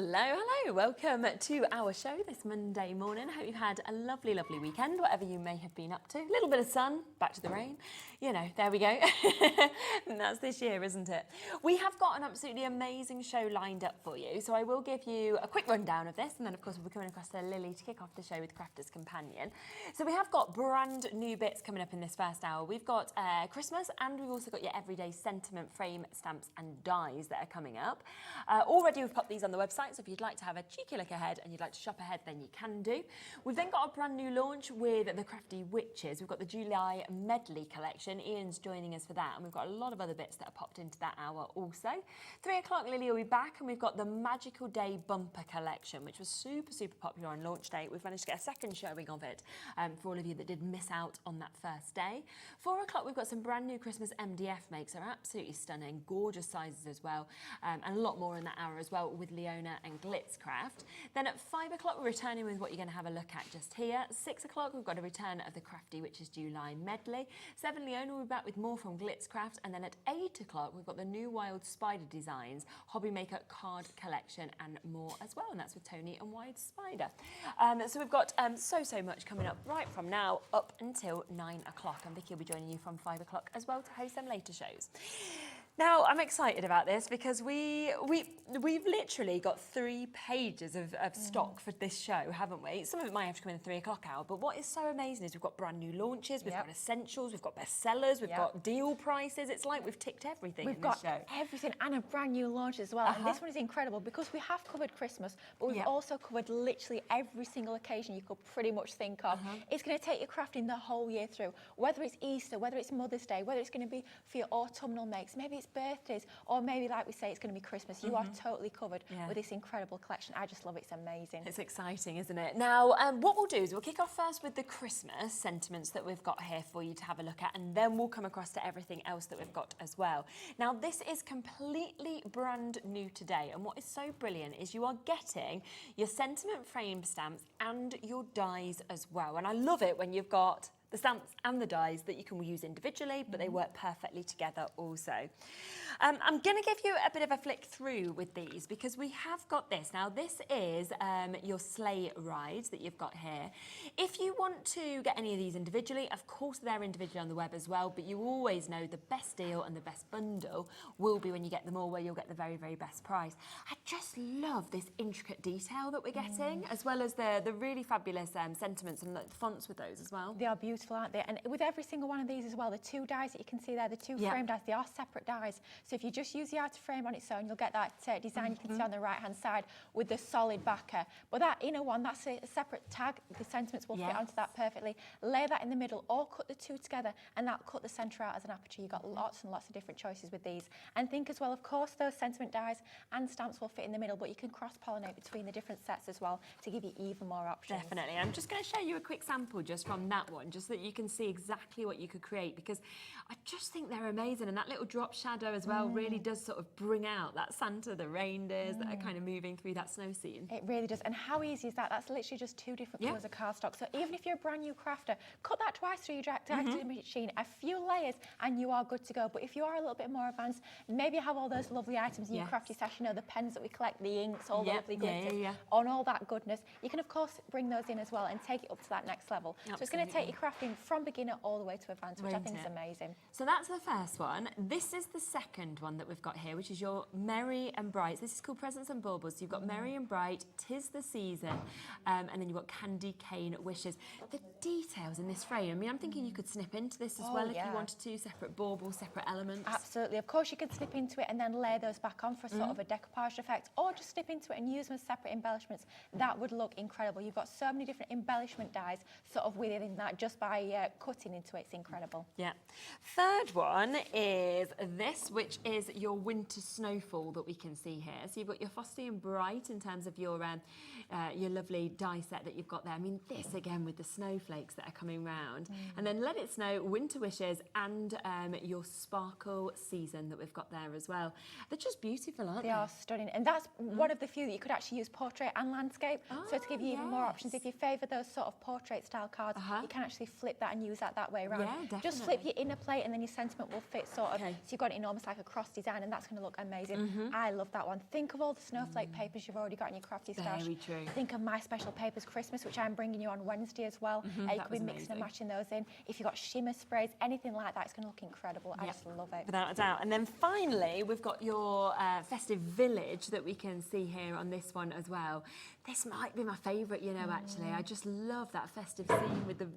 Hello, welcome to our show this Monday morning. I hope you've had a lovely, lovely weekend, whatever you may have been up to. A little bit of sun, back to the rain. You know, there we go. And that's this year, isn't it? We have got an absolutely amazing show lined up for you. So I will give you a quick rundown of this. And then, of course, we'll be coming across to Lily to kick off the show with Crafter's Companion. So we have got brand new bits coming up in this first hour. We've got Christmas, and we've also got your everyday sentiment frame stamps and dies that are coming up. Already we've popped these on the website. So if you'd like to have a cheeky look ahead and you'd like to shop ahead, then you can do. We've then got a brand new launch with the Crafty Witches. We've got the July Medley collection. Ian's joining us for that. And we've got a lot of other bits that are popped into that hour also. 3 o'clock, Lily will be back. And we've got the Magical Day Bumper collection, which was super, super popular on launch day. We've managed to get a second showing of it for all of you that did miss out on that first day. 4 o'clock, we've got some brand new Christmas MDF makes. They're absolutely stunning, gorgeous sizes as well. And a lot more in that hour as well with Leona and Glitzcraft. Then at 5 o'clock we're returning with what you're going to have a look at just here. 6 o'clock we've got a return of the Crafty Witches July Medley. 7 Leona will be back with more from Glitzcraft, and then at 8 o'clock we've got the new Wild Spider Designs HobbyMaker card collection and more as well, and that's with Tony and Wide Spider. So we've got so much coming up right from now up until 9 o'clock, and Vicki will be joining you from 5 o'clock as well to host some later shows. Now, I'm excited about this because we've literally got 3 pages of stock for this show, haven't we? Some of it might have to come in the 3 o'clock hour, but what is so amazing is we've got brand new launches, we've got essentials, we've got bestsellers, we've got deal prices. It's like we've ticked everything in this show. We've got everything and a brand new launch as well. And this one is incredible because we have covered Christmas, but we've also covered literally every single occasion you could pretty much think of. It's going to take your crafting the whole year through, whether it's Easter, whether it's Mother's Day, whether it's going to be for your autumnal makes, maybe it's birthdays, or maybe, like we say, it's going to be Christmas. You are totally covered with this incredible collection. I just love it. It's amazing. It's exciting, isn't it? Now, what we'll do is we'll kick off first with the Christmas sentiments that we've got here for you to have a look at, and then we'll come across to everything else that we've got as well. Now, this is completely brand new today, and what is so brilliant is you are getting your sentiment frame stamps and your dies as well. And I love it when you've got the stamps and the dies that you can use individually, but they work perfectly together also. I'm going to give you a bit of a flick through with these because we have got this. Now, this is your sleigh rides that you've got here. If you want to get any of these individually, of course they're individually on the web as well, but you always know the best deal and the best bundle will be when you get them all, where you'll get the very, very best price. I just love this intricate detail that we're getting, as well as the really fabulous sentiments and fonts with those as well. They are beautiful, aren't they? And with every single one of these as well, the 2 dies that you can see there, the 2 frame dies, they are separate dies. So if you just use the outer frame on its own, you'll get that design you can see on the right-hand side with the solid backer. But that inner one, that's a separate tag. The sentiments will fit onto that perfectly. Lay that in the middle, or cut the 2 together, and that'll cut the centre out as an aperture. You've got lots and lots of different choices with these. And think as well, of course, those sentiment dies and stamps will fit in the middle, but you can cross-pollinate between the different sets as well to give you even more options. Definitely. I'm just going to show you a quick sample just from that one, just so that you can see exactly what you could create, because I just think they're amazing, and that little drop shadow as well really does sort of bring out that Santa, the reindeers that are kind of moving through that snow scene. It really does. And how easy is that? That's literally just 2 different colours of cardstock. So even if you're a brand new crafter, cut that twice through your direct machine, a few layers, and you are good to go. But if you are a little bit more advanced, maybe you have all those lovely items in your crafty stash, you know, the pens that we collect, the inks, all the lovely glitters, on all that goodness, you can of course bring those in as well and take it up to that next level. So it's going to take your crafting from beginner all the way to advanced, which I think is amazing. So that's the first one. This is the second one that we've got here, which is your Merry and Bright. This is called Presents and Baubles. So you've got Merry and Bright, 'Tis the Season, and then you've got Candy Cane Wishes. The details in this frame, I mean, I'm thinking you could snip into this as well if you wanted to, separate baubles, separate elements. Absolutely. Of course, you could snip into it and then layer those back on for sort of a decoupage effect, or just snip into it and use them as separate embellishments. That would look incredible. You've got so many different embellishment dies sort of within that just by cutting into it. It's incredible. Yeah. Third one is this, which is your winter snowfall that we can see here. So you've got your Frosty and Bright in terms of your lovely die set that you've got there. I mean, this again with the snowflakes that are coming round. And then Let It Snow, Winter Wishes, and your Sparkle Season that we've got there as well. They're just beautiful, aren't they? They are stunning. And that's one of the few that you could actually use portrait and landscape. So to give you even more options, if you favour those sort of portrait style cards, you can actually flip that and use that way around. Yeah, definitely. Just flip your inner plate and then your sentiment will fit sort of. Okay. So you've got it in almost like a cross design, and that's going to look amazing. I love that one. Think of all the snowflake papers you've already got in your crafty stash. Very true. Think of my special papers Christmas, which I'm bringing you on Wednesday as well. You could be mixing and matching those in. If you've got shimmer sprays, anything like that, it's going to look incredible. I just love it. Without a doubt. And then finally, we've got your festive village that we can see here on this one as well. This might be my favourite, you know, actually. I just love that festive scene with the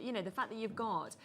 you know, the fact that you've got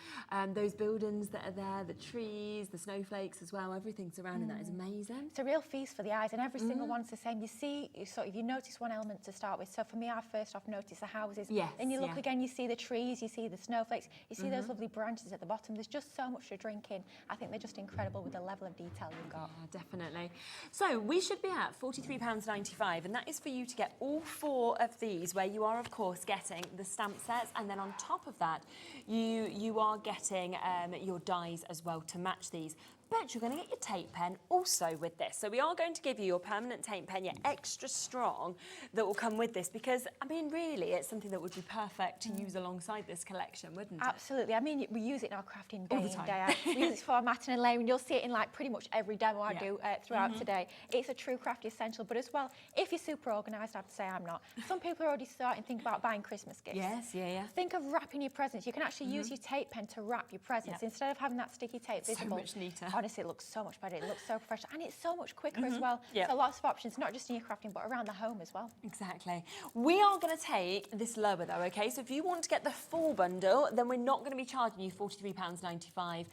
those buildings that are there, the trees, the snowflakes as well, everything surrounding that is amazing. It's a real feast for the eyes, and every single one's the same. You see, you notice one element to start with. So for me, I first off notice the houses. Yes, then you look again, you see the trees, you see the snowflakes, you see those lovely branches at the bottom. There's just so much to drink in. I think they're just incredible with the level of detail you've got. Yeah, definitely. So we should be at £43.95, and that is for you to get all 4 of these, where you are, of course, getting the stamp sets, and then on top of that, you are getting your dies as well to match these. But you're going to get your tape pen also with this. So we are going to give you your permanent tape pen, your extra strong, that will come with this, because, I mean, really, it's something that would be perfect to use alongside this collection, wouldn't it? Absolutely. I mean, we use it in our crafting day All the in, time. day out. We use it for Matt and Elaine, and you'll see it in like pretty much every demo I do throughout today. It's a true crafty essential, but as well, if you're super organised, I have to say I'm not. Some people are already starting to think about buying Christmas gifts. Yes, yeah. Think of wrapping your presents. You can actually use your tape pen to wrap your presents instead of having that sticky tape visible. So much neater. Honestly, it looks so much better. It looks so professional, and it's so much quicker as well. Yep. So lots of options, not just in your crafting, but around the home as well. Exactly. We are going to take this lower though, okay? So if you want to get the full bundle, then we're not going to be charging you £43.95.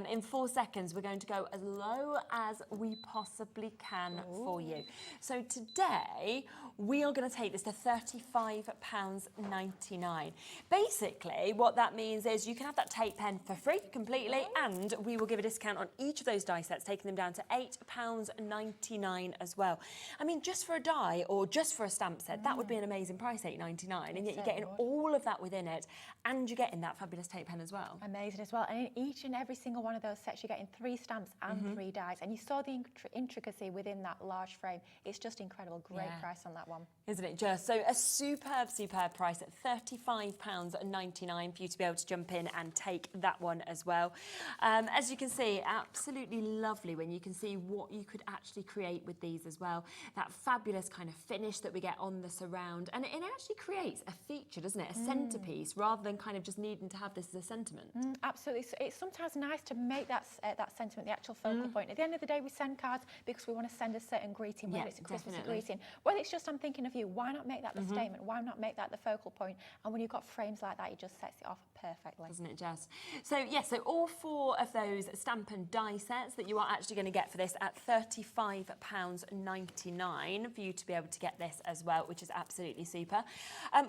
In 4 seconds, we're going to go as low as we possibly can for you. So today, we are going to take this to £35.99. Basically, what that means is you can have that tape pen for free completely, and we will give a discount on each of those die sets, taking them down to £8.99 as well. I mean, just for a die or just for a stamp set, that would be an amazing price, $8.99, and yet you're getting all of that within it, and you're getting that fabulous tape pen as well. Amazing as well. And in each and every single one of those sets, you're getting 3 stamps and 3 dies. And you saw the intricacy within that large frame. It's just incredible. Great price on that one. Isn't it just? So a superb, superb price at £35.99 for you to be able to jump in and take that one as well. As you can see, absolutely lovely when you can see what you could actually create with these as well. That fabulous kind of finish that we get on the surround. And it actually creates a feature, doesn't it? A centrepiece, rather than kind of just needing to have this as a sentiment. Absolutely. So it's sometimes nice to make that sentiment the actual focal point. At the end of the day, we send cards because we want to send a certain greeting, whether it's a Christmas greeting, whether it's just I'm thinking of you. Why not make that the statement? Why not make that the focal point? And when you've got frames like that, it just sets it off perfectly. Doesn't it just? So yes, so all 4 of those stamp and die sets that you are actually going to get for this at £35.99 for you to be able to get this as well, which is absolutely super.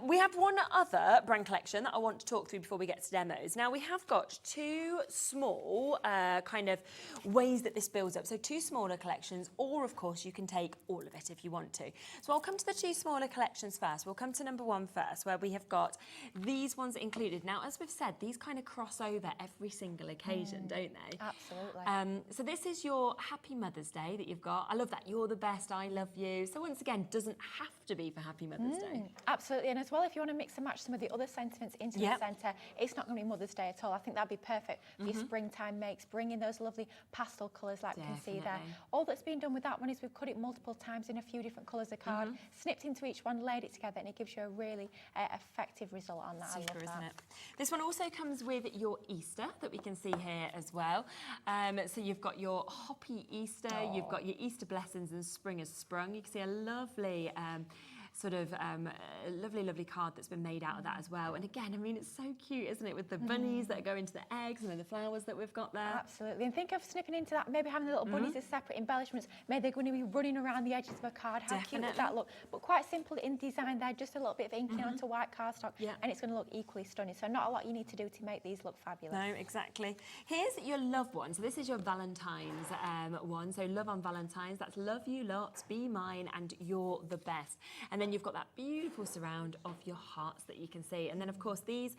We have one other brand collection that I want to talk through before we get to demos. Now we have got 2 small kind of ways that this builds up. So 2 smaller collections, or of course you can take all of it if you want to. So I'll come to the 2 smaller collections first. We'll come to number 1 first, where we have got these ones included. Now, as we've said, these kind of cross over every single occasion, don't they? Absolutely. So this is your Happy Mother's Day that you've got. I love that. You're the best. I love you. So once again, doesn't have to be for Happy Mother's Day. Absolutely. And as well, if you want to mix and match some of the other sentiments into the centre, it's not going to be Mother's Day at all. I think that'd be perfect for your springtime makes. Bring in those lovely pastel colours like we can see there. All that's been done with that one is we've cut it multiple times in a few different colours of card, snipped into each one, laid it together, and it gives you a really effective result on that. Super, I love isn't that. it? This one also comes with your Easter that we can see here as well. So you've got your Hoppy Easter, you've got your Easter blessings and Spring has sprung. You can see a lovely sort of lovely card that's been made out of that as well. And again, I mean, it's so cute, isn't it, with the bunnies that go into the eggs and then the flowers that we've got there. Absolutely. And think of snipping into that, maybe having the little bunnies as separate embellishments. Maybe they're going to be running around the edges of a card. How cute would that look? But quite simple in design there, just a little bit of inking onto white cardstock, and it's going to look equally stunning. So not a lot you need to do to make these look fabulous. No, exactly. Here's your love one. So this is your Valentine's one. So love on Valentine's. That's love you lots, be mine, and you're the best. And then you've got that beautiful surround of your hearts that you can see. And then, of course, these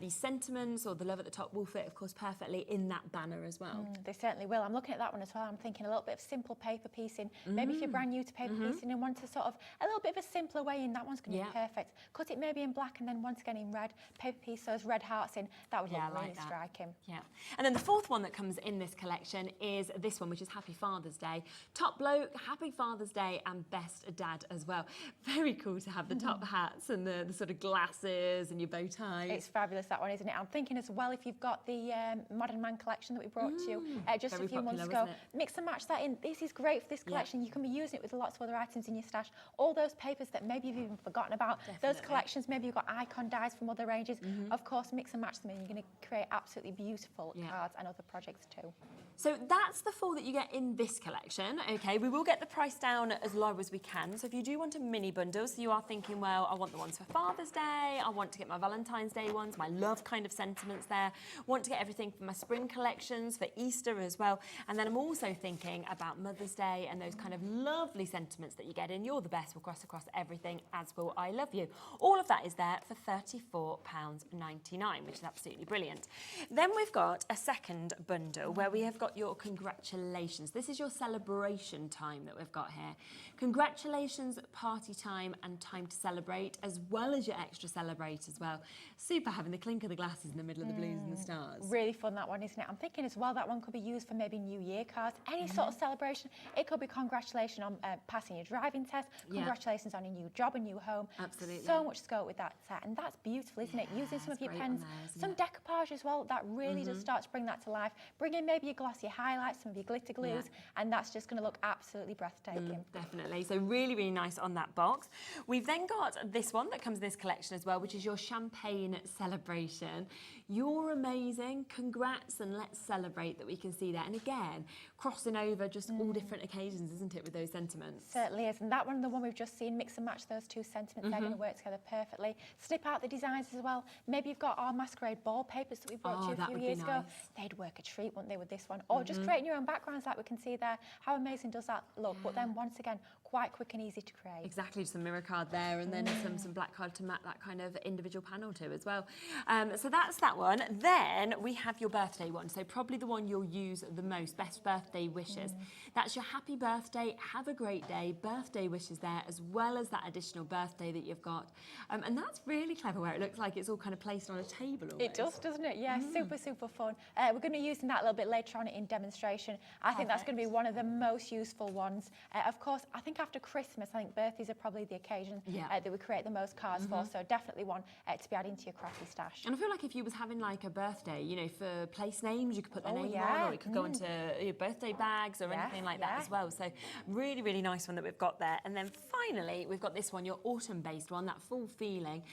sentiments or the love at the top will fit, of course, perfectly in that banner as well. They certainly will. I'm looking at that one as well. I'm thinking a little bit of simple paper piecing. Maybe if you're brand new to paper piecing and want to sort of a little bit of a simpler way in, that one's going to be perfect. Cut it maybe in black and then once again in red, paper piece those red hearts in. That would look really striking. Yeah. And then the fourth one that comes in this collection is this one, which is Happy Father's Day. Top bloke, Happy Father's Day, and best dad as well. Very cool to have the top hats and the sort of glasses and your bow ties. It's fabulous, that one, isn't it? I'm thinking as well, if you've got the Modern Man collection that we brought to you just a few months ago, mix and match that in. This is great for this collection. You can be using it with lots of other items in your stash. All those papers that maybe you've even forgotten about, those collections, maybe you've got icon dies from other ranges. Of course, mix and match them in. You're going to create absolutely beautiful cards and other projects too. So that's the 4 that you get in this collection. Okay, we will get the price down as low as we can. So if you do want a mini bundle, so you are thinking, well, I want the ones for Father's Day, I want to get my Valentine's Day ones, my love kind of sentiments there, want to get everything for my spring collections, for Easter as well. And then I'm also thinking about Mother's Day and those kind of lovely sentiments that you get in. You're the best, will cross across everything, as will I love you. All of that is there for £34.99, which is absolutely brilliant. Then we've got a second bundle where we have got your congratulations. This is your celebration time that we've got here. Congratulations, party time and time to celebrate, as well as your extra celebrate as well. Super having the clink of the glasses in the middle of the blues and the stars. Really fun, that one, isn't it? I'm thinking as well that one could be used for maybe New Year cards, any sort of celebration. It could be congratulations on passing your driving test, congratulations on a new job, a new home. Absolutely. So much scope with that set, and that's beautiful, isn't it? Using some of your pens, some decoupage as well, that really does start to bring that to life. Bring in maybe your glossy highlights, some of your glitter glues, and that's just going to look absolutely breathtaking. Definitely. So really, really nice on that box. We've then got this one that comes in this collection as well, which is your champagne celebration. You're amazing. Congrats, and let's celebrate that we can see that. And again, crossing over just all different occasions, isn't it, with those sentiments? Certainly is. And that one, the one we've just seen, mix and match those two sentiments. They're going to work together perfectly. Snip out the designs as well. Maybe you've got our masquerade ball papers that we brought to you a few years ago. They'd work a treat, wouldn't they, with this one? Or just creating your own backgrounds like we can see there. How amazing does that look? But then once again, quite quick and easy to create. Exactly, just a mirror card there, and then some black card to map that kind of individual panel too as well. So that's that one. Then we have your birthday one, so probably the one you'll use the most, best birthday wishes. That's your happy birthday, have a great day, birthday wishes there, as well as that additional birthday that you've got. And that's really clever, where it looks like it's all kind of placed on a table almost. It does, doesn't it? Yeah, super, super fun. We're going to be using that a little bit later on in demonstration. I think that's going to be one of the most useful ones. Of course, I think after Christmas, I think birthdays are probably the occasion that we create the most cards for, so definitely one to be adding to your crafty stash. And I feel like if you was having like a birthday, you know, for place names, you could put their name on, or it could go into your birthday bags or anything like that as well. So really, really nice one that we've got there. And then finally, we've got this one, your autumn-based one, that full feeling,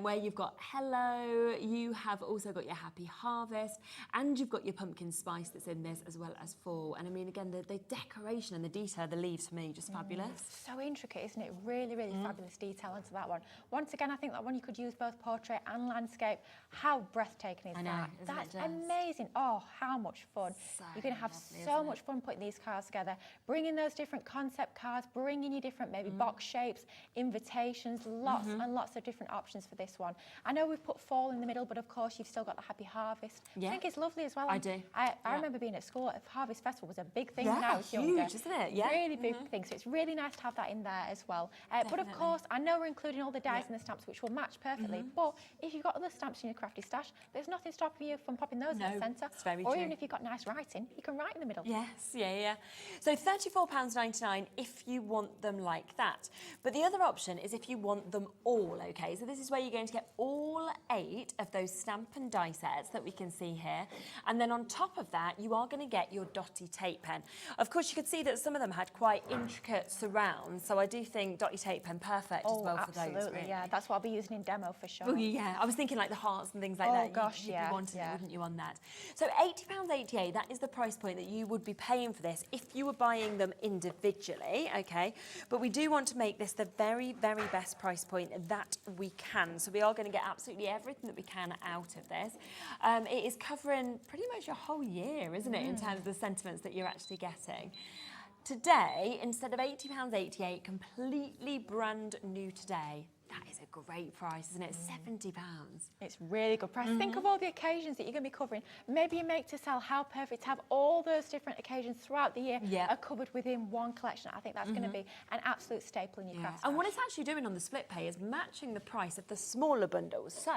where you've got hello, you have also got your happy harvest, and you've got your pumpkin spice that's in this, as well as fall. And I mean, again, the decoration and the detail, the leaves for me, just fabulous. So intricate, isn't it? Really, really fabulous detail onto that one. Once again, I think that one you could use both portrait and landscape. How breathtaking is that? That's amazing. Oh, how much fun. You're going to have so much fun putting these cards together, bringing those different concept cards, bringing you different maybe box shapes, invitations, lots and lots of different options for this one. I know we've put fall in the middle, but of course you've still got the happy harvest. I think it's lovely as well. I do. I remember being at school, Harvest Festival was a big thing when I was younger. Huge, isn't it? Yeah. Really big thing. So it's really nice to have that in there as well. But of course, I know we're including all the dies and the stamps, which will match perfectly. But if you've got other stamps in your crafty stash, there's nothing stopping you from popping those in the centre. Or even if you've got nice writing, you can write in the middle. Yes, yeah. So £34.99 if you want them like that. But the other option is if you want them all, okay? So this is where you're going to get all 8 of those stamp and die sets that we can see here. And then on top of that, you are going to get your dotty tape pen. Of course, you could see that some of them had quite intricate surrounds, so I do think dotty tape pen perfect as well for those. Absolutely, yeah. That's what I'll be using in demo for sure. Oh, yeah. I was thinking like the hearts and things like that. Oh, gosh, you'd be wanting it, wouldn't you, on that? So £80.88, that is the price point that you would be paying for this if you were buying them individually, okay? But we do want to make this the very, very best price point that we can. So we are going to get absolutely everything that we can out of this. It is covering pretty much your whole year, isn't it, in terms of the sentiments that you're actually getting. Today, instead of £80.88, completely brand new today. That is a great price, isn't it? £70. It's really good price. Think of all the occasions that you're going to be covering. Maybe you make to sell, how perfect to have all those different occasions throughout the year are covered within one collection. I think that's going to be an absolute staple in your craft. And what it's actually doing on the split pay is matching the price of the smaller bundles. So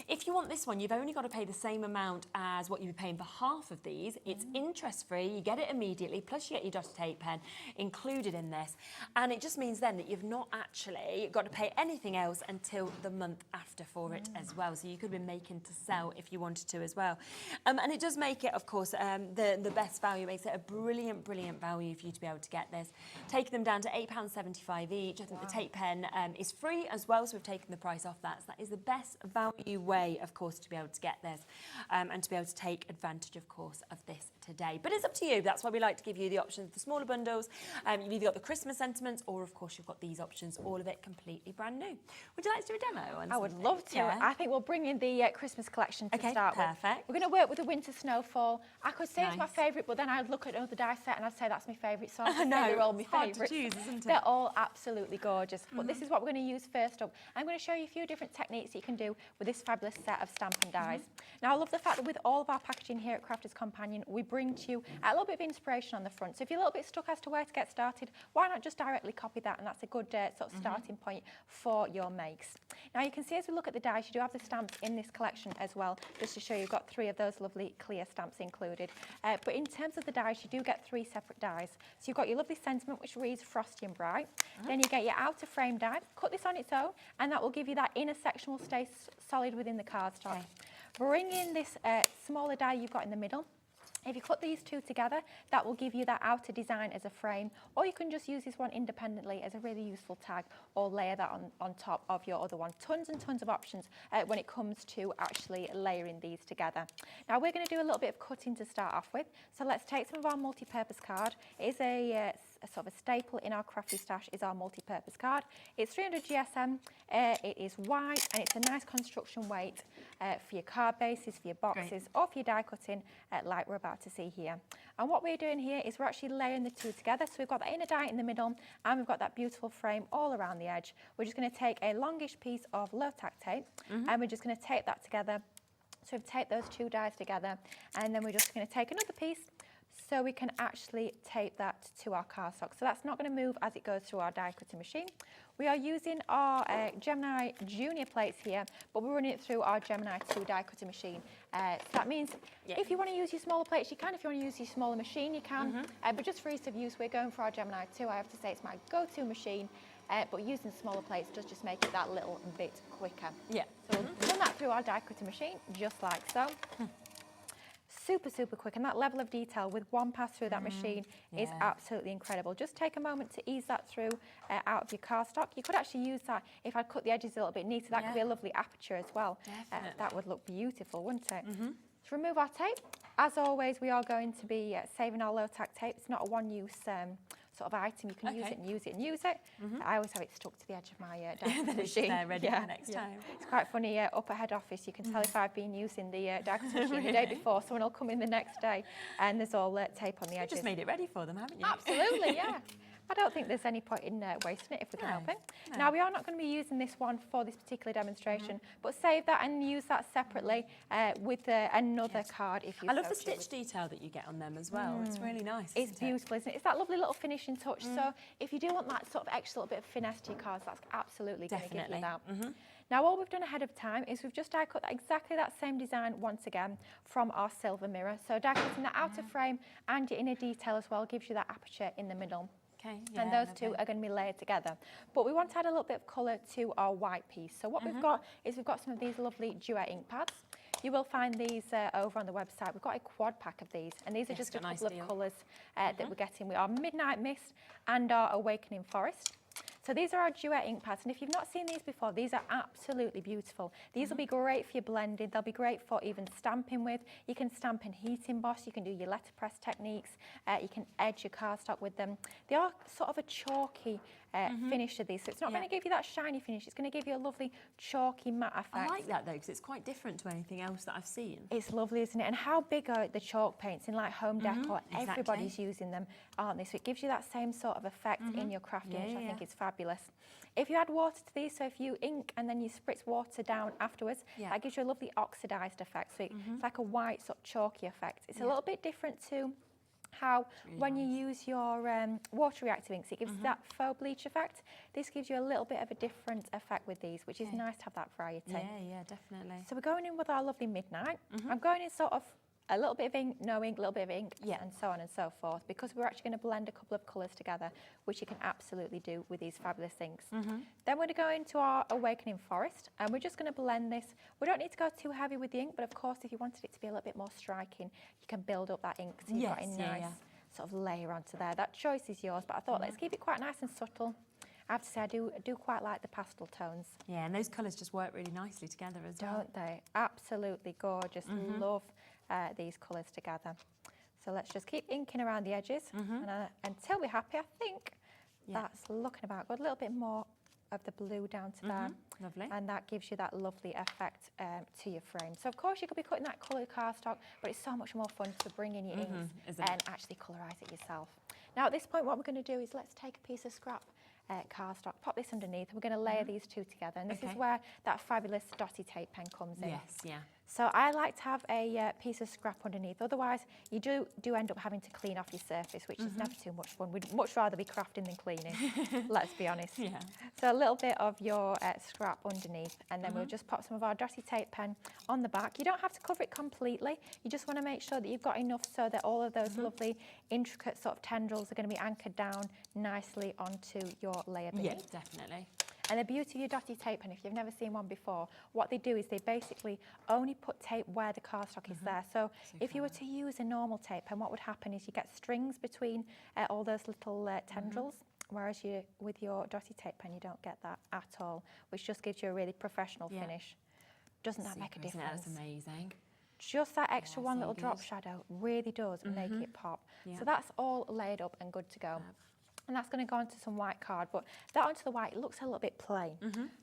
if you want this one, you've only got to pay the same amount as what you'd be paying for half of these. It's interest-free. You get it immediately, plus you get your dotted tape pen included in this. And it just means then that you've not actually got to pay anything else until the month after for it as well. So you could be making to sell if you wanted to as well. And it does make it, of course, the best value. It makes it a brilliant, brilliant value for you to be able to get this. Taking them down to £8.75 each. I think the tape pen is free as well, so we've taken the price off that. So that is the best value way, of course, to be able to get this and to be able to take advantage, of course, of this today. But it's up to you. That's why we like to give you the options for smaller bundles. You've either got the Christmas sentiments or, of course, you've got these options, all of it completely brand new. Would you like to do a demo? I would love to. Yeah. I think we'll bring in the Christmas collection to start with. Perfect. We're going to work with the winter snowfall. I could say it's my favourite, but then I'd look at another die set and I'd say that's my favourite. So I know they're all my favourites. Hard to choose, isn't it? They're all absolutely gorgeous. But this is what we're going to use first up. I'm going to show you a few different techniques that you can do with this fabulous set of stamping dies. Now, I love the fact that with all of our packaging here at Crafter's Companion, we bring to you a little bit of inspiration on the front. So if you're a little bit stuck as to where to get started, why not just directly copy that? And that's a good sort of starting point for your makes. Now, you can see as we look at the dies, you do have the stamps in this collection as well, just to show you've got 3 of those lovely clear stamps included. But in terms of the dies, you do get 3 separate dies. So you've got your lovely sentiment, which reads frosty and bright. Then you get your outer frame die. Cut this on its own, and that will give you that inner section will stay solid within the cardstock. Okay. Bring in this smaller die you've got in the middle. If you cut these 2 together, that will give you that outer design as a frame, or you can just use this one independently as a really useful tag, or layer that on top of your other one. Tons and tons of options when it comes to actually layering these together. Now we're going to do a little bit of cutting to start off with. So let's take some of our multi-purpose card. It is a sort of a staple in our crafty stash is our multi-purpose card. It's 300 GSM, it is white, and it's a nice construction weight for your card bases, for your boxes, or for your die cutting like we're about to see here. And what we're doing here is we're actually layering the 2 together. So we've got that inner die in the middle, and we've got that beautiful frame all around the edge. We're just going to take a longish piece of low tack tape, and we're just going to tape that together. So we've taped those 2 dies together, and then we're just going to take another piece so we can actually tape that to our cardstock. So that's not going to move as it goes through our die cutting machine. We are using our Gemini Junior plates here, but we're running it through our Gemini 2 die cutting machine. So that means if you want to use your smaller plates, you can. If you want to use your smaller machine, you can. But just for ease of use, we're going for our Gemini 2. I have to say it's my go-to machine, but using smaller plates does just make it that little bit quicker. Yeah. So we'll run that through our die cutting machine, just like so. Super, super quick, and that level of detail with one pass through that machine is absolutely incredible. Just take a moment to ease that through out of your cardstock. You could actually use that if I'd cut the edges a little bit neater. That could be a lovely aperture as well. That would look beautiful, wouldn't it? To remove our tape, as always, we are going to be saving our low tack tape. It's not a one-use sort of item. You can use it and use it and use it. I always have it stuck to the edge of my die machine. There ready for next time. It's quite funny, up at head office, you can tell if I've been using the die machine the day before. Someone will come in the next day and there's all tape on the edges. You just made it ready for them, haven't you? Absolutely, yeah. I don't think there's any point in wasting it if we can help it. No. Now, we are not going to be using this one for this particular demonstration, but save that and use that separately with another card if you I love the stitch detail that you get on them as well. It's really nice. It's beautiful, isn't it? It's that lovely little finishing touch. So if you do want that sort of extra little bit of finesse to your cards, that's absolutely going to give you that. Now, all we've done ahead of time is we've just die cut exactly that same design once again from our silver mirror. So die cutting the outer frame and your inner detail as well gives you that aperture in the middle. And those 2 are going to be layered together. But we want to add a little bit of colour to our white piece. So what we've got is we've got some of these lovely duet ink pads. You will find these over on the website. We've got a quad pack of these, and these are just a couple of colours that we're getting. We are Midnight Mist and our Awakening Forest. So these are our duet ink pads, and if you've not seen these before, these are absolutely beautiful. These will be great for your blending. They'll be great for even stamping with. You can stamp and heat emboss. You can do your letterpress techniques. You can edge your cardstock with them. They are sort of a chalky finish to these, so it's not going to give you that shiny finish. It's going to give you a lovely chalky matte effect. I like that though, because it's quite different to anything else that I've seen. It's lovely, isn't it? And how big are the chalk paints in like home decor? Exactly. Everybody's using them, aren't they? So it gives you that same sort of effect in your crafting, which I think is fabulous. If you add water to these, so if you ink and then you spritz water down afterwards, that gives you a lovely oxidized effect. So it's like a white sort of chalky effect. It's a little bit different to how when you use your water reactive inks, it gives that faux bleach effect. This gives you a little bit of a different effect with these, which is nice to have that variety. Yeah, definitely. So we're going in with our lovely Midnight. I'm going in sort of a little bit of ink, no ink, a little bit of ink, and so on and so forth, because we're actually going to blend a couple of colours together, which you can absolutely do with these fabulous inks. Then we're going to go into our Awakening Forest, and we're just going to blend this. We don't need to go too heavy with the ink, but of course, if you wanted it to be a little bit more striking, you can build up that ink so you've got a nice sort of layer onto there. That choice is yours, but I thought let's keep it quite nice and subtle. I have to say, I do quite like the pastel tones. Yeah, and those colours just work really nicely together as well. Don't they? Absolutely gorgeous. Love these colours together. So let's just keep inking around the edges and, until we're happy. I think that's looking about good. A little bit more of the blue down to there. Lovely. And that gives you that lovely effect to your frame. So of course you could be cutting that coloured cardstock, but it's so much more fun to bring in your inks and actually colorise it yourself. Now at this point what we're going to do is let's take a piece of scrap cardstock, pop this underneath. We're going to layer these two together, and this is where that fabulous dotty tape pen comes in. Yes, yeah. So I like to have a piece of scrap underneath. Otherwise, you do end up having to clean off your surface, which is never too much fun. We'd much rather be crafting than cleaning. Let's be honest. Yeah. So a little bit of your scrap underneath, and then we'll just pop some of our dotty tape pen on the back. You don't have to cover it completely. You just want to make sure that you've got enough so that all of those lovely, intricate sort of tendrils are going to be anchored down nicely onto your layer beneath. Yeah, definitely. And the beauty of your dotty tape pen, if you've never seen one before, what they do is they basically only put tape where the cardstock is there. So if you were to use a normal tape pen, what would happen is you get strings between all those little tendrils, whereas with your dotty tape pen, you don't get that at all, which just gives you a really professional finish. Doesn't that make a difference? That's amazing. Just that extra one so little drop good. shadow really does make it pop. So that's all laid up and good to go. And that's going to go onto some white card, but that onto the white, it looks a little bit plain.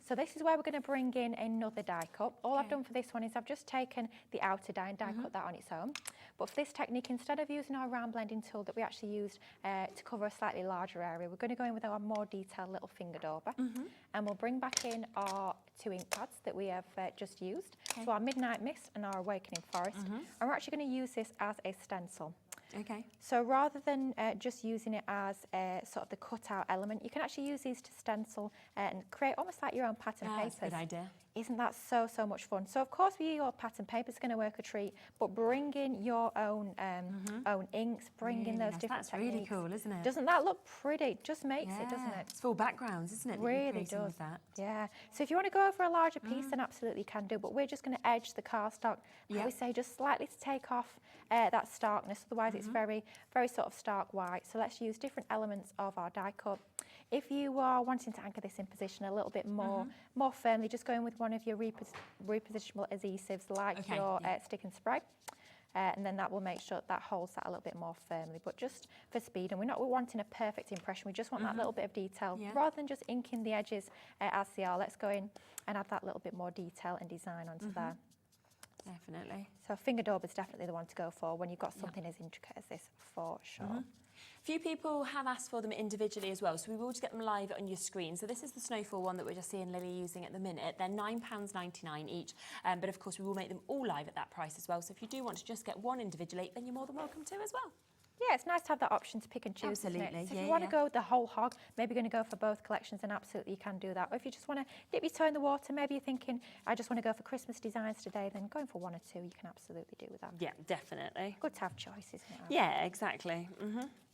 So this is where we're going to bring in another die cut. All I've done for this one is I've just taken the outer die and die cut that on its own. But for this technique, instead of using our round blending tool that we actually used to cover a slightly larger area, we're going to go in with our more detailed little finger dauber. And we'll bring back in our two ink pads that we have just used. So our Midnight Mist and our Awakening Forest. And we're actually going to use this as a stencil. Okay. So rather than just using it as sort of the cut-out element, you can actually use these to stencil and create almost like your own pattern papers. That's a good idea. Isn't that so much fun? So of course, your pattern paper is going to work a treat, but bring in your own own inks, bring in those different That's techniques. really cool, isn't it? Doesn't that look pretty? It just makes it, doesn't it? It's full backgrounds, isn't it? Really does. Yeah. So if you want to go over a larger piece, then absolutely can do. But we're just going to edge the cardstock. I would say just slightly to take off that starkness. Otherwise, it's very sort of stark white. So let's use different elements of our die cut. If you are wanting to anchor this in position a little bit more firmly, just go in with one of your repositionable adhesives like your stick and spray. And then that will make sure that holds that a little bit more firmly, but just for speed. And we're wanting a perfect impression. We just want that little bit of detail. Rather than just inking the edges as they are, let's go in and add that little bit more detail and design onto there. Definitely. So finger dauber is definitely the one to go for when you've got something as intricate as this, for sure. Few people have asked for them individually as well, so we will just get them live on your screen. So this is the Snowfall one that we're just seeing Lily using at the minute. They're £9.99 each, but of course we will make them all live at that price as well. So if you do want to just get one individually, then you're more than welcome to as well. Yeah, it's nice to have that option to pick and choose. Absolutely. So if you want to go the whole hog, maybe you're going to go for both collections, then absolutely you can do that. Or if you just want to dip your toe in the water, maybe you're thinking, I just want to go for Christmas designs today, then going for one or two, you can absolutely do that. Yeah, definitely. Good to have choices, isn't it? Yeah, exactly.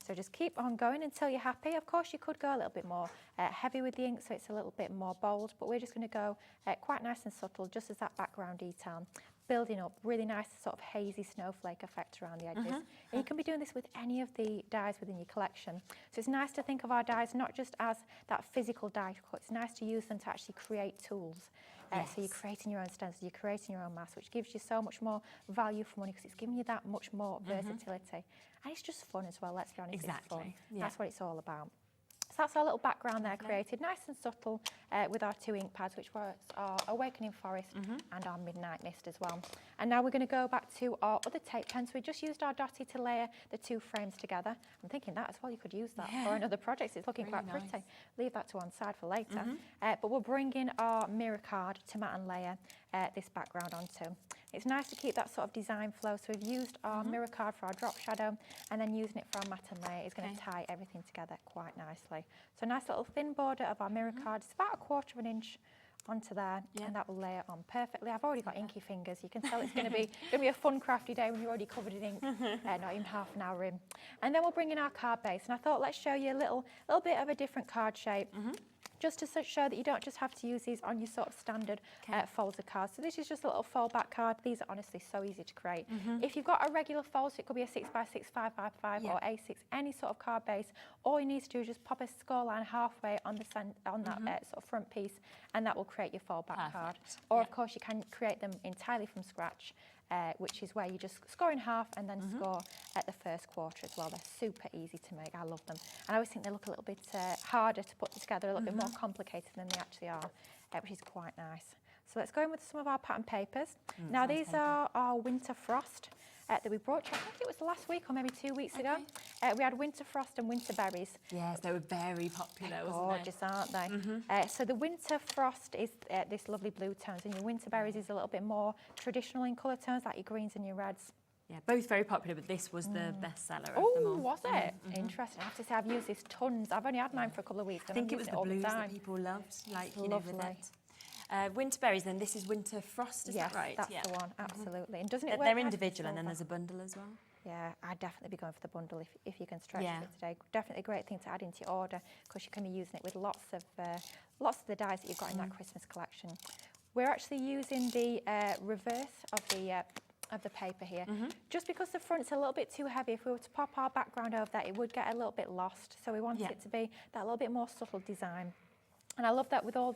So just keep on going until you're happy. Of course, you could go a little bit more heavy with the ink, so it's a little bit more bold, but we're just going to go quite nice and subtle, just as that background detail. building up really nice sort of hazy snowflake effect around the edges. And you can be doing this with any of the dies within your collection. So it's nice to think of our dies not just as that physical die cut, it's nice to use them to actually create tools. So you're creating your own stencils, you're creating your own mask, which gives you so much more value for money because it's giving you that much more versatility. And it's just fun as well, let's be honest. Exactly. It's fun. Yeah. That's what it's all about. So that's our little background there created, nice and subtle with our 2 ink pads, which were our Awakening Forest and our Midnight Mist as well. And now we're going to go back to our other tape pens. We just used our Dotty to layer the 2 frames together. I'm thinking that as well, you could use that for another project. It's looking Really quite pretty. nice. Leave that to one side for later. But we'll bring in our mirror card to mat and layer this background onto. It's nice to keep that sort of design flow. So we've used our mirror card for our drop shadow and then using it for our mat and layer is going to tie everything together quite nicely. So a nice little thin border of our mirror card. It's about 1/4 of an inch onto there and that will layer on perfectly. I've already got inky fingers. You can tell it's going to be a fun crafty day when you're already covered in ink, not even half an hour in. And then we'll bring in our card base. And I thought let's show you a little bit of a different card shape. Just to show that you don't just have to use these on your sort of standard folder cards. So this is just a little fold back card. These are honestly so easy to create. If you've got a regular fold, so it could be a 6x6, 5x5 or A6, any sort of card base, all you need to do is just pop a score line halfway on the that sort of front piece and that will create your fold back card. Or of course you can create them entirely from scratch. Which is where you just score in half and then score at the first quarter as well. They're super easy to make. I love them. And I always think they look a little bit harder to put together, a little bit more complicated than they actually are, which is quite nice. So let's go in with some of our pattern papers. Now these are our Winter Frost that we brought you. I think it was last week or maybe 2 weeks ago. We had Winter Frost and Winter Berries. Yes, they were very popular, wasn't they? Gorgeous, aren't they? So the Winter Frost is this lovely blue tones, and your Winter Berries is a little bit more traditional in colour tones, like your greens and your reds. Yeah, both very popular, but this was the bestseller of them all. Oh, was it? Interesting. I have to say, I've used this tons. I've only had mine for a couple of weeks. I think it was the blues that people loved, like, you know, with it. Winter Berries, then this is Winter Frost, is that right? Yes, that's the one, absolutely. And doesn't it work? They're individual, and then there's a bundle as well. Yeah, I'd definitely be going for the bundle if you can stretch it today. Definitely a great thing to add into your order because you can be using it with lots of the dies that you've got in that Christmas collection. We're actually using the reverse of the paper here, just because the front's a little bit too heavy. If we were to pop our background over that, it would get a little bit lost. So we want it to be that little bit more subtle design. And I love that with all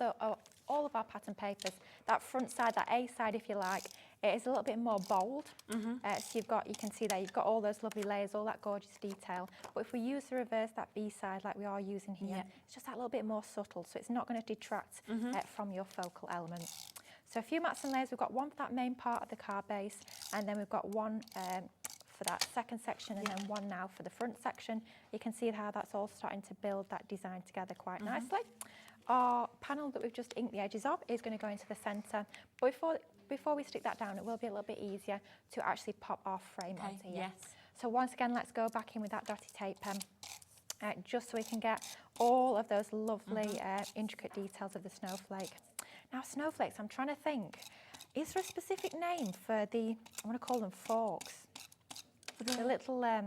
of our pattern papers, that front side, that A side, if you like, it is a little bit more bold. So you can see there, you've got all those lovely layers, all that gorgeous detail. But if we use the reverse, that B side, like we are using here, it's just that little bit more subtle. So it's not going to detract from your focal element. So a few mats and layers. We've got one for that main part of the card base, and then we've got one for that second section, and then one now for the front section. You can see how that's all starting to build that design together quite nicely. Our panel that we've just inked the edges of is going to go into the centre. But before we stick that down, it will be a little bit easier to actually pop our frame onto here. So once again, let's go back in with that dotty tape pen, just so we can get all of those lovely intricate details of the snowflake. Now snowflakes, I'm trying to think, is there a specific name for the, I want to call them forks? The little, I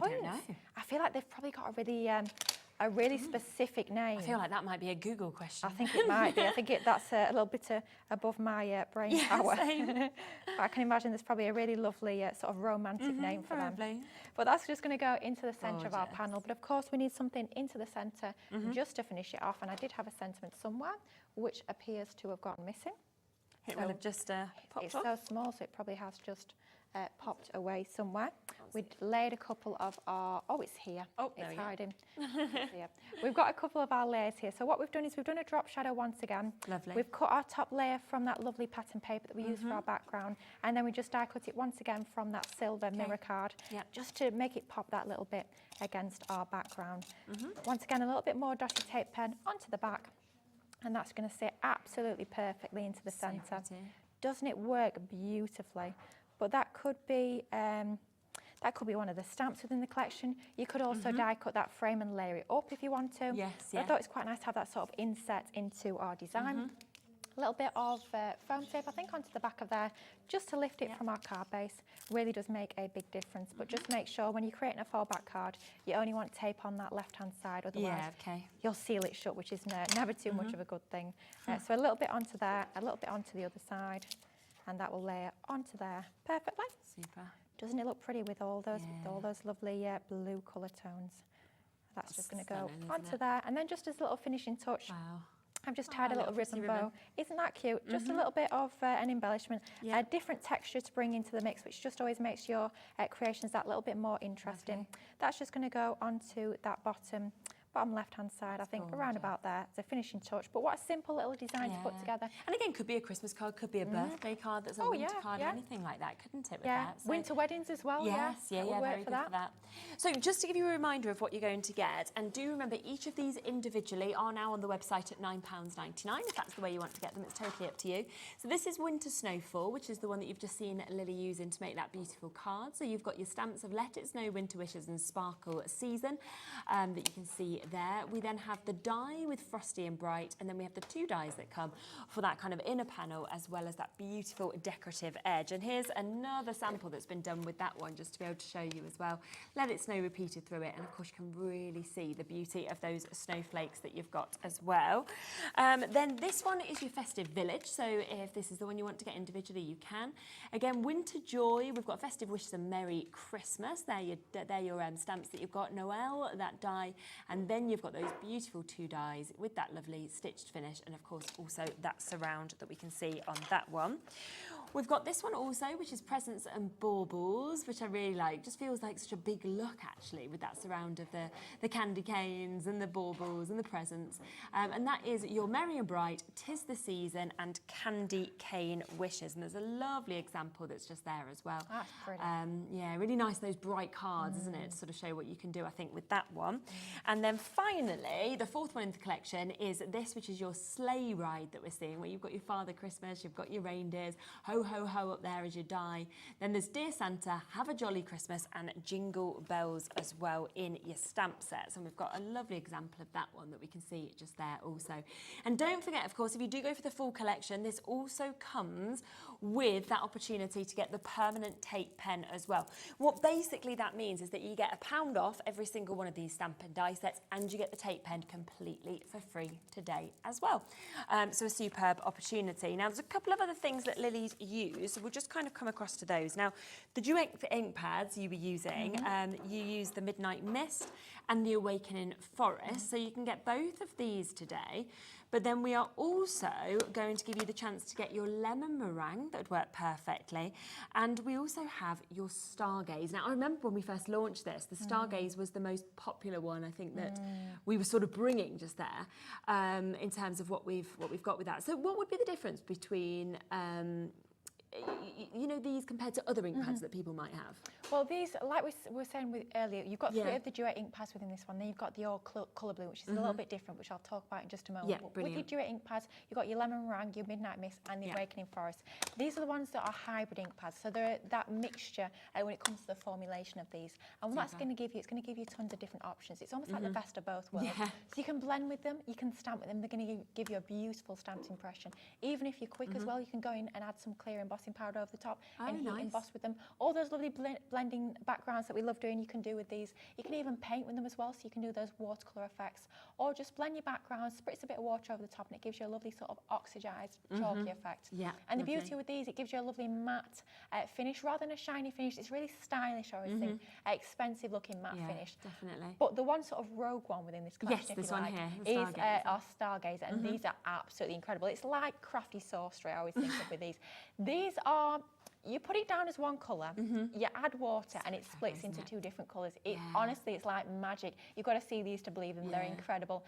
don't know. I feel like they've probably got a really specific name. I feel like that might be a Google question. I think it might be. I think that's a little bit above my brain power. But I can imagine there's probably a really lovely sort of romantic name for them. But that's just going to go into the centre of our panel. But of course we need something into the centre just to finish it off. And I did have a sentiment somewhere which appears to have gone missing. It will have just popped It's off. so small, so it probably has just popped away somewhere. We'd laid a couple of our, it's here. Oh, it's hiding. We've got a couple of our layers here. So what we've done is we've done a drop shadow once again. Lovely. We've cut our top layer from that lovely pattern paper that we use for our background, and then we just die cut it once again from that silver mirror card, just to make it pop that little bit against our background. Once again, a little bit more dotted tape pen onto the back, and that's going to sit absolutely perfectly into the centre. Doesn't it work beautifully? But that could be one of the stamps within the collection. You could also die cut that frame and layer it up if you want to. But I thought it's quite nice to have that sort of inset into our design. A little bit of foam tape, I think, onto the back of there, just to lift it from our card base. Really does make a big difference. But just make sure when you're creating a fallback card, you only want tape on that left-hand side. Otherwise, you'll seal it shut, which is never too much of a good thing. So a little bit onto there, a little bit onto the other side. and that will layer onto there perfectly. Super. Doesn't it look pretty with all those lovely blue colour tones? That's just going to go onto there, and then just as a little finishing touch, Wow. I've just tied a little ribbon bow. Isn't that cute? Just a little bit of an embellishment, a different texture to bring into the mix, which just always makes your creations that little bit more interesting. That's just going to go onto that bottom left-hand side, I think, around about there. It's a finishing touch, but what a simple little design to put together. And again, could be a Christmas card, could be a birthday card that's a winter card, or anything like that, couldn't it? With that? So, winter weddings as well. Yes, very good for that. So just to give you a reminder of what you're going to get, and do remember each of these individually are now on the website at £9.99. If that's the way you want to get them, it's totally up to you. So this is Winter Snowfall, which is the one that you've just seen Lily using to make that beautiful card. So you've got your stamps of Let It Snow, Winter Wishes and Sparkle Season that you can see there. We then have the die with Frosty and Bright, and then we have the 2 dies that come for that kind of inner panel as well as that beautiful decorative edge. And here's another sample that's been done with that one, just to be able to show you as well. Let It Snow repeated through it, and of course you can really see the beauty of those snowflakes that you've got as well. Then this one is your Festive Village, so if this is the one you want to get individually, you can. Again, Winter Joy, we've got Festive Wishes and Merry Christmas. They're your stamps that you've got. Noel, that die, and then you've got those beautiful 2 dies with that lovely stitched finish, and of course also that surround that we can see on that one. We've got this one also, which is Presents and Baubles, which I really like. Just feels like such a big look, actually, with that surround of the candy canes and the baubles and the presents. And that is your Merry and Bright, 'Tis the Season, and Candy Cane Wishes. And there's a lovely example that's just there as well. That's pretty. Yeah, really nice, those bright cards, isn't it? To sort of show what you can do, I think, with that one. And then finally, the 4th one in the collection is this, which is your sleigh ride that we're seeing, where you've got your Father Christmas, you've got your reindeers, ho, ho, ho up there as you die. Then there's Dear Santa, Have a Jolly Christmas, and Jingle Bells as well in your stamp sets. And we've got a lovely example of that one that we can see just there also. And don't forget, of course, if you do go for the full collection, this also comes with that opportunity to get the permanent tape pen as well. What basically that means is that you get £1 off every single one of these stamp and die sets, and you get the tape pen completely for free today as well. So a superb opportunity. Now, there's a couple of other things that Lily's used, so we'll just kind of come across to those. Now, the duet ink pads you were using, you used the Midnight Mist and the Awakening Forest, so you can get both of these today. But then we are also going to give you the chance to get your lemon meringue that would work perfectly. And we also have your Stargaze. Now, I remember when we first launched this, the Stargaze was the most popular one, I think, that we were sort of bringing just there in terms of what we've got with that. So what would be the difference between you know, these compared to other ink pads that people might have? Well, these, like we were saying earlier, you've got 3 of the duet ink pads within this one. Then you've got the all colour blue, which is a little bit different, which I'll talk about in just a moment. Yeah, but brilliant. with your duet ink pads, you've got your lemon meringue, your midnight mist, and the awakening forest. These are the ones that are hybrid ink pads, so they're that mixture when it comes to the formulation of these. And what that's going to give you, it's going to give you tons of different options. It's almost like the best of both worlds. So you can blend with them, you can stamp with them. They're going to give you a beautiful stamped impression. Even if you're quick as well, you can go in and add some clear embossing powder over the top and heat emboss with them. All those lovely blending backgrounds that we love doing, you can do with these. You can even paint with them as well, so you can do those watercolour effects, or just blend your background, spritz a bit of water over the top, and it gives you a lovely sort of oxidised, chalky effect. Yeah, and the beauty with these, it gives you a lovely matte finish rather than a shiny finish. It's really stylish, I always think, expensive looking matte finish. Definitely. But the one sort of rogue one within this collection, yes, this one like, here, is our Stargaze, and these are absolutely incredible. It's like Crafty Sorcery, I always think of with these. These are, you put it down as one colour, you add water, and it splits into 2 different colours. Honestly, it's like magic. You've got to see these to believe them. They're incredible.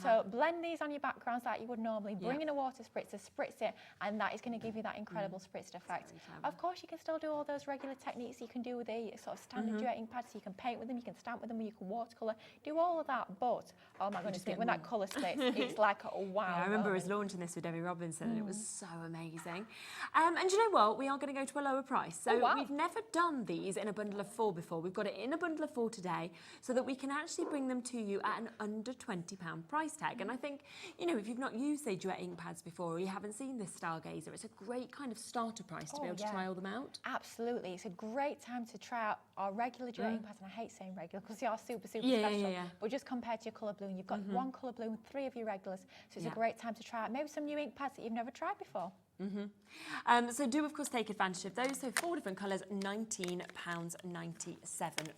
So blend these on your backgrounds like you would normally. Bring in a water spritzer, spritz it, and that is going to give you that incredible spritzed effect. Of course, you can still do all those regular techniques you can do with a sort of standard duet ink pad. So you can paint with them, you can stamp with them, you can watercolour, do all of that. But, oh my goodness, when that colour splits, it's like a wow. I remember us launching this with Debbie Robinson, and it was so amazing. And you know what? We are going to go to a lower price. So we've never done these in a bundle of 4 before. We've got it in a bundle of 4 today, so that we can actually bring them to you at an under £20 price tag. And I think, you know, if you've not used, say, duet ink pads before, or you haven't seen this Stargazer, it's a great kind of starter price to be able to try all them out. Absolutely. It's a great time to try out our regular duet ink pads, and I hate saying regular because they are super special. But just compared to your colour blue, and you've got 1 colour blue and 3 of your regulars, so it's a great time to try out maybe some new ink pads that you've never tried before. So do, of course, take advantage of those. So 4 different colours, £19.97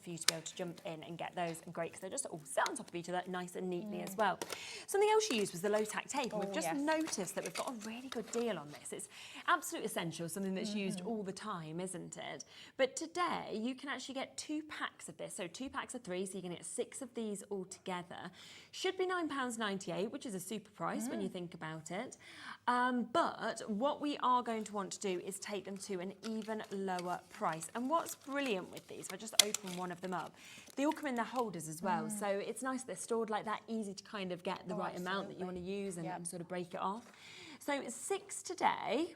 for you to be able to jump in and get those. And great, because they're just all set on top of each other nice and neatly as well. Something else you used was the low-tack tape. And we've just noticed that we've got a really good deal on this. It's absolute essential, something that's used all the time, isn't it? But today, you can actually get 2 packs of this. So 2 packs of 3, so you can get 6 of these all together. Should be £9.98, which is a super price when you think about it. But what we are going to want to do is take them to an even lower price. And what's brilliant with these, if I just open one of them up, they all come in their holders as well. So it's nice they're stored like that, easy to kind of get the right amount that you want to use and sort of break it off. So 6 today,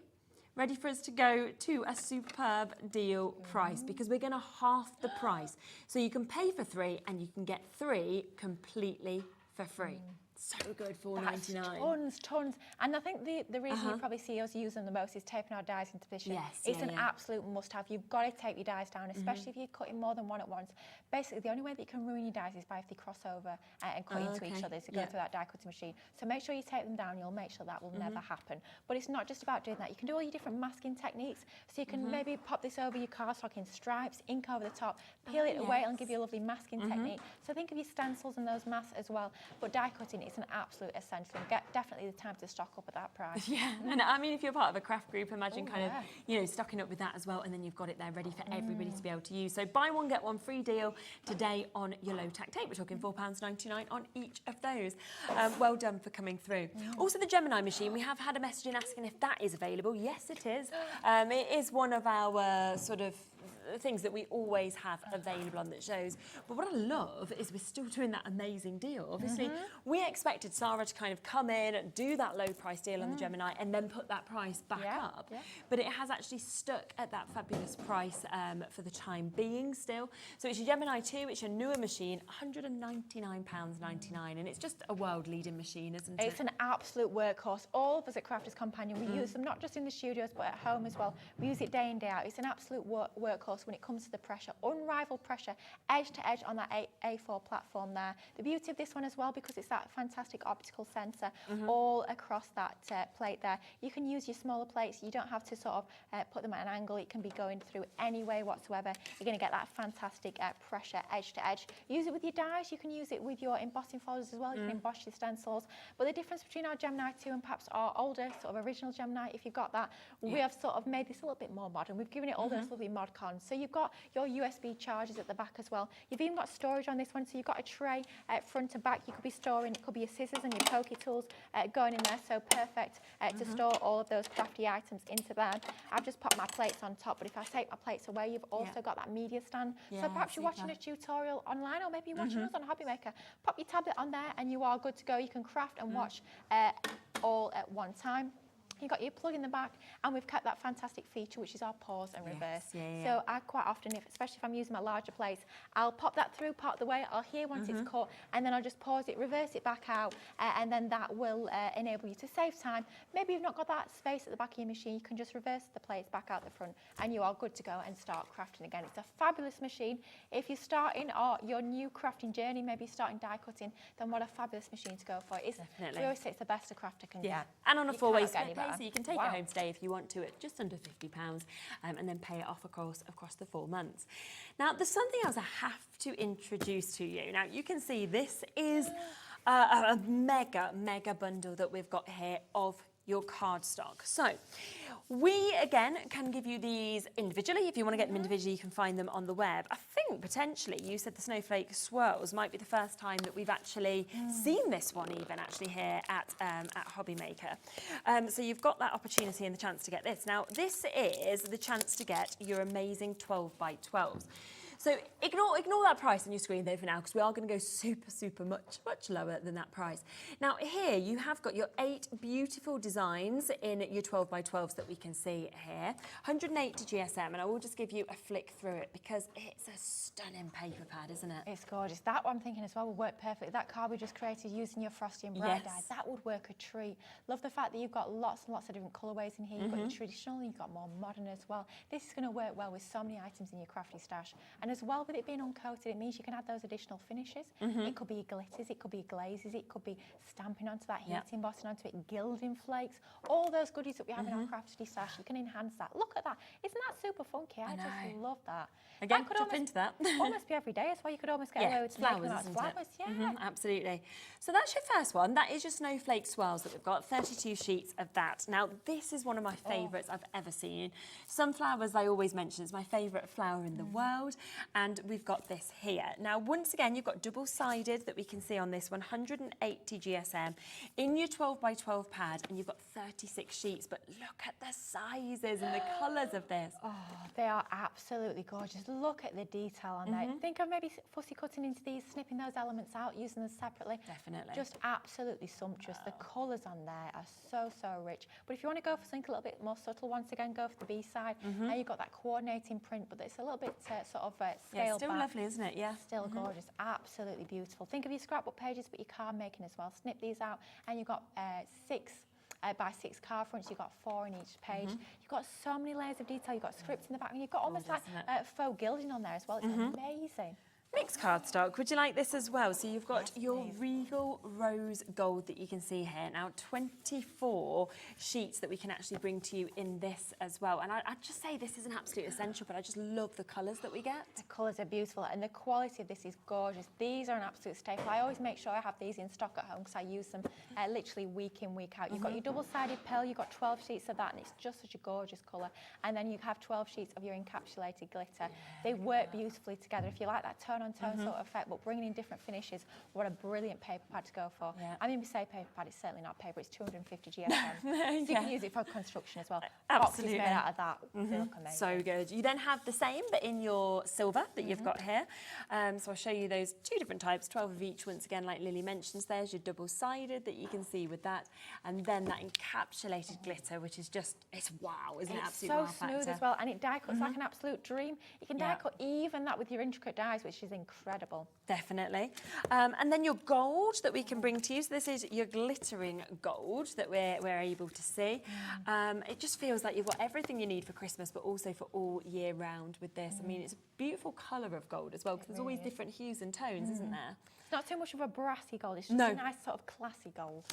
ready for us to go to a superb deal price, because we're going to half the price. So you can pay for 3 and you can get 3 completely for free. So good, $4.99. Tons. And I think the reason you probably see us use them the most is taping our dies into position. It's an absolute must-have. You've got to tape your dies down, especially if you're cutting more than one at once. Basically, the only way that you can ruin your dies is by if they cross over and cut into each other, to go through that die cutting machine. So make sure you tape them down. You'll make sure that will never happen. But it's not just about doing that. You can do all your different masking techniques. So you can maybe pop this over your cardstock in stripes, ink over the top, peel it away and give you a lovely masking technique. So think of your stencils and those masks as well. But die cutting is an absolute essential. Get definitely the time to stock up at that price. And I mean, if you're part of a craft group, imagine you know, stocking up with that as well, and then you've got it there ready for everybody to be able to use. So buy one, get one free deal today on your low-tack tape. We're talking £4.99 on each of those. Well done for coming through. Also, the Gemini machine, we have had a message in asking if that is available. Yes, it is. It is one of our sort of things that we always have available on that shows. But what I love is we're still doing that amazing deal. Obviously, we expected Sarah to kind of come in and do that low price deal on the Gemini and then put that price back up. But it has actually stuck at that fabulous price for the time being still. So it's your Gemini 2, it's your newer machine, £199.99, and it's just a world-leading machine, isn't it? It's an absolute workhorse. All of us at Crafter's Companion, we use them not just in the studios but at home as well. We use it day in, day out. It's an absolute workhorse when it comes to the pressure, unrivaled pressure, edge to edge on that A4 platform there. The beauty of this one as well, because it's that fantastic optical sensor all across that plate there. You can use your smaller plates. You don't have to sort of put them at an angle. It can be going through any way whatsoever. You're going to get that fantastic pressure edge to edge. Use it with your dies. You can use it with your embossing folders as well. You can emboss your stencils. But the difference between our Gemini 2 and perhaps our older sort of original Gemini, if you've got that, we have sort of made this a little bit more modern. We've given it all those lovely mod cons. So you've got your USB chargers at the back as well. You've even got storage on this one, so you've got a tray front to back. You could be storing, it could be your scissors and your pokey tools going in there, so perfect to store all of those crafty items into there. I've just popped my plates on top, but if I take my plates away, you've also got that media stand. So perhaps you're watching a tutorial online, or maybe you're watching us on HobbyMaker. Pop your tablet on there and you are good to go. You can craft and watch all at one time. You've got your plug in the back, and we've kept that fantastic feature, which is our pause and reverse. So I quite often, especially if I'm using my larger plates, I'll pop that through part of the way. I'll hear once it's cut, and then I'll just pause it, reverse it back out, and then that will enable you to save time. Maybe you've not got that space at the back of your machine. You can just reverse the plates back out the front, and you are good to go and start crafting again. It's a fabulous machine. If you're starting your new crafting journey, maybe starting die cutting, then what a fabulous machine to go for. It's, we always say it's the best a crafter can get. And on a 4-way split pay, so you can take it home today if you want to at just under £50, and then pay it off across the 4 months. Now, there's something else I have to introduce to you. Now, you can see this is a mega bundle that we've got here of your cardstock. So we again can give you these individually. If you want to get them individually, you can find them on the web. I think potentially you said the snowflake swirls might be the first time that we've actually seen this one even actually here at HobbyMaker. So you've got that opportunity and the chance to get this. Now this is the chance to get your amazing 12 by 12s. So ignore that price on your screen there for now, because we are going to go super much lower than that price. Now here you have got your 8 beautiful designs in your 12 by 12s that we can see here. 180 GSM, and I will just give you a flick through it because it's a stunning paper pad, isn't it? It's gorgeous. That one I'm thinking as well would work perfectly. That card we just created using your frosty and bright dies, that would work a treat. Love the fact that you've got lots and lots of different colourways in here. You've got your traditional, you've got more modern as well. This is going to work well with so many items in your crafty stash. And as well with it being uncoated, it means you can add those additional finishes. It could be glitters, it could be glazes, it could be stamping onto that, heat embossing onto it, gilding flakes, all those goodies that we have in our Crafter'S stash. You can enhance that. Look at that. Isn't that super funky? I just love that. Again, could jump into that. almost be every day as well. You could almost get away with flowers, making isn't flowers. it? Absolutely. So that's your first one. That is your snowflake swirls that we've got, 32 sheets of that. Now, this is one of my favourites I've ever seen. Sunflowers, I always mention, is my favourite flower in the world, and we've got this here. Now, once again, you've got double-sided that we can see on this 180 GSM in your 12 by 12 pad, and you've got 36 sheets, but look at the sizes and the colours of this. Oh, they are absolutely gorgeous. Look at the detail on there. Think of maybe fussy cutting into these, snipping those elements out, using them separately. Definitely. Just absolutely sumptuous. The colours on there are so, so rich. But if you want to go for something a little bit more subtle, once again, go for the B side. Now you've got that coordinating print, but it's a little bit sort of scaled still back. lovely, isn't it? Yeah. Still gorgeous. Absolutely beautiful. Think of your scrapbook pages, but your card making as well. Snip these out, and you've got 6 by 6 card fronts. You've got 4 in each page. You've got so many layers of detail. You've got scripts in the back, and you've got almost like faux gilding on there as well. It's amazing. Mixed cardstock. Would you like this as well? So you've got your Regal Rose Gold that you can see here. Now 24 sheets that we can actually bring to you in this as well. And I'd just say this is an absolute essential, but I just love the colours that we get. The colours are beautiful, and the quality of this is gorgeous. These are an absolute staple. I always make sure I have these in stock at home because I use them literally week in, week out. You've got your double-sided pearl, you've got 12 sheets of that, and it's just such a gorgeous colour. And then you have 12 sheets of your encapsulated glitter. They work beautifully together. If you like that tone-on-tone sort of effect, but bringing in different finishes, what a brilliant paper pad to go for. I mean, we say paper pad, it's certainly not paper, it's 250 GSM. So you can use it for construction as well. Absolutely. Boxes made out of that. They look amazing. So good. You then have the same, but in your silver that you've got here. So I'll show you those 2 different types, 12 of each, once again, like Lily mentions. There's your double-sided that you can see with that. And then that encapsulated glitter, which is just, it's wow, isn't it? Absolute wow factor. It's so smooth as well, and it die cuts like an absolute dream. You can die cut even that with your intricate dies, which is incredible. Definitely. And then your gold that we can bring to you. So this is your glittering gold that we're able to see. It just feels like you've got everything you need for Christmas, but also for all year round with this. I mean, it's a beautiful colour of gold as well, because there's always different hues and tones, isn't there? It's not too much of a brassy gold, it's just a nice sort of classy gold.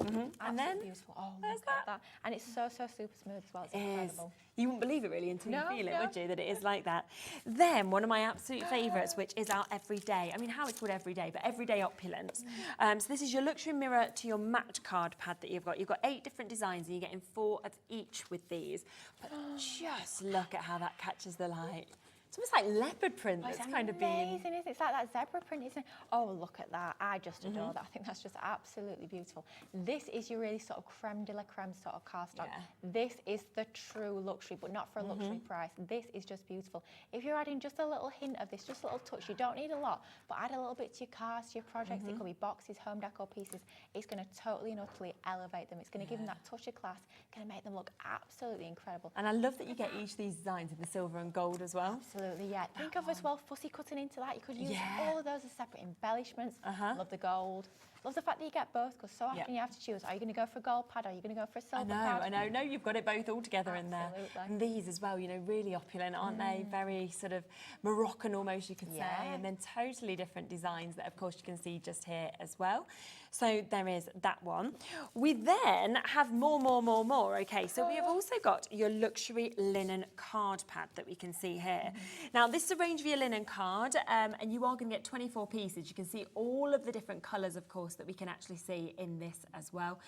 And then, beautiful. Oh, look at that. And it's so, so super smooth as well. It's incredible. You wouldn't believe it really until you feel it, would you, that it is like that. Then one of my absolute favourites, which is our everyday, I mean, how it's called everyday, but everyday opulence. So this is your luxury mirror to your matte card pad that you've got. You've got 8 different designs and you're getting 4 of each with these. But just look at how that catches the light. It's almost like leopard print that's kind of being... amazing, isn't it? It's like that zebra print, isn't it? Oh, look at that. I just adore that. I think that's just absolutely beautiful. This is your really sort of creme de la creme sort of cardstock. This is the true luxury, but not for a luxury price. This is just beautiful. If you're adding just a little hint of this, just a little touch, you don't need a lot, but add a little bit to your cards, to your projects. It could be boxes, home decor pieces. It's going to totally and utterly elevate them. It's going to give them that touch of class. It's going to make them look absolutely incredible. And I love that you get each of these designs in the silver and gold as well. Absolutely, yeah. Think of as well fussy cutting into that. You could use all of those as separate embellishments. Love the gold. Love the fact that you get both, because so often you have to choose. Are you going to go for a gold pad? Are you going to go for a silver pad? I know. No, you've got it both all together in there. And these as well, you know, really opulent, aren't they? Very sort of Moroccan almost, you could say. And then totally different designs that, of course, you can see just here as well. So there is that one. We then have more. Okay, so we have also got your luxury linen card pad that we can see here. Now, this is a range of your linen card, and you are going to get 24 pieces. You can see all of the different colours, of course, that we can actually see in this as well,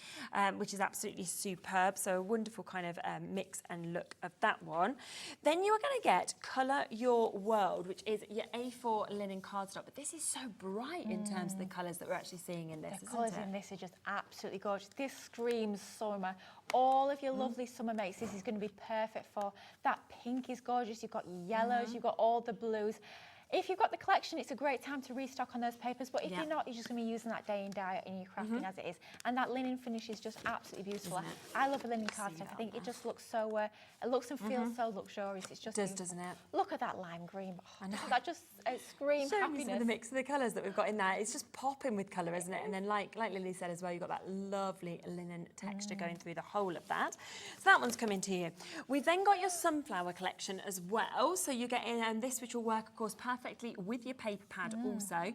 which is absolutely superb. So a wonderful kind of mix and look of that one. Then you are going to get Colour Your World, which is your A4 linen cardstock. But this is so bright in terms of the colours that we're actually seeing in this, the colours in this are just absolutely gorgeous. This screams summer. All of your lovely summer mates, this is going to be perfect for. That pink is gorgeous. You've got yellows, you've got all the blues. If you've got the collection, it's a great time to restock on those papers, but if you're not, you're just going to be using that day in, day out in your crafting as it is. And that linen finish is just absolutely beautiful. I love a linen cardstock. I think it just looks so, it looks and feels so luxurious. It's just beautiful. Doesn't it? Look at that lime green. Oh, that just screams happiness. Some of the mix of the colours that we've got in there. It's just popping with colour, isn't it? And then like Lily said as well, you've got that lovely linen texture going through the whole of that. So that one's coming to you. We've then got your sunflower collection as well. So you're getting this, which will work, of course, perfect perfectly with your paper pad also.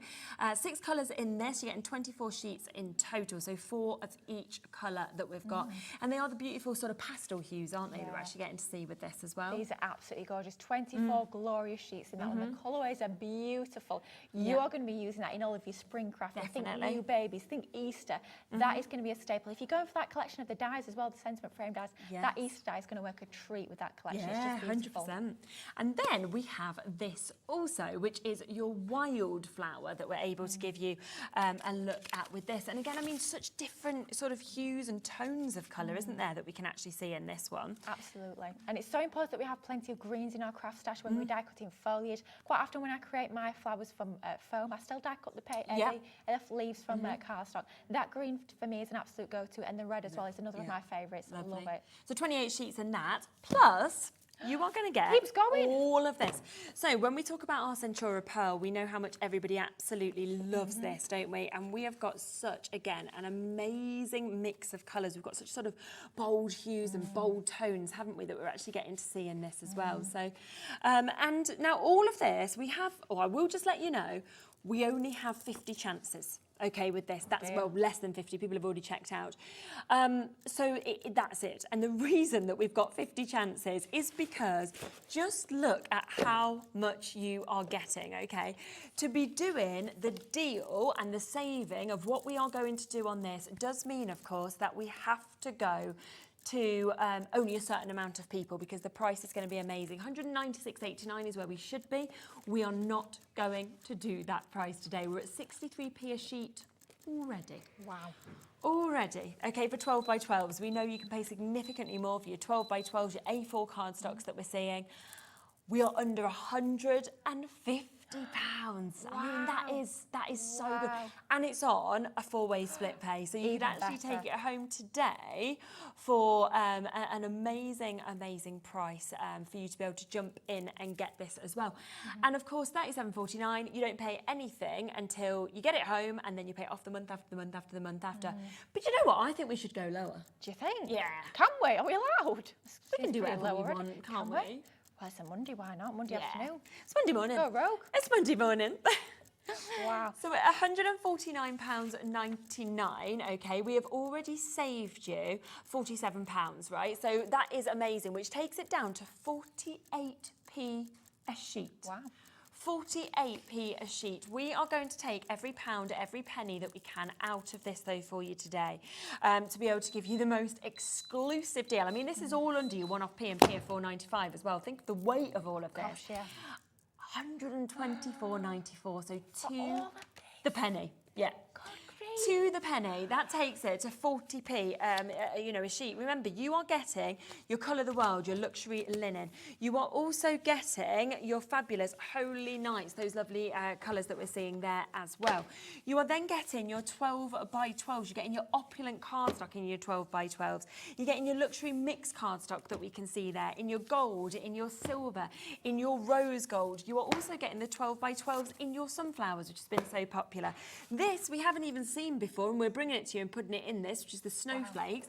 6 colours in this, you're getting 24 sheets in total, so 4 of each colour that we've got. And they are the beautiful sort of pastel hues, aren't they, that we're actually getting to see with this as well. These are absolutely gorgeous. 24 glorious sheets in that one. The colourways are beautiful. You are going to be using that in all of your spring crafting. Think new babies, think Easter. That is going to be a staple. If you're going for that collection of the dies as well, the sentiment frame dies, that Easter die is going to work a treat with that collection. Yeah, it's just beautiful. 100%. And then we have this also, which is your wildflower that we're able to give you a look at with this. And again, I mean, such different sort of hues and tones of colour, isn't there, that we can actually see in this one? Absolutely. And it's so important that we have plenty of greens in our craft stash when we're die cutting foliage. Quite often when I create my flowers from foam, I still die cut the leaves from cardstock. That green for me is an absolute go-to, and the red as well is another of my favourites. I love it. So 28 sheets in that, plus you are going to get Keeps going. all of this. So when we talk about our Centura Pearl, we know how much everybody absolutely loves this, don't we? And we have got such, again, an amazing mix of colours. We've got such sort of bold hues and bold tones, haven't we, that we're actually getting to see in this as well. So, and now all of this, we have, I will just let you know, we only have 50 chances. Okay, with this, that's well less than 50. People have already checked out. So that's it. And the reason that we've got 50 chances is because just look at how much you are getting, okay? To be doing the deal and the saving of what we are going to do on this does mean, of course, that we have to go to only a certain amount of people because the price is going to be amazing. 196.89 is where we should be. We are not going to do that price today. We're at 63p a sheet already. Wow. Already. Okay, for 12 by 12s. We know you can pay significantly more for your 12 by 12s, your A4 cardstocks that we're seeing. We are under £150. I mean, that is so good. And it's on a 4-way split pay. So you can actually take it home today for an amazing, amazing price for you to be able to jump in and get this as well. And of course, £37.49, you don't pay anything until you get it home, and then you pay it off the month after the month after the month after. But you know what? I think we should go lower. Do you think? Yeah. Can we? Are we allowed? We can do whatever we want, can't we? Well, it's a Monday, why not? Monday afternoon. It's Monday morning. Go rogue. It's Monday morning. Wow. So at £149.99, okay, we have already saved you £47, right? So that is amazing, which takes it down to 48p a sheet. Wow. 48p a sheet. We are going to take every pound, every penny that we can out of this, though, for you today, to be able to give you the most exclusive deal. I mean, this is all under your one-off P&P of £4.95 as well. Think of the weight of all of this. Gosh, yeah. £124.94, so to the penny. Yeah. To the penny, that takes it to 40p, you know, a sheet. Remember, you are getting your Colour the World, your luxury linen. You are also getting your fabulous Holy Nights, those lovely colours that we're seeing there as well. You are then getting your 12 by 12s. You're getting your opulent cardstock in your 12 by 12s. You're getting your luxury mixed cardstock that we can see there, in your gold, in your silver, in your rose gold. You are also getting the 12 by 12s in your sunflowers, which has been so popular. This we haven't even seen before, and we're bringing it to you and putting it in this, which is the snowflakes.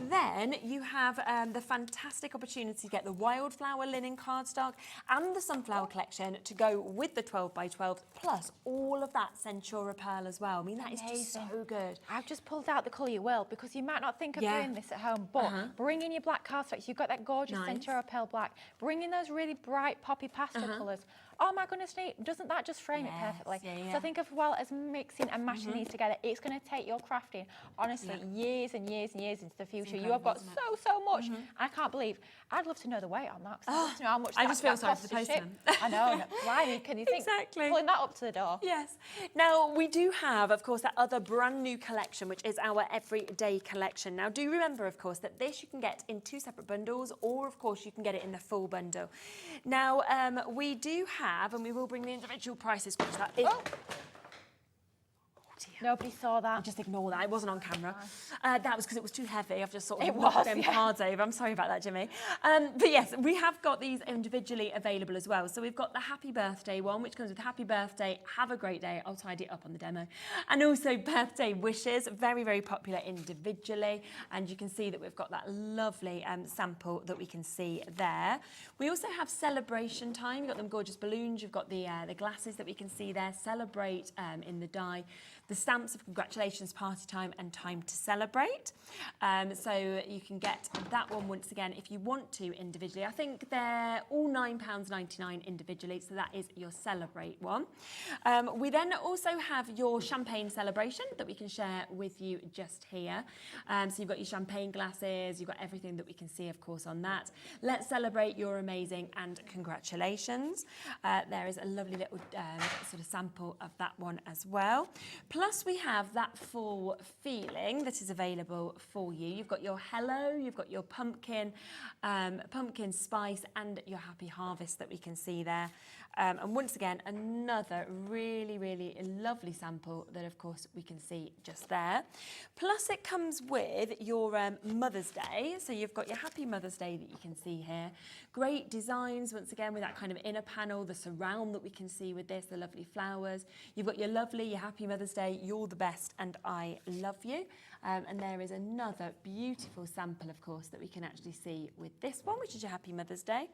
Then you have the fantastic opportunity to get the wildflower linen cardstock and the sunflower collection to go with the 12 by 12, plus all of that Centura Pearl as well. I mean, that is just so good. I've just pulled out the colour you will, because you might not think of doing this at home, but bring in your black cardstocks. You've got that gorgeous Centura Pearl black. Bring in those really bright poppy pastel colours. Oh my goodness, doesn't that just frame it perfectly? So think of, well, as mixing and mashing these together, it's going to take your crafting, honestly, years and years and years into the future. You have got so much. I can't believe, I'd love to know the weight on that, because I'd love to know how much I just feel sorry for the postman. I know, blimey, can you think, pulling that up to the door? Yes. Now, we do have, of course, that other brand new collection, which is our everyday collection. Now, do remember, of course, that this you can get in 2 separate bundles, or, of course, you can get it in the full bundle. Now, we do have, and we will bring the individual prices, because that is... Oh dear. Nobody saw that. Just ignore that. It wasn't on camera. That was because it was too heavy. I've just sort of It knocked was, them yeah. cards over. I'm sorry about that, Jimmy. But yes, we have got these individually available as well. So we've got the Happy Birthday one, which comes with Happy Birthday, have a great day. I'll tidy it up on the demo. And also Birthday Wishes, very, very popular individually. And you can see that we've got that lovely sample that we can see there. We also have Celebration Time. You've got them gorgeous balloons. You've got the glasses that we can see there. Celebrate in the die. The stamps of congratulations, party time, and time to celebrate. So you can get that one once again if you want to individually. I think they're all £9.99 individually, so that is your Celebrate one. We then also have your champagne celebration that we can share with you just here. So you've got your champagne glasses, you've got everything that we can see, of course, on that. Let's celebrate, you're amazing, and congratulations. There is a lovely little sort of sample of that one as well. Plus, we have that full feeling that is available for you. You've got your hello, you've got your pumpkin, pumpkin spice, and your happy harvest that we can see there. And once again, another really, really lovely sample that, of course, we can see just there. Plus, it comes with your Mother's Day. So you've got your Happy Mother's Day that you can see here. Great designs, once again, with that kind of inner panel, the surround that we can see with this, the lovely flowers. You've got your lovely, your Happy Mother's Day, you're the best, and I love you. And there is another beautiful sample, of course, that we can actually see with this one, which is your Happy Mother's Day.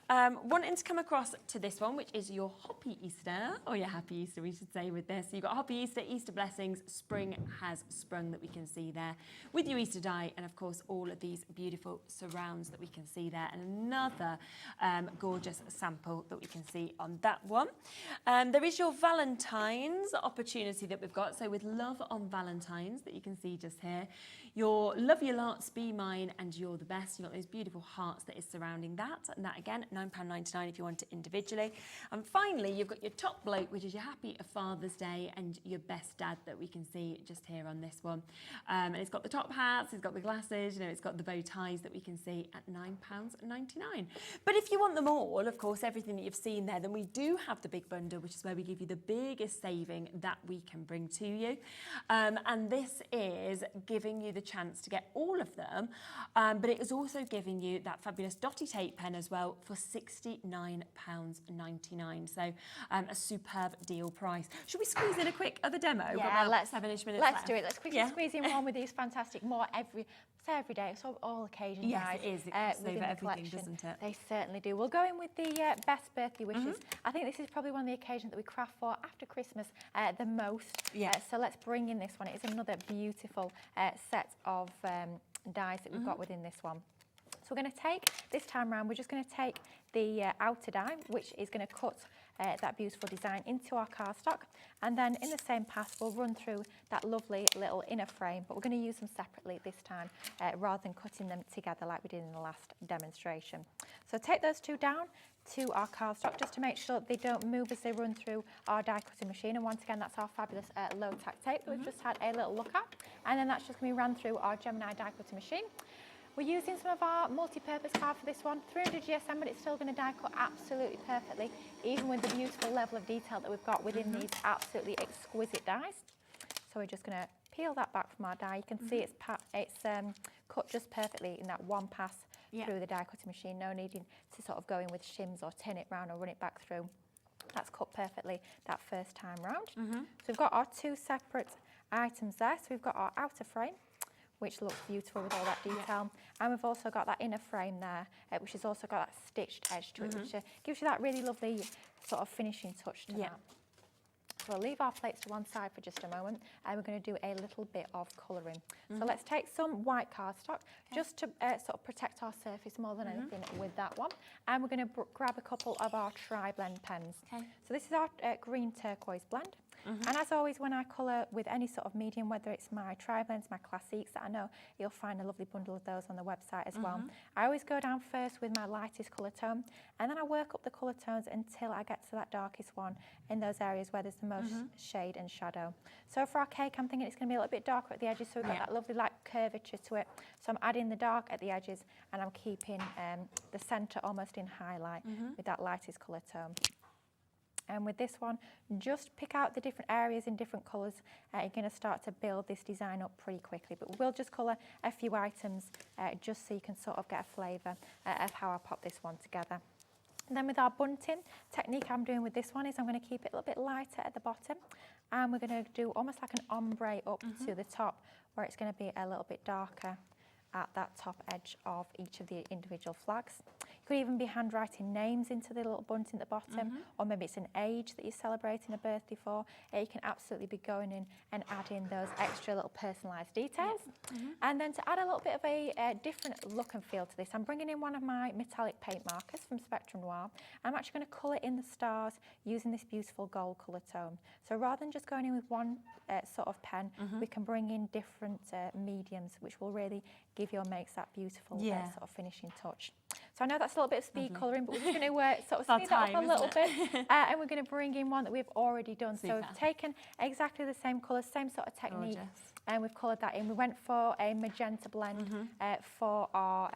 Wanting to come across to this one, which is your Hoppy Easter, or your Happy Easter, we should say, with this. So you've got Hoppy Easter, Easter Blessings, Spring Has Sprung that we can see there, with your Easter die, and of course, all of these beautiful surrounds that we can see there, and another gorgeous sample that we can see on that one. There is your Valentine's opportunity that we've got, so with Love on Valentine's that you can see just here. Your Love Your Lots, Be Mine, and You're the Best. You've got those beautiful hearts that is surrounding that, and that again, £9.99 if you want it individually. And finally, you've got your top bloke, which is your Happy Father's Day, and your Best Dad that we can see just here on this one. And it's got the top hats, it's got the glasses, you know, it's got the bow ties that we can see at £9.99. But if you want them all, of course, everything that you've seen there, then we do have the big bundle, which is where we give you the biggest saving that we can bring to you. And this is giving you the chance to get all of them, but it is also giving you that fabulous dotty tape pen as well for £69.99. So a superb deal price. Should we squeeze in a quick other demo? Yeah, let's 7-ish minutes let's left. do it. Let's quickly squeeze in one with these fantastic, every day, so all occasions. Yes, guys, it is. It crosses over within the everything, collection. doesn't it? They certainly do. We'll go in with the best birthday wishes. I think this is probably one of the occasions that we craft for after Christmas the most. Yeah. So let's bring in this one. It is another beautiful set of dies that we've got within this one. So we're going to take, this time round, we're just going to take the outer die, which is going to cut that beautiful design into our cardstock. And then in the same pass, we'll run through that lovely little inner frame, but we're going to use them separately this time, rather than cutting them together like we did in the last demonstration. So take those two down to our cardstock just to make sure that they don't move as they run through our die cutting machine. And once again, that's our fabulous low tack tape that we've just had a little look at. And then that's just going to be ran through our Gemini die cutting machine. We're using some of our multi-purpose card for this one, 300 GSM, but it's still going to die cut absolutely perfectly, even with the beautiful level of detail that we've got within these absolutely exquisite dies. So we're just going to peel that back from our die. You can see it's cut just perfectly in that one pass through the die cutting machine, no needing to sort of go in with shims or tin it round or run it back through. That's cut perfectly that first time round. So we've got our two separate items there. So we've got our outer frame, which looks beautiful with all that detail. And we've also got that inner frame there, which has also got that stitched edge to it, which gives you that really lovely sort of finishing touch to that. So we'll leave our plates to one side for just a moment, and we're going to do a little bit of colouring. So let's take some white cardstock, just to sort of protect our surface more than anything with that one. And we're going to grab a couple of our tri-blend pens. So this is our green turquoise blend. And as always, when I colour with any sort of medium, whether it's my tri-blends, my classiques, that I know you'll find a lovely bundle of those on the website as well. I always go down first with my lightest colour tone, and then I work up the colour tones until I get to that darkest one in those areas where there's the most shade and shadow. So for our cake, I'm thinking it's going to be a little bit darker at the edges, so we've got that lovely like curvature to it. So I'm adding the dark at the edges, and I'm keeping the centre almost in highlight with that lightest colour tone. And with this one, just pick out the different areas in different colours. You're going to start to build this design up pretty quickly. But we'll just colour a few items just so you can sort of get a flavour of how I pop this one together. And then with our bunting, technique I'm doing with this one is I'm going to keep it a little bit lighter at the bottom. And we're going to do almost like an ombre up to the top, where it's going to be a little bit darker at that top edge of each of the individual flags. You could even be handwriting names into the little bunting at the bottom, or maybe it's an age that you're celebrating a birthday for. You can absolutely be going in and adding those extra little personalised details. And then to add a little bit of a different look and feel to this, I'm bringing in one of my metallic paint markers from Spectrum Noir. I'm actually going to colour in the stars using this beautiful gold colour tone. So rather than just going in with one sort of pen, we can bring in different mediums, which will really give your makes that beautiful sort of finishing touch. So I know that's a little bit of speed colouring, but we're just going to sort of speed that up a little bit. And we're going to bring in one that we've already done. Super. So we've taken exactly the same colours, same sort of technique, and we've coloured that in. We went for a magenta blend for our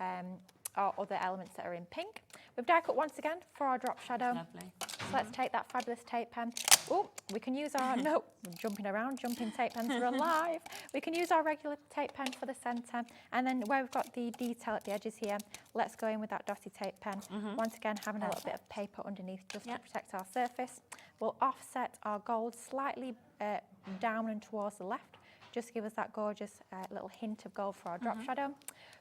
other elements that are in pink. We've die cut once again for our drop shadow. Lovely. So let's take that fabulous tape pen. Oh, we can use our, no, I'm jumping around, jumping tape pens are alive. We can use our regular tape pen for the centre. And then where we've got the detail at the edges here, let's go in with that dotty tape pen. Once again, having a little bit of paper underneath just to protect our surface. We'll offset our gold slightly down and towards the left, just to give us that gorgeous little hint of gold for our drop shadow.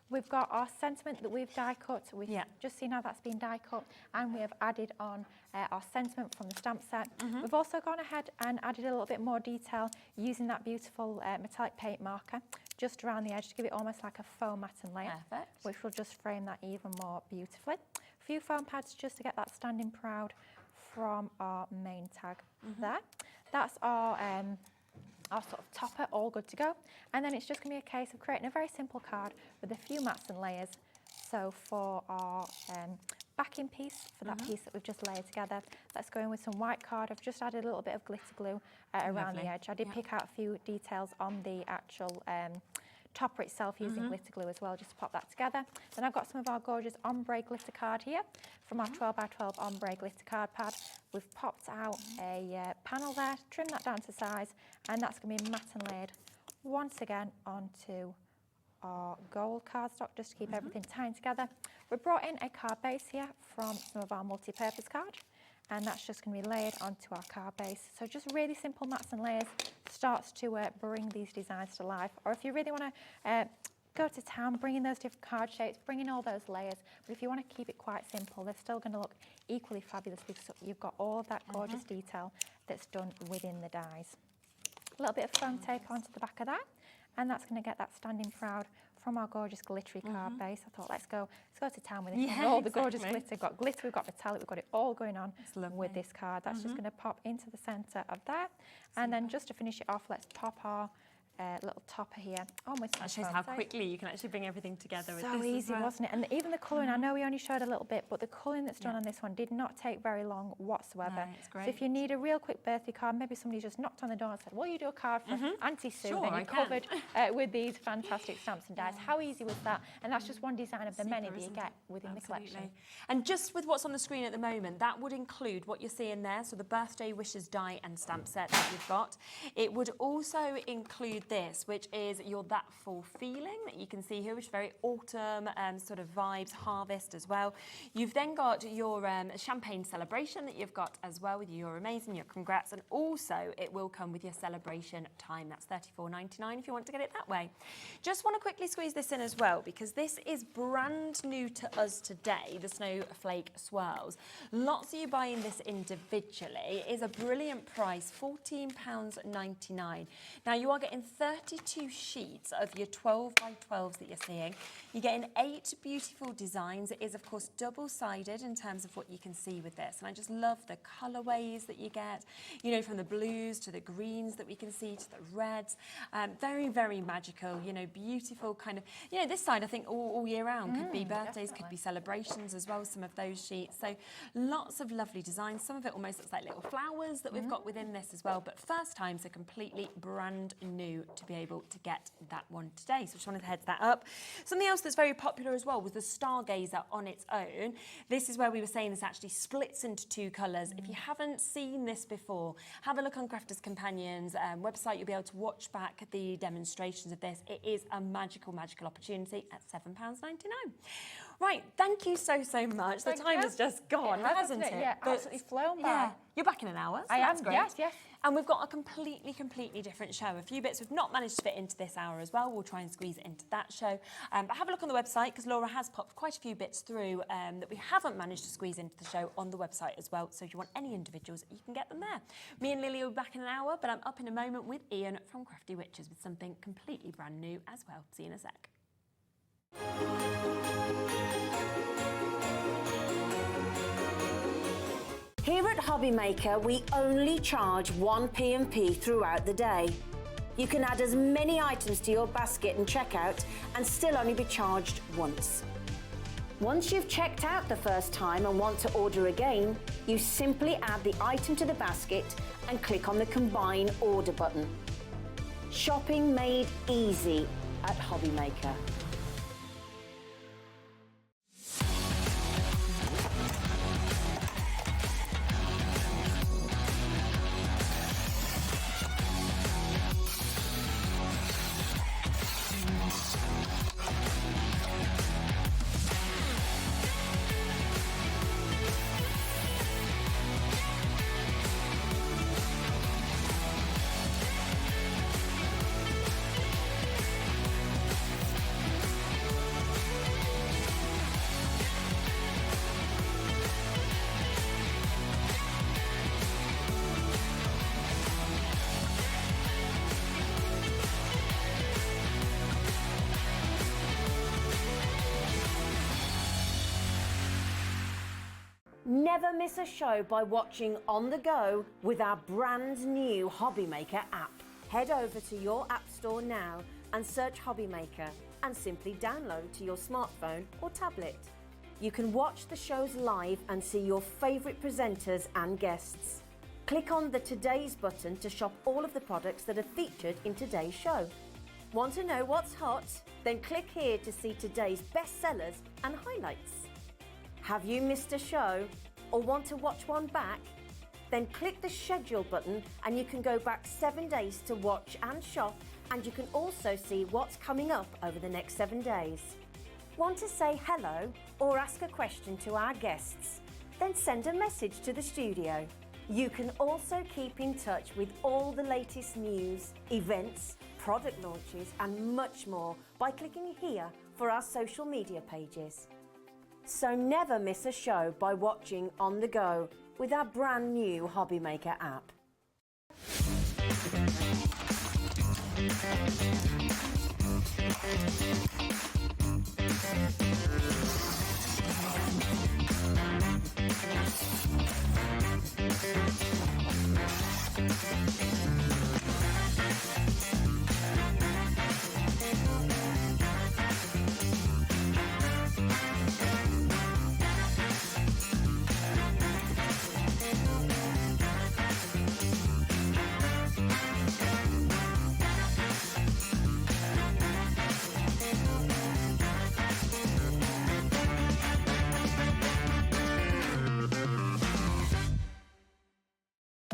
We've got our sentiment that we've die cut. We've just seen how that's been die cut, and we have added on our sentiment from the stamp set. We've also gone ahead and added a little bit more detail using that beautiful metallic paint marker just around the edge to give it almost like a faux matte layer, which will just frame that even more beautifully. A few foam pads just to get that standing proud from our main tag there. That's our sort of topper, all good to go. And then it's just going to be a case of creating a very simple card with a few mats and layers. So for our backing piece, for that piece that we've just layered together, let's go in with some white card. I've just added a little bit of glitter glue around the edge. I did pick out a few details on the actual topper itself using glitter glue as well, just to pop that together. Then I've got some of our gorgeous ombre glitter card here from our 12 by 12 ombre glitter card pad. We've popped out a panel there, trimmed that down to size, and that's going to be matte and layered once again onto our gold cardstock just to keep everything tying together. We've brought in a card base here from some of our multi-purpose card, and that's just going to be layered onto our card base. So just really simple mats and layers starts to bring these designs to life. Or if you really want to go to town, bring in those different card shapes, bring in all those layers. But if you want to keep it quite simple, they're still going to look equally fabulous because you've got all of that gorgeous detail that's done within the dies. A little bit of foam tape onto the back of that, and that's going to get that standing proud from our gorgeous glittery card base. I thought, let's go to town with this. All the gorgeous glitter. We've got glitter, we've got metallic, we've got it all going on with this card. That's just going to pop into the centre of that. And then just to finish it off, let's pop our little topper here on with some That shows how quickly you can actually bring everything together with this. So easy, wasn't it? And even the colouring, I know we only showed a little bit, but the colouring that's done on this one did not take very long whatsoever. No, it's great. So if you need a real quick birthday card, maybe somebody just knocked on the door and said, will you do a card for Auntie Sue? Sure, Then I you're can. covered with these fantastic stamps and dies. How easy was that? And that's just one design of the many that you get within the collection. And just with what's on the screen at the moment, that would include what you're seeing there, so the Birthday Wishes die and stamp set that you've got. It would also include this, which is your That Fall feeling that you can see here, which is very autumn sort of vibes, harvest as well. You've then got your champagne celebration that you've got as well with your amazing, your congrats, and also it will come with your celebration time. That's $34.99 if you want to get it that way. Just want to quickly squeeze this in as well because this is brand new to us today, the Snowflake Swirls. Lots of you buying this individually. It is a brilliant price, £14.99. Now you are getting 32 sheets of your 12 by 12s that you're seeing. You're getting 8 beautiful designs. It is of course double-sided in terms of what you can see with this, and I just love the colorways that you get, you know, from the blues to the greens that we can see to the reds. Very, very magical, you know, beautiful kind of, you know, this side I think all year round could be birthdays, could be celebrations as well, some of those sheets. So lots of lovely designs. Some of it almost looks like little flowers that we've got within this as well, but first time, so completely brand new to be able to get that one today. So just wanted to head that up. Something else that's very popular as well was the Stargazer on its own. This is where we were saying this actually splits into two colours. If you haven't seen this before, have a look on Crafter's Companions website. You'll be able to watch back the demonstrations of this. It is a magical, magical opportunity at £7.99. Right, thank you so much. The time has just gone, hasn't it? Yeah, absolutely flown by. Yeah, you're back in an hour, so I that's am, great. yes. And we've got a completely different show. A few bits we've not managed to fit into this hour as well. We'll try and squeeze it into that show. But have a look on the website, because Laura has popped quite a few bits through that we haven't managed to squeeze into the show on the website as well. So if you want any individuals, you can get them there. Me and Lily will be back in an hour, but I'm up in a moment with Ian from Crafty Witches with something completely brand new as well. See you in a sec. Here at HobbyMaker, we only charge one P&P throughout the day. You can add as many items to your basket and checkout and still only be charged once. Once you've checked out the first time and want to order again, you simply add the item to the basket and click on the Combine Order button. Shopping made easy at HobbyMaker. Never miss a show by watching on the go with our brand new HobbyMaker app. Head over to your app store now and search HobbyMaker and simply download to your smartphone or tablet. You can watch the shows live and see your favourite presenters and guests. Click on the Today's button to shop all of the products that are featured in today's show. Want to know what's hot? Then click here to see today's bestsellers and highlights. Have you missed a show or want to watch one back? Then click the schedule button and you can go back 7 days to watch and shop, and you can also see what's coming up over the next 7 days. Want to say hello or ask a question to our guests? Then send a message to the studio. You can also keep in touch with all the latest news, events, product launches and much more by clicking here for our social media pages. So never miss a show by watching on the go with our brand new HobbyMaker app.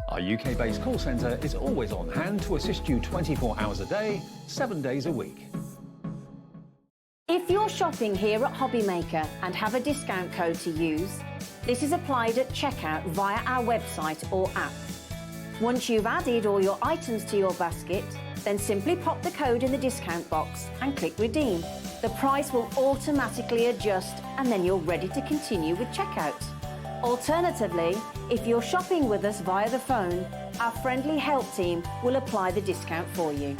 Our UK-based call centre is always on hand to assist you 24 hours a day, 7 days a week. If you're shopping here at HobbyMaker and have a discount code to use, this is applied at checkout via our website or app. Once you've added all your items to your basket, then simply pop the code in the discount box and click redeem. The price will automatically adjust and then you're ready to continue with checkout. Alternatively, if you're shopping with us via the phone, our friendly help team will apply the discount for you.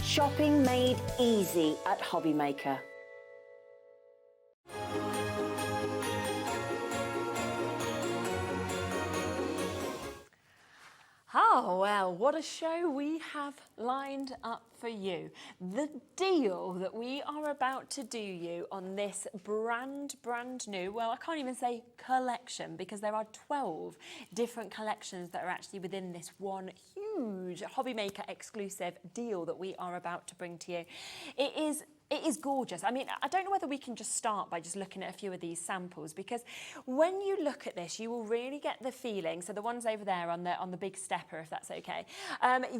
Shopping made easy at HobbyMaker. Oh, well, what a show we have lined up for you. The deal that we are about to do you on this brand new, well, I can't even say collection, because there are 12 different collections that are actually within this one huge HobbyMaker exclusive deal that we are about to bring to you. It is gorgeous. I mean, I don't know whether we can just start by just looking at a few of these samples, because when you look at this, you will really get the feeling, so the ones over there on the big stepper, if that's okay,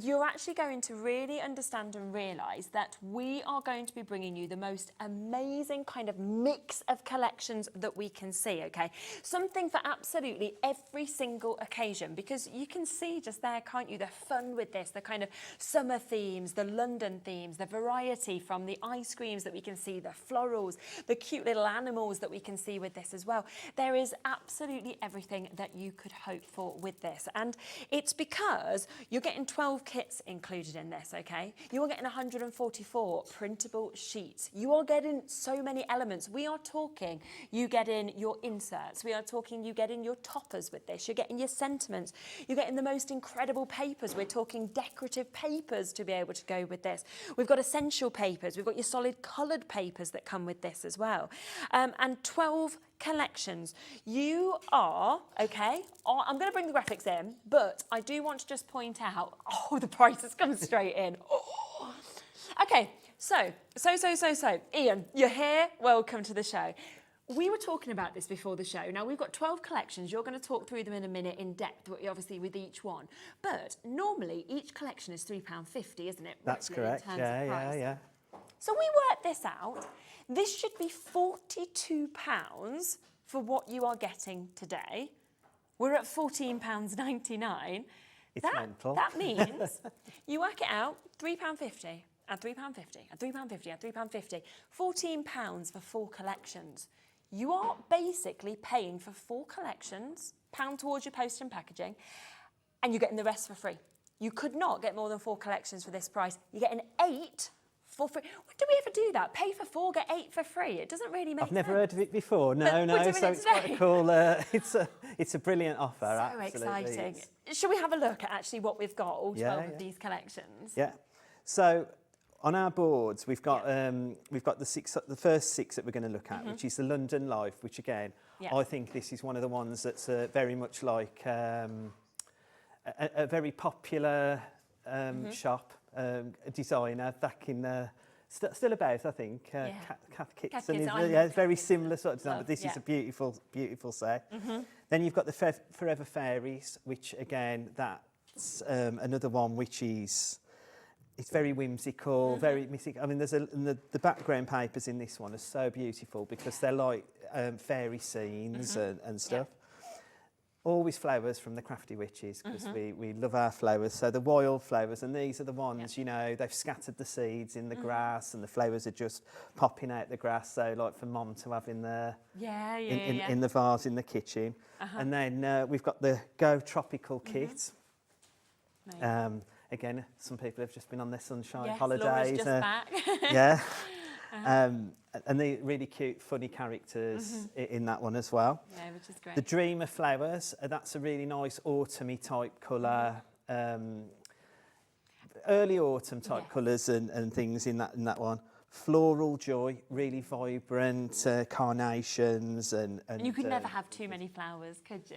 you're actually going to really understand and realise that we are going to be bringing you the most amazing kind of mix of collections that we can see, okay? Something for absolutely every single occasion, because you can see just there, can't you, the fun with this, the kind of summer themes, the London themes, the variety from the ice creams that we can see, the florals, the cute little animals that we can see with this as well. There is absolutely everything that you could hope for with this. And it's because you're getting 12 kits included in this, okay? You are getting 144 printable sheets. You are getting so many elements. We are talking you get in your inserts. We are talking you get in your toppers with this. You're getting your sentiments. You're getting the most incredible papers. We're talking decorative papers to be able to go with this. We've got essential papers. We've got your solid coloured papers that come with this as well. And 12 collections. You are, okay, I'm going to bring the graphics in, but I do want to just point out, oh, the prices come straight in. Oh. Okay, so, Ian, you're here, welcome to the show. We were talking about this before the show. Now, we've got 12 collections. You're going to talk through them in a minute in depth, obviously, with each one. But normally, each collection is £3.50, isn't it? That's roughly, correct, yeah. So we worked this out. This should be £42 for what you are getting today. We're at £14.99. It's mental. That means you work it out, £3.50 and £3.50 and £3.50 and £3.50. £14 for 4 collections. You are basically paying for 4 collections, £1 towards your post and packaging, and you're getting the rest for free. You could not get more than 4 collections for this price. You're getting 8 for free. Do we ever do that? Pay for 4, get 8 for free? It doesn't really make sense. I've never heard of it before. No. So it's quite a cool. It's a brilliant offer. So absolutely. exciting. Shall we have a look at actually what we've got? All 12 of these collections. Yeah. So on our boards, we've got the first 6 that we're going to look at, which is the London Life. Which again, I think this is one of the ones that's very much like a very popular shop. A designer back in still about, I think, Kath Kitson. It's very similar sort of design, but this is a beautiful set. Then you've got the Forever Fairies, which again, that's another one which is it's very whimsical, very mythic. I mean, there's the background papers in this one are so beautiful because they're like fairy scenes and stuff. Always flowers from the Crafty Witches, because we love our flowers. So the wild flowers, and these are the ones, you know, they've scattered the seeds in the grass and the flowers are just popping out the grass. So like for Mom to have in there, in the vase in the kitchen. And then we've got the Go Tropical kit. Again, some people have just been on their sunshine holidays. Laura's just back. Yeah. And the really cute, funny characters in that one as well. Yeah, which is great. The Dreamer Flowers, that's a really nice autumny type colour. Early autumn type colours and things in that one. Floral Joy, really vibrant carnations and you could never have too many flowers, could you?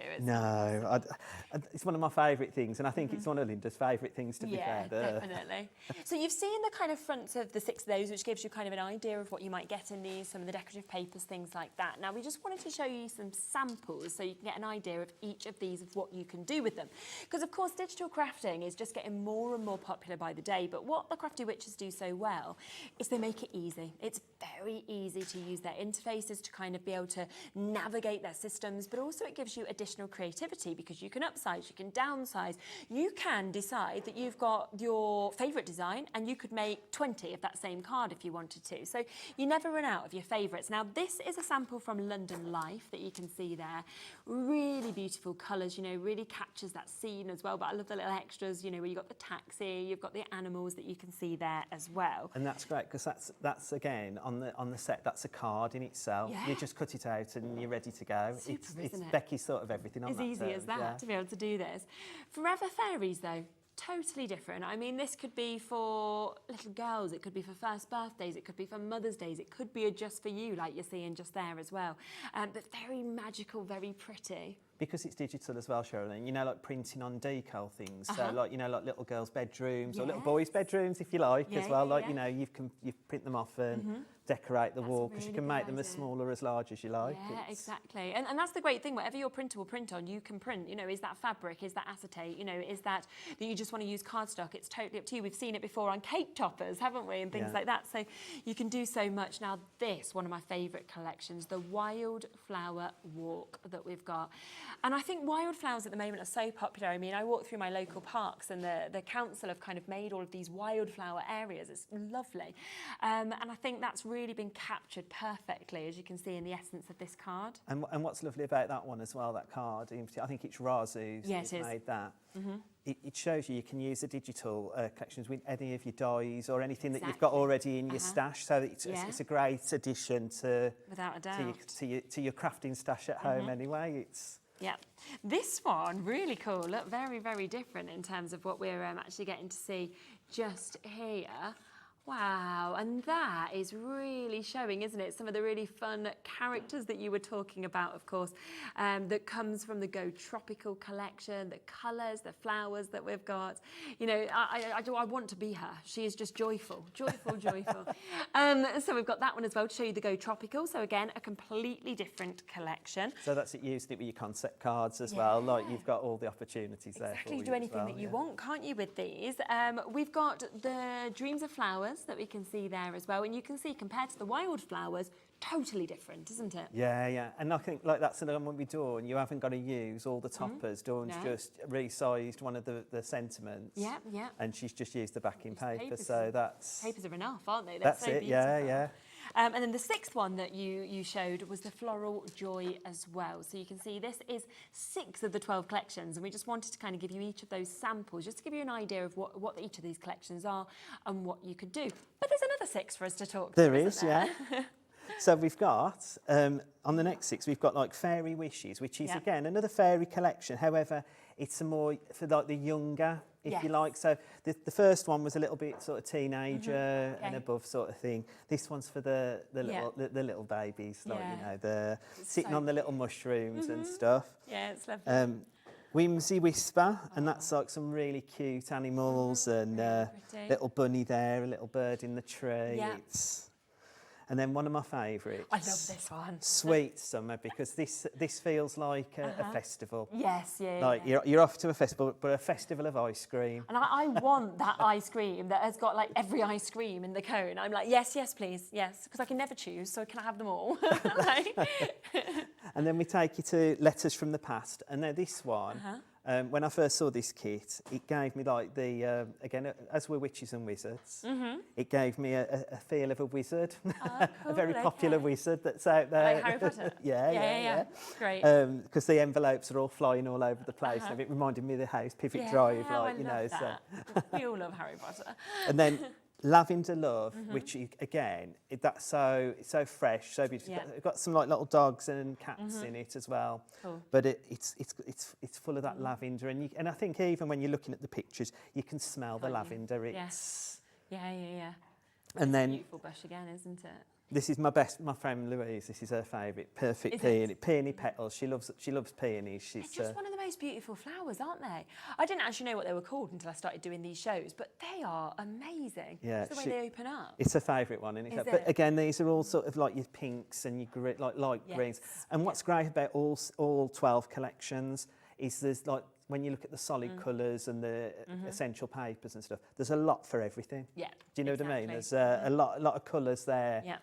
It's one of my favourite things, and I think it's one of Linda's favourite things, to be fair. Definitely. So you've seen the kind of fronts of the 6 of those, which gives you kind of an idea of what you might get in these, some of the decorative papers, things like that. Now, we just wanted to show you some samples so you can get an idea of each of these, of what you can do with them. Because, of course, digital crafting is just getting more and more popular by the day, but what the Crafty Witches do so well is they make it easy. It's very easy to use their interfaces to kind of be able to navigate their systems, but also it gives you additional creativity because you can upsize, you can downsize, you can decide that you've got your favourite design and you could make 20 of that same card if you wanted to. So you never run out of your favourites. Now, this is a sample from London Life that you can see there. Really beautiful colours, you know, really captures that scene as well. But I love the little extras, you know, where you've got the taxi, you've got the animals that you can see there as well. And that's great because that's again on the set. That's a card in itself. Yeah. You just cut it out and you're ready to go. Super, it's isn't it? Becky's sort of everything on As that. easy as that yeah. to be able to do this. Forever Fairies though, totally different. I mean, this could be for little girls, it could be for first birthdays, it could be for Mother's Days, it could be just for you, like you're seeing just there as well. But very magical, very pretty. Because it's digital as well, Cheralene, you know, like printing on decal things. So, like, you know, like little girls' bedrooms or little boys' bedrooms, if you like, as well. Like, you know, you print them off and decorate the wall, because you can make them as small or as large as you like. Yeah, exactly. And that's the great thing. Whatever your printer will print on, you can print. You know, is that fabric? Is that acetate? You know, is that you just want to use cardstock? It's totally up to you. We've seen it before on cake toppers, haven't we? And things like that. So you can do so much. Now, this, one of my favourite collections, the Wildflower Walk that we've got. And I think wildflowers at the moment are so popular. I mean, I walk through my local parks and the council have kind of made all of these wildflower areas. It's lovely. And I think that's really been captured perfectly, as you can see in the essence of this card. And what's lovely about that one as well, that card, I think it's Razu's who's made that. It shows you can use the digital collections with any of your dies or anything that you've got already in your stash. So it's a great addition to, without a doubt, to your crafting stash at home anyway. Yeah, this one, really cool. Look, very, very different in terms of what we're actually getting to see just here. Wow, and that is really showing, isn't it? Some of the really fun characters that you were talking about, of course, that comes from the Go Tropical collection, the colours, the flowers that we've got. You know, I want to be her. She is just joyful, joyful, joyful. So we've got that one as well to show you the Go Tropical. So again, a completely different collection. So that's it, using it with your concept cards as well. Like, you've got all the opportunities there. Exactly, you do anything that you want, can't you, with these? We've got the Dreams of Flowers that we can see there as well, and you can see compared to the wildflowers, totally different, isn't it? Yeah, and I think like that's another one we do, and you haven't got to use all the toppers. Dawn's just resized one of the sentiments. Yeah. And she's just used the backing paper, so that's... Papers are enough, aren't they? That's so it, beautiful. yeah. And then the sixth one that you showed was the Floral Joy as well. So you can see this is 6 of the 12 collections, and we just wanted to kind of give you each of those samples, just to give you an idea of what each of these collections are and what you could do. But there's another 6 for us to talk There through, is, yeah. So we've got, on the next 6, we've got like Fairy Wishes, which is, again, another fairy collection. However, it's a more, for like the younger, if you like. So the first one was a little bit sort of teenager and above sort of thing. This one's for the little babies, like, you know, the sitting on the little mushrooms and stuff. Yeah, it's lovely. Whimsy Whisper, and that's like some really cute animals and little bunny there, a little bird in the tree. Yeah. And then one of my favourites. I love this one. Sweet Summer, because this feels like a festival. Yes, Like you're off to a festival, but a festival of ice cream. And I want that ice cream that has got like every ice cream in the cone. I'm like, yes, please, yes, because I can never choose, so can I have them all? And then we take you to Letters from the Past, and now this one. When I first saw this kit, it gave me like the, again, as we're witches and wizards, it gave me a feel of a wizard, Cool, a very popular wizard that's out there. Like Harry Potter? Yeah. Great. Because the envelopes are all flying all over the place, and it reminded me of the house, Pivot Drive, like, you know. So. We all love Harry Potter. And then Lavender Love, which again, that's so fresh, so beautiful. It's got some like little dogs and cats in it as well. Cool. But it's full of that lavender, and I think even when you're looking at the pictures, you can smell the lavender. It's yeah. And then beautiful bush again, isn't it? This is my friend Louise. This is her favourite, perfect peony. Peony petals. She loves peonies. They're just one of the most beautiful flowers, aren't they? I didn't actually know what they were called until I started doing these shows, but they are amazing. Yeah, just the way they open up. It's her favourite one, isn't it? But again, these are all sort of like your pinks and your light greens. And what's great about all 12 collections is there's like, when you look at the solid colours and the essential papers and stuff, there's a lot for everything. Yeah. Do you know what I mean? There's a lot of colours there. Yeah.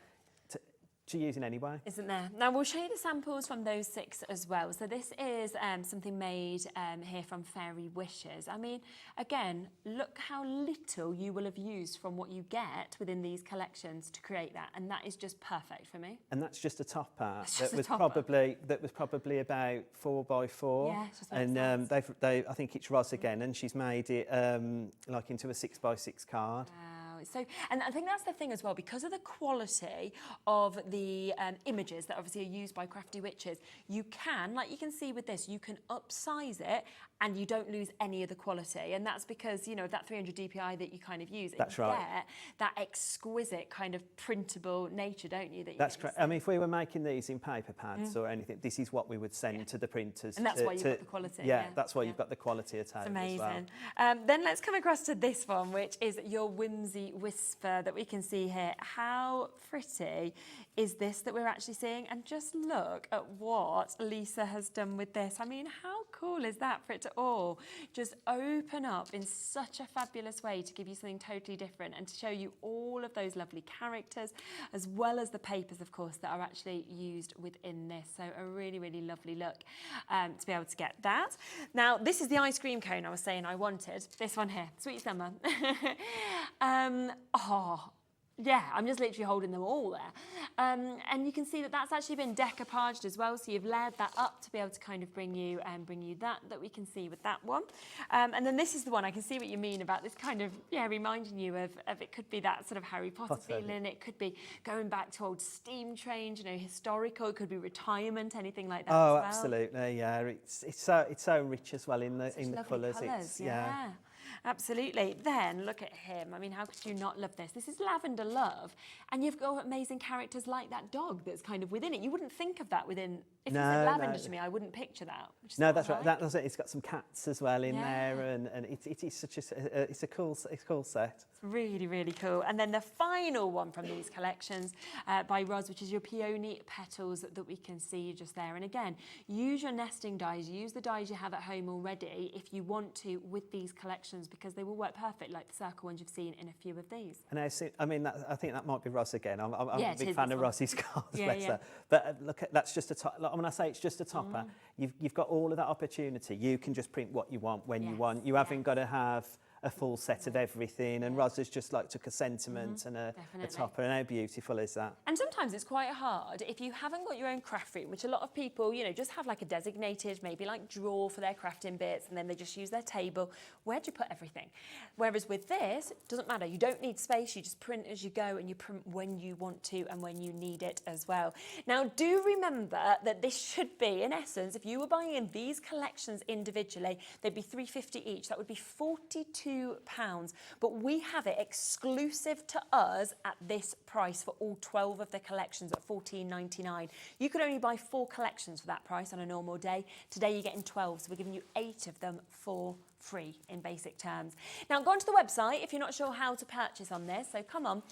To use in any way. Isn't there? Now we'll show you the samples from those 6 as well. So this is something made here from Fairy Wishes. I mean, again, look how little you will have used from what you get within these collections to create that, and that is just perfect for me. And that's just a top part that was probably about 4x4. Yeah, it's just and I think it's Roz again, and she's made it like into a 6x6 card. Wow. So, and I think that's the thing as well, because of the quality of the images that obviously are used by Crafty Witches, you can, like you can see with this, you can upsize it and you don't lose any of the quality. And that's because, you know, that 300 DPI that you kind of use, That's you right. get that exquisite kind of printable nature, don't you? That's correct. I mean, if we were making these in paper pads or anything, this is what we would send to the printers. And that's why you've got the quality. Yeah, that's why you've got the quality at home. It's amazing. As well. Then let's come across to this one, which is your Whimsy Whisper that we can see here. How pretty is this that we're actually seeing? And just look at what Lisa has done with this. I mean, how cool is that for it to all just open up in such a fabulous way to give you something totally different and to show you all of those lovely characters, as well as the papers, of course, that are actually used within this. So a really, really lovely look to be able to get that. Now, this is the ice cream cone I was saying I wanted. This one here, Sweet Summer. Oh, yeah, I'm just literally holding them all there. And you can see that that's actually been decoupaged as well. So you've layered that up to be able to kind of bring you that we can see with that one. And then this is the one, I can see what you mean about this kind of, yeah, reminding you of it could be that sort of Harry Potter feeling. It could be going back to old steam trains, you know, historical. It could be retirement, anything like that as well. Oh, absolutely, yeah. It's so rich as well in the colours. Yeah. Absolutely. Then look at him. I mean, how could you not love this? This is Lavender Love, and you've got amazing characters like that dog that's kind of within it. You wouldn't think of that within. If you said lavender to me, I wouldn't picture that. No, that's right. That's it. It's got some cats as well in there, and it is such a cool set. It's really, really cool. And then the final one from these collections by Roz, which is your Peony Petals that we can see just there. And again, use your nesting dies. Use the dies you have at home already if you want to with these collections, because they will work perfect, like the circle ones you've seen in a few of these. And I think that might be Roz again. I'm a big fan of Roz's cards. Yeah. But look, that's just a top. When I say it's just a topper, you've got all of that opportunity. You can just print what you want when you want. You haven't got to have a full set of everything, and Roz has just like took a sentiment and a topper, and how beautiful is that? And sometimes it's quite hard if you haven't got your own craft room, which a lot of people, you know, just have like a designated, maybe like drawer for their crafting bits, and then they just use their table. Where do you put everything? Whereas with this, it doesn't matter. You don't need space. You just print as you go, and you print when you want to and when you need it as well. Now, do remember that this should be, in essence, if you were buying these collections individually, they'd be $3.50 each. That would be £42. But we have it exclusive to us at this price for all 12 of the collections at $14.99. You could only buy 4 collections for that price on a normal day. Today you're getting 12, so we're giving you 8 of them for free in basic terms. Now go onto the website if you're not sure how to purchase on this, so come on,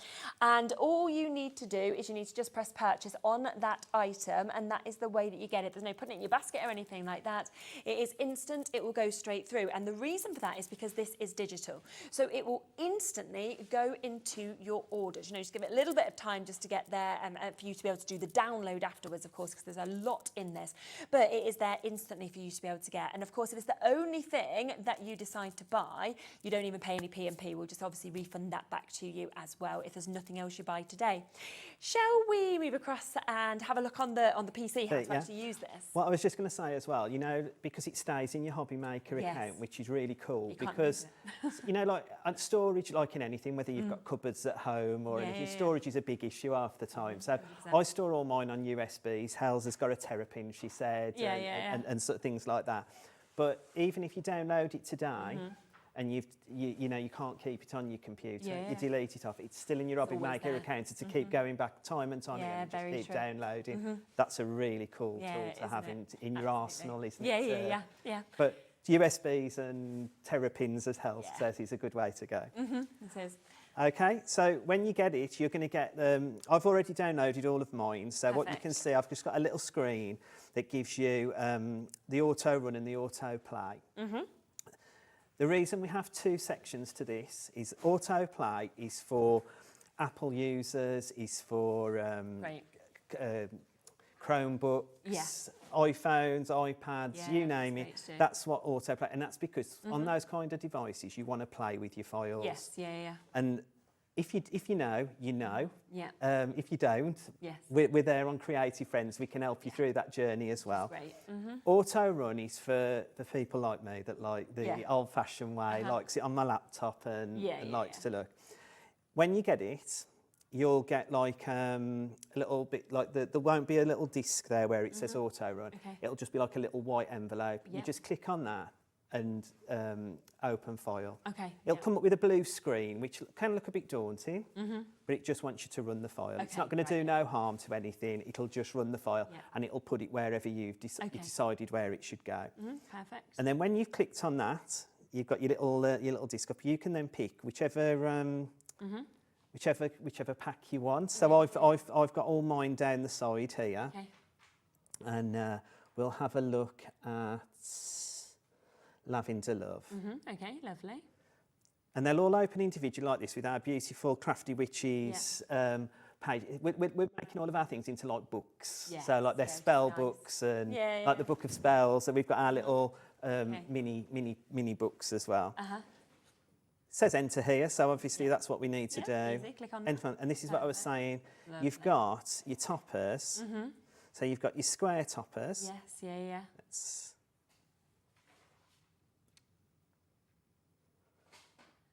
and all you need to do is you need to just press purchase on that item, and that is the way that you get it. There's no putting it in your basket or anything like that. It is instant, it will go straight through, and the reason for that is because this is digital, so it will instantly go into your orders. You know, just give it a little bit of time just to get there, for you to be able to do the download afterwards, of course, because there's a lot in this, but it is there instantly for you to be able to get. And of course, if it's the only thing that you decide to buy, you don't even pay any P&P. We'll just obviously refund that back to you as well if there's nothing else you buy today. Shall we move across and have a look on the PC how to actually use this? Well, I was just going to say as well, you know, because it stays in your HobbyMaker account, which is really cool, because you know, like storage, like in anything, whether you've got cupboards at home or anything, storage is a big issue half the time. So 100%. I store all mine on USBs. Hell's has got a terrapin, she said, and sort of things like that. But even if you download it today and you can't keep it on your computer, you delete it off, it's still in your HobbyMaker account to keep going back time and time again, just keep downloading. That's a really cool tool to have in your arsenal, isn't it? Yeah. But USBs and terrapins, as Hell says, is a good way to go. It is. Okay, so when you get it, you're going to get I've already downloaded all of mine, so what you can see, I've just got a little screen that gives you the auto run and the auto play. The reason we have 2 sections to this is auto play is for Apple users, is for Chromebooks, iPhones, iPads, you name it. That's what autoplay, and that's because on those kind of devices you want to play with your files. And if you know, you know. If you don't, we're there on Creative Friends. We can help you through that journey as well. Auto run is for people like me that like the old-fashioned way, likes it on my laptop and likes to look. when you get it, you'll get like a little bit like there won't be a little disc there where it says auto run. Okay. It'll just be like a little white envelope. You Yep. just click on that and open file. Okay. It'll yeah. come up with a blue screen, which can look a bit daunting, but it just wants you to run the file. It's Okay, not going to do no harm to anything. It'll just run the file Yeah. and it'll put it wherever you've Okay. decided where it should go. Perfect. And then when you've clicked on that, you've got your little disc up. You can then pick whichever pack you want. So I've got all mine down the side here, Okay. and we'll have a look at Lavender Love. Okay, lovely. And they'll all open individually like this with our beautiful Crafty Witches page. We're making all of our things into like books. Yes, So like they're yeah, which is spell nice. books and Yeah, like yeah. the Book of Spells. So we've got our little Okay. mini books as well. Uh-huh. It says enter here, so obviously that's what we need to Yeah, do. easy. Click on Enter, and this is what I was Perfect. saying. Lovely. You've got your toppers. So you've got your square toppers. Yes, yeah. Let's-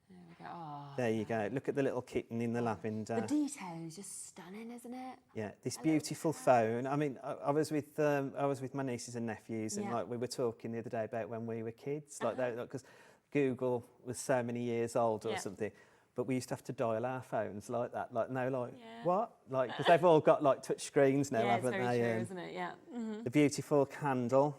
There we go. Oh, There you go. Look at the little kitten in the lavender. the detail is just stunning, isn't it? Yeah, this beautiful phone. I mean, I was with my nieces and nephews, and Yeah. like we were talking the other day about when we were kids, like because Google was so many years old or Yeah. something. But we used to have to dial our phones like that, like Yeah. what? Like because they've all got like touch screens now, Yeah, it's haven't very they? true, isn't it? Yeah. The beautiful candle.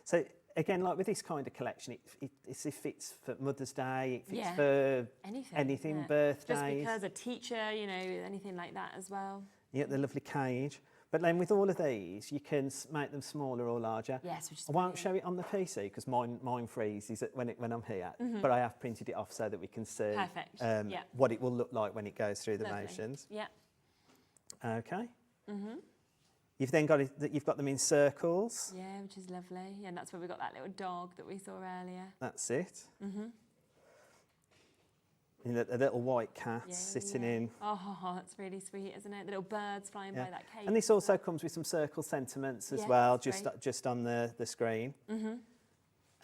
So again, like with this kind of collection, it fits for Mother's Day, it fits Yeah. for Anything. yeah. birthdays. Just because a teacher, you know, anything like that as well. You get the lovely cage. But then with all of these, you can make them smaller or larger. Yes, which is I won't brilliant. show it on the PC because mine freezes when I'm here. But I have printed it off so that we can see Perfect, yeah. what it will look like when it goes through the Lovely. motions. Yeah. Okay. You've then got you've got them in circles. Yeah, which is lovely. Yeah, and that's where we got that little dog that we saw earlier. That's it. And a little white cat Yeah, sitting yeah. in. Oh, that's really sweet, isn't it? The little birds flying by that cage. And this also comes with some circle sentiments as Yes, well, great. just on the screen.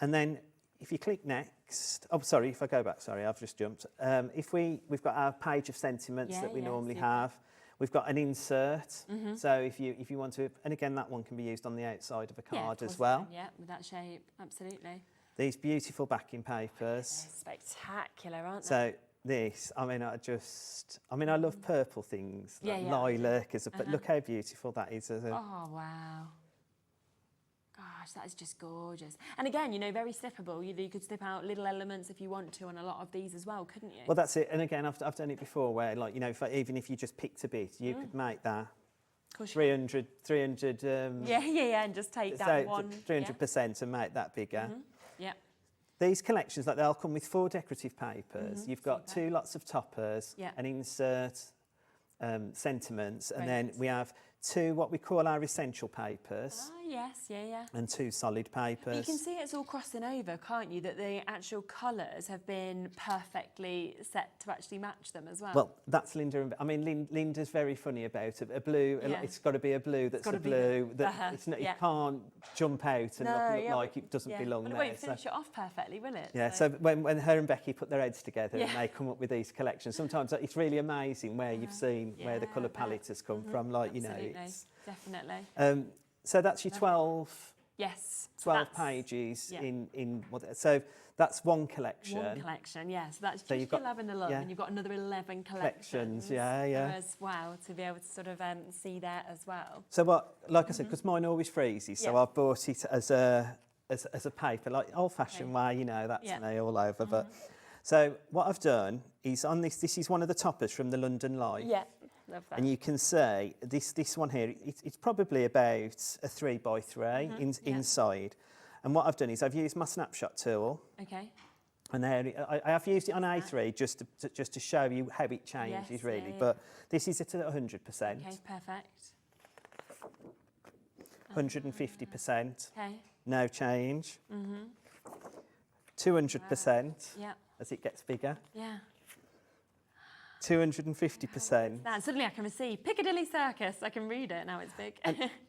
And then if you click next, oh sorry, if I go back, sorry, I've just jumped. We've got our page of sentiments Yeah, that we yeah, normally super. have. We've got an insert, so if you want to, and again that one can be used on the outside of a Yeah, card of as course well. it can, yeah, with that shape, absolutely. These beautiful backing papers. They're spectacular, aren't they? So this, I love purple things, Yeah, like yeah. lilac, but look how beautiful that is. As a, Oh, wow. Gosh, that is just gorgeous. And again, you know, very snippable. You could snip out little elements if you want to on a lot of these as well, couldn't you? Well, that's it. And again, I've done it before where, like, you know, even if you just picked a bit, you could make that Of course you 300, yeah, and just take that one. 300% and make that bigger. Yeah. These collections, like, they'll come with 4 decorative papers. You've got Super. 2 lots of toppers, Yeah. an insert, sentiments, and Great. then we have 2 what we call our essential papers Ah, yes, yeah. and 2 solid But you papers. can see it's all crossing over, can't you? That the actual colours have been perfectly set to actually match them as well. Well, that's Linda. I mean, Linda's very funny about it. A blue, Yeah. it's got to be a blue that's gotta a be blue. the- That it's not, yeah. It can't jump out and look yeah, like it doesn't yeah. belong But it there. won't finish it off perfectly, will it? Yeah, so when her and Becky put their heads together and Yeah. they come up with these collections, sometimes it's really amazing where you've seen where the Yeah, colour I bet. palette has come from. Like, you know, Absolutely, it's, definitely. so that's your 12 Yes. so 12 that's pages yeah. in what, so that's one collection. One collection, yeah. So that's So just you've got- your Lavender Love, yeah. and you've got another 11 Collections, collections. yeah. As well, to be able to sort of see that as well. So what, like I said, because mine always freezes, so Yeah. I've bought it as a paper, like old-fashioned way, you know, that's Yeah. me all over. But so what I've done is on this is one of the toppers from the London Light. Yeah, love that. And you can see this one here, it's probably about a 3x3 yeah. inside. And what I've done is I've used my snapshot tool, Okay. and there I have used it on A3 just to show you how it changes, Yes, really. yeah. But this is at 100%, Okay, perfect. 150%, Okay. no change, 200% Yeah. as it gets bigger, Yeah. 250%. Now, suddenly I can see Piccadilly Circus. I can read it now. It's big.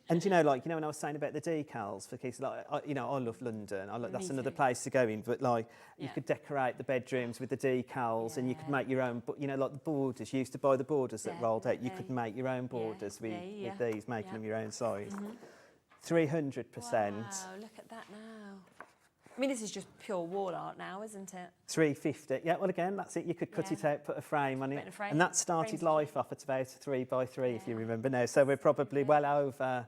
And you know, like, you know, when I was saying about the decals for kids, like, I love London. That's another too. place to go in. But like, you could decorate the bedrooms with the decals, and you could make your own. But you know, like the borders. You used to buy the borders that rolled out. You could make your own borders with these, making them your own size. 300%. Wow, look at that now. I mean, this is just pure wall art now, isn't it? 350. Yeah, well, again, that's it. You could cut it out, put a frame on it. And that started life off at about 3 by 3, if you remember now. So we're probably well over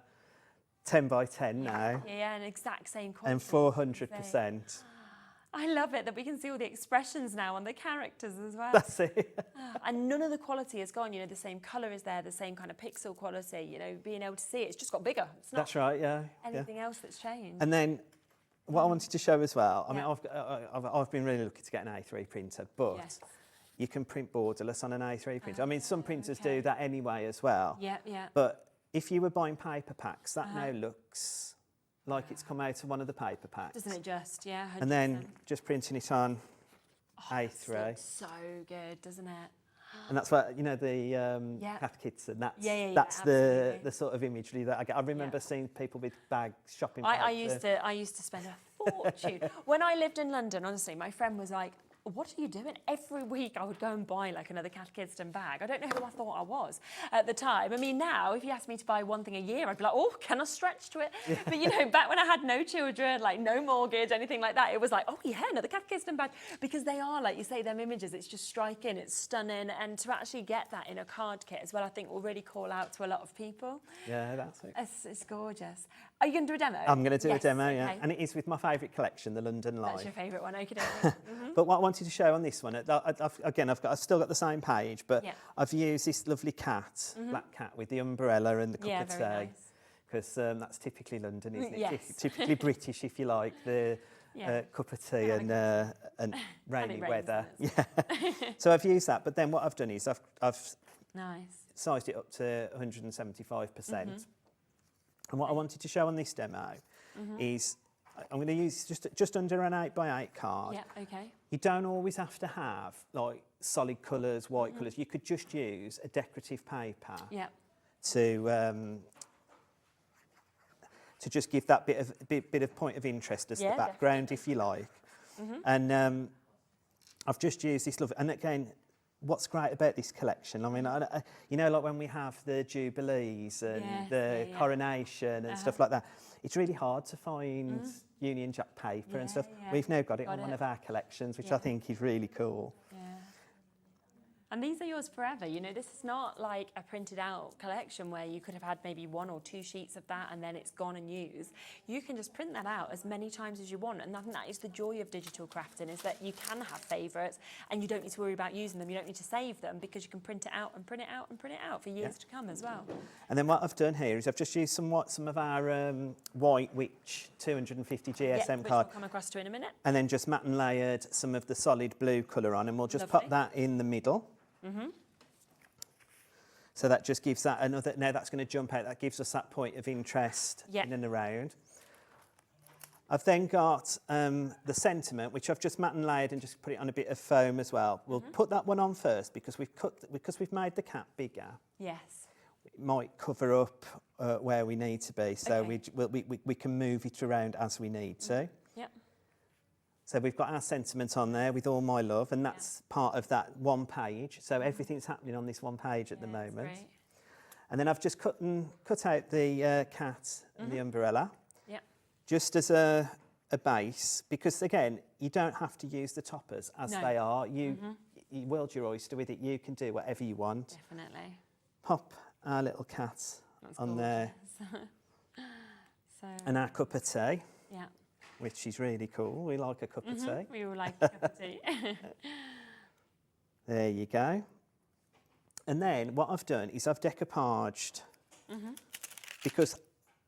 10 by 10 now. Yeah, an exact same quality. And 400%. I love it that we can see all the expressions now on the characters as well. That's it. And none of the quality has gone. You know, the same colour is there, the same kind of pixel quality. You know, being able to see it, it's just got bigger. It's not That's right, yeah. anything else that's changed. And then what I wanted to show as well, I mean, I've been really lucky to get an A3 printer, but you can print borderless on an A3 printer. I mean, some printers do that anyway as well. Yeah, yeah. But if you were buying paper packs, that now looks like it's come out of one of the paper packs. Doesn't it just? Yeah, 100%. And then just printing it on A3. It's so good, doesn't it? And that's what, you know, the Cat Kids, and that's absolutely. the sort of imagery that I get. I remember seeing people with bags, shopping bags. I used to spend a fortune. When I lived in London, honestly, my friend was like, what are you doing? Every week I would go and buy like another Catechism bag. I don't know who I thought I was at the time. I mean, now, if you asked me to buy one thing a year, I'd be like, oh, can I stretch to it? Yeah. But, you know, back when I had no children, like no mortgage, anything like that, it was like, oh, yeah, another Catechism bag. Because they are, like you say, them images, it's just striking, it's stunning. And to actually get that in a card kit as well, I think will really call out to a lot of people. Yeah, that's it. It's gorgeous. Are you going to do a demo? I'm going to do a demo, yeah. Okay. And it is with my favourite collection, the London Live. That's your favourite one, okay. But what I wanted to show on this one, I've still got the same page, but I've used this lovely cat, black cat with the umbrella and the cup of tea, because that's typically London, isn't it? Yes. Typically British, if you like, the cup of tea and rainy weather. Yeah. So I've used that, but then what I've done is I've sized it up to 175%. And what I wanted to show on this demo is I'm going to use just under an 8x8 card. Yeah, okay. You don't always have to have like solid colours, white colours. You could just use a decorative paper to just give that bit of point of interest as the background, if you like. And I've just used this lovely, and again, what's great about this collection, I mean, you know, like when we have the Jubilees and the coronation and stuff like that, it's really hard to find Union Jack paper and stuff. We've now got it on one of our collections, which I think is really cool. And these are yours forever. You know, this is not like a printed out collection where you could have had maybe 1 or 2 sheets of that and then it's gone and used. You can just print that out as many times as you want. And I think that is the joy of digital crafting, is that you can have favourites and you don't need to worry about using them. You don't need to save them because you can print it out and print it out and print it out for years to come as well. And then what I've done here is I've just used some of our White Witch 250 GSM which card. We'll come across to in a minute. And then just matte and layered some of the solid blue colour on, and we'll just pop that in the middle. So that just gives that another, now that's going to jump out, that gives us that point of interest in and around. I've then got the sentiment, which I've just matte and layered and just put it on a bit of foam as well. We'll put that one on first because we've made the cat bigger. Yes. It might cover up where we need to be, so we can move it around as we need to. Yep. So we've got our sentiment on there with all my love, and that's part of that one page. So everything's happening on this one page at the moment. Great. And then I've just cut out the cat and the umbrella, just as a base, because again, you don't have to use the toppers as they are. You world your oyster with it. You can do whatever you want. Definitely. Pop our little cat on there, and our cup of tea. Yeah. Which is really cool. We like a cup of tea. We all like a cup of tea. There you go. And then what I've done is I've decoupaged because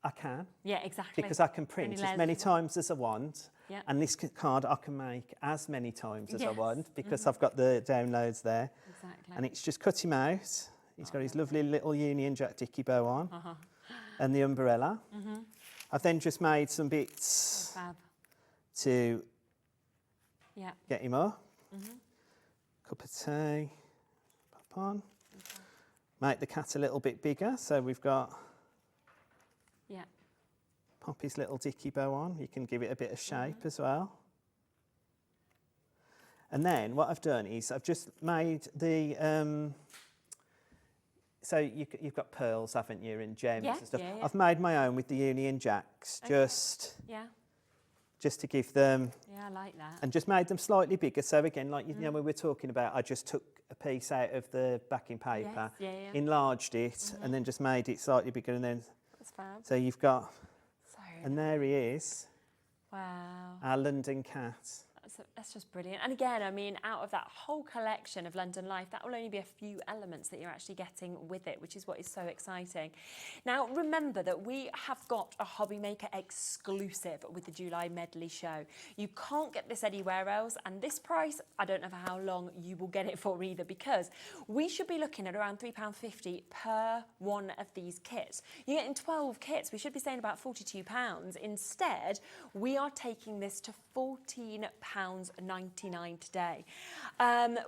I can. Yeah, exactly. Because I can print as many times as I want. Yeah. And this card I can make as many times as I want because I've got the downloads there. Exactly. And it's just cut him out. He's got his lovely little Union Jack Dicky bow on and the umbrella. I've then just made some bits to get him up. Cup of tea, pop on. Make the cat a little bit bigger. So we've got Poppy's little dicky bow on. You can give it a bit of shape as well. And then what I've done is I've just made the, so you've got pearls, haven't you, and gems and stuff. Yeah. I've made my own with the Union Jacks, just to give them, I like that. and just made them slightly bigger. So again, like you know, when we were talking about, I just took a piece out of the backing paper, enlarged it, and then just made it slightly bigger, and then That's fab. so you've got, So and there he is, wow. our London cat. That's just brilliant. And again, I mean, out of that whole collection of London Life, that will only be a few elements that you're actually getting with it, which is what is so exciting. Now, remember that we have got a HobbyMaker exclusive with the July Medley show. You can't get this anywhere else, and this price, I don't know for how long you will get it for either, because we should be looking at around £3.50 per one of these kits. You're getting 12 kits. We should be saying about £42. Instead, we are taking this to £14.99 today,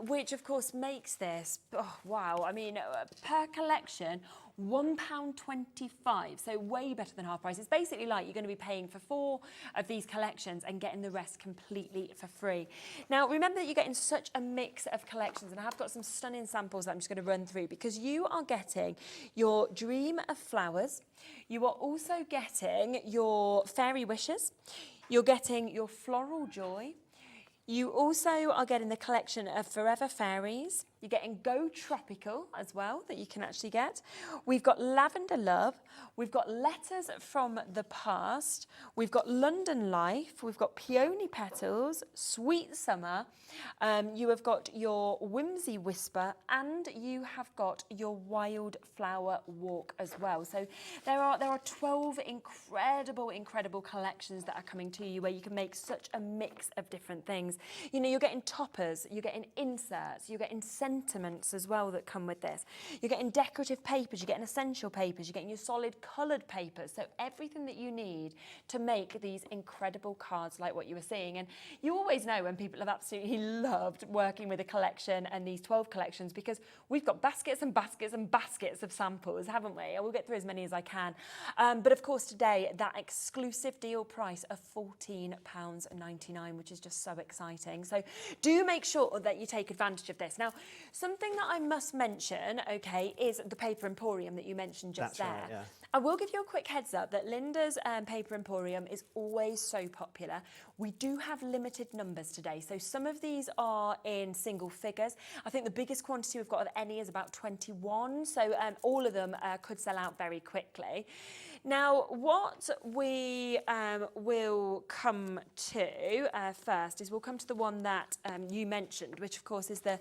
which of course makes this, oh, wow, I mean, per collection, £1.25, so way better than half price. It's basically like you're going to be paying for 4 of these collections and getting the rest completely for free. Now, remember that you're getting such a mix of collections, and I have got some stunning samples that I'm just going to run through, because you are getting your Dream of Flowers, you are also getting your Fairy Wishes, you're getting your Floral Joy, you also are getting the collection of Forever Fairies. You're getting Go Tropical as well, that you can actually get. We've got Lavender Love. We've got Letters from the Past. We've got London Life. We've got Peony Petals, Sweet Summer. You have got your Whimsy Whisper, and you have got your Wildflower Walk as well. So there are 12 incredible collections that are coming to you, where you can make such a mix of different things. You know, you're getting toppers, you're getting inserts, you're getting sentiments as well that come with this. You're getting decorative papers, you're getting essential papers, you're getting your solid coloured papers. So everything that you need to make these incredible cards like what you were seeing. And you always know when people have absolutely loved working with a collection and these 12 collections, because we've got baskets and baskets and baskets of samples, haven't we? And we'll get through as many as I can. But of course today, that exclusive deal price of £14.99, which is just so exciting. So do make sure that you take advantage of this. Now, something that I must mention, okay, is the Paper Emporium that you mentioned just there. Right, yeah. I will give you a quick heads up that Linda's Paper Emporium is always so popular. We do have limited numbers today, so some of these are in single figures. I think the biggest quantity we've got of any is about 21, so all of them could sell out very quickly. Now, what we will come to first is we'll come to the one that you mentioned, which of course is the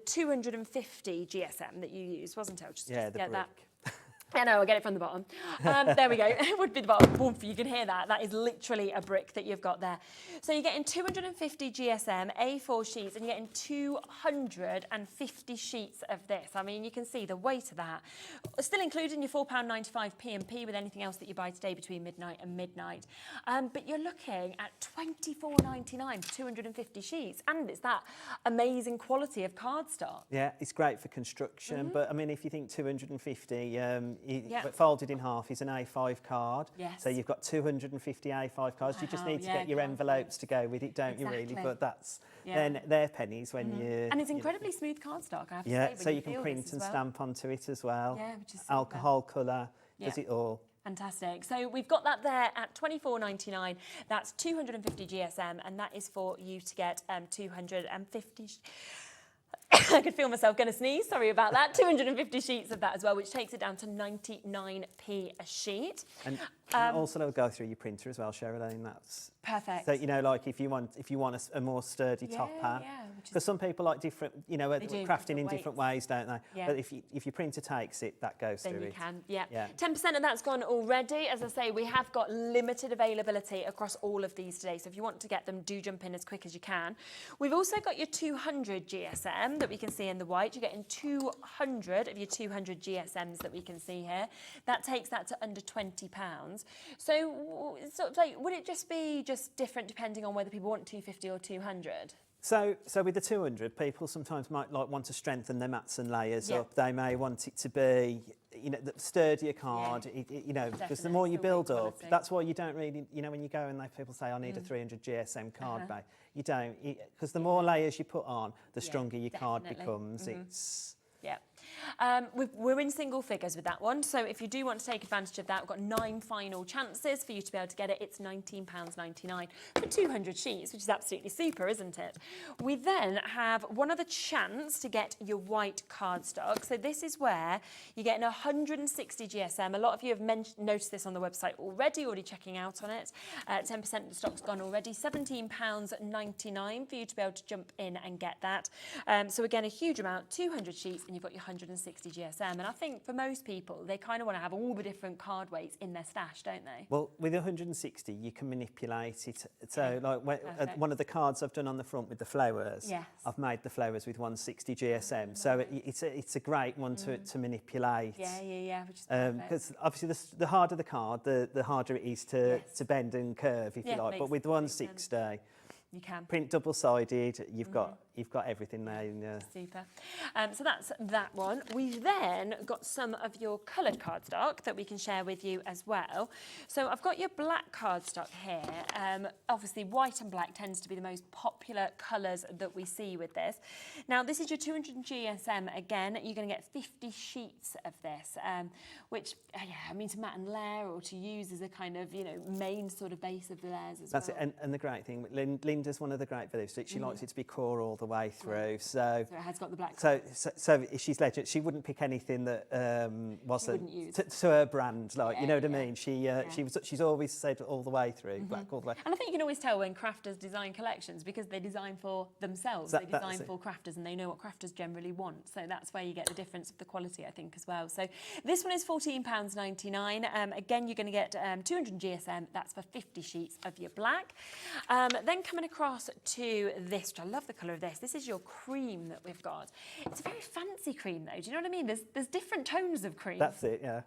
250 GSM that you used, wasn't it? Just Yeah, the get brick. that. I know, I'll get it from the bottom. There we go. It would be the bottom. Woof, you can hear that. That is literally a brick that you've got there. So you're getting 250 GSM, A4 sheets, and you're getting 250 sheets of this. I mean, you can see the weight of that. Still including your £4.95 P&P with anything else that you buy today between midnight and midnight. But you're looking at £24.99 for 250 sheets. And it's that amazing quality of cardstock. Yeah, it's great for construction, but I mean, if you think 250, folded in half is an A5 card. Yes. So you've got 250 A5 cards. You just Wow, need to yeah, get your envelopes to go with it, don't you, really? Exactly. But that's, Yeah. then they're pennies when you... And it's incredibly smooth cardstock, I have to say. Yeah, when so you can feel print this and as well. stamp onto it as well. Yeah, which is super. Alcohol, colour, does Yeah. it all. Fantastic. So we've got that there at £24.99. That's 250 GSM, and that is for you to get 250... I could feel myself going to sneeze, sorry about that. 250 sheets of that as well, which takes it down to 99p a sheet. And also they'll go through your printer as well, Cheralene. That's perfect. so, you know, like if you want a more sturdy topper, because some people like different, you know, crafting in different ways, don't they? Yeah. But if your printer takes it, that goes Then through you it. can, yeah. 10% of that's gone already. As I say, we have got limited availability across all of these today. So if you want to get them, do jump in as quick as you can. We've also got your 200 GSM that we can see in the white. You're getting 200 of your 200 GSMs that we can see here. That takes that to under £20. So sort of like, would it just be different depending on whether people want 250 or 200? So with the 200, people sometimes might want to strengthen their mats and layers up. They may want it to be, the sturdier card, because the more you build up, that's why you don't really, when you go and people say, I need a 300 GSM card base, you don't, because the more layers you put on, the stronger your card becomes. It's... Yeah. We're in single figures with that one, so if you do want to take advantage of that, we've got 9 final chances for you to be able to get it. It's £19.99 for 200 sheets, which is absolutely super, isn't it? We then have one other chance to get your white cardstock. So this is where you're getting 160 GSM. A lot of you have noticed this on the website already checking out on it. 10% of the stock's gone already. £17.99 for you to be able to jump in and get that. So again, a huge amount, 200 sheets, and you've got your 160 GSM. And I think for most people, they kind of want to have all the different card weights in their stash, don't they? Well, with 160, you can manipulate it. So, one of the cards I've done on the front with the flowers, I've made the flowers with 160 GSM. So it's a great one to manipulate. Yeah. Which is because obviously the harder the card, the harder it is to bend and curve, if you like. But with 160, you can print double-sided. You've got everything there. Super. So that's that one. We've then got some of your coloured cardstock that we can share with you as well. So I've got your black cardstock here. Obviously, white and black tends to be the most popular colours that we see with this. Now, this is your 200 GSM. Again, you're going to get 50 sheets of this, which, to mat and layer or to use as a kind of, main sort of base of the layers as well. That's it. And the great thing, Linda's one of the great videos. She likes it to be core all the way through. So it has got the black. So she's legend. She wouldn't pick anything that wasn't to her brand. You know what I mean? She's always said all the way through, black all the way. And I think you can always tell when crafters design collections because they design for themselves. They design for crafters, and they know what crafters generally want. So that's where you get the difference of the quality, I think, as well. So this one is £14.99. Again, you're going to get 200 GSM. That's for 50 sheets of your black. Then coming across to this, which I love the colour of this. This is your cream that we've got. It's a very fancy cream, though. Do you know what I mean? There's different tones of cream. That's it, yeah.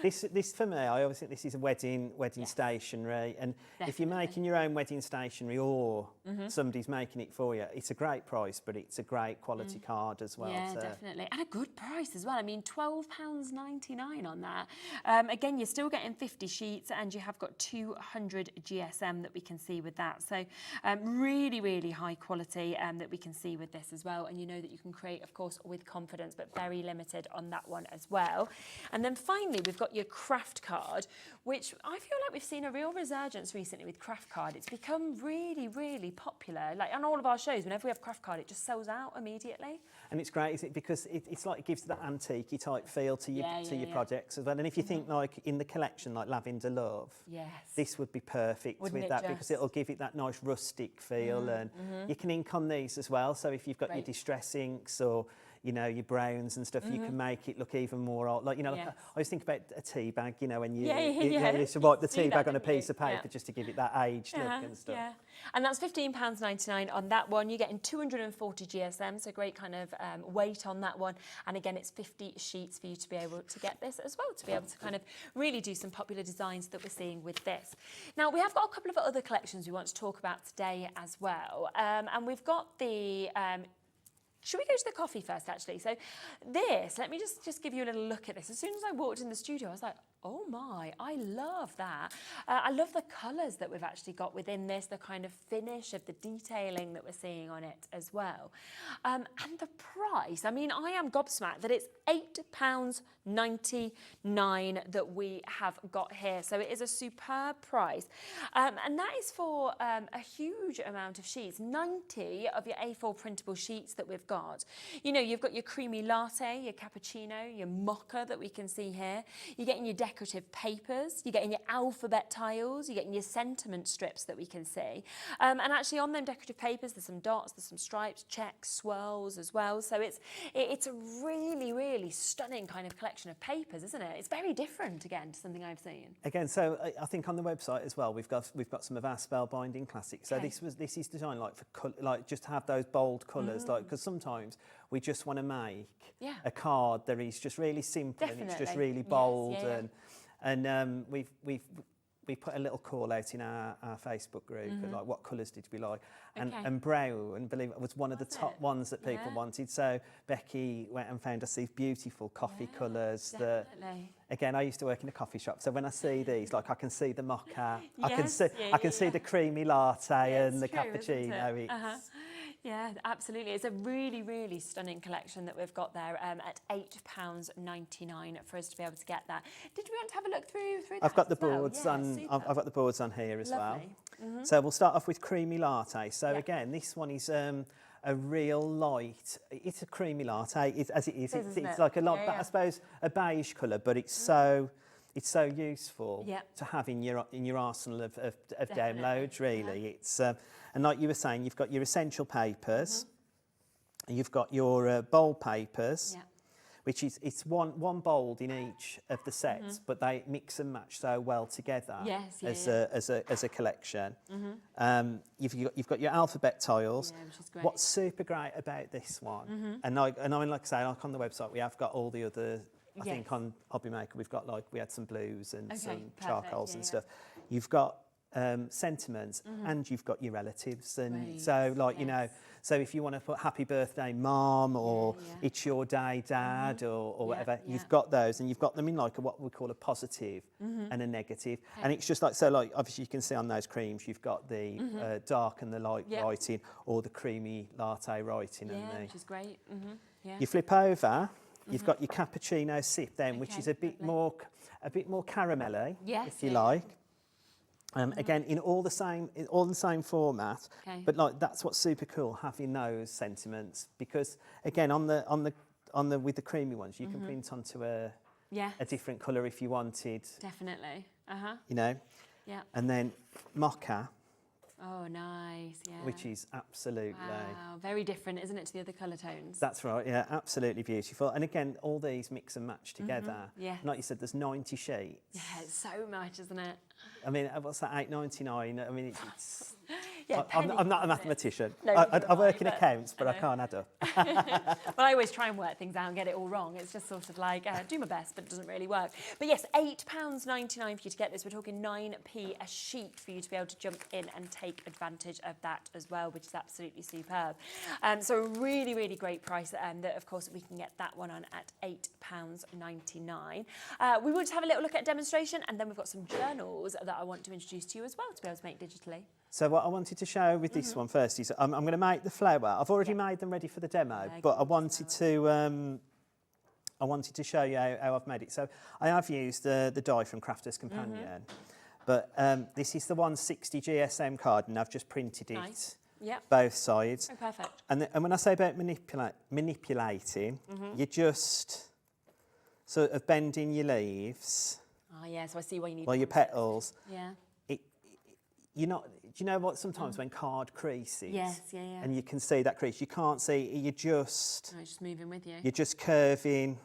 This for me, I always think this is a wedding stationery, and if you're making your own wedding stationery or somebody's making it for you, it's a great price, but it's a great quality card as well. Yeah, definitely, and a good price as well. I mean, £12.99 on that. Again, you're still getting 50 sheets, and you have got 200 GSM that we can see with that. So really, really high quality that we can see with this as well. And you know that you can create, of course, with confidence, but very limited on that one as well. And then finally, we've got your craft card, which I feel like we've seen a real resurgence recently with craft card. It's become really, really popular. Like on all of our shows, whenever we have craft card, it just sells out immediately. And it's great, isn't it? Because it's like it gives that antique-y type feel to your projects as well. And if you think like in the collection, like Lavender Love, this would be perfect with that because it'll give it that nice rustic feel. And you can ink on these as well. So if you've got your distress inks or your browns and stuff, you can make it look even more old. Like, I always think about a tea bag, when you used to wipe the tea bag on a piece of paper just to give it that aged look and stuff. Yeah. And that's £15.99 on that one. You're getting 240 GSM, so great kind of weight on that one. And again, it's 50 sheets for you to be able to get this as well, to be able to kind of really do some popular designs that we're seeing with this. Now, we have got a couple of other collections we want to talk about today as well. And we've got the... should we go to the coffee first, actually? So this, let me just give you a little look at this. As soon as I walked in the studio, I was like, oh my, I love that. I love the colours that we've actually got within this, the kind of finish of the detailing that we're seeing on it as well. And the price, I mean, I am gobsmacked that it's £8.99 that we have got here. So it is a superb price. And that is for a huge amount of sheets, 90 of your A4 printable sheets that we've got. You've got your creamy latte, your cappuccino, your mocha that we can see here. You're getting your decorative papers, you're getting your alphabet tiles, you're getting your sentiment strips that we can see. And actually on them decorative papers, there's some dots, there's some stripes, checks, swirls as well. So it's a really, really stunning kind of collection of papers, isn't it? It's very different, again, to something I've seen. Again, so I think on the website as well, we've got some of our spellbinding classics. So this is designed like for just to have those bold colours, like because sometimes we just want to make a card that is just really simple and it's just really bold. And we've we put a little call out in our Facebook group, like what colours did we like, Okay. and brown, believe it, was one of the Was top it? ones that people Yeah. wanted. So Becky went and found us these beautiful coffee Yeah, colours that. Definitely. Again, I used to work in a coffee shop, so when I see these, like I can see the mocha, I can Yes, see, yeah, I can yeah, see yeah. the creamy latte Yeah, and the it's true, isn't cappuccino. it? It's, Yeah, absolutely. It's a really, really stunning collection that we've got there at £8.99 for us to be able to get that. Did we want to have a look through that I've got the as well? boards Yeah, on. super. I've got the boards on here as Lovely. well. So we'll start off with creamy latte. So Yeah. again, this one is a real light. It's a creamy latte, as it is. It is, isn't It's it? like a lot, Yeah, but yeah. I suppose a beige colour, but it's so. It's so useful Yeah. to have in your arsenal of Definitely. downloads. Really, it's and like you were saying, you've got your essential papers, you've got your bold papers, Yeah. which is it's one bold in each of the sets, but they mix and match so well together Yes, yeah, as a collection. You've got your alphabet tiles. Yeah, which is great. What's super great about this one, and I mean, like I say, like on the website, we have got all the other. I think Yes. on HobbyMaker we've got we had some blues and Okay, some perfect, charcoals yeah, and yeah. stuff. You've got sentiments and you've got your relatives, and Great, so you know, yes. so if you want to put happy birthday mom or Yeah, yeah. it's your day dad or Yeah, whatever, yeah. you've got those, and you've got them in like what we call a positive and a negative, and it's just like, so like obviously you can see on those creams you've got the dark and the light Yeah. writing, or the creamy latte writing, Yeah, and which is great. Yeah. you flip over, you've got your cappuccino sip then, which Okay, is a bit lovely. more caramelly, Yes, if you yeah, yeah. like. Again, in all the same format, Okay. but like that's what's super cool, having those sentiments, because again on the with the creamy ones you can print onto a Yeah, different colour if you wanted, definitely. you know, Yeah. and then mocha, Oh, nice. Yeah. which is absolutely. Wow, very different, isn't it, to the other colour tones? That's right, yeah, absolutely beautiful. And again, all these mix and match together. yes. Like you said, there's 90 sheets. Yeah, it's so much, isn't it? I mean, what's that, £8.99? I mean, it's Yeah, I'm not a pennies, isn't it? mathematician. No, I neither am work I, in but accounts, but I know. can't add up. Well, I always try and work things out and get it all wrong. It's just sort of like, do my best, but it doesn't really work. But yes, £8.99 for you to get this. We're talking 9p a sheet for you to be able to jump in and take advantage of that as well, which is absolutely superb. So a really, really great price. That, of course, we can get that one on at £8.99. We will just have a little look at a demonstration, and then we've got some journals that I want to introduce to you as well to be able to make digitally. So what I wanted to show with this one first is I'm going to make the flower. I've already made them ready for the demo, Yeah, but I good wanted to show you how I've made it. So I have used the die from Crafter's Companion, but this is the 160 GSM card, and I've just printed it Nice. Yep. both sides. Oh, perfect. And when I say about manipulating, you're just sort of bending your leaves, Oh, yeah, so I see why you need your concept. petals. Yeah. You're not. Do you know what? Sometimes when card creases, Yes, yeah, yeah. and you can see that crease, you can't see. You're just moving with you. curving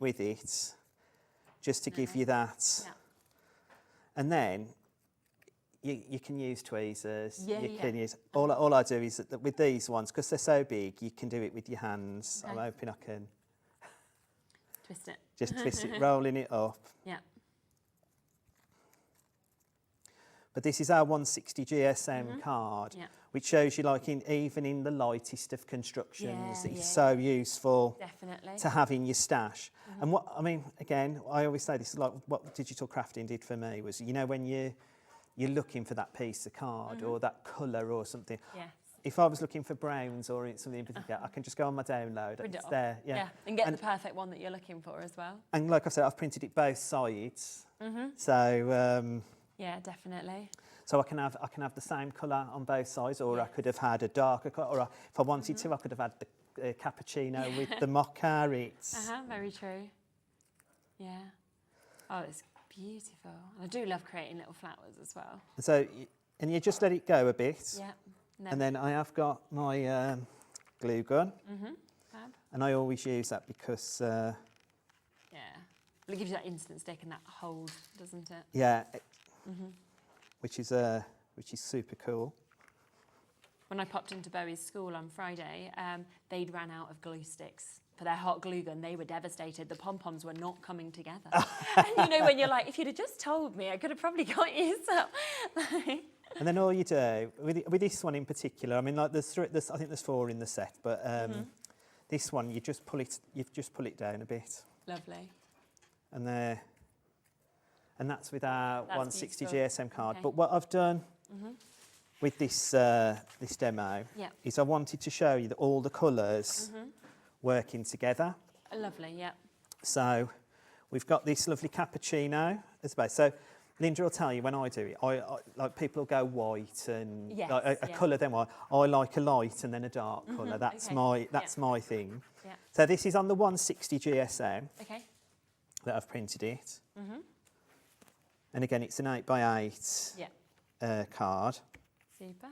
with it, just to give you that. Yeah. And then you can use tweezers. Yeah, you yeah. can use. All I do is that with these ones, because they're so big, you can do it with your hands. Okay. I'm hoping I can Twist it. just twist it, rolling it up. Yeah. But this is our 160 GSM card, Yeah. which shows you, like, even in the lightest of constructions, Yeah, it's yeah. so useful Definitely. to have in your stash. And what I mean, again, I always say this, like what digital crafting did for me was, you know, when you're looking for that piece of card or that colour or something. Yes. If I was looking for browns or something in particular, I can just go on my download. Print it It's off. there, yeah. And get the perfect one that you're looking for as well. And like I said, I've printed it both sides, so. Yeah, definitely. So I can have the same colour on both sides, or I could have had a darker colour, or if I wanted to, I could have had the cappuccino with the mocha. It's Very true. Yeah. Oh, it's beautiful. And I do love creating little flowers as well. so, and you just let it go a bit, Yeah. No. and then I have got my glue gun, Fab. and I always use that because Yeah. Well, it gives you that instant stick and that hold, doesn't it? yeah, which is super cool. When I popped into Bowie's school on Friday, they'd ran out of glue sticks for their hot glue gun, they were devastated. The pom-poms were not coming together. And you know, when you're like, if you'd have just told me, I could have probably got you some. And then all you do, with this one in particular, I mean, like I think there's 4 in the set, but this one, you just pull it down a bit. Lovely. And there, and that's with our 160 beautiful. GSM card. Okay. But what I've done with this this demo is I wanted to show you that all the colours working together. Lovely, yeah. So we've got this lovely cappuccino as base. So Linda will tell you when I do it, I like people go white and Yes, like a colour then white. I like a light and then a dark colour. That's okay. my thing. Yeah. So this is on the 160 GSM Okay. that I've printed it. And again, it's an 8x8 Yeah. card. Super.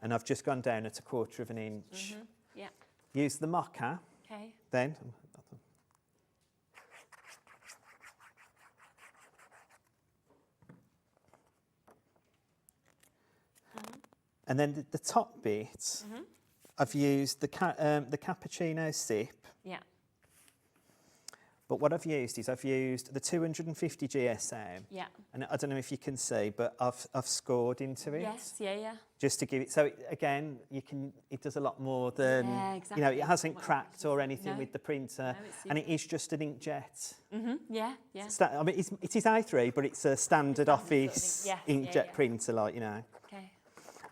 And I've just gone down at 1/4 of an inch. Yeah. Use the mocha Okay. then. And then the top bit, I've used the cappuccino sip. Yeah. But what I've used is the 250 GSM. Yeah. And I don't know if you can see, but I've scored into it. Yes, yeah. Just to give it, so again, it does a lot more than, Yeah, you know, it exactly. hasn't What cracked or anything No. with the printer. No, it's And it super. is just an inkjet. Yeah, yeah. I mean, it is A3, but it's a standard sort of office thing. Yes, inkjet yeah. printer, like, you know. Okay.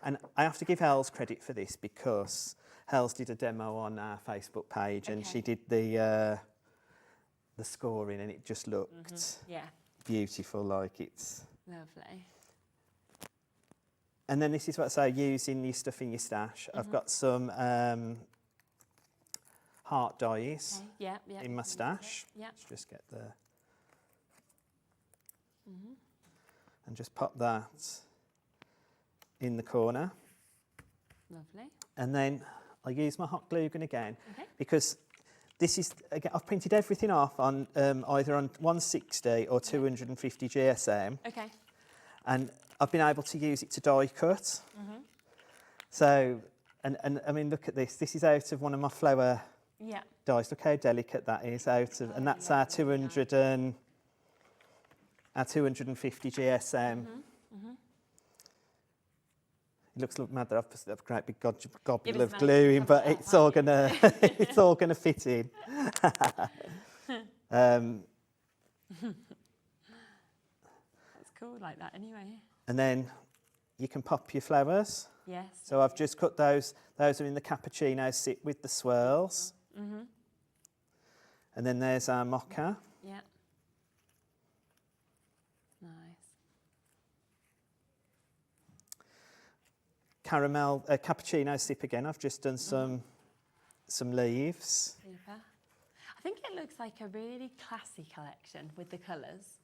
And I have to give Hells credit for this because Hells did a demo on our Facebook page and she did the scoring and it just looked Yeah. beautiful, like it's... Lovely. And then this is what I say, using your stuff in your stash. I've got some heart dies Okay. Yeah, yeah. in my stash. Yeah. Let's just get the... And just pop that in the corner. Lovely. And then I use my hot glue gun again Okay. because this is, again, I've printed everything off on either on 160 or 250 GSM. Okay. And I've been able to use it to die cut. So, and I mean, look at this. This is out of one of my flower Yeah. dies. Look how delicate that is out of, and that's our 250 GSM. It looks like mad that I've put a great big gobble of glue in, but it's all gonna it's all gonna fit in. That's cool like that anyway. And then you can pop your flowers. Yes. So I've just cut those. Those are in the cappuccino sit with the swirls. And then there's our mocha. Yeah. Nice. Caramel cappuccino sip again. I've just done some leaves. Super. I think it looks like a really classy collection with the colours.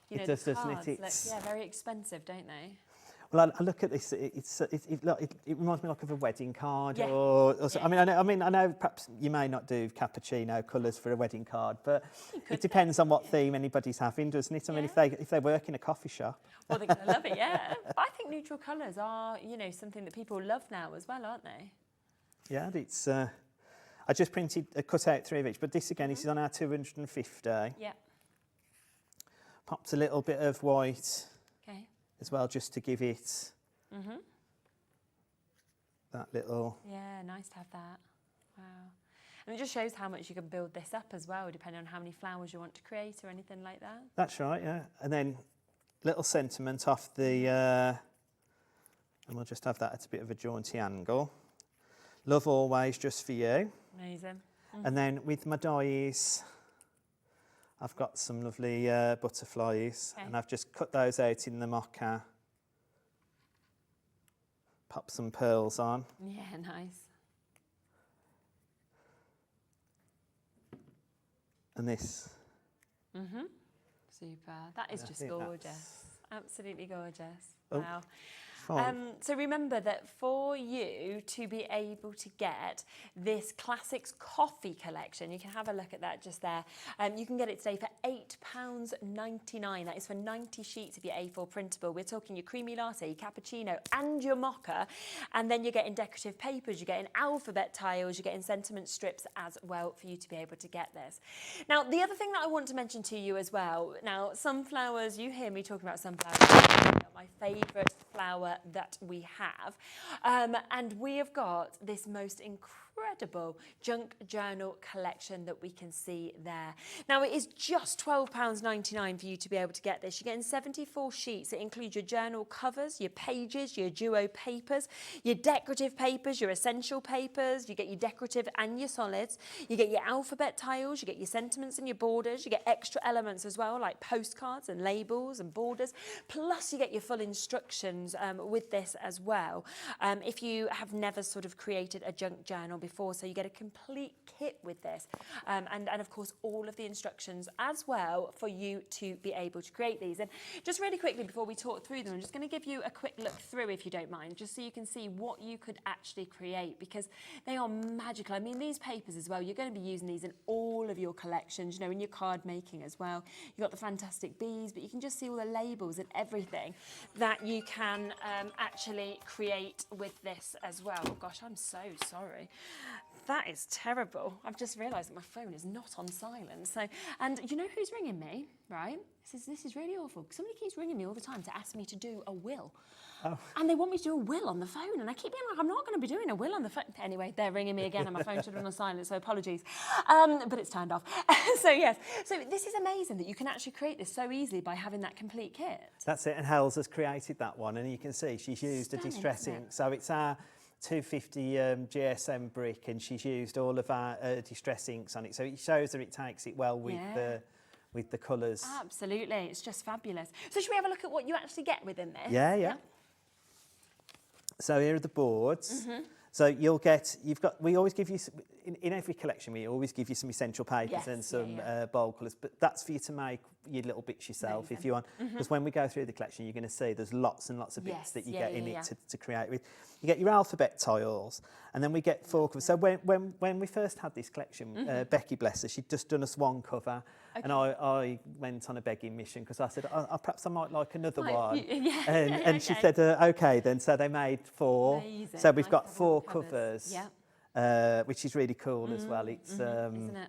You It know, does, the doesn't it? cards look, It's- yeah, very expensive, don't they? Well, I look at this. It reminds me like of a wedding card, Yeah. or so, I know. Perhaps you may not do cappuccino colours for a wedding card, but it depends on what theme anybody's having, doesn't it? I mean, if they work in a coffee shop. Well, they're going to love it, yeah. But I think neutral colours are, you know, something that people love now as well, aren't they? Yeah, it's. I just cut out 3 of each, but this again, this is on our 250. Yeah. Popped a little bit of white Okay. as well, just to give it that little. Yeah, nice to have that. Wow. And it just shows how much you can build this up as well, depending on how many flowers you want to create or anything like that. That's right, yeah. And then little sentiment off the, and we'll just have that at a bit of a jaunty angle. Love always, just for you. Amazing. And then with my dies, I've got some lovely butterflies, Okay. and I've just cut those out in the mocha. Pop some pearls on. Yeah, nice. And this. Super. That is I just think gorgeous. that's- Absolutely gorgeous. Oh. Wow. So remember that for you to be able to get this Classics Coffee collection, you can have a look at that just there. You can get it today for £8.99. That is for 90 sheets of your A4 printable. We're talking your creamy latte, your cappuccino and your mocha. And then you're getting decorative papers, you're getting alphabet tiles, you're getting sentiment strips as well for you to be able to get this. Now, the other thing that I want to mention to you as well, now sunflowers, you hear me talking about sunflowers, my favourite flower that we have. And we have got this most incredible junk journal collection that we can see there. Now it is just £12.99 for you to be able to get this. You're getting 74 sheets. It includes your journal covers, your pages, your duo papers, your decorative papers, your essential papers. You get your decorative and your solids. You get your alphabet tiles, you get your sentiments and your borders. You get extra elements as well, like postcards and labels and borders. Plus you get your full instructions with this as well. If you have never sort of created a junk journal before, so you get a complete kit with this, and of course all of the instructions as well for you to be able to create these. And just really quickly before we talk through them, I'm just going to give you a quick look through, if you don't mind, just so you can see what you could actually create, because they are magical. I mean, these papers as well, you're going to be using these in all of your collections, you know, in your card making as well. You've got the fantastic bees, but you can just see all the labels and everything that you can actually create with this as well. Oh gosh, I'm so sorry. That is terrible. I've just realised that my phone is not on silent. So, and you know who's ringing me, right? This is really awful. Somebody keeps ringing me all the time to ask me to do a will. Oh. And they want me to do a will on the phone, and I keep being like, I'm not going to be doing a will on the phone. Anyway, they're ringing me again, and my phone should have been on silent, so apologies. But it's turned off. So yes, so this is amazing that you can actually create this so easily by having that complete kit. That's it, and Hels has created that one, and you can see she's used a distress ink. So it's our 250 GSM brick, and she's used all of our distress inks on it. So it shows that it takes it well with the colours. Absolutely, it's just fabulous. So should we have a look at what you actually get within this? Yeah. So here are the boards. So we always give you, in every collection, we always give you some essential papers and some bold colours, but that's for you to make your little bits yourself if you want. Because when we go through the collection, you're going to see there's lots and lots of bits that you get in it to create with. You get your alphabet tiles, and then we get 4 covers. So when we first had this collection, Becky, bless her, she'd just done us 1 cover, and I went on a begging mission because I said, perhaps I might like another one. And she said, OK then. So they made 4. Amazing. So we've got 4 covers, which is really cool as well. It's isn't it?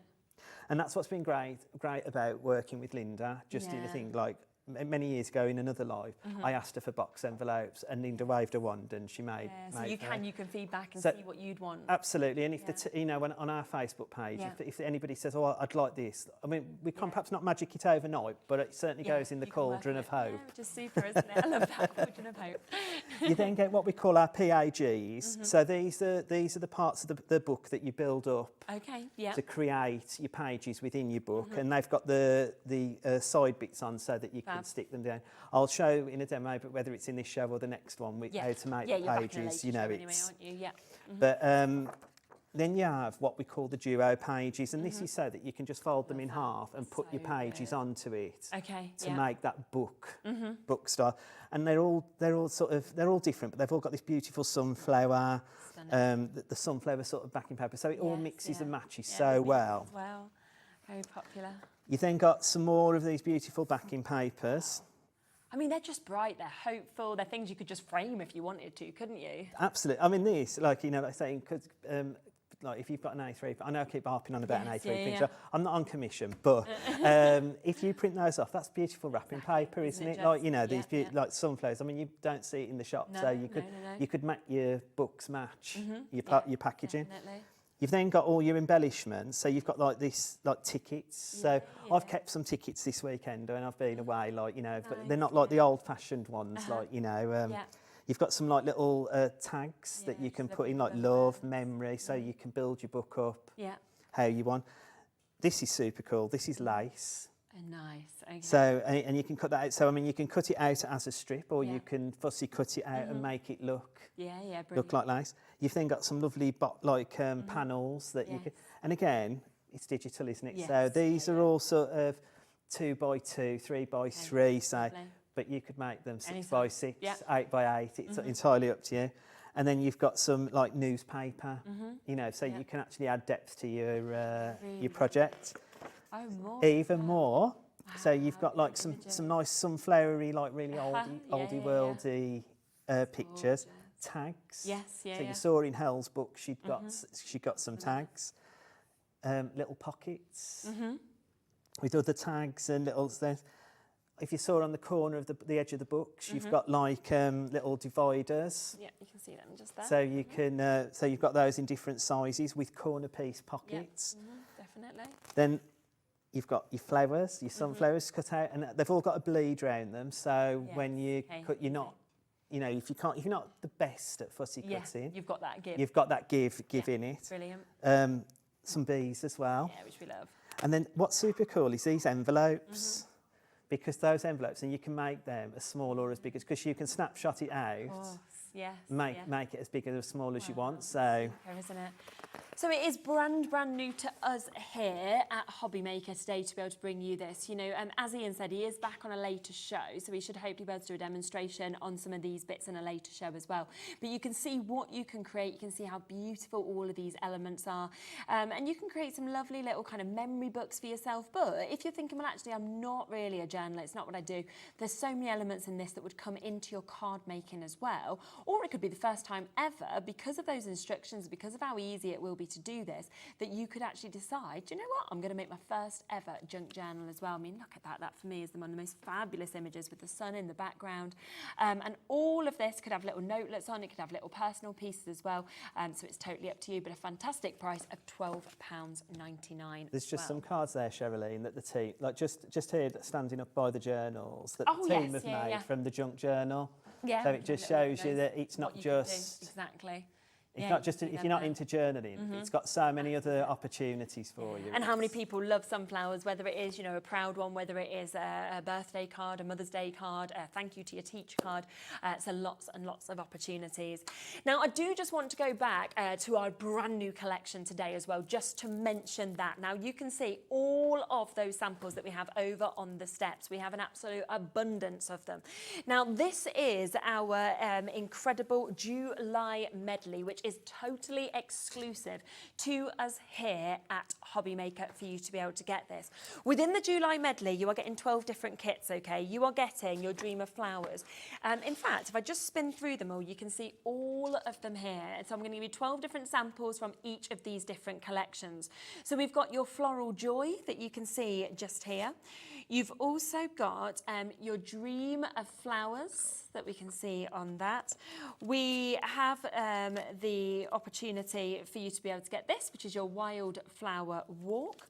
And that's what's been great about working with Linda. Just in a thing like many years ago in another life, I asked her for box envelopes, and Linda waved a wand and she made. So you can feedback and see what you'd want. Absolutely, and if on our Facebook page, if anybody says, "Oh, I'd like this," I mean, we can perhaps not magic it overnight, but it certainly goes in the cauldron of hope. Which is super, isn't it? I love that cauldron of hope. You then get what we call our PAGs. So these are the parts of the book that you build up. To create your pages within your book, and they've got the side bits on so that you can stick them down. I'll show in a demo, but whether it's in this show or the next one, how to make the pages. You know, it's. Anyway, aren't you? But then you have what we call the duo pages, and this is so that you can just fold them in half and put your pages onto it. To make that book style. And they're all different, but they've all got this beautiful sunflower, the sunflower sort of backing paper. So it all mixes and matches so well. Very popular. You then got some more of these beautiful backing papers. I mean, they're just bright, they're hopeful, they're things you could just frame if you wanted to, couldn't you? Absolutely. I mean, this, like I say, like if you've got an A3, I know I keep harping on about an A3 printer. I'm not on commission, but if you print those off, that's beautiful wrapping paper, isn't it? Like, these like sunflowers. I mean, you don't see it in the shop, so you could make your books match your packaging. Definitely. You've then got all your embellishments, so you've got like tickets. So I've kept some tickets this weekend when I've been away, but they're not like the old-fashioned ones, You've got some like little tags that you can put in, like love, memory, so you can build your book up how you want. This is super cool. This is lace. Nice. Okay. So and you can cut that out. So I mean, you can cut it out as a strip, or you can fussy cut it out and make it look like lace. You've then got some lovely panels that you can. And again, it's digital, isn't it? Yes. So these are all sort of 2x2, 3x3. So. but you could make them 6 Any by size. 6, Yep. 8 by 8. It's entirely up to you. And then you've got some like newspaper, you know, so Yep. you can actually add depth to your Really project. Oh, more. Even more. So you've got like images. some nice sunflowery, like really Yeah, oldie yeah. worldy pictures, gorgeous. tags. Yes, yeah, So yeah. you saw in Hell's book, she got some tags, little pockets with other tags and little things. If you saw on the corner of the edge of the books, you've got like little dividers. Yeah, you can see them just there. So you can, so you've got those in different sizes with corner piece pockets. Definitely. Then you've got your flowers, your sunflowers cut out, and they've all got a bleed around them. So when you okay, cut, you're not, you know, if you're not the best at fussy cutting, You've got that give. you've got that give in it. Brilliant. Some bees as well. Yeah, which we love. And then what's super cool is these envelopes. Because those envelopes, and you can make them as small or as big as, because you can snapshot it out, Yes. make it as big or as small as you want. So Super, isn't it? So it is brand new to us here at HobbyMaker today to be able to bring you this. You know, as Ian said, he is back on a later show, so we should hopefully be able to do a demonstration on some of these bits in a later show as well. But you can see what you can create. You can see how beautiful all of these elements are. And you can create some lovely little kind of memory books for yourself. But if you're thinking, well, actually, I'm not really a journaler, it's not what I do, there's so many elements in this that would come into your card making as well. Or it could be the first time ever, because of those instructions, because of how easy it will be to do this, that you could actually decide, do you know what, I'm going to make my first ever junk journal as well. I mean, look at that. That for me is one of the most fabulous images with the sun in the background. And all of this could have little notelets on, it could have little personal pieces as well. So it's totally up to you, but a fantastic price of £12.99. there's just some cards there, Cheralene, that the team, like just here standing up by the journals, that Oh, the team yes, have yeah, made yeah. from the junk journal. Yeah, So it just shows you that it's not what you can do. just... Exactly. It's Yeah, not you just can see if them you're not there. into journaling, it's got so many other opportunities for you. And how many people love sunflowers, whether it is, you know, a proud one, whether it is a birthday card, a Mother's Day card, a thank you to your teacher card. So lots and lots of opportunities. Now, I do just want to go back to our brand new collection today as well, just to mention that. Now, you can see all of those samples that we have over on the steps. We have an absolute abundance of them. Now, this is our incredible July Medley, which is totally exclusive to us here at HobbyMaker for you to be able to get this. Within the July Medley, you are getting 12 different kits, okay? You are getting your Dream of Flowers. In fact, if I just spin through them all, you can see all of them here. So I'm going to give you 12 different samples from each of these different collections. So we've got your Floral Joy that you can see just here. You've also got your Dream of Flowers that we can see on that. We have the opportunity for you to be able to get this, which is your Wildflower Walk.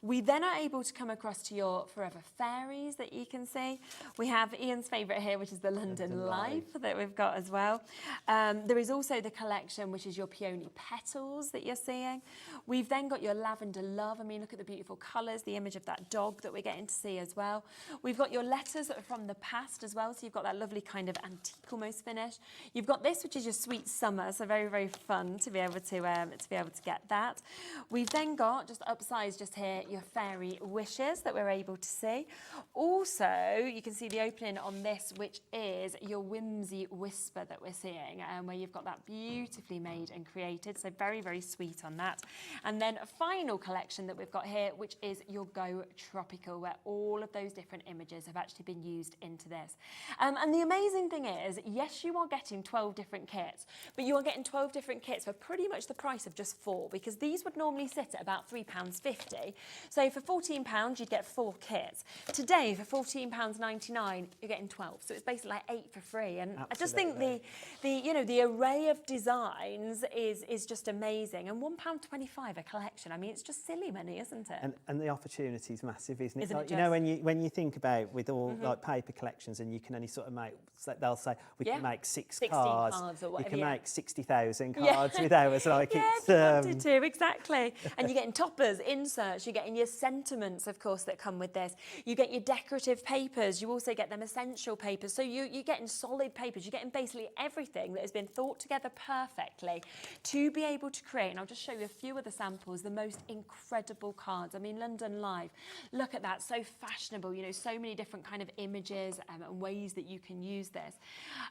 We then are able to come across to your Forever Fairies that you can see. We have Ian's favourite here, which is the London Life that we've got as well. There is also the collection, which is your Peony Petals that you're seeing. We've then got your Lavender Love. I mean, look at the beautiful colours, the image of that dog that we're getting to see as well. We've got your Letters from the Past as well, so you've got that lovely kind of antique almost finish. You've got this, which is your Sweet Summer, so very, very fun to be able to get that. We've then got, just upsized just here, your Fairy Wishes that we're able to see. Also, you can see the opening on this, which is your Whimsy Whisper that we're seeing, where you've got that beautifully made and created, so very, very sweet on that. And then a final collection that we've got here, which is your Go Tropical, where all of those different images have actually been used into this. And the amazing thing is, yes, you are getting 12 different kits, but you are getting 12 different kits for pretty much the price of just 4, because these would normally sit at about £3.50. So for £14, you'd get 4 kits. Today, for £14.99, you're getting 12. So it's basically like 8 for free. And I just think the array of designs is just amazing. And £1.25 a collection. I mean, it's just silly money, isn't it? And the opportunity is massive, isn't it? Isn't it You know, when you think about with all like paper collections, and you can only sort of make, they'll say we can make 16 cards or whatever, you can yeah. make 60,000 cards with ours. Like yeah, it's if you wanted to, exactly. And you're getting toppers, inserts, you're getting getting your sentiments, of course, that come with this. You get your decorative papers. You also get them essential papers. So you're getting solid papers. You're getting basically everything that has been thought together perfectly to be able to create, and I'll just show you a few of the samples, the most incredible cards. I mean, London Live, look at that, so fashionable, you know, so many different kind of images and ways that you can use this.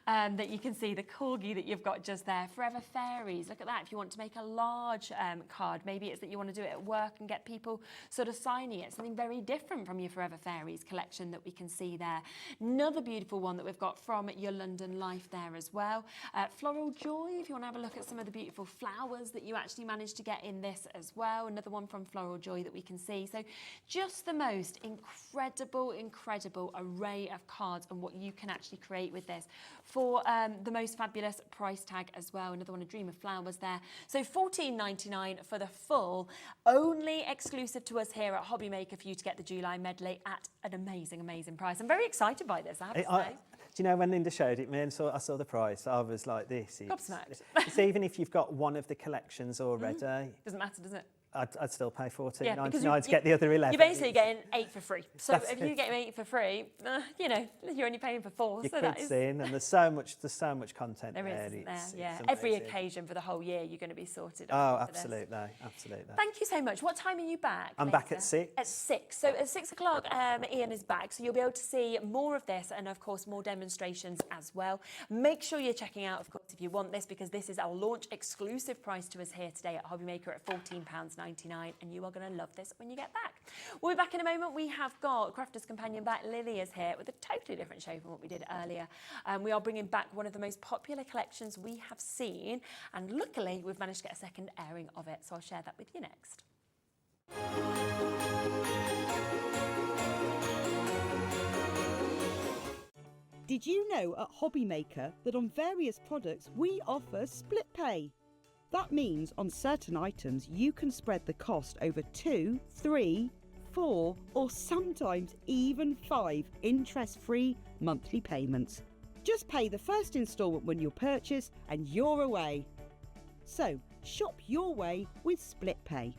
That you can see the corgi that you've got just there, Forever Fairies, look at that. If you want to make a large card, maybe it's that you want to do it at work and get people sort of signing it, something very different from your Forever Fairies collection that we can see there. Another beautiful one that we've got from your London Life there as well. Floral Joy, if you want to have a look at some of the beautiful flowers that you actually managed to get in this as well. Another one from Floral Joy that we can see. So just the most incredible array of cards and what you can actually create with this for the most fabulous price tag as well. Another one, A Dream of Flowers there. So $14.99 for the full, only exclusive to us here at HobbyMaker for you to get the July Medley at an amazing price. I'm very excited by this, I have to say. Do you know, when Linda showed it me and I saw the price, I was like, this is... Gobsmacked. It's even if you've got one of the collections already... Doesn't matter, does it? I'd still pay $14.99 to get the other 11. You're basically getting 8 for free. So That's if you get 8 for free, you know, you're only paying for 4. Your so that is... in, and there's so much content There there. is, It's yeah. amazing. Every occasion for the whole year, you're going to be sorted. Oh, for this. absolutely. Thank you so much. What time are you back? I'm back at 6. At 6. So at 6 o'clock, Ian is back. So you'll be able to see more of this and, of course, more demonstrations as well. Make sure you're checking out, of course, if you want this, because this is our launch exclusive price to us here today at HobbyMaker at £14.99, and you are going to love this when you get back. We'll be back in a moment. We have got Crafter's companion back. Lily is here with a totally different show from what we did earlier. We are bringing back one of the most popular collections we have seen, and luckily we've managed to get a second airing of it, so I'll share that with you next. Did you know at HobbyMaker that on various products we offer split pay? That means on certain items you can spread the cost over 2, 3, 4 or sometimes even 5 interest-free monthly payments. Just pay the first instalment when you purchase and you're away. So shop your way with split pay.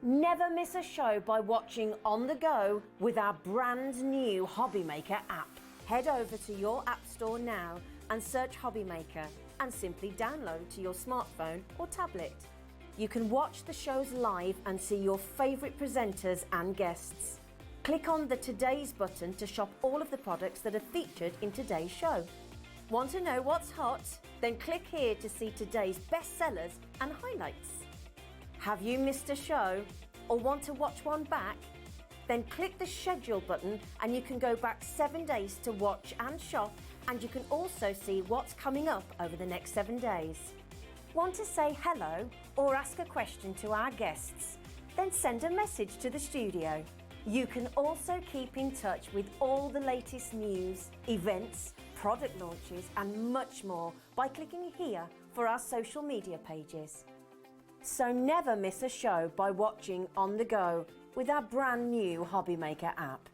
Never miss a show by watching on the go with our brand new HobbyMaker app. Head over to your app store now and search HobbyMaker and simply download to your smartphone or tablet. You can watch the shows live and see your favourite presenters and guests. Click on the Today's button to shop all of the products that are featured in today's show. Want to know what's hot? Then click here to see today's bestsellers and highlights. Have you missed a show or want to watch one back? Then click the schedule button and you can go back 7 days to watch and shop, and you can also see what's coming up over the next 7 days. Want to say hello or ask a question to our guests? Then send a message to the studio. You can also keep in touch with all the latest news, events, product launches and much more by clicking here for our social media pages. So never miss a show by watching on the go with our brand new HobbyMaker app.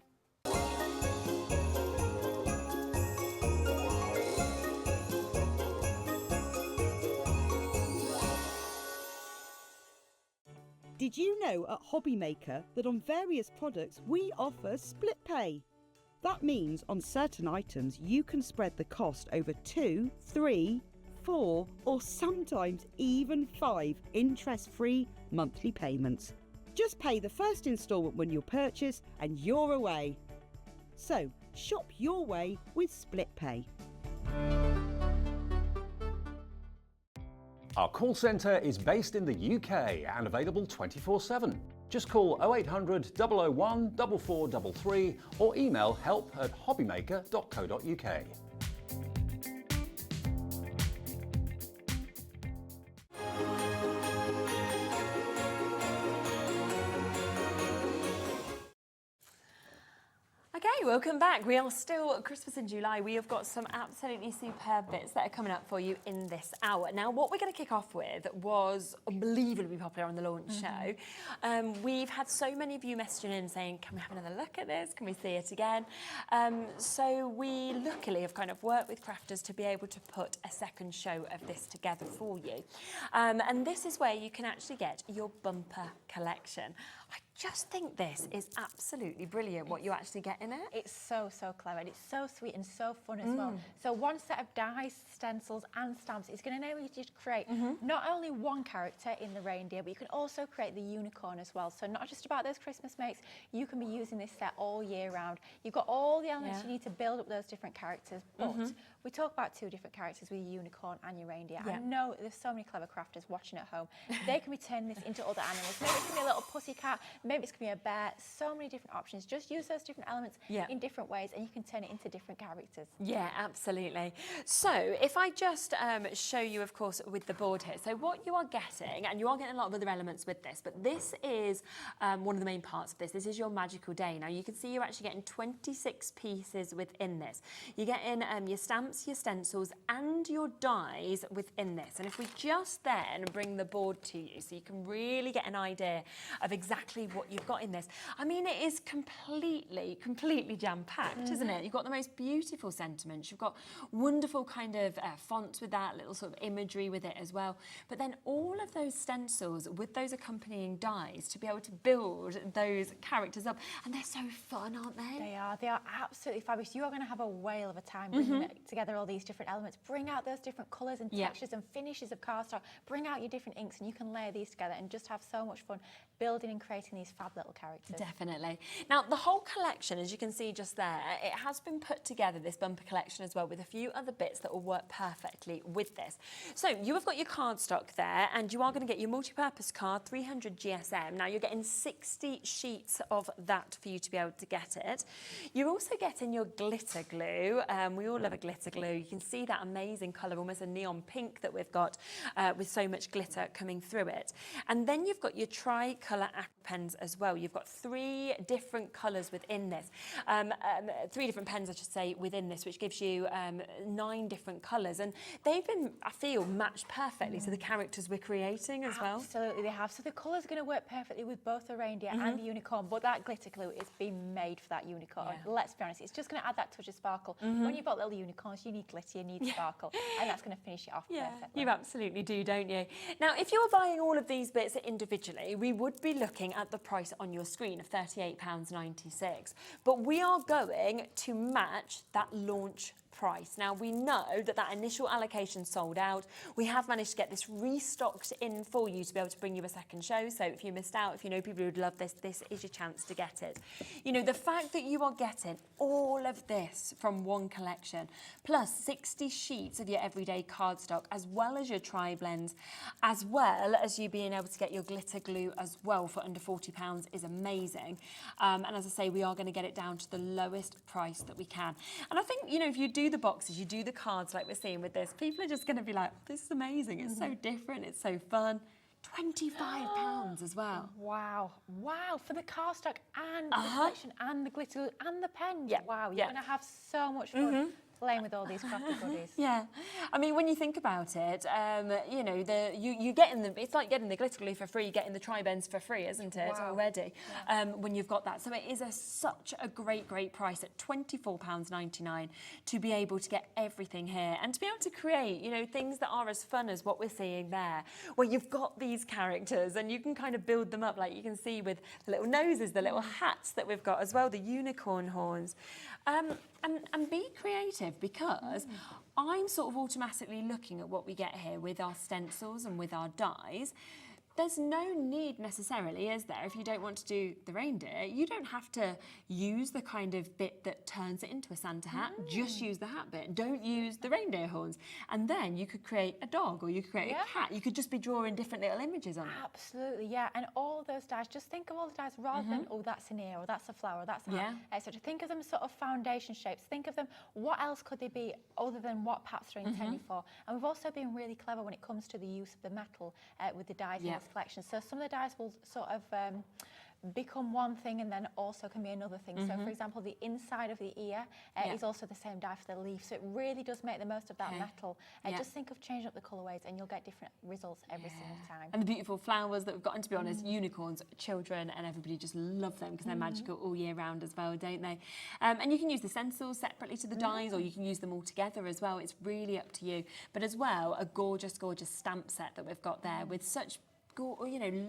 Did you know at HobbyMaker that on various products we offer split pay? That means on certain items you can spread the cost over 2, 3, 4 or sometimes even 5 interest-free monthly payments. Just pay the first instalment when you purchase and you're away. So Shop your way with Split Pay. Our call centre is based in the UK and available 24/7. Just call 0800 001 4433 or email help@hobbymaker.co.uk. Okay, welcome back. We are still at Christmas in July. We have got some absolutely superb bits that are coming up for you in this hour. Now, what we're going to kick off with was unbelievably popular on the launch show. We've had so many of you messaging in saying, can we have another look at this? Can we see it again? So we luckily have kind of worked with Crafter'S to be able to put a second show of this together for you. And this is where you can actually get your bumper collection. I just think this is absolutely brilliant what you actually get in it. It's so clever, and it's so sweet and so fun as well. So one set of dies, stencils and stamps is going to enable you to create not only one character in the reindeer, but you can also create the unicorn as well. So not just about those Christmas makes, you can be using this set all year round. You've got all the elements you need to build up those different characters, but we talk about two different characters with your unicorn and your reindeer. I know there's so many clever crafters watching at home. They can be turning this into other animals. Maybe it's going to be a little pussycat, maybe it's going to be a bear, so many different options. Just use those different elements in different ways and you can turn it into different characters. Yeah, absolutely. So if I just show you, of course, with the board here. So what you are getting, and you are getting a lot of other elements with this, but this is one of the main parts of this. This is your magical day. Now you can see you're actually getting 26 pieces within this. You're getting your stamps, your stencils and your dies within this. And if we just then bring the board to you so you can really get an idea of exactly what you've got in this. I mean, it is completely jam-packed, isn't it? You've got the most beautiful sentiments. You've got wonderful kind of fonts with that, little sort of imagery with it as well. But then all of those stencils with those accompanying dies to be able to build those characters up. And they're so fun, aren't they? They are absolutely fabulous. You are going to have a whale of a time bringing together all these different elements. Bring out those different colours and textures and finishes of cardstock. Bring out your different inks and you can layer these together and just have so much fun building and creating these fab little characters. Definitely. Now, the whole collection, as you can see just there, it has been put together, this bumper collection as well, with a few other bits that will work perfectly with this. So you have got your cardstock there, and you are going to get your multi-purpose card, 300 GSM. Now, you're getting 60 sheets of that for you to be able to get it. You're also getting your glitter glue. We all love a glitter glue. You can see that amazing colour, almost a neon pink that we've got with so much glitter coming through it. And then you've got your tri-colour aqua pens as well. You've got 3 different colours within this. 3 different pens, I should say, within this, which gives you 9 different colours. And they've been, I feel, matched perfectly to the characters we're creating as well. Absolutely, they have. So the colours are going to work perfectly with both the reindeer and the unicorn, but that glitter glue is being made for that unicorn. Let's be honest, it's just going to add that touch of sparkle. When you've got little unicorns, you need glitter, you need sparkle, and that's going to finish it off perfectly. You absolutely do, don't you? Now, if you're buying all of these bits individually, we would be looking at the price on your screen of £38.96. But we are going to match that launch price. Now, we know that initial allocation sold out. We have managed to get this restocked in for you to be able to bring you a second show. So if you missed out, if you know people who would love this, this is your chance to get it. You know, the fact that you are getting all of this from one collection, plus 60 sheets of your everyday cardstock, as well as your tri-blends, as well as you being able to get your glitter glue as well for under £40 is amazing. And as I say, we are going to get it down to the lowest price that we can. And I think, you know, if you do the boxes, you do the cards like we're seeing with this, people are just going to be like, this is amazing, it's so different, it's so fun. £25 as well. Wow, for the cardstock and the collection and the glitter glue and the pens. Wow, you're going to have so much fun playing with all these crafty goodies. I mean, when you think about it, you know, you getting the, it's like getting the glitter glue for free, getting the tri-blends for free, isn't it, already, when you've got that. So it is such a great price at £24.99 to be able to get everything here and to be able to create, you know, things that are as fun as what we're seeing there, where you've got these characters and you can kind of build them up, like you can see with the little noses, the little hats that we've got as well, the unicorn horns. And be creative, because I'm sort of automatically looking at what we get here with our stencils and with our dies. there's no need necessarily, is there, if you don't want to do the reindeer, you don't have to use the kind of bit that turns it into a Santa hat, just use the hat bit. Don't use the reindeer horns. And then you could create a dog or you could create a cat. You could just be drawing different little images on it. Absolutely, yeah. And all those dies, just think of all the dies rather than, oh, that's an ear, or that's a flower, or that's a hat. So to think of them sort of foundation shapes, think of them, what else could they be other than what perhaps they're intended for? And we've also been really clever when it comes to the use of the metal with the dies in this collection. So some of the dies will sort of become one thing and then also can be another thing. So for example, the inside of the ear is also the same die for the leaf. So it really does make the most of that metal. Just think of changing up the colourways and you'll get different results every single time. And the beautiful flowers that we've got, and to be honest, unicorns, children and everybody just love them because they're magical all year round as well, don't they? And you can use the stencils separately to the dies, or you can use them all together as well. It's really up to you. But as well, a gorgeous, gorgeous stamp set that we've got there with such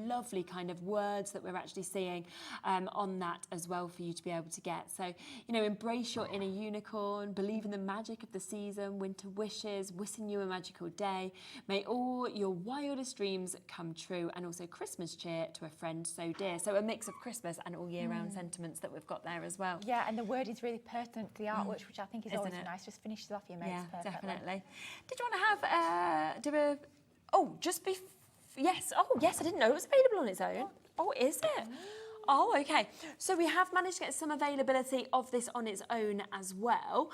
lovely kind of words that we're actually seeing on that as well for you to be able to get. So, embrace your inner unicorn, believe in the magic of the season, winter wishes, wishing you a magical day. May all your wildest dreams come true, and also Christmas cheer to a friend so dear. So a mix of Christmas and all year round sentiments that we've got there as well. Yeah, and the word is really pertinent to the artwork, which I think is always nice. Just finishes off your makes perfectly. Definitely. Did you want to have, yes, I didn't know it was available on its own. Oh, is it? Oh, okay. So we have managed to get some availability of this on its own as well.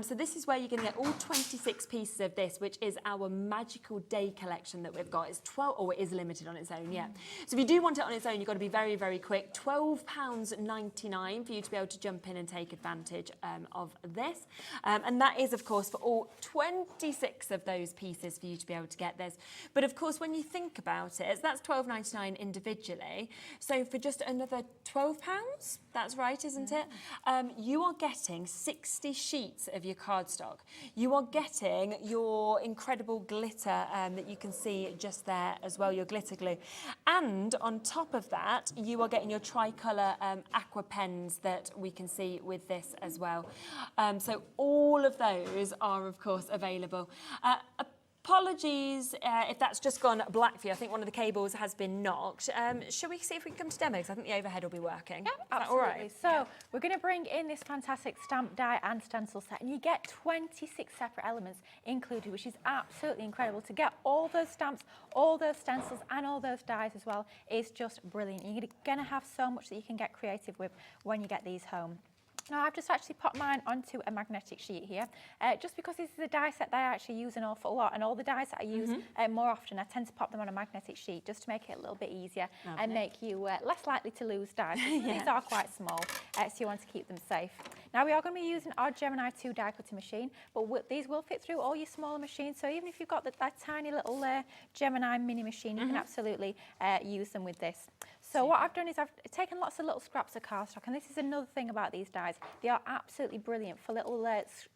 So this is where you're going to get all 26 pieces of this, which is our Magical Day collection that we've got. It's 12, it is limited on its own, yeah. So if you do want it on its own, you've got to be very, very quick. £12.99 for you to be able to jump in and take advantage of this. And that is, of course, for all 26 of those pieces for you to be able to get this. But of course, when you think about it, that's £12.99 individually. So for just another £12, that's right, isn't it? You are getting 60 sheets of your cardstock. You are getting your incredible glitter that you can see just there as well, your glitter glue. And on top of that, you are getting your tricolour aqua pens that we can see with this as well. So all of those are, of course, available. Apologies if that's just gone black for you. I think one of the cables has been knocked. Shall we see if we can come to demo? Because I think the overhead will be working. Yeah, absolutely. All right? So we're going to bring in this fantastic stamp die and stencil set, and you get 26 separate elements included, which is absolutely incredible. To get all those stamps, all those stencils, and all those dies as well is just brilliant. You're going to have so much that you can get creative with when you get these home. Now, I've just actually popped mine onto a magnetic sheet here, just because this is a die set that I actually use an awful lot, and all the dies that I use more often, I tend to pop them on a magnetic sheet just to make it a little bit easier and make you less likely to lose dies. These are quite small, so you want to keep them safe. Now, we are going to be using our Gemini 2 die cutting machine, but these will fit through all your smaller machines, so even if you've got that tiny little Gemini mini machine, you can absolutely use them with this. So what I've done is I've taken lots of little scraps of cardstock, and this is another thing about these dies. They are absolutely brilliant for little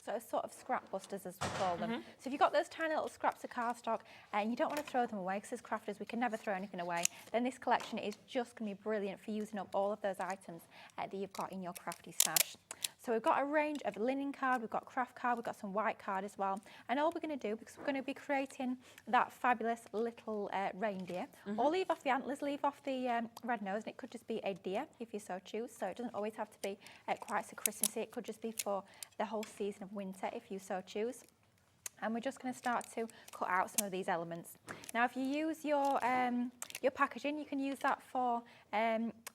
sort of scrap busters, as we call them. So if you've got those tiny little scraps of cardstock and you don't want to throw them away, because as crafters we can never throw anything away, then this collection is just going to be brilliant for using up all of those items that you've got in your crafty stash. So we've got a range of linen card, we've got craft card, we've got some white card as well. And all we're going to do, because we're going to be creating that fabulous little reindeer, or leave off the antlers, leave off the red nose, and it could just be a deer if you so choose. So it doesn't always have to be quite so Christmassy, it could just be for the whole season of winter if you so choose. And we're just going to start to cut out some of these elements. Now, if you use your packaging, you can use that for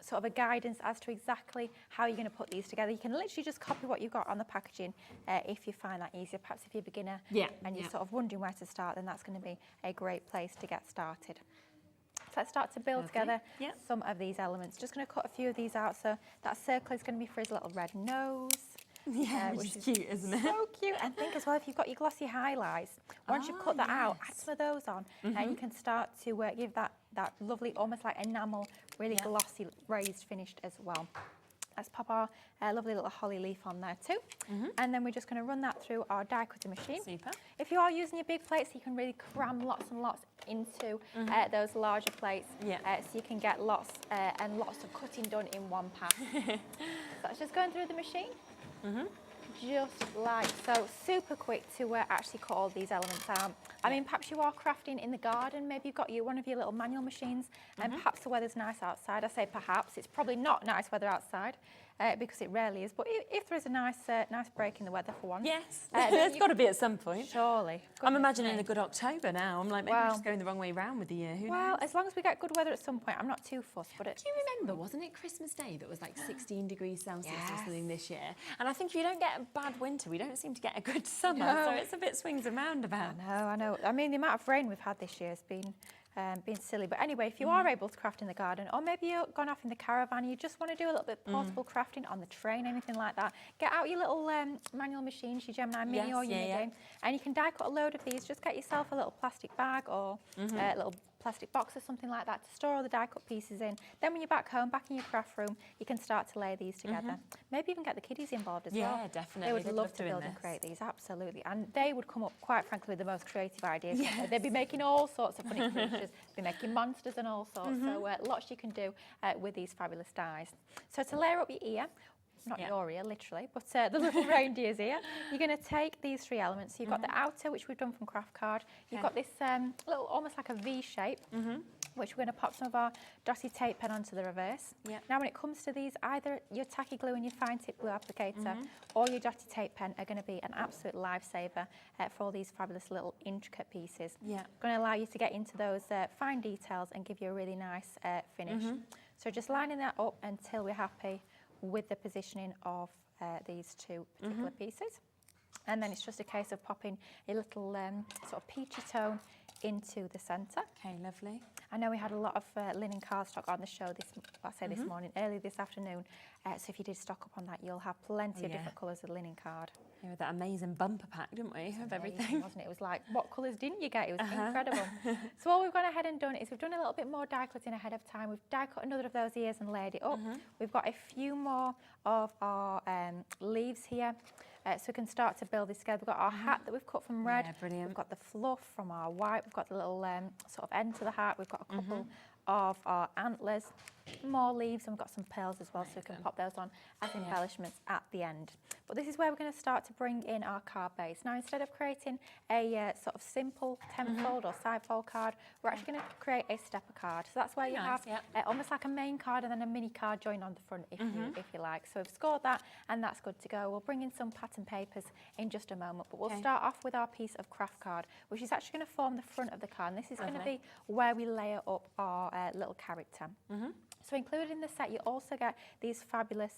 sort of a guidance as to exactly how you're going to put these together. You can literally just copy what you've got on the packaging if you find that easier. Perhaps if you're a beginner and you're sort of wondering where to start, then that's going to be a great place to get started. So let's start to build together some of these elements. Just going to cut a few of these out. So that circle is going to be for his little red nose. Yeah, which is cute, isn't it? So cute. And think as well, if you've got your glossy highlights, once you've cut that out, add some of those on, and you can start to give that lovely, almost like enamel, really glossy, raised finished as well. Let's pop our lovely little holly leaf on there too. And then we're just going to run that through our die cutting machine. Super. If you are using your big plates, you can really cram lots and lots into those larger plates. So you can get lots and lots of cutting done in one pass. So that's just going through the machine. Just like so, super quick to actually cut all these elements out. I mean, perhaps you are crafting in the garden, maybe you've got one of your little manual machines, and perhaps the weather's nice outside. I say perhaps, it's probably not nice weather outside, because it rarely is, but if there is a nice break in the weather for once. Yes, there's got to be at some point. Surely. I'm imagining a good October now. I'm like, maybe we're just going the wrong way round with the year. Who knows? As long as we get good weather at some point, I'm not too fussed. But do you remember, wasn't it Christmas Day that was like 16 degrees Celsius or something this year? And I think if you don't get a bad winter, we don't seem to get a good summer. So it's a bit swings and roundabouts. I know. I mean, the amount of rain we've had this year has been silly. But anyway, if you are able to craft in the garden, or maybe you're gone off in the caravan, you just want to do a little bit of portable crafting on the train, anything like that, get out your little manual machines, your Gemini Mini or your Mini, and you can die cut a load of these. Just get yourself a little plastic bag or a little plastic box or something like that to store all the die cut pieces in. Then when you're back home, back in your craft room, you can start to lay these together. Maybe even get the kiddies involved as well. Yeah, definitely. They would love to build and create these, absolutely. And they would come up, quite frankly, with the most creative ideas. Yes. They'd be making all sorts of funny creatures, be making monsters and all sorts. So lots you can do with these fabulous dies. So to layer up your ear, not your ear literally, but the little reindeer's ear, you're going to take these three elements. So you've got the outer, which we've done from craft card. You've got this little, almost like a V shape, which we're going to pop some of our dotty tape pen onto the reverse. Now when it comes to these, either your tacky glue and your fine tip glue applicator or your dotty tape pen are going to be an absolute lifesaver for all these fabulous little intricate pieces. Going to allow you to get into those fine details and give you a really nice finish. So just lining that up until we're happy with the positioning of these two particular pieces. And then it's just a case of popping a little sort of peachy tone into the centre. Okay, lovely. I know we had a lot of linen cardstock on the show this morning, early this afternoon. So if you did stock up on that, you'll have plenty of different colours of linen card. We had that amazing bumper pack, didn't we, of everything? Wasn't it? It was like, what colours didn't you get? It was incredible. So all we've gone ahead and done is we've done a little bit more die cutting ahead of time. We've die cut another of those ears and laid it up. We've got a few more of our leaves here. So we can start to build this together. We've got our hat that we've cut from red. Brilliant. We've got the fluff from our white. We've got the little sort of end to the hat. We've got a couple of our antlers, more leaves, and we've got some pearls as well, so we can pop those on as embellishments at the end. But this is where we're going to start to bring in our card base. Now, instead of creating a sort of simple 10-fold or side-fold card, we're actually going to create a stepper card. So that's where you have almost like a main card and then a mini card joined on the front, if you like. So we've scored that, and that's good to go. We'll bring in some pattern papers in just a moment, but we'll start off with our piece of craft card, which is actually going to form the front of the card. And this is going to be where we layer up our little character. So included in the set, you also get these fabulous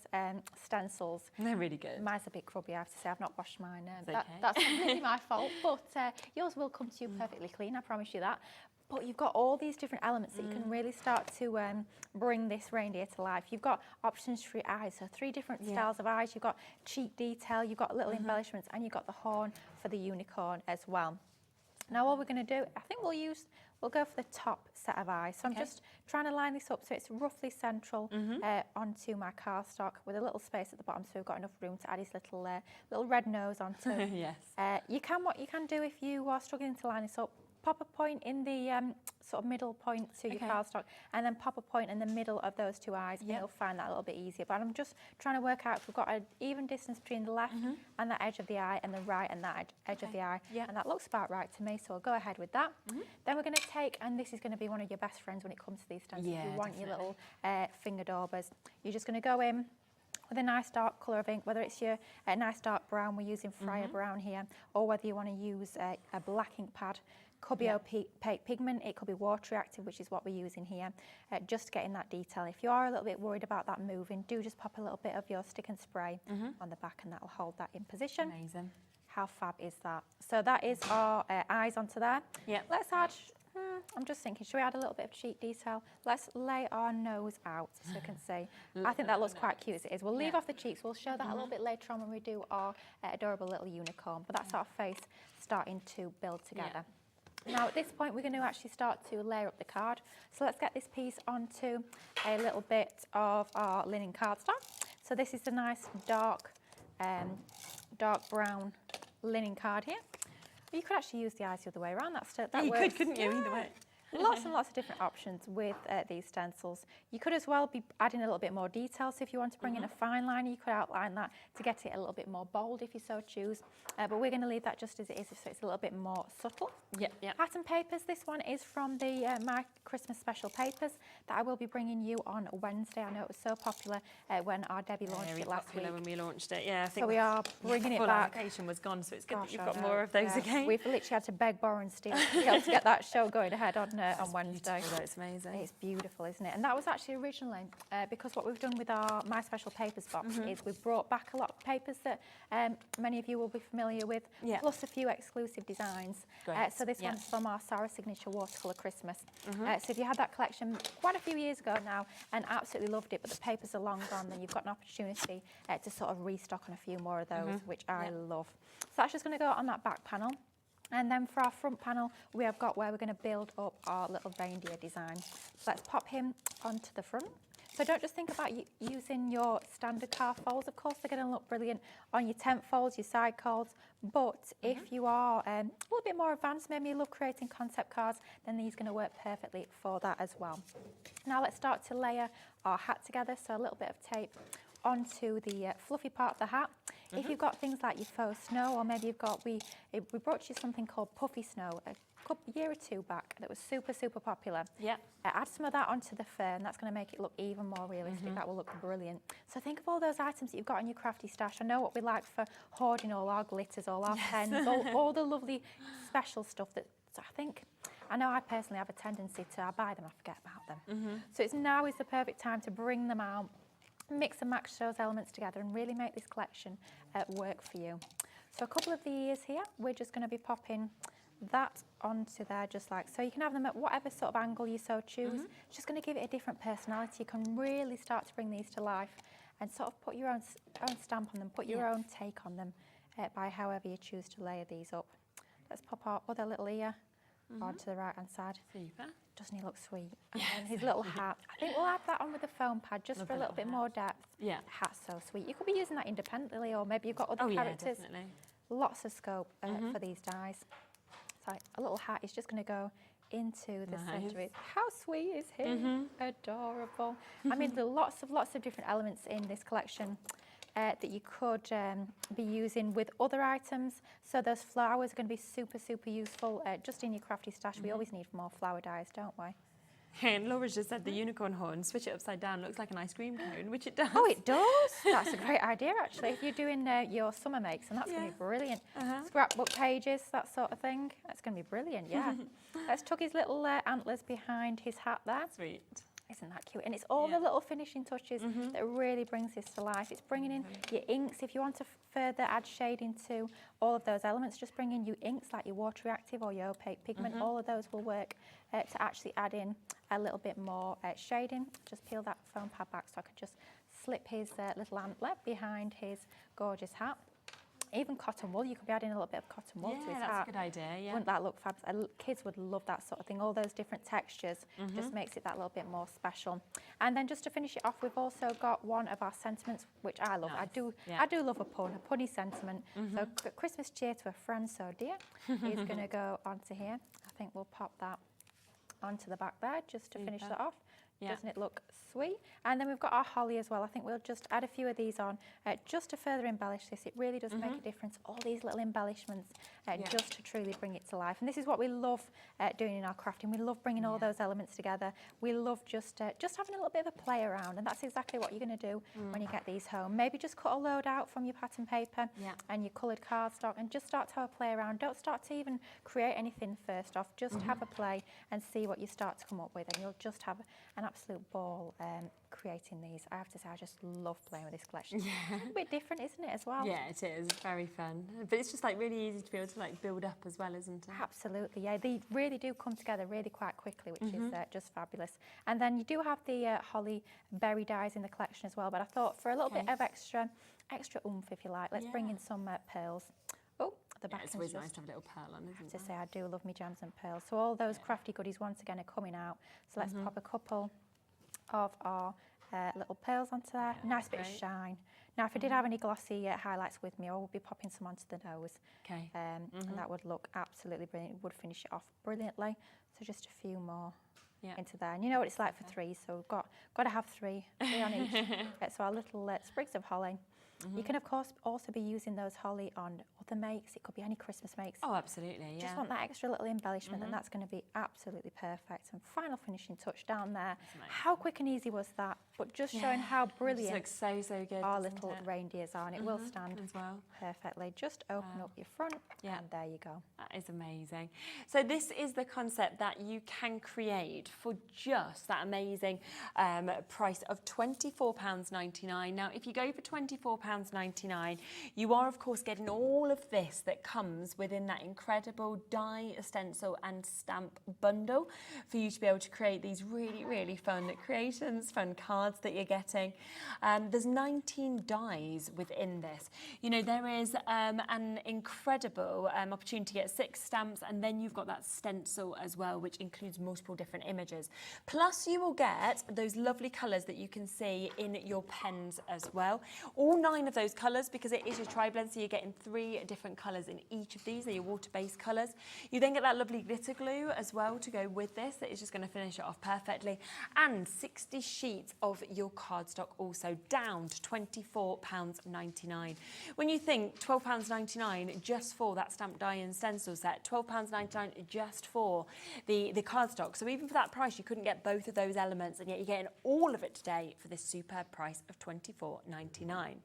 stencils. They're really good. Mine's a bit crubby, I have to say. I've not washed mine. That's completely my fault, but yours will come to you perfectly clean, I promise you that. But you've got all these different elements that you can really start to bring this reindeer to life. You've got options for your eyes, so 3 different styles of eyes. You've got cheek detail, you've got little embellishments, and you've got the horn for the unicorn as well. Now what we're going to do, I think we'll go for the top set of eyes. So I'm just trying to line this up so it's roughly central onto my cardstock with a little space at the bottom, so we've got enough room to add his little red nose onto. What you can do if you are struggling to line this up, pop a point in the sort of middle point to your cardstock, and then pop a point in the middle of those 2 eyes, and you'll find that a little bit easier. But I'm just trying to work out if we've got an even distance between the left and the edge of the eye, and the right and that edge of the eye, and that looks about right to me, so I'll go ahead with that. Then we're going to take, and this is going to be one of your best friends when it comes to these stencils, you want your little finger daubers. You're just going to go in with a nice dark colour of ink, whether it's your nice dark brown, we're using Friar Brown here, or whether you want to use a black ink pad. Could be opaque pigment, it could be water reactive, which is what we're using here, just getting that detail. If you are a little bit worried about that moving, do just pop a little bit of your stick and spray on the back, and that'll hold that in position. Amazing. How fab is that? So that is our eyes onto there. Let's add, I'm just thinking, should we add a little bit of cheek detail? Let's lay our nose out so you can see. I think that looks quite cute as it is. We'll leave off the cheeks. We'll show that a little bit later on when we do our adorable little unicorn. But that's our face starting to build together. Now at this point we're going to actually start to layer up the card. So let's get this piece onto a little bit of our linen cardstock. So this is a nice dark brown linen card here. You could actually use the eyes the other way around. That you works. couldn't you? Either way. Lots and lots of different options with these stencils. You could as well be adding a little bit more detail. So if you want to bring in a fine liner, you could outline that to get it a little bit more bold if you so choose. But we're going to leave that just as it is, so it's a little bit more subtle. Yep. Pattern papers. This one is from the My Christmas Special papers that I will be bringing you on Wednesday. I know it was so popular when our Debbie launched it last week. When we launched it, yeah. I think so we are bringing it full back. allocation was gone, so it's good that you've I got know, more of those yeah. again. We've literally had to beg, borrow and steal to be able to get that show going ahead on Wednesday. It's amazing. It's beautiful, isn't it? And that was actually originally because what we've done with our My Special Papers box is we've brought back a lot of papers that many of you will be familiar with, plus a few exclusive designs. So this one's from our Sarah Signature Watercolour Christmas. So if you had that collection quite a few years ago now and absolutely loved it, but the papers are long gone, then you've got an opportunity to sort of restock on a few more of those, which I love. So that's just going to go on that back panel. And then for our front panel, we have got where we're going to build up our little reindeer design. So let's pop him onto the front. So don't just think about using your standard card folds. Of course, they're going to look brilliant on your tent folds, your side cards. But if you are a little bit more advanced, maybe you love creating concept cards, then these are going to work perfectly for that as well. Now let's start to layer our hat together. So a little bit of tape onto the fluffy part of the hat. If you've got things like your faux snow, or maybe you've got, we brought you something called puffy snow a year or two back that was super, super popular. Add some of that onto the fur, and that's going to make it look even more realistic. That will look brilliant. So think of all those items that you've got in your crafty stash. I know what we like for hoarding all our glitters, all our pens, all the lovely special stuff that I know I personally have a tendency to, I buy them, I forget about them. So now is the perfect time to bring them out, mix and match those elements together and really make this collection work for you. So a couple of the ears here, we're just going to be popping that onto there just like so. You can have them at whatever sort of angle you so choose. It's just going to give it a different personality. You can really start to bring these to life and sort of put your own stamp on them, put your own take on them by however you choose to layer these up. Let's pop our other little ear onto the right hand side. Super. Doesn't he look sweet? And then his little hat. I think we'll add that on with the foam pad just for a little bit more depth. The hat's so sweet. You could be using that independently, or maybe you've got other characters. Definitely. Lots of scope for these dies. So a little hat is just going to go into the centre. How sweet is he? Adorable. I mean, there are lots of different elements in this collection that you could be using with other items. So those flowers are going to be super, super useful just in your crafty stash. We always need more flower dies, don't we? And Laura's just said the unicorn horn, switch it upside down, looks like an ice cream cone, which it does. Oh, it does? That's a great idea, actually. If you're doing your summer makes, and that's going to be brilliant. Scrapbook pages, that sort of thing. That's going to be brilliant, yeah. Let's tuck his little antlers behind his hat there. Sweet. Isn't that cute? And it's all the little finishing touches that really brings this to life. It's bringing in your inks. If you want to further add shading to all of those elements, just bring in your inks like your water reactive or your opaque pigment. All of those will work to actually add in a little bit more shading. Just peel that foam pad back so I could just slip his little antler behind his gorgeous hat. Even cotton wool, you could be adding a little bit of cotton wool to his hat. Yeah, that's a good idea, Wouldn't that look fabulous? Kids would love that sort of thing. All those different textures just makes it that little bit more special. And then just to finish it off, we've also got one of our sentiments, which I love. Nice. I do love a punny sentiment. So Christmas cheer to a friend so dear is going to go onto here. I think we'll pop that onto the back there just to finish that off. Doesn't it look sweet? And then we've got our holly as well. I think we'll just add a few of these on just to further embellish this. It really does make a difference. All these little embellishments just to truly bring it to life. And this is what we love doing in our crafting. We love bringing all those elements together. We love just having a little bit of a play around. And that's exactly what you're going to do when you get these home. Maybe just cut a load out from your pattern paper and your coloured cardstock and just start to have a play around. Don't start to even create anything first off. Just have a play and see what you start to come up with. And you'll just have an absolute ball creating these. I have to say, I just love playing with this collection. It's a bit different, isn't it, as well? Yeah, it is. It's very fun. But it's just like really easy to be able to like build up as well, isn't it? Absolutely, yeah. They really do come together really quite quickly, which is just fabulous. And then you do have the holly berry dies in the collection as well. But I thought for a little bit of extra oomph, if you like, let's bring in some pearls. Oh, the back it's always nice to have a little pearl on, isn't it? To say I do love me gems and pearls. So all those crafty goodies once again are coming out. So let's pop a couple of our little pearls onto there. Nice bit of shine. Now, if I did have any glossy highlights with me, I would be popping some onto the nose. Okay. And that would look absolutely brilliant. It would finish it off brilliantly. So just a few more into there. And you know what it's like for three, so we've got to have three on each. So our little sprigs of holly. You can, of course, also be using those holly on other makes. It could be any Christmas makes. Oh, absolutely, yeah. Just want that extra little embellishment, and that's going to be absolutely perfect. And final finishing touch down there. How quick and easy was that? But just showing how brilliant looks so good, our little reindeers are, and it will stand as well. perfectly. Just open up your front, and there you go. That is amazing. So this is the concept that you can create for just that amazing price of £24.99. Now, if you go for £24.99, you are, of course, getting all of this that comes within that incredible die, stencil and stamp bundle for you to be able to create these really, really fun creations, fun cards that you're getting. There's 19 dies within this. You know, there is an incredible opportunity to get 6 stamps, and then you've got that stencil as well, which includes multiple different images. Plus you will get those lovely colours that you can see in your pens as well. All 9 of those colours, because it is your tri-blend, so you're getting 3 different colours in each of these. They're your water-based colours. You then get that lovely glitter glue as well to go with this. That is just going to finish it off perfectly. And 60 sheets of your cardstock also, down to £24.99. When you think £12.99 just for that stamp die and stencil set, £12.99 just for the cardstock. So even for that price, you couldn't get both of those elements, and yet you're getting all of it today for this superb price of £24.99.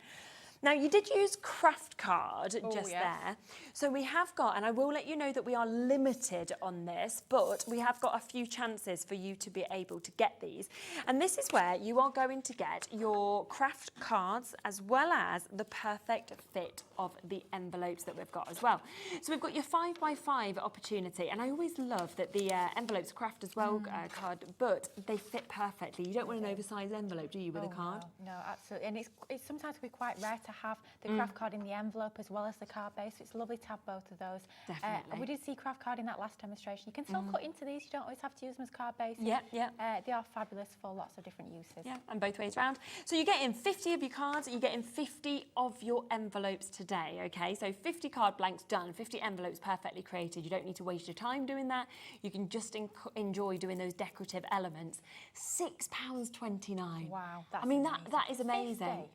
Now, you did use Craft Card there. So we have got, and I will let you know that we are limited on this, but we have got a few chances for you to be able to get these. And this is where you are going to get your craft cards as well as the perfect fit of the envelopes that we've got as well. So we've got your 5x5 opportunity, and I always love that the envelopes craft as well card, but they fit perfectly. You don't want an oversized envelope, do you, with a card? No, absolutely. And it's sometimes be quite rare to have the craft card in the envelope as well as the card base. So it's lovely to have both of those. Definitely. We did see craft card in that last demonstration. You can still cut into these. You don't always have to use them as card bases. They are fabulous for lots of different uses. Yeah, and both ways around. So you're getting 50 of your cards, you're getting 50 of your envelopes today, okay? So 50 card blanks done, 50 envelopes perfectly created. You don't need to waste your time doing that. You can just enjoy doing those decorative elements. £6.29. Wow, that's that is amazing. 50.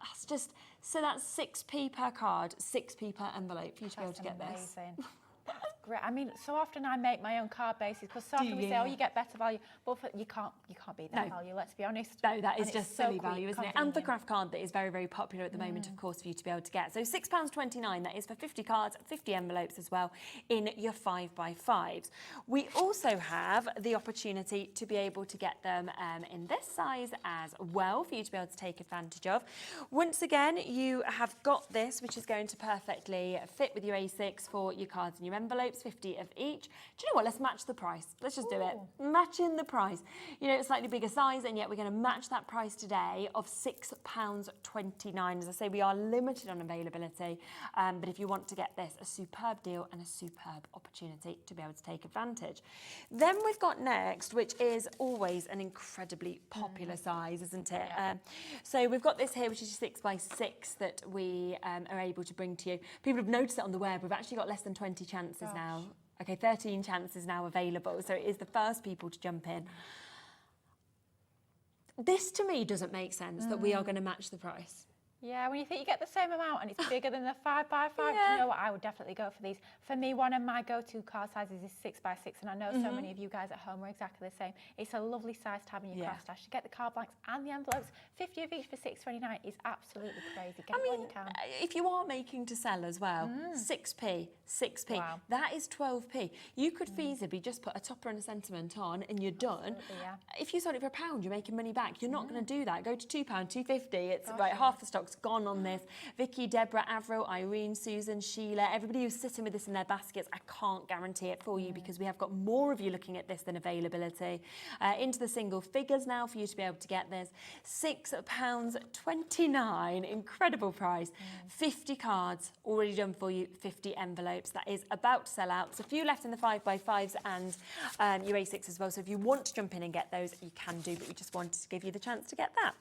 That's just, so that's 6p per card, 6p per envelope for you to be able to get this. That's great. I mean, so often I make my own card bases because so often we say, oh, you get better value, but you can't beat that value. Let's be honest. No, that is just silly so value, isn't it? And the craft card that is very, very popular at the moment, of course, for you to be able to get. So £6.29. That is for 50 cards, 50 envelopes as well in your 5x5s. We also have the opportunity to be able to get them in this size as well for you to be able to take advantage of. Once again, you have got this, which is going to perfectly fit with your A6 for your cards and your envelopes, 50 of each. Do you know what? Let's match the price. Let's just do it. Matching the price. You know, it's slightly bigger size, and yet we're going to match that price today of £6.29. As I say, we are limited on availability, but if you want to get this, a superb deal and a superb opportunity to be able to take advantage. Then we've got next, which is always an incredibly popular size, isn't it? So we've got this here, which is 6x6 that we are able to bring to you. People have noticed it on the web. We've actually got less than 20 chances now. Okay, 13 chances now available. So it is the first people to jump in. This to me doesn't make sense that we are going to match the price. Yeah, when you think you get the same amount and it's bigger than the 5x5, do you know what? I would definitely go for these. For me, one of my go-to card sizes is 6x6, and I know so many of you guys at home are exactly the same. It's a lovely size to have in your craft stash. To get the card blanks and the envelopes, 50 of each for £6.29 is absolutely crazy. Get what you can. If you are making to sell as well, 6p. Wow. That is 12p. You could feasibly just put a topper and a sentiment on and you're done. Yeah. If you sold it for £1, you're making money back. You're not going to do that. Go to £2, £2.50. It's right, half the stock's gone on this. Vicki, Deborah, Avril, Irene, Susan, Sheila, everybody who's sitting with this in their baskets, I can't guarantee it for you because we have got more of you looking at this than availability. Into the single figures now for you to be able to get this. £6.29, incredible price. 50 cards already done for you, 50 envelopes. That is about to sell out. There's a few left in the 5x5s and your A6 as well. So if you want to jump in and get those, you can do, but we just wanted to give you the chance to get that.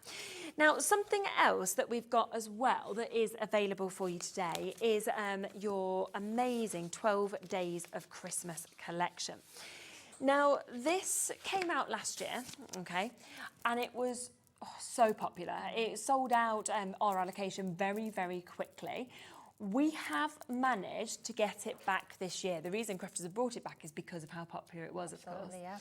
Now, something else that we've got got as well that is available for you today is your amazing 12 Days of Christmas collection. Now, this came out last year, okay, and it was so popular. It sold out our allocation very, very quickly. We have managed to get it back this year. The reason Crafters have brought it back is because of how popular it was, of course. Yeah.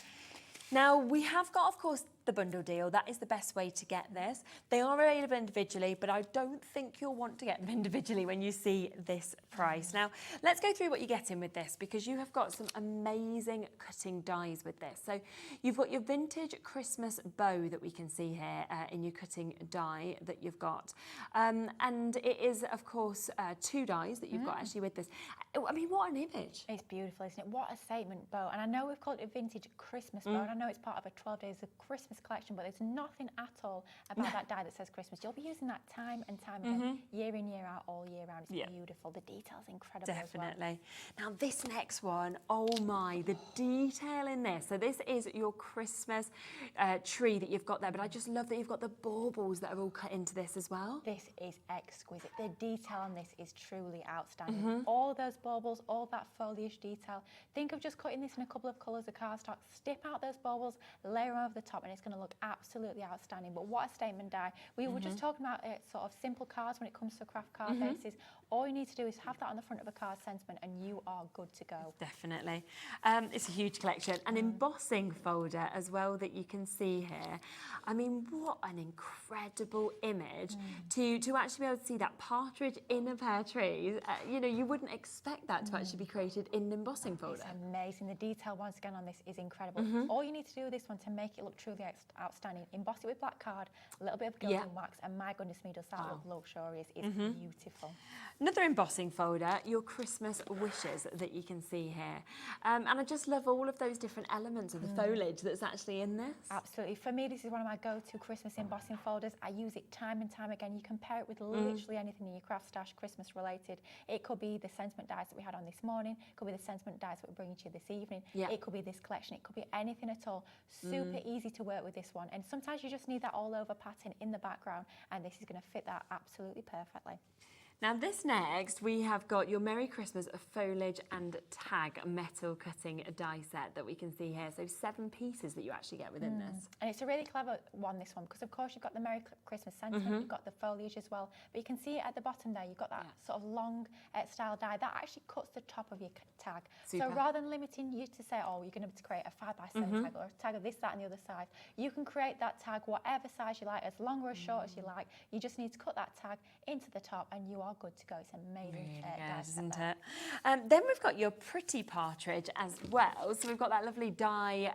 Now, we have got, of course, the bundle deal. That is the best way to get this. They are available individually, but I don't think you'll want to get them individually when you see this price. Now, let's go through what you're getting with this, because you have got some amazing cutting dies with this. So you've got your vintage Christmas bow that we can see here in your cutting die that you've got. And it is, of course, 2 dies that you've got actually with this. I mean, what an image. It's beautiful, isn't it? What a statement bow. And I know we've called it a vintage Christmas bow, and I know it's part of a 12 Days of Christmas collection, but there's nothing at all about that die that says Christmas. You'll be using that time and time again, year in, year out, all year round. It's beautiful. The detail's incredible. Definitely. As well. Now this next one, oh my, the detail in this. So this is your Christmas tree that you've got there, but I just love that you've got the baubles that are all cut into this as well. This is exquisite. The detail on this is truly outstanding. All those baubles, all that foliage detail. Think of just cutting this in a couple of colours of cardstock, stip out those baubles, layer over the top, and it's going to look absolutely outstanding. But what a statement die. We were just talking about sort of simple cards when it comes to craft card bases. All you need to do is have that on the front of a card sentiment and you are good to go. Definitely. It's a huge collection. An embossing folder as well that you can see here. I mean, what an incredible image to actually be able to see that partridge in a pear tree. You know, you wouldn't expect that to actually be created in an embossing folder. It's amazing. The detail once again on this is incredible. All you need to do with this one to make it look truly outstanding, emboss it with black card, a little bit of gilding wax, and my goodness me, does that look luxurious. It's beautiful. Another embossing folder, your Christmas wishes that you can see here. And I just love all of those different elements of the foliage that's actually in this. Absolutely. For me, this is one of my go-to Christmas embossing folders. I use it time and time again. You compare it with literally anything in your craft stash, Christmas related. It could be the sentiment dies that we had on this morning. It could be the sentiment dies that we're bringing to you this evening. It could be this collection. It could be anything at all. Super easy to work with this one. And sometimes you just need that all-over pattern in the background, and this is going to fit that absolutely perfectly. Now this next, we have got your Merry Christmas foliage and tag metal cutting die set that we can see here. So 7 pieces that you actually get within this. And it's a really clever one, this one, because of course you've got the Merry Christmas sentiment, you've got the foliage as well, but you can see it at the bottom there, you've got that sort of long style die that actually cuts the top of your tag. Super. So rather than limiting you to say, oh, you're going to create a 5x7 tag or a tag of this, that and the other side, you can create that tag whatever size you like, as long or as short as you like. You just need to cut that tag into the top and you are good to go. It's amazing. Really good, isn't it? Then we've got your pretty partridge as well. So we've got that lovely die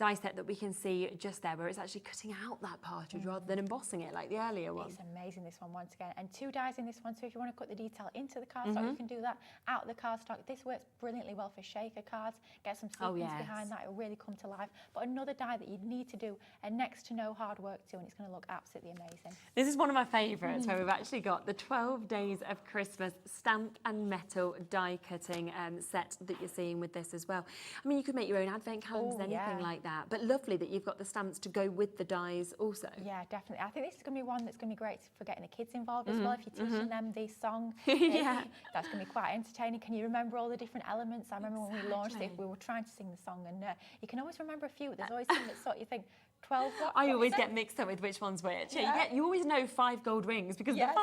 set that we can see just there, where it's actually cutting out that partridge rather than embossing it like the earlier one. It's amazing, this one, once again. And 2 dies in this one, so if you want to cut the detail into the cardstock, you can do that out of the cardstock. This works brilliantly well for shaker cards. Get some sequins behind that, it'll really come to life. But another die that you'd need to do next to no hard work to, and it's going to look absolutely amazing. This is one of my favourites, where we've actually got the 12 Days of Christmas stamp and metal die cutting set that you're seeing with this as well. I mean, you could make your own advent calendars, anything like that, but lovely that you've got the stamps to go with the dies also. Yeah, definitely. I think this is going to be one that's going to be great for getting the kids involved as well. If you're teaching them the song, that's going to be quite entertaining. Can you remember all the different elements? I remember when we launched it, we were trying to sing the song, and you can always remember a few. There's always something that sort of you think, 12 what? I always get mixed up with which one's which. You always know 5 gold rings because the 5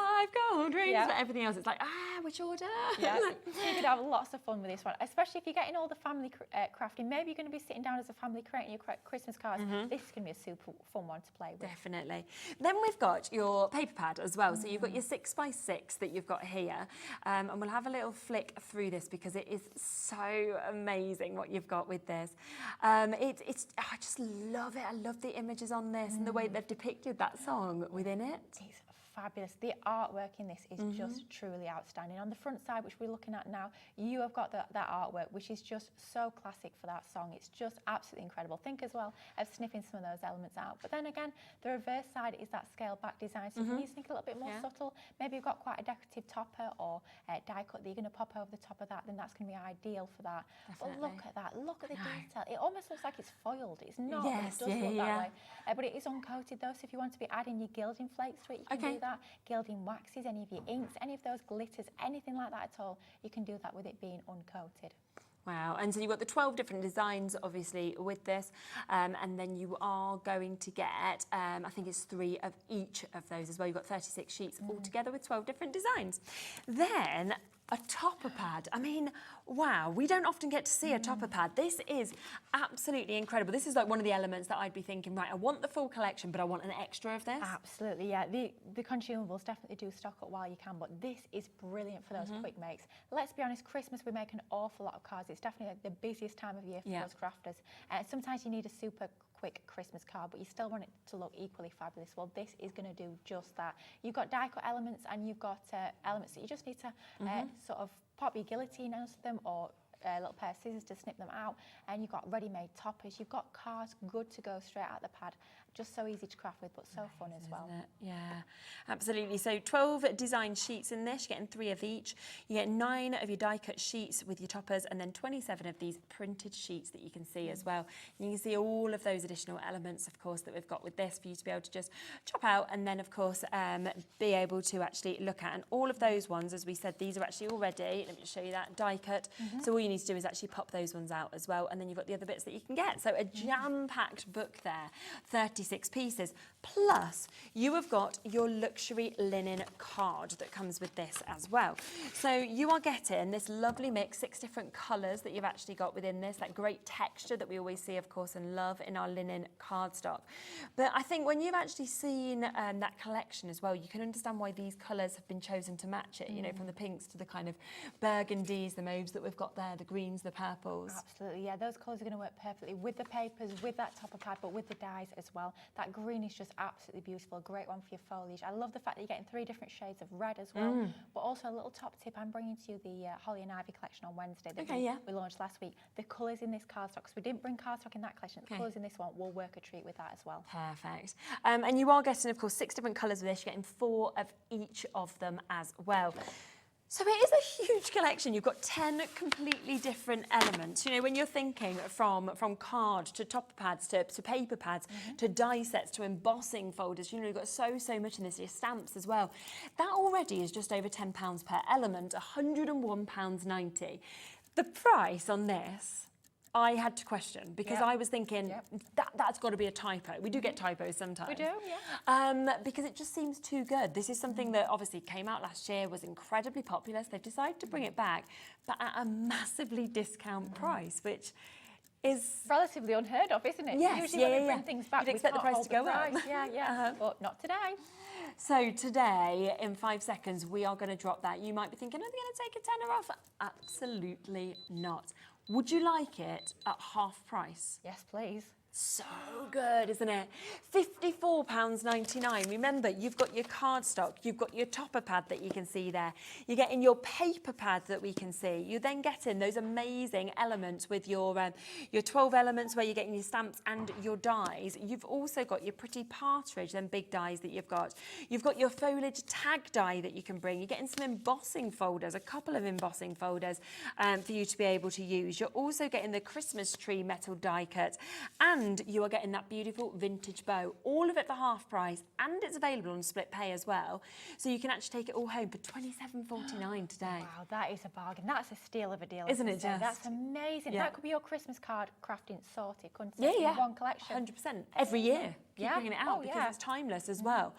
gold rings, but everything else it's like, which order? Yeah, you could have lots of fun with this one, especially if you're getting all the family crafting. Maybe you're going to be sitting down as a family creating your Christmas cards. This is going to be a super fun one to play with. Definitely. Then we've got your paper pad as well. So you've got your 6x6 that you've got here, and we'll have a little flick through this because it is so amazing what you've got with this. I just love it. I love the images on this and the way they've depicted that song within it. It's fabulous. The artwork in this is just truly outstanding. On the front side, which we're looking at now, you have got that artwork, which is just so classic for that song. It's just absolutely incredible. Think as well of sniffing some of those elements out. But then again, the reverse side is that scaled back design. So if you need something a little bit more subtle, maybe you've got quite a decorative topper or die cut that you're going to pop over the top of that, then that's going to be ideal for that. Definitely. But look at that. Look at the detail. It almost looks like it's foiled. It's not. It does look that way. But it is uncoated though, so if you want to be adding your gilding flakes to it, you can do that. Gilding waxes, any of your inks, any of those glitters, anything like that at all, you can do that with it being uncoated. Wow, and so you've got the 12 different designs, obviously, with this, and then you are going to get, I think it's 3 of each of those as well. You've got 36 sheets altogether with 12 different designs. Then a topper pad. I mean, wow, we don't often get to see a topper pad. This is absolutely incredible. This is like one of the elements that I'd be thinking, right, I want the full collection, but I want an extra of this. Absolutely, yeah. The consumables definitely do stock up while you can, but this is brilliant for those quick makes. Let's be honest, Christmas, we make an awful lot of cards. It's definitely like the busiest time of year for those crafters. Sometimes you need a super quick Christmas card, but you still want it to look equally fabulous. Well, this is going to do just that. You've got die cut elements, and you've got elements that you just need to sort of pop your guillotine onto them, or a little pair of scissors to snip them out, and you've got ready-made toppers. You've got cards good to go straight out the pad. Just so easy to craft with, but so fun as well. Isn't it? Yeah, absolutely. So 12 design sheets in this. You're getting 3 of each. You get 9 of your die-cut sheets with your toppers, and then 27 of these printed sheets that you can see as well. And you can see all of those additional elements, of course, that we've got with this for you to be able to just chop out, and then, of course, be able to actually look at. And all of those ones, as we said, these are actually all ready. Let me just show you that, die-cut. So all you need to do is actually pop those ones out as well, and then you've got the other bits that you can get. So a jam-packed book there, 36 pieces. Plus, you have got your luxury linen card that comes with this as well. So you are getting this lovely mix, 6 different colours that you've actually got within this, that great texture that we always see, of course, and love in our linen cardstock. But I think when you've actually seen that collection as well, you can understand why these colours have been chosen to match it, you know, from the pinks to the kind of burgundies, the mauves that we've got there, the greens, the purples. Absolutely, yeah, those colours are going to work perfectly with the papers, with that topper pad, but with the dies as well. That green is just absolutely beautiful, a great one for your foliage. I love the fact that you're getting 3 different shades of red as well, but also a little top tip, I'm bringing to you the Holly and Ivy collection on Wednesday that we launched last week. The colours in this cardstock, because we didn't bring cardstock in that collection, the colours in this one will work a treat with that as well. Perfect. And you are getting, of course, 6 different colours with this. You're getting 4 of each of them as well. So it is a huge collection. You've got 10 completely different elements. You know, when you're thinking from card to topper pads to paper pads to die sets to embossing folders, you know, you've got so much in this, your stamps as well. That already is just over £10 per element, £101.90. The price on this, I had to question, because I was thinking that's got to be a typo. We do get typos sometimes. We do, yeah. Because it just seems too good. This is something that obviously came out last year, was incredibly popular. So they've decided to bring it back, but at a massively discount price, which is relatively unheard of, isn't it? Yes, Usually when they bring things back, you'd expect the price to go up. Yeah, but not today. So today, in 5 seconds, we are going to drop that. You might be thinking, are they going to take a tenner off? Absolutely not. Would you like it at half price? Yes, please. So good, isn't it? £54.99. Remember, you've got your cardstock, you've got your topper pad that you can see there. You're getting your paper pad that we can see. You're then getting those amazing elements with your 12 elements where you're getting your stamps and your dies. You've also got your pretty partridge, them big dies that you've got. You've got your foliage tag die that you can bring. You're getting some embossing folders, a couple of embossing folders for you to be able to use. You're also getting the Christmas tree metal die cut, and you are getting that beautiful vintage bow, all of it for half price, and it's available on split pay as well. So you can actually take it all home for £27.49 today. Wow, that is a bargain. That's a steal of a deal. Isn't it just? That's amazing. Yeah. That could be your Christmas card crafting sorted, couldn't it? Yeah. In one collection. 100%. Every year. Keep bringing it out because it's timeless as well.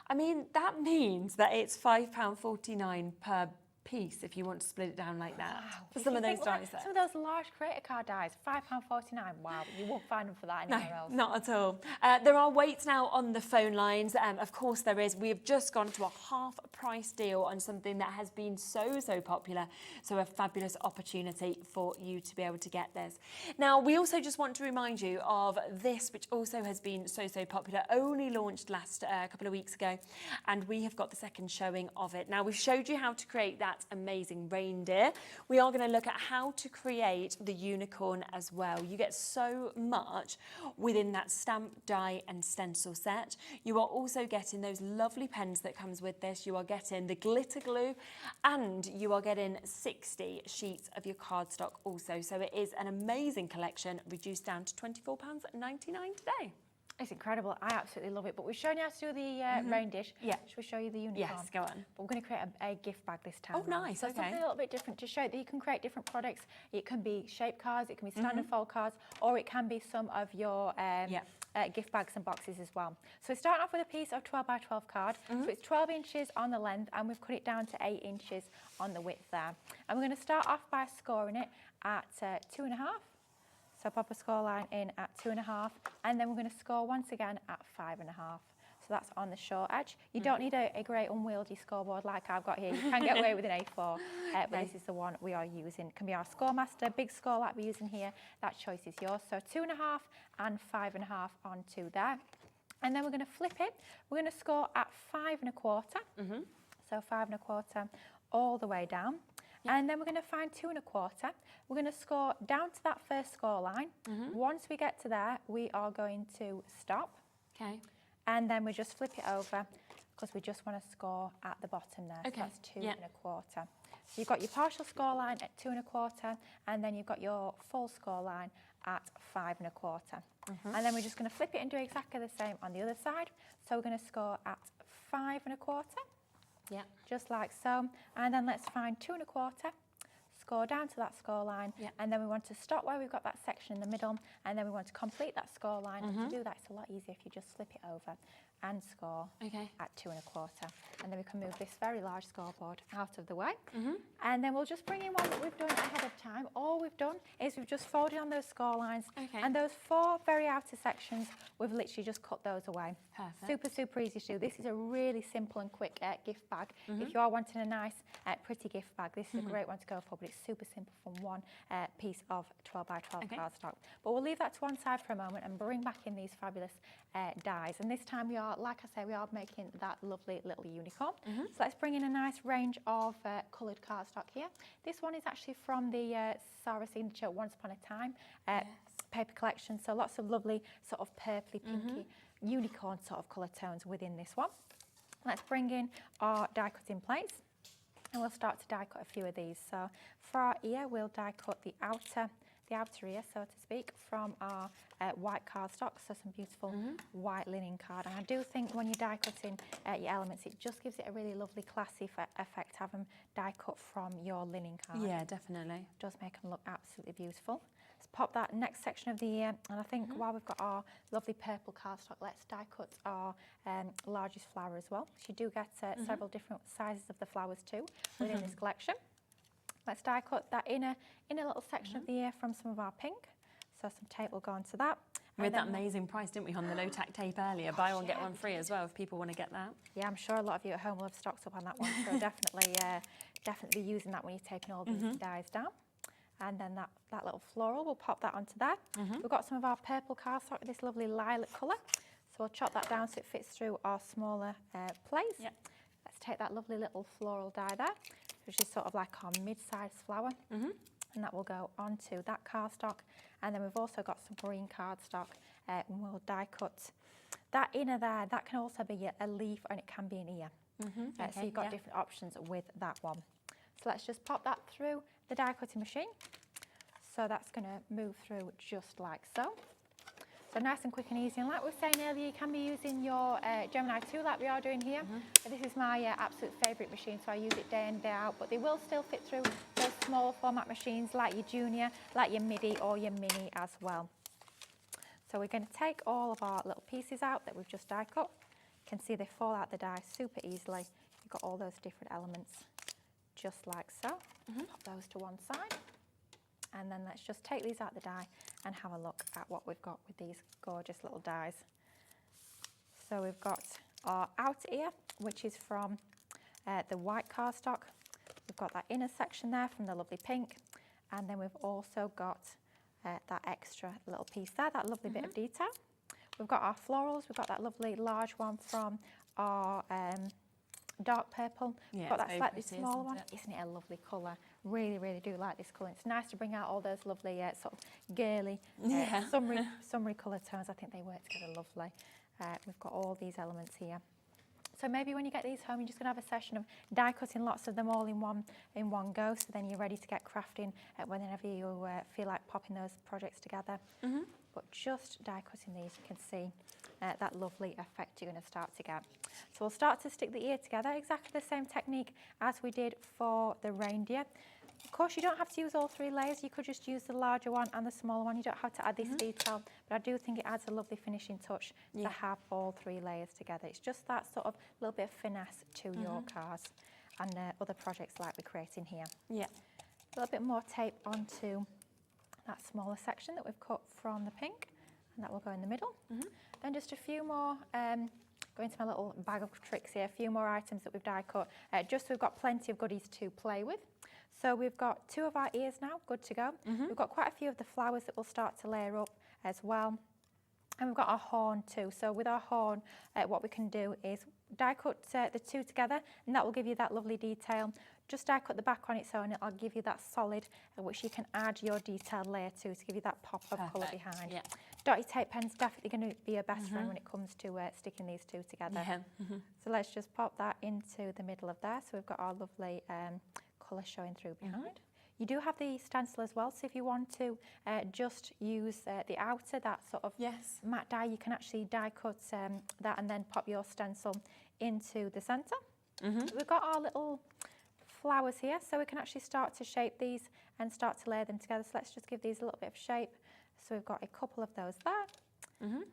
I mean, that means that it's £5.49 per piece if you want to split it down like that. Wow. For some of those dies there. Some of those large creator card dies, £5.49. Wow, you won't find them for that anywhere else. Not at all. There are waits now on the phone lines. Of course there is. We have just gone to a half price deal on something that has been so popular. So a fabulous opportunity for you to be able to get this. Now, we also just want to remind you of this, which also has been so popular, only launched last couple of weeks ago. And we have got the second showing of it. Now, we've showed you how to create that amazing reindeer. We are going to look at how to create the unicorn as well. You get so much within that stamp, die and stencil set. You are also getting those lovely pens that comes with this. You are getting the glitter glue, and you are getting 60 sheets of your cardstock also. So it is an amazing collection, reduced down to £24.99 today. It's incredible. I absolutely love it. But we've shown you how to do the reindeer. Yeah. Should we show you the unicorn? Yes, go on. But we're going to create a gift bag this time. Oh, nice, So okay. something a little bit different to show that you can create different products. It can be shape cards, it can be standard fold cards, or it can be some of your gift bags and boxes as well. So we're starting off with a piece of 12 by 12 card. So it's 12 inches on the length, and we've cut it down to 8 inches on the width there. And we're going to start off by scoring it at 2.5. So pop a score line in at 2.5, and then we're going to score once again at 5.5. So that's on the short edge. You don't need a great unwieldy scoreboard like I've got here. You can get away with an A4, but this is the one we are using. It can be our Scoremaster, big score like we're using here. That choice is yours. So 2.5 and 5.5 onto there. And then we're going to flip it. We're going to score at 5.25. So 5.25 all the way down. And then we're going to find 2.25. We're going to score down to that first score line. Once we get to there, we are going to stop. Okay. And then we just flip it over because we just want to score at the bottom there. Okay. So that's 2.25. So you've got your partial score line at 2.25, and then you've got your full score line at 5.25. And then we're just going to flip it and do exactly the same on the other side. So we're going to score at 5.25. Yeah. Just like so. And then let's find 2.25, score down to that score line, and then we want to stop where we've got that section in the middle, and then we want to complete that score line. And to do that, it's a lot easier if you just flip it over and score at 2.25. And then we can move this very large scoreboard out of the way. And then we'll just bring in one that we've done ahead of time. All we've done is we've just folded on those score lines, and those 4 very outer sections, we've literally just cut those away. Perfect. Super, super easy to do. This is a really simple and quick gift bag. If you are wanting a nice, pretty gift bag, this is a great one to go for, but it's super simple from one piece of 12 by 12 cardstock. But we'll leave that to one side for a moment and bring back in these fabulous dies. And this time we are, like I say, we are making that lovely little unicorn. So let's bring in a nice range of coloured cardstock here. This one is actually from the Sarah Signature Once Upon a Time paper collection. So lots of lovely sort of purpley, pinky, unicorn sort of colour tones within this one. Let's bring in our die cutting plates, and we'll start to die cut a few of these. So for our ear, we'll die cut the outer ear, so to speak, from our white cardstock, so some beautiful white linen card. And I do think when you're die cutting your elements, it just gives it a really lovely classy effect to have them die cut from your linen card. Yeah, definitely. It does make them look absolutely beautiful. Let's pop that next section of the ear, and I think while we've got our lovely purple cardstock, let's die cut our largest flower as well. So you do get several different sizes of the flowers too within this collection. Let's die cut that inner little section of the ear from some of our pink. So some tape will go onto that. We had that amazing price, didn't we, on the low tack tape earlier? Buy one, get one free as well if people want to get that. Yeah, I'm sure a lot of you at home will have stocked up on that one. So definitely using that when you're taping all these dies down. And then that little floral, we'll pop that onto there. We've got some of our purple cardstock, this lovely lilac colour. So we'll chop that down so it fits through our smaller plates. Let's take that lovely little floral die there, which is sort of like our mid-sized flower. And that will go onto that cardstock. And then we've also got some green cardstock, and we'll die cut that inner there. That can also be a leaf, and it can be an ear. So you've got different options with that one. So let's just pop that through the die cutting machine. So that's going to move through just like so. So nice and quick and easy. And like we were saying earlier, you can be using your Gemini 2 like we are doing here. This is my absolute favourite machine, so I use it day in, day out. But they will still fit through those smaller format machines like your Junior, like your Midi or your Mini as well. So we're going to take all of our little pieces out that we've just die cut. You can see they fall out the die super easily. You've got all those different elements just like so. Pop those to one side. And then let's just take these out the die and have a look at what we've got with these gorgeous little dies. So we've got our outer ear, which is from the white cardstock. We've got that inner section there from the lovely pink. And then we've also got that extra little piece there, that lovely bit of detail. We've got our florals. We've got that lovely large one from our dark purple. Yeah, We've got that very slightly pretty, smaller isn't one. it? Isn't it a lovely colour? Really, really do like this colour. It's nice to bring out all those lovely sort of girly, summery colour tones. I think they work together lovely. We've got all these elements here. So maybe when you get these home, you're just going to have a session of die cutting lots of them all in one go. So then you're ready to get crafting whenever you feel like popping those projects together. But just die cutting these, you can see that lovely effect you're going to start to get. So we'll start to stick the ear together, exactly the same technique as we did for the reindeer. Of course, you don't have to use all 3 layers. You could just use the larger one and the smaller one. You don't have to add this detail, but I do think it adds a lovely finishing touch to have all 3 layers together. It's just that sort of little bit of finesse to your cards and other projects like we're creating here. Yeah. A little bit more tape onto that smaller section that we've cut from the pink, and that will go in the middle. Then just a few more, go into my little bag of tricks here, a few more items that we've die cut, just so we've got plenty of goodies to play with. So we've got 2 of our ears now, good to go. We've got quite a few of the flowers that we'll start to layer up as well. And we've got our horn too. So with our horn, what we can do is die cut the 2 together, and that will give you that lovely detail. Just die cut the back on its own, it'll give you that solid, which you can add your detailed layer to give you that pop of colour behind. Yeah. Dotty tape pen's definitely going to be your best friend when it comes to sticking these 2 together. Yeah. So let's just pop that into the middle of there. So we've got our lovely colour showing through behind. You do have the stencil as well, so if you want to just use the outer, that sort of matte die, you can actually die cut that and then pop your stencil into the centre. We've got our little flowers here, so we can actually start to shape these and start to layer them together. So let's just give these a little bit of shape. So we've got a couple of those there.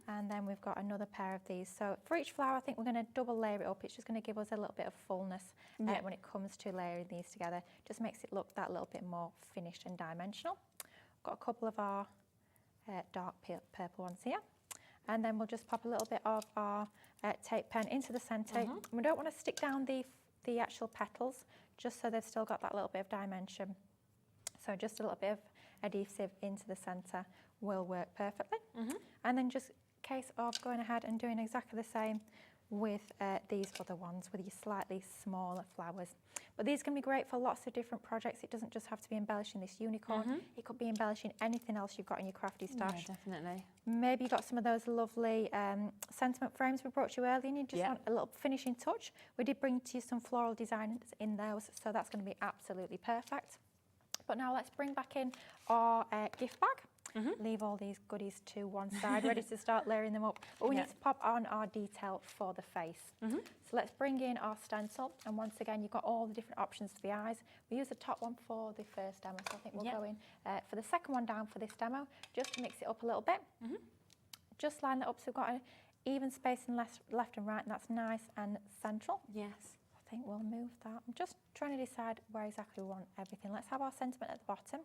And then we've got another pair of these. So for each flower, I think we're going to double layer it up. It's just going to give us a little bit of fullness when it comes to layering these together. Just makes it look that little bit more finished and dimensional. Got a couple of our dark purple ones here. And then we'll just pop a little bit of our tape pen into the centre. We don't want to stick down the actual petals, just so they've still got that little bit of dimension. So just a little bit of adhesive into the centre will work perfectly. And then just a case of going ahead and doing exactly the same with these other ones with your slightly smaller flowers. But these can be great for lots of different projects. It doesn't just have to be embellishing this unicorn. It could be embellishing anything else you've got in your crafty stash. Yeah, definitely. Maybe you got some of those lovely sentiment frames we brought you earlier and you just want a little finishing touch. We did bring to you some floral designs in those, so that's going to be absolutely perfect. But now let's bring back in our gift bag. Leave all these goodies to one side, ready to start layering them up. But we need to pop on our detail for the face. So let's bring in our stencil. And once again, you've got all the different options for the eyes. We use the top one for the first demo, so I think we'll go in for the second one down for this demo, just to mix it up a little bit. Just line that up so we've got an even spacing left and right, and that's nice and central. Yes. I think we'll move that. I'm just trying to decide where exactly we want everything. Let's have our sentiment at the bottom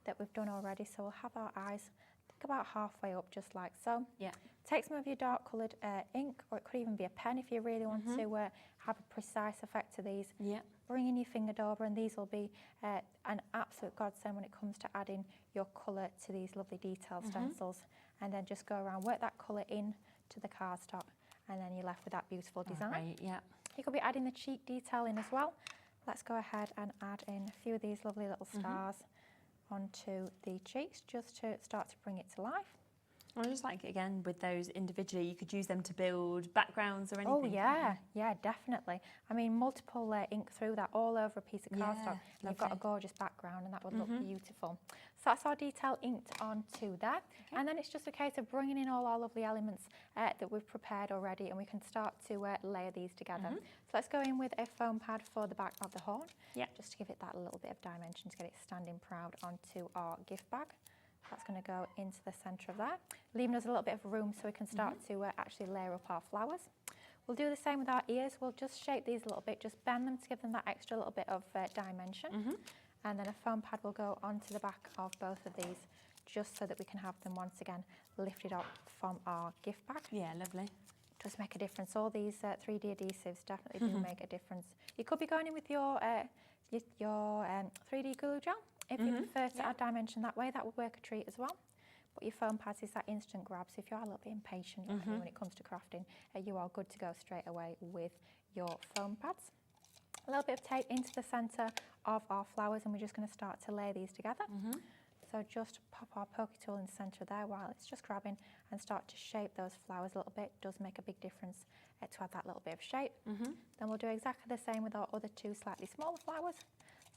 that we've done already. So we'll have our eyes, I think about halfway up, just like so. Yeah. Take some of your dark coloured ink, or it could even be a pen if you really want to have a precise effect to these. Yeah. Bring in your finger dauber, and these will be an absolute godsend when it comes to adding your colour to these lovely detailed stencils. And then just go around, work that colour in to the cardstock, and then you're left with that beautiful design. Right, yeah. You could be adding the cheek detail in as well. Let's go ahead and add in a few of these lovely little stars onto the cheeks, just to start to bring it to life. I just like, again, with those individually, you could use them to build backgrounds or anything. Oh yeah, yeah, definitely. I mean, multiple ink through that all over a piece of cardstock. And you've got a gorgeous background, and that would look beautiful. So that's our detail inked onto there. And then it's just a case of bringing in all our lovely elements that we've prepared already, and we can start to layer these together. So let's go in with a foam pad for the back of the horn, just to give it that little bit of dimension, to get it standing proud onto our gift bag. That's going to go into the centre of that, leaving us a little bit of room so we can start to actually layer up our flowers. We'll do the same with our ears. We'll just shape these a little bit, just bend them to give them that extra little bit of dimension. And then a foam pad will go onto the back of both of these, just so that we can have them once again lifted up from our gift bag. Yeah, lovely. Does make a difference. All these 3D adhesives definitely do make a difference. You could be going in with your 3D glue gel. If you prefer to add dimension that way, that would work a treat as well. But your foam pads is that instant grab, so if you are a little bit impatient like me when it comes to crafting, you are good to go straight away with your foam pads. A little bit of tape into the centre of our flowers, and we're just going to start to layer these together. So just pop our pokey tool in the centre there while it's just grabbing, and start to shape those flowers a little bit. It does make a big difference to add that little bit of shape. Then we'll do exactly the same with our other 2 slightly smaller flowers.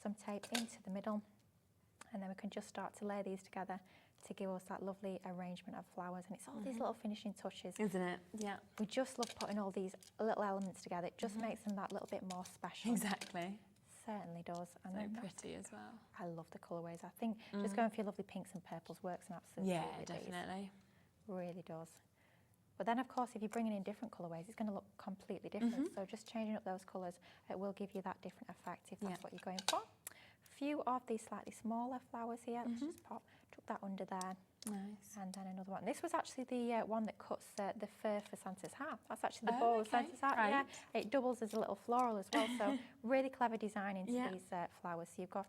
Some tape into the middle, and then we can just start to layer these together to give us that lovely arrangement of flowers. And it's all these little finishing touches. Isn't it? Yeah. We just love putting all these little elements together. It just makes them that little bit more special. Exactly. Certainly does. And So then pretty as well. I love the colourways. I think just going for your lovely pinks and purples works an absolute Yeah, treat with these. definitely. Really does. But then, of course, if you're bringing in different colourways, it's going to look completely different. So just changing up those colours, it will give you that different effect if that's what you're going for. Few of these slightly smaller flowers here. Let's just tuck that under there. Nice. And then another one. This was actually the one that cuts the fur for Santa's hat. That's actually the ball of Santa's hat. Right. Yeah, it doubles as a little floral as well. So really clever design into these flowers. So you've got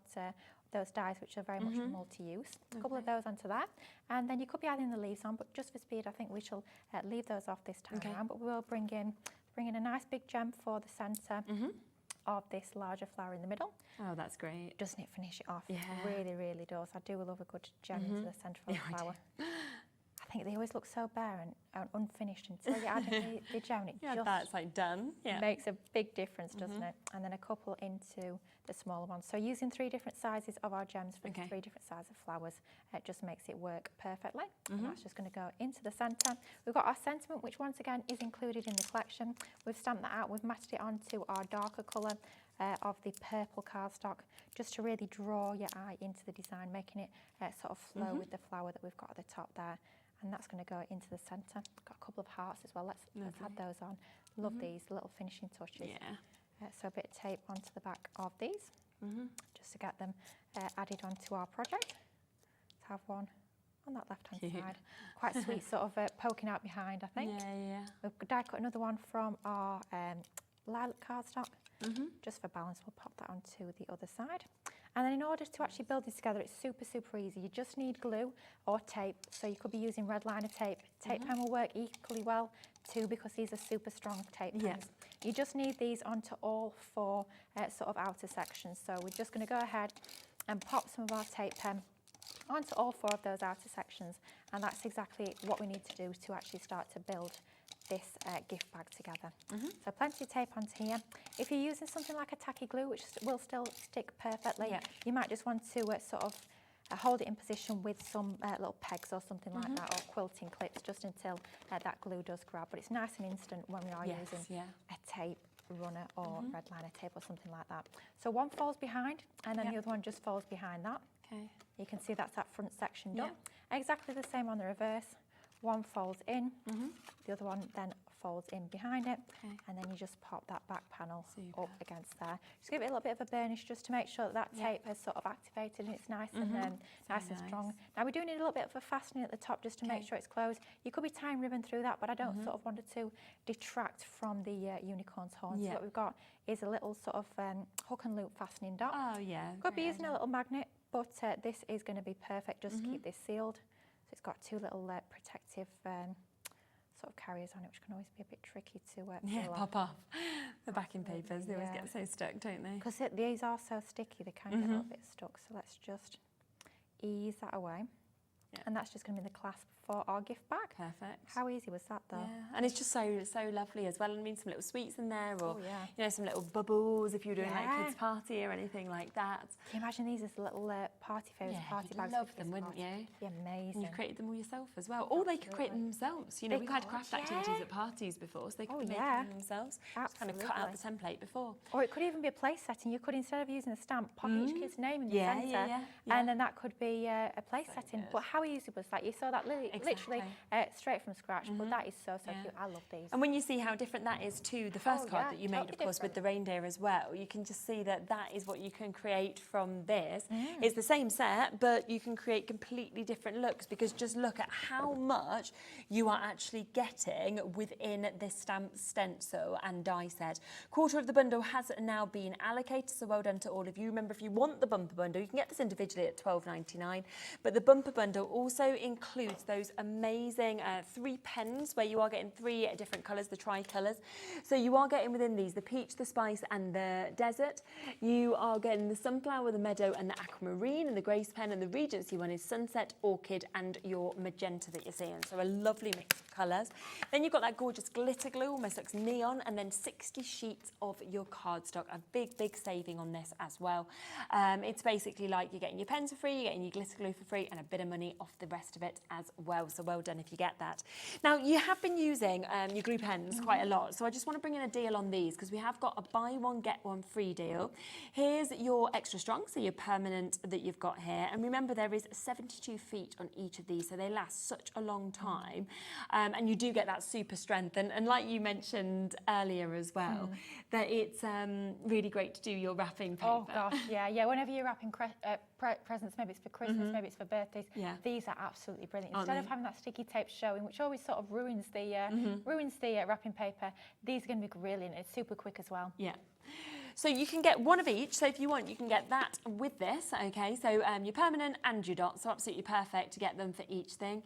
those dies which are very much multi-use. A couple of those onto that, and then you could be adding the leaves on. But just for speed, I think we shall leave those off this time around. But we will bring in a nice big gem for the centre of this larger flower in the middle. Oh, that's great. Doesn't it finish it off? Yeah. Really, really does. I do love a good gem into the centre of the flower. I think they always look so bare and unfinished until you add in the gem. It just that's like done. Yeah. makes a big difference, doesn't it? And then a couple into the smaller ones. So using 3 different sizes of our gems for the 3 different sizes of flowers, it just makes it work perfectly. And that's just going to go into the centre. We've got our sentiment, which once again is included in the collection. We've stamped that out. We've matched it onto our darker colour of the purple cardstock, just to really draw your eye into the design, making it sort of flow with the flower that we've got at the top there. And that's going to go into the centre. Got a couple of hearts as well. Let's add those on. Love these little finishing touches. Yeah. So a bit of tape onto the back of these, just to get them added onto our project. Let's have one on that left-hand side. Quite sweet, sort of poking out behind, I think. Yeah. We've die cut another one from our lilac cardstock. Just for balance, we'll pop that onto the other side. And then in order to actually build this together, it's super, super easy. You just need glue or tape. So you could be using red liner tape. Tape pen will work equally well too, because these are super strong tape pens. You just need these onto all 4 sort of outer sections. So we're just going to go ahead and pop some of our tape pen onto all 4 of those outer sections. And that's exactly what we need to do to actually start to build this gift bag together. So plenty of tape onto here. If you're using something like a tacky glue, which will still stick perfectly, you might just want to sort of hold it in position with some little pegs or something like that, or quilting clips, just until that glue does grab. But it's nice and instant when we are using a tape runner or red liner tape or something like that. So one folds behind, and then the other one just folds behind that. Okay. You can see that's that front section done. Exactly the same on the reverse. One folds in, the other one then folds in behind it, and then you just pop that back panel up against there. Just give it a little bit of a burnish just to make sure that tape has sort of activated and it's nice and nice and strong. Now we do need a little bit of a fastening at the top just to make sure it's closed. You could be tying ribbon through that, but I don't sort of want it to detract from the unicorn's horn. So what we've got is a little sort of hook and loop fastening dot. Oh yeah. Could be using a little magnet, but this is going to be perfect just to keep this sealed. So it's got 2 little protective sort of carriers on it, which can always be a bit tricky to peel off. pop off. The backing papers, they always get so stuck, don't they? Because these are so sticky, they can get a little bit stuck. So let's just ease that away. And that's just going to be the clasp for our gift bag. Perfect. How easy was that, though? Yeah, and it's just so lovely as well. I mean, some little sweets in there, or you know, some little bubbles if you're doing like a kids' party or anything like that. Can you imagine these as little party favours, party bags? Love them, wouldn't you? Be amazing. And you've created them all yourself as well, or they could create them themselves. You know, we've had craft activities at parties before, so they could make them themselves. Just kind of cut out the template before. Or it could even be a place setting. You could, instead of using a stamp, pop each kid's name in the centre, and then that could be a place setting. But how easy was that? You saw that literally straight from scratch, but that is so cute. I love these. And when you see how different that is to the first card that you made, of course, with the reindeer as well, you can just see that that is what you can create from this. It's the same set, but you can create completely different looks, because just look at how much you are actually getting within this stamp stencil and die set. Quarter of the bundle has now been allocated, so well done to all of you. Remember, if you want the bumper bundle, you can get this individually at $12.99, but the bumper bundle also includes those amazing 3 pens where you are getting 3 different colours, the tricolours. So you are getting within these the peach, the spice and the desert. You are getting the sunflower, the meadow and the aquamarine, and the grace pen, and the Regency one is sunset, orchid and your magenta that you're seeing. So a lovely mix of colours. Then you've got that gorgeous glitter glue, almost looks neon, and then 60 sheets of your cardstock. A big saving on this as well. It's basically like you're getting your pens for free, you're getting your glitter glue for free, and a bit of money off the rest of it as well. So well done if you get that. Now, you have been using your glue pens quite a lot. So I just want to bring in a deal on these because we have got a buy one, get one free deal. Here's your extra strong, so your permanent that you've got here. And remember, there is 72 feet on each of these, so they last such a long time. And you do get that super strength. And like you mentioned earlier as well, that it's really great to do your wrapping paper. Oh gosh, yeah. Whenever you're wrapping presents, maybe it's for Christmas, maybe it's for birthdays, these are absolutely brilliant. Instead of having that sticky tape showing, which always sort of ruins the wrapping paper, these are going to be brilliant. It's super quick as well. Yeah. So you can get one of each. So if you want, you can get that with this, okay? So your permanent and your dots, so absolutely perfect to get them for each thing.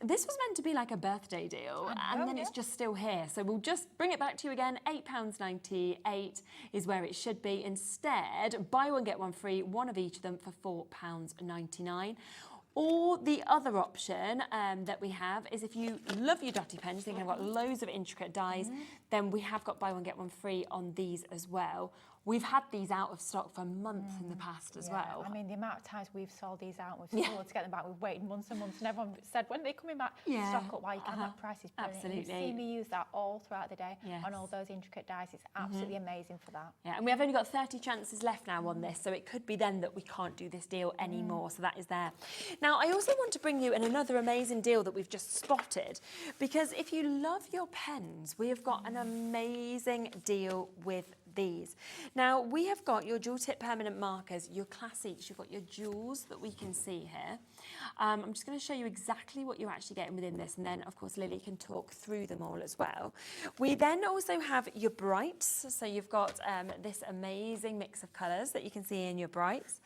This was meant to be like a birthday deal, and then it's just still here. So we'll just bring it back to you again. £8.98 is where it should be. Instead, buy one, get one free, one of each of them for £4.99. Or the other option that we have is if you love your dotty pens, you think I've got loads of intricate dies, then we have got buy one, get one free on these as well. We've had these out of stock for months in the past as well. I mean, the amount of times we've sold these out, we've struggled to get them back, we've waited months and months, and everyone said, when are they coming back? Stock up while you can, that price is brilliant. Absolutely. And you've seen me use that all throughout the day on all those intricate dies. It's absolutely amazing for that. Yeah, and we have only got 30 chances left now on this, so it could be then that we can't do this deal anymore, so that is there. Now, I also want to bring you in another amazing deal that we've just spotted, because if you love your pens, we have got an amazing deal with these. Now, we have got your dual tip permanent markers, your classics, you've got your jewels that we can see here. I'm just going to show you exactly what you're actually getting within this, and then of course Lily can talk through them all as well. We then also have your brights, so you've got this amazing mix of colours that you can see in your brights.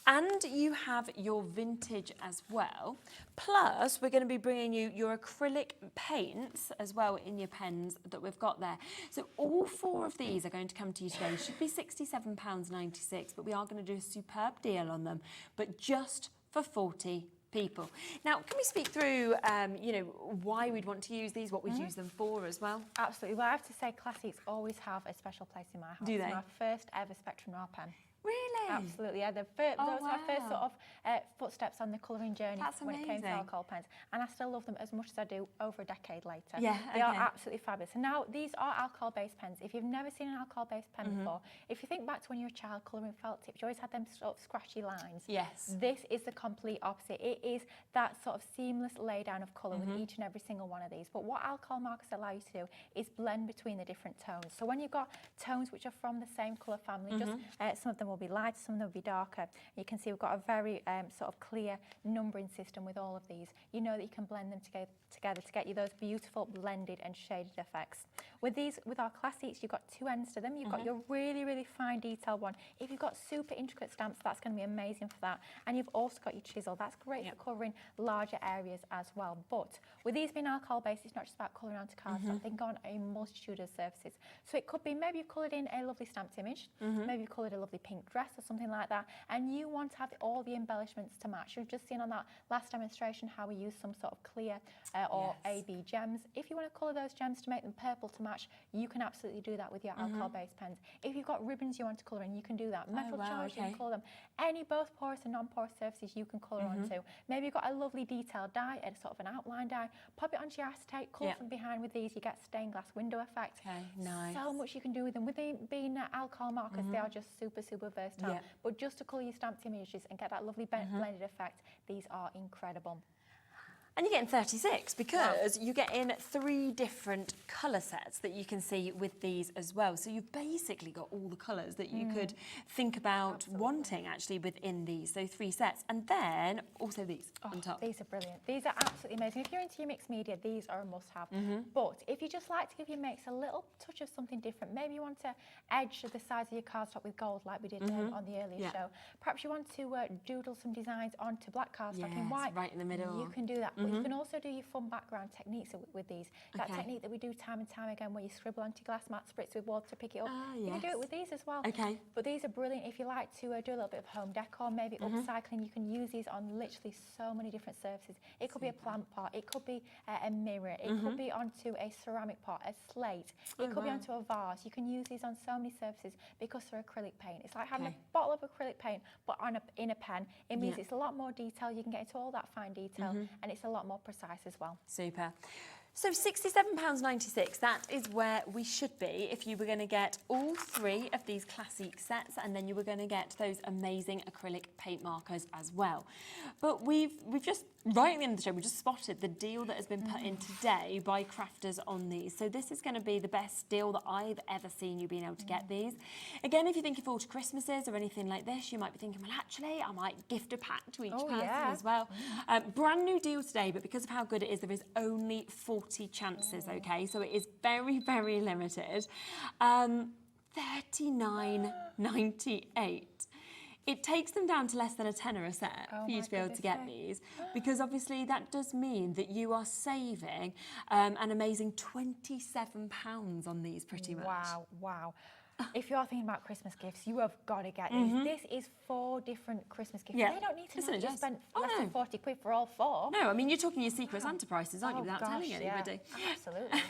And you have your vintage as well. Plus, we're going to be bringing you your acrylic paints as well in your pens that we've got there. So all four of these are going to come to you today. Should be £67.96, but we are going to do a superb deal on them, but just for 40 people. Now, can we speak through, why we'd want to use these, what we'd use them for as well? Absolutely. Well, I have to say, classics always have a special place in my house. Do they? It's my first ever Spectrum Raw pen. Really? Absolutely, yeah. Those were my first sort of footsteps on the colouring journey when it came to alcohol pens. And I still love them as much as I do over a decade later. Yeah, They are absolutely fabulous. And now, these are alcohol-based pens. If you've never seen an alcohol-based pen before, if you think back to when you were a child colouring felt tips, you always had them sort of scratchy lines. Yes. This is the complete opposite. It is that sort of seamless laydown of colour with each and every single one of these. But what alcohol markers allow you to do is blend between the different tones. So when you've got tones which are from the same colour family, just some of them will be lighter, some of them will be darker. You can see we've got a very sort of clear numbering system with all of these. You know that you can blend them together to get you those beautiful blended and shaded effects. With these, with our classics, you've got two ends to them. You've got your really, really fine detail one. If you've got super intricate stamps, that's going to be amazing for that. And you've also got your chisel. That's great for covering larger areas as well. But with these being alcohol-based, it's not just about colouring onto cards. They can go on a multitude of surfaces. So it could be maybe you've coloured in a lovely stamped image, maybe you've coloured a lovely pink dress or something like that, and you want to have all the embellishments to match. You've just seen on that last demonstration how we use some sort of clear or AB gems. If you want to colour those gems to make them purple to match, you can absolutely do that with your alcohol-based pens. If you've got ribbons you want to colour in, you can do that. Metal charge, you can colour them. Any both porous and non-porous surfaces you can colour onto. Maybe you've got a lovely detailed die, a sort of an outline die, pop it onto your acetate, colour from behind with these, you get stained glass window effect. Nice. So much you can do with them. With them being alcohol markers, they are just super, super versatile. But just to colour your stamped images and get that lovely blended effect, these are incredible. And you're getting 36 because you get in 3 different colour sets that you can see with these as well. So you've basically got all the colours that you could think about wanting actually within these. So 3 sets. And then also these on top. These are brilliant. These are absolutely amazing. If you're into your mixed media, these are a must-have. But if you just like to give your mix a little touch of something different, maybe you want to edge the size of your cardstock with gold like we did on the earlier show. Perhaps you want to doodle some designs onto black cardstock in white. Right in the middle. You can do that. But you can also do your fun background techniques with these. That technique that we do time and time again, where you scribble onto glass mat, spritz with water, pick it up. You can do it with these as well. Okay. But these are brilliant if you like to do a little bit of home decor, maybe upcycling. You can use these on literally so many different surfaces. It could be a plant pot, it could be a mirror, it could be onto a ceramic pot, a slate, it could be onto a vase. You can use these on so many surfaces because they're acrylic paint. It's like having a bottle of acrylic paint, but in a pen. It means it's a lot more detail. You can get into all that fine detail, and it's a lot more precise as well. Super. So £67.96, that is where we should be if you were going to get all 3 of these classic sets, and then you were going to get those amazing acrylic paint markers as well. But we've just, right at the end of the show, we just spotted the deal that has been put in today by Crafter'S on these. So this is going to be the best deal that I've ever seen you being able to get these. Again, if you're thinking forward to Christmases or anything like this, you might be thinking, well, actually, I might gift a pack to each person as well. Brand new deal today, but because of how good it is, there is only 40 chances, okay? So it is very, very limited. $39.98. It takes them down to less than a tenner a set for you to be able to get these, because obviously that does mean that you are saving an amazing £27 on these pretty much. Wow. If you're thinking about Christmas gifts, you have got to get these. This is 4 different Christmas gifts. They don't need to know you spent less than 40 quid for all 4. No, I mean, you're talking your Secret Santa prices, aren't you, without telling anybody? Absolutely.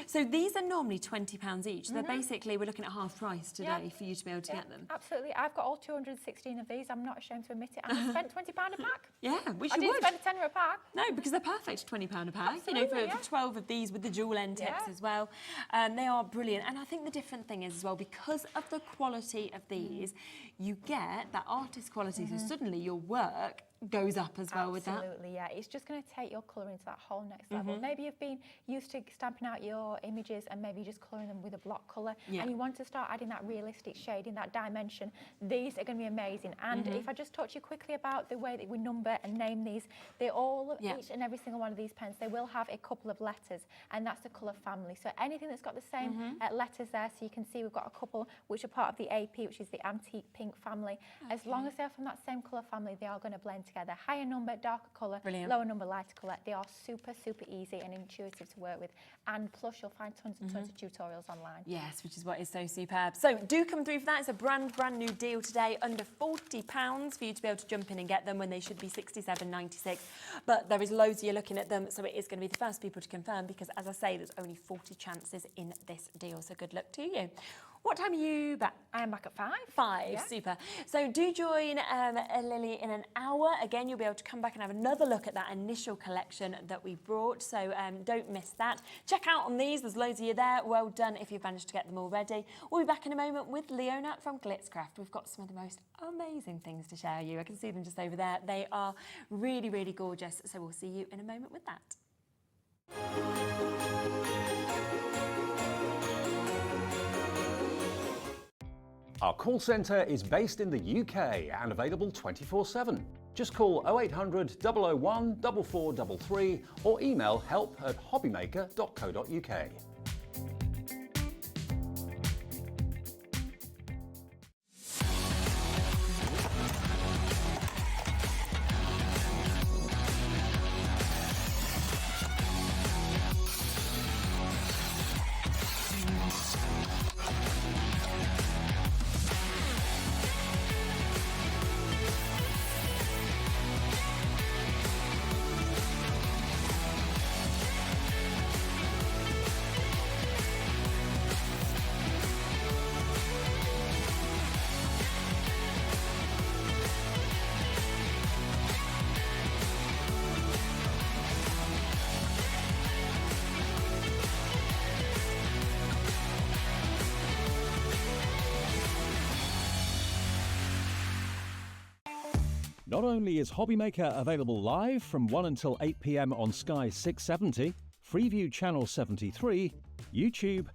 So these are normally £20 each. So basically, we're looking at half price today for you to be able to get them. Absolutely. I've got all 216 of these. I'm not ashamed to admit it. And I spent £20 a pack. Yeah, which I you didn't would. spend a tenner a pack. No, because they're perfect, £20 a pack. Absolutely, you know, for 12 of these with the dual end tips as well. They are brilliant. And I think the different thing is as well, because of the quality of these, you get that artist quality. So suddenly your work goes up as well with that. Absolutely, yeah. It's just going to take your colouring to that whole next level. Maybe you've been used to stamping out your images and maybe just colouring them with a block colour, and you want to start adding that realistic shading, that dimension. These are going to be amazing. And if I just talk to you quickly about the way that we number and name these, they all, each and every single one of these pens, they will have a couple of letters, and that's the colour family. So anything that's got the same letters there, so you can see we've got a couple which are part of the AP, which is the antique pink family. As long as they're from that same colour family, they are going to blend together. Higher number, darker colour, lower number, lighter colour. They are super, super easy and intuitive to work with. And plus, you'll find tons and tons of tutorials online. Yes, which is what is so superb. So do come through for that. It's a brand new deal today, under £40 for you to be able to jump in and get them when they should be £67.96. But there is loads of you looking at them, so it is going to be the first people to confirm, because as I say, there's only 40 chances in this deal. So good luck to you. What time are you back? I am back at 5. 5, super. So do join Lily in an hour. Again, you'll be able to come back and have another look at that initial collection that we brought. So don't miss that. Check out on these. There's loads of you there. Well done if you've managed to get them already. We'll be back in a moment with Leona from Glitzcraft. We've got some of the most amazing things to share you. I can see them just over there. They are really, really gorgeous. So we'll see you in a moment with that. Our call centre is based in the UK and available 24/7. Just call 0800 001 4433 or email help@hobbymaker.co.uk. Not only is HobbyMaker available live from 1 until 8 PM on Sky 670, Freeview Channel 73, YouTube,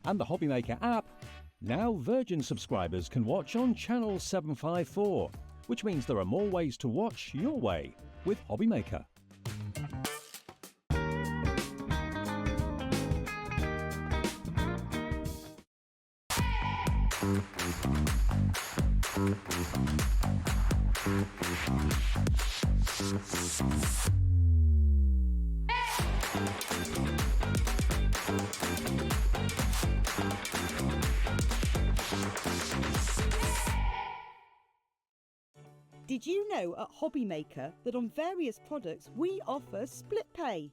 and the HobbyMaker app, now Virgin subscribers can watch on Channel 754, which means there are more ways to watch your way with HobbyMaker. Did you know at HobbyMaker that on various products we offer split pay?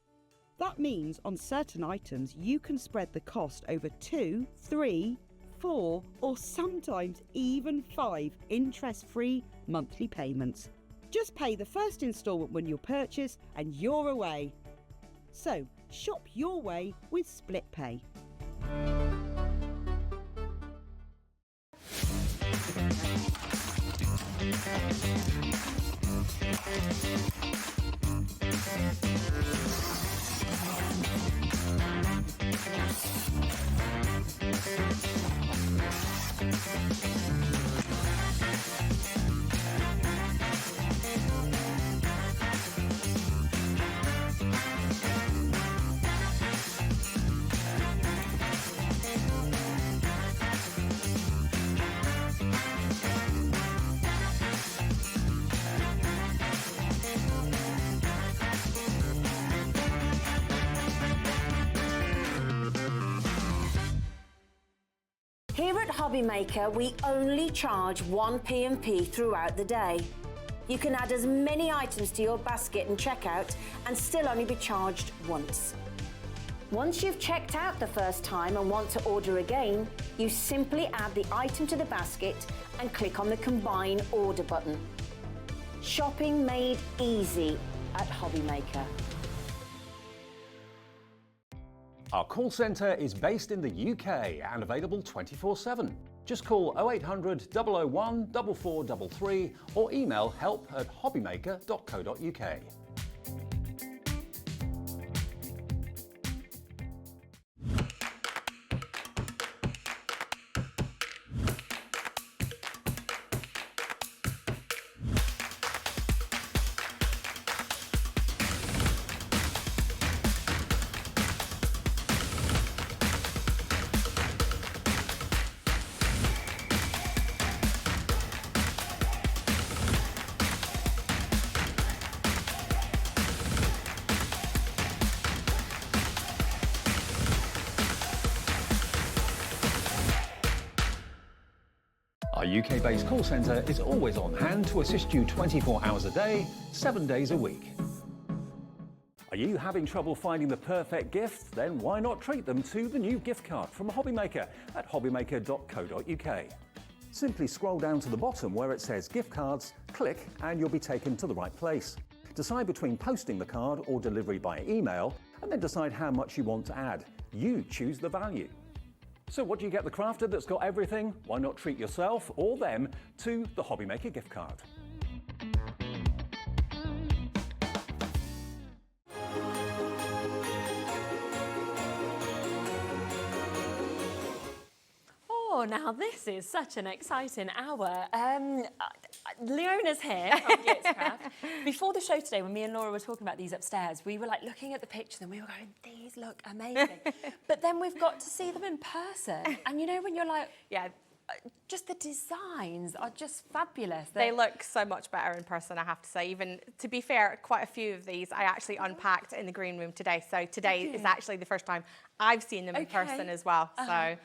That means on certain items you can spread the cost over 2, 3, 4 or sometimes even 5 interest-free monthly payments. Just pay the first instalment when you purchase and you're away. So shop your way with split pay. Here at HobbyMaker, we only charge one P&P throughout the day. You can add as many items to your basket and checkout and still only be charged once. Once you've checked out the first time and want to order again, you simply add the item to the basket and click on the Combine Order button. Shopping made easy at HobbyMaker. Our call centre is based in the UK and available 24/7. Just call 0800 001 4433 or email help@hobbymaker.co.uk. Our UK-based call centre is always on hand to assist you 24 hours a day, 7 days a week. Are you having trouble finding the perfect gift? Then why not treat them to the new gift card from HobbyMaker at hobbymaker.co.uk. Simply scroll down to the bottom where it says gift cards, click and you'll be taken to the right place. Decide between posting the card or delivery by email and then decide how much you want to add. You choose the value. So what do you get the crafter that's got everything? Why not treat yourself or them to the HobbyMaker gift card? Oh, now this is such an exciting hour. Leona's here from Glitzcraft. Before the show today, when me and Laura were talking about these upstairs, we were like looking at the pictures and we were going, these look amazing. But then we've got to see them in person. And you know when you're like, Yeah, just the designs are just fabulous. they look so much better in person, I have to say. Even, to be fair, quite a few of these I actually unpacked in the green room today. So today is actually the first time I've seen them in person as well. So.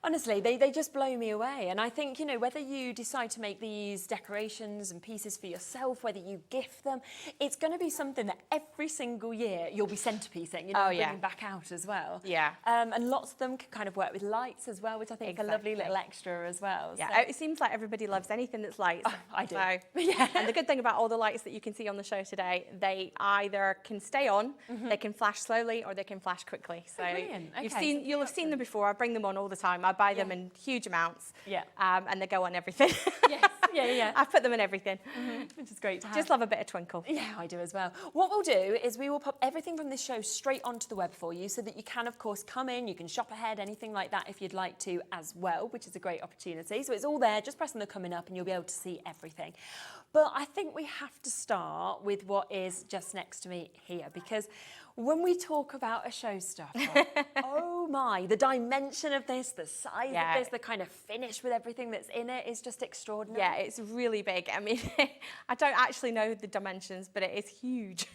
Honestly, they just blow me away. And I think, you know, whether you decide to make these decorations and pieces for yourself, whether you gift them, it's going to be something that every single year you'll be centerpiecing, you know, bringing back out as well. Yeah. And lots of them can kind of work with lights as well, which I think is a lovely little extra as well. Yeah, so. it seems like everybody loves anything that's lights. Oh, I do. So, yeah. And the good thing about all the lights that you can see on the show today, they either can stay on, they can flash slowly, or they can flash quickly. So you'll have seen them before. I bring them on all the time. I buy them in huge amounts. Yeah. And they go on everything. Yes. Yeah. I've put them in everything. Which is great to have. Just love a bit of twinkle. Yeah, I do as well. What we'll do is we will pop everything from this show straight onto the web for you so that you can, of course, come in, you can shop ahead, anything like that if you'd like to as well, which is a great opportunity. So it's all there, just press on the coming up and you'll be able to see everything. But I think we have to start with what is just next to me here, because when we talk about a showstopper, oh my, the dimension of this, the size of this, the kind of finish with everything that's in it is just extraordinary. Yeah, it's really big. I mean, I don't actually know the dimensions, but it is huge.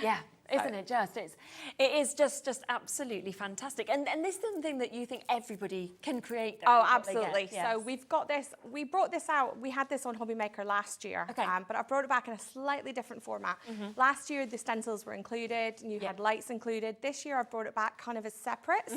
Yeah, Isn't it just? It is just absolutely fantastic. And this is something that you think everybody can create. Oh, absolutely. Yes. So we've got this, we brought this out, we had this on HobbyMaker last year, but I brought it back in a slightly different format. Last year, the stencils were included and you had lights included. This year, I've brought it back kind of as separates.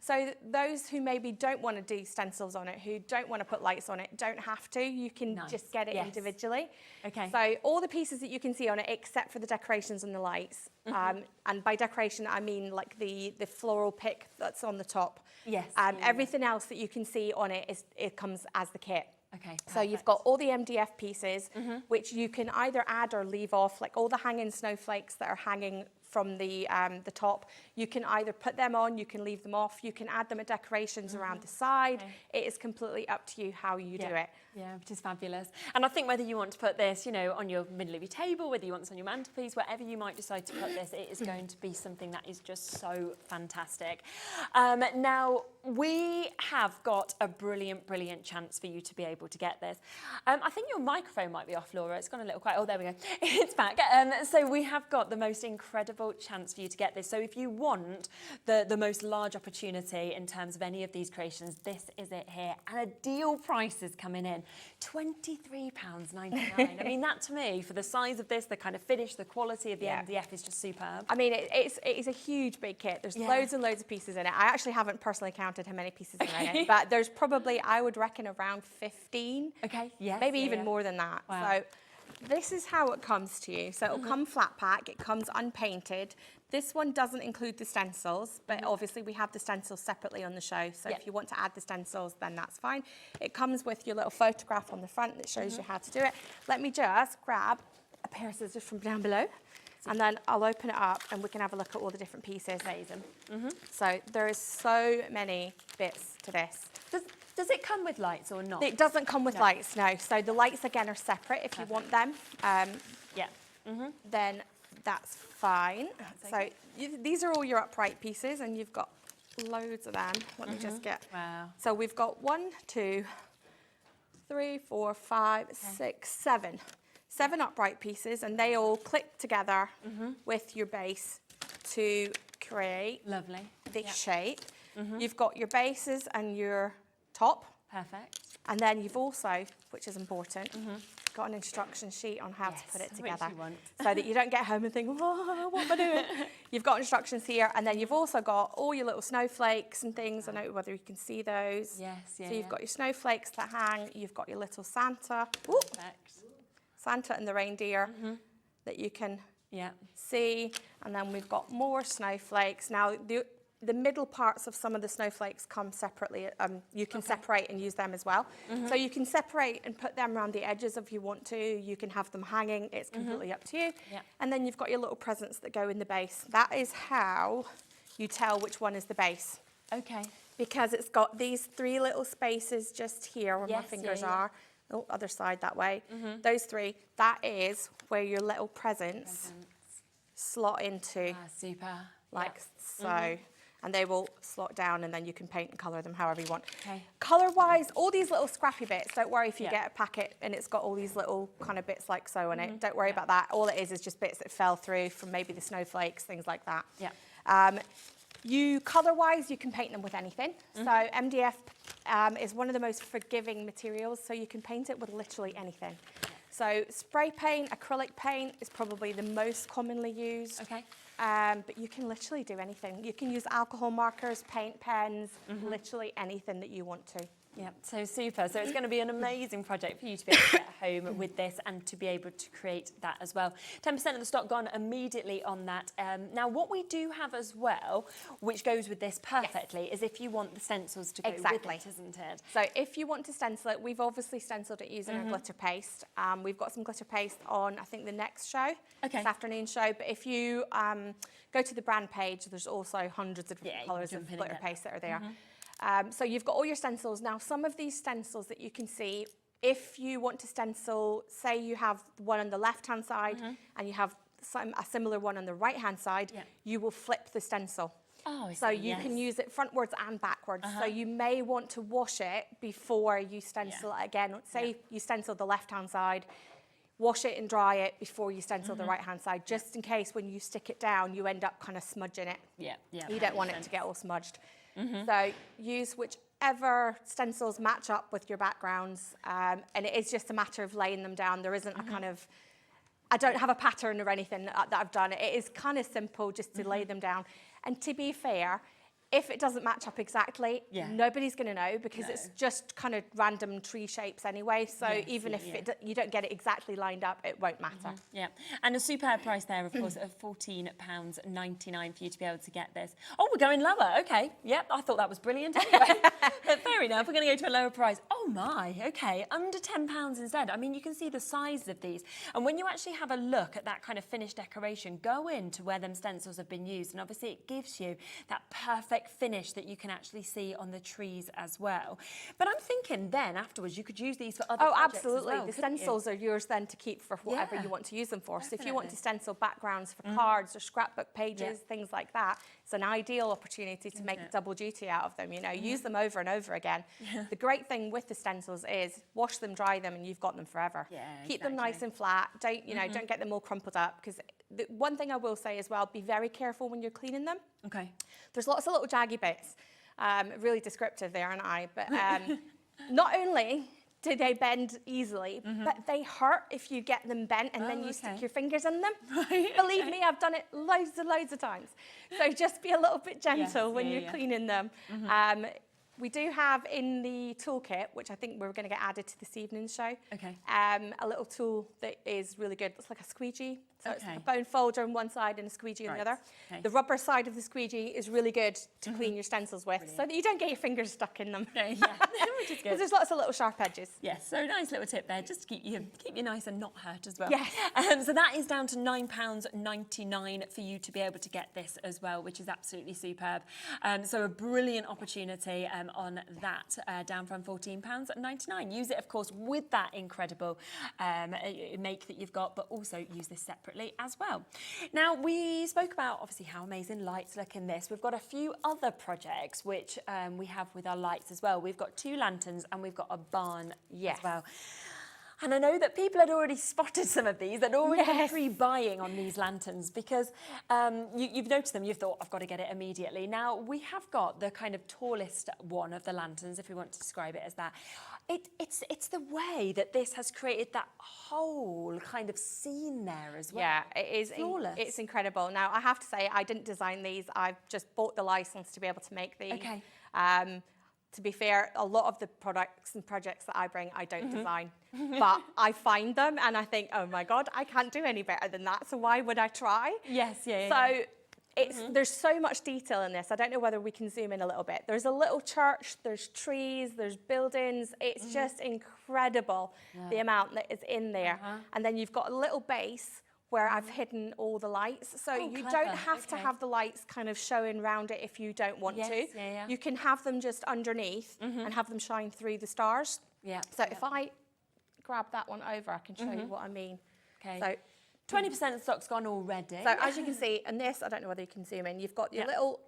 So those who maybe don't want to do stencils on it, who don't want to put lights on it, don't have to. You can just get it individually. Okay. So all the pieces that you can see on it, except for the decorations and the lights. And by decoration, I mean like the floral pick that's on the top. Yes. Everything else that you can see on it, it comes as the kit. Okay. So you've got all the MDF pieces, which you can either add or leave off, like all the hanging snowflakes that are hanging from the top. You can either put them on, you can leave them off, you can add them as decorations around the side. It is completely up to you how you do it. Yeah, which is fabulous. And I think whether you want to put this, you know, on your middle of your table, whether you want this on your mantelpiece, wherever you might decide to put this, it is going to be something that is just so fantastic. Now, we have got a brilliant, brilliant chance for you to be able to get this. I think your microphone might be off, Laura. It's gone a little quiet. Oh, there we go. It's back. So we have got the most incredible chance for you to get this. So if you want the most large opportunity in terms of any of these creations, this is it here. And a deal price is coming in. £23.99. I mean, that to me, for the size of this, the kind of finish, the quality of the MDF is just superb. I mean, it is a huge big kit. There's loads and loads of pieces in it. I actually haven't personally counted how many pieces are in it, but there's probably, I would reckon, around 15. Okay, yes. Maybe even more than that. Wow. So this is how it comes to you. So it'll come flat pack, it comes unpainted. This one doesn't include the stencils, but obviously we have the stencils separately on the show. So if you want to add the stencils, then that's fine. It comes with your little photograph on the front that shows you how to do it. Let me just grab a pair of scissors from down below, and then I'll open it up and we can have a look at all the different pieces. Amazing. So there is so many bits to this. Does it come with lights or not? It doesn't come with lights, no. So the lights, again, are separate if you want them. Then that's fine. So these are all your upright pieces, and you've got loads of them. Let me just get... Wow. So we've got 1, 2, 3, 4, 5, 6, 7. 7 upright pieces, and they all click together with your base to create this shape. You've got your bases and your top. Perfect. And then you've also, which is important, got an instruction sheet on how to put it together. So that you don't get home and think, oh, what am I doing? You've got instructions here, and then you've also got all your little snowflakes and things. I don't know whether you can see those. Yes, yeah. So you've got your snowflakes that hang, you've got your little Santa. Santa and the reindeer that you can see. And then we've got more snowflakes. Now, the middle parts of some of the snowflakes come separately. You can separate and use them as well. So you can separate and put them around the edges if you want to. You can have them hanging. It's completely up to you. And then you've got your little presents that go in the base. That is how you tell which one is the base. Okay. Because it's got these 3 little spaces just here where my fingers are. Oh, other side that way. Those 3, that is where your little presents slot into. Super. Like so. And they will slot down, and then you can paint and colour them however you want. Okay. Colour-wise, all these little scrappy bits, don't worry if you get a packet and it's got all these little kind of bits like so in it. Don't worry about that. All it is just bits that fell through from maybe the snowflakes, things like that. You colour-wise, you can paint them with anything. So MDF is one of the most forgiving materials, so you can paint it with literally anything. So spray paint, acrylic paint is probably the most commonly used. Okay. But you can literally do anything. You can use alcohol markers, paint pens, literally anything that you want to. Yeah, so super. So it's going to be an amazing project for you to be able to get home with this and to be able to create that as well. 10% of the stock gone immediately on that. Now, what we do have as well, which goes with this perfectly, is if you want the stencils to go with it, isn't it? So if you want to stencil it, we've obviously stenciled it using a glitter paste. We've got some glitter paste on, I think, the next show, this afternoon show. But if you go to the brand page, there's also hundreds of different colours of glitter paste that are there. So you've got all your stencils. Now, some of these stencils that you can see, if you want to stencil, say you have one on the left-hand side and you have a similar one on the right-hand side, you will flip the stencil. Oh, so you can use it frontwards and backwards. So you may want to wash it before you stencil it again. Say you stencil the left-hand side, wash it and dry it before you stencil the right-hand side, just in case when you stick it down, you end up kind of smudging it. Yeah, yeah. You don't want it to get all smudged. So use whichever stencils match up with your backgrounds, and it is just a matter of laying them down. There isn't a kind of, I don't have a pattern or anything that I've done. It is kind of simple just to lay them down. And to be fair, if it doesn't match up exactly, nobody's going to know, because it's just kind of random tree shapes anyway. So even if you don't get it exactly lined up, it won't matter. Yeah, and a superb price there, of course, of £14.99 for you to be able to get this. Oh, we're going lower. Okay, yep, I thought that was brilliant anyway. But fair enough, we're going to go to a lower price. Oh my, okay, under £10 instead. I mean, you can see the size of these. And when you actually have a look at that kind of finished decoration, go into where them stencils have been used, and obviously it gives you that perfect finish that you can actually see on the trees as well. But I'm thinking then afterwards you could use these for other projects absolutely. as well, The stencils are yours then to keep for whatever you want to use them for. So if you want to stencil backgrounds for cards or scrapbook pages, things like that, it's an ideal opportunity to make double duty out of them. You know, use them over and over again. The great thing with the stencils is wash them, dry them, and you've got them forever. Keep them nice and flat. Don't don't get them all crumpled up, because the one thing I will say as well, be very careful when you're cleaning them. Okay. There's lots of little jaggy bits. Really descriptive there, aren't I? But not only do they bend easily, but they hurt if you get them bent and then you stick your fingers in them. Believe me, I've done it loads and loads of times. So just be a little bit gentle when you're cleaning them. We do have in the toolkit, which I think we're going to get added to this evening's show, a little tool that is really good. It's like a squeegee. So it's like a bone folder on one side and a squeegee on the other. The rubber side of the squeegee is really good to clean your stencils with, so that you don't get your fingers stuck in them. Which is good. Because there's lots of little sharp edges. Yes, so nice little tip there, just to keep you nice and not hurt as well. Yes. So that is down to £9.99 for you to be able to get this as well, which is absolutely superb. So a brilliant opportunity on that, down from £14.99. Use it, of course, with that incredible make that you've got, but also use this separately as well. Now, we spoke about obviously how amazing lights look in this. We've got a few other projects which we have with our lights as well. We've got 2 lanterns and we've got a barn as well. And I know that people had already spotted some of these, they'd already been pre-buying on these lanterns, because you've noticed them, you've thought, I've got to get it immediately. Now, we have got the kind of tallest one of the lanterns, if we want to describe it as that. It's the way that this has created that whole kind of scene there as well. Yeah, it is. Flawless. It's incredible. Now, I have to say, I didn't design these. I've just bought the license to be able to make these. Okay. To be fair, a lot of the products and projects that I bring, I don't design. But I find them and I think, oh my God, I can't do any better than that. So why would I try? Yes, So there's so much detail in this. I don't know whether we can zoom in a little bit. There's a little church, there's trees, there's buildings. It's just incredible the amount that is in there. And then you've got a little base where I've hidden all the lights. So you don't have to have the lights kind of showing around it if you don't want to. You can have them just underneath and have them shine through the stars. So if I grab that one over, I can show you what I mean. So 20% of stock's gone already. So as you can see, in this, I don't know whether you can zoom in, you've got your little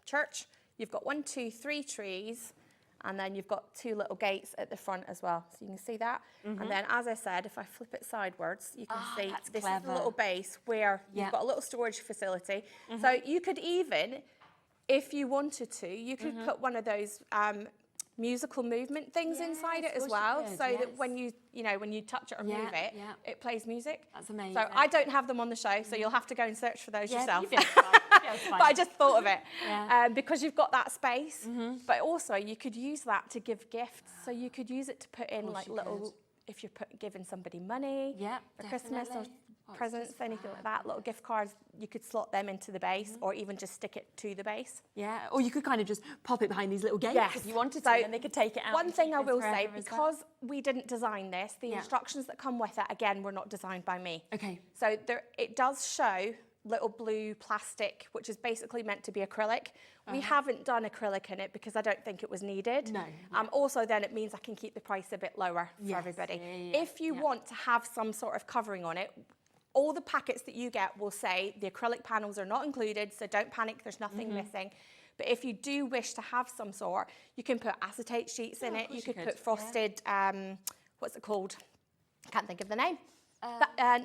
church, you've got 1, 2, 3 trees, and then you've got 2 little gates at the front as well. So you can see that. And then, as I said, if I flip it sidewards, you can see this is the little base where you've got a little storage facility. So you could even, if you wanted to, you could put one of those musical movement things inside it as well, so that when you when you touch it or move it, it plays music. That's amazing. So I don't have them on the show, so you'll have to go and search for those yourself. But I just thought of it because you've got that space, but also you could use that to give gifts. So you could use it to put in like little, if you're giving somebody money for Christmas or presents, anything like that, little gift cards, you could slot them into the base or even just stick it to the base. Or you could kind of just pop it behind these little gates if you wanted to, and they could take it out. One thing I will say, because we didn't design this, the instructions that come with it, again, were not designed by me. So it does show little blue plastic, which is basically meant to be acrylic. We haven't done acrylic in it because I don't think it was needed. Also, then it means I can keep the price a bit lower for everybody. If you want to have some sort of covering on it, all the packets that you get will say the acrylic panels are not included, so don't panic, there's nothing missing. But if you do wish to have some sort, you can put acetate sheets in it, you could put frosted, what's it called? I can't think of the name.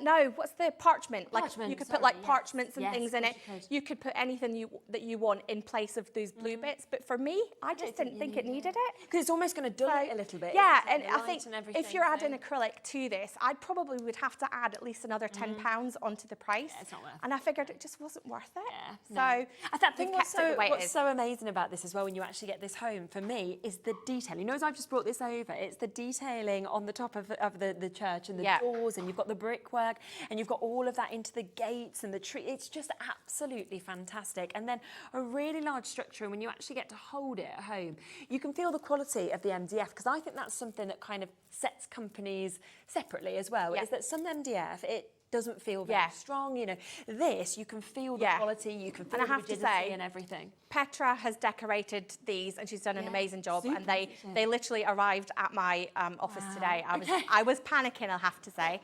No, what's the parchment? Like Parchment, you could sorry, put like yes. parchments and Yes, things in of it. course You could put anything that you want in place of those blue bits. But for me, I just didn't think it needed it. Because it's almost going to dull it a little bit. Yeah, isn't it? and The I light think and everything, if you're so- adding acrylic to this, I probably would have to add at least another £10 onto the price. Yeah, it's not worth and I figured it just wasn't worth it. Yeah, So no. I think we've kept it the way it what's is. so amazing about this as well when you actually get this home, for me, is the detail. You know, as I've just brought this over, it's the detailing on the top of the church and the doors, and you've got the brickwork, and you've got all of that into the gates and the tree. It's just absolutely fantastic. And then a really large structure, and when you actually get to hold it at home, you can feel the quality of the MDF, because I think that's something that kind of sets companies separately as well, is that some MDF, it doesn't feel very strong, you know. This, you can feel the quality, you can feel And I the have to rigidity say, and everything. Petra has decorated these, and she's done an amazing job. And they literally arrived at my office today. I was panicking, I'll have to say.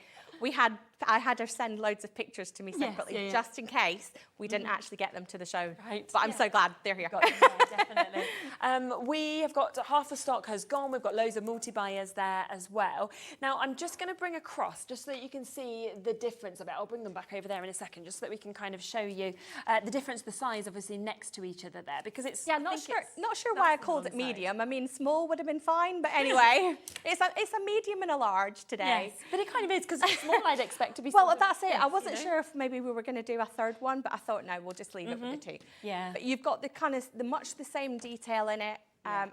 I had her send loads of pictures to me separately, just in case we didn't actually get them to the show. Right. But I'm so glad they're here. Definitely. We have got half the stock has gone. We've got loads of multi-buyers there as well. Now, I'm just going to bring across, just so that you can see the difference of it. I'll bring them back over there in a second, just so that we can kind of show you the difference, the size, obviously, next to each other there, because it's... Yeah, not sure why I called it medium. I mean, small would have been fine, but anyway, it's a medium and a large today. Yes, but it kind of is, because small I'd expect to be... Well, that's it. I wasn't sure if maybe we were going to do a third one, but I thought, no, we'll just leave it with the two. Yeah. But you've got the kind of much the same detail in it.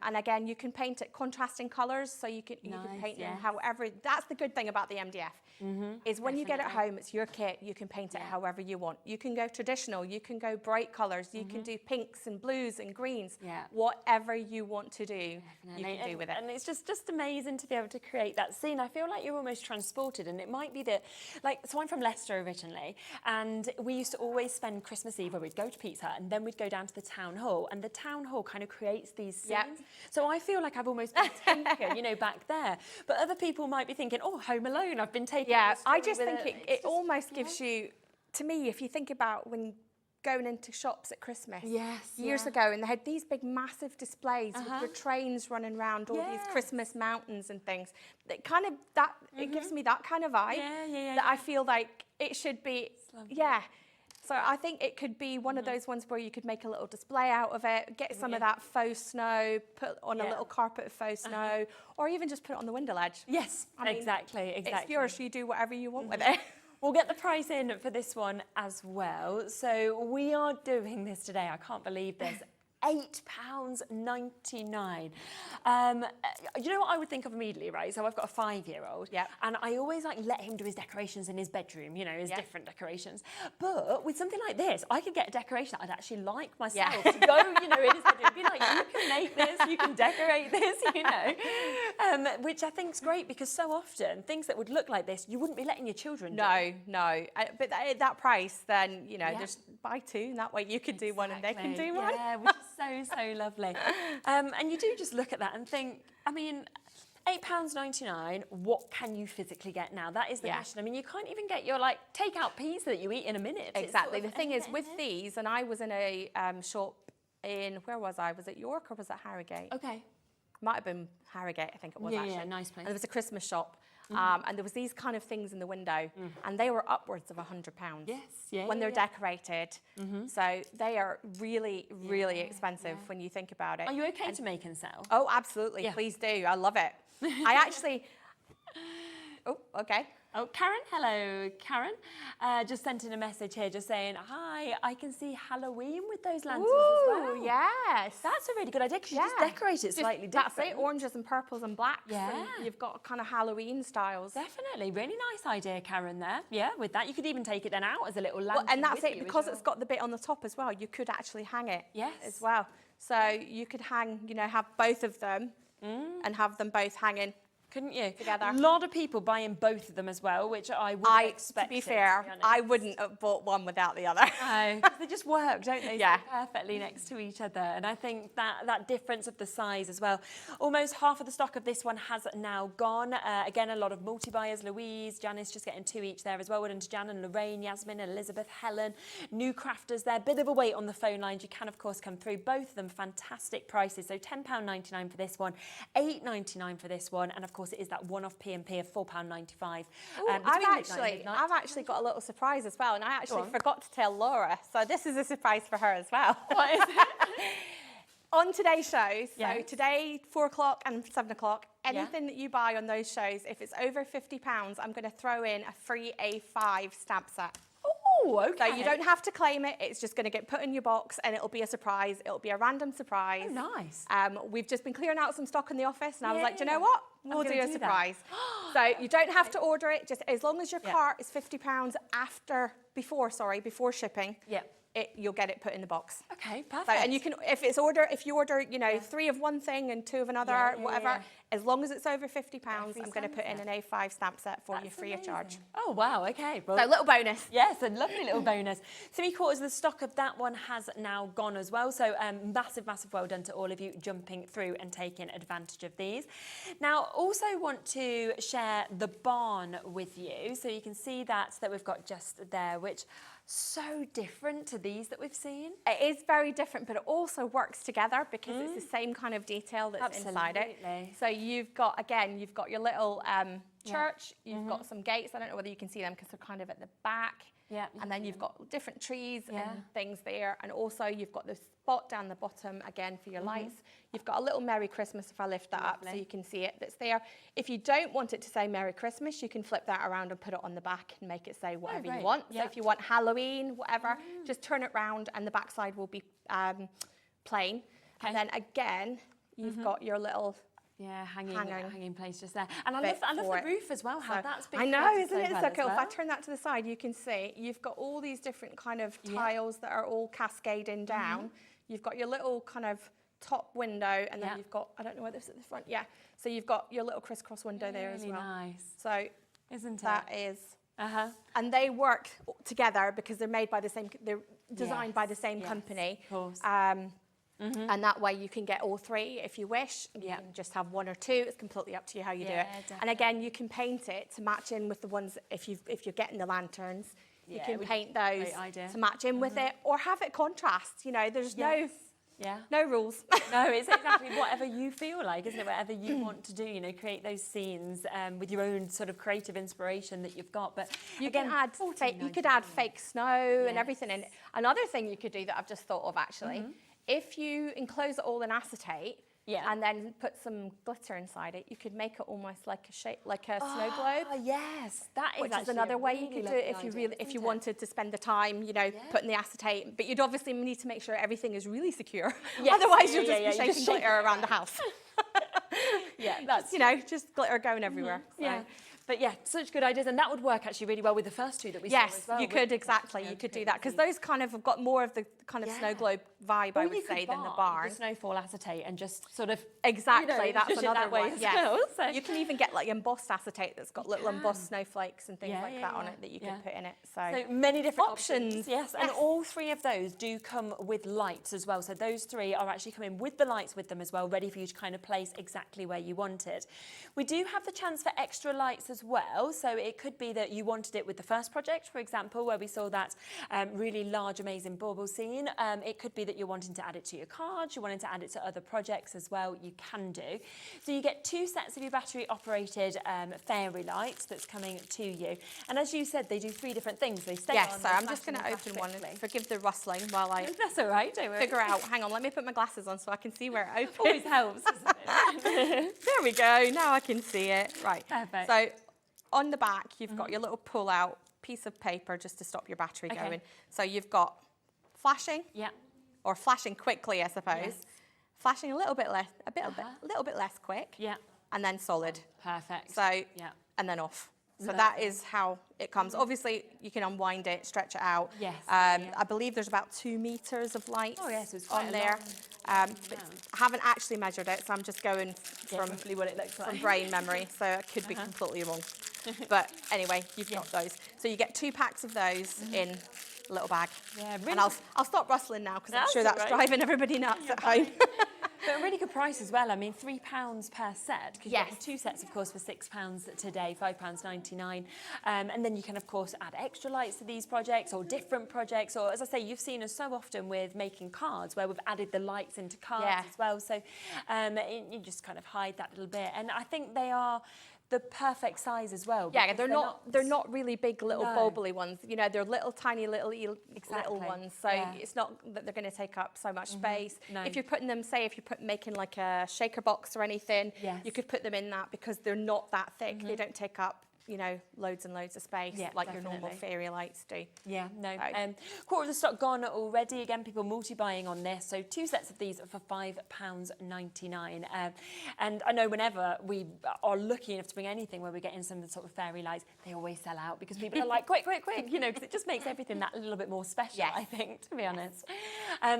And again, you can paint it contrasting colours, so you can paint it however. That's the good thing about the MDF, is when you get it home, it's your kit, you can paint it however you want. You can go traditional, you can go bright colours, you can do pinks and blues and greens, whatever you want to do, you can do with it. And it's just amazing to be able to create that scene. I feel like you're almost transported, and it might be that, like, so I'm from Leicester originally, and we used to always spend Christmas Eve where we'd go to Pizza Hut, and then we'd go down to the town hall, and the town hall kind of creates these scenes. So I feel like I've almost been taken, you know, back there. But other people might be thinking, oh, Home Alone, I've been taken. Yeah, I just think it almost gives you, to me, if you think about when going into shops at Christmas years ago, and they had these big massive displays with your trains running around all these Christmas mountains and things. It kind of it gives me that kind of vibe that I feel like it should be. So I think it could be one of those ones where you could make a little display out of it, get some of that faux snow, put on a little carpet of faux snow, or even just put it on the window ledge. Yes, I mean, exactly. It's yours, you do whatever you want with it. We'll get the price in for this one as well. So we are doing this today. I can't believe this. £8.99. You know what I would think of immediately, right? So I've got a 5-year-old, and I always like let him do his decorations in his bedroom, you know, his different decorations. But with something like this, I could get a decoration that I'd actually like myself to go, you know, in his bedroom, be like, you can make this, you can decorate this, you know, which I think is great, because so often things that would look like this, you wouldn't be letting your children do. No. But at that price, then, you know, just buy two, and that way you can do one and they can do one. Yeah, which is so lovely. And you do just look at that and think, I mean, £8.99, what can you physically get now? That is the question. I mean, you can't even get your, like, take-out pizza that you eat in a minute. Exactly. The thing is, with these, and I was in a shop in, where was I? Was it York or was it Harrogate? Okay. Might have been Harrogate, I think it was actually. Yeah, nice place. And there was a Christmas shop. And there was these kind of things in the window, and they were upwards of £100 when they're decorated. So they are really, really expensive when you think about it. Are you okay to make and sell? Oh, absolutely. Please do. I love it. I actually... Oh, okay. Oh, Karen, hello, Karen. Just sent in a message here just saying, hi, I can see Halloween with those lanterns as well. Yes. That's a really good idea, because you just decorate it slightly different. That's it, oranges and purples and blacks. And you've got kind of Halloween styles. Definitely, really nice idea, Karen, there. Yeah, with that, you could even take it then out as a little lantern. Well, and that's it, because it's got the bit on the top as well, you could actually hang it as well. So you could hang, you know, have both of them and have them both hanging. Couldn't you? Together. A lot of people buying both of them as well, which I wouldn't expect. To be fair, I wouldn't have bought one without the other. No, they just work, don't they? So perfectly next to each other. And I think that difference of the size as well. Almost half of the stock of this one has now gone. Again, a lot of multi-buyers. Louise, Janice just getting 2 each there as well. Well done to Jan and Lorraine, Yasmin, Elizabeth, Helen. New Crafters there. Bit of a wait on the phone lines. You can, of course, come through. Both of them fantastic prices. So £10.99 for this one, £8.99 for this one. And, of course, course, it is that one-off P&P of £4.95. I've actually got a little surprise as well, and I actually forgot to tell Laura, so this is a surprise for her as well. What is it? On today's shows, so today, 4 o'clock and 7 o'clock, anything that you buy on those shows, if it's over £50, I'm going to throw in a free A5 stamp set. Oh, okay. So you don't have to claim it. It's just going to get put in your box and it'll be a surprise. It'll be a random surprise. Oh, nice. We've just been clearing out some stock in the office and I was like, do you know what? We'll do a surprise. So you don't have to order it. Just as long as your cart is £50 before shipping. Yep. You'll get it put in the box. Okay, perfect. So, and you can, if you order, you know, 3 of one thing and 2 of another, whatever, as long as it's over £50, I'm going to put in an A5 stamp set for you free of charge. Oh, wow, okay. Well, so, little bonus. Yes, a lovely little bonus. 3/4 of the stock of that one has now gone as well. So massive, massive well done to all of you jumping through and taking advantage of these. Now, also want to share the barn with you. So you can see that we've got just there, which so different to these that we've seen. It is very different, but it also works together because it's the same kind of detail that's inside it. So you've got your little church, you've got some gates. I don't know whether you can see them because they're kind of at the back. Yeah. And then you've got different trees and things there. And also you've got the spot down the bottom again for your lights. You've got a little Merry Christmas, if I lift that up so you can see it, that's there. If you don't want it to say Merry Christmas, you can flip that around and put it on the back and make it say whatever you want. So if you want Halloween, whatever, just turn it round and the backside will be plain. Okay. And then again, you've got your little hanging place just there. And I love the roof as well, how that's been I know, isn't it so so cool? well. If I turn that to the side, you can see you've got all these different kind of tiles that are all cascading down. You've got your little kind of top window, and then you've got, I don't know whether it's at the front, so you've got your little crisscross window there as well. Nice. So isn't it? That is, and they work together because they're made by the same, they're designed by the same company. Of course. And that way you can get all 3 if you wish. You can just have 1 or 2. It's completely up to you how you do it. Definitely. And again, you can paint it to match in with the ones, if you're getting the lanterns, you can paint those to match in with it or have it contrast. You know, there's no rules. No, it's exactly whatever you feel like, isn't it? Whatever you want to do, you know, create those scenes with your own sort of creative inspiration that you've got. But you again, could add fake snow and everything in it. Another thing you could do that I've just thought of actually, if you enclose it all in acetate and then put some glitter inside it, you could make it almost like a shape, like a snow globe. Yes, that is which is another way you could do it if you wanted to spend the time, you know, putting the acetate. But you'd obviously need to make sure everything is really secure. Otherwise, you'll just be shaking glitter around the house. That's just glitter going everywhere. So. But such good ideas, and that would work actually really well with the first 2 that we saw as well. Yes, you could exactly. You could do that because those kind of have got more of the kind of snow globe vibe, I would say, than the barn. The snowfall acetate and just sort of that's another way. So. You can even get like embossed acetate that's got little embossed snowflakes and things like that on it that you can put in it. So many different options. Yes, and all 3 of those do come with lights as well. So those 3 are actually coming with the lights with them as well, ready for you to kind of place exactly where you want it. We do have the chance for extra lights as well. So it could be that you wanted it with the first project, for example, where we saw that really large, amazing bauble scene. It could be that you're wanting to add it to your cards, you're wanting to add it to other projects as well. You can do. So you get 2 sets of your battery operated fairy lights that's coming to you. And as you said, they do 3 different things. They stay on. So I'm just going to open one. Forgive the rustling while I That's all right, don't worry. Figure out. Hang on, let me put my glasses on so I can see where it opens. Always helps, doesn't it? There we go. Now I can see it. Right. Perfect. So on the back, you've got your little pull-out piece of paper just to stop your battery going. So you've got flashing. Or flashing quickly, I suppose. Flashing a little bit less, a little bit less quick. And then solid. Perfect. So and then off. So that is how it comes. Obviously, you can unwind it, stretch it out. I believe there's about 2 meters of light on there. But I haven't actually measured it, so I'm just going from what it looks like. From brain memory, so I could be completely wrong. But anyway, you've got those. So you get 2 packs of those in a little bag. Yeah, really. And I'll stop rustling now because I'm sure that's driving everybody nuts at home. But a really good price as well. I mean, £3 per set. Because yes. you get 2 sets, of course, for £6 today, £5.99. And then you can, of course, add extra lights to these projects or different projects. Or, as I say, you've seen us so often with making cards where we've added the lights into cards as well. So you just kind of hide that little bit. And I think they are the perfect size as well. Yeah, they're not really big little bubbly ones. You know, they're little tiny little ones. So it's not that they're going to take up so much space. No. If you're putting them, say, if you're making like a shaker box or anything, you could put them in that because they're not that thick. They don't take up, you know, loads and loads of space like your normal fairy lights do. Yeah, no. Quarter of the stock gone already. Again, people multi-buying on this. So 2 sets of these are for £5.99. And I know whenever we are lucky enough to bring anything where we're getting some sort of fairy lights, they always sell out because people are like, quick, you know, because it just makes everything that little bit more special, I think, to be honest.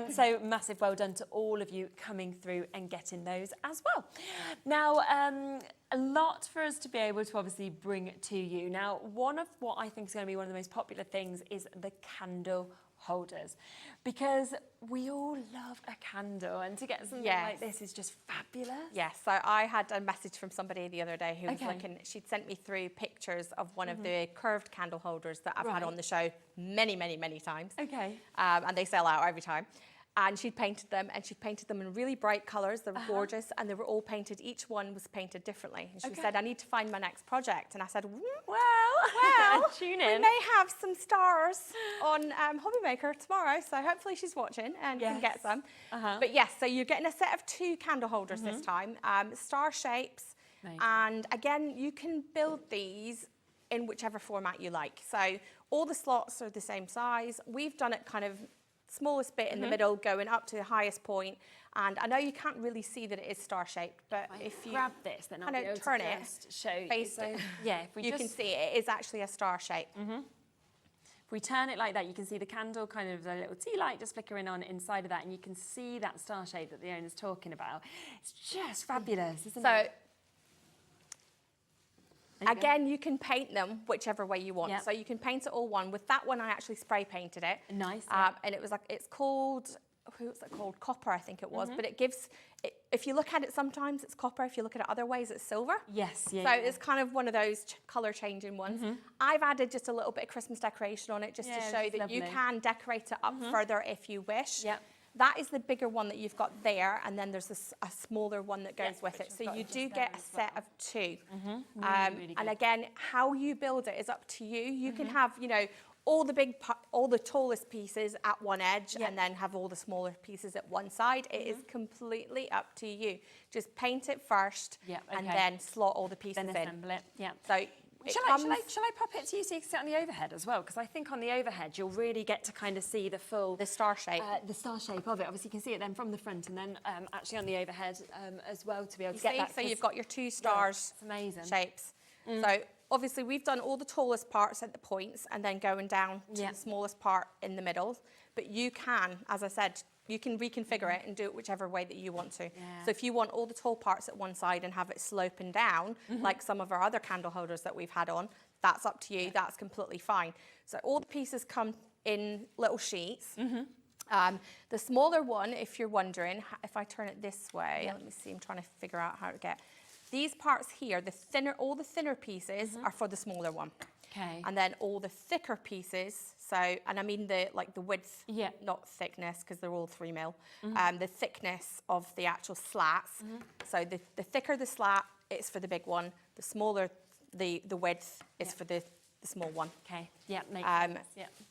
So massive well done to all of you coming through and getting those as well. Now, a lot for us to be able to obviously bring to you. Now, one of what I think is going to be one of the most popular things is the candle holders, because we all love a candle, and to get something like this is just fabulous. Yes, so I had a message from somebody the other day who was looking, she'd sent me through pictures of one of the curved candle holders that I've had on the show many times. Okay. And they sell out every time. And she'd painted them, in really bright colours. They were gorgeous, and they were all painted. Each one was painted differently. And she said, I need to find my next project. And I said, well, tune we in. may have some stars on HobbyMaker tomorrow, so hopefully she's watching and can get some. But yes, so you're getting a set of 2 candle holders this time, star shapes. Amazing. And again, you can build these in whichever format you like. So all the slots are the same size. We've done it kind of smallest bit in the middle going up to the highest point, and I know you can't really see that it is star shaped, but if you grab this, then I'll be able turn to it, just show you. face it, if we you can see it is actually a star shape. If we turn it like that, you can see the candle, kind of a little tea light just flickering on inside of that, and you can see that star shape that the owner's talking about. It's just fabulous, isn't it? Again, you can paint them whichever way you want. So you can paint it all one. With that one, I actually spray painted it. Nice. And it was like, it's called, what's it called? Copper, I think it was. But it gives, if you look at it sometimes, it's copper. If you look at it other ways, it's silver. Yes, So it's kind of one of those colour changing ones. I've added just a little bit of Christmas decoration on it just to show that you can decorate it up further if you wish. That is the bigger one that you've got there, and then there's a smaller one that goes with it. So you do get a set of 2. Really and again, how you build it is up to you. You can have, you know, all the tallest pieces at one edge, and then have all the smaller pieces at one side. It is completely up to you. Just paint it first, and then slot all the pieces then assemble it. So Shall I pop it to you so you can sit on the overhead as well? Because I think on the overhead you'll really get to kind of see the full... The star shape. The star shape of it. Obviously you can see it then from the front, and then actually on the overhead as well to be able to get that. So you've got your 2 stars shapes. So obviously we've done all the tallest parts at the points and then going down to the smallest part in the middle. But you can, as I said, you can reconfigure it and do it whichever way that you want to. So if you want all the tall parts at one side and have it sloping down, like some of our other candle holders that we've had on, that's up to you. That's completely fine. So all the pieces come in little sheets. The smaller one, if you're wondering, if I turn it this way, let me see, I'm trying to figure out how to get... These parts here, all the thinner pieces are for the smaller one. Okay. And then all the thicker pieces, so, and I mean the width, not thickness, because they're all 3 mil, the thickness of the actual slats. So the thicker the slat, it's for the big one. The smaller the width is for the small one. Okay, makes sense.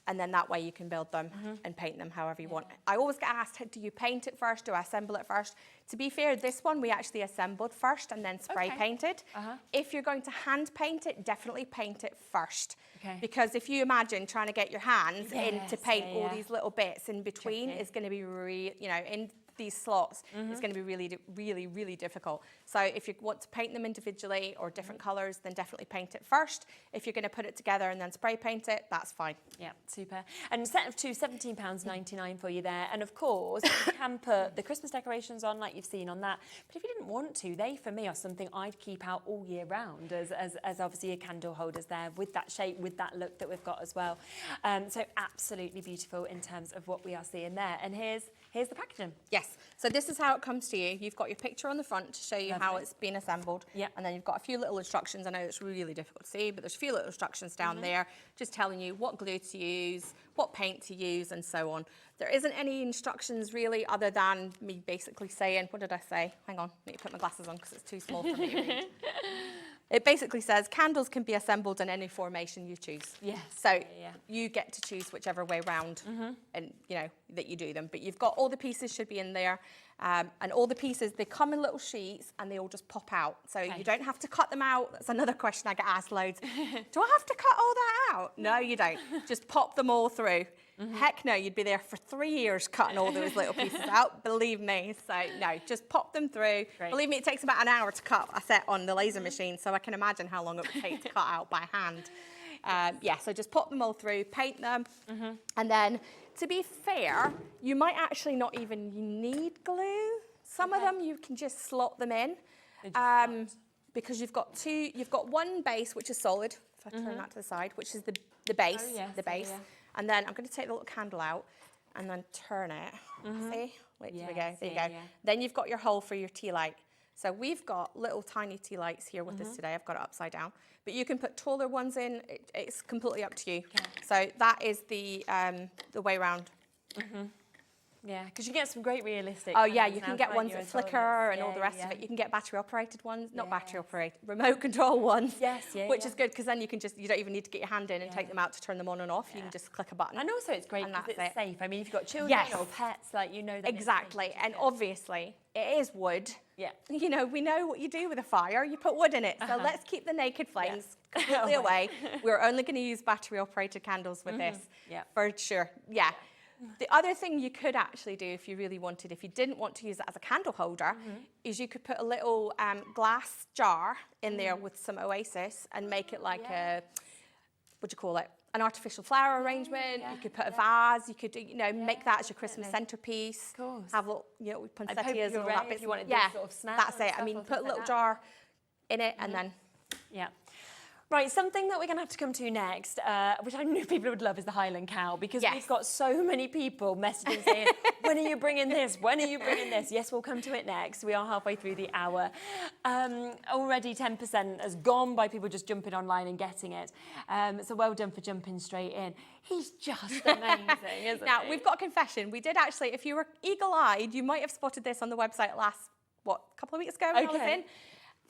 And then that way you can build them and paint them however you want. I always get asked, do you paint it first? Do I assemble it first? To be fair, this one we actually assembled first and then spray painted. If you're going to hand paint it, definitely paint it first. Because if you imagine trying to get your hands in to paint all these little bits in between, it's going to be really, you know, in these slots, it's going to be really difficult. So if you want to paint them individually or different colours, then definitely paint it first. If you're going to put it together and then spray paint it, that's fine. Yeah, super. And a set of 2, £17.99 for you there. And of course, you can put the Christmas decorations on like you've seen on that. But if you didn't want to, they for me are something I'd keep out all year round as obviously your candle holders there with that shape, with that look that we've got as well. So absolutely beautiful in terms of what we are seeing there. And here's the packaging. Yes. Yes. So this is how it comes to you. You've got your picture on the front to show you how it's been assembled. Yep. And then you've got a few little instructions. I know it's really difficult to see, but there's a few little instructions down there just telling you what glue to use, what paint to use, and so on. There isn't any instructions really other than me basically saying, what did I say? Hang on, I need to put my glasses on because it's too small for me to read. It basically says candles can be assembled in any formation you choose. Yes. So you get to choose whichever way round and that you do them. But you've got all the pieces should be in there. And all the pieces, they come in little sheets and they all just pop out. So you don't have to cut them out. That's another question I get asked loads. Do I have to cut all that out? No, you don't. Just pop them all through. Heck no, you'd be there for 3 years cutting all those little pieces out, believe me. So no, just pop them through. Great. Believe me, it takes about an hour to cut a set on the laser machine, so I can imagine how long it would take to cut out by hand. So just pop them all through, paint them, and then, to be fair, you might actually not even need glue. Some of them you can just slot them in, because you've got one base which is solid. If I turn that to the side, which is the base, and then I'm going to take the little candle out and then turn it. See? Wait, there we go. There you go. Then you've got your hole for your tea light. So we've got little tiny tea lights here with us today. I've got it upside down. But you can put taller ones in. It's completely up to you. Okay. So that is the way round. Yeah, because you get some great realistic. Oh yeah, you can get ones that flicker and all the rest of it. You can get battery operated ones, not battery operated, remote control ones. Which is good because then you don't even need to get your hand in and take them out to turn them on and off. You can just click a button. And also it's great because it's safe. I mean, if you've got children or pets, then exactly. And obviously it is wood. Yeah. We know what you do with a fire. You put wood in it. So let's keep the naked flames completely away. We're only going to use battery operated candles with this. Yeah. For sure. Yeah. The other thing you could actually do if you really wanted, if you didn't want to use it as a candle holder, is you could put a little glass jar in there with some Oasis and make it like a, what do you call it? An artificial flower arrangement. You could put a vase. You could, make that as your Christmas centerpiece. Of course. Have little, poinsettias and all that bits. You wanted sort of snap. That's it. I mean, put a little jar in it and then. Yeah. Right, something that we're going to have to come to next, which I knew people would love, is the Highland Cow, because we've got so many people messaging saying, when are you bringing this? When are you bringing this? Yes, we'll come to it next. We are halfway through the hour. Already 10% has gone by people just jumping online and getting it. So well done for jumping straight in. He's just amazing, isn't Now, he? we've got a confession. We did actually, if you were eagle-eyed, you might have spotted this on the website couple of weeks ago when I was in.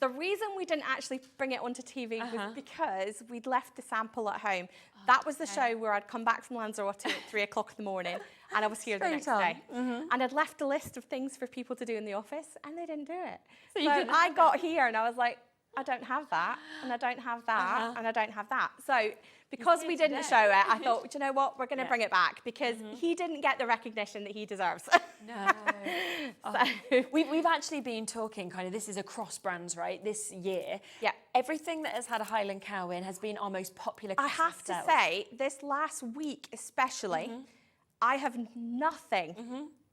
The reason we didn't actually bring it onto TV was because we'd left the sample at home. That was the show where I'd come back from Lanzarote at 3 o'clock in the morning and I was here the next day. And I'd left a list of things for people to do in the office and they didn't do it. So I got here and I was like, I don't have that, and I don't have that, and I don't have that. So because we didn't show it, I thought, you know what, we're going to bring it back because he didn't get the recognition that he deserves. No. We've actually been talking this is across brands, right, this year. Yeah. Everything that has had a Highland Cow in has been our most popular Christmas I have to say, this last week especially, I have nothing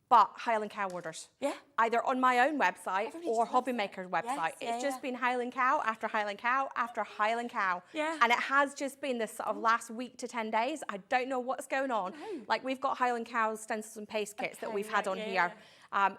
but Highland Cow orders. Yeah. Either on my own website or HobbyMaker's website. It's just been Highland Cow after Highland Cow after Highland Cow. Yeah. And it has just been this sort of last week to 10 days. I don't know what's going on. Like we've got Highland Cow stencils and paste kits that we've had on here.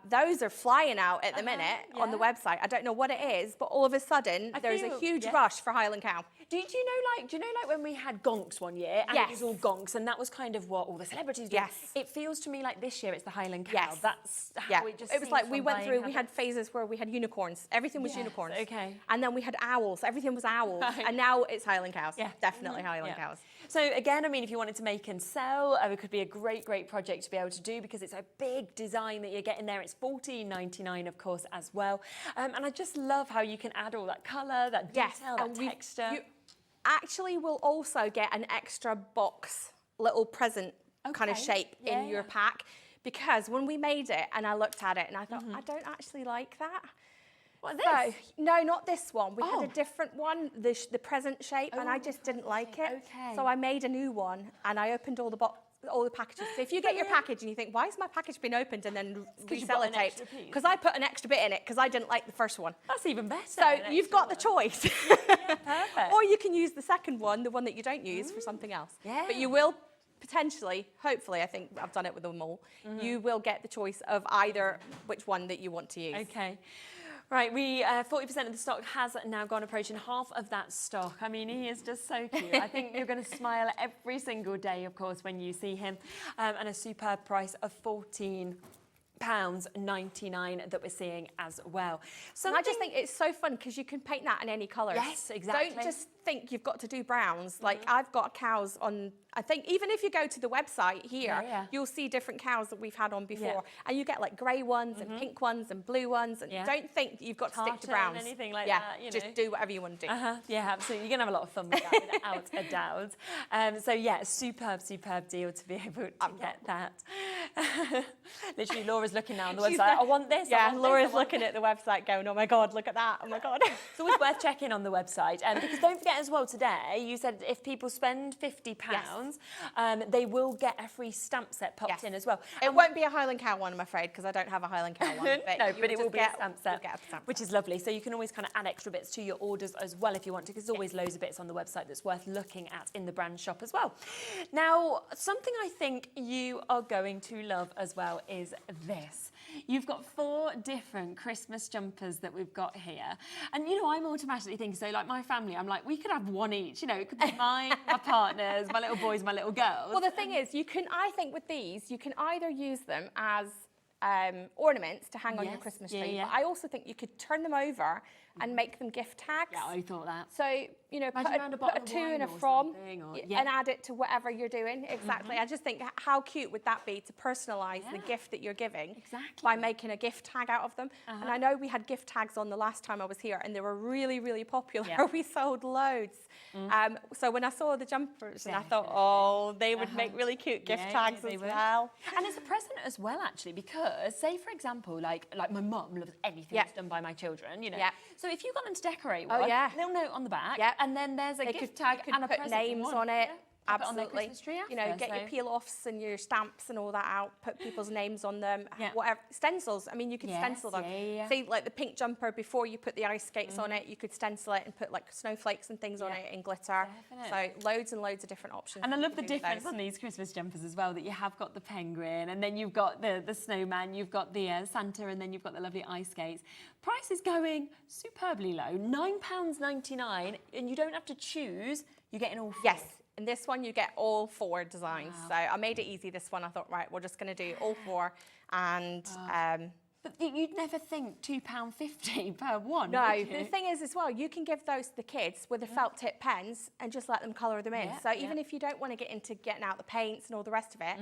Those are flying out at the minute on the website. I don't know what it is, but all of a sudden there's a huge rush for Highland Cow. Do you know when we had gonks one year and it was all gonks and that was kind of what all the celebrities did? Yes. It feels to me like this year it's the Highland Cow. Yes. That's how it just it was like we went through, we had phases where we had unicorns. Everything was unicorns. Okay. And then we had owls. Everything was owls. And now it's Highland Cows. Yeah. Definitely Highland Cows. So again, I mean, if you wanted to make and sell, it could be a great project to be able to do because it's a big design that you're getting there. It's $14.99, of course, as well. And I just love how you can add all that colour, that detail, that texture. You actually will also get an extra box, little present kind of shape in your pack. Because when we made it and I looked at it and I thought, I don't actually like that. What, this? No, not this one. We had a different one, the present shape, and I just didn't like it. Okay. So I made a new one and I opened all the packages. So if you get your package and you think, why has my package been opened and then resellotated? Because I put an extra bit in it because I didn't like the first one. That's even better. So you've got the choice. Yeah, perfect. Or you can use the second one, the one that you don't use, for something else. Yeah. But you will potentially, hopefully, I think I've done it with them all, you will get the choice of either which one that you want to use. Okay. Right, 40% of the stock has now gone, approaching half of that stock. I mean, he is just so cute. I think you're going to smile every single day, of course, when you see him. And a superb price of £14.99 that we're seeing as well. And I just think it's so fun because you can paint that in any colours. Yes, exactly. Don't just think you've got to do browns. Like I've got cows on, I think even if you go to the website here, you'll see different cows that we've had on before. And you get like grey ones and pink ones and blue ones. And don't think that you've got to stick to browns. Anything like that, you know. Just do whatever you want to do. Yeah, absolutely. You're going to have a lot of fun with that, without a doubt. So yeah, superb deal to be able to get that. Literally, Laura's looking now on the website. I want this. Yeah, Laura's looking at the website going, oh my God, look at that. Oh my God. It's always worth checking on the website. Because don't forget as well, today, you said if people spend £50, they will get a free stamp set popped in as well. It won't be a Highland Cow one, I'm afraid, because I don't have a Highland Cow one. But no, but it will be a stamp set, get a stamp which is lovely. So you can always kind of add extra bits to your orders as well if you want to, because there's always loads of bits on the website that's worth looking at in the brand shop as well. Now, something I think you are going to love as well is this. You've got 4 different Christmas jumpers that we've got here. And, you know, I'm automatically thinking, so like my family, I'm like, we could have one each. You know, it could be mine, my partners, my little boys, my little girls. Well, the thing is, I think with these, you can either use them as ornaments to hang on your Christmas tree. But I also think you could turn them over and make them gift tags. Yeah, I thought that. So, you know, put a to and a from and add it to whatever you're doing. Exactly. I just think how cute would that be to personalise the gift that you're giving by making a gift tag out of them. And I know we had gift tags on the last time I was here and they were really, really popular. We sold loads. So when I saw the jumpers and I thought, oh, they would make really cute gift tags as well. And it's a present as well, actually, because say, for example, like my mum loves anything that's done by my children, you know. So if you got them to decorate one, little note on the back, and then there's a gift tag and a put present names on it. Absolutely. On their Christmas tree after, you know, get your peel-offs and your stamps and all that out, put people's names on them, whatever. Stencils, I mean, you could stencil them. See, like the pink jumper, before you put the ice skates on it, you could stencil it and put like snowflakes and things on it in glitter. Definitely. So loads and loads of different options. And I love the difference on these Christmas jumpers as well, that you have got the penguin and then you've got the snowman, you've got the Santa, and then you've got the lovely ice skates. Price is going superbly low, £9.99, and you don't have to choose, you're getting all 4. Yes. In this one, you get all 4 designs. So I made it easy this one. I thought, right, we're just going to do all 4. And but you'd never think £2.50 per one. No, the thing is as well, you can give those to the kids with the felt tip pens and just let them colour them in. So even if you don't want to get into getting out the paints and all the rest of it,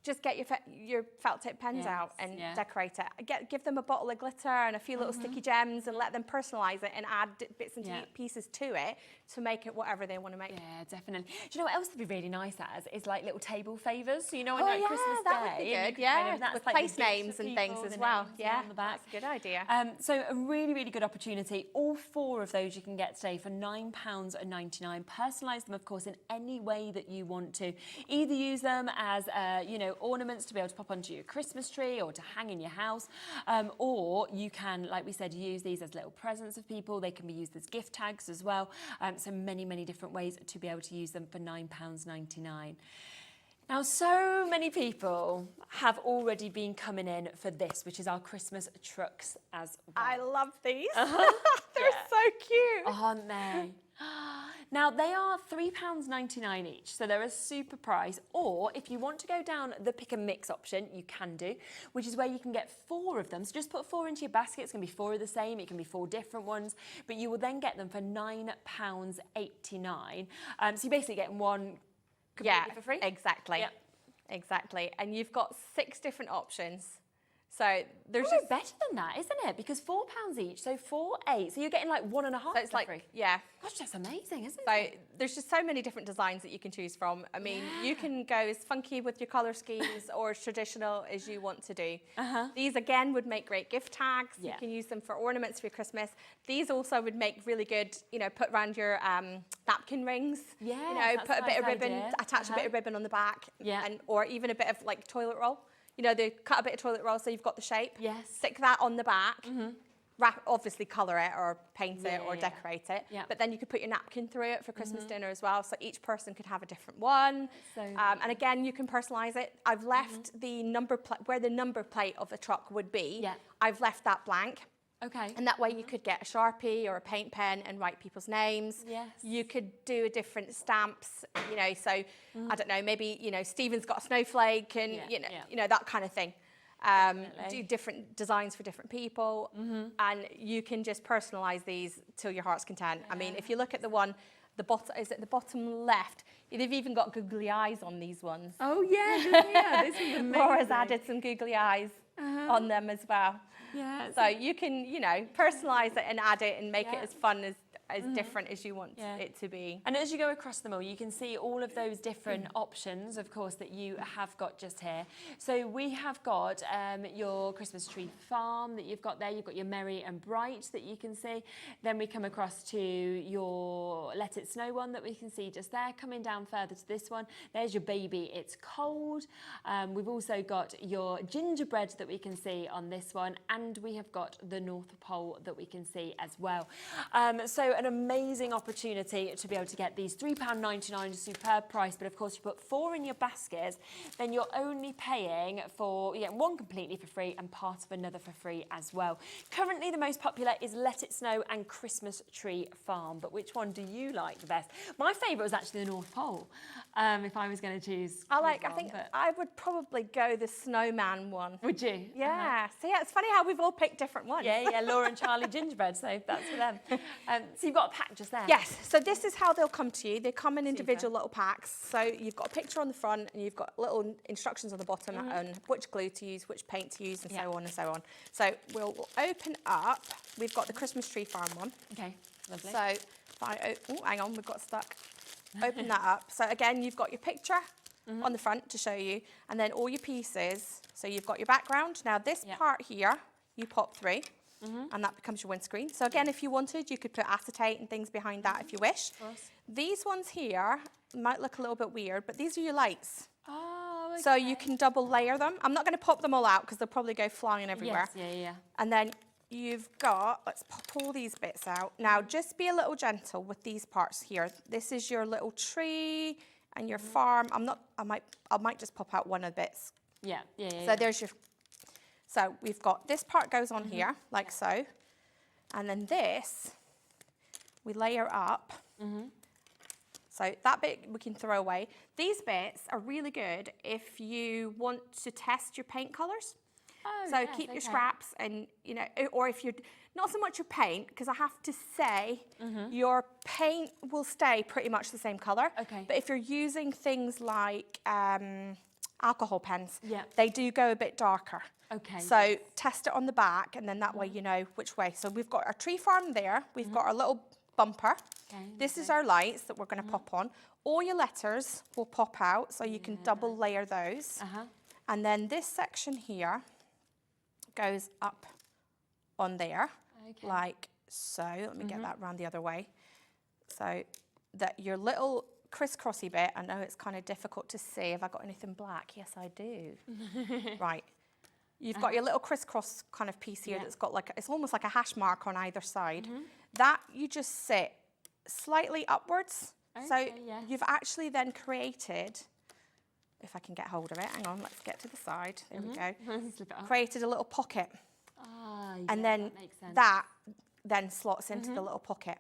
just get your felt tip pens out and decorate it. Give them a bottle of glitter and a few little sticky gems and let them personalise it and add bits and pieces to it to make it whatever they want to make. Yeah, definitely. Do you know what else would be really nice as? Is like little table favours. So, you know, on like Christmas that Day. Would be good. Yeah, with like place names and things as well. Yeah, on the back. That's a good idea. So a really, really good opportunity. All 4 of those you can get today for £9.99. Personalise them, of course, in any way that you want to. Either use them as, you know, ornaments to be able to pop onto your Christmas tree or to hang in your house, or you can, like we said, use these as little presents of people. They can be used as gift tags as well. So many, many different ways to be able to use them for £9.99. Now, so many people have already been coming in for this, which is our Christmas trucks as well. I love these. They're so cute. Aren't they? Now, they are £3.99 each, so they're a super price. Or if you want to go down the pick and mix option, you can do, which is where you can get 4 of them. So just put 4 into your basket. It's going to be 4 of the same. It can be 4 different ones, but you will then get them for £9.89. So you're basically getting one completely for free. Exactly. Exactly. And you've got 6 different options. So there's just better than that, isn't it? Because £4 each, so 4, 8. So you're getting like 1.5. So it's like free. Yeah. Gosh, that's amazing, isn't so it? There's just so many different designs that you can choose from. I mean, you can go as funky with your colour schemes or as traditional as you want to do. These again would make great gift tags. You can use them for ornaments for your Christmas. These also would make really good, you know, put around your napkin rings. Yeah. You know, put a bit of ribbon, attach a bit of ribbon on the back. And or even a bit of like toilet roll. You know, they cut a bit of toilet roll so you've got the shape. Yes. Stick that on the back. obviously colour it or paint it or decorate it. Yeah. But then you could put your napkin through it for Christmas dinner as well. So each person could have a different one. And again, you can personalise it. I've left the number where the number plate of the truck would be. Yeah. I've left that blank. Okay. And that way you could get a Sharpie or a paint pen and write people's names. Yes. You could do a different stamps, you know, so I don't know, maybe, you know, Stephen's got a snowflake and, you know, that kind of thing. Do different designs for different people, and you can just personalise these till your heart's content. I mean, if you look at the one, the bottom left, they've even got googly eyes on these ones. Oh yeah, this is amazing. Laura's added some googly eyes on them as well. Yeah. So you can, you know, personalise it and add it and make it as fun as different as you want it to be. And as you go across them all, you can see all of those different options, of course, that you have got just here. So we have got your Christmas tree farm that you've got there. You've got your merry and bright that you can see. Then we come across to your let it snow one that we can see just there. Coming down further to this one, there's your baby it's cold. We've also got your gingerbread that we can see on this one, and we have got the North Pole that we can see as well. So an amazing opportunity to be able to get these £3.99, superb price, but of course you put 4 in your baskets, then you're only paying for one completely for free and part of another for free as well. Currently the most popular is Let It Snow and Christmas Tree Farm, but which one do you like the best? My favourite was actually the North Pole, if I was going to choose. I think I would probably go the snowman one. Would you? Yeah. So yeah, it's funny how we've all picked different ones. Yeah, Laura and Charlie gingerbread, so that's for them. So you've got a pack just there. Yes, so this is how they'll come to you. They come in individual little packs. So you've got a picture on the front and you've got little instructions on the bottom on which glue to use, which paint to use, and so on and so on. So we'll open up. We've got the Christmas Tree Farm one. Okay, lovely. So if I, hang on, we've got stuck. Open that up. So again, you've got your picture on the front to show you, and then all your pieces. So you've got your background. Now this part here, you pop through. And that becomes your windscreen. So again, if you wanted, you could put acetate and things behind that if you wish. These ones here might look a little bit weird, but these are your lights. Oh, okay. So you can double layer them. I'm not going to pop them all out because they'll probably go flying everywhere. Yes, yeah. And then you've got, let's pop all these bits out. Now, just be a little gentle with these parts here. This is your little tree and your farm. I might just pop out one of the bits. Yeah. So there's your. So we've got this part goes on here, like so. And then this, we layer up. So that bit we can throw away. These bits are really good if you want to test your paint colours. Oh, so yes, keep your scraps and, you know, or if you're, not so much your paint, because I have to say your paint will stay pretty much the same colour. Okay. But if you're using things like alcohol pens, Yeah. they do go a bit darker. Okay. So test it on the back, and then that way you know which way. So we've got our tree farm there. We've got our little bumper. Okay, This is our lights that we're going to pop on. All your letters will pop out, so you can double layer those. And then this section here goes up on there, like so. Let me get that round the other way. So that your little crisscrossy bit, I know it's kind of difficult to see. Have I got anything black? Yes, I do. Right. You've got your little crisscross kind of piece here that's got like, it's almost like a hash mark on either side. That you just sit slightly upwards. So you've actually then created, if I can get hold of it, hang on, let's get to the side. There we go. Created a little pocket. And then that then slots into the little pocket.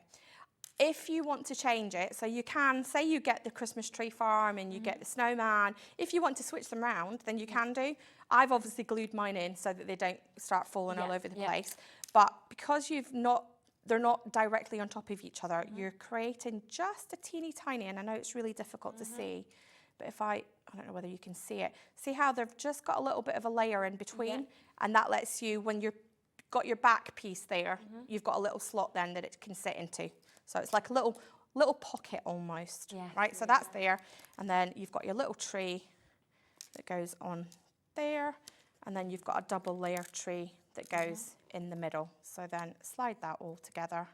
If you want to change it, so you can, say you get the Christmas tree farm and you get the snowman, if you want to switch them around, then you can do. I've obviously glued mine in so that they don't start falling all over the place. But because they're not directly on top of each other, you're creating just a teeny tiny, and I know it's really difficult to see, but if I don't know whether you can see it. See how they've just got a little bit of a layer in between, and that lets you, when you've got your back piece there, you've got a little slot then that it can sit into. So it's like a little pocket almost, right? So that's there, and then you've got your little tree that goes on there, and then you've got a double layer tree that goes in the middle. So then slide that all together.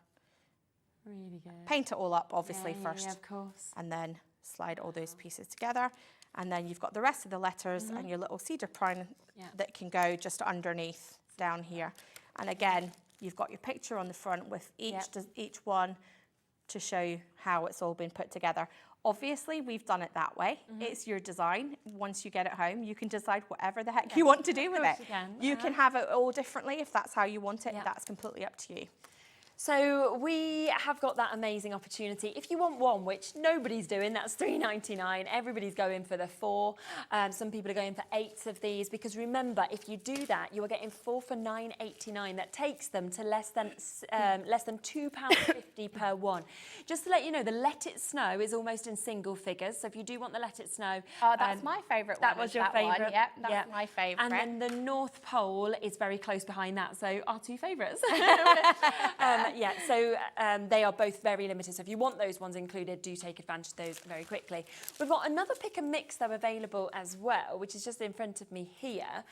Really good. Paint it all up, obviously, first. Yeah, of course. And then slide all those pieces together. And then you've got the rest of the letters and your little cedar prime that can go just underneath down here. And again, you've got your picture on the front with each one to show you how it's all been put together. Obviously, we've done it that way. It's your design. Once you get it home, you can decide whatever the heck you want to do with it. You can have it all differently if that's how you want it. That's completely up to you. So we have got that amazing opportunity. If you want one, which nobody's doing, that's $3.99. Everybody's going for the 4. Some people are going for 8 of these, because remember, if you do that, you are getting 4 for $9.89. That takes them to less than £2.50 per one. Just to let you know, the Let It Snow is almost in single figures. So if you do want the Let It Snow, that's my favourite one. That was your favourite. Yep, that's my favourite. And then the North Pole is very close behind that. So our 2 favourites. They are both very limited. So if you want those ones included, do take advantage of those very quickly. We've got another pick and mix though available as well, which is just in front of me here,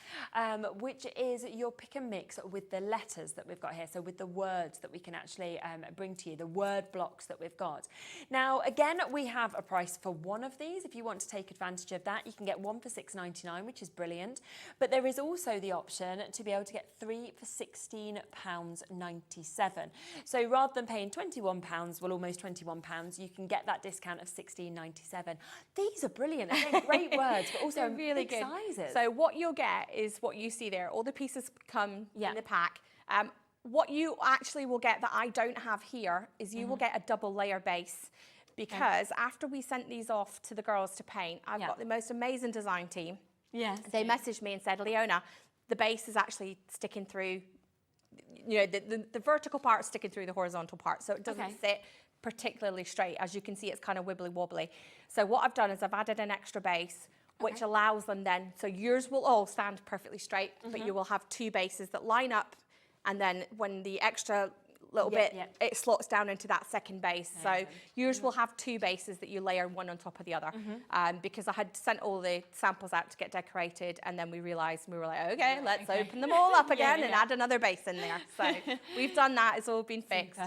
which is your pick and mix with the letters that we've got here. So with the words that we can actually bring to you, the word blocks that we've got. Now, again, we have a price for one of these. If you want to take advantage of that, you can get one for £6.99, which is brilliant. But there is also the option to be able to get 3 for £16.97. So rather than paying £21, well, almost £21, you can get that discount of £16.97. These are brilliant. Again, great words, but also really big good sizes. So what you'll get is what you see there. All the pieces come in the pack. What you actually will get that I don't have here is you will get a double layer base, because after we sent these off to the girls to paint, I've got the most amazing design team. Yes. They messaged me and said, Leona, the base is actually sticking through, you know, the vertical part is sticking through the horizontal part, so it doesn't sit particularly straight. As you can see, it's kind of wibbly wobbly. So what I've done is I've added an extra base, which allows them then, so yours will all stand perfectly straight, but you will have 2 bases that line up, and then when the extra little bit, it slots down into that second base. So yours will have 2 bases that you layer one on top of the other. Because I had sent all the samples out to get decorated, and then we realised, we were like, okay, let's open them all up again and add another base in there. So we've done that, it's all been fixed.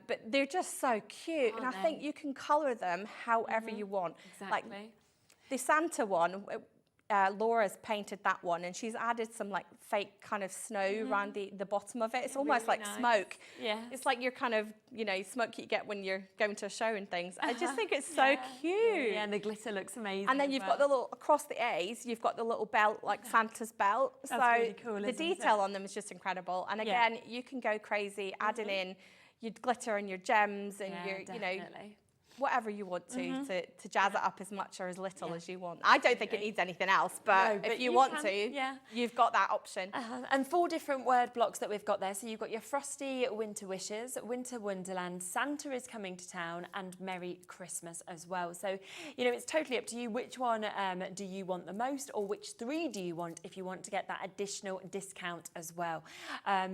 But they're just so cute, and I think you can colour them however you want. Like the Santa one, Laura's painted that one, and she's added some like fake kind of snow around the bottom of it. It's almost really like nice. Smoke. Yeah. It's like your kind of, you know, smoke you get when you're going to a show and things. I just think it's so cute. Yeah, and the glitter looks amazing. And then you've got the little, across the A's, you've got the little belt, like Santa's belt. That's so really cool, the isn't detail on them is just incredible. And again, you can go crazy adding in your glitter and your gems and your, you know, whatever you want to jazz it up as much or as little as you want. I don't think it needs anything else, but if you want to, you've got that option. And 4 different word blocks that we've got there. So you've got your Frosty Winter Wishes, Winter Wonderland, Santa is Coming to Town, and Merry Christmas as well. So, you know, it's totally up to you. Which one do you want the most, or which 3 do you want if you want to get that additional discount as well?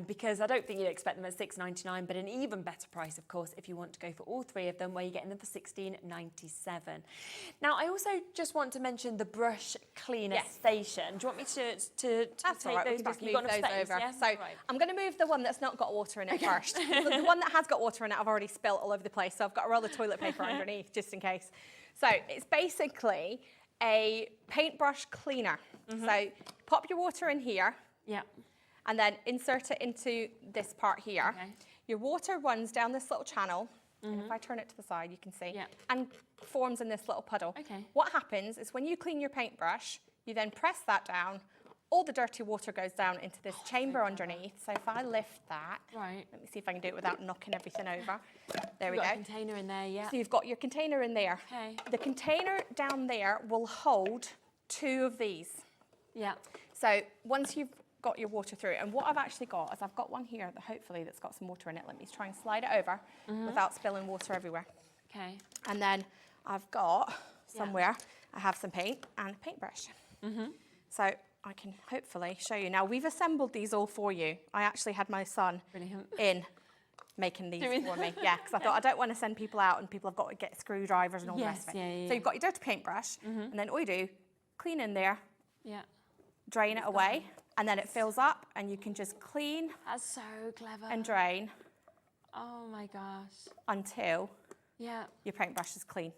Because I don't think you'd expect them at $6.99, but an even better price, of course, if you want to go for all 3 of them, where you're getting them for $16.97. Now, I also just want to mention the brush cleaner station. Do you want me to take right. those? Just You've got move enough those space, over. yeah? So I'm going to move the one that's not got water in it first. The one that has got water in it, I've already spilt all over the place. So I've got a roll of toilet paper underneath, just in case. So it's basically a paintbrush cleaner. So pop your water in here. Yeah. And then insert it into this part here. Your water runs down this little channel. And if I turn it to the side, you can see, and forms in this little puddle. What happens is when you clean your paintbrush, you then press that down, all the dirty water goes down into this chamber underneath. So if I lift that, let me see if I can do it without knocking everything over. There we go. Got a container in there, So you've got your container in there. The container down there will hold 2 of these. So once you've got your water through, and what I've actually got is I've got one here that hopefully that's got some water in it. Let me try and slide it over without spilling water everywhere. And then I've got somewhere I have some paint and a paintbrush. So I can hopefully show you. Now we've assembled these all for you. I actually had my son in making these for me. Because I thought I don't want to send people out and people have got to get screwdrivers and all the rest of it. So you've got your dirty paintbrush, and then all you do, clean in there, drain it away. And then it fills up, and you can just clean. That's so clever. And drain. Oh my gosh. Until your paintbrush is clean.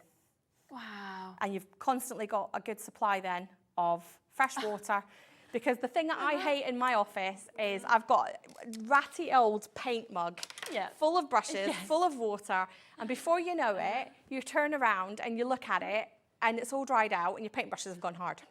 Wow. And you've constantly got a good supply then of fresh water. Because the thing that I hate in my office is I've got a ratty old paint mug full of brushes, full of water, and before you know it, you turn around and you look at it and it's all dried out and your paintbrushes have gone hard.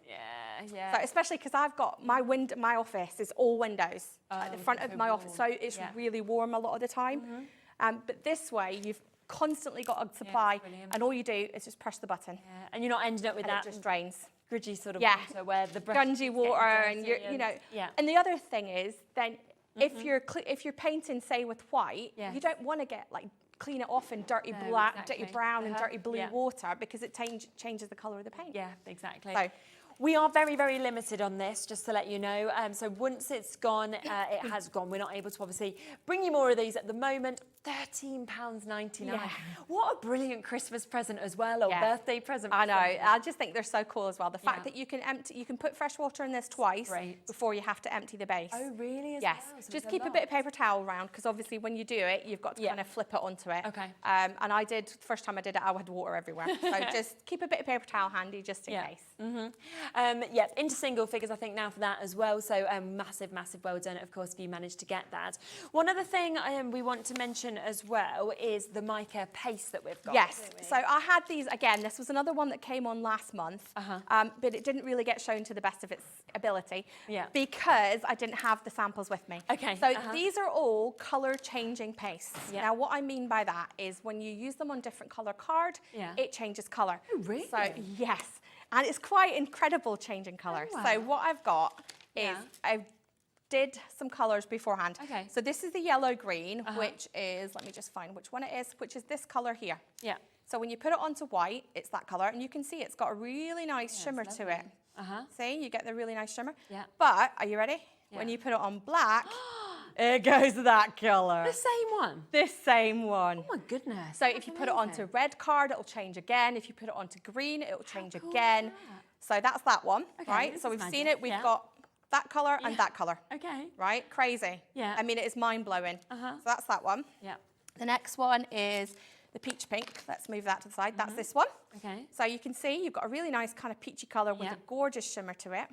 So especially because I've got my office is all windows at the front of my office, so it's really warm a lot of the time. But this way, you've constantly got a supply, and all you do is just press the button. And you're not ending up with that. It just drains. Gridgy sort of water where the grungy water and you know. And the other thing is then if you're painting, say, with white, you don't want to get like clean it off in dirty black, dirty brown and dirty blue water, because it changes the colour of the paint. Yeah, exactly. So, we are very, very limited on this, just to let you know. So once it's gone, it has gone. We're not able to obviously bring you more of these at the moment. £13.99. What a brilliant Christmas present as well, or birthday present. I know. I just think they're so cool as well. The fact that you can put fresh water in this twice before you have to empty the base. Oh, really? Yes. So just keep a bit of paper towel around, because obviously when you do it, you've got to kind of flip it onto it. Okay. And the first time I did it, I had water everywhere. So just keep a bit of paper towel handy just in case. Into single figures, I think, now for that as well. So massive, massive well done, of course, if you managed to get that. One other thing we want to mention as well is the mica paste that we've got. Yes. So I had these, again, this was another one that came on last month, but it didn't really get shown to the best of its ability because I didn't have the samples with me. Okay. So these are all colour changing pastes. Now what I mean by that is when you use them on different colour card, it changes colour. Oh, really? So yes. And it's quite incredible changing colour. Oh, wow. So what I've got is I did some colours beforehand. Okay. So this is the yellow green, which is, let me just find which one it is, which is this colour here. Yeah. So when you put it onto white, it's that colour, and you can see it's got a really nice shimmer to it. See, you get the really nice shimmer. Yeah. But, are you ready? When you put it on black, it goes that colour. The same one? This same one. Oh my goodness. So if you put it onto red card, it'll change again. If you put it onto green, it'll change again. So that's that one, right? So we've seen it. We've got that colour and that colour. Okay. Right? Crazy. Yeah. I mean, it is mind-blowing. So that's that one. Yeah. The next one is the peach pink. Let's move that to the side. That's this one. Okay. So you can see you've got a really nice kind of peachy colour with a gorgeous shimmer to it.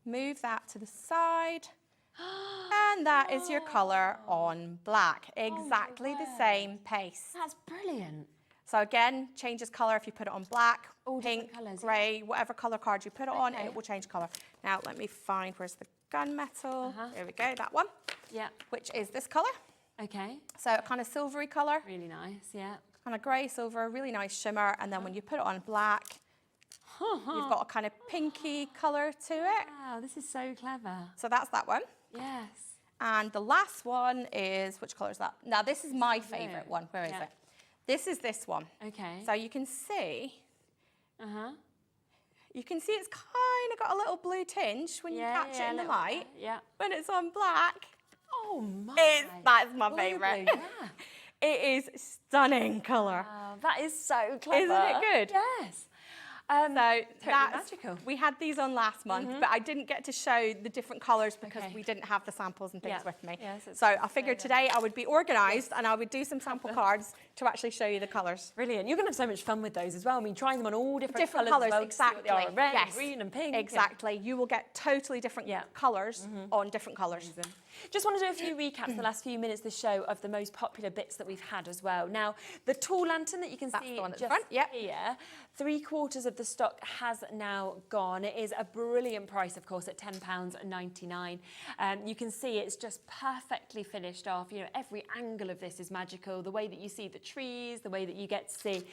Move that to the side. And that is your colour on black. Exactly the same paste. That's brilliant. So again, changes colour if you put it on black, All pink, colours, grey, whatever colour card you put it on, it will change colour. Now let me find, where's the gunmetal? There we go, that one. Yeah. Which is this colour. Okay. So kind of silvery colour. Really nice, yeah. Kind of grey, silver, really nice shimmer. And then when you put it on black, you've got a kind of pinky colour to it. Wow, this is so clever. So that's that one. Yes. And the last one is, which colour is that? Now this is my favourite one. Where is it? This is this one. Okay. So you can see, you can see it's kind of got a little blue tinge when you catch it in the light. Yeah. When it's on black, Oh my. that's my Blue, favourite. blue, yeah. It is stunning colour. Wow, that is so clever. Isn't it good? Yes. So totally that's magical. We had these on last month, but I didn't get to show the different colours because we didn't have the samples and things with me. Yes, so I figured today I would be organised and I would do some sample cards to actually show you the colours. Brilliant. You're going to have so much fun with those as well. I mean, trying them on all different colours colours, as well, exactly. To see what they are. Red, Yes. green and pink. Exactly. You will get totally different colours on different colours. Just want to do a few recaps the last few minutes of the show of the most popular bits that we've had as well. Now, the tall lantern that you can see the one at just the front. Yep. here, 3/4 of the stock has now gone. It is a brilliant price, of course, at £10.99. You can see it's just perfectly finished off. You know, every angle of this is magical. The way that you see the trees, the way that you get to see,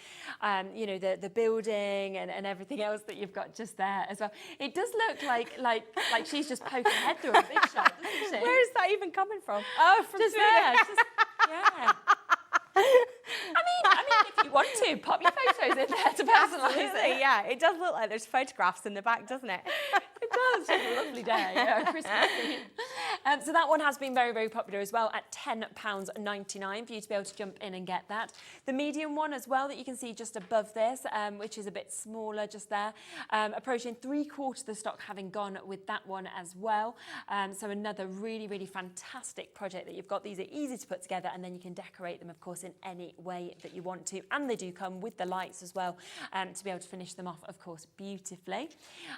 you know, the building and everything else that you've got just there as well. It does look like she's just poking her head through a big shot, doesn't she? Where is that even coming from? Oh, from just there. Yeah. I mean, if you want to, pop your photos in there to personalise it. Yeah, it does look like there's photographs in the back, doesn't it? It does. It's a lovely day. Yeah, Christmas Eve. So that one has been very, very popular as well at £10.99 for you to be able to jump in and get that. The medium one as well that you can see just above this, which is a bit smaller just there, approaching 3/4 of the stock having gone with that one as well. So another really, really fantastic project that you've got. These are easy to put together, and then you can decorate them, of course, in any way that you want to. And they do come with the lights as well, to be able to finish them off, of course, beautifully.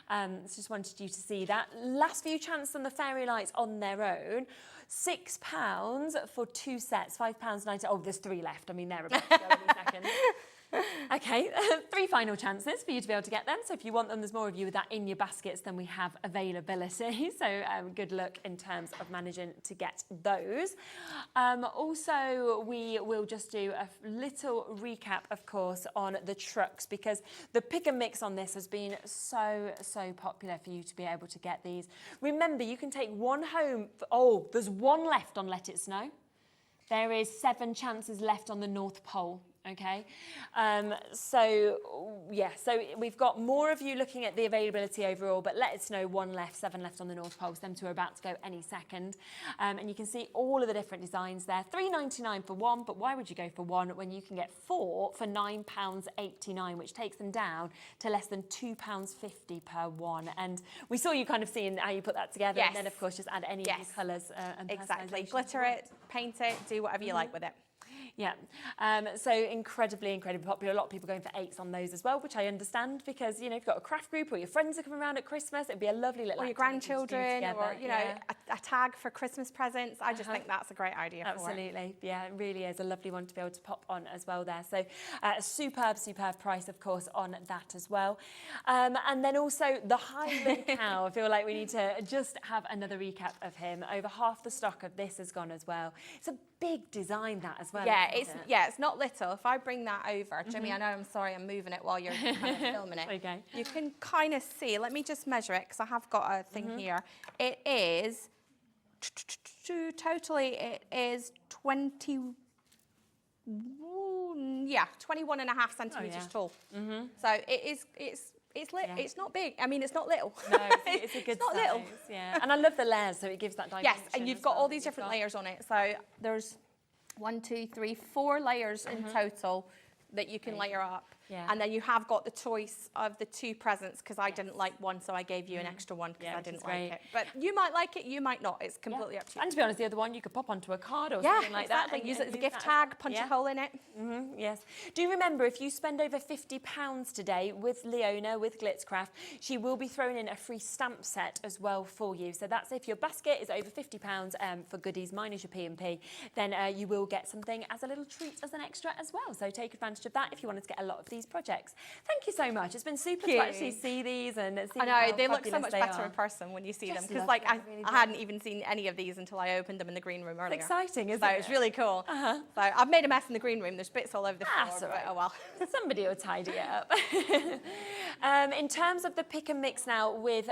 So just wanted you to see that. Last few chances on the fairy lights on their own. £6 for 2 sets, £5.90. Oh, there's 3 left. I mean, they're about to go any second. Okay, 3 final chances for you to be able to get them. So if you want them, there's more of you with that in your baskets than we have availability. So good luck in terms of managing to get those. Also, we will just do a little recap, of course, on the trucks, because the pick and mix on this has been so popular for you to be able to get these. Remember, you can take one home. Oh, there's one left on Let It Snow. There is 7 chances left on the North Pole. Okay, so we've got more of you looking at the availability overall, but Let Us Know 1 left, 7 left on the North Pole. Them 2 are about to go any second, and you can see all of the different designs there. £3.99 for 1, but why would you go for 1 when you can get 4 for £9.89, which takes them down to less than £2.50 per one? And we saw you kind of seeing how you put that together, and then of course just add any of these colours and exactly, glitter it, paint it, do whatever you like with it. Yeah, so incredibly popular. A lot of people going for 8s on those as well, which I understand, because, you know, if you've got a craft group or your friends are coming around at Christmas, it'd be a lovely little or your grandchildren, or, you know, a tag for Christmas presents. I just think that's a great idea for it. Absolutely, yeah, it really is a lovely one to be able to pop on as well there. So a superb price, of course, on that as well. And then also the Highland Cow. I feel like we need to just have another recap of him. Over half the stock of this has gone as well. It's a big design, that as well. Yeah, it's not little. If I bring that over, Jimmy, I know, I'm sorry, I'm moving it while you're kind of filming it. Okay. You can kind of see. Let me just measure it, because I have got a thing here. It is totally. It is 21.5 centimeters tall. So it is. It's not big. I mean, it's not little. No, it's a good size. Little. Yeah, and I love the layers, so it gives that dimension. Yes, and you've got all these different layers on it. So there's 1, 2, 3, 4 layers in total that you can layer up. Yeah. And then you have got the choice of the 2 presents, because I didn't like one, so I gave you an extra one because I didn't like it. But you might like it, you might not. It's completely up to you. And to be honest, the other one you could pop onto a card or something like that. And use it as a gift tag, punch a hole in it. Yes. Do remember, if you spend over £50 today with Leona, with Glitzcraft, she will be throwing in a free stamp set as well for you. So that's if your basket is over £50 for goodies, minus your P&P, then you will get something as a little treat as an extra as well. So take advantage of that if you wanted to get a lot of these projects. Thank you so much. It's been super to actually see these and see. I know, they look so much better in person when you see them, because like I hadn't even seen any of these until I opened them in the green room earlier. It's exciting, isn't it? So it's really cool. So I've made a mess in the green room. There's bits all over the floor, but oh well. Somebody will tidy it up. In terms of the pick and mix now with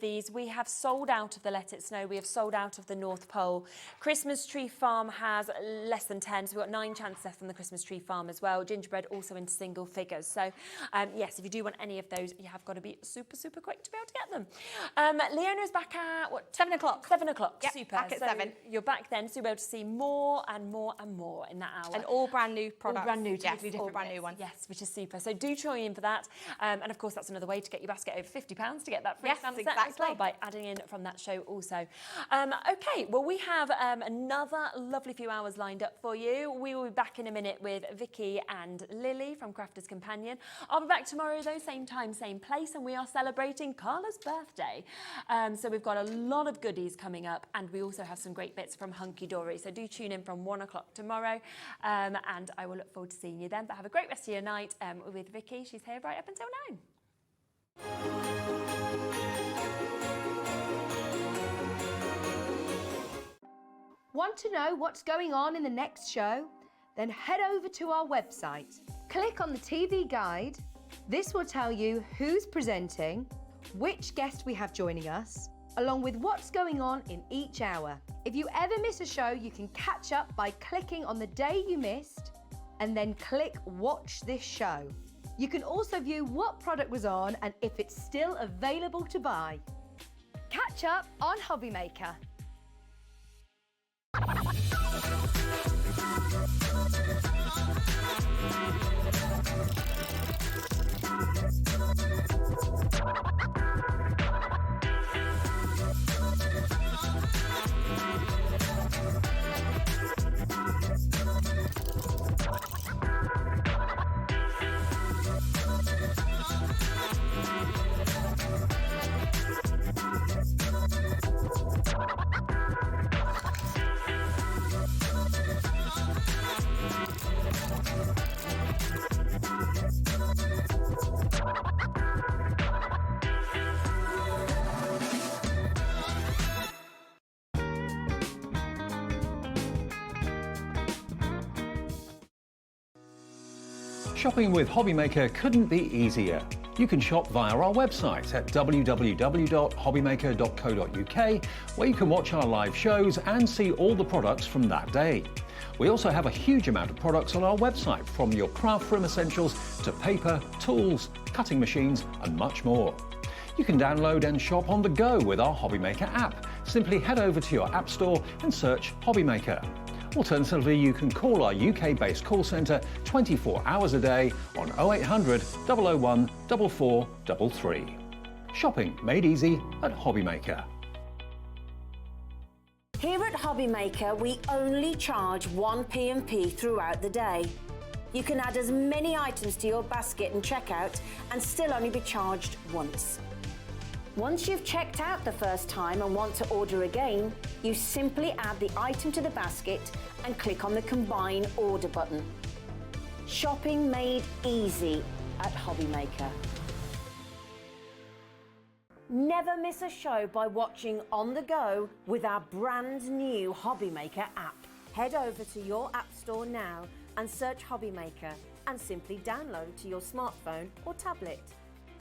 these, we have sold out of the Let It Snow. We have sold out of the North Pole. Christmas Tree Farm has less than 10, so we've got 9 chances left on the Christmas Tree Farm as well. Gingerbread also in single figures. So yes, if you do want any of those, you have got to be super quick to be able to get them. Leona's back at what? 7 o'clock. 7 o'clock. Yep, super. back at 7. You're back then, so you'll be able to see more and more in that hour. And all brand new products. All brand new, yes, different all brand new ones. Yes, which is super. So do try in for that. And of course, that's another way to get your basket over £50 to get that free stamp set as well, by adding in from that show also. Okay, well, we have another lovely few hours lined up for you. We will be back in a minute with Vicki and Lily from Crafter's Companion. I'll be back tomorrow though, same time, same place, and we are celebrating Carla's birthday. So we've got a lot of goodies coming up, and we also have some great bits from Hunky Dory. So do tune in from 1 o'clock tomorrow, and I will look forward to seeing you then. But have a great rest of your night with Vicki. She's here right up until 9. Want to know what's going on in the next show? Then head over to our website. Click on the TV guide. This will tell you who's presenting, which guest we have joining us, along with what's going on in each hour. If you ever miss a show, you can catch up by clicking on the day you missed and then click Watch This Show. You can also view what product was on and if it's still available to buy. Catch up on HobbyMaker. Shopping with HobbyMaker couldn't be easier. You can shop via our website at www.hobbymaker.co.uk, where you can watch our live shows and see all the products from that day. We also have a huge amount of products on our website, from your craft room essentials to paper, tools, cutting machines and much more. You can download and shop on the go with our HobbyMaker app. Simply head over to your app store and search HobbyMaker. Alternatively, you can call our UK-based call centre 24 hours a day on 0800 001 4433. Shopping made easy at HobbyMaker. Here at HobbyMaker, we only charge 1 P&P throughout the day. You can add as many items to your basket and checkout and still only be charged once. Once you've checked out the first time and want to order again, you simply add the item to the basket and click on the Combine Order button. Shopping made easy at HobbyMaker. Never miss a show by watching on the go with our brand new HobbyMaker app. Head over to your app store now and search HobbyMaker and simply download to your smartphone or tablet.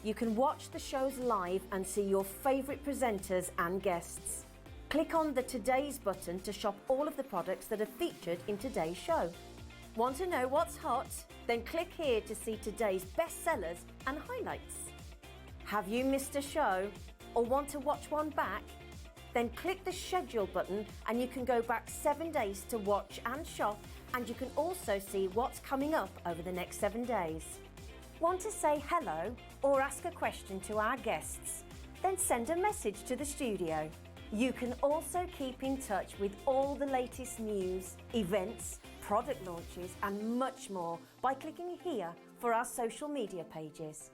You can watch the shows live and see your favourite presenters and guests. Click on the Today's button to shop all of the products that are featured in today's show. Want to know what's hot? Then click here to see today's bestsellers and highlights. Have you missed a show or want to watch one back? Then click the Schedule button and you can go back 7 days to watch and shop, and you can also see what's coming up over the next 7 days. Want to say hello or ask a question to our guests? Then send a message to the studio. You can also keep in touch with all the latest news, events, product launches and much more by clicking here for our social media pages.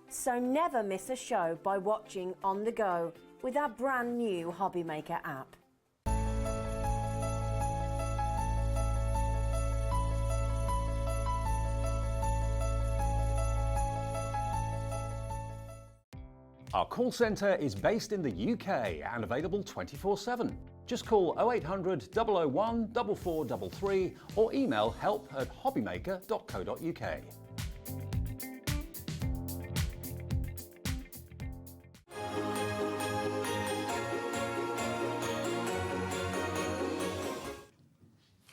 So never miss a show by watching on the go with our brand new HobbyMaker app. Our call centre is based in the UK and available 24/7. Just call 0800 001 4433 or email help@hobbymaker.co.uk.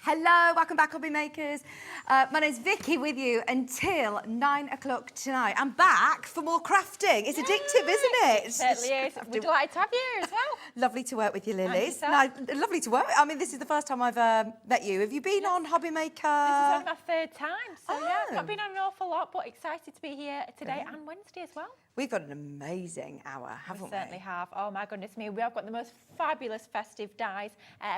Hello, welcome back, HobbyMakers. My name's Vicki with you until 9 o'clock tonight. I'm back for more crafting. It's addictive, isn't it? It certainly is. We're delighted to have you as well. Lovely to work with you, Lilies. And Lovely to work. I mean, this is the first time I've met you. Have you been on HobbyMaker? This is only my third time, so yeah, Oh. I've not been on an awful lot, but excited to be here today and Wednesday as well. We've got an amazing hour, haven't we? We certainly have. Oh my goodness me, we have got the most fabulous festive dies.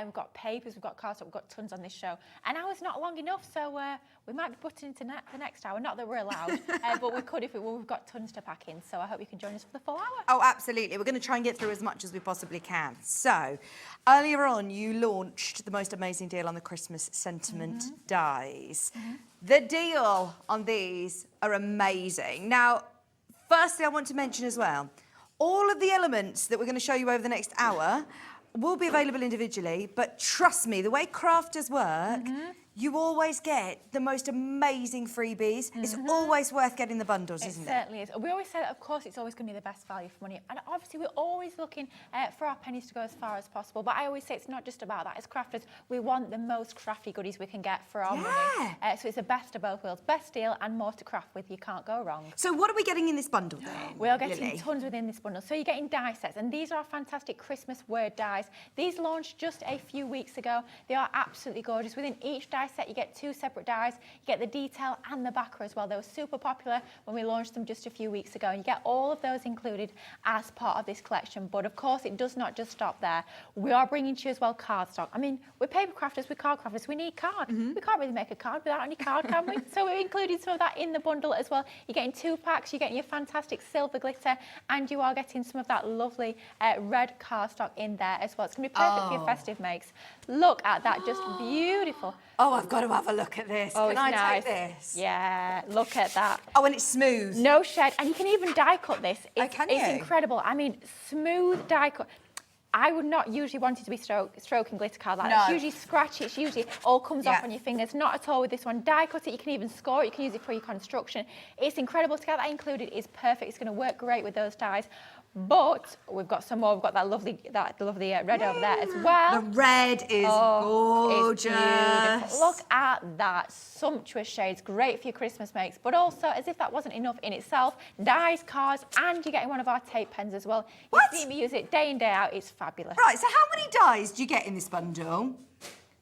We've got papers, we've got cards, we've got tons on this show. An hour's not long enough, so we might be putting into the next hour. Not that we're allowed, but we could if we've got tons to pack in. So I hope you can join us for the full hour. Oh, absolutely. We're going to try and get through as much as we possibly can. So, earlier on, you launched the most amazing deal on the Christmas sentiment dies. The deal on these are amazing. Now, firstly, I want to mention as well, all of the elements that we're going to show you over the next hour will be available individually, but trust me, the way Crafter'S work, you always get the most amazing freebies. It's always worth getting the bundles, isn't it? It certainly is. We always say that, of course, it's always going to be the best value for money. And obviously, we're always looking for our pennies to go as far as possible. But I always say it's not just about that. As crafters, we want the most crafty goodies we can get for our money. So it's the best of both worlds. Best deal and more to craft with. You can't go wrong. So what are we getting in this bundle then? We are getting tons within this bundle. So you're getting die sets. And these are fantastic Christmas word dies. These launched just a few weeks ago. They are absolutely gorgeous. Within each die set, you get 2 separate dies. You get the detail and the backer as well. They were super popular when we launched them just a few weeks ago. And you get all of those included as part of this collection. But of course, it does not just stop there. We are bringing to you as well cardstock. I mean, we're paper crafters, we're card crafters. We need card. We can't really make a card without any card, can we? So we're including some of that in the bundle as well. You're getting 2 packs. You're getting your fantastic silver glitter. And you are getting some of that lovely red cardstock in there as well. It's going to be perfect for your festive makes. Look at that, just beautiful. Oh, I've got to have a look at this. Oh, Can I nice. take this? Yeah, look at that. Oh, and it's smooth. No shed, and you can even die cut this. It's you? incredible. I mean, smooth die cut. I would not usually want it to be stroking glitter card like that. It's usually scratchy. It's usually all comes off on your fingers. Not at all with this one. Die cut it. You can even score it. You can use it for your construction. It's incredible. To get that included is perfect. It's going to work great with those dies. But we've got some more. We've got that lovely red over there as well. The red is gorgeous. It's beautiful. Look at that. Sumptuous shades. Great for your Christmas makes. But also, as if that wasn't enough in itself, dies, cards, and you're getting one of our tape pens as well. You see me use it day in, day out. It's fabulous. Right, so how many dies do you get in this bundle?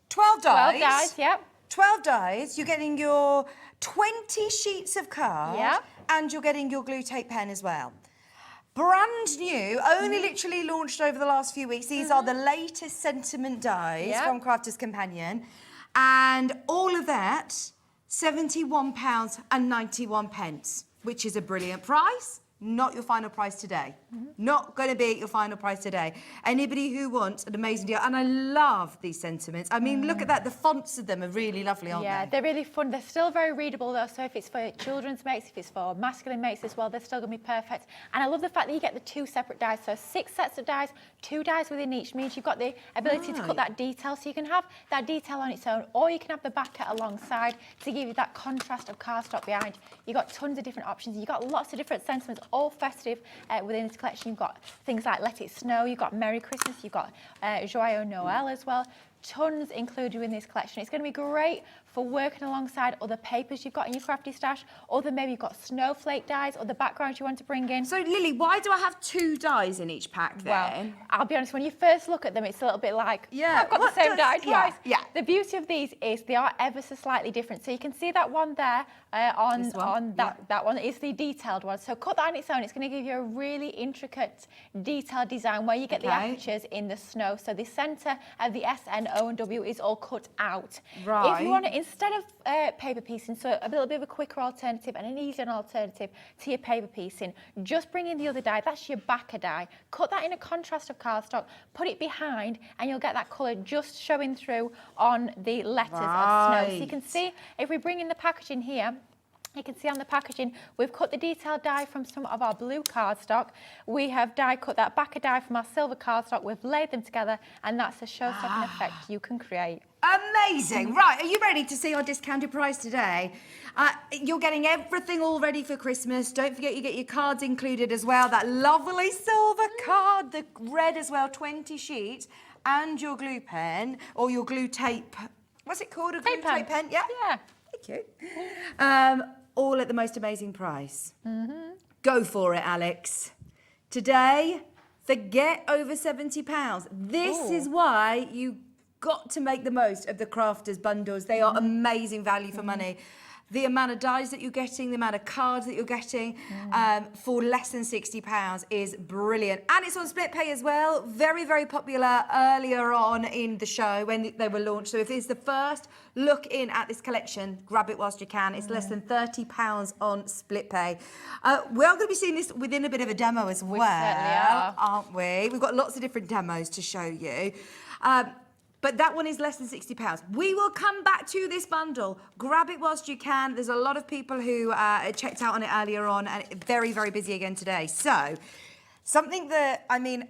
12 dies. 12 dies, yep. 12 dies. You're getting your 20 sheets of card. Yep. And you're getting your glue tape pen as well. Brand new, only literally launched over the last few weeks. These are the latest sentiment dies from Crafter's Companion. And all of that, £71.91, which is a brilliant price. Not your final price today. Not going to be your final price today. Anybody who wants an amazing deal, and I love these sentiments. I mean, look at that. The fonts of them are really lovely, aren't they? Yeah, they're really fun. They're still very readable though. So if it's for children's makes, if it's for masculine makes as well, they're still going to be perfect. And I love the fact that you get the 2 separate dies. So 6 sets of dies, 2 dies within each means you've got the ability to cut that detail. So you can have that detail on its own, or you can have the backer alongside to give you that contrast of cardstock behind. You've got tons of different options. You've got lots of different sentiments, all festive within this collection. You've got things like Let It Snow, you've got Merry Christmas, you've got Joyeux Noël as well. Tons included in this collection. It's going to be great for working alongside other papers you've got in your crafty stash, or then maybe you've got snowflake dies or the backgrounds you want to bring in. So Lily, why do I have 2 dies in each pack then? Well, I'll be honest, when you first look at them, it's a little bit like, I've got the same die twice. Yeah. The beauty of these is they are ever so slightly different. So you can see that one there that one is the detailed one. So cut that on its own. It's going to give you a really intricate, detailed design where you get the apertures in the snow. So the centre of the S, N, O and W is all cut out. Right. If you want to, instead of paper piecing, so a little bit of a quicker alternative and an easier alternative to your paper piecing, just bring in the other die. That's your backer die. Cut that in a contrast of cardstock, put it behind, and you'll get that colour just showing through on the letters of snow. So you can see, if we bring in the packaging here, you can see on the packaging, we've cut the detailed die from some of our blue cardstock. We have die cut that backer die from our silver cardstock. We've laid them together, and that's a show-stopping effect you can create. Amazing. Right, are you ready to see our discounted price today? You're getting everything all ready for Christmas. Don't forget you get your cards included as well. That lovely silver card, the red as well, 20 sheets, and your glue pen, or your glue tape. What's it called? A glue tape pen? Yeah. Thank you. All at the most amazing price. Go for it, Alex. Today, forget over £70. This is why you got to make the most of the Crafter's bundles. They are amazing value for money. The amount of dies that you're getting, the amount of cards that you're getting for less than £60 is brilliant. And it's on split pay as well. Very, very popular earlier on in the show when they were launched. So if it's the first look in at this collection, grab it whilst you can. It's less than £30 on split pay. We are going to be seeing this within a bit of a demo as well. We certainly are. Aren't we? We've got lots of different demos to show you. But that one is less than £60. We will come back to this bundle. Grab it whilst you can. There's a lot of people who checked out on it earlier on, and very, very busy again today. So, something that, I mean,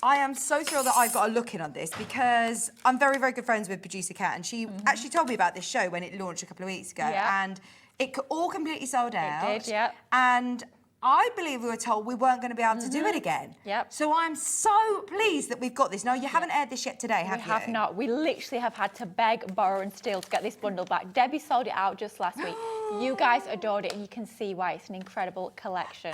I am so thrilled that I've got a look in on this because I'm very, very good friends with producer Kat, and she actually told me about this show when it launched a couple of weeks ago, and it all completely sold out. It did, yeah. And I believe we were told we weren't going to be able to do it again. Yep. So I'm so pleased that we've got this. Now, you haven't aired this yet today, have you? We have not. We literally have had to beg, borrow and steal to get this bundle back. Debbie sold it out just last week. You guys adored it, and you can see why it's an incredible collection.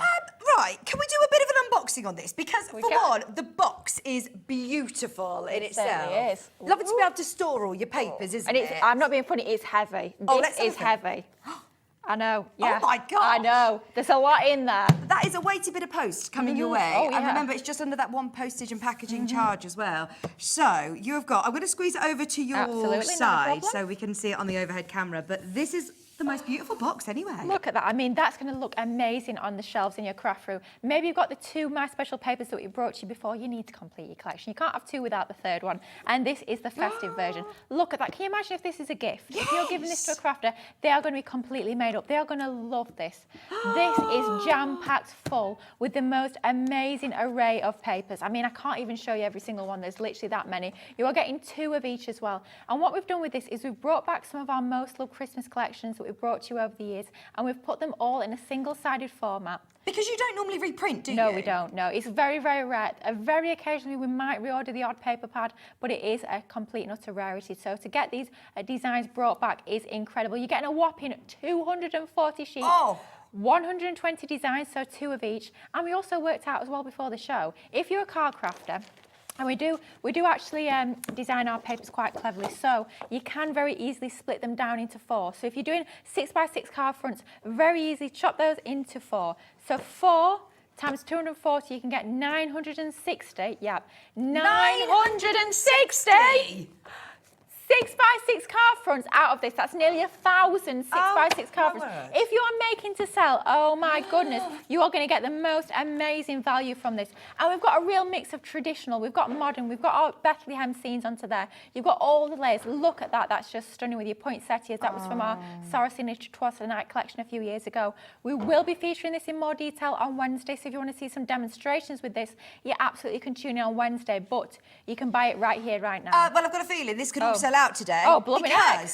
Right, can we do a bit of an unboxing on this? Because, for one, the box is beautiful in itself. It certainly is. Lovely to be able to store all your papers, isn't it? And I'm not being funny, it's heavy. This is heavy. I know, yeah. Oh my gosh. I know, there's a lot in there. That is a weighty bit of post coming your way. Oh, yeah. And remember, it's just under that one postage and packaging charge as well. So, you have got, I'm going to squeeze it over to your side so we can see it on the overhead camera, but this is the most beautiful box anyway. Look at that. I mean, that's going to look amazing on the shelves in your craft room. Maybe you've got the 2 My Special papers that we brought to you before. You need to complete your collection. You can't have 2 without the 3rd one. And this is the festive version. Look at that. Can you imagine if this is a gift? Yes. If you're giving this to a crafter, they are going to be completely made up. They are going to love this. This is jam-packed full with the most amazing array of papers. I mean, I can't even show you every single one. There's literally that many. You are getting 2 of each as well. And what we've done with this is we've brought back some of our most loved Christmas collections that we've brought to you over the years, and we've put them all in a single-sided format. Because you don't normally reprint, do you? No, we don't, no. It's very, very rare. Very occasionally we might reorder the odd paper pad, but it is a complete and utter rarity. So to get these designs brought back is incredible. You're getting a whopping 240 sheets. 120 designs, so 2 of each. And we also worked out as well before the show, if you're a card crafter, and we do actually design our papers quite cleverly, so you can very easily split them down into 4. So if you're doing 6x6 card fronts, very easily chop those into 4. So 4 times 240, you can get 960. Yep, 960. 6x6 card fronts out of this. That's nearly 1,000 6x6 card fronts. If you are making to sell, oh my goodness, you are going to get the most amazing value from this. And we've got a real mix of traditional, we've got modern, we've got our Bethlehem scenes onto there. You've got all the layers. Look at that. That's just stunning with your poinsettias. That was from our Saracen Trois Night collection a few years ago. We will be featuring this in more detail on Wednesday. So if you want to see some demonstrations with this, you absolutely can tune in on Wednesday, but you can buy it right here, right now. Well, I've got a feeling this could all sell out today. Oh, blooming heck.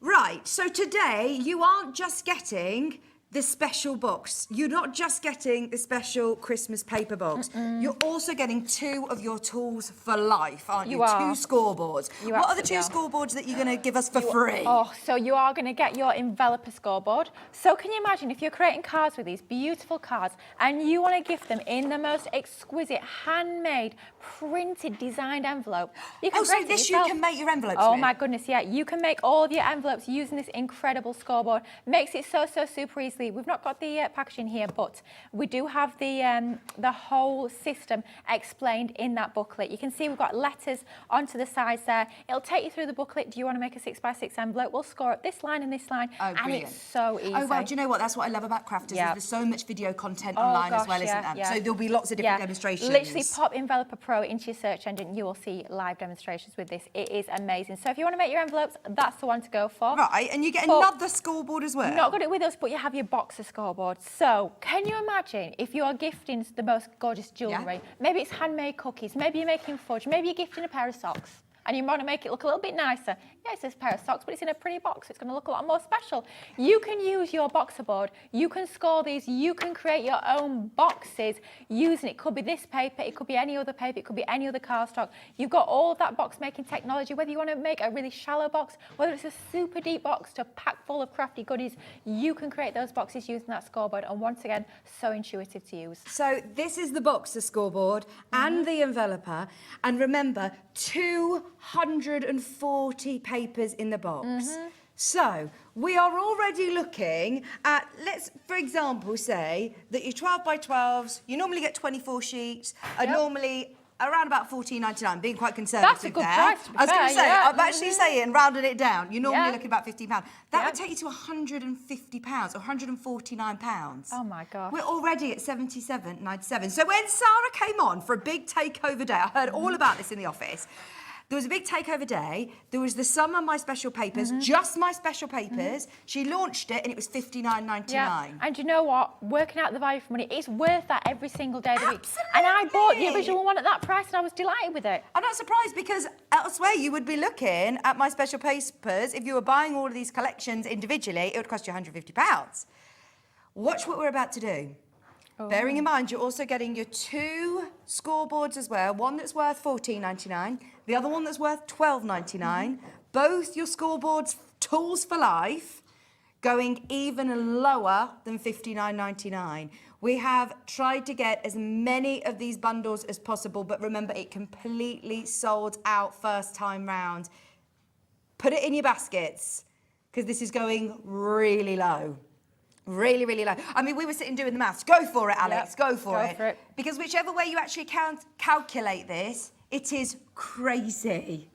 Right, so today you aren't just getting the special box. You're not just getting the special Christmas paper box. You're also getting 2 of your tools for life, aren't you? 2 scoreboards. What are the 2 scoreboards that you're going to give us for free? Oh, so you are going to get your enveloper scoreboard. So can you imagine if you're creating cards with these beautiful cards and you want to gift them in the most exquisite, handmade, printed, designed envelope? You can so this you can make your envelopes with? Oh my goodness, yeah. You can make all of your envelopes using this incredible scoreboard. Makes it so super easily. We've not got the packaging here, but we do have the whole system explained in that booklet. You can see we've got letters onto the sides there. It'll take you through the booklet. Do you want to make a 6x6 envelope? We'll score up this line and this line, and it's so easy. Oh, well, do you know what? That's what I love about Crafters. There's so much video content online as well, isn't there? So there'll be lots of different demonstrations. Literally pop Enveloper Pro into your search engine. You will see live demonstrations with this. It is amazing. So if you want to make your envelopes, that's the one to go for. Right, and you get another scoreboard as well. Not got it with us, but you have your boxer scoreboard. So can you imagine if you are gifting the most gorgeous jewellery? Maybe it's handmade cookies, maybe you're making fudge, maybe you're gifting a pair of socks and you want to make it look a little bit nicer. Yeah, it's a pair of socks, but it's in a pretty box. It's going to look a lot more special. You can use your boxer board. You can score these. You can create your own boxes using it. Could be this paper. It could be any other paper. It could be any other cardstock. You've got all of that box making technology. Whether you want to make a really shallow box, whether it's a super deep box to pack full of crafty goodies, you can create those boxes using that scoreboard. And once again, so intuitive to use. So this is the boxer scoreboard and the enveloper. And remember, 240 papers in the box. So we are already looking at, let's for example say that your 12x12s, you normally get 24 sheets, are normally around about $14.99, being quite conservative. That's a good there. price, to be I was going to fair, say, yeah. I'm actually saying, rounded it down, you're normally looking about £15. That would take you to £150 or £149. Oh my gosh. We're already at $77.97. So when Sarah came on for a big takeover day, I heard all about this in the office. There was a big takeover day. There was the summer My Special Papers, just My Special Papers. She launched it and it was $59.99. Yeah. And you know what? Working out the value for money, it's worth that every single day of the week. And I bought the original one at that price and I was delighted with it. I'm not surprised because elsewhere you would be looking at My Special Papers. If you were buying all of these collections individually, it would cost you £150. Watch what we're about to do. Bearing in mind, you're also getting your 2 scoreboards as well. One that's worth $14.99, the other one that's worth $12.99. Both your scoreboards, tools for life, going even lower than $59.99. We have tried to get as many of these bundles as possible, but remember, it completely sold out first time round. Put it in your baskets, because this is going really low. Really, really low. I mean, we were sitting doing the maths. Go for it, Alex. Go for it. Because whichever way you actually calculate this, it is crazy.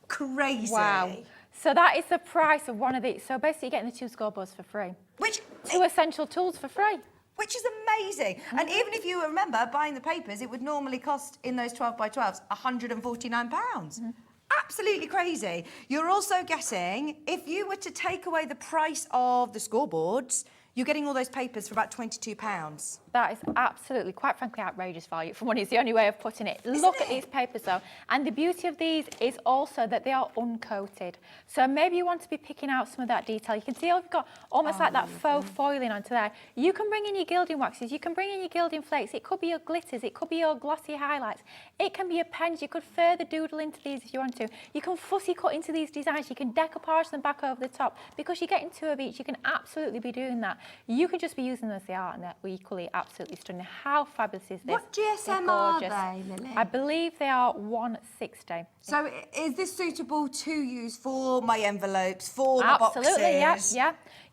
Crazy. Wow. So that is the price of one of these. So basically, you're getting the 2 scoreboards for free. 2 essential tools for free. Which is amazing. And even if you remember buying the papers, it would normally cost in those 12 by 12s £149. Absolutely crazy. You're also getting, if you were to take away the price of the scoreboards, you're getting all those papers for about £22. That is absolutely, quite frankly, outrageous value for money. It's the only way of putting it. Look at these papers, though. And the beauty of these is also that they are uncoated. So maybe you want to be picking out some of that detail. You can see you've got almost like that faux foiling onto there. You can bring in your gilding waxes. You can bring in your gilding flakes. It could be your glitters. It could be your glossy highlights. It can be your pens. You could further doodle into these if you want to. You can fussy cut into these designs. You can decoupage them back over the top. Because you're getting 2 of each, you can absolutely be doing that. You could just be using them as they are, and they're equally absolutely stunning. How fabulous is this? What GSM are they, Lily? I believe they are 160. So is this suitable to use for my envelopes, for my boxes? Absolutely,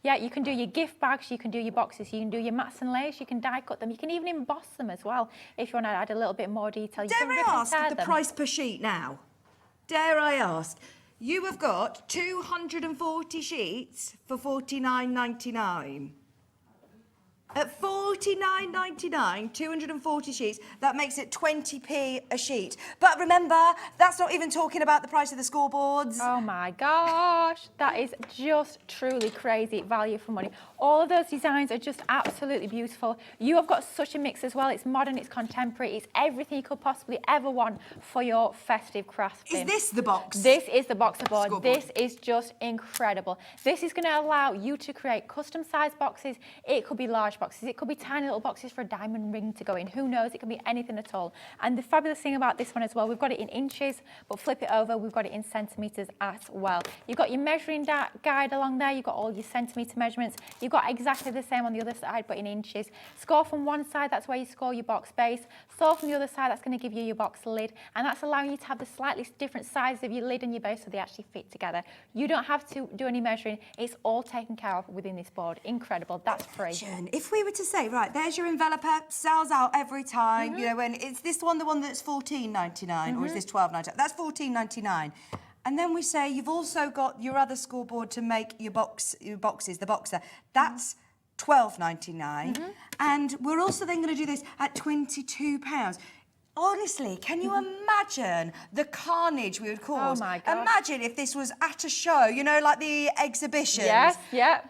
yeah. You can do your gift bags, you can do your boxes, you can do your mats and layers, you can die cut them, you can even emboss them as well if you want to add a little bit more detail. Dare I ask the price per sheet now? Dare I ask? You have got 240 sheets for $49.99. At $49.99, 240 sheets, that makes it 20p a sheet. But remember, that's not even talking about the price of the scoreboards. Oh my gosh, that is just truly crazy value for money. All of those designs are just absolutely beautiful. You have got such a mix as well. It's modern, it's contemporary, it's everything you could possibly ever want for your festive crafting. Is this the box? This is the box board. Scoreboard. This is just incredible. This is going to allow you to create custom sized boxes. It could be large boxes. It could be tiny little boxes for a diamond ring to go in. Who knows? It can be anything at all. And the fabulous thing about this one as well, we've got it in inches, but flip it over, we've got it in centimetres as well. You've got your measuring guide along there. You've got all your centimetre measurements. You've got exactly the same on the other side, but in inches. Score from one side, that's where you score your box base. Score from the other side, that's going to give you your box lid. And that's allowing you to have the slightly different sizes of your lid and your base so they actually fit together. You don't have to do any measuring. It's all taken care of within this board. Incredible. That's free. If we were to say, right, there's your enveloper, sells out every time, you know, and is this one the one that's $14.99 or is this $12.99? That's $14.99. And then we say you've also got your other scoreboard to make your boxes, the boxer. That's $12.99. And we're also then going to do this at £22. Honestly, can you imagine the carnage we would cause? Oh my God. Imagine if this was at a show, you know, like the exhibitions. Yes, yeah.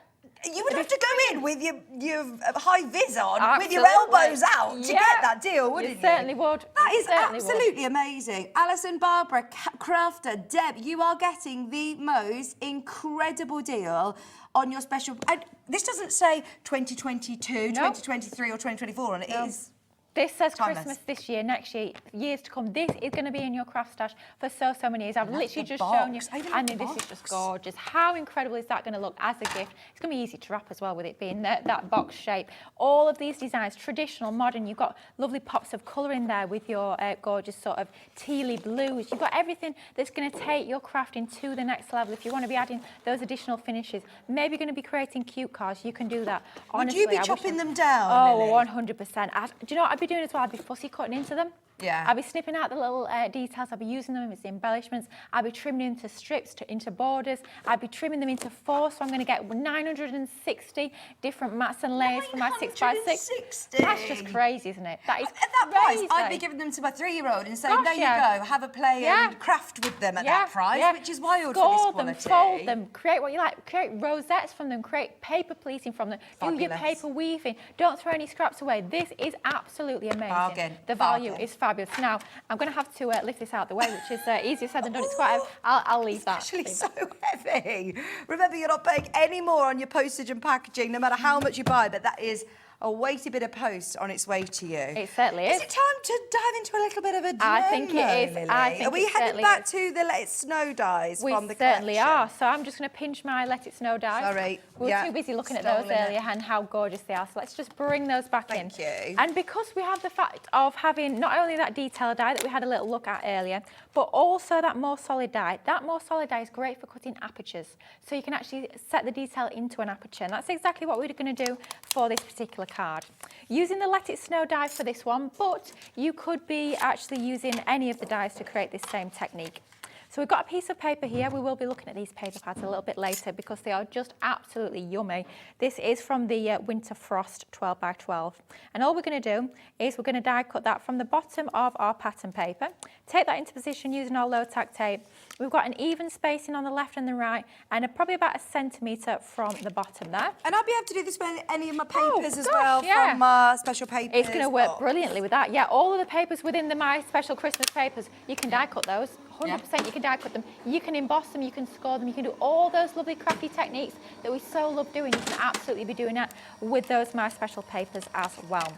You would have to go in with your high vis on, with your Absolutely. elbows out to get that deal, wouldn't you? Certainly would. That is Certainly absolutely amazing. Alison, Barbara, Crafter, Deb, you are getting the most incredible deal on your special. And this doesn't say 2022, 2023 or 2024 on it. It is. This says Timeless. Christmas this year, next year, years to come. This is going to be in your craft stash for so many years. I've literally just shown you. I mean, this is just gorgeous. How incredible is that going to look as a gift? It's going to be easy to wrap as well with it being that box shape. All of these designs, traditional, modern. You've got lovely pops of colour in there with your gorgeous sort of tealy blues. You've got everything that's going to take your crafting to the next level. If you want to be adding those additional finishes, maybe going to be creating cute cards, you can do that. Honestly, Would you be chopping them down? Oh, Lily? 100%. Do you know what I'd be doing as well? I'd be fussy cutting into them. Yeah. I'll be snipping out the little details. I'll be using them as the embellishments. I'll be trimming into strips, into borders. I'll be trimming them into 4, so I'm going to get 960 different mats and layers for my 6x6. That's just crazy, isn't it? That is at that price, I'd be giving them to my 3-year-old and saying, there you go, have a play and craft with them at that price, which is wild for this quality. Them, fold them, create what you like, create rosettes from them, create paper pleating from them, do your paper weaving, don't throw any scraps away. This is absolutely amazing. Bargain. The value is fabulous. Now, I'm going to have to lift this out of the way, which is easier said than done. It's quite heavy. I'll leave that. It's actually so heavy. Remember, you're not paying any more on your postage and packaging, no matter how much you buy, but that is a weighty bit of post on its way to you. It certainly is. Is it time to dive into a little bit of a demo, I think it is. Lily? I think Are we heading back to the Let It Snow dies from the collection? We certainly are. So I'm just going to pinch my Let It Snow dies. Sorry. We were too busy looking at those earlier and how gorgeous they are. So let's just bring those back in. Thank you. And because we have the fact of having not only that detail die that we had a little look at earlier, but also that more solid die. That more solid die is great for cutting apertures. So you can actually set the detail into an aperture. And that's exactly what we're going to do for this particular card. Using the Let It Snow die for this one, but you could be actually using any of the dies to create this same technique. So we've got a piece of paper here. We will be looking at these paper pads a little bit later because they are just absolutely yummy. This is from the Winter Frost 12x12. And all we're going to do is we're going to die cut that from the bottom of our pattern paper. Take that into position using our low tack tape. We've got an even spacing on the left and the right and probably about 1 centimetre from the bottom there. And I'll be able to do this with any of my papers from special papers. It's going to work brilliantly with that. Yeah, all of the papers within the My Special Christmas papers, you can die cut those. 100% you can die cut them. You can emboss them, you can score them, you can do all those lovely crafty techniques that we so love doing. You can absolutely be doing that with those My Special papers as well.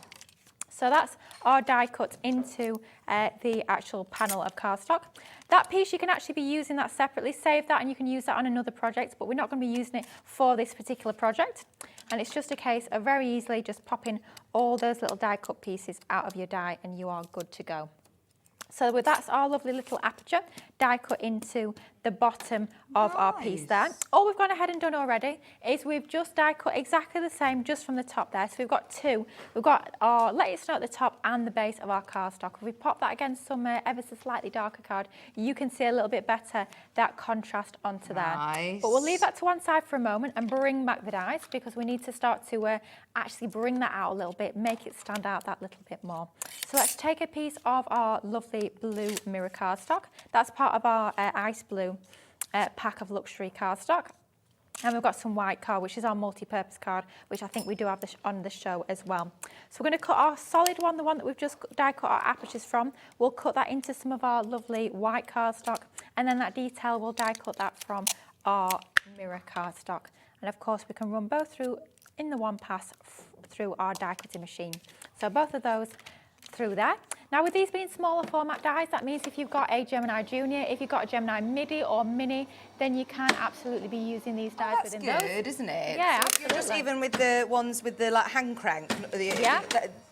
So that's our die cut into the actual panel of cardstock. That piece you can actually be using that separately. Save that and you can use that on another project, but we're not going to be using it for this particular project. And it's just a case of very easily just popping all those little die cut pieces out of your die and you are good to go. So that's our lovely little aperture die cut into the bottom of our piece there. All we've gone ahead and done already is we've just die cut exactly the same just from the top there. So we've got two. We've got our Let It Snow at the top and the base of our cardstock. If we pop that against some ever so slightly darker card, you can see a little bit better that contrast onto there. But we'll leave that to one side for a moment and bring back the dies because we need to start to actually bring that out a little bit, make it stand out that little bit more. So let's take a piece of our lovely blue mirror cardstock. That's part of our ice blue pack of luxury cardstock. And we've got some white card, which is our multi-purpose card, which I think we do have on the show as well. So we're going to cut our solid one, the one that we've just die cut our apertures from. We'll cut that into some of our lovely white cardstock. And then that detail, we'll die cut that from our mirror cardstock. And of course, we can run both through in the one pass through our die cutting machine. So both of those through there. Now with these being smaller format dies, that means if you've got a Gemini Junior, if you've got a Gemini Midi or Mini, then you can absolutely be using these dies within those. That's good, isn't it? Yeah, so absolutely. Just even with the ones with the like hand crank,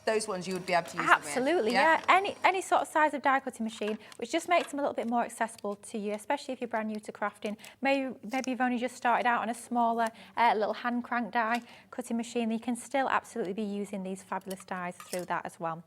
those ones you would be able to use absolutely, them with. yeah. Any sort of size of die cutting machine, which just makes them a little bit more accessible to you, especially if you're brand new to crafting. Maybe you've only just started out on a smaller little hand crank die cutting machine. You can still absolutely be using these fabulous dies through that as well.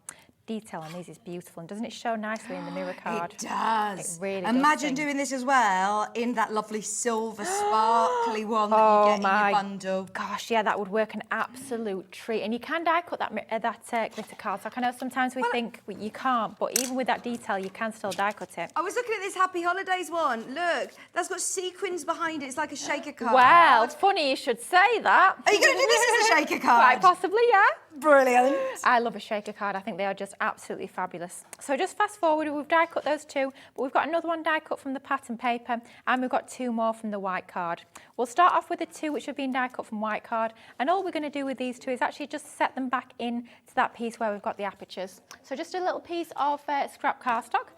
Detail on these is beautiful, and doesn't it show nicely in the mirror card? It does. It really Imagine does doing this as well in that lovely silver sparkly one that you get in your bundle. Gosh, yeah, that would work an absolute treat. And you can die cut that glitter cardstock. I know sometimes we think you can't, but even with that detail, you can still die cut it. I was looking at this Happy Holidays one. Look, that's got sequins behind it. It's like a shaker card. Well, it's funny you should say that. Are you going to do this as a shaker card? Quite possibly, yeah. Brilliant. I love a shaker card. I think they are just absolutely fabulous. So just fast forward, we've die cut those two, but we've got another one die cut from the pattern paper, and we've got two more from the white card. We'll start off with the two which have been die cut from white card, and all we're going to do with these two is actually just set them back in to that piece where we've got the apertures. So just a little piece of scrap cardstock,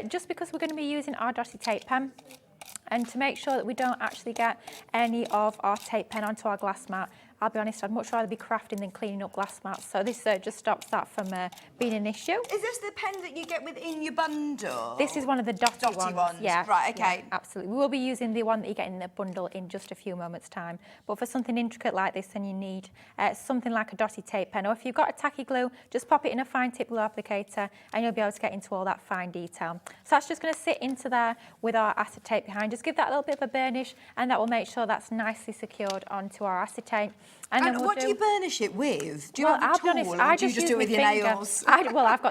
just because we're going to be using our dotty tape pen. And to make sure that we don't actually get any of our tape pen onto our glass mat, I'll be honest, I'd much rather be crafting than cleaning up glass mats. So this just stops that from being an issue. Is this the pen that you get within your bundle? This is one of the dotty ones. Yeah, right, okay. Yeah, absolutely. We will be using the one that you get in the bundle in just a few moments' time. But for something intricate like this, then you need something like a dotty tape pen. Or if you've got a tacky glue, just pop it in a fine tip glue applicator and you'll be able to get into all that fine detail. So that's just going to sit into there with our acetate behind. Just give that a little bit of a burnish and that will make sure that's nicely secured onto our acetate. And then what do you burnish it with? Do you have a I'll tool, be honest, or I do you just do it with your finger. nails? I've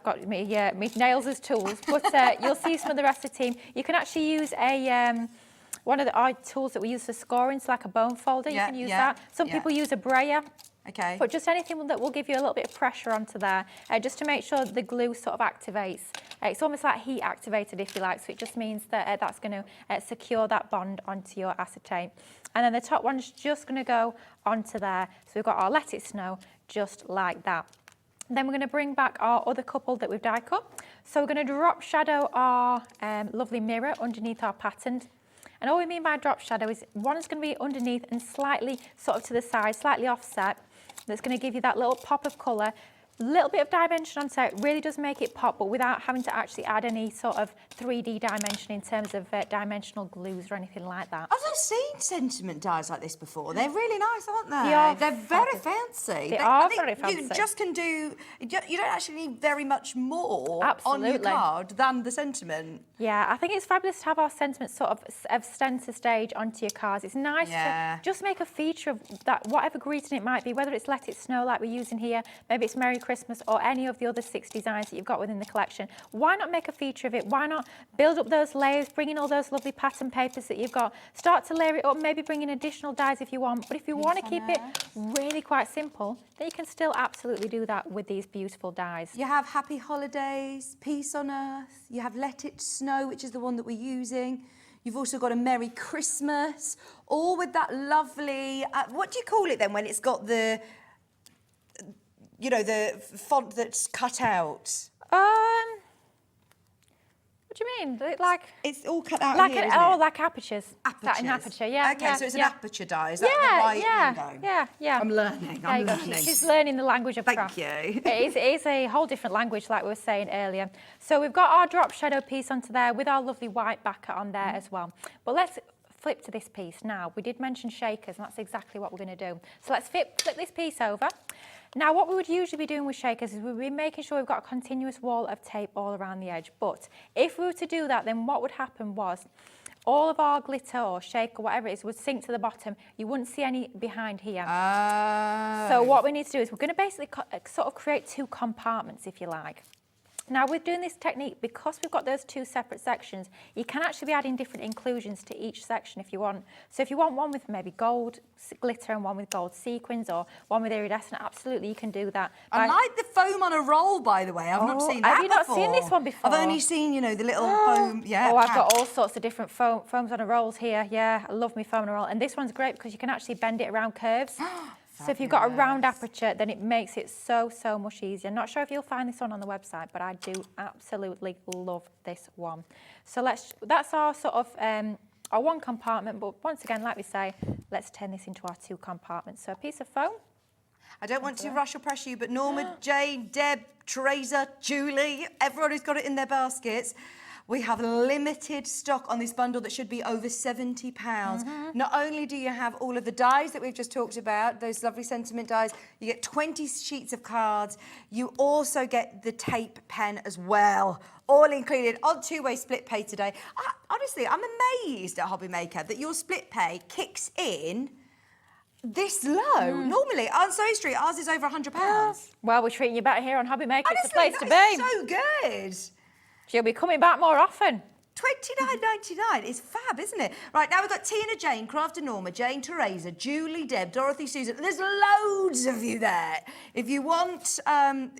got my nails as tools, but you'll see some of the rest of the team. You can actually use a one of the tools that we use for scoring, so like a bone folder. You can use that. Some people use a brayer. Okay. But just anything that will give you a little bit of pressure onto there, just to make sure the glue sort of activates. It's almost like heat activated, if you like, so it just means that that's going to secure that bond onto your acetate. And then the top one's just going to go onto there. So we've got our Let It Snow, just like that. Then we're going to bring back our other couple that we've die cut. So we're going to drop shadow our lovely mirror underneath our pattern. And all we mean by drop shadow is one is going to be underneath and slightly sort of to the side, slightly offset. That's going to give you that little pop of colour. A little bit of dimension onto it really does make it pop, but without having to actually add any sort of 3D dimension in terms of dimensional glues or anything like that. I've seen sentiment dies like this before. They're really nice, aren't they? They are They're very fancy. They are very fancy. You just can do, you don't actually need very much more on your Absolutely. card than the sentiment. Yeah, I think it's fabulous to have our sentiments sort of centre stage onto your cards. It's nice to just make a feature of that, whatever greeting it might be, whether it's Let It Snow like we're using here, maybe it's Merry Christmas or any of the other 6 designs that you've got within the collection. Why not make a feature of it? Why not build up those layers, bring in all those lovely pattern papers that you've got, start to layer it up, maybe bring in additional dies if you want. But if you want to keep it really quite simple, then you can still absolutely do that with these beautiful dies. You have Happy Holidays, Peace on Earth, you have Let It Snow, which is the one that we're using. You've also got a Merry Christmas, all with that lovely, what do you call it then when it's got the, you know, the font that's cut out? What do you mean? Like it's all cut out like here, isn't it? Like apertures. Apertures. An aperture, yeah. Okay, so it's an aperture die. Is that the right lingo? Yeah. I'm learning. She's learning the language of craft. Thank you. It is a whole different language, like we were saying earlier. So we've got our drop shadow piece onto there with our lovely white backer on there as well. But let's flip to this piece now. We did mention shakers, and that's exactly what we're going to do. So let's flip this piece over. Now, what we would usually be doing with shakers is we'd be making sure we've got a continuous wall of tape all around the edge. But if we were to do that, then what would happen was all of our glitter or shake or whatever it is would sink to the bottom. You wouldn't see any behind here. So what we need to do is we're going to basically sort of create 2 compartments, if you like. Now, with doing this technique, because we've got those 2 separate sections, you can actually be adding different inclusions to each section if you want. So if you want one with maybe gold glitter and one with gold sequins or one with iridescent, absolutely you can do that. I like the foam on a roll, by the way. I've not seen that before. Have you not seen this one before? I've only seen, you know, the little foam, Oh, I've got all sorts of different foams on a rolls here. Yeah, I love my foam on a roll. And this one's great because you can actually bend it around curves. So if you've got a round aperture, then it makes it so much easier. Not sure if you'll find this one on the website, but I do absolutely love this one. So that's our sort of our 1 compartment, but once again, like we say, let's turn this into our 2 compartments. So a piece of foam. I don't want to rush or pressure you, but Norma, Jane, Deb, Teresa, Julie, everyone who's got it in their baskets. We have limited stock on this bundle that should be over £70. Not only do you have all of the dies that we've just talked about, those lovely sentiment dies, you get 20 sheets of cards. You also get the tape pen as well, all included on 2-way split pay today. Honestly, I'm amazed at HobbyMaker that your split pay kicks in this low. Normally, on Surrey Street, ours is over £100. Well, we're treating you better here on HobbyMaker. Honestly, it's the place to be. So good. She'll be coming back more often. $29.99 is fab, isn't it? Right, now we've got Tina, Jane, Crafter Norma, Jane, Teresa, Julie, Deb, Dorothy, Susan. There's loads of you there. If you want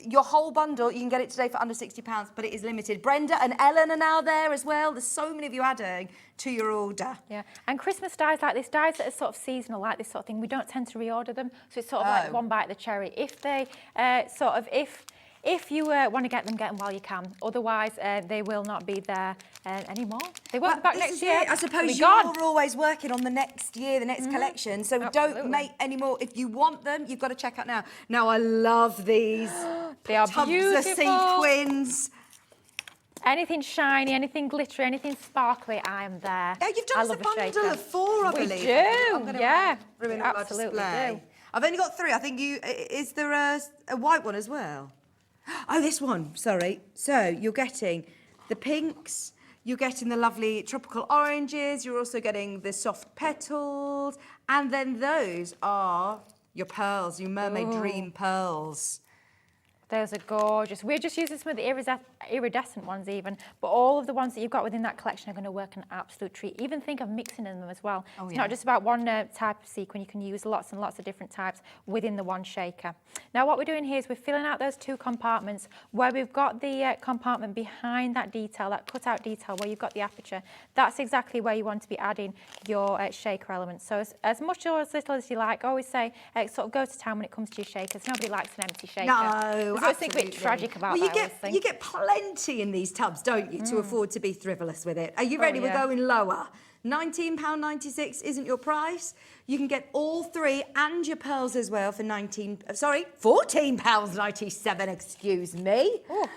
your whole bundle, you can get it today for under £60, but it is limited. Brenda and Ellen are now there as well. There's so many of you adding to your order. Yeah, and Christmas dies like this, dies that are sort of seasonal, like this sort of thing, we don't tend to reorder them. So it's sort of like one bite of the cherry. If they If you want to get them while you can. Otherwise, they will not be there anymore. They won't be back next year. I suppose you're always working on the next year, the next collection. So don't make any more. If you want them, you've got to check out now. Now, I love these. They are tubs beautiful. of sequins. Anything shiny, anything glittery, anything sparkly, I am there. Yeah, you've done us a bundle of 4, I believe. We do, yeah. We absolutely do. I've only got 3. I think is there a white one as well? Oh, this one, sorry. So you're getting the pinks, you're getting the lovely tropical oranges, you're also getting the soft petals, and then those are your pearls, your mermaid dream pearls. Those are gorgeous. We're just using some of the iridescent ones even, but all of the ones that you've got within that collection are going to work an absolute treat. Even think of mixing in them as well. Oh, it's not just about one type of sequin. You can use lots and lots of different types within the one shaker. Now what we're doing here is we're filling out those 2 compartments where we've got the compartment behind that detail, that cut-out detail where you've got the aperture. That's exactly where you want to be adding your shaker elements. So as much or as little as you like. I always say sort of go to town when it comes to your shakers. Nobody likes an empty shaker. No. I think a bit tragic about you get plenty in these tubs, don't you, to afford to be frivolous with it. Are you ready? We're going lower. £19.96 isn't your price. You can get all 3 and your pearls as well for £14.97, excuse me. Oh.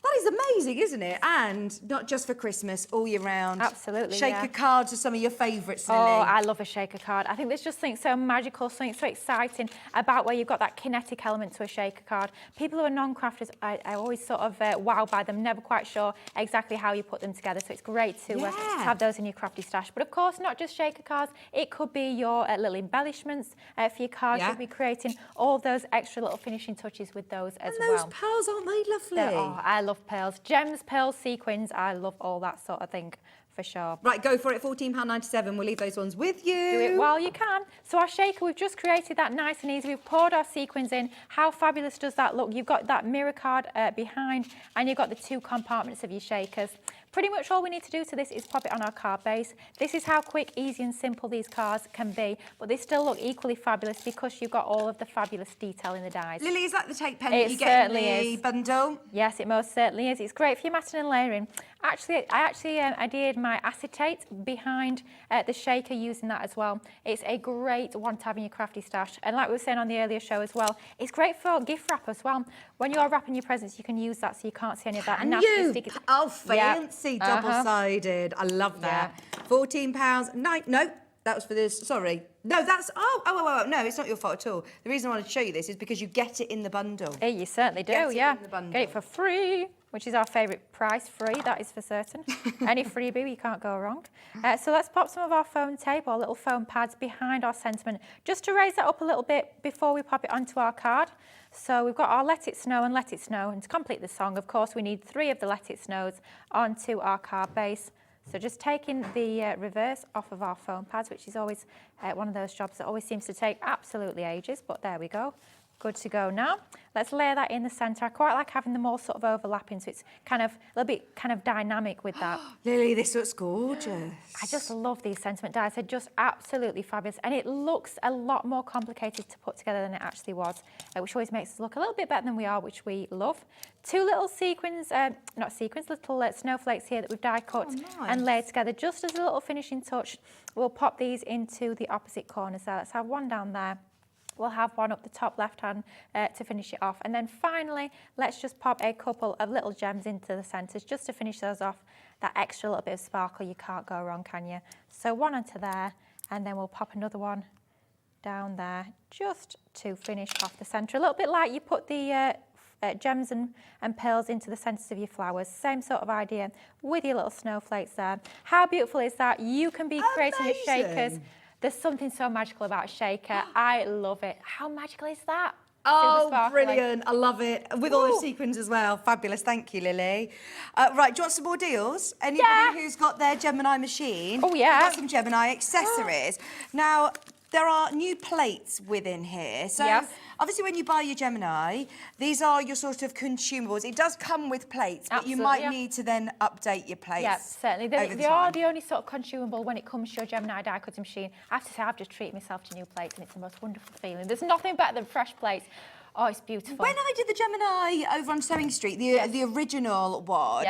That is amazing, isn't it? And not just for Christmas, all year round. Absolutely, Shaker cards are some of your favourites, Lily. Oh, I love a shaker card. I think there's just something so magical, something so exciting about where you've got that kinetic element to a shaker card. People who are non-crafters, I always sort of wowed by them, never quite sure exactly how you put them together. So it's great to have those in your crafty stash. But of course, not just shaker cards. It could be your little embellishments for your cards. You'll be creating all those extra little finishing touches with those as well. And those pearls, aren't they lovely? Oh, I love pearls. Gems, pearls, sequins, I love all that sort of thing. For sure. Right, go for it, £14.97. We'll leave those ones with you. Do it while you can. So our shaker, we've just created that nice and easy. We've poured our sequins in. How fabulous does that look? You've got that mirror card behind, and you've got the 2 compartments of your shakers. Pretty much all we need to do to this is pop it on our card base. This is how quick, easy and simple these cards can be, but they still look equally fabulous because you've got all of the fabulous detail in the dies. Lily, is that the take pen that you get in the bundle? Yes, it most certainly is. It's great for your matting and layering. I did my acetate behind the shaker using that as well. It's a great one to have in your crafty stash. And like we were saying on the earlier show as well, it's great for gift wrap as well. When you're wrapping your presents, you can use that so you can't see any of that. And nasty stickers. Oh, fancy, double-sided. I love that. £14. No, that was for this. Sorry. No, that's... Oh, no, it's not your fault at all. The reason I wanted to show you this is because you get it in the bundle. Yeah, you certainly do, Get it for free, which is our favourite price, free, that is for certain. Any freebie, you can't go wrong. So let's pop some of our foam tape or little foam pads behind our sentiment, just to raise that up a little bit before we pop it onto our card. So we've got our Let It Snow and Let It Snow, and to complete the song, of course, we need 3 of the Let It Snows onto our card base. So just taking the reverse off of our foam pads, which is always one of those jobs that always seems to take absolutely ages, but there we go. Good to go now. Let's layer that in the centre. I quite like having them all sort of overlapping, so it's kind of a little bit kind of dynamic with that. Lily, this looks gorgeous. I just love these sentiment dies. They're just absolutely fabulous, and it looks a lot more complicated to put together than it actually was, which always makes us look a little bit better than we are, which we love. 2 little sequins, not sequins, little snowflakes here that we've die cut and laid together just as a little finishing touch. We'll pop these into the opposite corners there. Let's have one down there. We'll have one up the top left hand to finish it off. And then finally, let's just pop a couple of little gems into the centres just to finish those off. That extra little bit of sparkle, you can't go wrong, can you? So one onto there, and then we'll pop another one down there just to finish off the centre. A little bit like you put the gems and pearls into the centres of your flowers. Same sort of idea with your little snowflakes there. How beautiful is that? You can be creating your shakers. There's something so magical about a shaker. I love it. How magical is that? Oh, brilliant. I love it. With all the sequins as well. Fabulous. Thank you, Lily. Right, do you want some more deals? Anybody who's got their Gemini machine? Oh, yeah. We've got some Gemini accessories. Now, there are new plates within here. So, obviously, when you buy your Gemini, these are your sort of consumables. It does come with plates, but you might need to then update your plates. Yeah, certainly. They are the only sort of consumable when it comes to your Gemini die cutting machine. I have to say, I've just treated myself to new plates, and it's the most wonderful feeling. There's nothing better than fresh plates. Oh, it's beautiful. When I did the Gemini over on Sewing Street, the original one,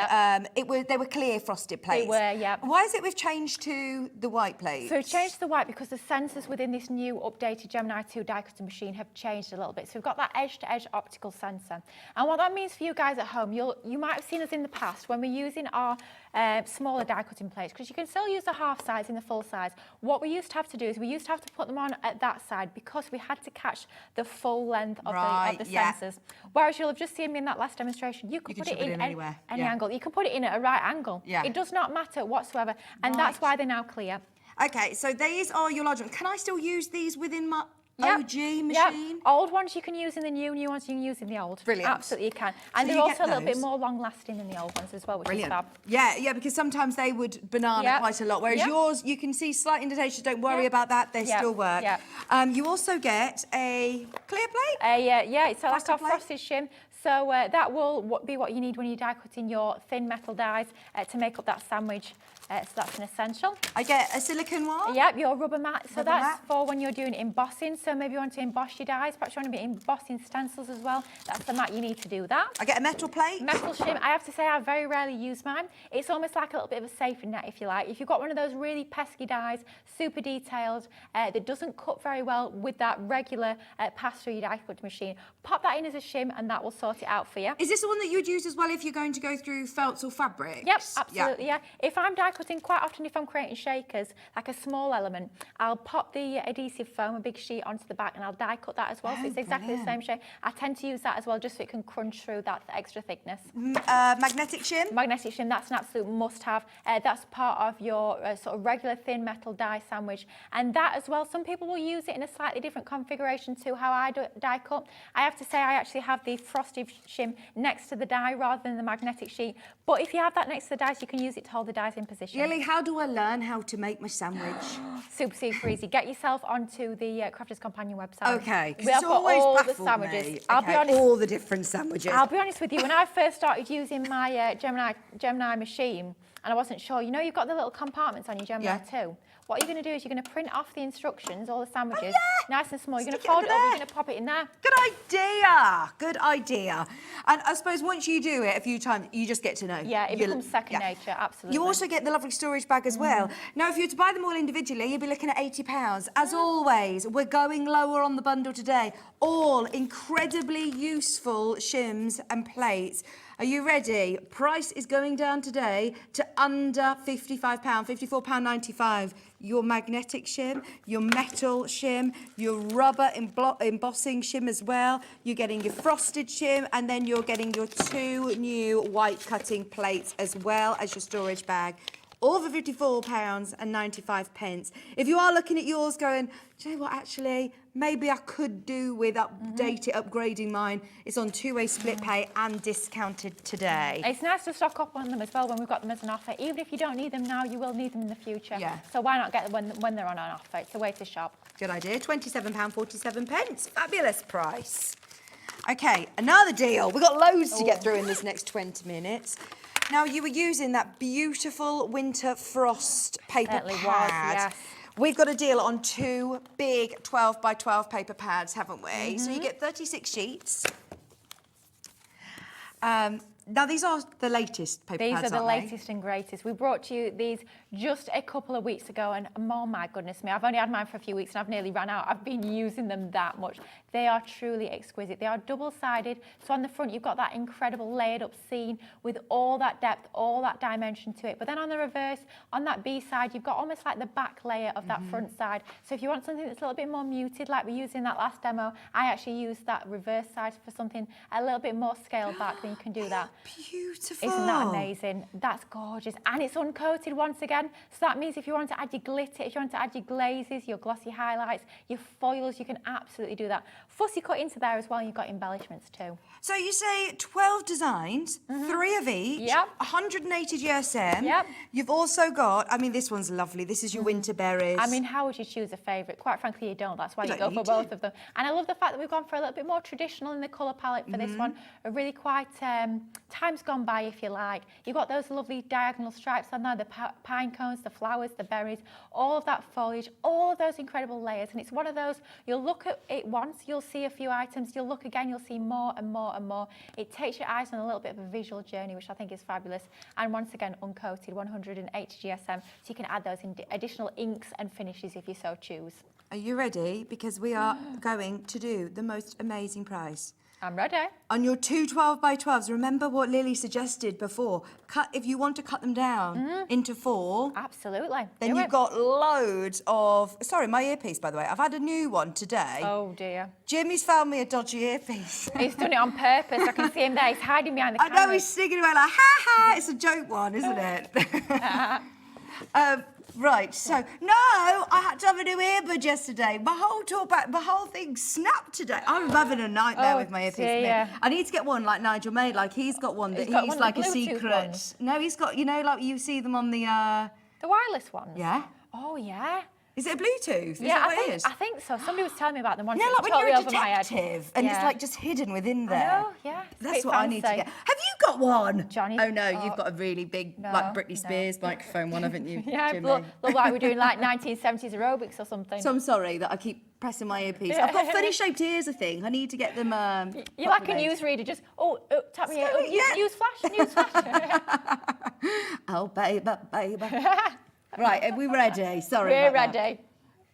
they were clear frosted plates. They were, yeah. Why is it we've changed to the white plates? So we've changed to the white because the sensors within this new updated Gemini 2 die cutting machine have changed a little bit. So we've got that edge-to-edge optical sensor. And what that means for you guys at home, you might have seen us in the past when we're using our smaller die cutting plates, because you can still use the half size in the full size. What we used to have to do is we used to have to put them on at that side because we had to catch the full length of the sensors. Whereas you'll have just seen me in that last demonstration, you could put it in anywhere. Any angle. You can put it in at a right angle. Yeah. It does not matter whatsoever. And that's why they're now clear. Okay, so these are your large ones. Can I still use these within my OG machine? Yep. Old ones you can use in the new ones you can use in the old. Brilliant. Absolutely you can. And they're also a little bit more long lasting than the old ones as well, which is fab. Yeah, because sometimes they would banana quite a lot, whereas yours, you can see slight indentations, don't worry about that, they still work. You also get a clear plate? It's like our frosted shim. So that will be what you need when you die cutting your thin metal dies to make up that sandwich. So that's an essential. I get a silicone one? Yep, your rubber mat. So that's for when you're doing embossing. So maybe you want to emboss your dies. Perhaps you want to be embossing stencils as well. That's the mat you need to do that. I get a metal plate? Metal shim. I have to say I very rarely use mine. It's almost like a little bit of a safety net, if you like. If you've got one of those really pesky dies, super detailed, that doesn't cut very well with that regular pass-through die cut machine, pop that in as a shim and that will sort it out for you. Is this the one that you would use as well if you're going to go through felts or fabrics? Yep, absolutely, yeah. If I'm die cutting, quite often if I'm creating shakers, like a small element, I'll pop the adhesive foam, a big sheet, onto the back and I'll die cut that as well. So it's exactly the same shape. I tend to use that as well just so it can crunch through that extra thickness. Magnetic shim? Magnetic shim, that's an absolute must-have. That's part of your sort of regular thin metal die sandwich. And that as well, some people will use it in a slightly different configuration to how I die cut. I have to say I actually have the frosted shim next to the die rather than the magnetic sheet. But if you have that next to the dies, you can use it to hold the dies in position. Lily, how do I learn how to make my sandwich? Super easy. Get yourself onto the Crafter'S Companion website. Okay, we have got all the sandwiches. Me. I'll be honest. All the different sandwiches. I'll be honest with you. When I first started using my Gemini machine, and I wasn't sure, you know, you've got the little compartments on your Gemini too. What you're going to do is you're going to print off the instructions, all the sandwiches, nice and small. You're going to fold it up, you're going to pop it in there. Good idea. And I suppose once you do it a few times, you just get to know. Yeah, it becomes second nature, absolutely. You also get the lovely storage bag as well. Now, if you were to buy them all individually, you'd be looking at £80. As always, we're going lower on the bundle today. All incredibly useful shims and plates. Are you ready? Price is going down today to under £55, £54.95. Your magnetic shim, your metal shim, your rubber embossing shim as well. You're getting your frosted shim, and then you're getting your 2 new white cutting plates as well as your storage bag. All for £54.95. If you are looking at yours going, do you know what, actually, maybe I could do with upgrading mine. It's on 2-way split pay and discounted today. It's nice to stock up on them as well when we've got them as an offer. Even if you don't need them now, you will need them in the future. Yeah. So why not get them when they're on an offer? It's a way to shop. Good idea. £27.47. Fabulous price. Okay, another deal. We've got loads to get through in this next 20 minutes. Now, you were using that beautiful winter frost paper pad. We've got a deal on 2 big 12 by 12 paper pads, haven't we? So you get 36 sheets. Now, these are the latest paper pads, These are the latest and greatest. We brought you these just a couple of weeks ago, and oh my goodness me, I've only had mine for a few weeks and I've nearly ran out. I've been using them that much. They are truly exquisite. They are double-sided, so on the front you've got that incredible layered up seam with all that depth, all that dimension to it. But then on the reverse, on that B side, you've got almost like the back layer of that front side. So if you want something that's a little bit more muted, like we used in that last demo, I actually used that reverse side for something a little bit more scaled back, then you can do that. Beautiful. Isn't that amazing? That's gorgeous. And it's uncoated once again. So that means if you want to add your glitter, if you want to add your glazes, your glossy highlights, your foils, you can absolutely do that. Fussy cut into there as well, and you've got embellishments too. So you say 12 designs, 3 of each, 180 GSM. Yep. You've also got, I mean, this one's lovely. This is your winter berries. I mean, how would you choose a favourite? Quite frankly, you don't. That's why you go for both of them. And I love the fact that we've gone for a little bit more traditional in the colour palette for this one. A really quite Time's gone by, if you like. You've got those lovely diagonal stripes on there, the pine cones, the flowers, the berries, all of that foliage, all of those incredible layers. And it's one of those, you'll look at it once, you'll see a few items, you'll look again, you'll see more and more and more. It takes your eyes on a little bit of a visual journey, which I think is fabulous. And once again, uncoated, 180 GSM, so you can add those additional inks and finishes if you so choose. Are you ready? Because we are going to do the most amazing price. I'm ready. On your 2 12x12s, remember what Lily suggested before. If you want to cut them down into 4. Absolutely. Then you've got loads of... Sorry, my earpiece, by the way. I've had a new one today. Oh, dear. Jimmy's found me a dodgy earpiece. He's done it on purpose. I can see him there. He's hiding behind the camera. I know, he's singing away like, ha ha. It's a joke one, isn't it? Right, so, no, I had to have a new earbud yesterday. My whole thing snapped today. I'm having a nightmare with my earpiece. Dear. I need to get one like Nigel made, like he's got one that he's like a secret. Ones. No, he's got, you know, like you see them on the... The wireless ones? Yeah. Oh, yeah. Is it a Bluetooth? Is Yeah, that what it is? I think so. Somebody was telling me about them once. Yeah, like when you're a detective and Yeah. it's like just hidden within there. Oh, yeah. That's what I need to get. Have you got one? Johnny. Oh, no, you've got a really big, like Britney Spears microphone one, haven't you, Yeah, Jimmy? look like we're doing like 1970s aerobics or something. So I'm sorry that I keep pressing my earpiece. I've got funny shaped ears, I think. I need to get them. You're like a newsreader, just, tap me out. News flash. Oh, baby. Right, are we ready? Sorry. We're about that.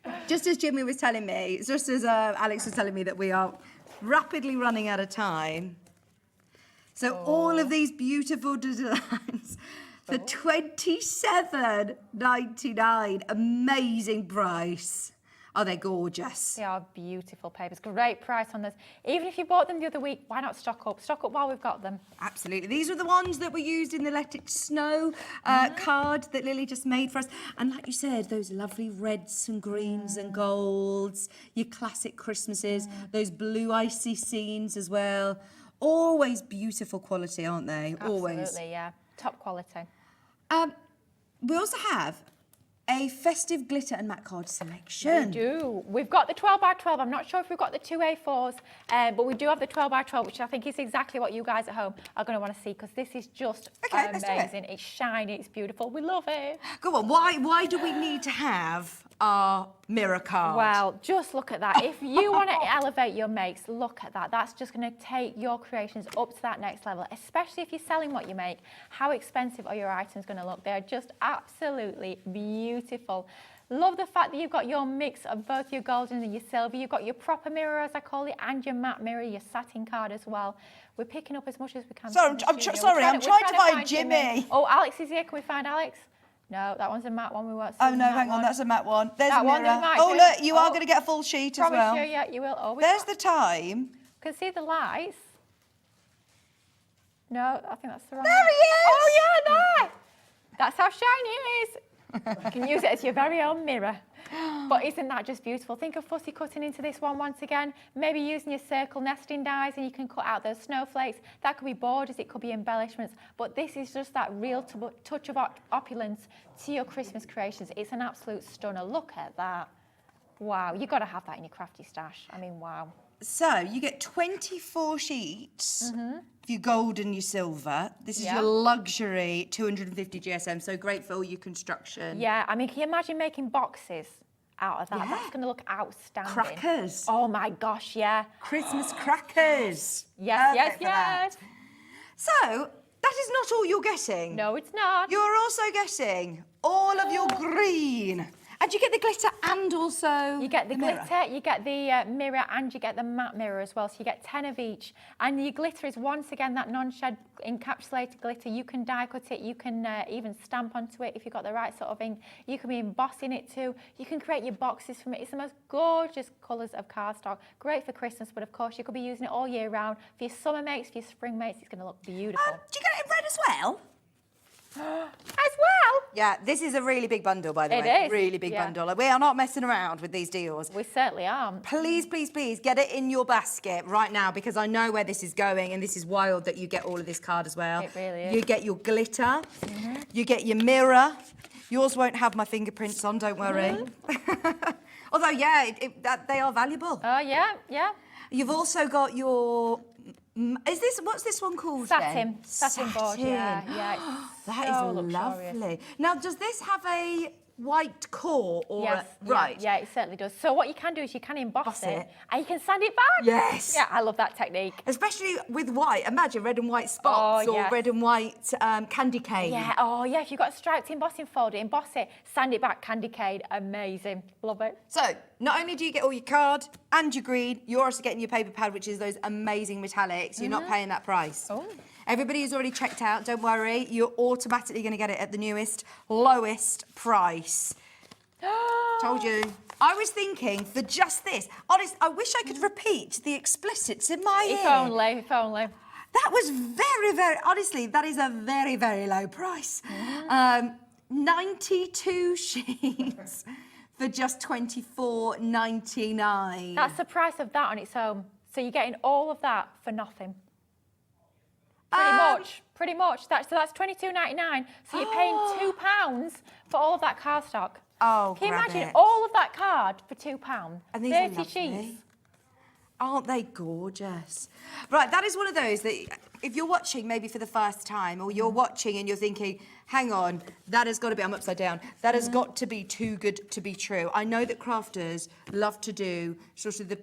ready. Just as Jimmy was telling me, just as Alex was telling me that we are rapidly running out of time. So all of these beautiful designs for $27.99. Amazing price. Oh, they're gorgeous. They are beautiful papers. Great price on this. Even if you bought them the other week, why not stock up? Stock up while we've got them. Absolutely. These are the ones that were used in the Let It Snow card that Lily just made for us. And like you said, those lovely reds and greens and golds, your classic Christmases, those blue icy scenes as well. Always beautiful quality, aren't they? Absolutely, Always. yeah. Top quality. We also have a festive glitter and matte card selection. We do. We've got the 12x12. I'm not sure if we've got the 2A4s, but we do have the 12x12, which I think is exactly what you guys at home are going to want to see, because this is just amazing. It's shiny, it's beautiful. We love it. Go on, why do we need to have our mirror card? Well, just look at that. If you want to elevate your makes, look at that. That's just going to take your creations up to that next level, especially if you're selling what you make. How expensive are your items going to look? They're just absolutely beautiful. Love the fact that you've got your mix of both your golden and your silver. You've got your proper mirror, as I call it, and your matte mirror, your satin card as well. We're picking up as much as we can. Sorry, I'm trying to find Jimmy. Oh, Alex is here. Can we find Alex? No, that one's a matte one. We won't see. Oh no, hang on, that's a matte one. There's that a mirror. One, look, you are going to get a full sheet as well. Promise you, yeah, you will. Oh, there's the time. Can see the lights. No, I think that's the wrong There one. he is! Oh yeah, there! That's how shiny it is. You can use it as your very own mirror. But isn't that just beautiful? Think of fussy cutting into this one once again. Maybe using your circle nesting dies and you can cut out those snowflakes. That could be borders, it could be embellishments. But this is just that real touch of opulence to your Christmas creations. It's an absolute stunner. Look at that. Wow, you've got to have that in your crafty stash. I mean, wow. So you get 24 sheets for your gold and your silver. This is your luxury 250 GSM, so great for all your construction. Yeah, I mean, can you imagine making boxes out of that? Yeah. That's going to look outstanding. Crackers. Oh my gosh, yeah. Christmas crackers. Yes. So that is not all you're getting. No, it's not. You're also getting all of your green. And you get the glitter and also you get the glitter, mirror. you get the mirror, and you get the matte mirror as well. So you get 10 of each. And your glitter is once again that non-shed encapsulated glitter. You can die cut it. You can even stamp onto it if you've got the right sort of ink. You can be embossing it too. You can create your boxes from it. It's the most gorgeous colours of cardstock. Great for Christmas, but of course you could be using it all year round. For your summer makes, for your spring makes, it's going to look beautiful. Do you get it in red as well? As well? Yeah, this is a really big bundle, by the way. It is. Really big bundle. We are not messing around with these deals. We certainly aren't. Please, please, please get it in your basket right now, because I know where this is going, and this is wild that you get all of this card as well. It really is. You get your glitter. You get your mirror. Yours won't have my fingerprints on, don't worry. Although, yeah, they are valuable. Oh, yeah. You've also got your What's this one called Satin. then? Satin board, yeah. That so is luxurious. lovely. Now, does this have a white core or Yes, right? Yeah, it certainly does. So what you can do is you can emboss it. and you can sand it back. Yes. Yeah, I love that technique. Especially with white. Imagine red and white spots or yes. red and white candy cane. Yeah, oh yeah, if you've got a striped embossing folder, emboss it, sand it back, candy cane, amazing. Love it. So, not only do you get all your card and your green, you're also getting your paper pad, which is those amazing metallics. You're not paying that price. Oh. Everybody who's already checked out, don't worry, you're automatically going to get it at the newest, lowest price. Told you. I was thinking for just this, honest, I wish I could repeat the explicits in my ear. If only. That was very, very, honestly, that is a very, very low price. 92 sheets for just $24.99. That's the price of that on its own. So you're getting all of that for nothing. Pretty much. So that's $22.99. So you're paying £2 for all of that cardstock. Oh, can you grab imagine it. all of that card for £2? And these are 30 lovely. sheets. Aren't they gorgeous? Right, that is one of those that if you're watching maybe for the first time or you're watching and you're thinking, hang on, that has got to be, I'm upside down, that has got to be too good to be true. I know that crafters love to do sort of the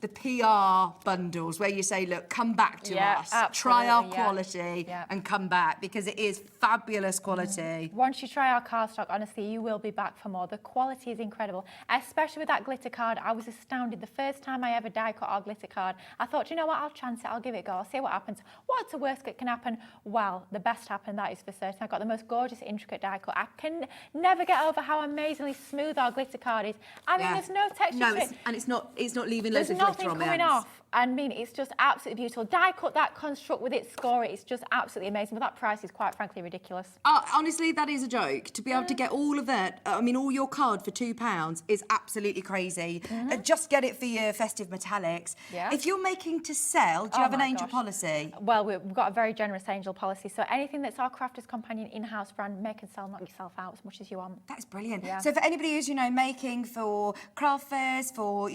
PR bundles where you say, look, come back to us, try our quality and come back because it is fabulous quality. Once you try our cardstock, honestly, you will be back for more. The quality is incredible, especially with that glitter card. I was astounded. The first time I ever die cut our glitter card, I thought, you know what, I'll chance it, I'll give it a go, I'll see what happens. What's the worst that can happen? Well, the best happened, that is for certain. I got the most gorgeous, intricate die cut. I can never get over how amazingly smooth our glitter card is. I mean, there's no texture to it. And it's not leaving loads of glitter on coming off. I mean, it's just absolutely beautiful. Die cut that construct with its score, it's just absolutely amazing. But that price is quite frankly ridiculous. Honestly, that is a joke. To be able to get all of that, I mean, all your card for £2 is absolutely crazy. Just get it for your festive metallics. Yeah. If you're making to sell, do you have an angel policy? Well, we've got a very generous angel policy. So anything that's our Crafter's Companion in-house brand, make and sell, knock yourself out as much as you want. That's brilliant. Yeah. So for anybody who's, making for craft fairs, for,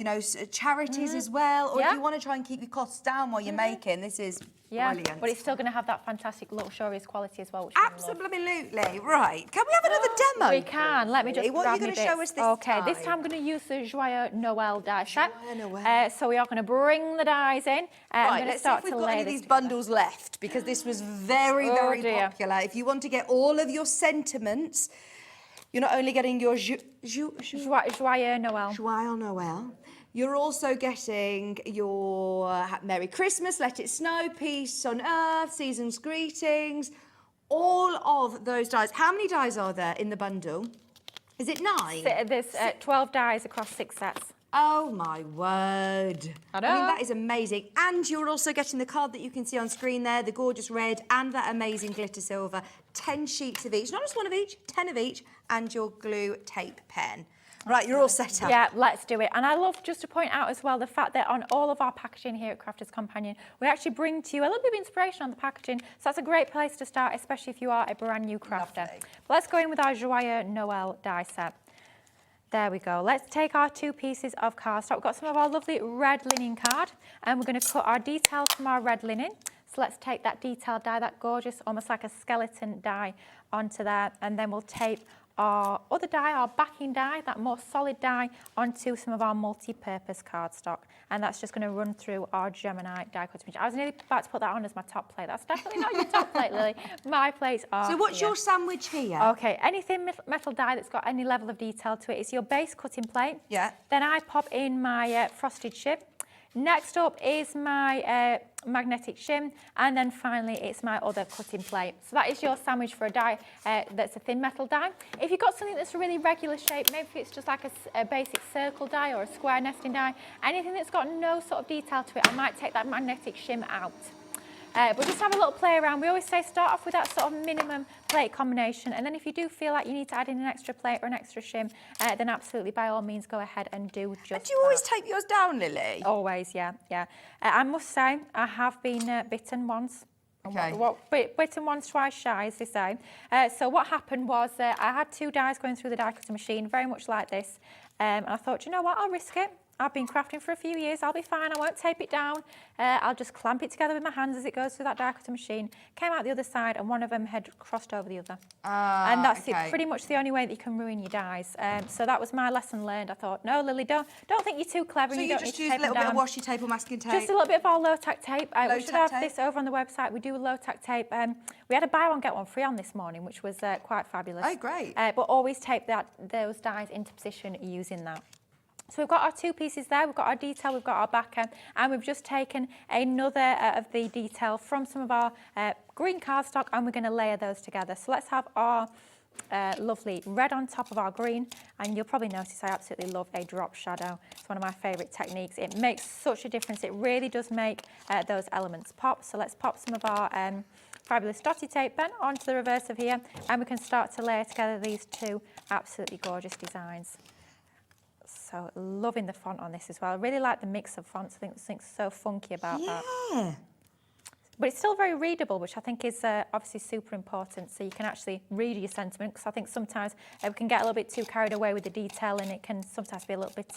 charities as well, or if you want to try and keep your costs down while you're making, this is brilliant. But it's still going to have that fantastic luxurious quality as well. Which Absolutely. Right. Can we have another demo? We can. Let me just What grab are you going to show us this time? This time I'm going to use the Joyeux Noël die set. Joyeux Noël. So we are going to bring the dies in. Right, let's see if we've got any of these bundles left, because this was very, very popular. If you want to get all of your sentiments, you're not only getting your Joyeux Noël, you're also getting your Merry Christmas, Let It Snow, Peace on Earth, Season's Greetings, all of those dies. How many dies are there in the bundle? Is it 9? There's 12 dies across 6 sets. Oh my word. I know. I mean, that is amazing. And you're also getting the card that you can see on screen there, the gorgeous red and that amazing glitter silver. 10 sheets of each, not just one of each, 10 of each, and your glue tape pen. Right, you're all set up. Yeah, let's do it. And I love just to point out as well the fact that on all of our packaging here at Crafter's Companion, we actually bring to you a little bit of inspiration on the packaging. So that's a great place to start, especially if you are a brand new crafter. Lovely. But let's go in with our Joyeux Noël die set. There we go. Let's take our 2 pieces of cardstock. We've got some of our lovely red linen card, and we're going to cut our details from our red linen. So let's take that detailed die, that gorgeous, almost like a skeleton die, onto there, and then we'll tape our other die, our backing die, that more solid die, onto some of our multi-purpose cardstock. And that's just going to run through our Gemini die cut image. I was nearly about to put that on as my top plate. That's definitely not your top plate, Lily. My plates are So what's here. your sandwich here? Okay, anything metal die that's got any level of detail to it is your base cutting plate. Yeah. Then I pop in my frosted shim. Next up is my magnetic shim, and then finally it's my other cutting plate. So that is your sandwich for a die that's a thin metal die. If you've got something that's a really regular shape, maybe it's just like a basic circle die or a square nesting die, anything that's got no sort of detail to it, I might take that magnetic shim out. But just have a little play around. We always say start off with that sort of minimum plate combination, and then if you do feel like you need to add in an extra plate or an extra shim, then absolutely by all means go ahead and do just And do you always tape yours down, Lily? Always, yeah. I must say I have been bitten once. Okay. Bitten once, twice shy, as they say. So what happened was I had 2 dies going through the die cutter machine, very much like this. And I thought, you know what, I'll risk it. I've been crafting for a few years. I'll be fine. I won't tape it down. I'll just clamp it together with my hands as it goes through that die cutting machine. Came out the other side and one of them had crossed over the other. And that's it, pretty much the only way that you can ruin your dies. So that was my lesson learned. I thought, no, Lily, don't think you're too clever. So and you don't just need to use a tape little them bit of down. washi tape or masking tape? Just a little bit of our low-tack tape. We should Low-tack have this over on the website. We do a low-tack tape. We had a buy one, get one free on this morning, which was quite fabulous. Oh, great. But always tape those dies into position using that. So we've got our two pieces there, we've got our detail, we've got our backer, and we've just taken another of the detail from some of our green cardstock, and we're going to layer those together. So let's have our lovely red on top of our green, and you'll probably notice I absolutely love a drop shadow. It's one of my favourite techniques. It makes such a difference. It really does make those elements pop. So let's pop some of our fabulous dotty tape then onto the reverse of here, and we can start to layer together these two absolutely gorgeous designs. So loving the font on this as well. I really like the mix of fonts. I think there's something so funky about that. Yeah. But it's still very readable, which I think is obviously super important. So you can actually read your sentiment, because I think sometimes we can get a little bit too carried away with the detail, and it can sometimes be a little bit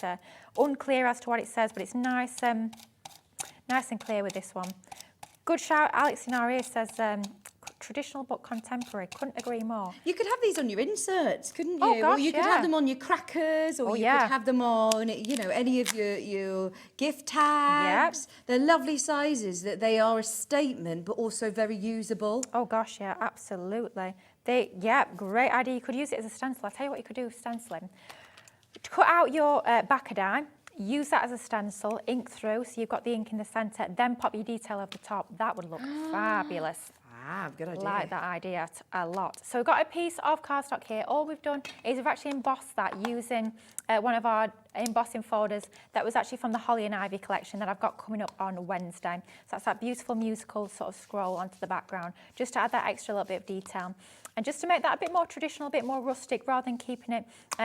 unclear as to what it says. But it's nice, nice and clear with this one. Good shout. Alex in our ear says traditional but contemporary. Couldn't agree more. You could have these on your inserts, couldn't you? Oh, gosh, or you could yeah. have them on your crackers, or you could have them on, you know, any of your gift tags. Yep. They're lovely sizes. That they are a statement, but also very usable. Oh gosh, yeah, absolutely. Great idea. You could use it as a stencil. I'll tell you what you could do with stenciling. Cut out your backer die. Use that as a stencil, ink through, so you've got the ink in the centre, then pop your detail over the top. That would look fabulous. Good idea. Like that idea a lot. So we've got a piece of cardstock here. All we've done is we've actually embossed that using one of our embossing folders that was actually from the Holly and Ivy collection that I've got coming up on Wednesday. So that's that beautiful musical sort of scroll onto the background, just to add that extra little bit of detail. And just to make that a bit more traditional, a bit more rustic, rather than keeping it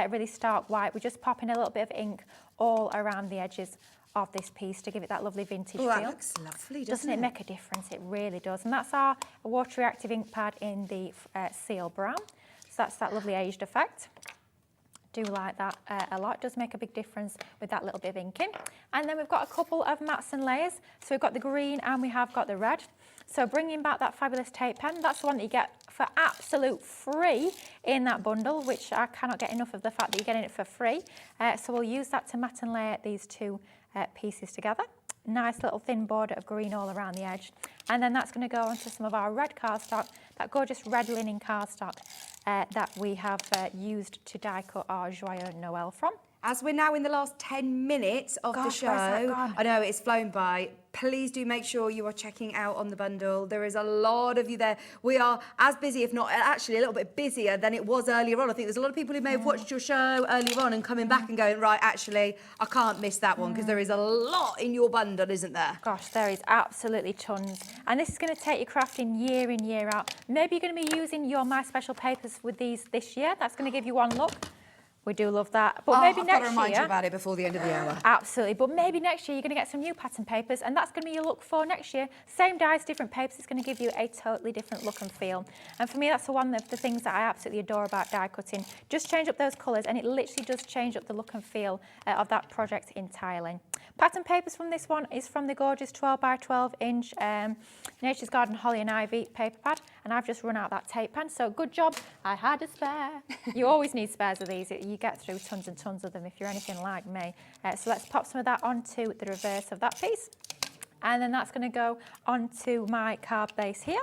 really stark white, we're just popping a little bit of ink all around the edges of this piece to give it that lovely vintage feel. That looks lovely, doesn't it? Make a difference? It really does. And that's our water reactive ink pad in the seal brown. So that's that lovely aged effect. Do like that a lot. It does make a big difference with that little bit of inking. And then we've got a couple of mats and layers. So we've got the green and we have got the red. So bringing back that fabulous tape pen, that's the one that you get for absolute free in that bundle, which I cannot get enough of the fact that you're getting it for free. So we'll use that to mat and layer these two pieces together. Nice little thin border of green all around the edge. And then that's going to go onto some of our red cardstock, that gorgeous red linen cardstock that we have used to die cut our Joyeux Noël from. As we're now in the last 10 minutes of the show, I know it's flown by. Please do make sure you are checking out on the bundle. There is a lot of you there. We are as busy, if not actually a little bit busier than it was earlier on. I think there's a lot of people who may have watched your show earlier on and coming back and going, right, actually, I can't miss that one, because there is a lot in your bundle, isn't there? Gosh, there is absolutely tons. And this is going to take your crafting year in, year out. Maybe you're going to be using your My Special papers with these this year. That's going to give you one look. We do love that. But maybe I've next got to remind year, you about it before the end of the hour. Absolutely. But maybe next year you're going to get some new pattern papers, and that's going to be your look for next year. Same dies, different papers. It's going to give you a totally different look and feel. And for me, that's one of the things that I absolutely adore about die cutting. Just change up those colours, and it literally does change up the look and feel of that project entirely. Pattern papers from this one is from the gorgeous 12 by 12 inch Nature's Garden Holly and Ivy paper pad, and I've just run out that tape pen, so good job. I had a spare. You always need spares of these. You get through tons and tons of them if you're anything like me. So let's pop some of that onto the reverse of that piece, and then that's going to go onto my card base here,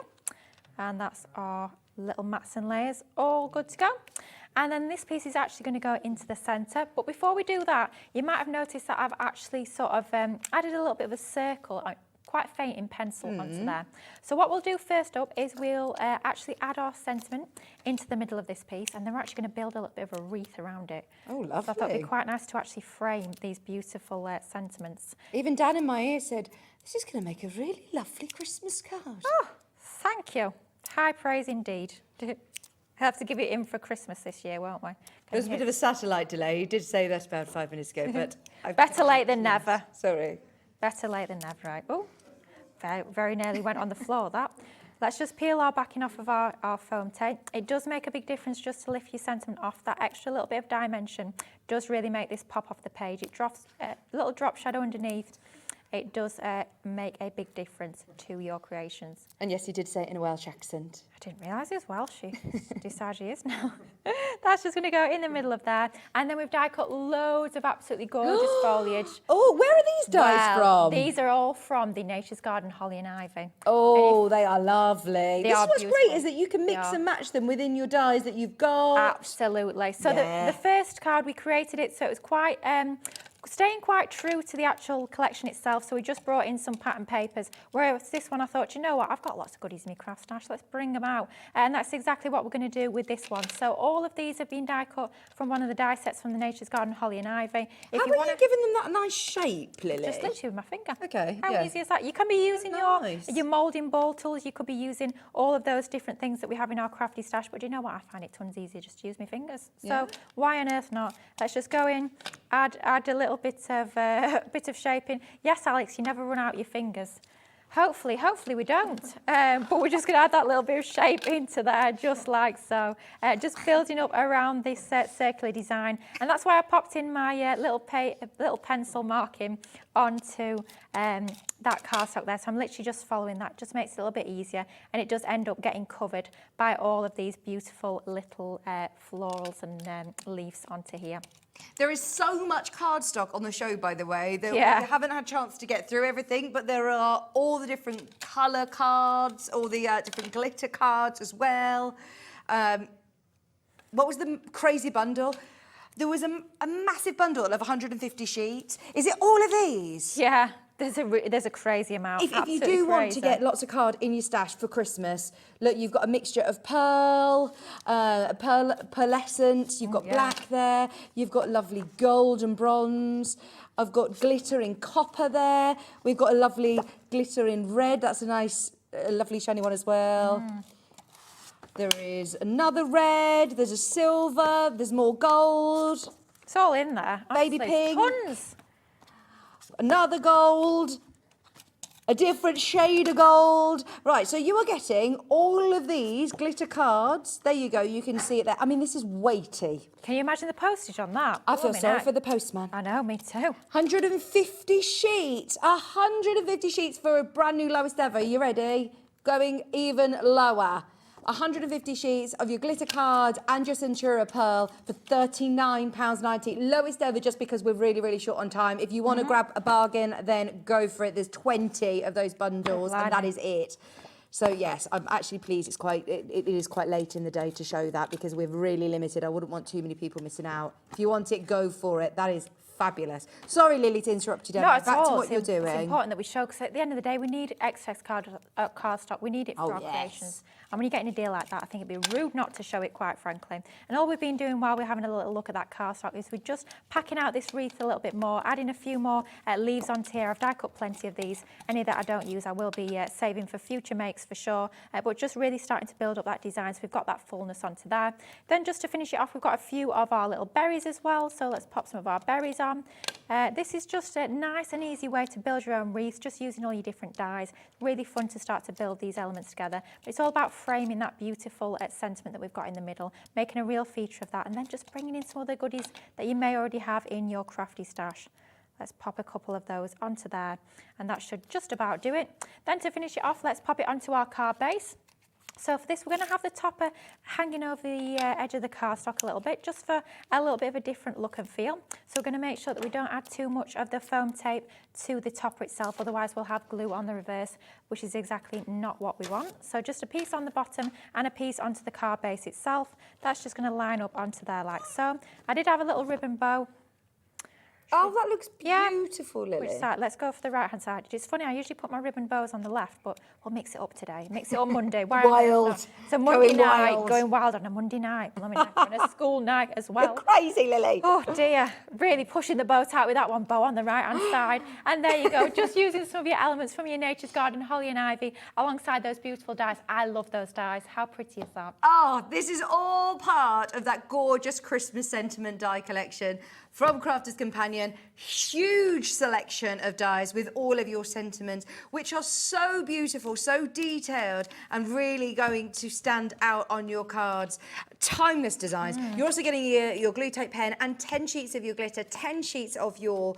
and that's our little mats and layers all good to go. And then this piece is actually going to go into the centre. But before we do that, you might have noticed that I've actually sort of added a little bit of a circle, quite faint in pencil onto there. So what we'll do first up is we'll actually add our sentiment into the middle of this piece, and then we're actually going to build a little bit of a wreath around it. Oh, lovely. So I thought it'd be quite nice to actually frame these beautiful sentiments. Even Dan in my ear said, this is going to make a really lovely Christmas card. Oh, thank you. High praise indeed. We'll have to give it in for Christmas this year, won't we? There's a bit of a satellite delay. You did say that about 5 minutes ago, but... Better late than never. Sorry. Better late than never, right? Oh, very, very nearly went on the floor, that. Let's just peel our backing off of our foam tape. It does make a big difference just to lift your sentiment off. That extra little bit of dimension does really make this pop off the page. It drops a little drop shadow underneath. It does make a big difference to your creations. And yes, you did say it in a Welsh accent. I didn't realise he was Welsh. She decides she is now. That's just going to go in the middle of there. And then we've die cut loads of absolutely gorgeous foliage. Oh, where are these dies from? These are all from the Nature's Garden Holly and Ivy. Oh, they are lovely. This is what's beautiful. great, is that you can mix and match them within your dies that you've got. Absolutely. So the first card, we created it so it was quite... staying quite true to the actual collection itself, so we just brought in some pattern papers. Whereas this one, I thought, you know what, I've got lots of goodies in my craft stash, let's bring them out. And that's exactly what we're going to do with this one. So all of these have been die cut from one of the die sets from the Nature's Garden Holly and Ivy. How are you giving them that nice shape, Lily? Just literally with my finger. Okay. How easy is that? You can be using your moulding ball tools, you could be using all of those different things that we have in our crafty stash, but you know what, I find it tons easier just to use my fingers. So why on earth not? Let's just go in, add a little bit of shaping. Yes, Alex, you never run out your fingers. Hopefully we don't. But we're just going to add that little bit of shape into there, just like so. Just building up around this circular design. And that's why I popped in my little pencil marking onto that cardstock there. So I'm literally just following that. Just makes it a little bit easier. And it does end up getting covered by all of these beautiful little florals and leaves onto here. There is so much cardstock on the show, by the way, that we haven't had a chance to get through everything, but there are all the different colour cards, all the different glitter cards as well. What was the crazy bundle? There was a massive bundle of 150 sheets. Is it all of these? Yeah. There's a crazy amount. If you do want to get lots of card in your stash for Christmas, look, you've got a mixture of pearlescent, you've got black there, you've got lovely gold and bronze. I've got glitter in copper there. We've got a lovely glitter in red. That's a nice, lovely shiny one as well. There is another red. There's a silver. There's more gold. It's all in there. Baby pink. Tons. Another gold, a different shade of gold. Right, so you are getting all of these glitter cards. There you go, you can see it there. I mean, this is weighty. Can you imagine the postage on that? I feel sorry for the postman. I know, me too. 150 sheets. 150 sheets for a brand new lowest ever. You ready? Going even lower. 150 sheets of your glitter card and your Centura Pearl for £39.90. Lowest ever, just because we're really, really short on time. If you want to grab a bargain, then go for it. There's 20 of those bundles, and that is it. So yes, I'm actually pleased. It is quite late in the day to show that, because we're really limited. I wouldn't want too many people missing out. If you want it, go for it. That is fabulous. Sorry, Lily, to interrupt you, Deb. Not at Back all. to what you're doing. It's important that we show, because at the end of the day, we need excess card stock. We need it for our creations. And when you're getting a deal like that, I think it'd be rude not to show it, quite frankly. And all we've been doing while we're having a little look at that cardstock is we're just packing out this wreath a little bit more, adding a few more leaves onto here. I've die cut plenty of these. Any that I don't use, I will be saving for future makes for sure. But just really starting to build up that design, so we've got that fullness onto there. Then just to finish it off, we've got a few of our little berries as well. So let's pop some of our berries on. This is just a nice and easy way to build your own wreaths, just using all your different dyes. Really fun to start to build these elements together. But it's all about framing that beautiful sentiment that we've got in the middle, making a real feature of that, and then just bringing in some other goodies that you may already have in your crafty stash. Let's pop a couple of those onto there, and that should just about do it. Then to finish it off, let's pop it onto our card base. So for this, we're going to have the topper hanging over the edge of the cardstock a little bit, just for a little bit of a different look and feel. So we're going to make sure that we don't add too much of the foam tape to the topper itself, otherwise we'll have glue on the reverse, which is exactly not what we want. So just a piece on the bottom and a piece onto the card base itself. That's just going to line up onto there like so. I did have a little ribbon bow. Oh, that looks beautiful, Lily. Which side? Let's go for the right-hand side. It's funny, I usually put my ribbon bows on the left, but we'll mix it up today. Mix it on Monday. Wild. It's a Monday night. Going wild on a Monday night. On a school night as well. You're crazy, Lily. Oh, dear. Really pushing the boat out with that one bow on the right-hand side. And there you go. Just using some of your elements from your Nature's Garden Holly and Ivy alongside those beautiful dies. I love those dies. How pretty is that? Oh, this is all part of that gorgeous Christmas sentiment die collection. from Crafter's Companion. Huge selection of dies with all of your sentiments, which are so beautiful, so detailed, and really going to stand out on your cards. Timeless designs. You're also getting your glue tape pen and 10 sheets of your glitter, 10 sheets of your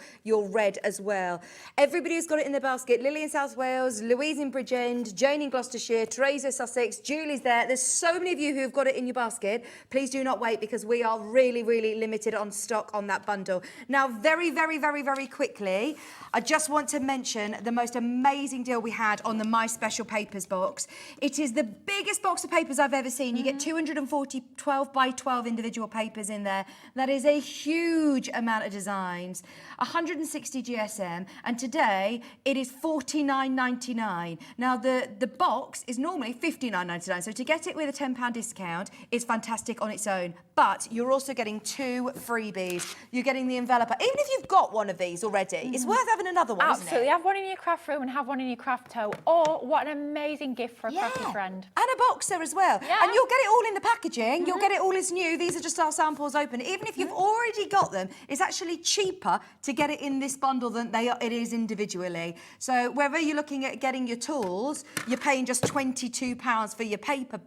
red as well. Everybody's got it in their basket. Lily in South Wales, Louise in Bridgend, Jane in Gloucestershire, Teresa Sussex, Julie's there. There's so many of you who have got it in your basket. Please do not wait, because we are really, really limited on stock on that bundle. Now, very, very, very, very quickly, I just want to mention the most amazing deal we had on the My Special Papers box. It is the biggest box of papers I've ever seen. You get 240 12 by 12 individual papers in there. That is a huge amount of designs. 160 GSM, and today it is $49.99. Now the box is normally $59.99, so to get it with a £10 discount is fantastic on its own. But you're also getting 2 freebies. You're getting the enveloper. Even if you've got one of these already, it's worth having another one, Absolutely. isn't it? Have one in your craft room and have one in your craft toe. Or what an amazing gift for a crafty friend. And a boxer as well. Yeah. And you'll get it all in the packaging. You'll get it all as new. These are just our samples open. Even if you've already got them, it's actually cheaper to get it in this bundle than it is individually. So whether you're looking at getting your tools, you're paying just £22 for your paper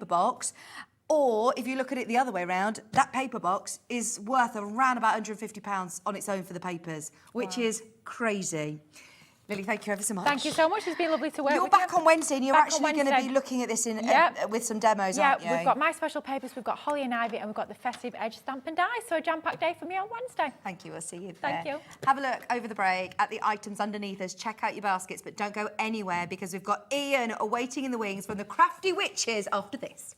box. Or if you look at it the other way around, that paper box is worth around about £150 on its own for the papers, which is crazy. Lily, thank you ever so much. Thank you so much. It's been lovely to work with you. You're back on Wednesday, and you're Back on actually going to Wednesday. be looking at this with some demos, Yeah, aren't you? we've got My Special Papers, we've got Holly and Ivy, and we've got the Festive Edge Stamp and Die. So a jam-packed day for me on Wednesday. Thank you. We'll see you there. Thank you. Have a look over the break at the items underneath us. Check out your baskets, but don't go anywhere, because we've got Ian awaiting in the wings from the Crafty Witches after this.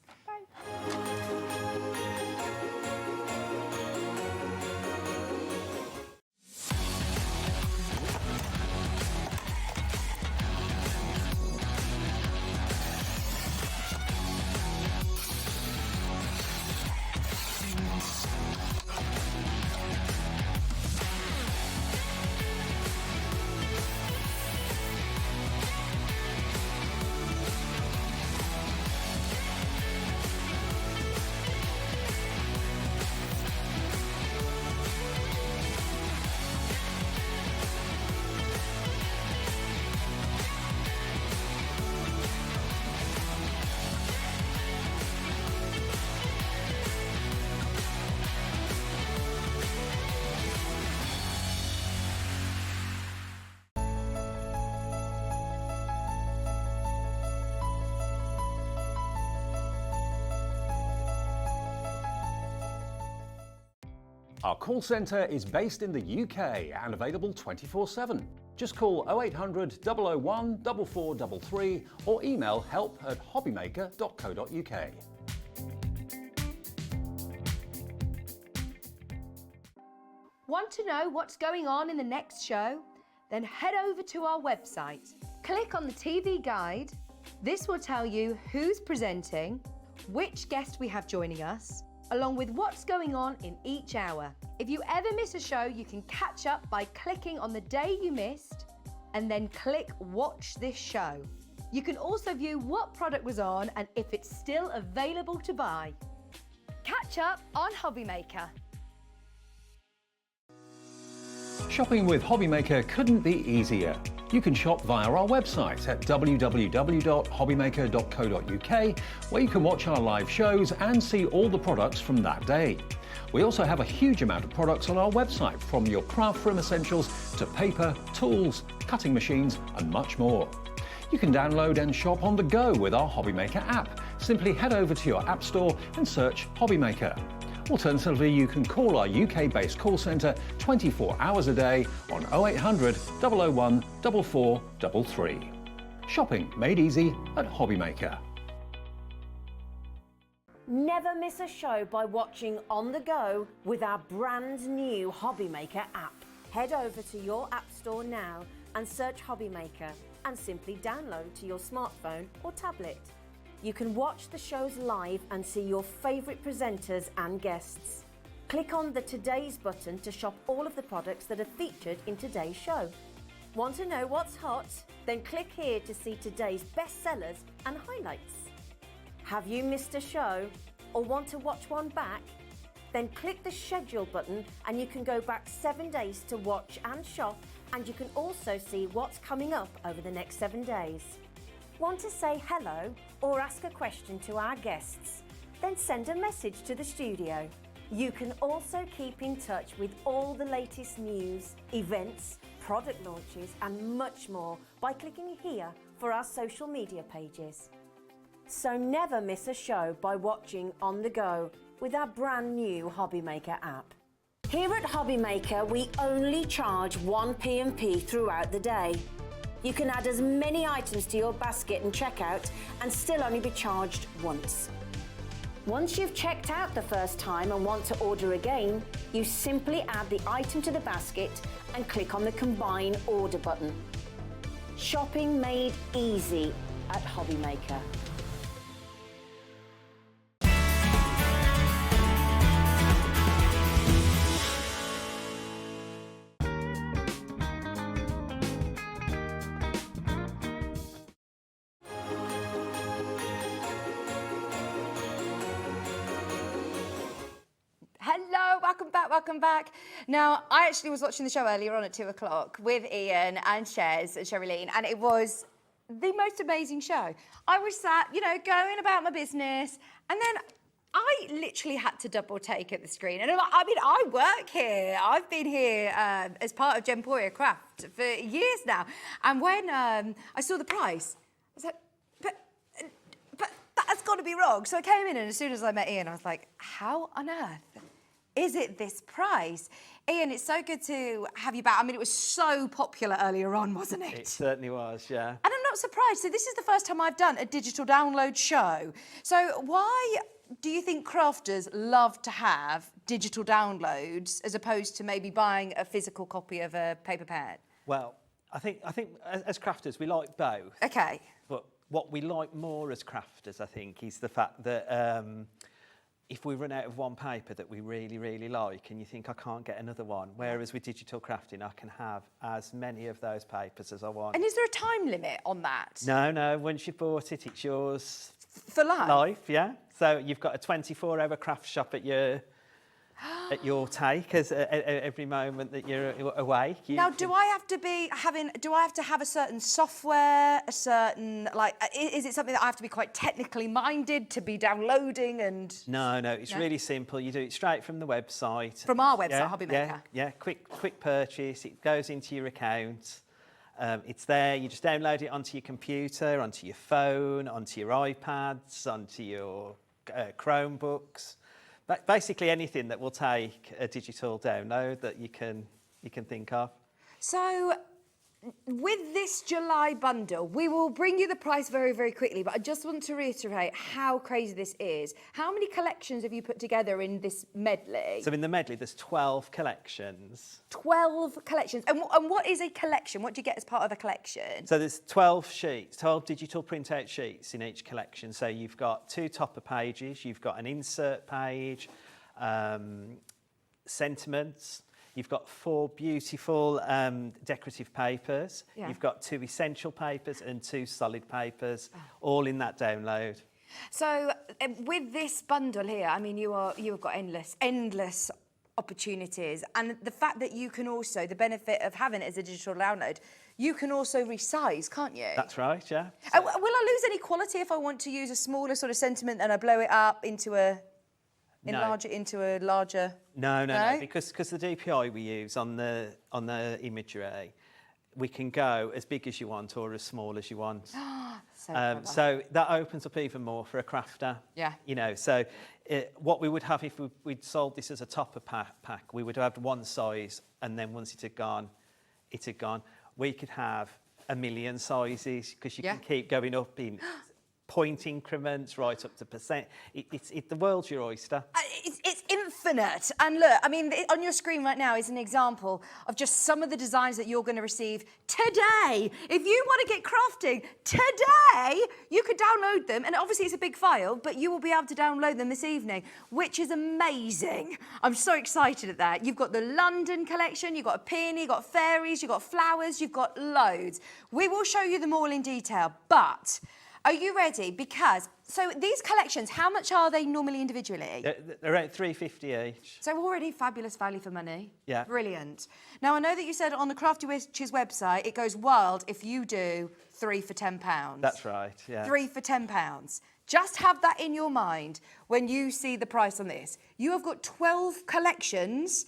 Our call centre is based in the UK and available 24/7. Just call 0800 001 4433 or email help@hobbymaker.co.uk. Want to know what's going on in the next show? Then head over to our website. Click on the TV guide. This will tell you who's presenting, which guest we have joining us, along with what's going on in each hour. If you ever miss a show, you can catch up by clicking on the day you missed and then click Watch This Show. You can also view what product was on and if it's still available to buy. Catch up on HobbyMaker. Shopping with HobbyMaker couldn't be easier. You can shop via our website at www.hobbymaker.co.uk, where you can watch our live shows and see all the products from that day. We also have a huge amount of products on our website, from your craft room essentials to paper, tools, cutting machines and much more. You can download and shop on the go with our HobbyMaker app. Simply head over to your app store and search HobbyMaker. Alternatively, you can call our UK-based call centre 24 hours a day on 0800 001 4433. Shopping made easy at HobbyMaker. Never miss a show by watching on the go with our brand new HobbyMaker app. Head over to your app store now and search HobbyMaker and simply download to your smartphone or tablet. You can watch the shows live and see your favourite presenters and guests. Click on the Today's button to shop all of the products that are featured in today's show. Want to know what's hot? Then click here to see today's bestsellers and highlights. Have you missed a show or want to watch one back? Then click the schedule button and you can go back 7 days to watch and shop, and you can also see what's coming up over the next 7 days. Want to say hello or ask a question to our guests? Then send a message to the studio. You can also keep in touch with all the latest news, events, product launches and much more by clicking here for our social media pages. So never miss a show by watching on the go with our brand new HobbyMaker app. Here at HobbyMaker, we only charge 1 P&P throughout the day. You can add as many items to your basket and checkout and still only be charged once. Once you've checked out the first time and want to order again, you simply add the item to the basket and click on the Combine Order button. Shopping made easy at HobbyMaker. Hello, welcome back. Now, I actually was watching the show earlier on at 2 o'clock with Ian and Shez and Cheralene, and it was the most amazing show. I was sat, going about my business, and then I literally had to double take at the screen. And I work here. I've been here as part of Gemporia Craft for years now. And when I saw the price, I was like, but that's got to be wrong. So I came in, and as soon as I met Ian, I was like, how on earth is it this price? Ian, it's so good to have you back. I mean, it was so popular earlier on, wasn't it? It certainly was, yeah. And I'm not surprised. So this is the first time I've done a digital download show. So why do you think crafters love to have digital downloads as opposed to maybe buying a physical copy of a paper pad? Well, I think as crafters, we like both. Okay. But what we like more as crafters, I think, is the fact that if we run out of one paper that we really, really like and you think, I can't get another one, whereas with digital crafting, I can have as many of those papers as I want. And is there a time limit on that? No. Once you've bought it, it's yours. For life? Life, yeah. So you've got a 24-hour craft shop at your take every moment that you're awake. Now, do I have to have a certain software, a certain, is it something that I have to be quite technically minded to be downloading and... No, it's really simple. You do it straight from the website. From our website, HobbyMaker? Yeah, quick purchase. It goes into your account. It's there. You just download it onto your computer, onto your phone, onto your iPads, onto your Chromebooks. Basically anything that will take a digital download that you can think of. So with this July bundle, we will bring you the price very, very quickly, but I just want to reiterate how crazy this is. How many collections have you put together in this medley? So in the medley, there's 12 collections. 12 collections. And what is a collection? What do you get as part of a collection? So there's 12 sheets, 12 digital printout sheets in each collection. So you've got 2 topper pages, you've got an insert page, sentiments, you've got 4 beautiful decorative papers. Yeah. You've got 2 essential papers and 2 solid papers, all in that download. So with this bundle here, I mean, you have got endless opportunities. And the fact that you can also, the benefit of having it as a digital download, you can also resize, can't you? That's right, yeah. So, will I lose any quality if I want to use a smaller sort of sentiment and I blow it up into a... enlarge it into a larger... No, because the DPI we use on the imagery, we can go as big as you want or as small as you want. So that opens up even more for a crafter. Yeah. So what we would have if we'd sold this as a topper pack, we would have one size, and then once it had gone, it had gone. We could have a million sizes because you can keep going up in... point increments right up to percent. The world's your oyster. It's infinite. And look, I mean, on your screen right now is an example of just some of the designs that you're going to receive today. If you want to get crafting today, you could download them. And obviously it's a big file, but you will be able to download them this evening, which is amazing. I'm so excited at that. You've got the London collection, you've got a peony, you've got fairies, you've got flowers, you've got loads. We will show you them all in detail, but... Are you ready? Because, so these collections, how much are they normally individually? They're around £3.50 each. So already fabulous value for money. Yeah. Brilliant. Now, I know that you said on the Crafty Witches website, it goes wild if you do 3 for £10. That's right, yeah. 3 for £10. Just have that in your mind when you see the price on this. You have got 12 collections.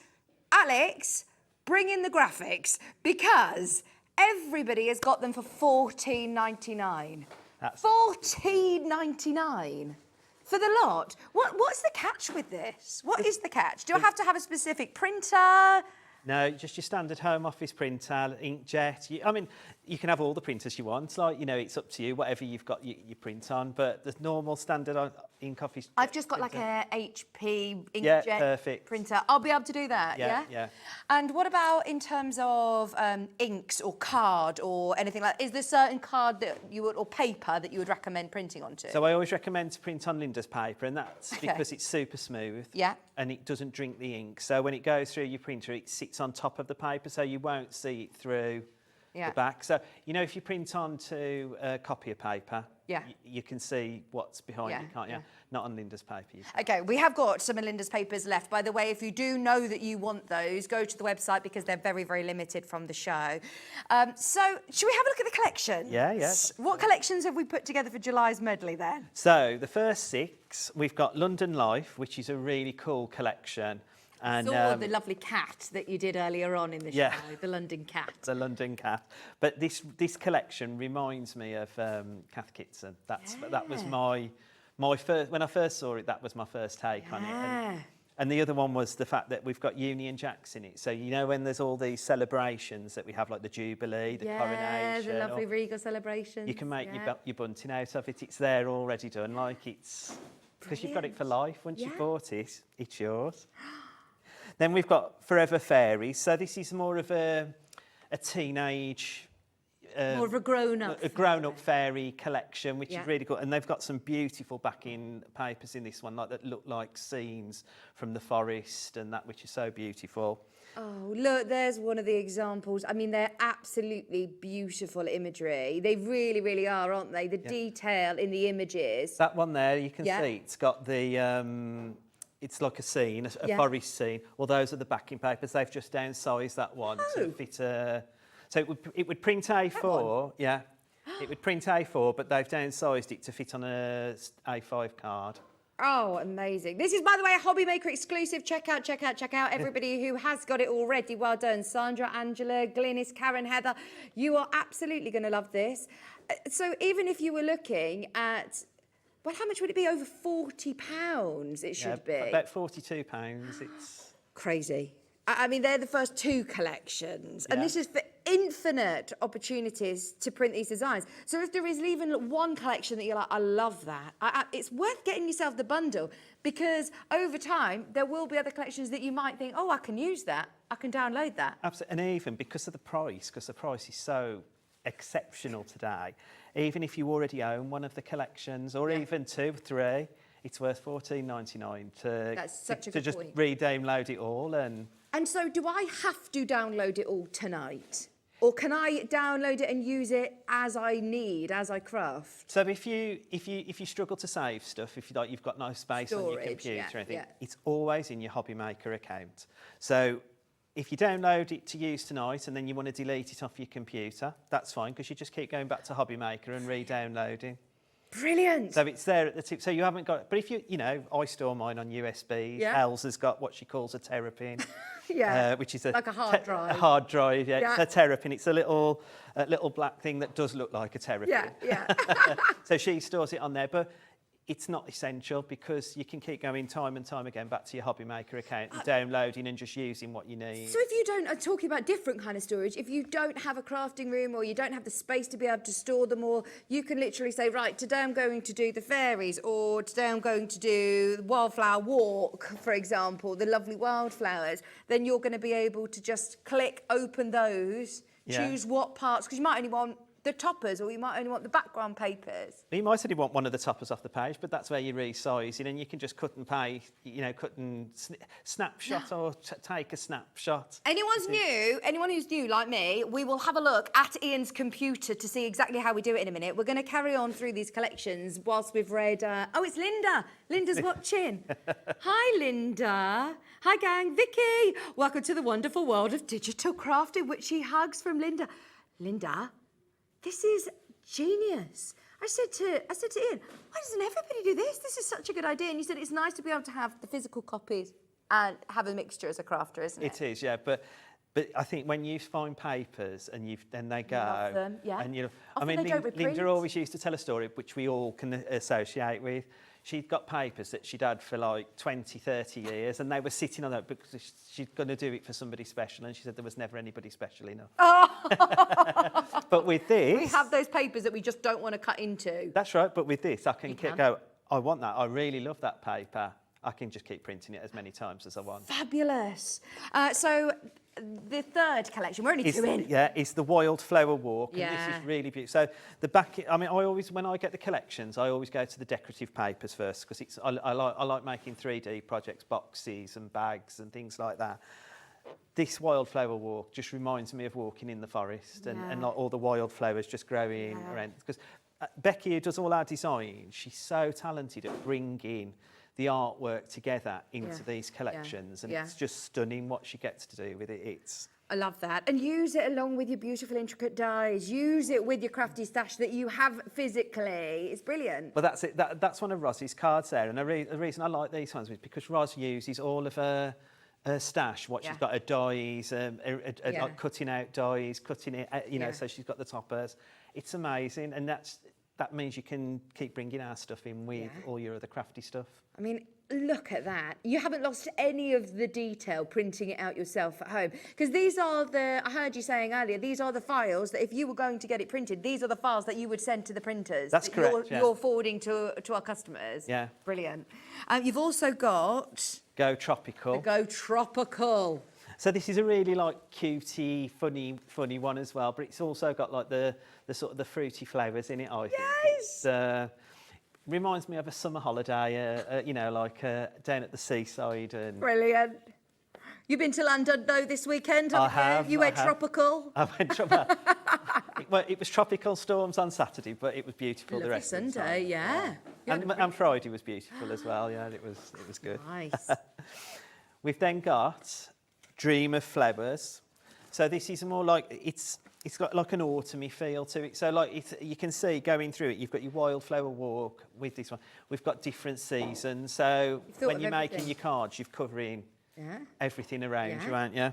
Alex, bring in the graphics because everybody has got them for $14.99. $14.99 for the lot. What's the catch with this? What is the catch? Do I have to have a specific printer? No, just your standard home office printer, inkjet. I mean, you can have all the printers you want. Like, you know, it's up to you, whatever you've got you print on. But the normal standard ink office. I've just got printer. like a HP inkjet printer. I'll be able to do that, yeah? Yeah. And what about in terms of inks or card or anything like that? Is there certain card that you would, or paper that you would recommend printing onto? So I always recommend to print on Linda's paper, and that's because it's super smooth. Yeah. And it doesn't drink the ink. So when it goes through your printer, it sits on top of the paper, so you won't see it through the back. So, you know, if you print onto a copy of paper, you can see what's behind it, can't you? Not on Linda's paper. Okay, we have got some of Linda's papers left. By the way, if you do know that you want those, go to the website because they're very, very limited from the show. So, should we have a look at the collection? Yeah. What collections have we put together for July's medley then? So, the first 6, we've got London Life, which is a really cool collection. And, saw the lovely cat that you did earlier on in the show, the London cat. The London cat. But this collection reminds me of Cath Kitson. That was my first, when I first saw it, that was my first take on it. And the other one was the fact that we've got Union Jacks in it. So, you know, when there's all these celebrations that we have, like the Jubilee, the coronation. The lovely regal celebrations. You can make your bunting out of it. It's there already done. Like, it's... Because you've got it for life. Once you've bought it, it's yours. Then we've got Forever Fairies. So this is more of a teenage... more of a grown-up. A grown-up fairy collection, which is really good. And they've got some beautiful backing papers in this one, like that look like scenes from the forest and that, which is so beautiful. Oh, look, there's one of the examples. I mean, they're absolutely beautiful imagery. They really, really are, aren't they? The detail in the images. That one there, you can see, it's got the... it's like a scene, a forest scene. Well, those are the backing papers. They've just downsized that one to fit so it would print A4, it would print A4, but they've downsized it to fit on a A5 card. Oh, amazing. This is, by the way, a HobbyMaker exclusive. Check out. Everybody who has got it already, well done. Sandra, Angela, Glynis, Karen, Heather. You are absolutely going to love this. So even if you were looking at... Well, how much would it be? Over £40 it should be. About £42. It's crazy. I mean, they're the first 2 collections. And this is for infinite opportunities to print these designs. So if there is even one collection that you're like, I love that, it's worth getting yourself the bundle because over time, there will be other collections that you might think, oh, I can use that. I can download that. Absolutely. And even because of the price, because the price is so exceptional today, even if you already own one of the collections or even 2 or 3, it's worth $14.99 to just re-download it all. And so do I have to download it all tonight? Or can I download it and use it as I need, as I craft? So if you struggle to save stuff, if you've got no space on your computer or anything, it's always in your HobbyMaker account. So if you download it to use tonight and then you want to delete it off your computer, that's fine because you just keep going back to HobbyMaker and re-downloading. Brilliant. So it's there at the tip. So you haven't got... But if I store mine on USBs. Els has got what she calls a terrapin. Which is like a hard drive. A hard drive, It's a terrapin. It's a little black thing that does look like a terrapin. So she stores it on there. But it's not essential because you can keep going time and time again back to your HobbyMaker account and downloading and just using what you need. So if you don't, talking about different kind of storage, if you don't have a crafting room or you don't have the space to be able to store them all, you can literally say, right, today I'm going to do the fairies or today I'm going to do the wildflower walk, for example, the lovely wildflowers. Then you're going to be able to just click, open those, choose what parts, because you might only want the toppers, or you might only want the background papers. You might only want one of the toppers off the page, but that's where you resize it, and you can just cut and paste, you know, cut and snapshot or take a snapshot. Anyone who's new like me, we will have a look at Ian's computer to see exactly how we do it in a minute. We're going to carry on through these collections whilst we've read... oh, it's Linda. Linda's watching. Hi, Linda. Hi, gang. Vicki. Welcome to the wonderful world of digital crafting. Witchy hugs from Linda. Linda, this is genius. I said to Ian, why doesn't everybody do this? This is such a good idea. And you said it's nice to be able to have the physical copies and have a mixture as a crafter, isn't it? It is, yeah. But I think when you find papers and then they go, love them, yeah. and you, Often I mean, they don't reprint. Linda always used to tell a story which we all can associate with. She'd got papers that she'd had for like 20, 30 years, and they were sitting on that because she's going to do it for somebody special, and she said there was never anybody special enough. Oh. But with this... We have those papers that we just don't want to cut into. That's right, but with this, I can go, I want that, I really love that paper. I can just keep printing it as many times as I want. Fabulous. So the third collection, we're only two in. Yeah, it's the Wildflower Walk, and Yeah. this is really beautiful. So the back, I mean, I always, when I get the collections, I always go to the decorative papers first because it's I like making 3D projects, boxes and bags and things like that. This Wildflower Walk just reminds me of walking in the forest and like all the wildflowers just growing around. Because Becky, who does all our design, she's so talented at bringing the artwork together into these collections, and it's just stunning what she gets to do with it. I love that. And use it along with your beautiful intricate dies. Use it with your crafty stash that you have physically. It's brilliant. Well, that's it. That's one of Rosie's cards there, and the reason I like these ones is because Ros uses all of her stash, what she's got, her dies, like cutting out dies, cutting it, you know, so she's got the toppers. It's amazing, and that means you can keep bringing our stuff in with all your other crafty stuff. I mean, look at that. You haven't lost any of the detail printing it out yourself at home. Because these are I heard you saying earlier, these are the files that if you were going to get it printed, these are the files that you would send to the printers. That's correct, You're forwarding to our customers. Yeah. Brilliant. You've also got... Go Tropical. The Go Tropical. So this is a really like cutie, funny one as well, but it's also got like the sort of the fruity flavours in it, I think. Yes! Reminds me of a summer holiday, you know, like down at the seaside. And Brilliant. You've been to London, though, this weekend, haven't you? I have. You went tropical? I went tropical. Well, it was tropical storms on Saturday, but it was beautiful the rest of the Sunday, time. yeah. And Friday was beautiful as well, yeah, it was good. Nice. We've then got Dream of Flowers. So this is more like, it's got like an autumny feel to it. So like you can see going through it, you've got your Wildflower Walk with this one. We've got different seasons. So when you're making your cards, you're covering everything around you, aren't you?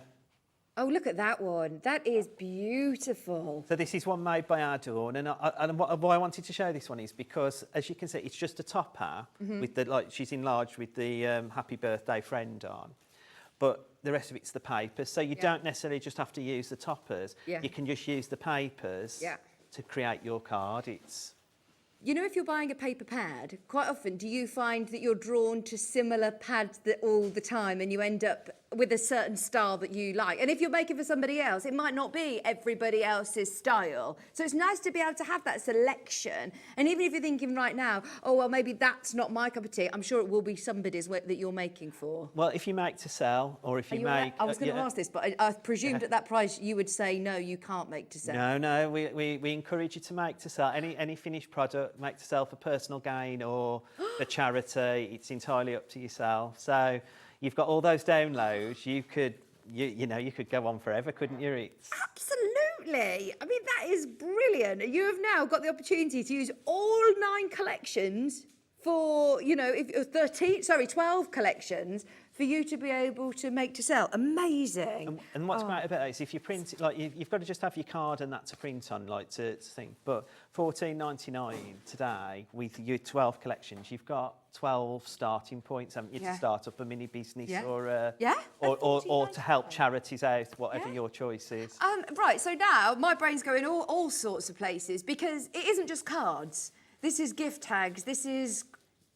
Oh, look at that one. That is beautiful. So this is one made by our Dawn, and why I wanted to show this one is because, as you can see, it's just a topper with the, like, she's enlarged with the Happy Birthday Friend on. But the rest of it's the papers, so you don't necessarily just have to use the toppers. You can just use the papers to create your card. You know, if you're buying a paper pad, quite often do you find that you're drawn to similar pads all the time and you end up with a certain style that you like? And if you're making for somebody else, it might not be everybody else's style. So it's nice to be able to have that selection. And even if you're thinking right now, oh, well, maybe that's not my cup of tea, I'm sure it will be somebody's that you're making for. Well, if you make to sell, or if you make... I was going to ask this, but I presumed at that price you would say, no, you can't make to sell. No, we encourage you to make to sell. Any finished product, make to sell for personal gain or for charity. It's entirely up to yourself. So you've got all those downloads. You could go on forever, couldn't you? Absolutely. I mean, that is brilliant. You have now got the opportunity to use all 9 collections for, 12 collections for you to be able to make to sell. Amazing. And what's great about it is if you print it, like you've got to just have your card and that to print on, like to think. But $14.99 today with your 12 collections, you've got 12 starting points, haven't you, to start up a mini business or to help charities out, whatever your choice is. Right, so now my brain's going all sorts of places because it isn't just cards. This is gift tags. This is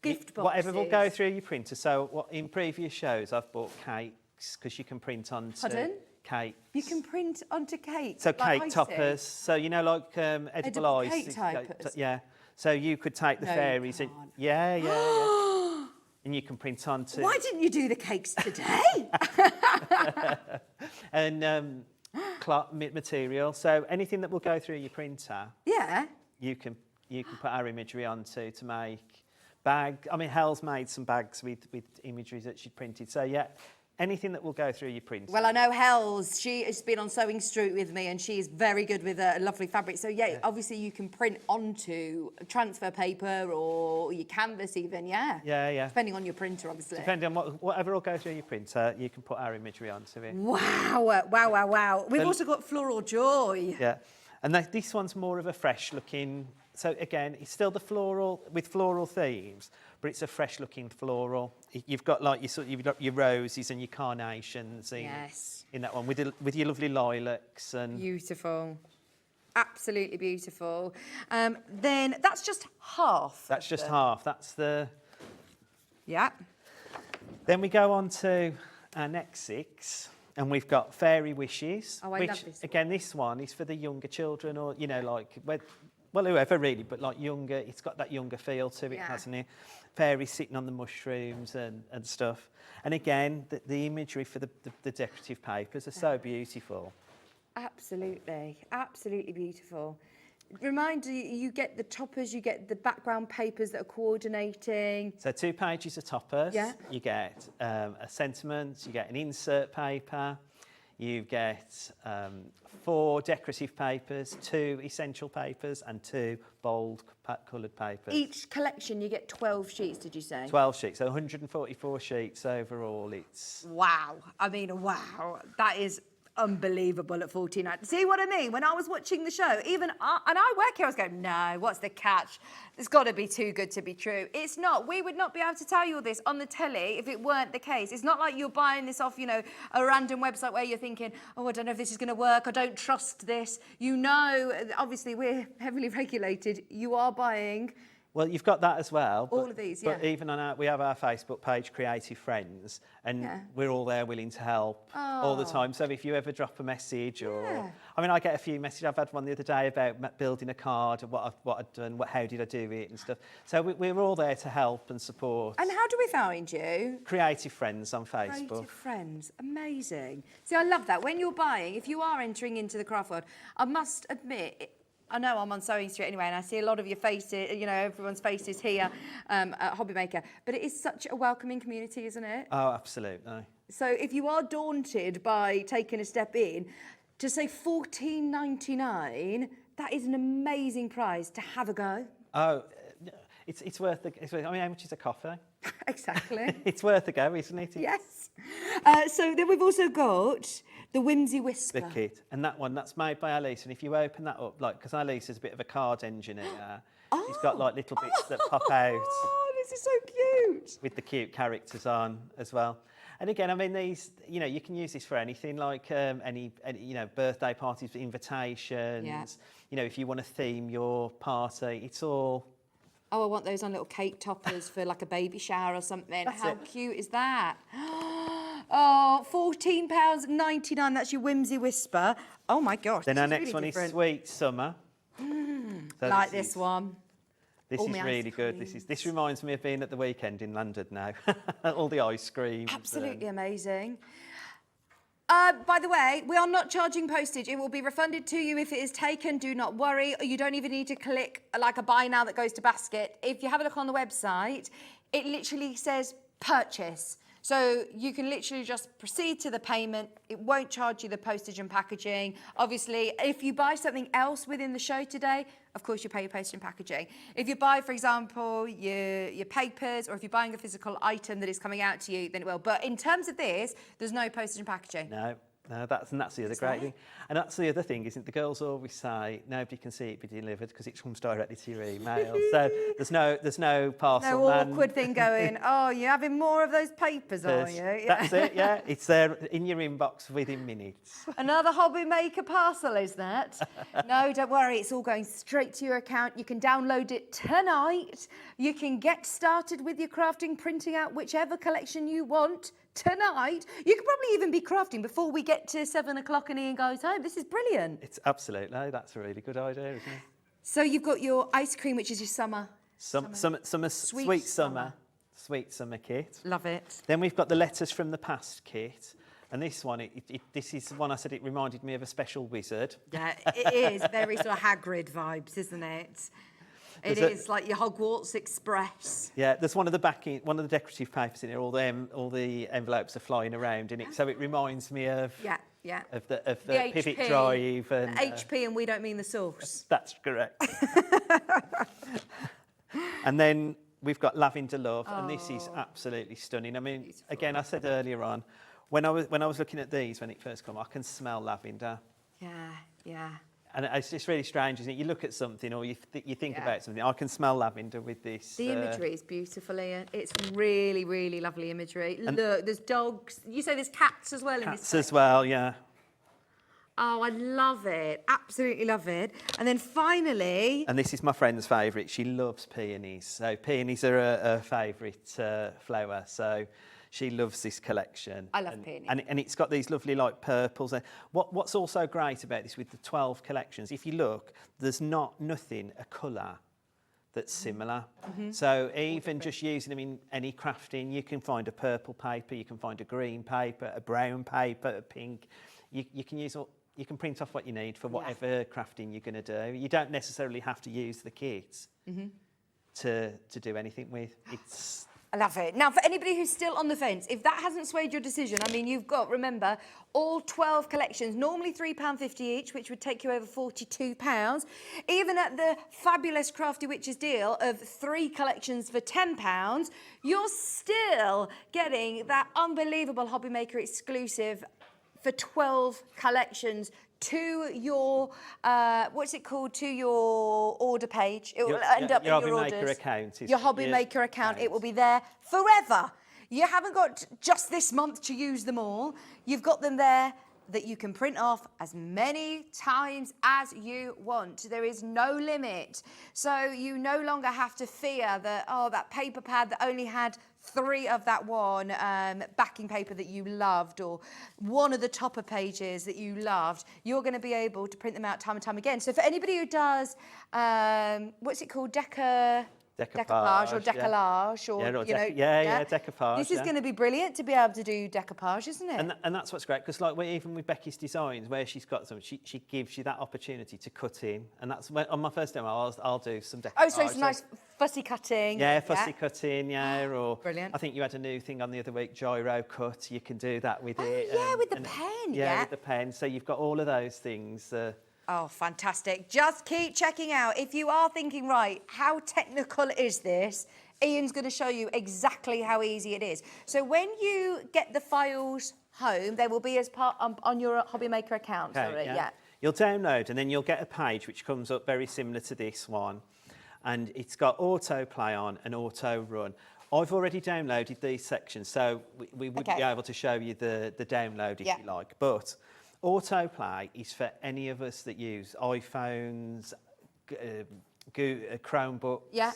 gift boxes. Whatever will go through your printer. So in previous shows, I've bought cakes because you can print on. Pardon? cake. You can print onto cake. So like cake icing. toppers. So you know, like edible Edible ice. cake toppers? Yeah. So you could take the No, you fairies and can't. yeah. And you can print onto. Why didn't you do the cakes today? And cloth material. So anything that will go through your printer, Yeah. you can put our imagery onto to make bag. I mean, Helle's made some bags with imagery that she printed. So yeah, anything that will go through your printer. Well, I know Helle's, she has been on Sewing Street with me and she's very good with lovely fabric. So yeah, obviously you can print onto transfer paper or your canvas even, yeah? Yeah. Depending on your printer, obviously. Depending on whatever will go through your printer, you can put our imagery onto it. Wow. We've also got Floral Joy. Yeah, and this one's more of a fresh looking. So again, it's still the floral with floral themes, but it's a fresh looking floral. You've got like you've got your roses and your carnations in that one with your lovely lilacs and Beautiful. Absolutely beautiful. Then that's just half. that's just half. That's the. Yeah. Then we go on to our next 6. And we've got Fairy Wishes. Oh, I love this one. Again, this one is for the younger children or, you know, like, well, whoever really, but like younger, it's got that younger feel to it, hasn't it? Fairies sitting on the mushrooms and stuff. And again, the imagery for the decorative papers are so beautiful. Absolutely beautiful. Reminder, you get the toppers, you get the background papers that are coordinating. So 2 pages of toppers. Yeah. You get a sentiment, you get an insert paper, you get 4 decorative papers, 2 essential papers and 2 bold coloured papers. Each collection you get 12 sheets, did you say? 12 sheets, so 144 sheets overall. It's Wow. I mean, wow. That is unbelievable at 14. See what I mean? When I was watching the show, even I work here, I was going, no, what's the catch? It's got to be too good to be true. It's not. We would not be able to tell you all this on the telly if it weren't the case. It's not like you're buying this off, you know, a random website where you're thinking, oh, I don't know if this is going to work. I don't trust this. You know, obviously we're heavily regulated. You are buying. Well, you've got that as well. All of these, But even on we have our Facebook page, Creative Friends, and we're all there willing to help all the time. So if you ever drop a message or... I mean, I get a few messages. I've had one the other day about building a card, what I'd done, how did I do it and stuff. So we're all there to help and support. And how do we find you? Creative Friends on Facebook. Creative Friends, amazing. See, I love that. When you're buying, if you are entering into the craft world, I must admit, I know I'm on Sewing Street anyway, and I see a lot of your faces, you know, everyone's faces here at HobbyMaker. But it is such a welcoming community, isn't it? Oh, absolutely. So if you are daunted by taking a step in, to say $14.99, that is an amazing price to have a go. Oh, it's worth I mean, how much is a coffee? Exactly. It's worth a go, isn't it? Yes. So then we've also got the Whimsy Whisper. The kit. And that one, that's made by Alice. And if you open that up, like, because Alice is a bit of a card engineer, she's got like little bits that pop out. Oh, this is so cute. With the cute characters on as well. And again, I mean, these, you know, you can use this for anything, like any you know, birthday parties, invitations. Yeah. You know, if you want to theme your party, it's all... Oh, I want those on little cake toppers for like a baby shower or something. How cute is that? Oh, £14.99. That's your Whimsy Whisper. Oh my gosh. Then our this next really one different. is Sweet Summer. So Like this one. This All is my really ice good. This reminds me of being at the weekend in London now. All the ice cream. Absolutely amazing. By the way, we are not charging postage. It will be refunded to you if it is taken. Do not worry. You don't even need to click like a buy now that goes to basket. If you have a look on the website, it literally says purchase. So you can literally just proceed to the payment. It won't charge you the postage and packaging. Obviously, if you buy something else within the show today, of course you pay your postage and packaging. If you buy, for example, your papers, or if you're buying a physical item that is coming out to you, then it will. But in terms of this, there's no postage and packaging. No, that's the other great thing. And that's the other thing, isn't it? The girls always say, nobody can see it be delivered because it comes directly to your email. So there's no parcel No man. awkward thing going, oh, you're having more of those papers, are you? Yeah. That's it, yeah. It's there in your inbox within minutes. Another HobbyMaker parcel, is that? No, don't worry. It's all going straight to your account. You can download it tonight. You can get started with your crafting, printing out whichever collection you want tonight. You could probably even be crafting before we get to 7 o'clock and Ian goes home. This is brilliant. It's absolutely, that's a really good idea, isn't it? So you've got your ice cream, which is your summer. Sweet summer kit. Love it. Then we've got the letters from the past kit. And this one, this is one I said it reminded me of a special wizard. Yeah, it is very sort of Hagrid vibes, isn't it? It is like your Hogwarts Express. Yeah, there's one of the decorative papers in here. All the envelopes are flying around in it, so it reminds me of of the pivot HP, drive and HP, and we don't mean the sauce. That's correct. And then we've got Lavender Love, and this is absolutely stunning. I mean, beautiful. Again, I said earlier on, when I was looking at these when it first came, I can smell lavender. Yeah. And it's just really strange, isn't it? You look at something or you think about something. I can smell lavender with this. The imagery is beautiful, Ian. It's really, really lovely imagery. Look, there's dogs. You say there's cats as well in this. Cats as well, yeah. Oh, I love it. Absolutely love it. And then finally... And this is my friend's favourite. She loves peonies. So peonies are her favourite flower. So she loves this collection. I love peonies. And it's got these lovely like purples. What's also great about this with the 12 collections, if you look, there's nothing, a colour that's similar. Mm-hmm. So even just using them in any crafting, you can find a purple paper, you can find a green paper, a brown paper, a pink. You can use all... You can print off what you need for whatever crafting you're going to do. You don't necessarily have to use the kits to do anything with. I love it. Now, for anybody who's still on the fence, if that hasn't swayed your decision, I mean, you've got, remember, all 12 collections, normally £3.50 each, which would take you over £42. Even at the fabulous Crafty Witches deal of 3 collections for £10, you're still getting that unbelievable HobbyMaker exclusive for 12 collections to your, what's it called, to your order page. It will end up in your orders. Account your HobbyMaker account. It will be there forever. You haven't got just this month to use them all. You've got them there that you can print off as many times as you want. There is no limit. So you no longer have to fear that, that paper pad that only had 3 of that one backing paper that you loved, or one of the topper pages that you loved. You're going to be able to print them out time and time again. So for anybody who does, what's it called, decoupage or décollage, or decoupage. This is going to be brilliant to be able to do decoupage, isn't it? And that's what's great, because like even with Becky's designs, where she's got some, she gives you that opportunity to cut in, and that's when, on my first demo I'll do some decoupage. Oh, so it's nice fussy cutting. Yeah, fussy cutting, or brilliant. I think you had a new thing on the other week, gyro cut. You can do that with it. Yeah, with the pen. Yeah, with the pen. So you've got all of those things. Oh, fantastic. Just keep checking out. If you are thinking, right, how technical is this? Ian's going to show you exactly how easy it is. So when you get the files home, they will be as part on your HobbyMaker account. Okay, yeah. You'll download, and then you'll get a page which comes up very similar to this one. And it's got autoplay on and auto run. I've already downloaded these sections, so we wouldn't be able to show you the download if you like. But autoplay is for any of us that use iPhones, Chromebooks. Yeah.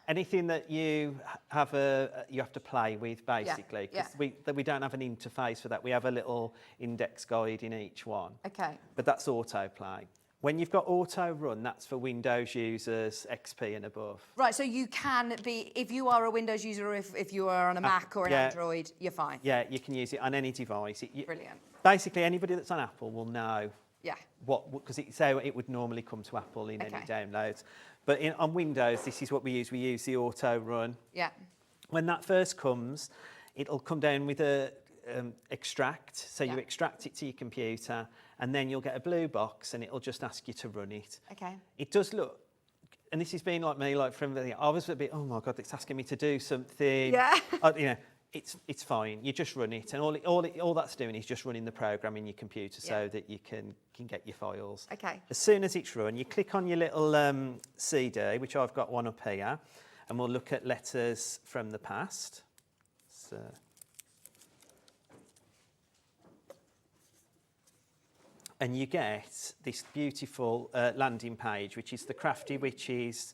Anything that you have to play with, basically. Because we don't have an interface for that. We have a little index guide in each one. Okay. But that's autoplay. When you've got auto run, that's for Windows users, XP and above. Right, so you can be, if you are a Windows user, or if you are on a Mac or an Android, you're fine. Yeah, you can use it on any device. Brilliant. Basically, anybody that's on Apple will know because it's how it would normally come to Apple in any downloads. But on Windows, this is what we use. We use the auto run. Yeah. When that first comes, it'll come down with a extract. So you extract it to your computer, and then you'll get a blue box, and it'll just ask you to run it. Okay. It does look, and this has been like me, like from the, I was a bit, oh my God, it's asking me to do something. Yeah. It's fine. You just run it, and all that's doing is just running the program in your computer so that you can get your files. Okay. As soon as it's run, you click on your little CD, which I've got one up here, and we'll look at letters from the past. So. And you get this beautiful landing page, which is the Crafty Witches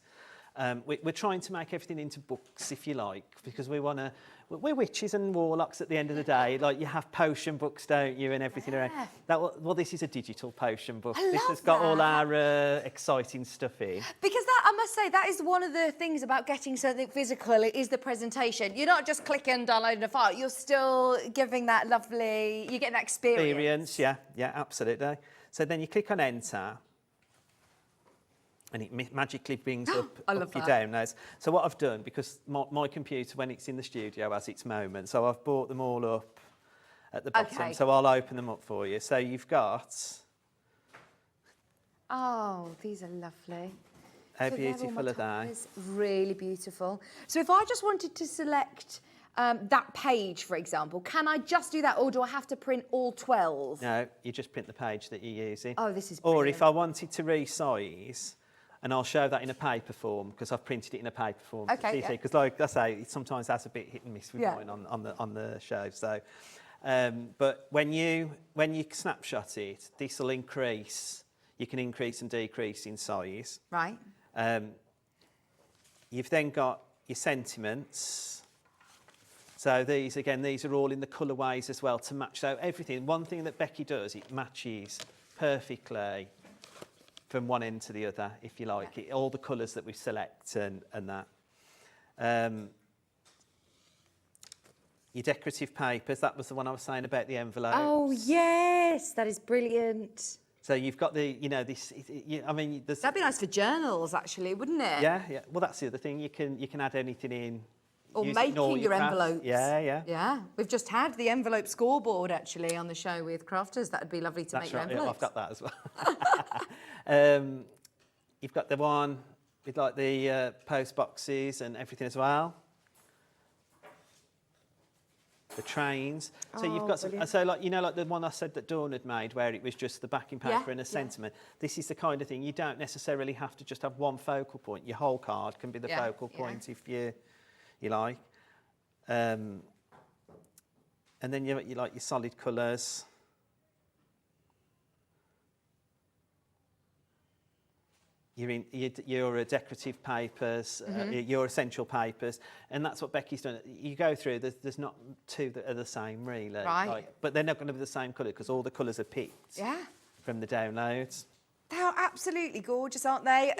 We're trying to make everything into books, if you like, because we're witches and warlocks at the end of the day. Like, you have potion books, don't you, and everything around. Well, this is a digital potion book. This has got all our exciting stuff in. Because that, I must say, that is one of the things about getting something physical, is the presentation. You're not just clicking and downloading a file, you're still giving that lovely, you're getting that experience. Yeah, absolutely. So then you click on enter, and it magically brings up your downloads. So what I've done, because my computer, when it's in the studio, has its moment, so I've brought them all up at the bottom. Okay. So I'll open them up for you. So you've got... Oh, these are lovely. How So they're all beautiful my are they? toppers, really beautiful. So if I just wanted to select that page, for example, can I just do that, or do I have to print all 12? No, you just print the page that you're using. Oh, this is Or brilliant. if I wanted to resize, and I'll show that in a paper form, because I've printed it in a paper form. Okay, yeah. Because like I say, it sometimes has a bit hit and miss with Yeah. mine on the show. So, but when you snapshot it, this will increase. You can increase and decrease in size. Right. You've then got your sentiments. So these are all in the colourways as well to match out everything. One thing that Becky does, it matches perfectly from one end to the other, if you like. Yeah. All the colours that we select and that. Your decorative papers, that was the one I was saying about the envelopes. Oh, yes, that is brilliant. So you've got the, this, I mean... That'd be nice for journals, actually, wouldn't it? Yeah. Well, that's the other thing. You can add anything in. Or use it in all making your crafts. envelopes. Yeah. Yeah, we've just had the envelope scoreboard, actually, on the show with Crafters. That'd be lovely to make your Yeah, envelopes. I've got that as well. You've got the one with like the post boxes and everything as well. The trains. So you've got some, so like like the one I said that Dawn had made, where it was just the backing paper and a sentiment. This is the kind of thing you don't necessarily have to just have one focal point. Your whole card can be the focal point if you like. And then you like your solid colours. Your decorative papers, your essential papers, and that's what Becky's done. You go through, there's not two that are the same, really. Right. But they're not going to be the same colour, because all the colours are picked from the downloads. They're absolutely gorgeous, aren't they?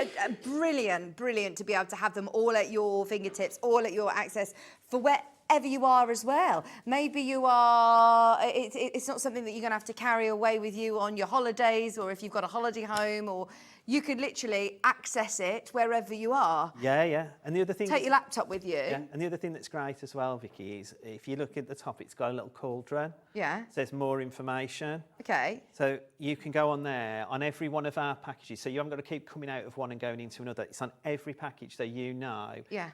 Brilliant to be able to have them all at your fingertips, all at your access for wherever you are as well. Maybe you are, it's not something that you're going to have to carry away with you on your holidays, or if you've got a holiday home, or you could literally access it wherever you are. Yeah. And the other thing... Take your laptop with you. Yeah, and the other thing that's great as well, Vicky, is if you look at the top, it's got a little cauldron. Yeah. It says more information. Okay. So you can go on there, on every one of our packages, so you haven't got to keep coming out of one and going into another. It's on every package, so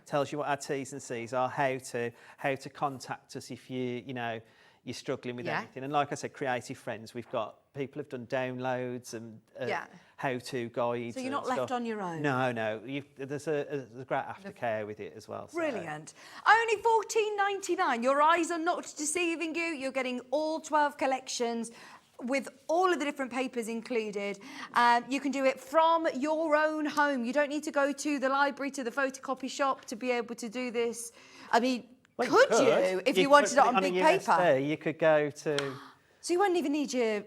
tells you what our T's and C's are, how to contact us if you're struggling with anything. And like I said, Creative Friends, we've got people have done downloads and how-to guides. So you're not left on your own? No. There's a great aftercare with it as well. So. Brilliant. Only $14.99. Your eyes are not deceiving you. You're getting all 12 collections with all of the different papers included. You can do it from your own home. You don't need to go to the library, to the photocopy shop to be able to do this. I mean, Well, could you if you wanted it on big paper? You could go to... So you won't even need your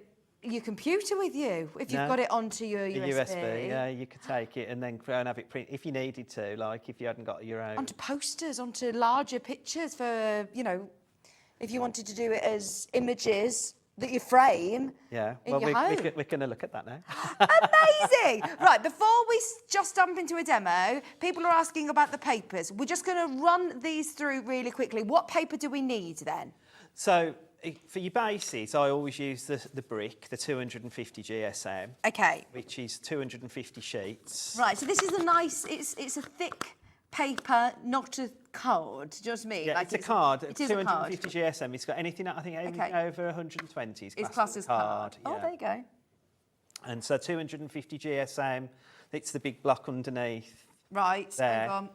computer with you if you've got it onto your USB. Yeah, you could take it and then go and have it print if you needed to, like if you hadn't got your own. Onto posters, onto larger pictures for, if you wanted to do it as images that you frame in your home. We're going to look at that now. Amazing! Right, before we just jump into a demo, people are asking about the papers. We're just going to run these through really quickly. What paper do we need then? So, for your bases, I always use the brick, the 250 GSM. Okay. Which is 250 sheets. Right, so this is a nice, it's a thick paper, not a card. Do you know what I mean? Yeah, like it's a card. It is a card. 250 GSM. It's got anything over 120 is classed as card. Yeah. Oh, there you go. And so 250 GSM, it's the big block underneath. Right, there. hang on.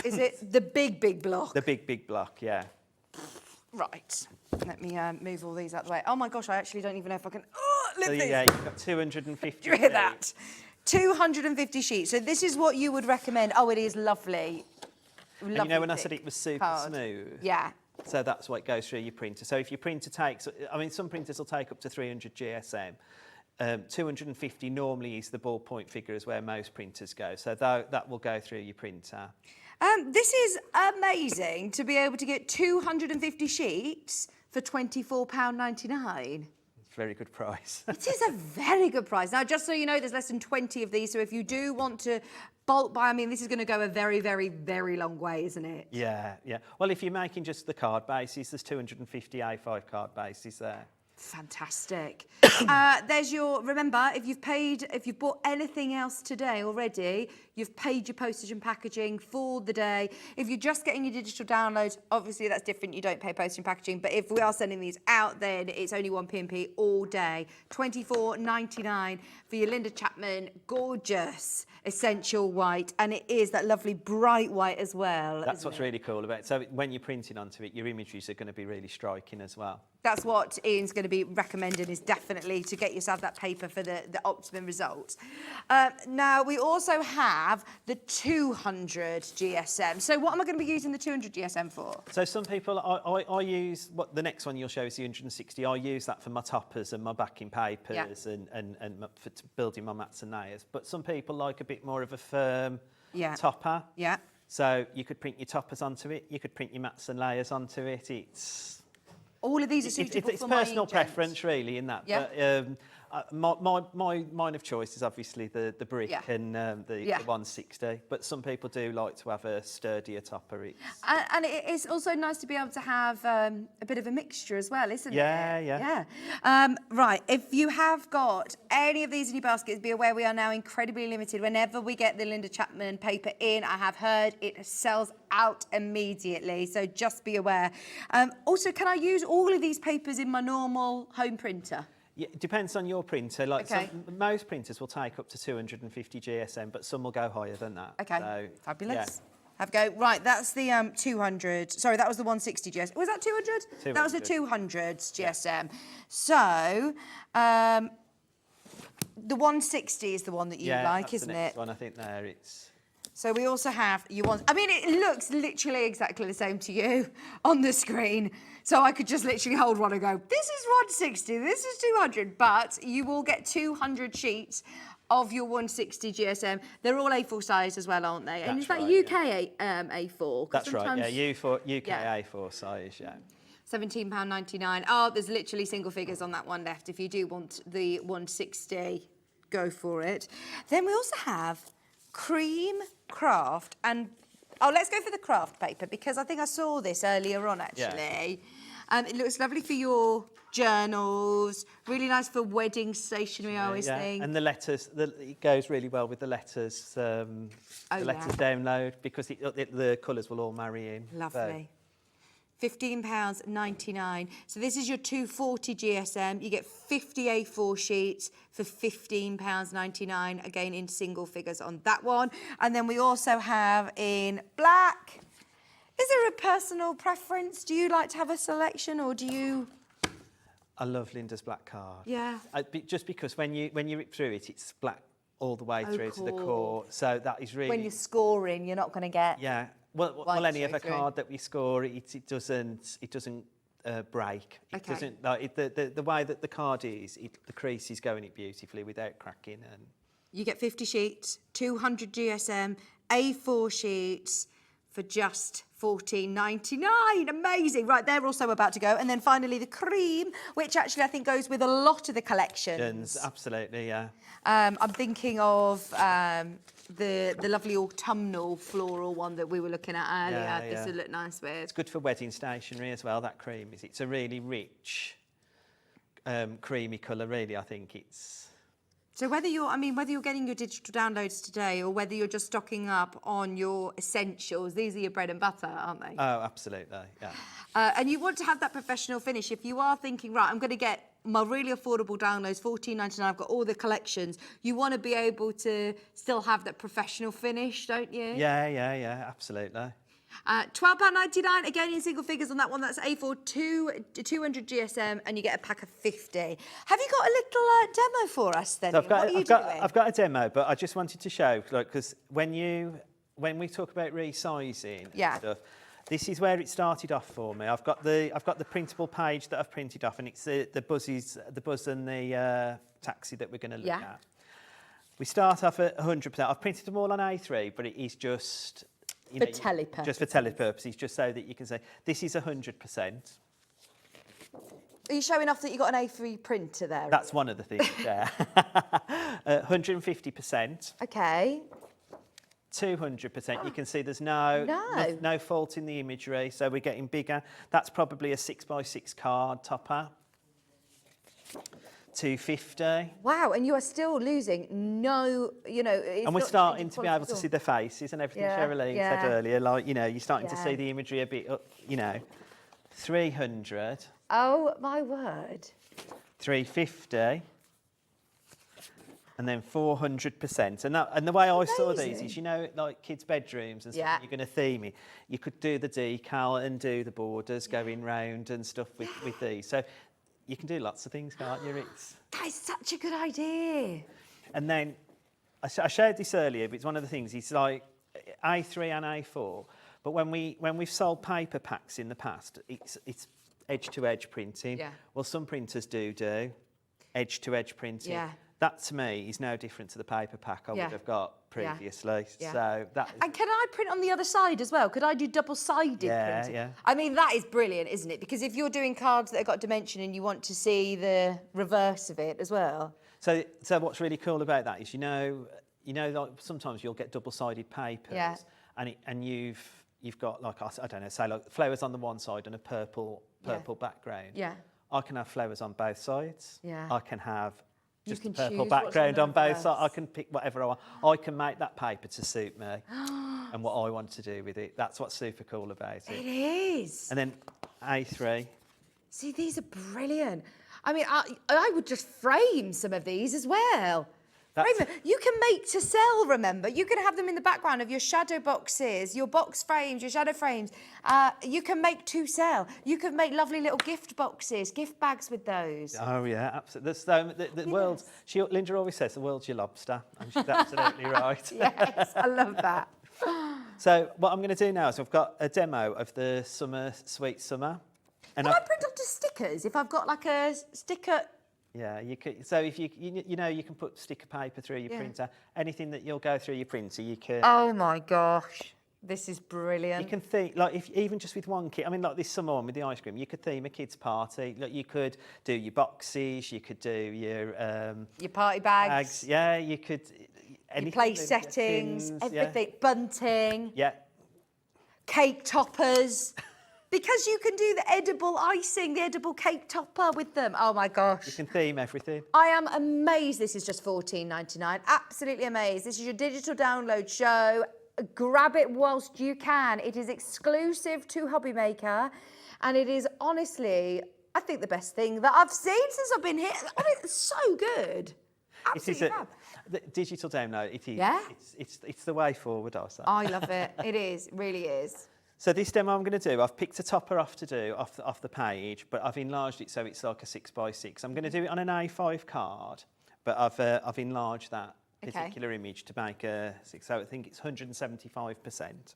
Is it the big block? The big block, yeah. Right. Let me move all these out of the way. Oh my gosh, I actually don't even know if I can lift these. Yeah, you've got 250. Do you hear that? 250 sheets. So this is what you would recommend. Oh, it is lovely. And you know when I said it was super smooth? Yeah. So that's what goes through your printer. So if your printer takes, I mean, some printers will take up to 300 GSM. 250 normally is the ballpoint figure is where most printers go. So that will go through your printer. This is amazing to be able to get 250 sheets for £24.99. Very good price. It is a very good price. Now, just so you know, there's less than 20 of these. So if you do want to bulk buy, I mean, this is going to go a very, very, very long way, isn't it? Yeah, yeah. Well, if you're making just the card bases, there's 250 A5 card bases there. Fantastic. There's your, remember, if you've bought anything else today already, you've paid your postage and packaging for the day. If you're just getting your digital downloads, obviously that's different, you don't pay postage and packaging, but if we are sending these out, then it's only 1p&p all day. £24.99 for your Linda Chapman gorgeous essential white, and it is that lovely bright white as well. That's what's really cool about it. So when you're printing onto it, your images are going to be really striking as well. That's what Ian's going to be recommending, is definitely to get yourself that paper for the optimum results. Now, we also have the 200 GSM. So what am I going to be using the 200 GSM for? So some people, I use, what the next one you'll show is the 160. I use that for my toppers and my backing papers and for building my mats and layers. But some people like a bit more of a firm topper. Yeah. So you could print your toppers onto it. You could print your mats and layers onto it. All of these are suitable it's personal preference, really, in that. Yeah. But mine of choice is obviously the brick and the 160. But some people do like to have a sturdier topper. And it's also nice to be able to have a bit of a mixture as well, isn't it? Yeah. Right, if you have got any of these in your baskets, be aware we are now incredibly limited. Whenever we get the Linda Chapman paper in, I have heard it sells out immediately, so just be aware. Also, can I use all of these papers in my normal home printer? Yeah, it depends on your printer. Most printers will take up to 250 GSM, but some will go higher than that. Okay, so, fabulous. Yeah. Have a go. Right, that's the 200. Sorry, that was the 160 GSM. Was that 200? That was the 200 GSM. Yeah. So, the 160 is the one that you like, isn't it? Yeah, that's the next one, I think there. It's... So we also have I mean, it looks literally exactly the same to you on the screen. So I could just literally hold one and go, this is 160, this is 200. But you will get 200 sheets of your 160 GSM. They're all A4 size as well, aren't they? That's and is that right, UK A4? That's right, yeah, UK A4 size, yeah. £17.99. Oh, there's literally single figures on that one left. If you do want the 160, go for it. Then we also have cream craft and let's go for the craft paper, because I think I saw this earlier on actually. It looks lovely for your journals, really nice for wedding stationery, I always think. And the letters, it goes really well with the letters, letters download, because the colours will all marry in. Lovely. £15.99. So this is your 240 GSM. You get 50 A4 sheets for £15.99, again in single figures on that one. And then we also have in black. Is there a personal preference? Do you like to have a selection, or do you? I love Linda's black card. Yeah. Just because when you rip through it, it's black all the way through to the core. So that is really... When you're scoring, you're not going to get... Yeah. Well, any other card that we score, it doesn't break. It doesn't, like, the way that the card is, the crease is going it beautifully without cracking. And you get 50 sheets, 200 GSM, A4 sheets for just £14.99. Amazing. Right, they're also about to go. And then finally the cream, which actually I think goes with a lot of the collections. Absolutely, yeah. I'm thinking of the lovely autumnal floral one that we were looking at earlier. This would look nice with. It's good for wedding stationery as well, that cream. It's a really rich, creamy colour, really, I think it's... So whether you're getting your digital downloads today, or whether you're just stocking up on your essentials, these are your bread and butter, aren't they? Oh, absolutely, yeah. And you want to have that professional finish. If you are thinking, right, I'm going to get my really affordable downloads, £14.99, I've got all the collections, you want to be able to still have that professional finish, don't you? Yeah, absolutely. £12.99 again in single figures on that one. That's A4 200 GSM, and you get a pack of 50. Have you got a little demo for us then? So I've got a demo, but I just wanted to show, like, because when we talk about resizing and stuff, this is where it started off for me. I've got the printable page that I've printed off, and it's the buzz and the taxi that we're going to look at. We start off at 100%. I've printed them all on A3, but it is just for telly purposes. Just for telly purposes, just so that you can say this is 100%. Are you showing off that you've got an A3 printer there? That's one of the things there. 150%. Okay. 200%. You can see there's no fault in the imagery, so we're getting bigger. That's probably a 6x6 card topper. 250. Wow, and you are still losing no, and we're starting to be able to see the faces and everything Cheralene said earlier, like, you're starting to see the imagery a bit, 300. Oh, my word. 350. And then 400%. And the way I saw these is, like kids' bedrooms and stuff, you're going to theme it. You could do the decal and do the borders going round and stuff with these. So you can do lots of things, can't you? That is such a good idea. And then, I shared this earlier, but it's one of the things, it's like A3 and A4. But when we've sold paper packs in the past, it's edge-to-edge printing. Yeah. Well, some printers do edge-to-edge printing. Yeah. That, to me, is no different to the paper pack I would have got previously. Yeah. So that. And can I print on the other side as well? Could I do double-sided printing? Yeah. I mean, that is brilliant, isn't it? Because if you're doing cards that have got dimension and you want to see the reverse of it as well. So what's really cool about that is, like sometimes you'll get double-sided papers, and you've got, like, I don't know, say like flowers on the one side and a purple background. Yeah. I can have flowers on both sides. Yeah. I can have just a purple background on both sides. I can pick whatever I want. I can make that paper to suit me and what I want to do with it. That's what's super cool about it. It is. And then A3. See, these are brilliant. I mean, I would just frame some of these as well. You can make to sell, remember. You can have them in the background of your shadow boxes, your box frames, your shadow frames. You can make to sell. You can make lovely little gift boxes, gift bags with those. Oh, yeah, absolutely. The world, Linda always says, the world's your lobster. And she's absolutely right. Yes, I love that. So what I'm going to do now is I've got a demo of the Sweet Summer. And can I print onto stickers if I've got like a sticker? Yeah, you could. So if you can put sticker paper through your printer. Anything that you'll go through your printer, you can. Oh my gosh, this is brilliant. You can think like even just with one kit. I mean, like this summer one with the ice cream, you could theme a kids' party. Like you could do your boxes, you could do your party bags. Yeah, you could. Your place settings, everything, bunting. Yeah. Cake toppers. Because you can do the edible icing, the edible cake topper with them. Oh, my gosh. You can theme everything. I am amazed this is just $14.99. Absolutely amazed. This is your digital download show. Grab it whilst you can. It is exclusive to HobbyMaker. And it is honestly, I think, the best thing that I've seen since I've been here. I mean, it's so good. Absolutely fab. The digital download, it is. Yeah? It's the way forward, I say. I love it. It is. It really is. So this demo I'm going to do, I've picked a topper off the page, but I've enlarged it so it's like a 6x6. I'm going to do it on an A5 card, but I've enlarged that particular image to make a 6. So I think it's 175%.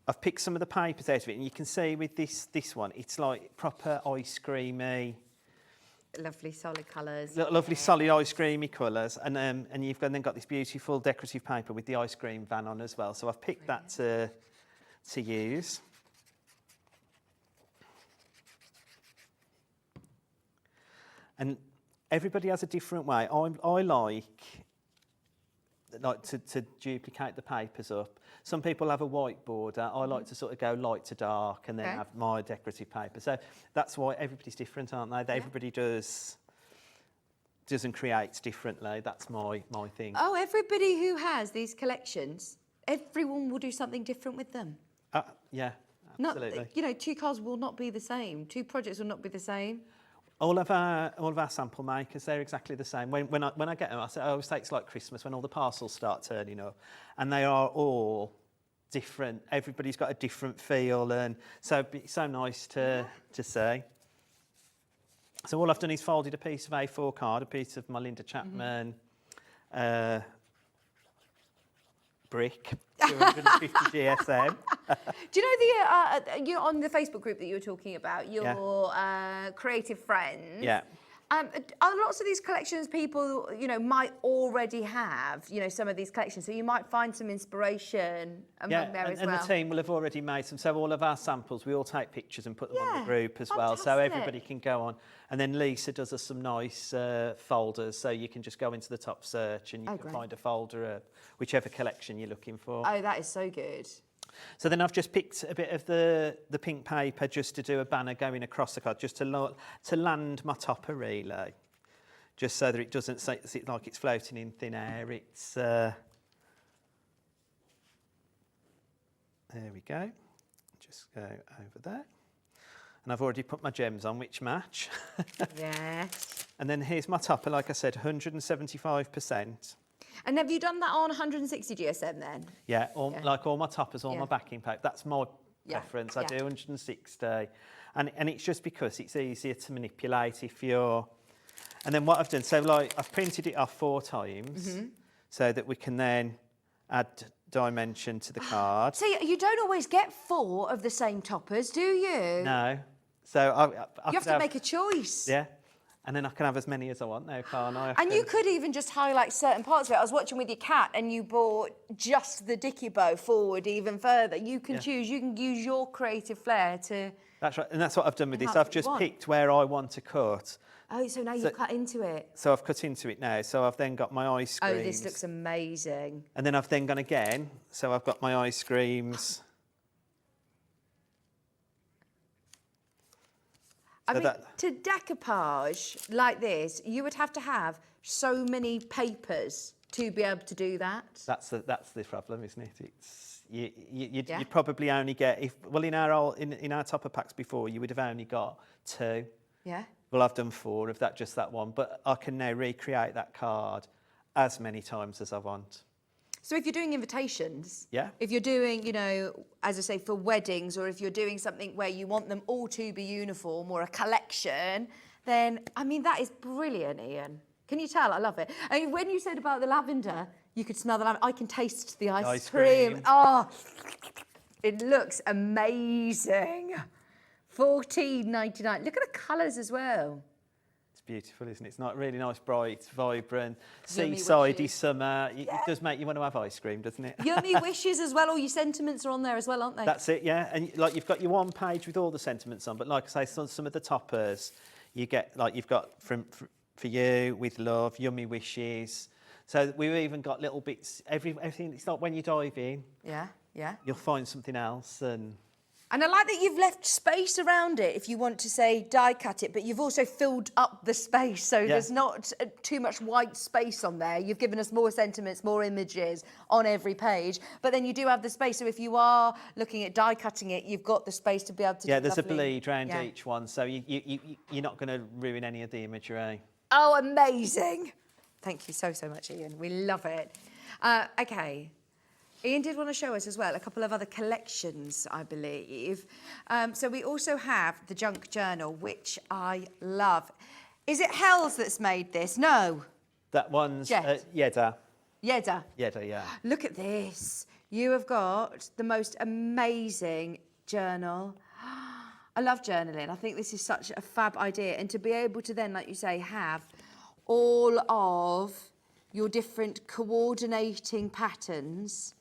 I've picked some of the papers out of it, and you can see with this one, it's like proper ice creamy. Lovely solid colours. Lovely solid ice creamy colours, and you've then got this beautiful decorative paper with the ice cream van on as well. So I've picked that to use. And everybody has a different way. I like to duplicate the papers up. Some people have a white border. I like to sort of go light to dark and then have my decorative paper. So that's why everybody's different, aren't they? Everybody does and creates differently. That's my thing. Oh, everybody who has these collections, everyone will do something different with them. Yeah, absolutely. Two cards will not be the same. Two projects will not be the same. All of our sample makers, they're exactly the same. When I get them, I always say it's like Christmas when all the parcels start turning up, and they are all different. Everybody's got a different feel, and so it's so nice to see. So all I've done is folded a piece of A4 card, a piece of my Linda Chapman brick, 250 GSM. Do you know you on the Facebook group that you were talking about, your creative friends? Yeah. Are lots of these collections people, might already have, some of these collections, so you might find some inspiration among there as well. And the team will have already made some. So all of our samples, we all take pictures and put them on the group as well, so everybody can go on. And then Lisa does us some nice folders, so you can just go into the top search and you can find a folder of whichever collection you're looking for. Oh, that is so good. So then I've just picked a bit of the pink paper just to do a banner going across the card, just to land my topper really, just so that it doesn't sit like it's floating in thin air. It's there we go. Just go over there, and I've already put my gems on, which match. Yes. And then here's my topper, like I said, 175%. And have you done that on 160 GSM then? Yeah, like all my toppers, all my backing paper. That's my preference. I do 160. And it's just because it's easier to manipulate if you're... And then what I've done, so like I've printed it off 4 times so that we can then add dimension to the card. So you don't always get 4 of the same toppers, do you? No. So you have to make a choice. Yeah. And then I can have as many as I want now, can't I? And you could even just highlight certain parts of it. I was watching with your cat and you brought just the dicky bow forward even further. You can choose, you can use your creative flair to... That's right, and that's what I've done with this. I've just picked where I want to cut. Oh, so now you cut into it. So I've cut into it now. So I've then got my ice creams. Oh, this looks amazing. And then I've then gone again. So I've got my ice creams. I mean, to decoupage like this, you would have to have so many papers to be able to do that. That's the problem, isn't it? It's you'd probably only get in our topper packs before you would have only got 2. Yeah. Well, I've done 4 of that, just that one, but I can now recreate that card as many times as I want. So if you're doing invitations, yeah, if you're doing, as I say, for weddings, or if you're doing something where you want them all to be uniform or a collection, then, I mean, that is brilliant, Ian. Can you tell? I love it. I mean, when you said about the lavender, you could smell the lavender. I can taste the ice cream. Oh, it looks amazing. $14.99. Look at the colours as well. Beautiful, isn't it? It's not really nice, bright, vibrant, seaside summer. It does make you want to have ice cream, doesn't it? Yummy wishes as well. All your sentiments are on there as well, aren't they? That's it, yeah. And like you've got your one page with all the sentiments on, but like I say, some of the toppers you get, like you've got for you with love, yummy wishes. So we've even got little bits. Everything. It's like when you dive in. Yeah, yeah. You'll find something else and. And I like that you've left space around it if you want to, say, die cut it, but you've also filled up the space, so there's not too much white space on there. You've given us more sentiments, more images on every page, but then you do have the space, so if you are looking at die cutting it, you've got the space to be able to do there's a bleed round each one, so you're not going to ruin any of the imagery. Oh, amazing. Thank you so much, Ian. We love it. OK. Ian did want to show us as well a couple of other collections, I believe. So we also have the junk journal, which I love. Is it Hells that's made this? No. That one's Yedda. Yedda? Yedda, yeah. Look at this. You have got the most amazing journal. I love journaling. I think this is such a fab idea. And to be able to then, like you say, have all of your different coordinating patterns.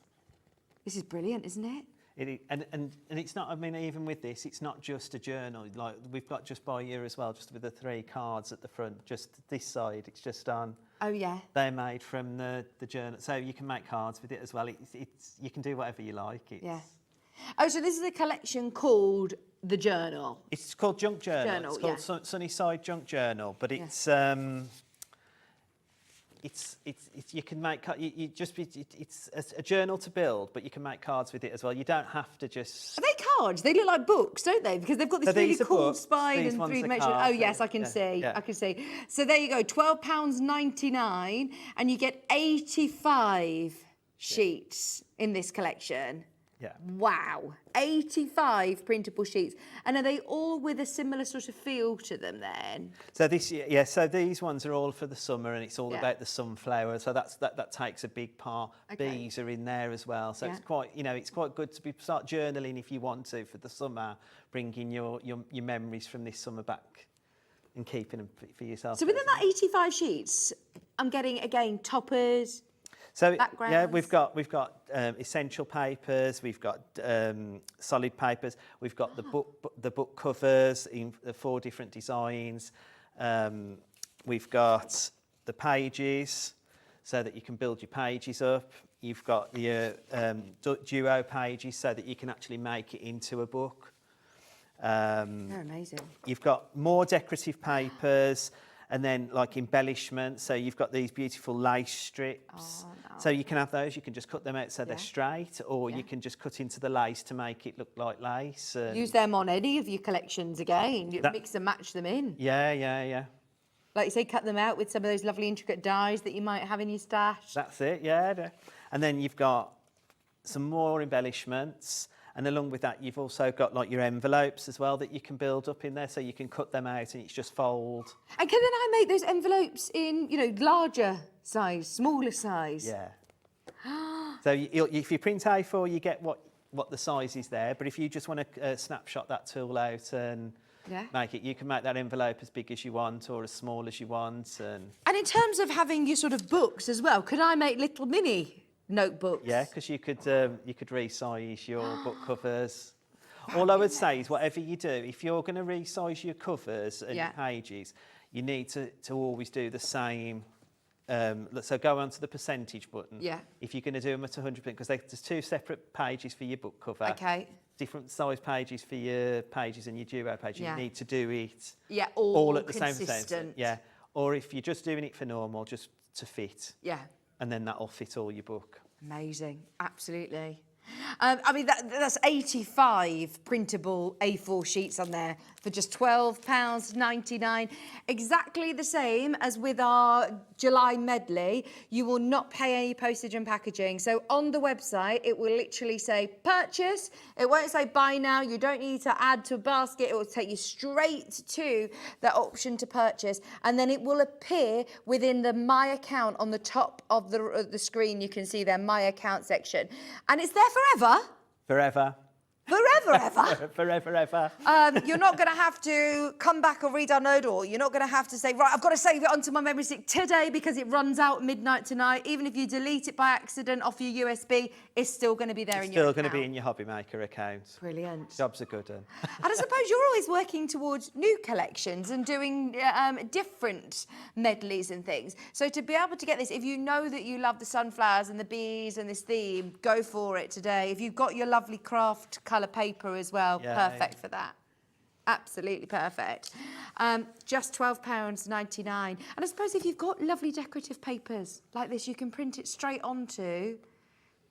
This is brilliant, isn't it? It is, and it's not, I mean, even with this, it's not just a journal. Like, we've got just by year as well, just with the 3 cards at the front, just this side, it's just on. Oh, yeah. They're made from the journal. So you can make cards with it as well. It's you can do whatever you like. Yeah. Oh, so this is a collection called The Journal. It's called Junk Journal. It's called Sunnyside Junk Journal, but it's... It's you can make it's a journal to build, but you can make cards with it as well. You don't have to just. Are they cards? They look like books, don't they? Because they've got this really cool spine and 3-dimensional. Oh yes, I can see. I can see. So there you go, £12.99, and you get 85 sheets in this collection. Yeah. Wow, 85 printable sheets. And are they all with a similar sort of feel to them then? So so these ones are all for the summer, and it's all Yeah. about the sunflower. So that takes a big part. Okay. Bees are in there as well. So Yeah. it's quite, it's quite good to start journaling if you want to for the summer, bringing your memories from this summer back and keeping them for yourself. So within that 85 sheets, I'm getting, again, toppers. So Backgrounds. we've got essential papers, we've got solid papers, we've got the book covers in 4 different designs. We've got the pages, so that you can build your pages up. You've got the duo pages, so that you can actually make it into a book. They're amazing. You've got more decorative papers. And then like embellishments, so you've got these beautiful lace strips. Oh, no. So you can have those, you can just cut them out so they're straight, or you can just cut into the lace to make it look like lace. Use them on any of your collections again. You mix and match them in. Yeah. Like you say, cut them out with some of those lovely intricate dyes that you might have in your stash. That's it, yeah. And then you've got some more embellishments. And along with that, you've also got like your envelopes as well that you can build up in there, so you can cut them out and it's just fold. And can then I make those envelopes in, larger size, smaller size? Yeah. So if you print A4, you get what the size is there. But if you just want to snapshot that tool out and make it, you can make that envelope as big as you want or as small as you want. And in terms of having your sort of books as well, could I make little mini notebooks? Yeah, because you could resize your book covers. All I would say is whatever you do, if you're going to resize your covers and your pages, you need to always do the same. So go onto the percentage button. Yeah. If you're going to do them at 100%, because there's 2 separate pages for your book cover. Okay. Different size pages for your pages and your duo pages. Yeah. You need to do it. Yeah, all at the consistent. same percent. Yeah. Or if you're just doing it for normal, just to fit. Yeah. And then that'll fit all your book. Amazing, absolutely. I mean, that's 85 printable A4 sheets on there for just £12.99. Exactly the same as with our July Medley. You will not pay any postage and packaging. So on the website, it will literally say purchase. It won't say buy now. You don't need to add to a basket. It will take you straight to the option to purchase. And then it will appear within the My Account on the top of the screen. You can see their My Account section. And it's there forever. Forever. Forever, ever. Forever, ever. You're not going to have to come back or re-download, or you're not going to have to say, right, I've got to save it onto my memory stick today because it runs out midnight tonight. Even if you delete it by accident off your USB, it's still going to be there in your account. Still going to be in your HobbyMaker account. Brilliant. Jobs are good. And I suppose you're always working towards new collections and doing different medleys and things. So to be able to get this, if you know that you love the sunflowers and the bees and this theme, go for it today. If you've got your lovely craft colour paper as well, perfect for that. Absolutely perfect. Just £12.99. And I suppose if you've got lovely decorative papers like this, you can print it straight onto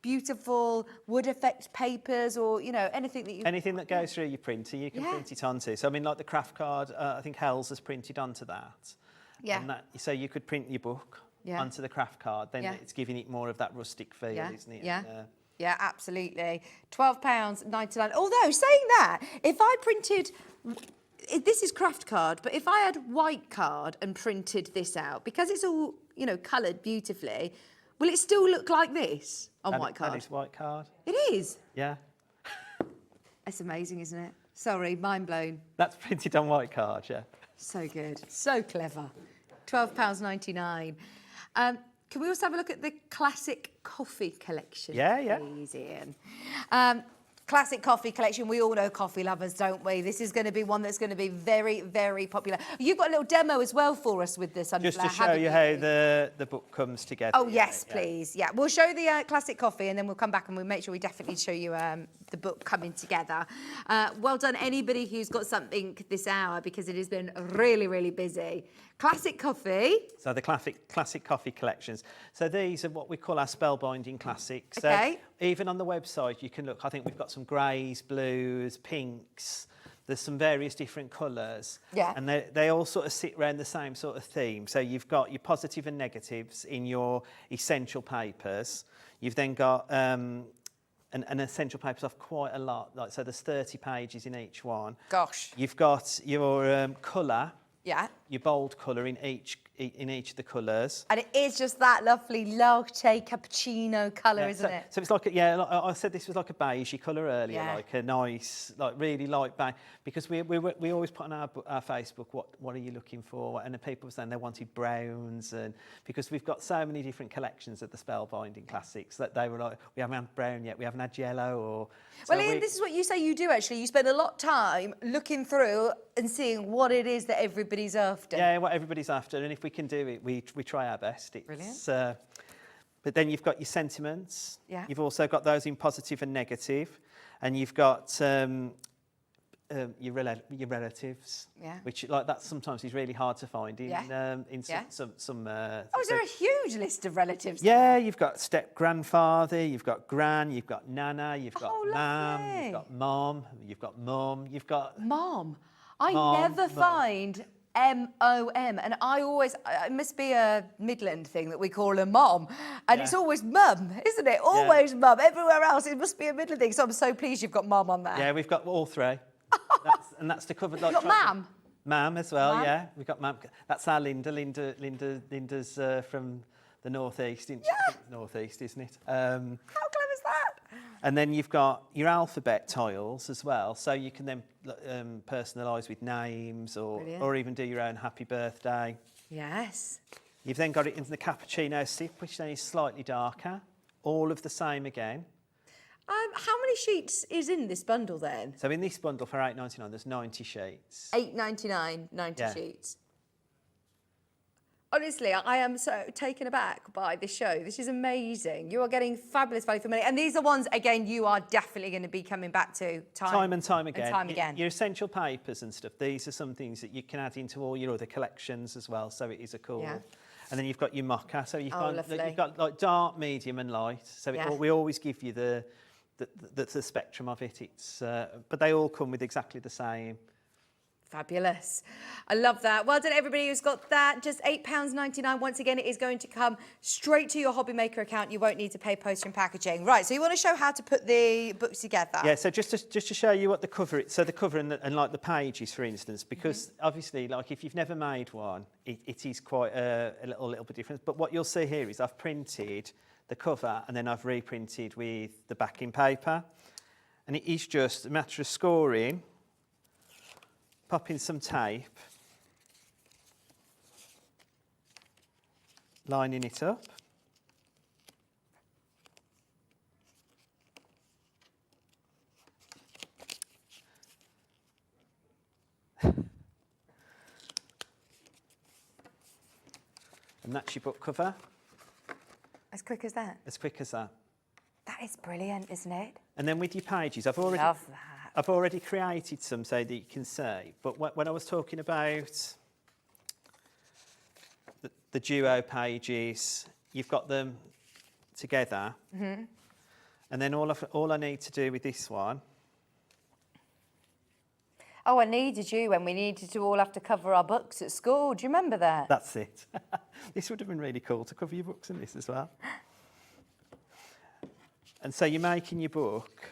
beautiful wood effect papers, or anything that you... Anything that goes through your printer, you can print it onto. So I mean, like the craft card, I think Hell's has printed onto that. Yeah. And so you could print your book onto the craft card, then it's giving it more of that rustic feel, isn't it? Yeah, absolutely. £12.99. Although, saying that, if I printed... This is craft card, but if I had white card and printed this out, because it's all, coloured beautifully, will it still look like this on white card? That is white card. It is? Yeah. It's amazing, isn't it? Sorry, mind blown. That's printed on white card, yeah. So good. So clever. £12.99. Can we also have a look at the classic coffee collection? Yeah. Please, Ian. Classic coffee collection. We all know coffee lovers, don't we? This is going to be one that's going to be very, very popular. You've got a little demo as well for us with the sunflower. Just to show you how the book comes together. Oh, yes, please. Yeah, we'll show the classic coffee and then we'll come back and we'll make sure we definitely show you the book coming together. Well done, anybody who's got something this hour, because it has been really, really busy. Classic coffee. So the classic coffee collections. So these are what we call our spellbinding classics. Okay. So even on the website, you can look. I think we've got some greys, blues, pinks. There's some various different colours. Yeah. And they all sort of sit around the same sort of theme. So you've got your positive and negatives in your essential papers. You've then got and essential papers off quite a lot. Like, so there's 30 pages in each one. Gosh. You've got your colour, Yeah. your bold colour in each of the colours. And it is just that lovely latte cappuccino colour, isn't it? So it's like, I said this was like a beigey colour earlier, like a nice, like really light beige. Because we always put on our Facebook, what are you looking for? And the people were saying they wanted browns, and because we've got so many different collections of the spellbinding classics that they were like, we haven't had brown yet, we haven't had yellow, or. Well, Ian, this is what you say you do, actually. You spend a lot of time looking through and seeing what it is that everybody's after. Yeah, what everybody's after, and if we can do it, we try our best. It's, brilliant. But then you've got your sentiments. Yeah. You've also got those in positive and negative, and you've got your relatives. Yeah. Which, like, that sometimes is really hard to find in some. Oh, is there a huge list of relatives? Yeah, you've got step grandfather, you've got gran, you've got nana, you've got Oh, mam, lovely. you've got mom, you've got mum, you've got. Mom. I Mom, never mum. find M-O-M, and I always, it must be a Midland thing that we call a mom, and it's always mum, isn't it? Always mum. Everywhere else, it must be a Midland thing, so I'm so pleased you've got mum on there. Yeah, we've got all three. That's to cover. Like, You've got mam? Mam as well, Mam. yeah. We've got mam. That's our Linda. Linda's from the northeast. Northeast, isn't it? How clever is that? And then you've got your alphabet tiles as well, so you can then personalise with names or even do your own happy birthday. Yes. You've then got it in the cappuccino sip, which then is slightly darker. All of the same again. How many sheets is in this bundle then? So in this bundle for £8.99, there's 90 sheets. £8.99, 90 Yeah. sheets. Honestly, I am so taken aback by this show. This is amazing. You are getting fabulous value for money. And these are ones, again, you are definitely going to be coming back to Time and time again. And time again. Your essential papers and stuff, these are some things that you can add into all your other collections as well, so it is a cool. Yeah. And then you've got your mocha, so you've lovely. got like dark, medium and light. So Yeah. we always give you the spectrum of it. It's but they all come with exactly the same. Fabulous. I love that. Well done, everybody who's got that. Just £8.99. Once again, it is going to come straight to your HobbyMaker account. You won't need to pay postage and packaging. Right, so you want to show how to put the books together? Yeah, so just to show you what the cover is, so the cover and like the pages, for instance, because obviously, like, if you've never made one, it is quite a little bit different. But what you'll see here is I've printed the cover and then I've reprinted with the backing paper. And it is just a matter of scoring, popping some tape, lining it up. And that's your book cover. As quick as that? As quick as that. That is brilliant, isn't it? And then with your pages, I've already created some so that you can see. But when I was talking about the duo pages, you've got them together. Mm-hmm. And then all I need to do with this one. Oh, I needed you when we needed to all have to cover our books at school. Do you remember that? That's it. This would have been really cool to cover your books in this as well. And so you're making your book.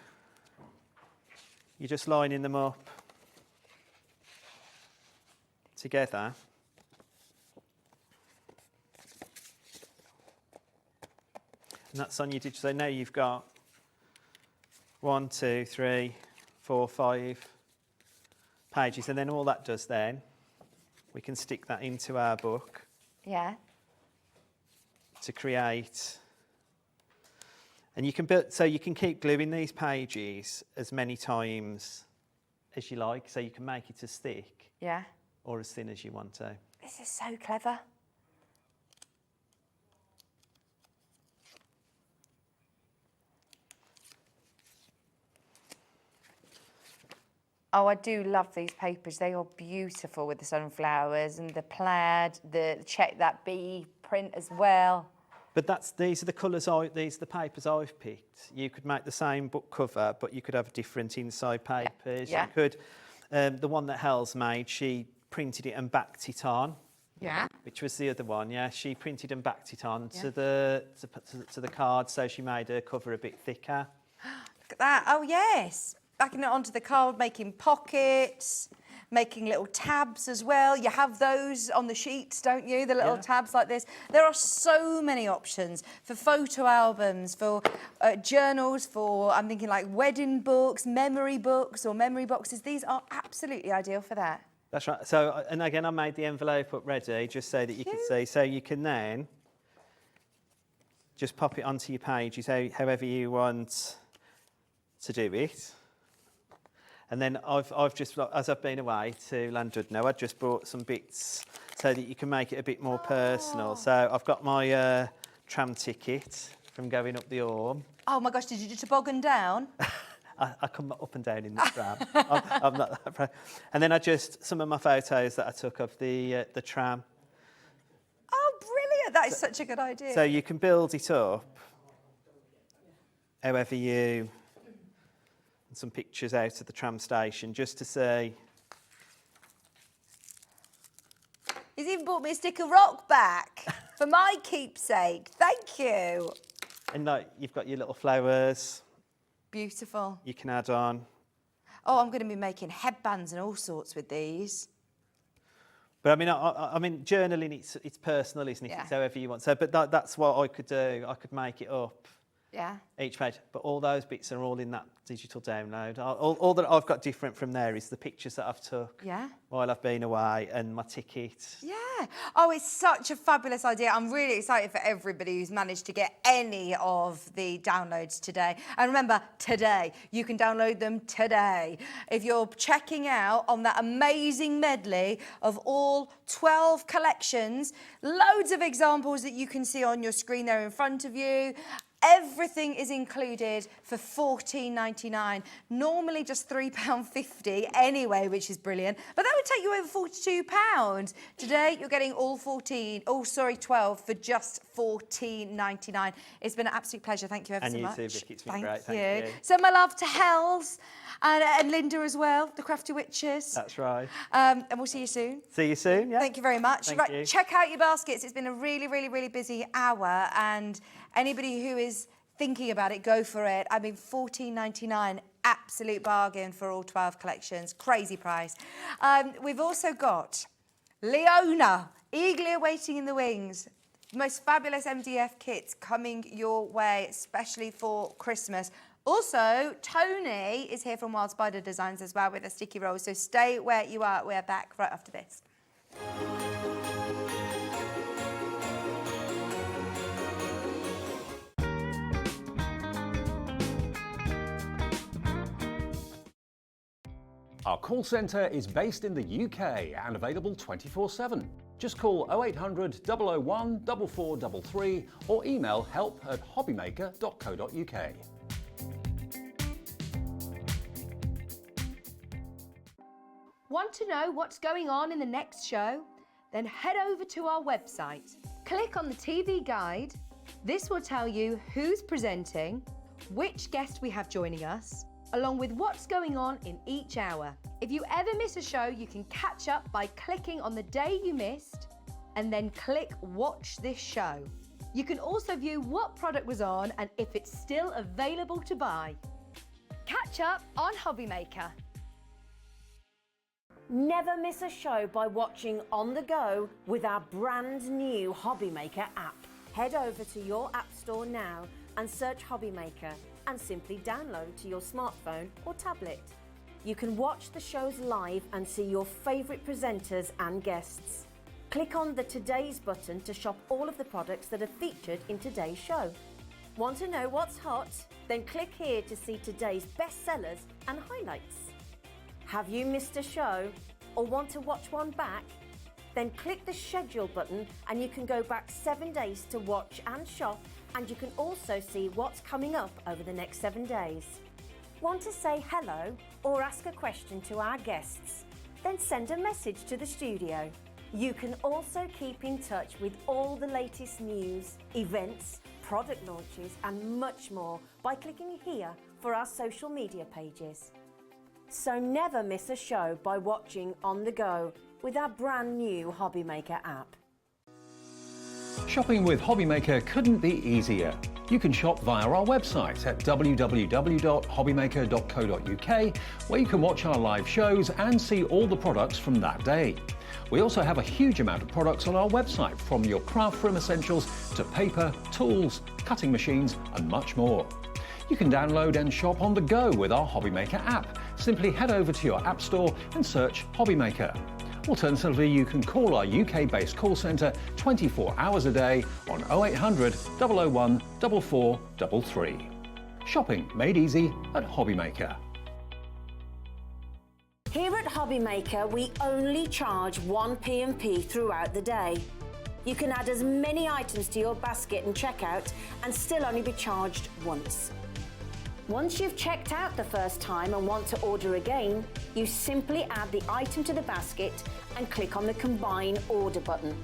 You're just lining them up together. And that's on your digital. So now you've got 1, 2, 3, 4, 5 pages. And then all that does then, we can stick that into our book. Yeah. To create. And you can build, so you can keep gluing these pages as many times as you like, so you can make it as thick or as thin as you want to. This is so clever. Oh, I do love these papers. They are beautiful with the sunflowers and the plaid, check that bee print as well. But these are the colours, these are the papers I've picked. You could make the same book cover, but you could have different inside papers. Yeah. You could, the one that Hel's made, she printed it and backed it on. Yeah. Which was the other one, yeah. She printed and backed it on to the card, so she made her cover a bit thicker. Look at that. Oh, yes. Backing it onto the card, making pockets, making little tabs as well. You have those on the sheets, don't you? The little tabs like this. There are so many options for photo albums, for journals, for, I'm thinking like wedding books, memory books or memory boxes. These are absolutely ideal for that. That's right. So, and again, I made the envelope up ready just so that you can see. So you can then just pop it onto your pages however you want to do it. And then I've just, as I've been away to Llandudno, I just brought some bits so that you can make it a bit more personal. So I've got my tram ticket from going up the Orme. Oh my gosh, did you do toboggan down? I come up and down in the tram. I'm not that proud. And then some of my photos that I took of the tram. Oh, brilliant. That is such a good idea. So you can build it up however you... And some pictures out of the tram station just to see. He's even bought me a stick of rock back for my keepsake. Thank you. And like you've got your little flowers. Beautiful. You can add on. Oh, I'm going to be making headbands and all sorts with these. But I mean, journaling, it's personal, isn't it? Yeah. It's however you want. So, but that's what I could do. I could make it up. Yeah. Each page, but all those bits are all in that digital download. All that I've got different from there is the pictures that I've took while I've been away and my ticket. Yeah. Oh, it's such a fabulous idea. I'm really excited for everybody who's managed to get any of the downloads today. And remember, today, you can download them today. If you're checking out on that amazing medley of all 12 collections, loads of examples that you can see on your screen there in front of you. Everything is included for $14.99. Normally just £3.50 anyway, which is brilliant. But that would take you over £42. Today, you're getting all 12 for just $14.99. It's been an absolute pleasure. Thank you ever so much. And you too, Vicki. It's been great. Thank you. So my love to Hells and Linda as well, the Crafty Witches. That's right. And we'll see you soon. See you soon, yeah. Thank you very much. Thank you. Check out your baskets. It's been a really, really, really busy hour, and anybody who is thinking about it, go for it. I mean, $14.99, absolute bargain for all 12 collections. Crazy price. We've also got Leona, eagerly awaiting in the wings. Most fabulous MDF kits coming your way, especially for Christmas. Also, Tony is here from Wild Spider Designs as well with a sticky roll. So stay where you are. We're back right after this. Our call centre is based in the UK and available 24/7. Just call 0800 001 4433 or email help@hobbymaker.co.uk. Want to know what's going on in the next show? Then head over to our website. Click on the TV guide. This will tell you who's presenting, which guest we have joining us, along with what's going on in each hour. If you ever miss a show, you can catch up by clicking on the day you missed and then click Watch This Show. You can also view what product was on and if it's still available to buy. Catch up on HobbyMaker. Never miss a show by watching on the go with our brand new HobbyMaker app. Head over to your app store now and search HobbyMaker and simply download to your smartphone or tablet. You can watch the shows live and see your favourite presenters and guests. Click on the Today's button to shop all of the products that are featured in today's show. Want to know what's hot? Then click here to see today's bestsellers and highlights. Have you missed a show or want to watch one back? Then click the schedule button and you can go back 7 days to watch and shop, and you can also see what's coming up over the next 7 days. Want to say hello or ask a question to our guests? Then send a message to the studio. You can also keep in touch with all the latest news, events, product launches and much more by clicking here for our social media pages. So never miss a show by watching on the go with our brand new HobbyMaker app. Shopping with HobbyMaker couldn't be easier. You can shop via our website at www.hobbymaker.co.uk, where you can watch our live shows and see all the products from that day. We also have a huge amount of products on our website, from your craft room essentials to paper, tools, cutting machines and much more. You can download and shop on the go with our HobbyMaker app. Simply head over to your app store and search HobbyMaker. Alternatively, you can call our UK-based call centre 24 hours a day on 0800 001 4433. Shopping made easy at HobbyMaker. Here at HobbyMaker, we only charge 1 P&P throughout the day. You can add as many items to your basket and checkout and still only be charged once. Once you've checked out the first time and want to order again, you simply add the item to the basket and click on the Combine Order button.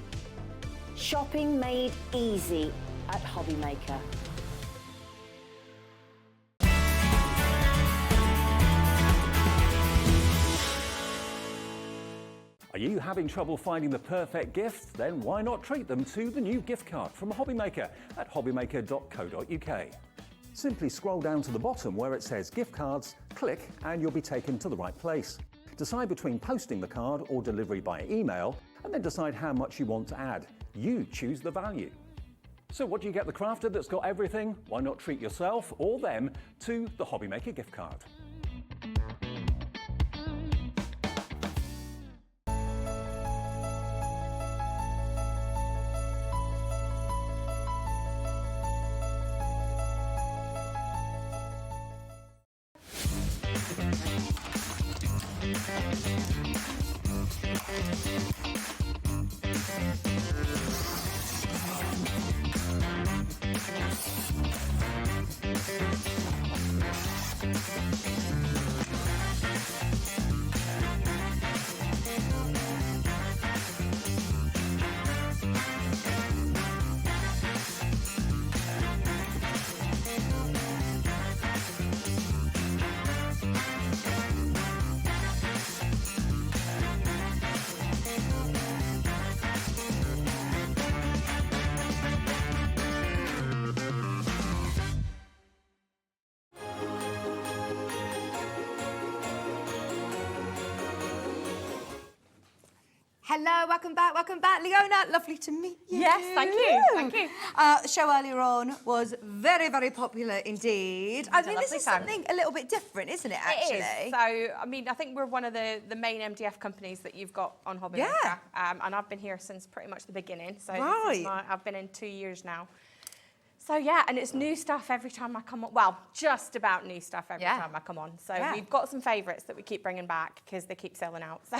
Shopping made easy at HobbyMaker. Are you having trouble finding the perfect gift? Then why not treat them to the new gift card from HobbyMaker at hobbymaker.co.uk. Simply scroll down to the bottom where it says gift cards, click and you'll be taken to the right place. Decide between posting the card or delivery by email, and then decide how much you want to add. You choose the value. So what do you get the crafter that's got everything? Why not treat yourself or them to the HobbyMaker gift card? Hello, welcome back, Leona. Lovely to meet you. Yes, thank you, thank you. The show earlier on was very, very popular indeed. I mean, this is something a little bit different, isn't it, actually? It is. So, I mean, I think we're one of the main MDF companies that you've got on HobbyMaker. Yeah. And I've been here since pretty much the beginning. So right. I've been in 2 years now. So yeah, and it's new stuff every time I come on. Well, just about new stuff every time I come on. So we've got some favourites that we keep bringing back because they keep selling out. So.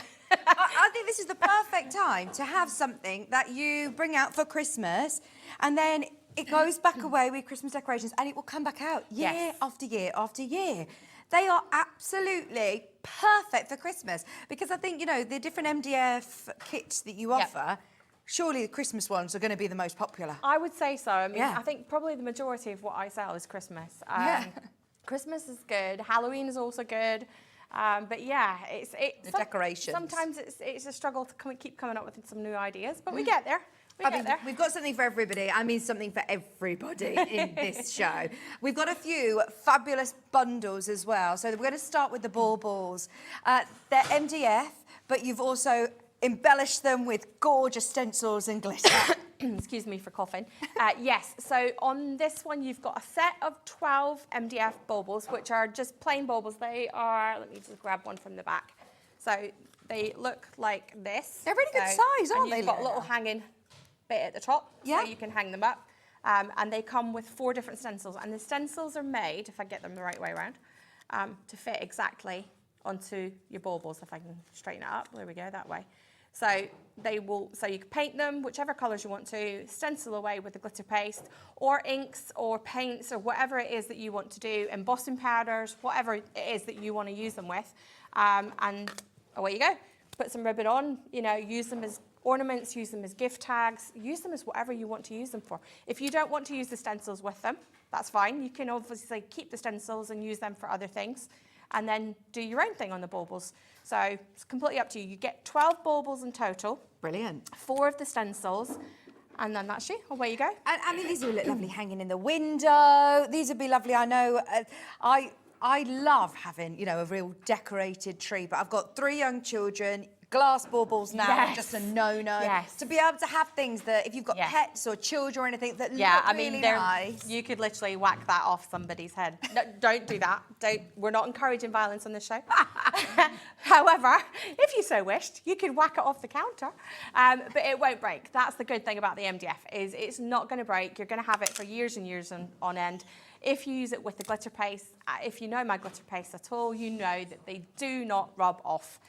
I think this is the perfect time to have something that you bring out for Christmas, and then it goes back away with Christmas decorations, and it will come back out year after year after year. They are absolutely perfect for Christmas because I think, you know, the different MDF kits that you offer, surely the Christmas ones are going to be the most popular. I would say so. I mean, I think probably the majority of what I sell is Christmas. Christmas is good. Halloween is also good. But yeah, it's decorations. Sometimes it's a struggle to keep coming up with some new ideas, but we get there. We've got something for everybody. I mean, something for everybody in this show. We've got a few fabulous bundles as well. So we're going to start with the baubles. They're MDF, but you've also embellished them with gorgeous stencils and glitter. Excuse me for coughing. Yes, so on this one you've got a set of 12 MDF baubles, which are just plain baubles. They are, let me just grab one from the back. So they look like this. They're really good size, aren't they? You've got a little hanging bit at the top, so you can hang them up. And they come with 4 different stencils. And the stencils are made, if I get them the right way around, to fit exactly onto your baubles. If I can straighten it up, there we go, that way. So you can paint them whichever colours you want to, stencil away with the glitter paste, or inks or paints or whatever it is that you want to do, embossing powders, whatever it is that you want to use them with, and away you go. Put some ribbon on, you know, use them as ornaments, use them as gift tags, use them as whatever you want to use them for. If you don't want to use the stencils with them, that's fine. You can obviously keep the stencils and use them for other things, and then do your own thing on the baubles. So it's completely up to you. You get 12 baubles in total. Brilliant. 4 of the stencils, And then that's you. Away you go. And I mean, these will look lovely hanging in the window. These would be lovely. I know. I love having, you know, a real decorated tree, but I've got 3 young children. Glass baubles now are just a no-no. Yes. To be able to have things that, if you've got pets or children or anything that look really nice. You could literally whack that off somebody's head. No, don't do that. We're not encouraging violence on this show. However, if you so wished, you could whack it off the counter, but it won't break. That's the good thing about the MDF, is it's not going to break. You're going to have it for years and years on end. If you use it with the glitter paste, if you know my glitter paste at all, you know that they do not rub off.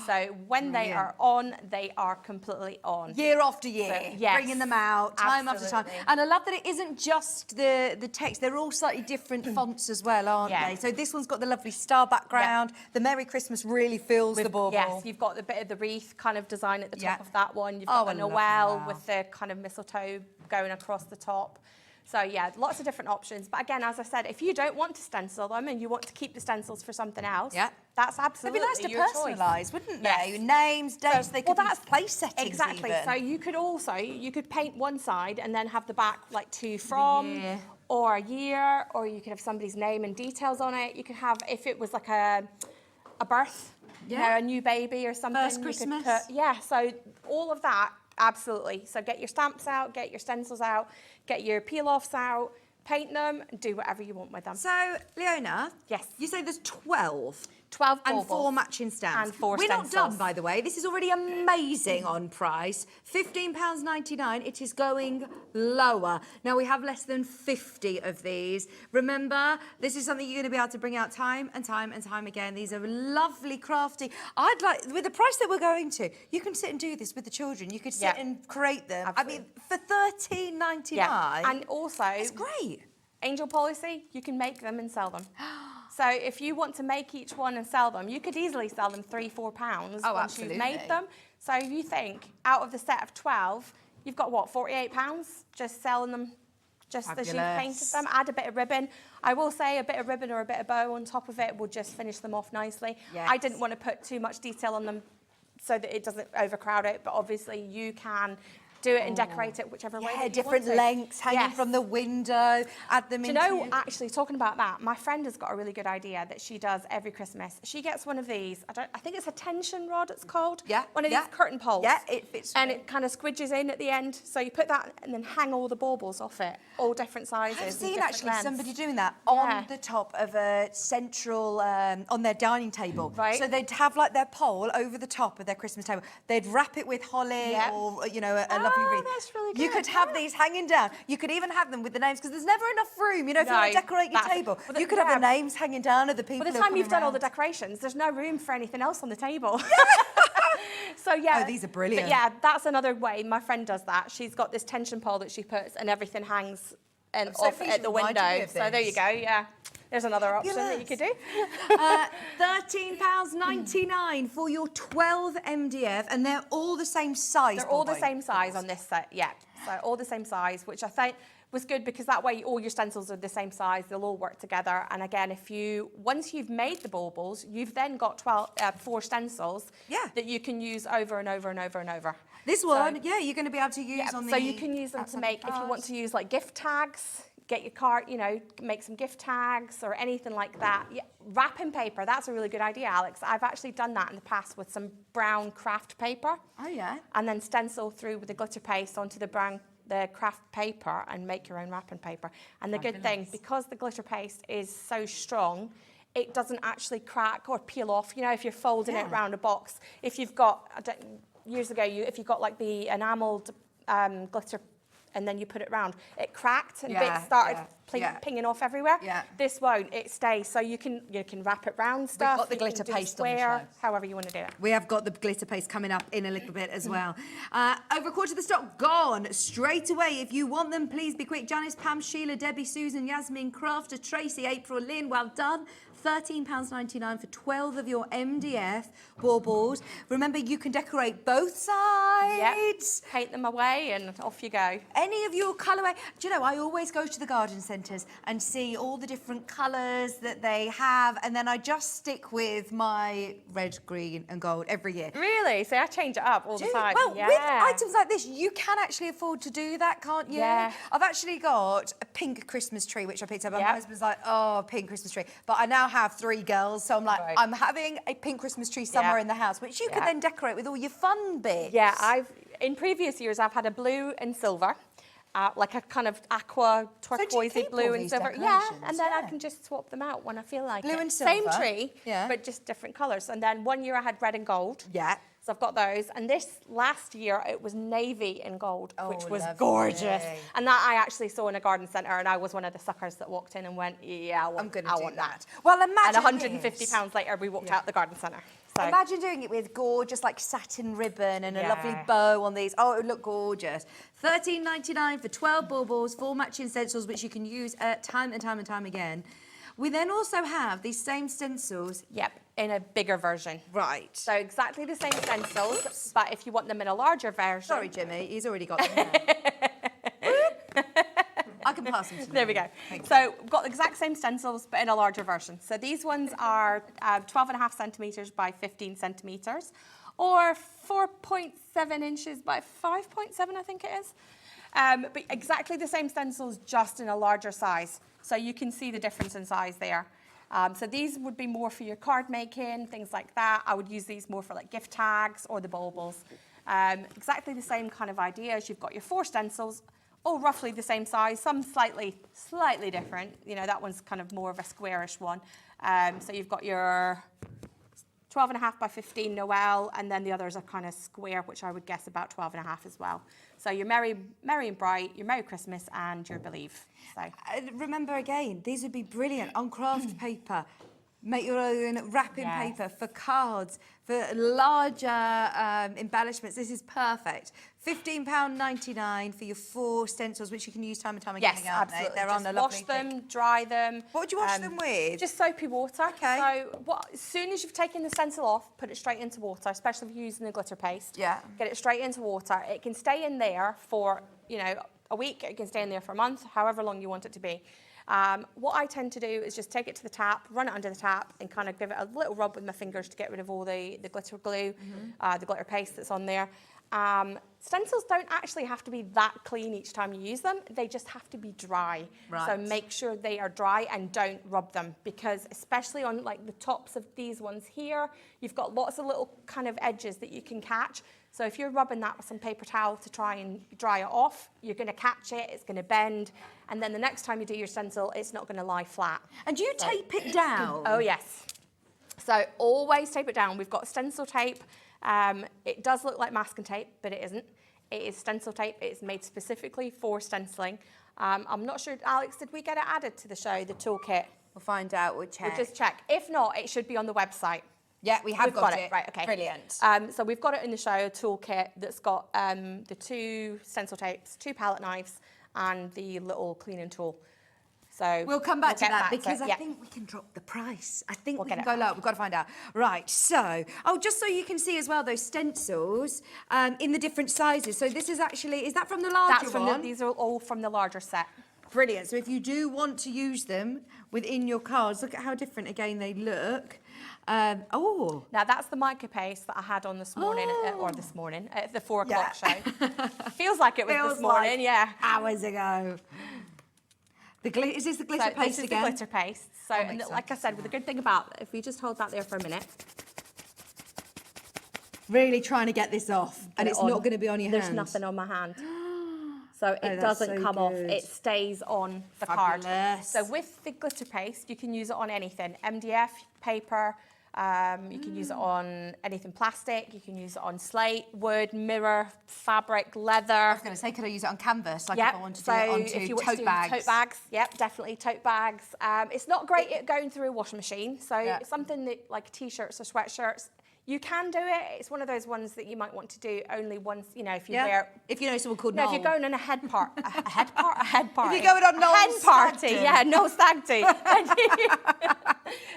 So when they are on, they are completely on. Year after year, So, yes, bringing them out, time after time. absolutely. And I love that it isn't just the text, they're all slightly different fonts as well, aren't they? So this one's got the lovely star background. The Merry Christmas really fills the bauble. Yes, you've got the bit of the wreath kind of design at the top of that one. You've Oh, got I a love Noel that. with the kind of mistletoe going across the top. So yeah, lots of different options. But again, as I said, if you don't want to stencil them and you want to keep the stencils for something else, that's absolutely It'd be nice to your personalise, wouldn't they? Names, dates, they could be place settings exactly. even. So you could also, you could paint one side and then have the back like to from or a year, or you could have somebody's name and details on it. You could have, if it was like a birth, you know, a new baby or something. First you Christmas. could put, so all of that, absolutely. So get your stamps out, get your stencils out, get your peel-offs out, paint them, do whatever you want with them. So, Leona, yes, you say there's 12. 12 and baubles. 4 matching stamps. And 4 We're stencils. not done, by the way. This is already amazing on price. £15.99. It is going lower. Now, we have less than 50 of these. Remember, this is something you're going to be able to bring out time and time and time again. These are lovely, crafty. I'd like, with the price that we're going to, you can sit and do this with the children. You could sit and create them. Absolutely. I mean, for £13.99. Yeah. And also, it's great. Angel policy, you can make them and sell them. So if you want to make each one and sell them, you could easily sell them £3-4 once you've made them. So if you think out of the set of 12, you've got what, £48 just selling them just as you've painted them. Add a bit of ribbon. I will say a bit of ribbon or a bit of bow on top of it will just finish them off nicely. Yes. I didn't want to put too much detail on them so that it doesn't overcrowd it, but obviously you can do it and decorate it whichever way that you different want to. lengths hanging from the window, add them Do into... you know, actually, talking about that, my friend has got a really good idea that she does every Christmas. She gets one of these, I think it's a tension rod it's called. Yeah. One of these curtain poles. Yeah, it fits. And it kind of squidges in at the end. So you put that and then hang all the baubles off it, all different sizes. I've and seen different actually lengths. somebody doing that on the top of a central, on their dining table. Right. So they'd have like their pole over the top of their Christmas table. They'd wrap it with holly or, you know, a lovely wreath. That's really good. You could have these hanging down. You could even have them with the names, because there's never enough room, you know, if you want to decorate your table. Well, you could have the names hanging down of the people By the who are time you've coming done all the round. decorations, there's no room for anything else on the table. So yeah. Oh, these are brilliant. But yeah, that's another way. My friend does that. She's got this tension pole that she puts and everything hangs and off Sophie at the reminded me window. of So there you this. go, yeah. There's another option that you could do. £13.99 for your 12 MDF, and they're all the same size. They're all the same size on this set, yeah. So all the same size, which I think was good because that way all your stencils are the same size, they'll all work together. And again, once you've made the baubles, you've then got 4 stencils that you can use over and over and over and over. This one, you're going to be able to use on the... So you can use them to make, if you want to use like gift tags, get your card, you know, make some gift tags or anything like that. Yeah, wrapping paper, that's a really good idea, Alex. I've actually done that in the past with some brown craft paper. Oh, yeah. And then stencil through with the glitter paste onto the craft paper and make your own wrapping paper. And the good thing, because the glitter paste is so strong, it doesn't actually crack or peel off. You know, if you're folding it around a box, if you've got, years ago, if you got like the enameled glitter and then you put it round, it cracked and bits started pinging off everywhere. Yeah. This won't, it stays. So you can wrap it round stuff. We've got the glitter paste on the show. However you want to do it. We have got the glitter paste coming up in a little bit as well. Over a quarter of the stock gone straight away. If you want them, please be quick. Janice, Pam, Sheila, Debbie, Susan, Yasmin, Crafter, Tracy, April, Lynn, well done. £13.99 for 12 of your MDF baubles. Remember, you can decorate both sides. Yep. Paint them away and off you go. Any of your colourway. Do you know, I always go to the garden centres and see all the different colours that they have, and then I just stick with my red, green and gold every year. Really? So I change it up all the time. Well, with items like this, you can actually afford to do that, can't you? Yeah. I've actually got a pink Christmas tree, which I picked up, and Yep. my husband's like, oh, pink Christmas tree. But I now have 3 girls, so I'm like, I'm having a pink Christmas tree somewhere in the house, which you can then decorate with all your fun bits. Yeah, in previous years, I've had a blue and silver. Like a kind of aqua turquoisey blue and silver. Yeah, and then I can just swap them out when I feel like Blue it. and silver. Same tree, but just different colours. And then one year I had red and gold. Yeah. So I've got those. And this last year it was navy and gold, which was lovely. gorgeous. And that I actually saw in a garden centre, and I was one of the suckers that walked in and went, yeah, I want that. Well, imagine And £150 later we walked out the garden centre. So. Imagine doing it with gorgeous like satin ribbon and a lovely bow on these. Oh, it would look gorgeous. £13.99 for 12 baubles, 4 matching stencils, which you can use time and time and time again. We then also have these same stencils. Yep, in a bigger version. Right. So exactly the same stencils, but if you want them in a larger version. Sorry, Jimmy, he's already got them. I can pass them to There we go. So we've got the exact same stencils, but in a larger version. So these ones are 12.5 centimetres by 15 centimetres, or 4.7 inches by 5.7, I think it is. But exactly the same stencils, just in a larger size. So you can see the difference in size there. So these would be more for your card making, things like that. I would use these more for like gift tags or the baubles. Exactly the same kind of ideas. You've got your 4 stencils, all roughly the same size, some slightly different. You know, that one's kind of more of a squarish one. So you've got your 12.5 by 15 Noel, and then the others are kind of square, which I would guess about 12.5 as well. So your Merry and Bright, your Merry Christmas, and your Believe. So remember again, these would be brilliant on craft paper. Make your own wrapping paper for cards, for larger embellishments. This is perfect. £15.99 for your 4 stencils, which you can use time and time again. Yes, aren't absolutely. They? They're on a lovely wash them, dry them. What would you wash them with? Just soapy water. Okay. So as soon as you've taken the stencil off, put it straight into water, especially if you're using the glitter paste. Yeah. Get it straight into water. It can stay in there for, you know, a week. It can stay in there for a month, however long you want it to be. What I tend to do is just take it to the tap, run it under the tap, and kind of give it a little rub with my fingers to get rid of all the glitter glue, the glitter paste that's on there. Stencils don't actually have to be that clean each time you use them. They just have to be dry. Right. So make sure they are dry and don't rub them, because especially on like the tops of these ones here, you've got lots of little kind of edges that you can catch. So if you're rubbing that with some paper towel to try and dry it off, you're going to catch it, it's going to bend, and then the next time you do your stencil, it's not going to lie flat. And do you tape it down? Oh, yes. So always tape it down. We've got stencil tape. It does look like masking tape, but it isn't. It is stencil tape. It's made specifically for stenciling. I'm not sure, Alex, did we get it added to the show, the toolkit? We'll find out, we'll check. We'll just check. If not, it should be on the website. Yeah, we've got it. Right, okay. Brilliant. So we've got it in the show, a toolkit that's got the 2 stencil tapes, 2 palette knives, and the little cleaning tool. So we'll come back to get that because I think we can drop the price. I think we can go low. We've got to find out. Right, so, just so you can see as well, those stencils in the different sizes. So this is actually, is that from the larger one? These are all from the larger set. Brilliant. So if you do want to use them within your cards, look at how different, again, they look. Now that's the mica paste that I had on this morning, at the 4 o'clock show. Feels like it was this morning, hours ago. Is this the glitter paste this is again? the glitter paste. So, and like I said, with the good thing about, if you just hold that there for a minute. Really trying to get this off, and it's not going to be on your hand. There's nothing on my hand. So it doesn't come off, it stays on the card. So with the glitter paste, you can use it on anything. MDF, paper, you can use it on anything plastic, you can use it on slate, wood, mirror, fabric, leather. I was going to say, could I use it on canvas, like if I wanted to do it onto tote bags? Tote bags, yep, definitely tote bags. It's not great at going through a washing machine, so it's something that, like t-shirts or sweatshirts, You can do it. It's one of those ones that you might want to do only once, you know, if you If you know someone called No, Noel. if you're going on a head party. A head party. If you're going on Noel's hen party, stag do. yeah, no stag do.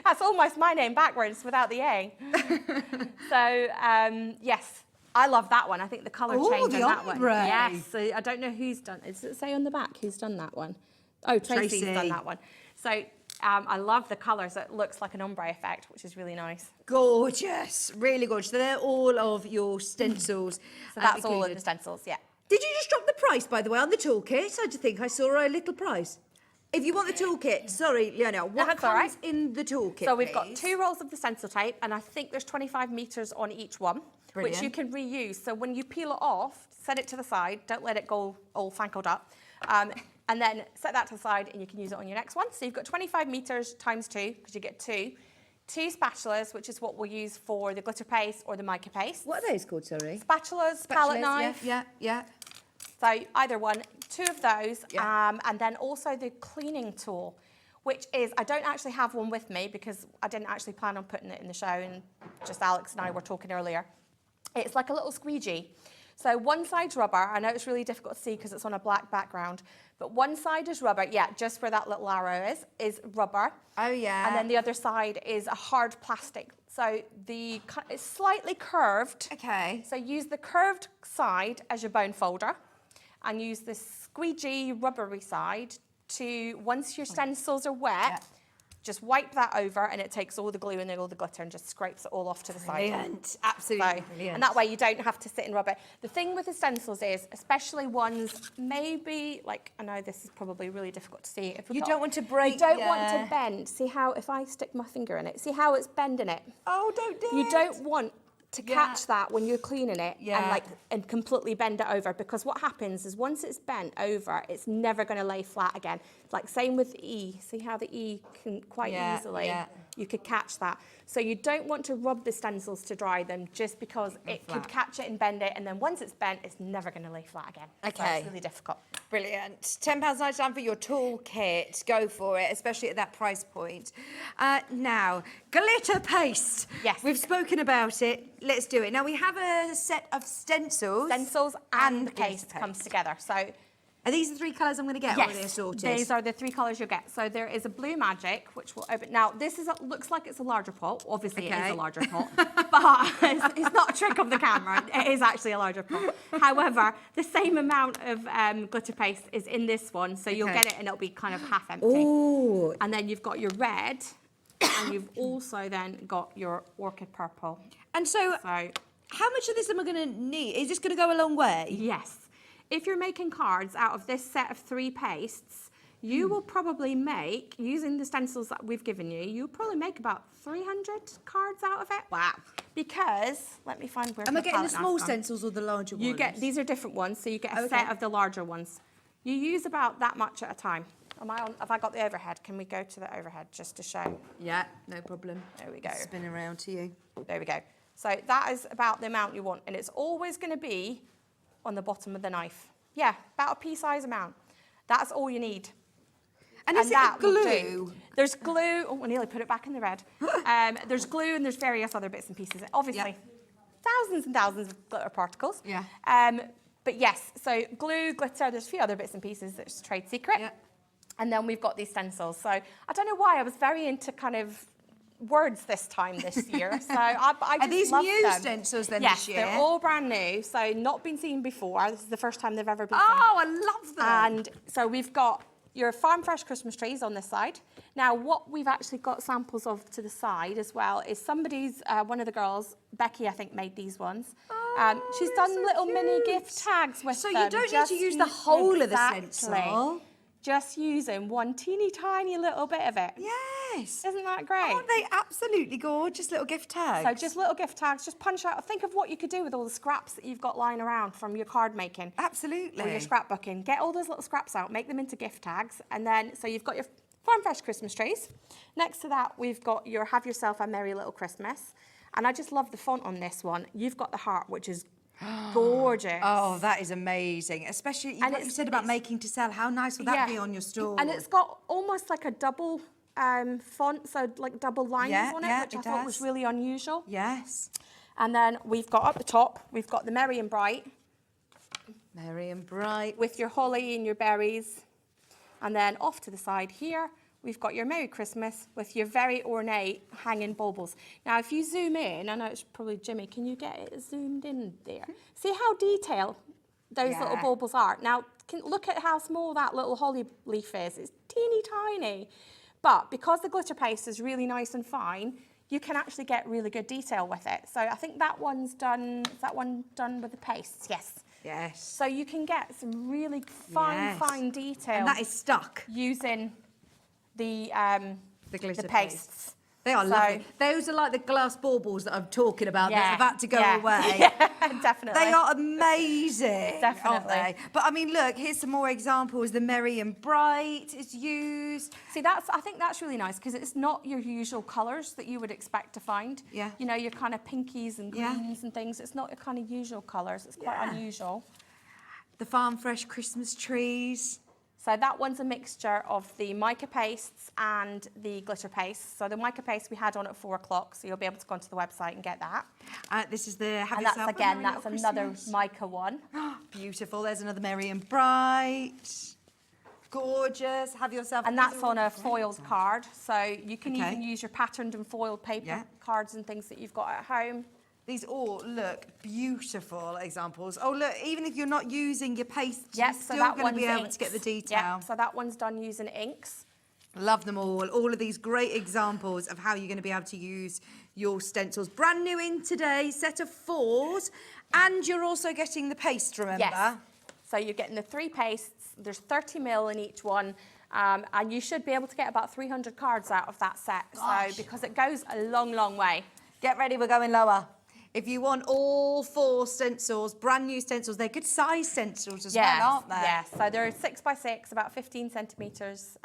That's almost my name backwards without the A. So, yes, I love that one. I think the colour change on that one. ombre. Yes, so I don't know who's done it. Does it say on the back who's done that one? Oh, Tracy's done that one. So I love the colours. It looks like an ombre effect, which is really nice. Gorgeous, really gorgeous. So they're all of your stencils. So that's all of the stencils, yeah. Did you just drop the price, by the way, on the toolkit? I think I saw a little price. If you want the toolkit, sorry, Leona, what comes in the toolkit, So we've got please? 2 rolls of the stencil tape, and I think there's 25 metres on each one, which you can reuse. So when you peel it off, set it to the side, don't let it go all fangled up, and then set that to the side, and you can use it on your next one. So you've got 25 metres times 2, because you get 2. 2 spatulas, which is what we'll use for the glitter paste or the mica paste. What are those called, sorry? Spatulas, palette knife. Yeah. So either one, 2 of those, and then also the cleaning tool, which is, I don't actually have one with me because I didn't actually plan on putting it in the show, and just Alex and I were talking earlier. It's like a little squeegee. So one side's rubber. I know it's really difficult to see because it's on a black background, but one side is rubber, just where that little arrow is rubber. Oh, yeah. And then the other side is a hard plastic. So it's slightly curved. Okay. So use the curved side as your bone folder, and use the squeegee rubbery side to, once your stencils are wet, just wipe that over, and it takes all the glue and all the glitter and just scrapes it all off to the side. Brilliant, absolutely brilliant. And that way you don't have to sit and rub it. The thing with the stencils is, especially ones maybe, like, I know this is probably really difficult to see. You don't want to break. You don't want to bend. See how, if I stick my finger in it, see how it's bending it? Oh, don't do it. You don't want to catch that when you're cleaning it and completely bend it over, because what happens is once it's bent over, it's never going to lay flat again. Like same with the E. See how the E can quite easily, you could catch that. So you don't want to rub the stencils to dry them, just because it could catch it and bend it, and then once it's bent, it's never going to lay flat again. Okay. So it's really difficult. Brilliant. £10.99 for your toolkit. Go for it, especially at that price point. Now, glitter paste. Yes. We've spoken about it. Let's do it. Now, we have a set of stencils. Stencils and the glitter paste comes together. So are these the 3 colours I'm going to get, or are they yes, assorted? these are the 3 colours you'll get. So there is a blue magic, which will open. Now, this is looks like it's a larger pot. Obviously, it is a larger pot, but it's not a trick of the camera. It is actually a larger pot. However, the same amount of glitter paste is in this one, so you'll get it and it'll be kind of half empty. Ooh. And then you've got your red, and you've also then got your orchid purple. And so how much of this am I going to need? Is this going to go a long way? Yes. If you're making cards out of this set of 3 pastes, you will probably make, using the stencils that we've given you, you'll probably make about 300 cards out of it. Wow. Because, let me find where Am I getting the small stencils? stencils or the larger ones? You get, these are different ones, so you get a set of the larger ones. You use about that much at a time. Have I got the overhead? Can we go to the overhead just to show? Yeah, no problem. There we go. Spin around to you. There we go. So that is about the amount you want, and it's always going to be on the bottom of the knife. Yeah, about a pea-size amount. That's all you need. And is it glue? There's glue. Oh, I nearly put it back in the red. There's glue, and there's various other bits and pieces. Obviously, thousands and thousands of glitter particles. Yeah. But yes, so glue, glitter, there's a few other bits and pieces that's trade secret. Yeah. And then we've got these stencils. So I don't know why, I was very into kind of words this year. So I just are these love new them. stencils then yes, this year? They're all brand new, so not been seen before. This is the first time they've ever been seen. Oh, I love them. And so we've got your farm fresh Christmas trees on this side. Now, what we've actually got samples of to the side as well is somebody's, one of the girls, Becky, I think, made these ones. She's done little mini gift tags with them. So you don't need to use the whole of the stencil. Just using one teeny tiny little bit of it. Yes. Isn't that great? Aren't they absolutely gorgeous little gift tags? So just little gift tags, just punch out. Think of what you could do with all the scraps that you've got lying around from your card making. Absolutely. Or your scrapbooking. Get all those little scraps out, make them into gift tags, and then, so you've got your farm fresh Christmas trees. Next to that, we've got your Have Yourself a Merry Little Christmas. And I just love the font on this one. You've got the heart, which is gorgeous. Oh, that is amazing. Especially what you said about making to sell. How nice would that be on your store? And it's got almost like a double font, so like double lines on it, which I thought was really unusual. Yes. And then we've got up the top, we've got the Merry and Bright. Merry and Bright. With your holly and your berries. And then off to the side here, we've got your Merry Christmas with your very ornate hanging baubles. Now, if you zoom in, I know it's probably Jimmy, can you get it zoomed in there? See how detailed those little baubles are? Now, look at how small that little holly leaf is. It's teeny tiny. But because the glitter paste is really nice and fine, you can actually get really good detail with it. So I think that one's done, is that one done with the paste? Yes. Yes. So you can get some really fine detail. And that is stuck. Using the glitter pastes. They are lovely. Those are like the glass baubles that I'm talking about that are about to go away. Yeah, definitely. They are amazing, Definitely. aren't they? But I mean, look, here's some more examples. The Merry and Bright is used. See, I think that's really nice because it's not your usual colours that you would expect to find. Yeah. You know, your kind of pinkies and greens and things. It's not your kind of usual colours. It's quite unusual. The Farm Fresh Christmas trees. So that one's a mixture of the mica pastes and the glitter paste. So the mica paste we had on at 4 o'clock, so you'll be able to go onto the website and get that. This is the And that's again, that's another mica one. Beautiful. There's another Merry and Bright. Gorgeous. Have yourself. And that's on a foiled card. So you can even use your patterned and foiled paper cards and things that you've got at home. These all look beautiful examples. Oh, look, even if you're not using your paste, you're still going to be able to get the detail. Yeah, so that one's done using inks. Love them all. All of these great examples of how you're going to be able to use your stencils. Brand new in today, set of 4s. And you're also getting the paste, remember? Yes. So you're getting the 3 pastes. There's 30 mil in each one. And you should be able to get about 300 cards out of that set. Gosh. So, because it goes a long, long way. Get ready, we're going lower. If you want all 4 stencils, brand new stencils, they're good size stencils as well, aren't they? Yes, so they're 6 by 6, about 15 centimetres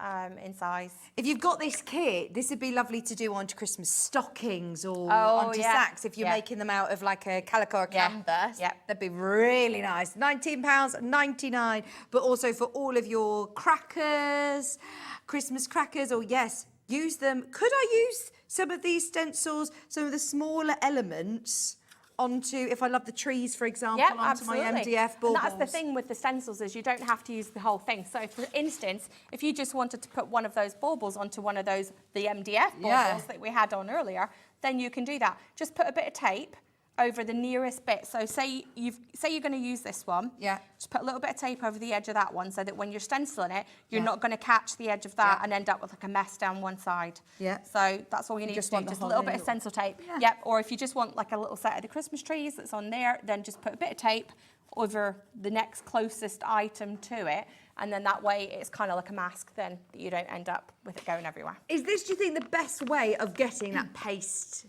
in size. If you've got this kit, this would be lovely to do onto Christmas stockings or onto sacks if you're making them out of like a calico or canvas. Yeah. That'd be really nice. £19.99, but also for all of your crackers, Christmas crackers, or use them. Could I use some of these stencils, some of the smaller elements onto, if I love the trees, for example, onto my MDF baubles? And that's the thing with the stencils is you don't have to use the whole thing. So, for instance, if you just wanted to put one of those baubles onto one of those, the MDF baubles that we had on earlier, then you can do that. Just put a bit of tape over the nearest bit. So say you're going to use this one. Yeah. Just put a little bit of tape over the edge of that one so that when you're stenciling it, you're not going to catch the edge of that and end up with like a mess down one side. Yeah. So that's all you need to do, just a little bit of stencil tape. Yeah. Yep. Or if you just want like a little set of the Christmas trees that's on there, then just put a bit of tape over the next closest item to it. And then that way it's kind of like a mask then that you don't end up with it going everywhere. Is this, do you think, the best way of getting that paste?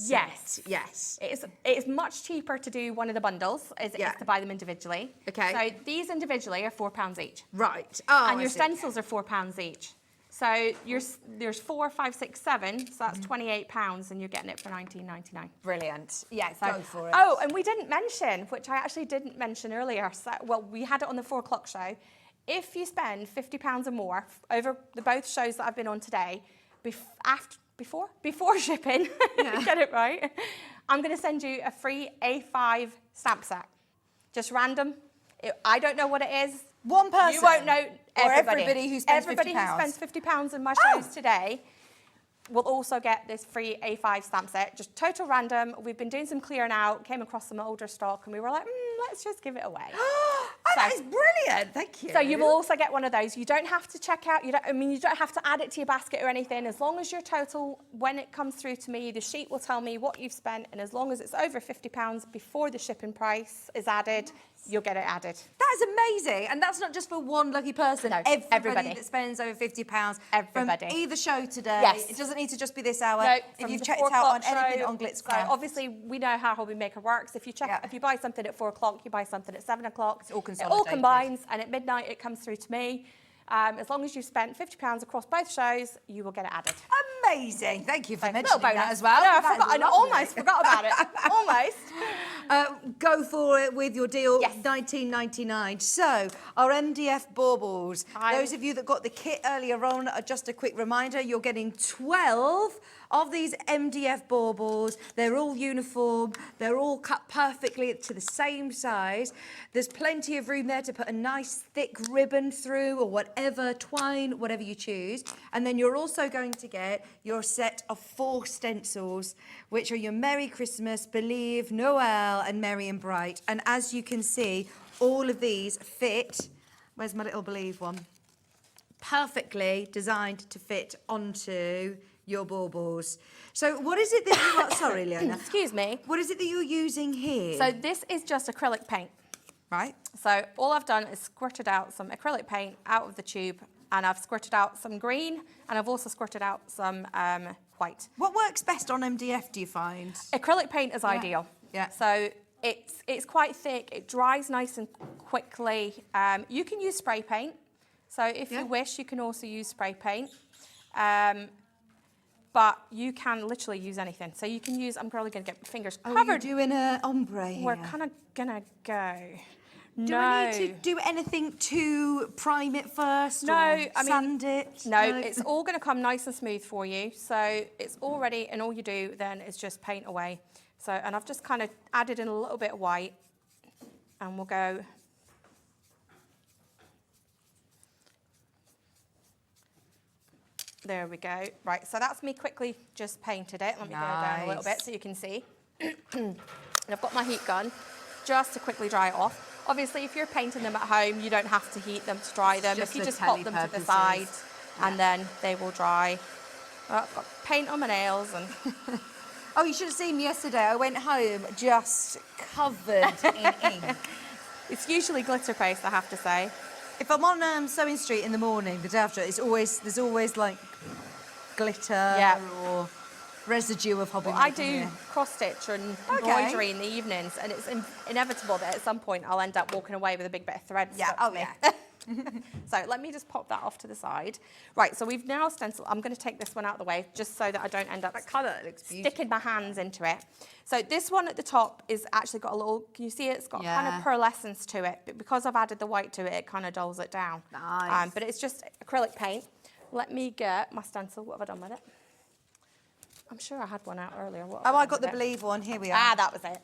Yes. It's much cheaper to do one of the bundles as it is to buy them individually. Okay. So these individually are £4 each. Right. And your stencils are £4 each. So there's 4, 5, 6, 7. So that's £28, and you're getting it for $19.99. Brilliant. Yeah, go for it. Oh, and we didn't mention, which I actually didn't mention earlier. So, well, we had it on the 4 o'clock show. If you spend £50 or more over the both shows that I've been on today, before shipping, get it right, I'm going to send you a free A5 stamp set. Just random. I don't know what it is. One person. You won't know. Everybody who spends Everybody £50. who spends £50 in my shows today will also get this free A5 stamp set. Just total random. We've been doing some clearing out, came across some older stock, and we were like, let's just give it away. That is brilliant. Thank you. So you will also get one of those. You don't have to check out. You don't have to add it to your basket or anything. As long as your total, when it comes through to me, the sheet will tell me what you've spent, and as long as it's over £50 before the shipping price is added, you'll get it added. That is amazing. And that's not just for one lucky person. No, everybody that spends over £50 everybody. From either show today. Yes. It doesn't need to just be this hour. No, if you've checked out on anything on Glitzcraft. So obviously, we know how HobbyMaker works. If you if you buy something at 4 o'clock, you buy something at 7 o'clock. It's all consolidated. It all combines, and at midnight it comes through to me. As long as you spent £50 across both shows, you will get it added. Amazing. Thank you for mentioning Little bonus that as well. No, I That is forgot. I lovely. almost forgot about it. Almost. Go for it with your deal, Yes. $19.99. So, our MDF baubles. Hi. Those of you that got the kit earlier on, just a quick reminder, you're getting 12 of these MDF baubles. They're all uniform. They're all cut perfectly to the same size. There's plenty of room there to put a nice thick ribbon through or whatever, twine, whatever you choose. And then you're also going to get your set of 4 stencils, which are your Merry Christmas, Believe, Noel, and Merry and Bright. And as you can see, all of these fit. Where's my little Believe one? Perfectly designed to fit onto your baubles. So what is it that you are, sorry Leona. Excuse me. What is it that you're using here? So this is just acrylic paint. Right. So all I've done is squirted out some acrylic paint out of the tube, and I've squirted out some green, and I've also squirted out some white. What works best on MDF, do you find? Acrylic paint is ideal. Yeah. So it's quite thick, it dries nice and quickly. You can use spray paint. So if you wish, you can also use spray paint. But you can literally use anything. So you can use, I'm probably going to get my fingers covered. You're doing a ombre here. We're kind of going to go. Do I need to do anything to prime it first? No, or I mean, sand it? No, it's all going to come nice and smooth for you. So it's all ready, and all you do then is just paint away. So, and I've just kind of added in a little bit of white, and we'll go. There we go. Right, so that's me quickly just painted it. Let me go down a little bit so you can see. And I've got my heat gun just to quickly dry it off. Obviously, if you're painting them at home, you don't have to heat them to dry them. Just if you for just pop them to the side, and then they will dry. Oh, I've got paint on my nails. And Oh, you should have seen me yesterday. I went home just covered in ink. It's usually glitter paste, I have to say. If I'm on Sewing Street in the morning, the day after, there's always like glitter or residue of HobbyMaker. Well, I do cross-stitch and embroidery in the evenings, and it's inevitable that at some point I'll end up walking away with a big bit of thread stuck to me. So let me just pop that off to the side. Right, so we've now stenciled. I'm going to take this one out of the way just so that I don't end up sticking my hands into it. So this one at the top is actually got a little, can you see it? It's got kind of pearlescence to it, but because I've added the white to it, it kind of dulls it down. Nice. But it's just acrylic paint. Let me get my stencil. What have I done with it? I'm sure I had one out earlier. I got the Believe one. Here we are. Ah, that was it.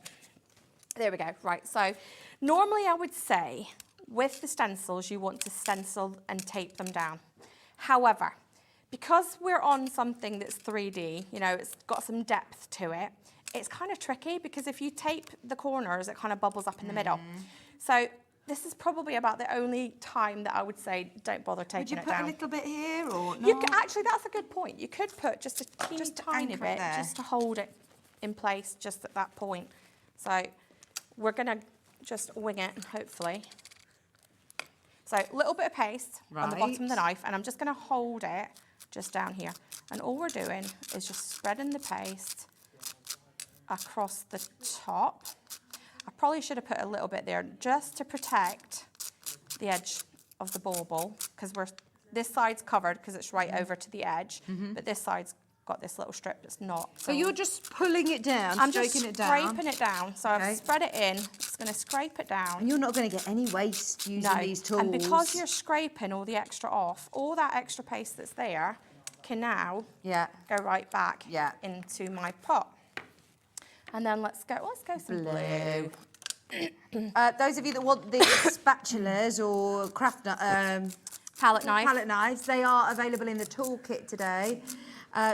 There we go. Right, so normally I would say with the stencils, you want to stencil and tape them down. However, because we're on something that's 3D, you know, it's got some depth to it, it's kind of tricky because if you tape the corners, it kind of bubbles up in the middle. So this is probably about the only time that I would say don't bother taping it down. Would you put a little bit here or not? You could, actually, that's a good point. You could put just a teeny tiny bit there. just to hold it in place just at that point. So we're going to just wing it, hopefully. So a little bit of paste on the bottom of the knife, and I'm just going to hold it just down here. And all we're doing is just spreading the paste across the top. I probably should have put a little bit there just to protect the edge of the bauble, because this side's covered because it's right over to the edge, but this side's got this little strip that's not. So you're just pulling it down, I'm just stroking it down. scraping it down. So I've spread it in, just going to scrape it down. And you're not going to get any waste using these tools. And because you're scraping all the extra off, all that extra paste that's there can now go right back into my pot. And then let's go some blue. Those of you that want the spatulas or palette knives, they are available in the toolkit today,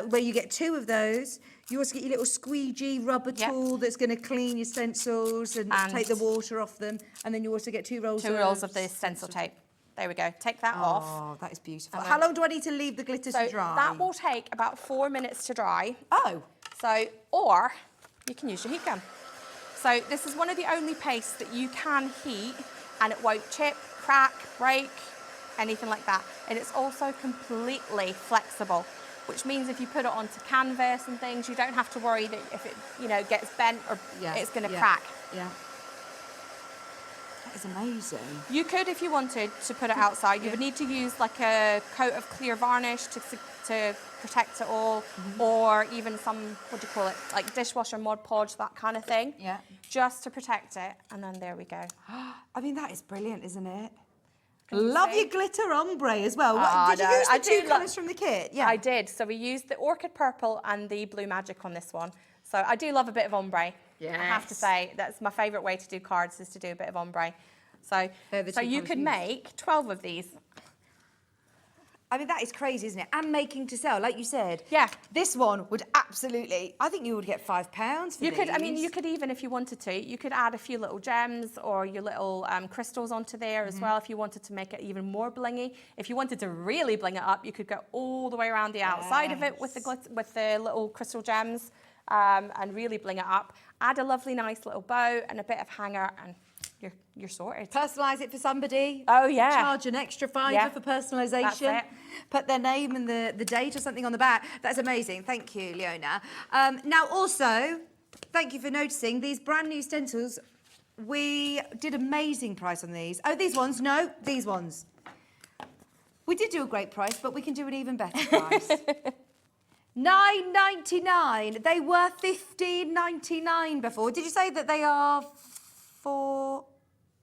where you get 2 of those. You also get your little squeegee rubber tool that's going to clean your stencils and take the water off them. And then you also get 2 rolls of the stencil tape. There we go. Take that off. Oh, that is beautiful. How long do I need to leave the glitter to dry? That will take about 4 minutes to dry. Oh. So, or you can use your heat gun. So this is one of the only pastes that you can heat and it won't chip, crack, break, anything like that. And it's also completely flexible, which means if you put it onto canvas and things, you don't have to worry that if it, gets bent or it's going to crack. Yeah. That is amazing. You could, if you wanted, to put it outside. You would need to use like a coat of clear varnish to protect it all, or even some, what do you call it, like dishwasher Mod Podge, that kind of thing. Yeah. Just to protect it, and then there we go. I mean, that is brilliant, isn't it? Love your glitter ombre as well. Did you use the two colours from the kit? Yeah, I did. So we used the Orchid Purple and the Blue Magic on this one. So I do love a bit of ombre. Yes. I have to say, that's my favourite way to do cards, is to do a bit of ombre. So you could make 12 of these. I mean, that is crazy, isn't it? And making to sell, like you said. Yeah. This one would absolutely, I think you would get £5 for You these. could, I mean, you could even, if you wanted to, you could add a few little gems or your little crystals onto there as well if you wanted to make it even more blingy. If you wanted to really bling it up, you could go all the way around the outside of it with the little crystal gems and really bling it up. Add a lovely, nice little bow and a bit of hanger, and you're sorted. Personalise it for somebody. Oh, yeah. Charge an extra £5 for personalisation. That's it. Put their name and the date or something on the back. That's amazing. Thank you, Leona. Now, also, thank you for noticing these brand new stencils. We did amazing price on these. Oh, these ones? No, these ones. We did do a great price, but we can do an even better price. $9.99. They were $15.99 before. Did you say that they are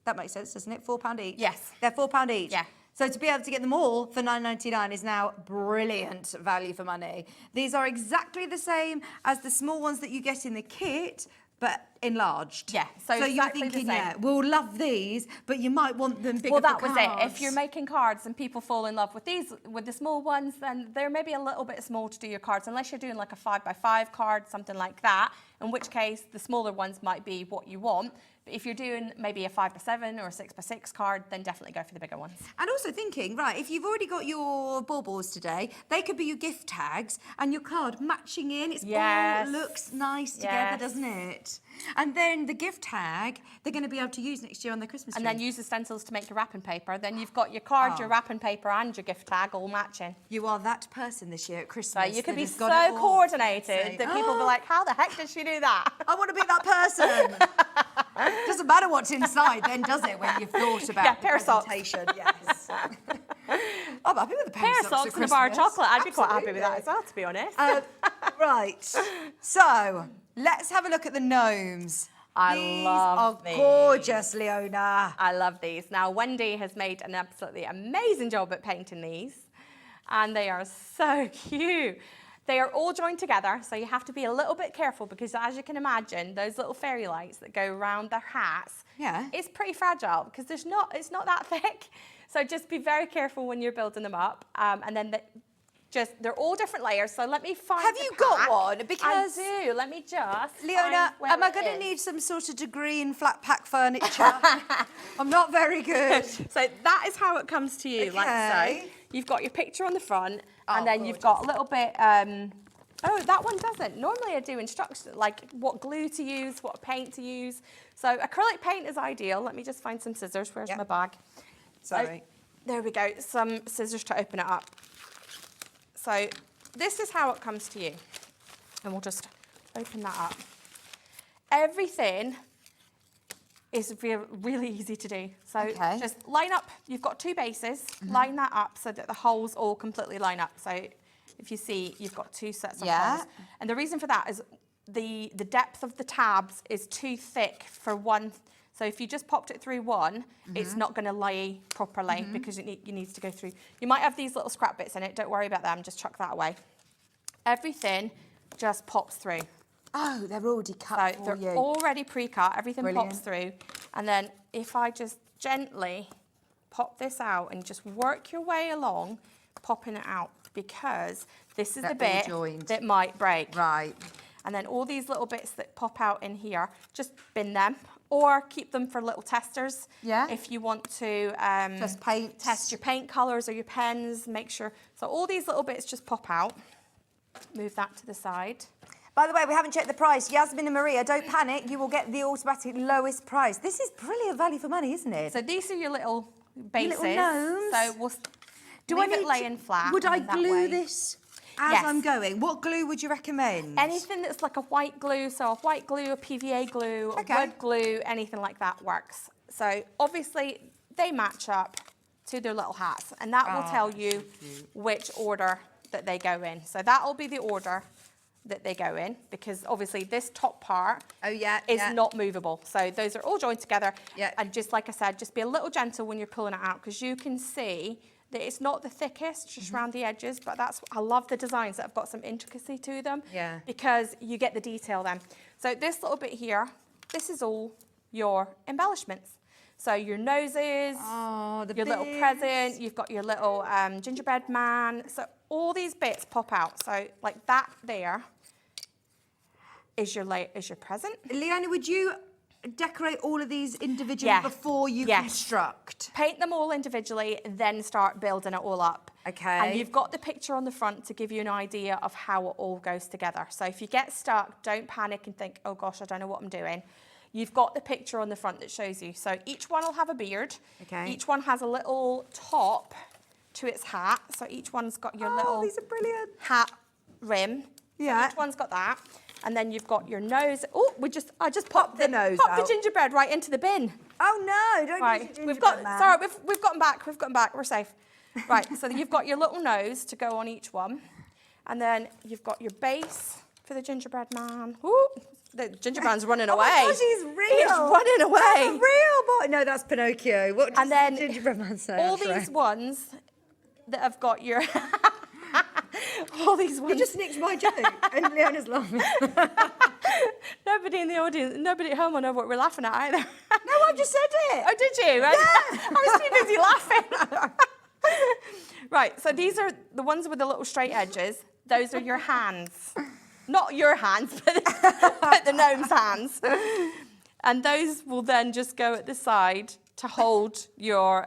that makes sense, doesn't it? £4 each? Yes. They're £4 each? Yeah. So to be able to get them all for $9.99 is now brilliant value for money. These are exactly the same as the small ones that you get in the kit, but enlarged. Yeah, so you're exactly thinking, the same. yeah, we'll love these, but you might want them bigger. Well, that for was it. cards. If you're making cards and people fall in love with these, with the small ones, then they're maybe a little bit small to do your cards, unless you're doing like a 5x5 card, something like that, in which case the smaller ones might be what you want. But if you're doing maybe a 5x7 or a 6x6 card, then definitely go for the bigger ones. And also thinking, right, if you've already got your baubles today, they could be your gift tags and your card matching in. It's all looks nice together, doesn't it? And then the gift tag, they're going to be able to use next year on their Christmas tree. And then use the stencils to make your wrapping paper. Then you've got your card, your wrapping paper, and your gift tag all matching. You are that person this year at Christmas. So you could be so got coordinated that people will be like, how the heck did she do that? I want to be that person. Doesn't matter what's inside then, does it, when you've thought about the presentation? Yes. I'm happy with the pair of socks and a bar of chocolate. I'd be quite happy with that as well, to be honest. Right. So let's have a look at the gnomes. I love these. These are gorgeous, Leona. I love these. Now, Wendy has made an absolutely amazing job at painting these, and they are so cute. They are all joined together, so you have to be a little bit careful because, as you can imagine, those little fairy lights that go around their hats, it's pretty fragile because it's not that thick. So just be very careful when you're building them up. And then they're all different layers. So let me find. Have you got one? Because I do. Let me just. Leona, am I going to need some sort of degree in flat pack furniture? I'm not very good. So that is how it comes to you, like so. You've got your picture on the front, and then you've got a little bit. Oh, that one doesn't. Normally I do instructions, like what glue to use, what paint to use. So acrylic paint is ideal. Let me just find some scissors. Where's my bag? Sorry. There we go. Some scissors to open it up. So this is how it comes to you. And we'll just open that up. Everything is really easy to do. So just line up, you've got two bases, line that up so that the holes all completely line up. So if you see, you've got two sets of holes. And the reason for that is the depth of the tabs is too thick for one. So if you just popped it through one, it's not going to lay properly because it needs to go through. You might have these little scrap bits in it. Don't worry about them. Just chuck that away. Everything just pops through. Oh, they're already cut for you. They're already pre-cut. Everything pops through. And then if I just gently pop this out and just work your way along, popping it out, because this is the bit that might break. Right. And then all these little bits that pop out in here, just bin them or keep them for little testers. Yeah. If you want to just test your paint colours or your pens, make sure. So all these little bits just pop out. Move that to the side. By the way, we haven't checked the price. Yasmin and Maria, don't panic. You will get the automatic lowest price. This is brilliant value for money, isn't it? So these are your little bases. Your little gnomes. So we'll leave it laying flat. Would I glue this as I'm going? What glue would you recommend? Anything that's like a white glue, so a white glue, a PVA glue, a wood glue, anything like that works. So obviously they match up to their little hats, and that will tell you which order that they go in. So that'll be the order that they go in, because obviously this top part is not movable. So those are all joined together. And just like I said, just be a little gentle when you're pulling it out, because you can see that it's not the thickest, just around the edges, but I love the designs that have got some intricacy to them, because you get the detail then. So this little bit here, this is all your embellishments. So your noses, your little present, you've got your little gingerbread man. So all these bits pop out. So like that there is your present. Leona, would you decorate all of these individually before you construct? Paint them all individually, then start building it all up. Okay. And you've got the picture on the front to give you an idea of how it all goes together. So if you get stuck, don't panic and think, oh gosh, I don't know what I'm doing. You've got the picture on the front that shows you. So each one will have a beard. Okay. Each one has a little top to its hat. So each one's got your little these are brilliant. Hat rim. Yeah. So each one's got that. And then you've got your nose. Oh, I just popped the nose Pop out. the gingerbread right into the bin. Oh no, don't Right, use your we've gingerbread man. sorry, we've gotten back, we're safe. Right, so you've got your little nose to go on each one. And then you've got your base for the gingerbread man. Ooh, the gingerbread's running away. Oh my gosh, he's real. He's running away. That's a real boy. No, that's Pinocchio. What does And then the gingerbread man say? all these ones that have got your... all these ones... You just nicked my joke, and Leona's laughing. Nobody in the audience, nobody at home will know what we're laughing at either. No, I've just said it. Oh, did you? Yeah. I was too busy laughing. Right, so these are the ones with the little straight edges. Those are your hands. Not your hands, but the gnome's hands. And those will then just go at the side to hold your,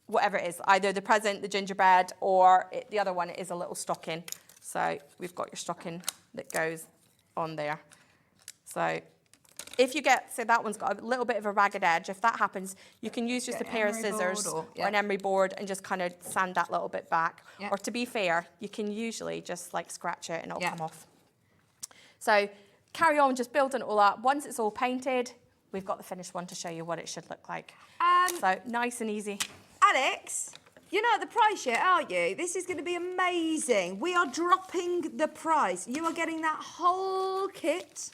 whatever it is, either the present, the gingerbread, or the other one is a little stocking. So we've got your stocking that goes on there. So if you get, so that one's got a little bit of a ragged edge, if that happens, you can use just a pair of scissors or an emery board and just kind of sand that little bit back. Or to be fair, you can usually just like scratch it and it'll come off. So carry on just building it all up. Once it's all painted, we've got the finished one to show you what it should look like. So nice and easy. Alex, you're not at the price yet, are you? This is going to be amazing. We are dropping the price. You are getting that whole kit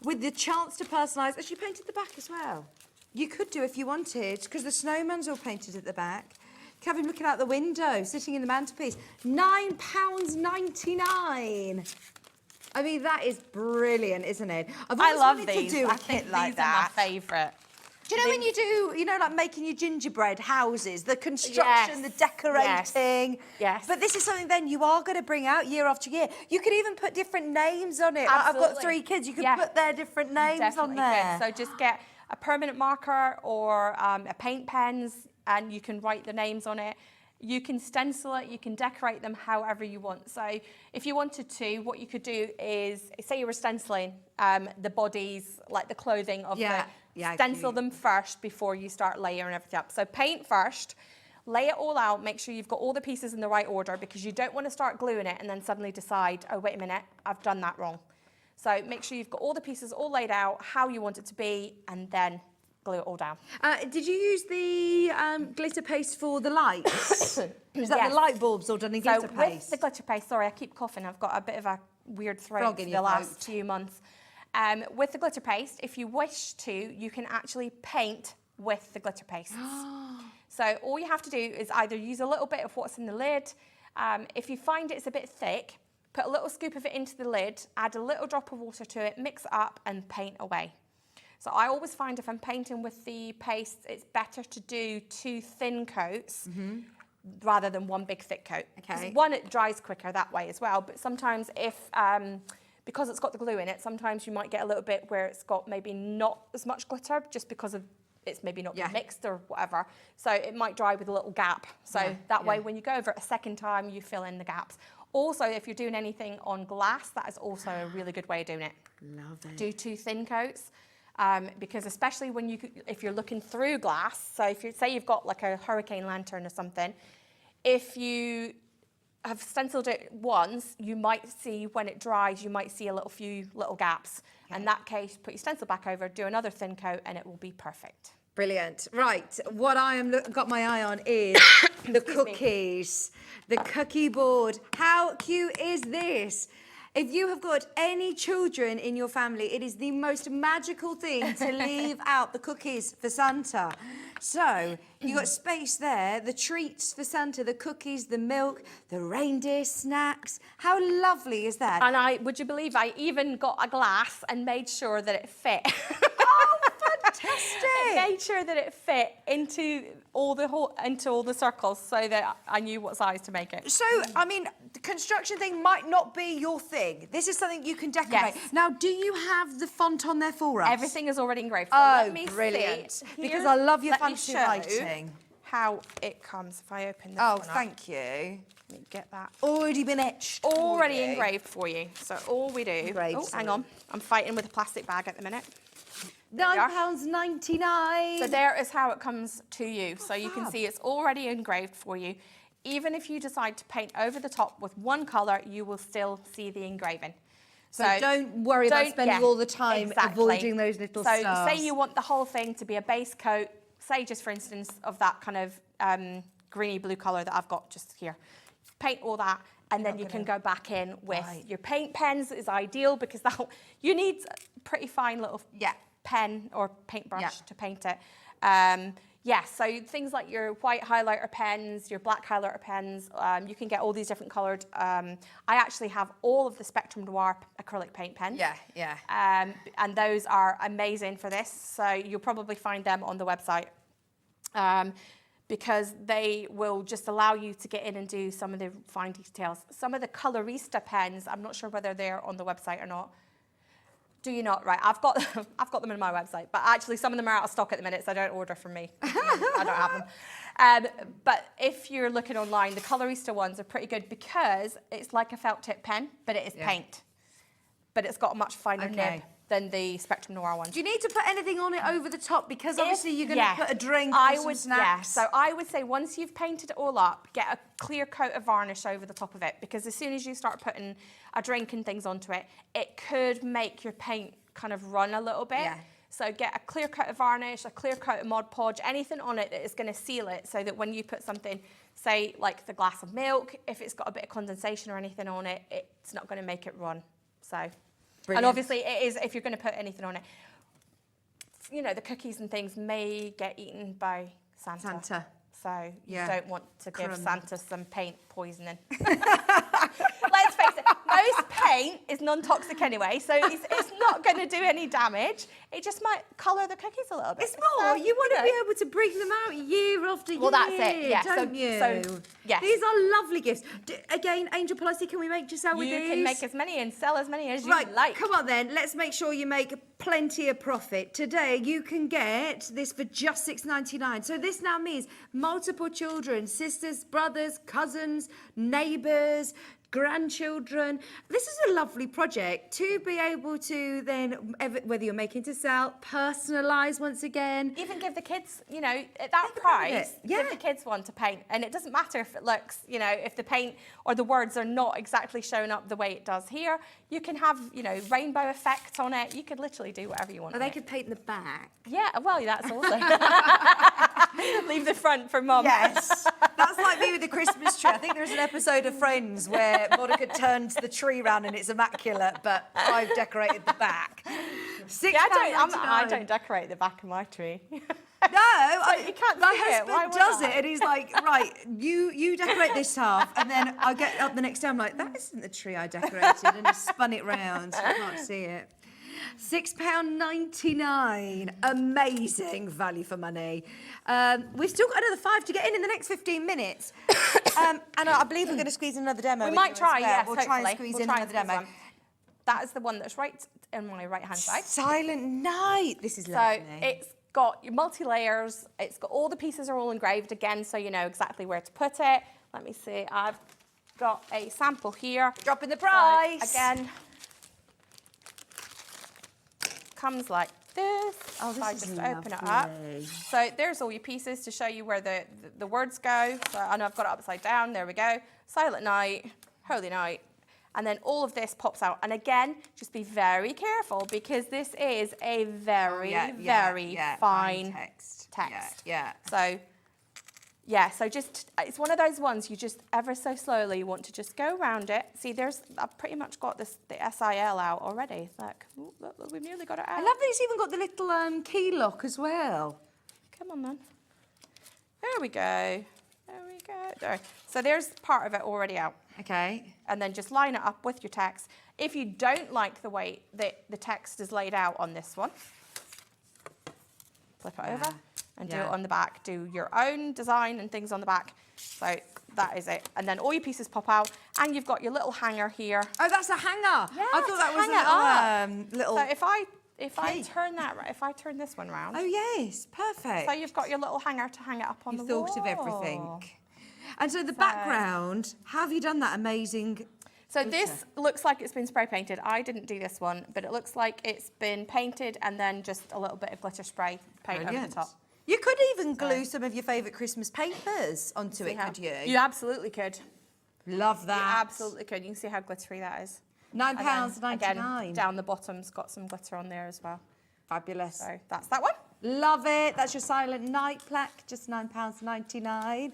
with the chance to personalise. As you painted the back as well. You could do if you wanted, because the snowman's all painted at the back. Kevin looking out the window, sitting in the mantelpiece. £9.99. I mean, that is brilliant, isn't it? I love these. To do a I think kit like these that. are my favourite. Do you know when you do, like making your gingerbread houses, the construction, the decorating? Yes. But this is something then you are going to bring out year after year. You could even put different names on it. I've got 3 kids. You could put their different names on there. So just get a permanent marker or a paint pens and you can write the names on it. You can stencil it, you can decorate them however you want. So if you wanted to, what you could do is, say you were stenciling the bodies, like the clothing of stencil them first before you start layering everything up. So paint first, lay it all out, make sure you've got all the pieces in the right order because you don't want to start gluing it and then suddenly decide, oh, wait a minute, I've done that wrong. So make sure you've got all the pieces all laid out, how you want it to be, and then glue it all down. Did you use the glitter paste for the lights? Is that the light bulbs all done in glitter paste? With the glitter paste, sorry, I keep coughing. I've got a bit of a weird throat for the last few months. With the glitter paste, if you wish to, you can actually paint with the glitter paste. So all you have to do is either use a little bit of what's in the lid. If you find it's a bit thick, put a little scoop of it into the lid, add a little drop of water to it, mix it up and paint away. So I always find if I'm painting with the paste, it's better to do 2 thin coats rather than 1 big thick coat. Okay. One, it dries quicker that way as well, but sometimes if, because it's got the glue in it, sometimes you might get a little bit where it's got maybe not as much glitter just because of it's maybe not mixed or whatever. So it might dry with a little gap. So that way when you go over it a second time, you fill in the gaps. Also, if you're doing anything on glass, that is also a really good way of doing it. Love it. Do 2 thin coats. Because especially when if you're looking through glass, so if you say you've got like a hurricane lantern or something, if you have stenciled it once, you might see when it dries, you might see a few little gaps. In that case, put your stencil back over, do another thin coat, and it will be perfect. Brilliant. Right, what I am got my eye on is the cookies, the cookie board. How cute is this? If you have got any children in your family, it is the most magical thing to leave out the cookies for Santa. So you got space there, the treats for Santa, the cookies, the milk, the reindeer snacks. How lovely is that? And would you believe I even got a glass and made sure that it fit. Oh, fantastic! Made sure that it fit into all the circles so that I knew what size to make it. So, I mean, the construction thing might not be your thing. This is something you can decorate. Yes. Now, do you have the font on there for us? Everything is already engraved. So Oh, let me brilliant. see. Because Here, I love your let me fancy show writing. How it comes if I open this Oh, one up. thank you. Let me get that. Already been etched. Already engraved for you. So all we do. Engraved, Oh, hang on. I'm fighting with a plastic bag at the minute. £9.99. So there is how it comes to you. So you can see it's already engraved for you. Even if you decide to paint over the top with one colour, you will still see the engraving. So don't worry about spending all the time avoiding those little stars. So say you want the whole thing to be a base coat, say just for instance of that kind of greeny blue colour that I've got just here. Paint all that and then you can go back in with your paint pens is ideal because you need a pretty fine little pen or paintbrush to paint it. So things like your white highlighter pens, your black highlighter pens, you can get all these different coloured. I actually have all of the Spectrum Noir acrylic paint pens. And those are amazing for this. So you'll probably find them on the website because they will just allow you to get in and do some of the fine details. Some of the Colorista pens, I'm not sure whether they're on the website or not. Do you not? Right, I've got them in my website, but actually some of them are out of stock at the minute, so don't order from me. I don't have them. But if you're looking online, the Colorista ones are pretty good because it's like a felt tip pen, but it is paint. But it's got a much finer nib than the Spectrum Noir ones. Do you need to put anything on it over the top? Because obviously you're going to put a drink or some snacks. Yeah, so I would say once you've painted it all up, get a clear coat of varnish over the top of it because as soon as you start putting a drink and things onto it, it could make your paint kind of run a little bit. So get a clear coat of varnish, a clear coat of Mod Podge, anything on it that is going to seal it so that when you put something, say like the glass of milk, if it's got a bit of condensation or anything on it, it's not going to make it run. So. Brilliant. And obviously it is, if you're going to put anything on it, you know, the cookies and things may get eaten by Santa. So you don't want to give Santa some paint poisoning. Let's face it, most paint is non-toxic anyway, so it's not going to do any damage. It just might colour the cookies a little bit. It's more, you want to be able to bring them out year after year. Well, that's it, yeah. Don't you? So, yes. These are lovely gifts. Again, Angel Policy, can we make just out with these? You can make as many and sell as many as you like. like. Come on then, let's make sure you make plenty of profit. Today, you can get this for just $6.99. So this now means multiple children, sisters, brothers, cousins, neighbours, grandchildren. This is a lovely project to be able to then, whether you're making to sell, personalise once again. Even give the kids, you know, at that price, give the kids one to paint. And it doesn't matter if it looks, you know, if the paint or the words are not exactly showing up the way it does here. You can have, you know, rainbow effect on it. You could literally do whatever you want. Or they could paint the back. Yeah, well, that's awesome. Leave the front for Mum. Yes. That's like me with the Christmas tree. I think there's an episode of Friends where Monica turns the tree round and it's immaculate, but I've decorated the back. I don't decorate the back of my tree. No, you can't my see it. Why husband would does I? it, and he's like, right, you decorate this half, and then I get up the next day, I'm like, that isn't the tree I decorated, and he spun it round, so I can't see it. £6.99, amazing value for money. We've still got another 5 to get in the next 15 minutes, and I believe we're going to squeeze in another demo. We might try, yes, we'll try and squeeze in another demo. That is the one that's right in my right-hand side. Silent Night. This is lovely. So it's got your multi-layers. It's got all the pieces are all engraved again, so you know exactly where to put it. Let me see. I've got a sample here. Dropping the price. So, again, comes like this. Oh, this so I is just lovely. open it up. So there's all your pieces to show you where the words go. So I know I've got it upside down. There we go. Silent Night, Holy Night, and then all of this pops out. And again, just be very careful because this is a very, very fine text. So, yeah, so just, it's one of those ones you just ever so slowly want to just go around it. See, I've pretty much got the SIL out already. Look, look, we've nearly got it out. I love that it's even got the little key lock as well. Come on, then. There we go. There we go. There. So there's part of it already out. Okay. And then just line it up with your text. If you don't like the way that the text is laid out on this one, flip it over and do it on the back. Do your own design and things on the back. So that is it. And then all your pieces pop out and you've got your little hanger here. Oh, that's a hanger. Yeah, I thought that was a little So if I turn that, if I turn this one round. Oh yes, perfect. So you've got your little hanger to hang it up on the wall. You've thought of everything. And so the background, how have you done that amazing? So this looks like it's been spray painted. I didn't do this one, but it looks like it's been painted and then just a little bit of glitter spray paint over the top. You could even glue some of your favourite Christmas papers onto it, could you? You absolutely could. Love that. You absolutely could. You can see how glittery that is. £9.99. Again, down the bottom's got some glitter on there as well. Fabulous. So that's that one. Love it. That's your Silent Night plaque, just £9.99.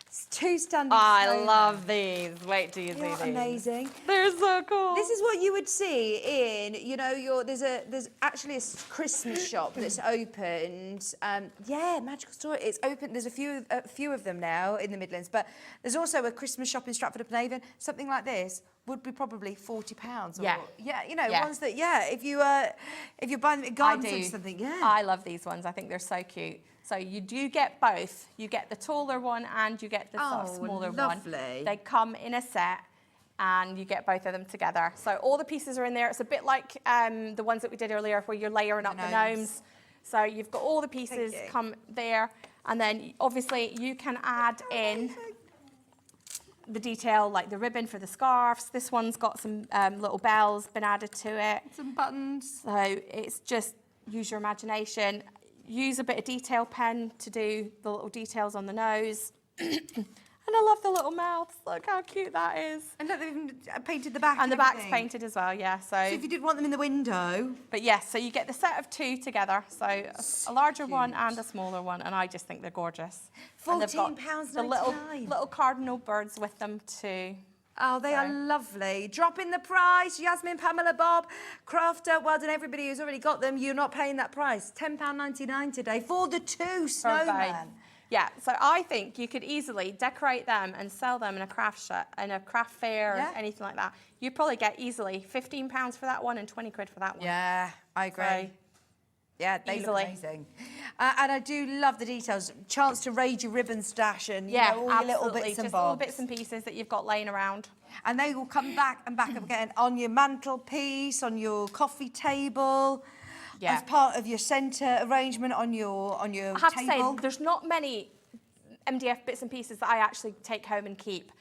It's two standing I snowmen. love these. Wait till you see these. Amazing. They're so cool. This is what you would see in, you know, there's actually a Christmas shop that's opened. Magical Story. It's open. There's a few of them now in the Midlands, but there's also a Christmas shop in Stratford-upon-Avon. Something like this would be probably £40. Or, you know, ones that if you're buying them at gardens or something. I love these ones. I think they're so cute. So you do get both. You get the taller one and you get the sort of smaller one. They come in a set and you get both of them together. So all the pieces are in there. It's a bit like the ones that we did earlier where you're layering up the gnomes. So you've got all the pieces come there. And then obviously you can add in the detail like the ribbon for the scarves. This one's got some little bells been added to it. Some buttons. So it's just use your imagination. Use a bit of detail pen to do the little details on the nose. And I love the little mouths. Look how cute that is. And look, they've even painted the back. And the back's painted as well, yeah. So if you did want them in the window. But yes, so you get the set of two together. So a larger one and a smaller one. And I just think they're gorgeous. £14.99. The little cardinal birds with them too. Oh, they are lovely. Dropping the price. Yasmin, Pamela, Bob, Crafter. Well done, everybody who's already got them. You're not paying that price. £10.99 today for the two snowmen. Yeah, so I think you could easily decorate them and sell them in a craft fair or anything like that. You'd probably get easily £15 for that one and 20 quid for that one. Yeah, I agree. So, yeah, they look amazing. And I do love the details. Chance to raid your ribbon stash and all your little bits and bobs. Just all the bits and pieces that you've got laying around. And they will come back and back up again on your mantelpiece, on your coffee table. Yeah. As part of your centre arrangement on your table. I have to say, there's not many MDF bits and pieces that I actually take home and keep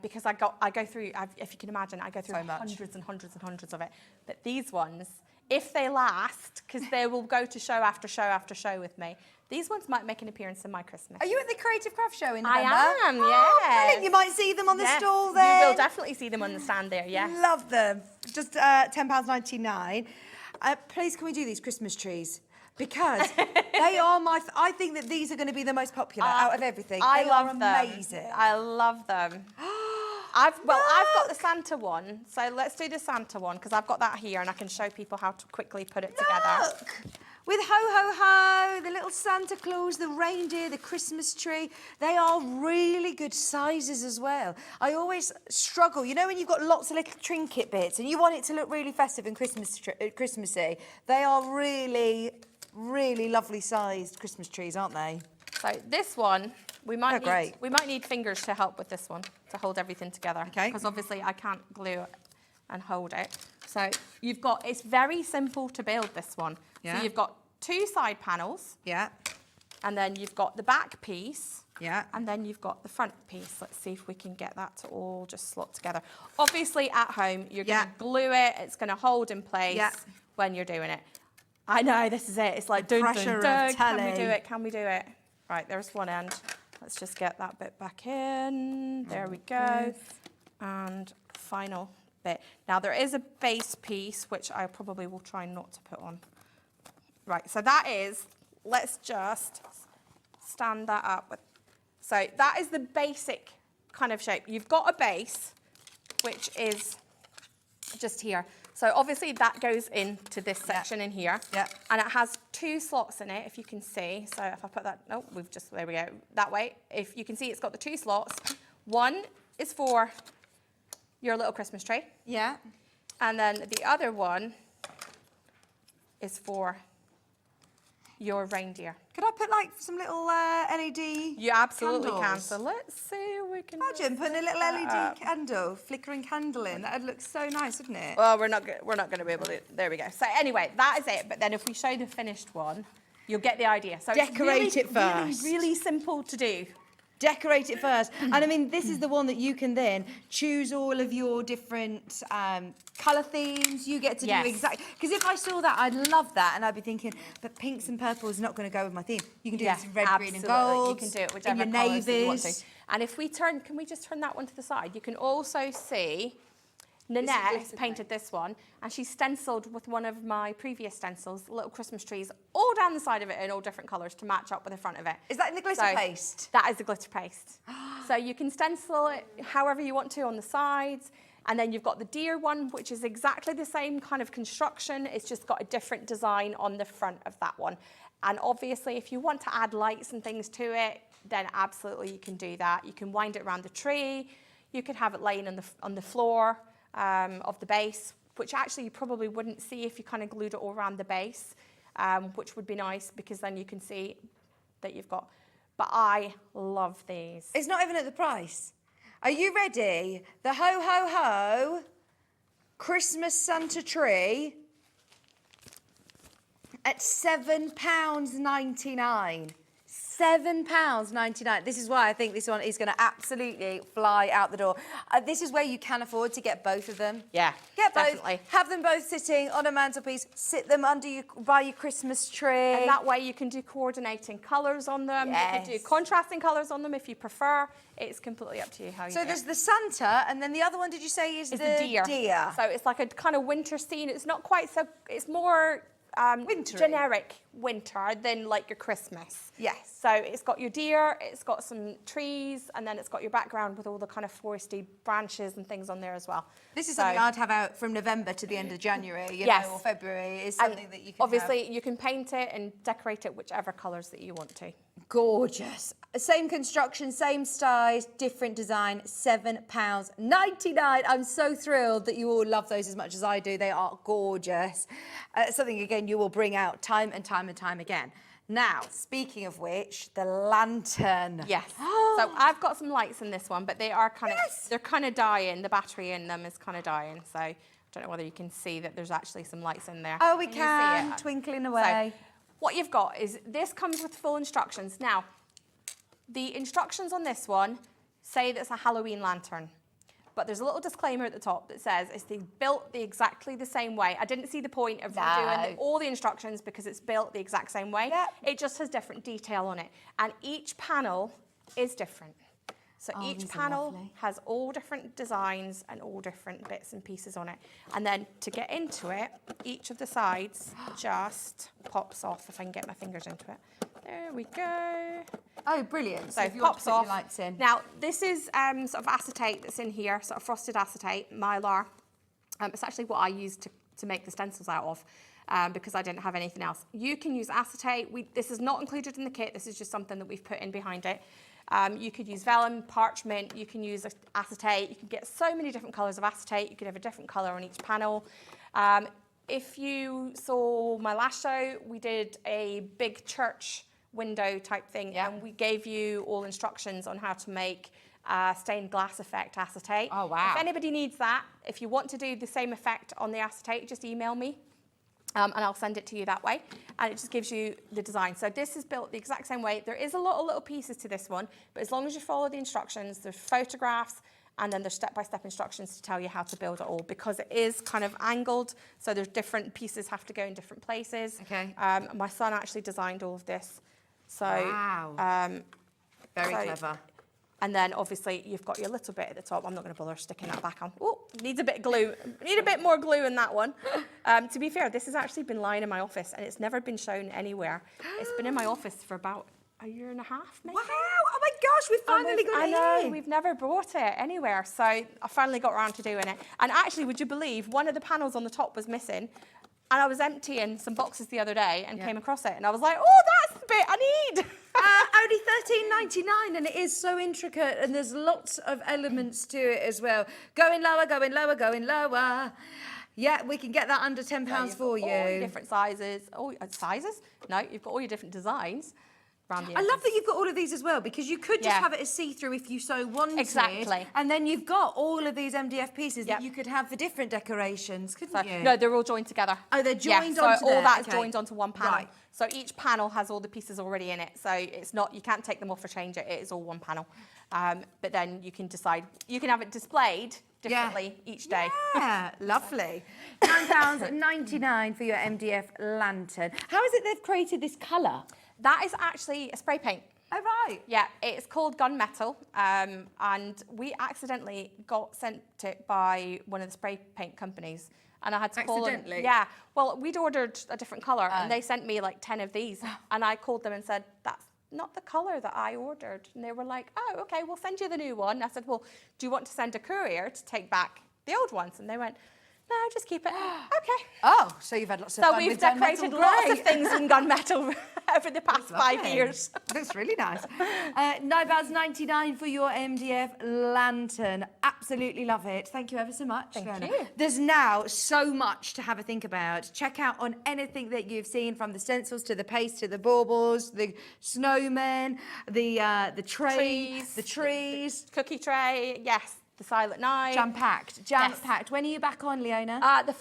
because I go through, if you can imagine, I go through hundreds and hundreds and hundreds of it. But these ones, if they last, because they will go to show after show after show with me, these ones might make an appearance in my Christmas. Are you at the Creative Craft Show in November? I am, yes. Brilliant. You might see them on the stall there. You will definitely see them on the stand there, yes. Love them. Just £10.99. Please, can we do these Christmas trees? Because they are I think that these are going to be the most popular out of everything. They are amazing. I love them. I've got the Santa one, so let's do the Santa one because I've got that here and I can show people how to quickly put it together. With ho ho ho, the little Santa Claus, the reindeer, the Christmas tree, they are really good sizes as well. I always struggle, you know when you've got lots of little trinket bits and you want it to look really festive and Christmassy, they are really, really lovely sized Christmas trees, aren't they? So this one, we might need fingers to help with this one, to hold everything together. Okay. Because obviously I can't glue it and hold it. So it's very simple to build this one. Yeah. So you've got two side panels. Yeah. And then you've got the back piece. Yeah. And then you've got the front piece. Let's see if we can get that to all just slot together. Obviously at home, you're going to glue it. It's going to hold in place when you're doing it. I know, this is it. It's like, dun, dun, dun. Can we do it? Can we do it? Right, there's one end. Let's just get that bit back in. There we go. And final bit. Now there is a base piece, which I probably will try not to put on. Right, so that is, let's just stand that up. So that is the basic kind of shape. You've got a base, which is just here. So obviously that goes into this section in here. Yeah. And it has 2 slots in it, if you can see. So if I put that, oh, there we go, that way. If you can see, it's got the 2 slots. One is for your little Christmas tree. Yeah. And then the other one is for your reindeer. Could I put like some little LED You absolutely can. candles? So let's see if we can. Imagine putting a little LED candle, flickering candle in. That'd look so nice, wouldn't it? Well, we're not going to be able to. There we go. So anyway, that is it. But then if we show the finished one, you'll get the idea. So Decorate it's it first. Really simple to do. Decorate it first. And I mean, this is the one that you can then choose all of your different colour themes. You get to do exactly. Because if I saw that, I'd love that. And I'd be thinking, but pinks and purples is not going to go with my theme. You can do this in red, green and gold. You can do it whichever in your colours that you want to. navies. And if we turn, can we just turn that one to the side? You can also see Nanette has painted this one, and she's stenciled with one of my previous stencils, little Christmas trees, all down the side of it in all different colours to match up with the front of it. Is that in the glitter paste? That is the glitter paste. So you can stencil it however you want to on the sides, and then you've got the deer one, which is exactly the same kind of construction. It's just got a different design on the front of that one. And obviously, if you want to add lights and things to it, then absolutely you can do that. You can wind it around the tree. You could have it laying on the floor of the base, which actually you probably wouldn't see if you kind of glued it all around the base, which would be nice because then you can see that you've got. But I love these. It's not even at the price. Are you ready? The Ho Ho Ho Christmas Santa tree at £7.99. £7.99. This is why I think this one is going to absolutely fly out the door. This is where you can afford to get both of them. Yeah, get both. definitely. Have them both sitting on a mantelpiece. Sit them by your Christmas tree. And that way you can do coordinating colours on them. Yes. You can do contrasting colours on them if you prefer. It's completely up to you how you do it. So there's the Santa, and then the other one, did you say, is the deer? So it's like a kind of winter scene. It's not quite so. It's more Wintry. generic winter than like your Christmas. Yes. So it's got your deer, it's got some trees, and then it's got your background with all the kind of foresty branches and things on there as well. This is something I'd have out from November to the end of January, you Yes. know, or February. Is something that you can obviously you can paint it and decorate it whichever colours that you want to. Gorgeous. Same construction, same size, different design, £7.99. I'm so thrilled that you all love those as much as I do. They are gorgeous. Something, again, you will bring out time and time and time again. Now, speaking of which, the lantern. Yes. So I've got some lights in this one, but they are kind of, they're kind of dying. The battery in them is kind of dying. So I don't know whether you can see that there's actually some lights in there. Oh, we You can, see it? twinkling away. So what you've got is, this comes with full instructions. Now, the instructions on this one say that it's a Halloween lantern, but there's a little disclaimer at the top that says it's built exactly the same way. I didn't see the point of doing all the instructions because it's built the exact same way. Yep. It just has different detail on it, and each panel is different. So each panel has all different designs and all different bits and pieces on it. And then to get into it, each of the sides just pops off, if I can get my fingers into it. There we go. Oh, brilliant. So if it you want to pops put your off. lights in. Now, this is sort of acetate that's in here, sort of frosted acetate, mylar. It's actually what I used to make the stencils out of. Because I didn't have anything else. You can use acetate. This is not included in the kit. This is just something that we've put in behind it. You could use vellum, parchment, you can use acetate. You can get so many different colours of acetate. You could have a different colour on each panel. If you saw my last show, we did a big church window type thing, and we gave you all instructions on how to make stained glass effect acetate. Oh, wow. If anybody needs that, if you want to do the same effect on the acetate, just email me. And I'll send it to you that way, and it just gives you the design. So this is built the exact same way. There is a lot of little pieces to this one, but as long as you follow the instructions, there's photographs, and then there's step-by-step instructions to tell you how to build it all, because it is kind of angled, so there's different pieces have to go in different places. Okay. My son actually designed all of this. So wow. Very clever. And then obviously you've got your little bit at the top. I'm not going to bother sticking that back on. Oh, needs a bit of glue. Need a bit more glue in that one. To be fair, this has actually been lying in my office and it's never been shown anywhere. It's been in my office for about a year and a half, maybe. Wow! Oh my gosh, we finally got it I know, here. we've never brought it anywhere. So I finally got around to doing it. And actually, would you believe, one of the panels on the top was missing. And I was emptying some boxes the other day and came across it. And I was like, oh, that's the bit I need. Only $13.99, and it is so intricate, and there's lots of elements to it as well. Going lower, going lower, going lower. Yeah, we can get that under £10 for you. All your different sizes. Sizes? No, you've got all your different designs. I love that you've got all of these as well, because you could just have it as see-through if you so wanted. Exactly. And then you've got all of these MDF pieces that you could have for different decorations, couldn't you? No, they're all joined together. Oh, they're joined so onto all there. that's Okay. joined onto one panel. Right. So each panel has all the pieces already in it. So it's not, you can't take them off or change it. It is all one panel. But then you can decide, you can have it displayed differently each day. Yeah, lovely. £9.99 for your MDF lantern. How is it they've created this colour? That is actually a spray paint. Oh, right. Yeah, it's called gunmetal, and we accidentally got sent it by one of the spray paint companies, and I had to call them. Accidentally? Yeah, well, we'd ordered a different colour, and they sent me like 10 of these, and I called them and said, that's not the colour that I ordered. And they were like, oh, okay, we'll send you the new one. I said, well, do you want to send a courier to take back the old ones? And they went, no, just keep it. Okay. Oh, so you've had lots of fun So we've with gunmetal. decorated lots of Great. things in gunmetal over the past 5 years. Looks really nice. £9.99 for your MDF lantern. Absolutely love it. Thank you ever so much. Thank Leona. you. There's now so much to have a think about. Check out on anything that you've seen, from the stencils to the paste to the baubles, the snowmen, the Trees. the trees. Cookie tray, yes. The Silent Night. Jam-packed. Jam-packed. When are you back on, Leona? The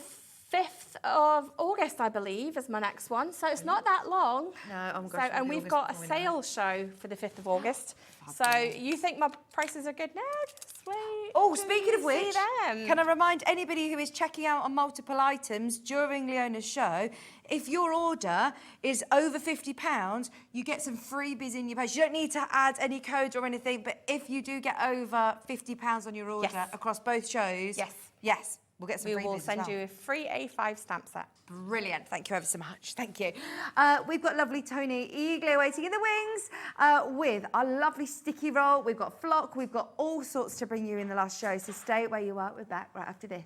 5th of August, I believe, is my next one. So it's not that long. No, oh my So, gosh. and we've got a sale show for the 5th of August. So you think my prices are good now? Just wait. Oh, till speaking you of which, see them. can I remind anybody who is checking out on multiple items during Leona's show, if your order is over £50, you get some freebies in your post. You don't need to add any codes or anything, but if you do get over £50 on your order across both shows, we'll get some freebies. We will send as well. you a free A5 stamp set. Brilliant. Thank you ever so much. Thank you. We've got lovely Tony eagerly waiting in the wings with our lovely sticky roll. We've got flock. We've got all sorts to bring you in the last show. So stay where you are. We're back right after this.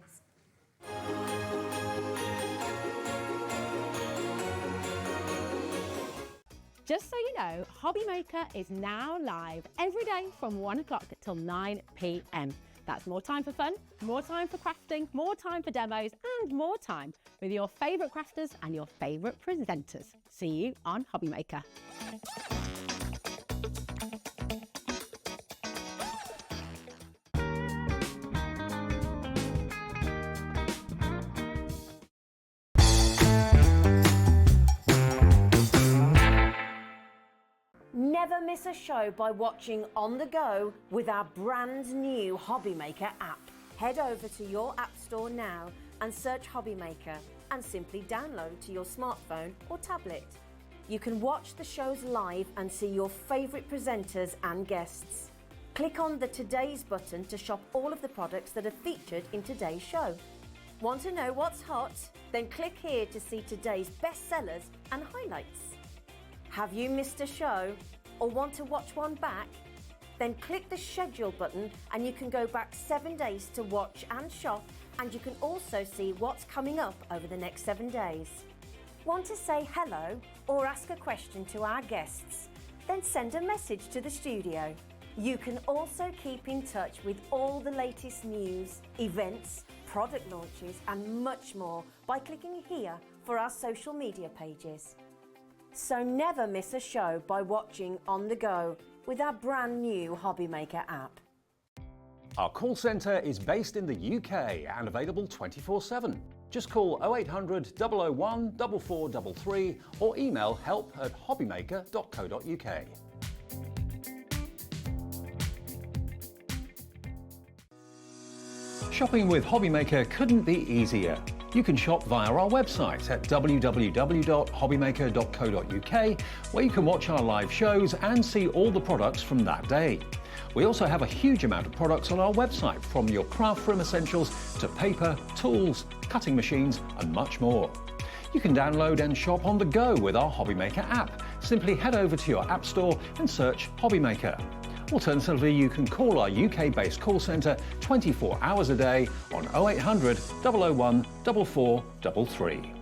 Just so you know, HobbyMaker is now live every day from 1 o'clock till 9 p.m. That's more time for fun, more time for crafting, more time for demos, and more time with your favourite crafters and your favourite presenters. See you on HobbyMaker. Never miss a show by watching on the go with our brand new HobbyMaker app. Head over to your app store now and search HobbyMaker and simply download to your smartphone or tablet. You can watch the shows live and see your favourite presenters and guests. Click on the Today's button to shop all of the products that are featured in today's show. Want to know what's hot? Then click here to see today's bestsellers and highlights. Have you missed a show or want to watch one back? Then click the schedule button and you can go back 7 days to watch and shop, and you can also see what's coming up over the next 7 days. Want to say hello or ask a question to our guests? Then send a message to the studio. You can also keep in touch with all the latest news, events, product launches and much more by clicking here for our social media pages. So never miss a show by watching on the go with our brand new HobbyMaker app. Our call centre is based in the UK and available 24/7. Just call 0800 001 4433 or email help@hobbymaker.co.uk. Shopping with HobbyMaker couldn't be easier. You can shop via our website at www.hobbymaker.co.uk, where you can watch our live shows and see all the products from that day. We also have a huge amount of products on our website, from your craft room essentials to paper, tools, cutting machines and much more. You can download and shop on the go with our HobbyMaker app. Simply head over to your app store and search HobbyMaker. Alternatively, you can call our UK-based call centre 24 hours a day on 0800 001 4433.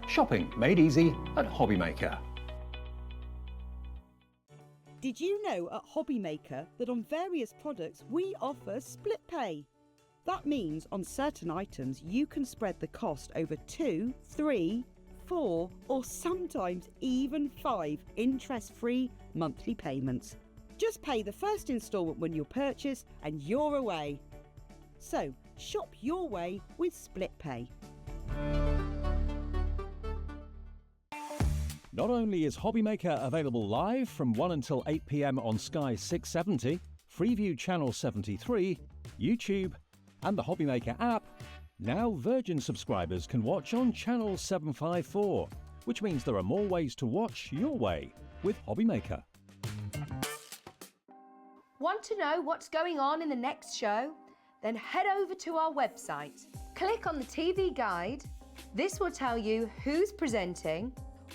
Shopping made easy at HobbyMaker. Did you know at HobbyMaker that on various products we offer split pay? That means on certain items you can spread the cost over 2, 3, 4 or sometimes even 5 interest-free monthly payments. Just pay the first instalment when you purchase and you're away. So shop your way with split pay. Not only is HobbyMaker available live from 1 until 8 p.m. on Sky 670, Freeview Channel 73, YouTube, and the HobbyMaker app, now Virgin subscribers can watch on Channel 754, which means there are more ways to watch your way with HobbyMaker. Want to know what's going on in the next show? Then head over to our website. Click on the TV guide. This will tell you who's presenting,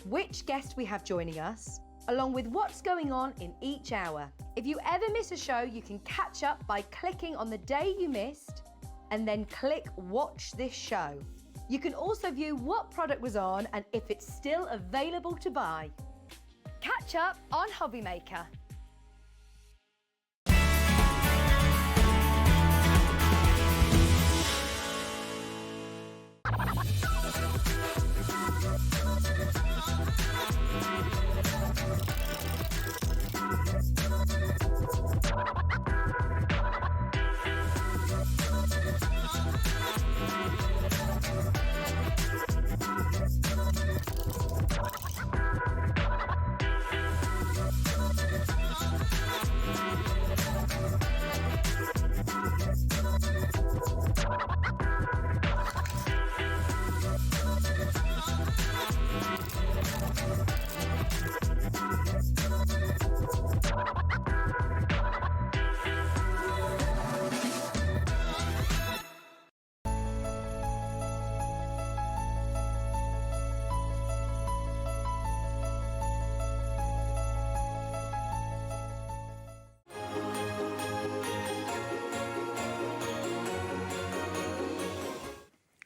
which guest we have joining us, along with what's going on in each hour. If you ever miss a show, you can catch up by clicking on the day you missed and then click Watch This Show. You can also view what product was on and if it's still available to buy. Catch up on HobbyMaker.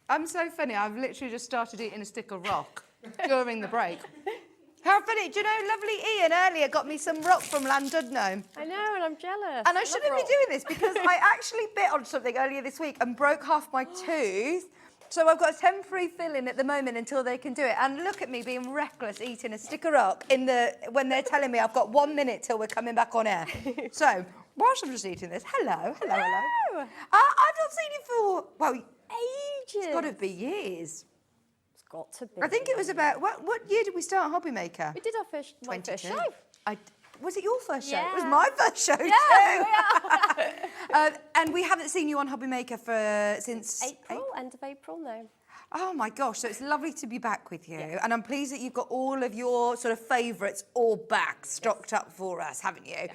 I'm so funny, I've literally just started eating a stick of rock during the break. How funny. Do you know, lovely Ian earlier got me some rock from Llandudno. I know, and I'm jealous. And I shouldn't be doing this because I actually bit on something earlier this week and broke half my tooth. So I've got a temporary fill-in at the moment until they can do it. And look at me being reckless eating a stick of rock when they're telling me I've got 1 minute till we're coming back on air. So, whilst I'm just eating this, hello. I've not seen you for, well, ages. It's got to be years. It's got to be. I think it was about, what year did we start HobbyMaker? We did our first show. Was it your first show? Yeah. It was my first show too. Yeah. And we haven't seen you on HobbyMaker since April, end of April, no. Oh my gosh, so it's lovely to be back with you. Yeah. And I'm pleased that you've got all of your sort of favourites all back, stocked up for us, haven't you?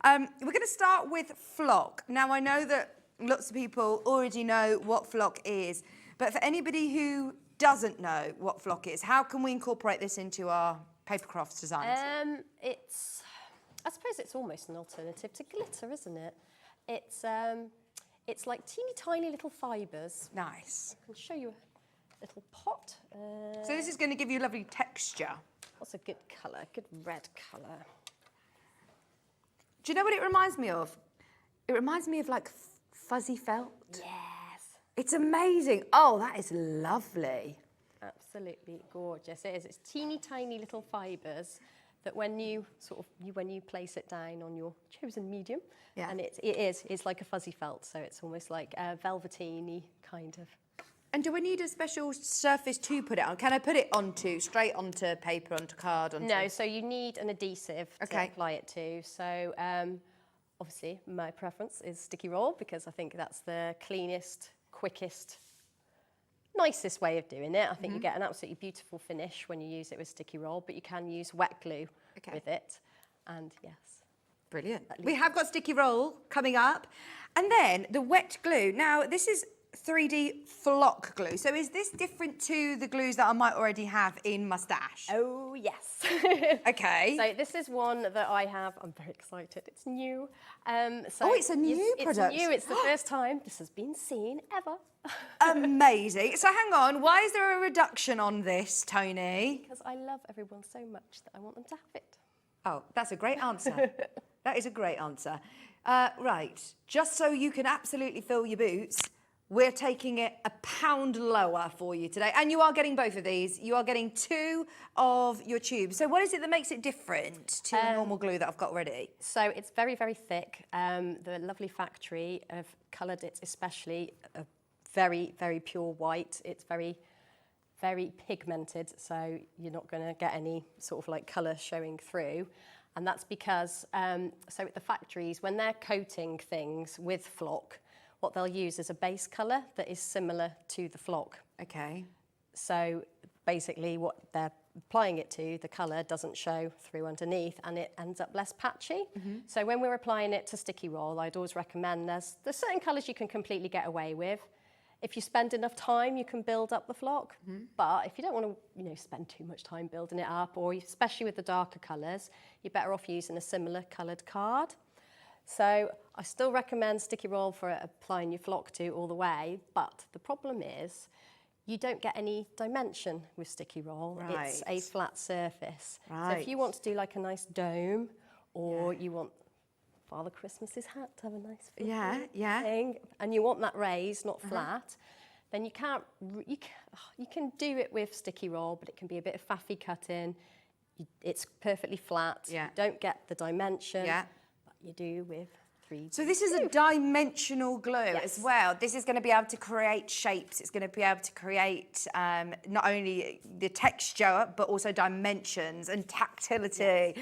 Yes. We're going to start with Flock. Now, I know that lots of people already know what Flock is, but for anybody who doesn't know what Flock is, how can we incorporate this into our paper crafts designs? I suppose it's almost an alternative to glitter, isn't it? It's like teeny tiny little fibres. Nice. I can show you a little pot. So this is going to give you lovely texture. What's a good colour? Good red colour. Do you know what it reminds me of? It reminds me of like fuzzy felt. Yes. It's amazing. Oh, that is lovely. Absolutely gorgeous. It is. It's teeny tiny little fibres that when you place it down on your chosen medium, and it's like a fuzzy felt, so it's almost like a velveteeny kind of. And do I need a special surface to put it on? Can I put it straight onto paper, onto card? No, so you need an adhesive to apply it to. So obviously my preference is sticky roll because I think that's the cleanest, quickest nicest way of doing it. I think you get an absolutely beautiful finish when you use it with sticky roll, but you can use wet glue with it. And yes. Brilliant. We have got sticky roll coming up. And then the wet glue. Now, this is 3D flock glue. So is this different to the glues that I might already have in my stash? Oh, yes. Okay. So this is one that I have. I'm very excited. It's new. Oh, it's a new product. It's new. It's the first time this has been seen ever. Amazing. So hang on. Why is there a reduction on this, Tony? Because I love everyone so much that I want them to have it. Oh, that's a great answer. That is a great answer. Right. Just so you can absolutely fill your boots, we're taking it £1 lower for you today. And you are getting both of these. You are getting 2 of your tubes. So what is it that makes it different to the normal glue that I've got ready? So it's very, very thick. The lovely factory have coloured it especially a very, very pure white. It's very, very pigmented, so you're not going to get any sort of like colour showing through. And that's because, so at the factories, when they're coating things with flock, what they'll use is a base colour that is similar to the flock. Okay. So basically what they're applying it to, the colour doesn't show through underneath and it ends up less patchy. So when we're applying it to sticky roll, I'd always recommend there's certain colours you can completely get away with. If you spend enough time, you can build up the flock. But if you don't want to, spend too much time building it up, or especially with the darker colours, you're better off using a similar coloured card. So I still recommend sticky roll for applying your flock to all the way, but the problem is you don't get any dimension with sticky roll. Right. It's a flat surface. Right. So if you want to do like a nice dome, or you want Father Christmas's hat to have a nice thing, and you want that raised, not flat, then you can do it with sticky roll, but it can be a bit of faffy cutting. It's perfectly flat. You don't get the dimension. But you do with 3D. So this is a dimensional glue as well. This is going to be able to create shapes. It's going to be able to create not only the texture, but also dimensions and tactility.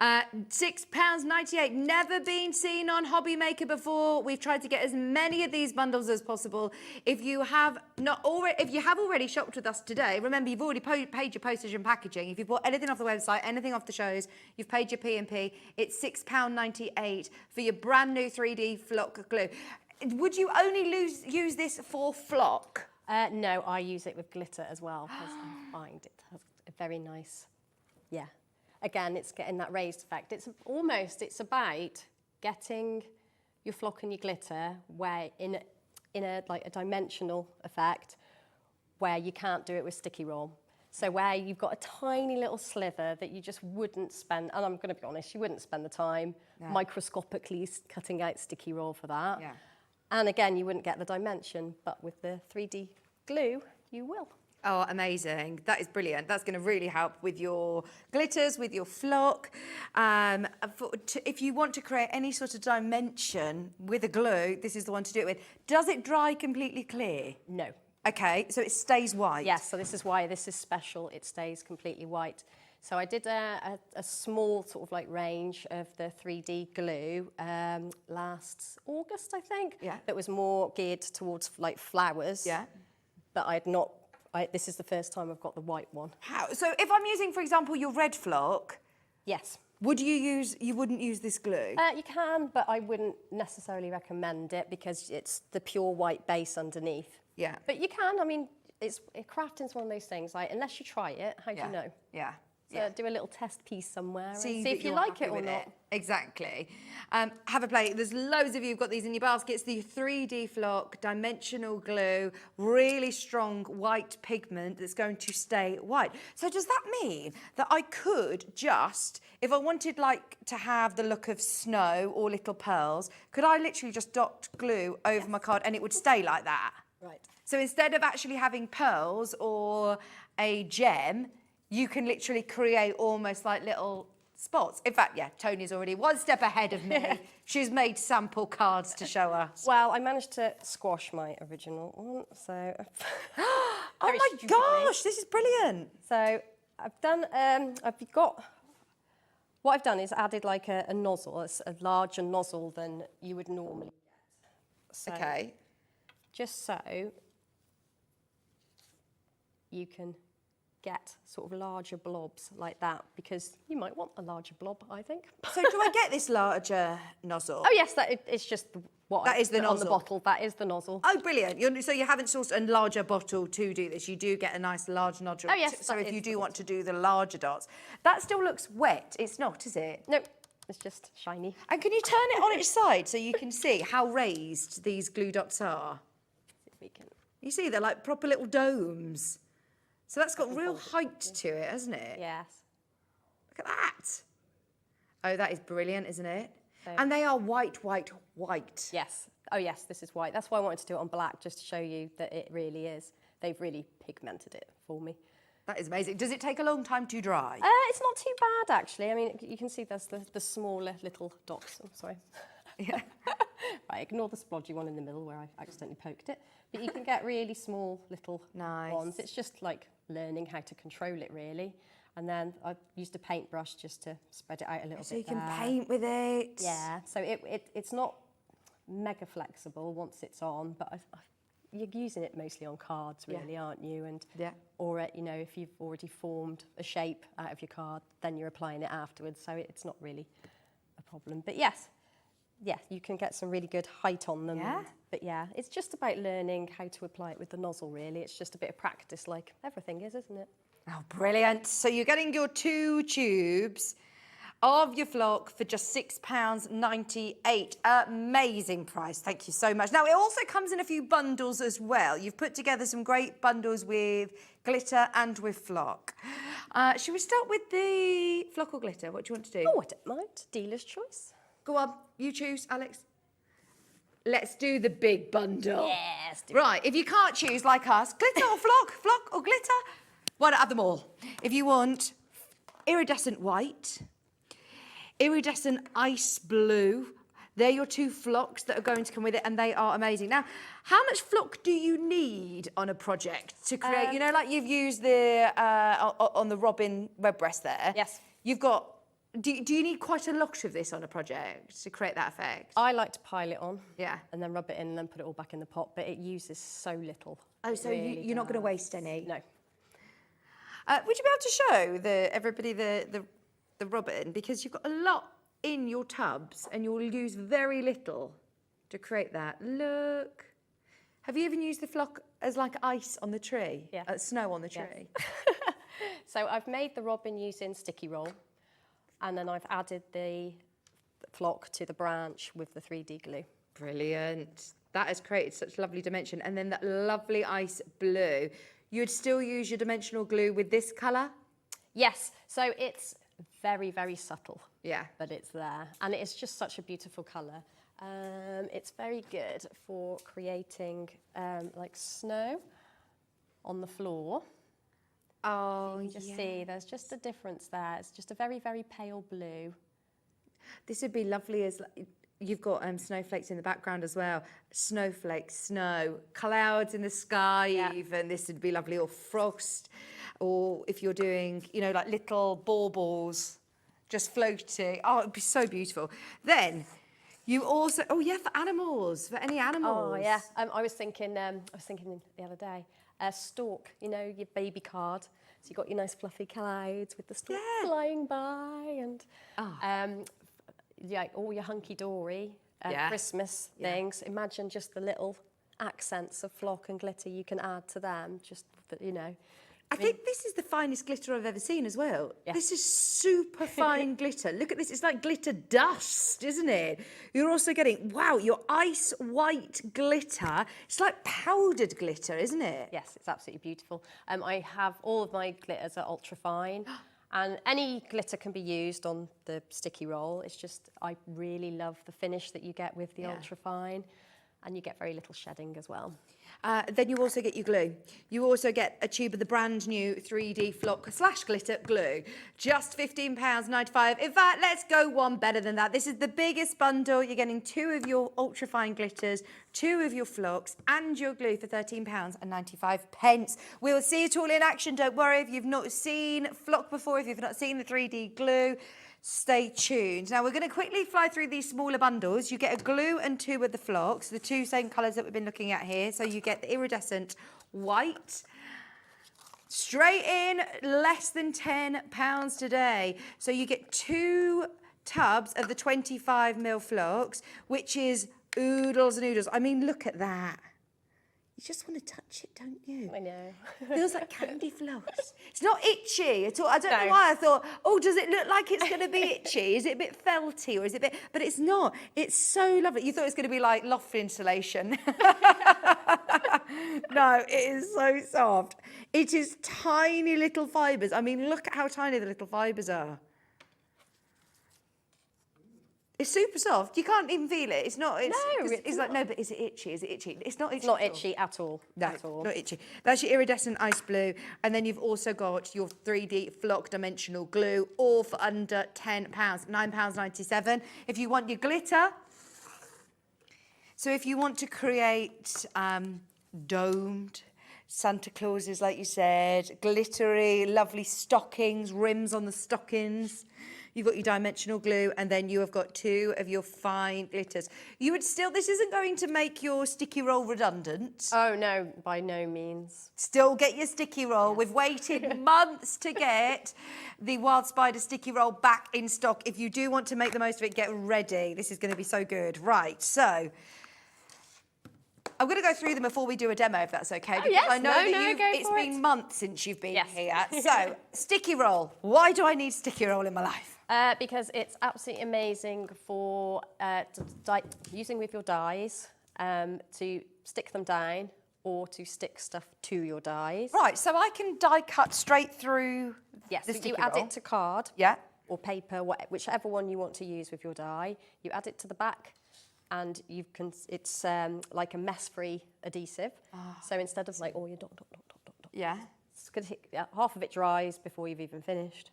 £6.98, never been seen on HobbyMaker before. We've tried to get as many of these bundles as possible. If you have already shopped with us today, remember you've already paid your postage and packaging. If you've bought anything off the website, anything off the shows, you've paid your P&P. It's £6.98 for your brand new 3D flock glue. Would you only use this for flock? No, I use it with glitter as well because I find it has a very nice, Again, it's getting that raised effect. It's about getting your flock and your glitter where in a dimensional effect where you can't do it with sticky roll. So where you've got a tiny little sliver that you just wouldn't spend, and I'm going to be honest, you wouldn't spend the time microscopically cutting out sticky roll for that. And again, you wouldn't get the dimension, but with the 3D glue, you will. Oh, amazing. That is brilliant. That's going to really help with your glitters, with your flock. If you want to create any sort of dimension with a glue, this is the one to do it with. Does it dry completely clear? No. Okay, so it stays white? Yes, so this is why this is special. It stays completely white. So I did a small sort of like range of the 3D glue last August, I think. That was more geared towards like flowers. But this is the first time I've got the white one. How? So if I'm using, for example, your red flock. Yes. You wouldn't use this glue? You can, but I wouldn't necessarily recommend it because it's the pure white base underneath. But you can, I mean, crafting's one of those things, like, unless you try it, how do you know? So do a little test piece somewhere and see if you like it or not. Exactly. Have a play. There's loads of you who've got these in your baskets. The 3D flock, dimensional glue, really strong white pigment that's going to stay white. So does that mean that I could just, if I wanted like to have the look of snow or little pearls, could I literally just dot glue over my card and it would stay like that? Right. So instead of actually having pearls or a gem, you can literally create almost like little spots. In fact, Tony's already one step ahead of me. She's made sample cards to show us. Well, I managed to squash my original one, so... Oh my gosh, this is brilliant. So I've done, what I've done is added like a nozzle, a larger nozzle than you would normally get. So, okay. Just so you can get sort of larger blobs like that, because you might want a larger blob, I think. So do I get this larger nozzle? Oh yes, it's just what that I is the put nozzle on the bottle. That is the nozzle. Oh, brilliant! So you haven't sourced a larger bottle to do this. You do get a nice large nozzle. Oh yes. So if you do want to do the larger dots, that still looks wet. It's not, is it? No, it's just shiny. And can you turn it on its side so you can see how raised these glue dots are? If we can. You see, they're like proper little domes. So that's got real height to it, hasn't it? Yes. Look at that. Oh, that is brilliant, isn't it? So, and they are white, white, white. Yes. Oh yes, this is white. That's why I wanted to do it on black, just to show you that it really is. They've really pigmented it for me. That is amazing. Does it take a long time to dry? It's not too bad, actually. I mean, you can see there's the smaller little dots. Oh, sorry. Yeah. Right, ignore the splodgy one in the middle where I accidentally poked it. But you can get really small little ones. It's just like learning how to control it, really. And then I used a paintbrush just to spread it out a little bit. So you can paint with it. Yeah, so it's not mega flexible once it's on, but you're using it mostly on cards, really, aren't you? And or you know, if you've already formed a shape out of your card, then you're applying it afterwards. So it's not really a problem. But yes, yeah, you can get some really good height on them. Yeah. But yeah, it's just about learning how to apply it with the nozzle, really. It's just a bit of practice, like everything is, isn't it? Oh, brilliant. So you're getting your 2 tubes of your flock for just £6.98. Amazing price. Thank you so much. Now, it also comes in a few bundles as well. You've put together some great bundles with glitter and with flock. Should we start with the flock or glitter? What do you want to do? Oh, I don't mind. Dealer's choice. Go on. You choose, Alex. Let's do the big bundle. Yes. Right. If you can't choose, like us, glitter or flock, flock or glitter, why not have them all? If you want iridescent white, iridescent ice blue, they're your 2 flocks that are going to come with it, and they are amazing. Now, how much flock do you need on a project to create? You know, like you've used the on the robin redbreast there. Yes. You've got. Do you need quite a lot of this on a project to create that effect? I like to pile it on. Yeah. And then rub it in and then put it all back in the pot, but it uses so little. Oh, so really you're not going to waste any? No. Would you be able to show everybody the robin? Because you've got a lot in your tubs and you'll use very little to create that. Look. Have you even used the flock as like ice on the tree? Yeah. Snow on the tree? Yes. So I've made the robin using sticky roll, and then I've added the flock to the branch with the 3D glue. Brilliant. That has created such lovely dimension. And then that lovely ice blue. You'd still use your dimensional glue with this colour? Yes, so it's very, very subtle. Yeah. But it's there. And it's just such a beautiful colour. It's very good for creating like snow on the floor. Oh, you just see, there's just a difference there. It's just a very, very pale blue. This would be lovely as you've got snowflakes in the background as well. Snowflakes, snow, clouds in the sky even. This would be lovely. Or frost. Or if you're doing, you know, like little baubles just floating. Oh, it'd be so beautiful. Then you also, oh yeah, for animals, for any animals. Oh yeah, I was thinking the other day, stork, you know, your baby card. So you've got your nice fluffy clouds with the stork flying by, and all your hunky-dory Christmas things. Imagine just the little accents of flock and glitter you can add to them, just, you know. I think this is the finest glitter I've ever seen as well. Yeah. This is super fine glitter. Look at this. It's like glitter dust, isn't it? You're also getting, wow, your ice white glitter. It's like powdered glitter, isn't it? Yes, it's absolutely beautiful. I have all of my glitters are ultra fine. And any glitter can be used on the sticky roll. It's just, I really love the finish that you get with the ultra fine. And you get very little shedding as well. Then you also get your glue. You also get a tube of the brand new 3D flock / glitter glue. Just £15.95. In fact, let's go one better than that. This is the biggest bundle. You're getting 2 of your ultrafine glitters, 2 of your flocks, and your glue for £13.95. We'll see it all in action. Don't worry if you've not seen flock before, if you've not seen the 3D glue. Stay tuned. Now, we're going to quickly fly through these smaller bundles. You get a glue and 2 of the flocks, the 2 same colours that we've been looking at here. So you get the iridescent white Straight in, less than £10 today. So you get 2 tubs of the 25ml flux, which is oodles and oodles. I mean, look at that. You just want to touch it, don't you? I know. Feels like candy floss. It's not itchy at all. I don't know why I thought, oh, does it look like it's going to be itchy? Is it a bit felty or is it a bit... But it's not. It's so lovely. You thought it was going to be like loft insulation. No, it is so soft. It is tiny little fibres. I mean, look at how tiny the little fibres are. It's super soft. You can't even feel it. It's not. It's like, no, but is it itchy? Is it itchy? It's not itchy. It's not itchy at all. No, at all. Not itchy. That's your iridescent ice blue. And then you've also got your 3D flock dimensional glue, all for under £10, £9.97. If you want your glitter, so if you want to create domed Santa Clauses, like you said, glittery, lovely stockings, rims on the stockings. You've got your dimensional glue, and then you have got 2 of your fine glitters. You would still, this isn't going to make your sticky roll redundant. Oh, no, by no means. Still get your sticky roll. Yes. We've waited months to get the Wild Spider sticky roll back in stock. If you do want to make the most of it, get ready. This is going to be so good. Right, so... I'm going to go through them before we do a demo, if that's okay. Because yes, I know it's been months since you've been here. So, sticky roll. Why do I need sticky roll in my life? Because it's absolutely amazing for using with your dies to stick them down or to stick stuff to your dies. Right, so I can die cut straight through yes, the sticky you roll. add it to card or paper, whichever one you want to use with your die. You add it to the back. And you can, it's like a mess-free adhesive. So instead of like all your dot, it's gonna take, half of it dries before you've even finished.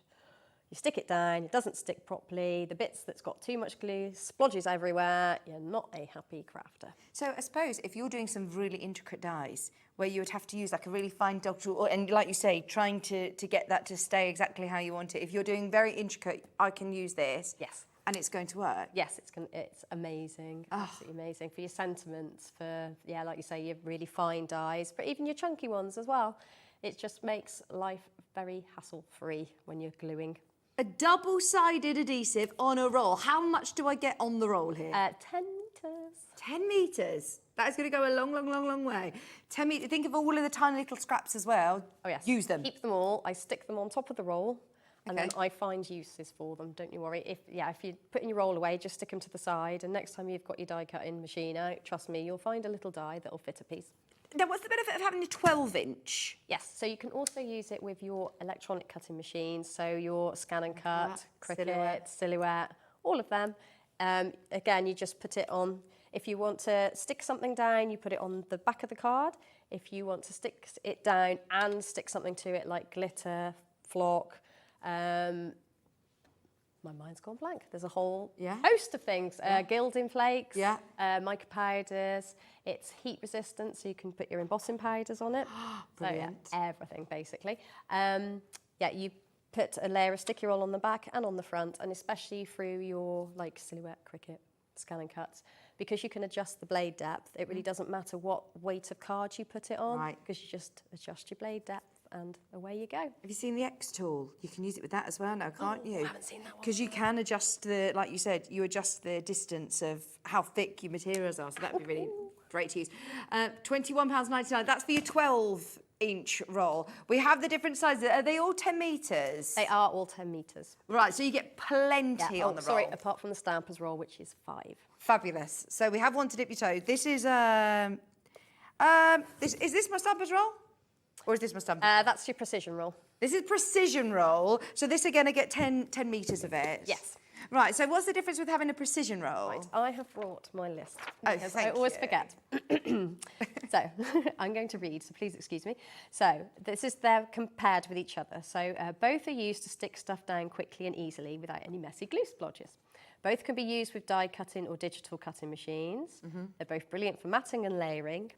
You stick it down, it doesn't stick properly. The bits that's got too much glue splodges everywhere. You're not a happy crafter. So I suppose if you're doing some really intricate dies where you would have to use like a really fine dot tool, and like you say, trying to get that to stay exactly how you want it. If you're doing very intricate, I can use this. Yes. And it's going to work? Yes, it's amazing, absolutely amazing. For your sentiments, for, like you say, your really fine dies, but even your chunky ones as well. It just makes life very hassle-free when you're gluing. A double-sided adhesive on a roll. How much do I get on the roll here? 10 metres. 10 metres? That is going to go a long, long, long, long way. 10 metres. Think of all of the tiny little scraps as well. Oh, yes. Use them. Keep them all. I stick them on top of the roll. And then I find uses for them, don't you worry. If you're putting your roll away, just stick them to the side, and next time you've got your die cutting machine out, trust me, you'll find a little die that'll fit a piece. Now, what's the benefit of having a 12-inch? Yes, so you can also use it with your electronic cutting machines, so your scan and cut, Cricut, Silhouette, all of them. Again, you just put it on. If you want to stick something down, you put it on the back of the card. If you want to stick it down and stick something to it, like glitter, flock, my mind's gone blank. There's a whole host of things. Gilding flakes, mica powders. It's heat resistant, so you can put your embossing powders on it. Brilliant. So, everything, basically. You put a layer of sticky roll on the back and on the front, and especially through your like Silhouette, Cricut, scan and cuts, because you can adjust the blade depth. It really doesn't matter what weight of card you put it on, because you just adjust your blade depth. And away you go. Have you seen the X tool? You can use it with that as well now, can't you? I haven't seen that one. Because you can adjust like you said, you adjust the distance of how thick your materials are. So that'd be really great to use. £21.99. That's for your 12-inch roll. We have the different sizes. Are they all 10 metres? They are all 10 metres. Right, so you get plenty on the roll. Sorry, apart from the Stamper's roll, which is 5. Fabulous. So we have one to dip your toe. This is, is this my Stamper's roll? Or is this my Stamper's roll? That's your precision roll. This is precision roll. So this again, I get 10 metres of it. Yes. Right, so what's the difference with having a precision roll? Right, I have brought my list. Oh, because I always forget. So, I'm going to read, so please excuse me. So, they're compared with each other. So, both are used to stick stuff down quickly and easily without any messy glue splodges. Both can be used with die cutting or digital cutting machines. They're both brilliant for matting and layering.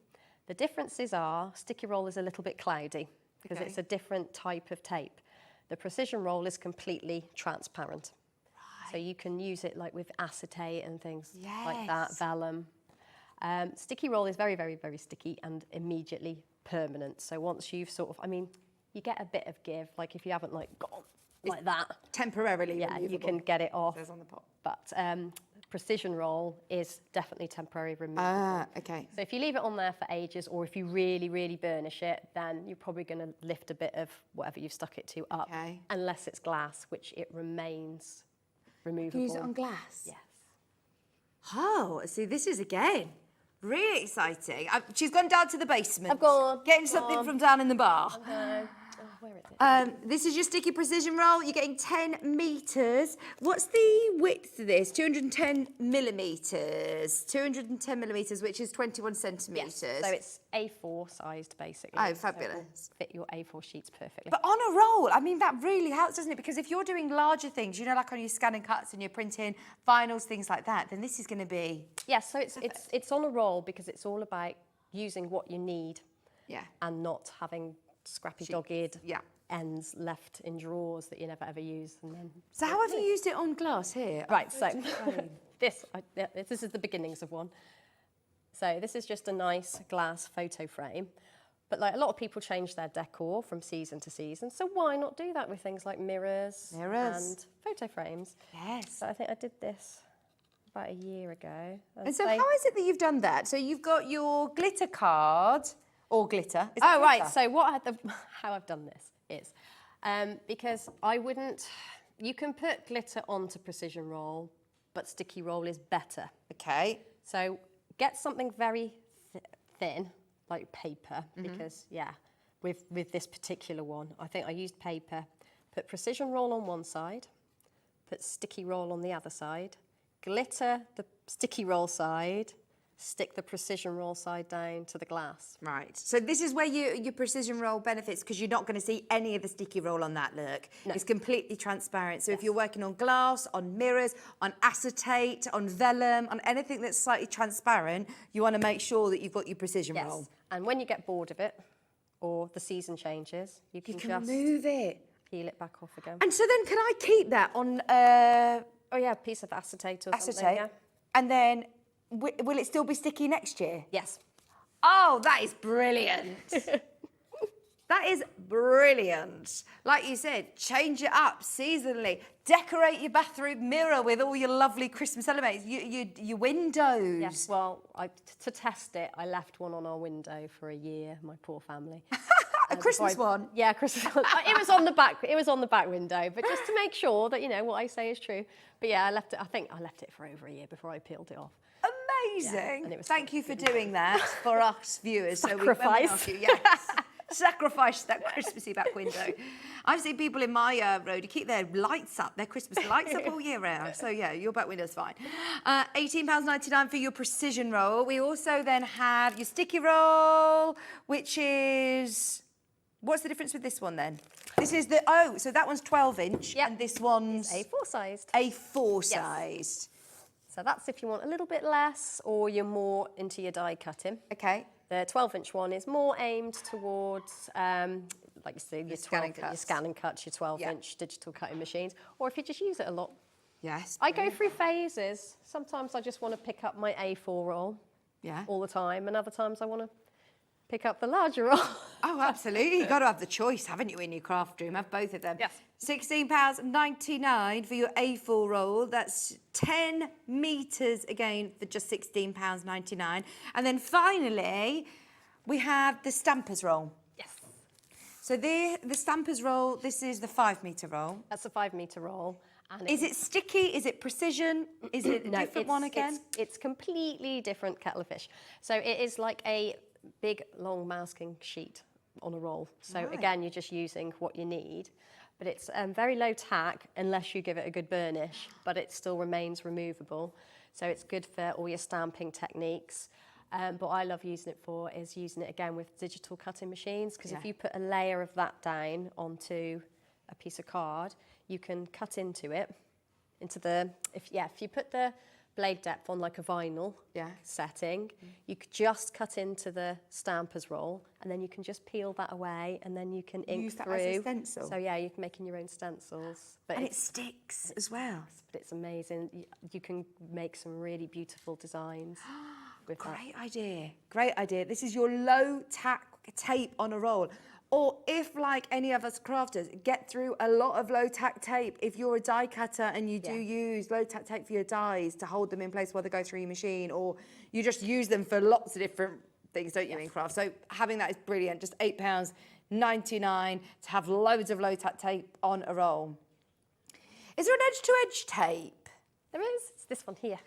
The differences are, sticky roll is a little bit cloudy because it's a different type of tape. The precision roll is completely transparent. So you can use it like with acetate and things like that, vellum. Sticky roll is very, very, very sticky and immediately permanent. So once you've sort of, I mean, you get a bit of give. Like if you haven't like gone like that. Temporarily Yeah, you removable. can get it off. Says on the pot. But precision roll is definitely temporary removal. Ah, okay. So if you leave it on there for ages, or if you really, really burnish it, then you're probably going to lift a bit of whatever you've stuck it to up, unless it's glass, which it remains removable. Can you use it on glass? Yes. Oh, see, this is again really exciting. She's gone down to the basement. I've gone. Getting something from down in the bar. Where is it? This is your sticky precision roll. You're getting 10 metres. What's the width of this? 210 millimetres. 210 millimetres, which is 21 centimetres. Yes. So it's A4 sized, basically. Oh, fabulous. So it will fit your A4 sheets perfectly. But on a roll, I mean, that really helps, doesn't it? Because if you're doing larger things, you know, like on your scan and cuts and you're printing vinyls, things like that, then this is going to be... Yes, so it's on a roll because it's all about using what you need. Yeah. And not having scrappy dogged ends left in drawers that you never ever use. And then so how have you used it on glass here? Right, so this is the beginnings of one. So this is just a nice glass photo frame. But like a lot of people change their decor from season to season, so why not do that with things like mirrors and photo frames? Yes. So I think I did this about a year ago. And so how is it that you've done that? So you've got your glitter card, or glitter. Is it Oh, glitter? right. So how I've done this is, because I wouldn't, you can put glitter onto precision roll, but sticky roll is better. Okay. So get something very thin, like paper, because with this particular one, I think I used paper, put precision roll on one side, put sticky roll on the other side, glitter the sticky roll side, stick the precision roll side down to the glass. Right. So this is where your precision roll benefits, because you're not going to see any of the sticky roll on that, look. No. It's completely transparent. So if you're working on glass, on mirrors, on acetate, on vellum, on anything that's slightly transparent, you want to make sure that you've got your precision roll. And when you get bored of it, or the season changes, you can just move it. Peel it back off again. And so then can I keep that on... oh yeah, a piece of acetate or acetate. something, yeah. And then... Will it still be sticky next year? Yes. Oh, that is brilliant. That is brilliant. Like you said, change it up seasonally. Decorate your bathroom mirror with all your lovely Christmas elements. Your windows. Yes, well, to test it, I left one on our window for a year, my poor family. A Christmas one? Yeah, Christmas one. It was on the back. It was on the back window, but just to make sure that, you know, what I say is true. But yeah, I left it. I think I left it for over a year before I peeled it off. Amazing. Yeah, thank you for doing that for us viewers. Sacrifice. So yes. Sacrifice that Christmassy back window. I've seen people in my road who keep their lights up, their Christmas lights up all year round. So yeah, your back window's fine. £18.99 for your precision roll. We also then have your sticky roll, which is... What's the difference with this one then? This is the... Oh, so that one's 12-inch and this one's... A4 sized. A4 sized. Yes. So that's if you want a little bit less or you're more into your die cutting. Okay. The 12-inch one is more aimed towards, like you say, your scan and cuts, your 12-inch digital cutting machines, or if you just use it a lot. Yes. I go through phases. Sometimes I just want to pick up my A4 roll all the time, and other times I want to pick up the larger roll. Oh, absolutely. You've got to have the choice, haven't you, in your craft room? Have both of them. Yes. £16.99 for your A4 roll. That's 10 metres again for just £16.99. And then finally, we have the Stampers roll. Yes. So the Stampers roll, this is the 5-metre roll. That's a 5-metre roll. And is it sticky? Is it precision? Is it a different one again? It's completely different kettle of fish. So it is like a big, long masking sheet on a roll. So again, you're just using what you need. But it's very low tack unless you give it a good burnish, but it still remains removable. So it's good for all your stamping techniques. But what I love using it for is using it again with digital cutting machines, because if you put a layer of that down onto a piece of card, you can cut into it, if you put the blade depth on like a vinyl setting, you could just cut into the Stampers roll, and then you can just peel that away, and then you can ink use that through. as a stencil. So yeah, you're making your own stencils. But and it sticks as well. But it's amazing. You can make some really beautiful designs with that. Great idea. Great idea. This is your low tack tape on a roll. Or if, like any of us crafters, get through a lot of low-tack tape, if you're a die cutter and you do use low-tack tape for your dies to hold them in place while they go through your machine, or you just use them for lots of different things, don't you, in craft? So having that is brilliant. Just £8.99 to have loads of low-tack tape on a roll. Is there an edge-to-edge tape? There is. It's this one here.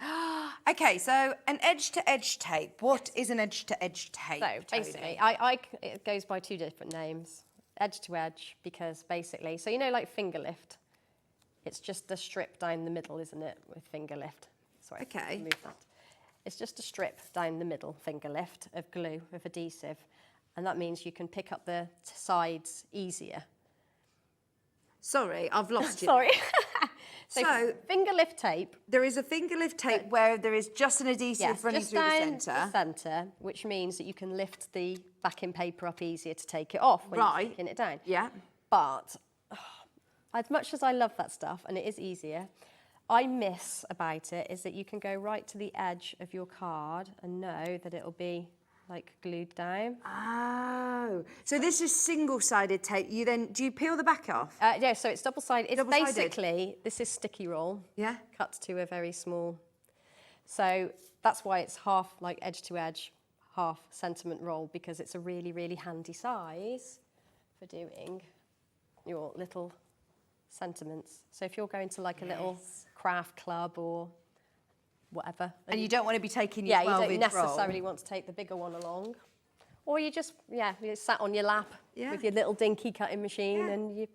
Okay, so an edge-to-edge tape. What is an edge-to-edge tape? So basically, it goes by 2 different names. Edge to edge, because basically, so you know, like finger lift, it's just a strip down the middle, isn't it, with finger lift? Sorry, okay. Move that. It's just a strip down the middle, finger lift, of glue, of adhesive, and that means you can pick up the sides easier. Sorry, I've lost you. Sorry. So finger lift tape. There is a finger lift tape where there is just an adhesive running just through the down centre. the centre, which means that you can lift the backing paper up easier to take it off when you're taking it down. Yeah. But as much as I love that stuff, and it is easier, I miss about it is that you can go right to the edge of your card and know that it'll be like glued down. Oh, so this is single-sided tape. Do you peel the back off? Yeah, so it's double-sided. It's Double-sided. basically, this is sticky roll. Yeah. Cut to a very small. So that's why it's half like edge to edge, half sentiment roll, because it's a really, really handy size for doing your little sentiments. So if you're going to like a little craft club or whatever. And you don't want to be taking your 12-inch roll. Yeah, you don't necessarily want to take the bigger one along. Or you just, you sat on your lap with your little dinky cutting machine and you...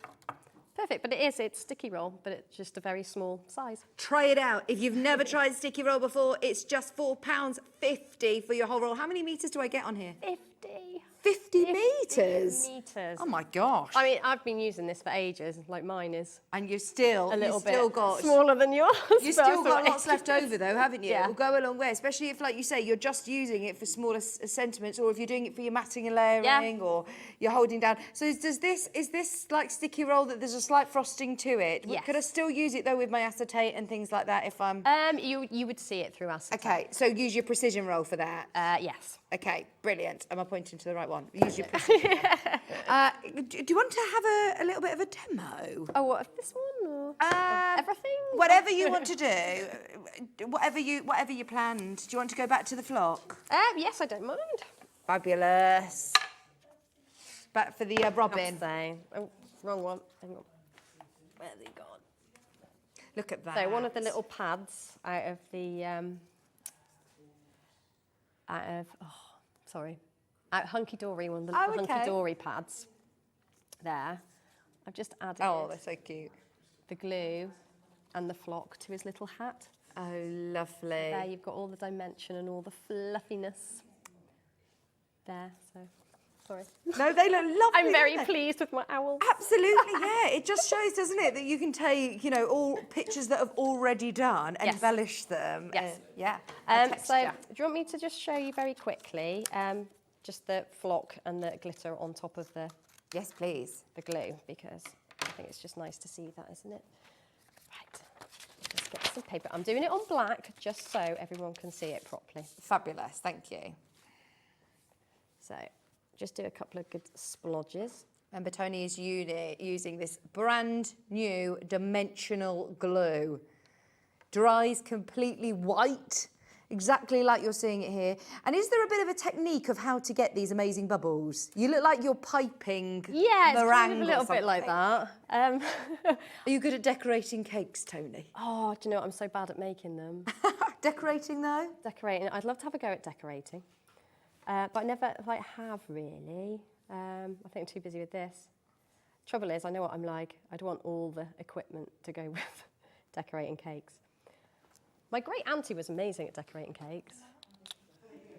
Perfect, but it's sticky roll, but it's just a very small size. Try it out. If you've never tried sticky roll before, it's just £4.50 for your whole roll. How many metres do I get on here? 50. 50 metres? Metres. Oh my gosh. I mean, I've been using this for ages, like mine is. And you've still got smaller than yours. You've still got lots left over though, haven't you? Yeah. It will go a long way, especially if, like you say, you're just using it for smaller sentiments, or if you're doing it for your matting and layering, or you're holding down. So is this like sticky roll that there's a slight frosting to it? Yes. Could I still use it though with my acetate and things like that if I'm... You would see it through acetate. Okay, so use your precision roll for that? Yes. Okay, brilliant. Am I pointing to the right one? Use your precision roll. Do you want to have a little bit of a demo? Oh, what, of this one? Or everything? Whatever you want to do, whatever you planned. Do you want to go back to the flock? Yes, I don't mind. Fabulous. Back for the robin. Oh, wrong one. Hang on. Where's he gone? Look at that. So one of the little pads out of the Hunky Dory, one of the little Hunky Dory pads there. I've just added they're so cute. The glue and the flock to his little hat. Oh, lovely. There you've got all the dimension and all the fluffiness there, so sorry. No, they look lovely. I'm very pleased with my owl. Absolutely, yeah. It just shows, doesn't it, that you can take, all pictures that have already done and embellish them. Yes. So do you want me to just show you very quickly just the flock and the glitter on top of the... Yes, please. The glue, because I think it's just nice to see that, isn't it? Right, let's get some paper. I'm doing it on black just so everyone can see it properly. Fabulous, thank you. So just do a couple of good splodges. Remember, Tony is using this brand new dimensional glue. Dries completely white, exactly like you're seeing it here. And is there a bit of a technique of how to get these amazing bubbles? You look like you're piping meringue. Yeah, it's kind of a little bit like that. Are you good at decorating cakes, Tony? Oh, do you know what? I'm so bad at making them. Decorating, though? Decorating. I'd love to have a go at decorating. But I never have really. I think I'm too busy with this. Trouble is, I know what I'm like. I'd want all the equipment to go with decorating cakes. My great auntie was amazing at decorating cakes.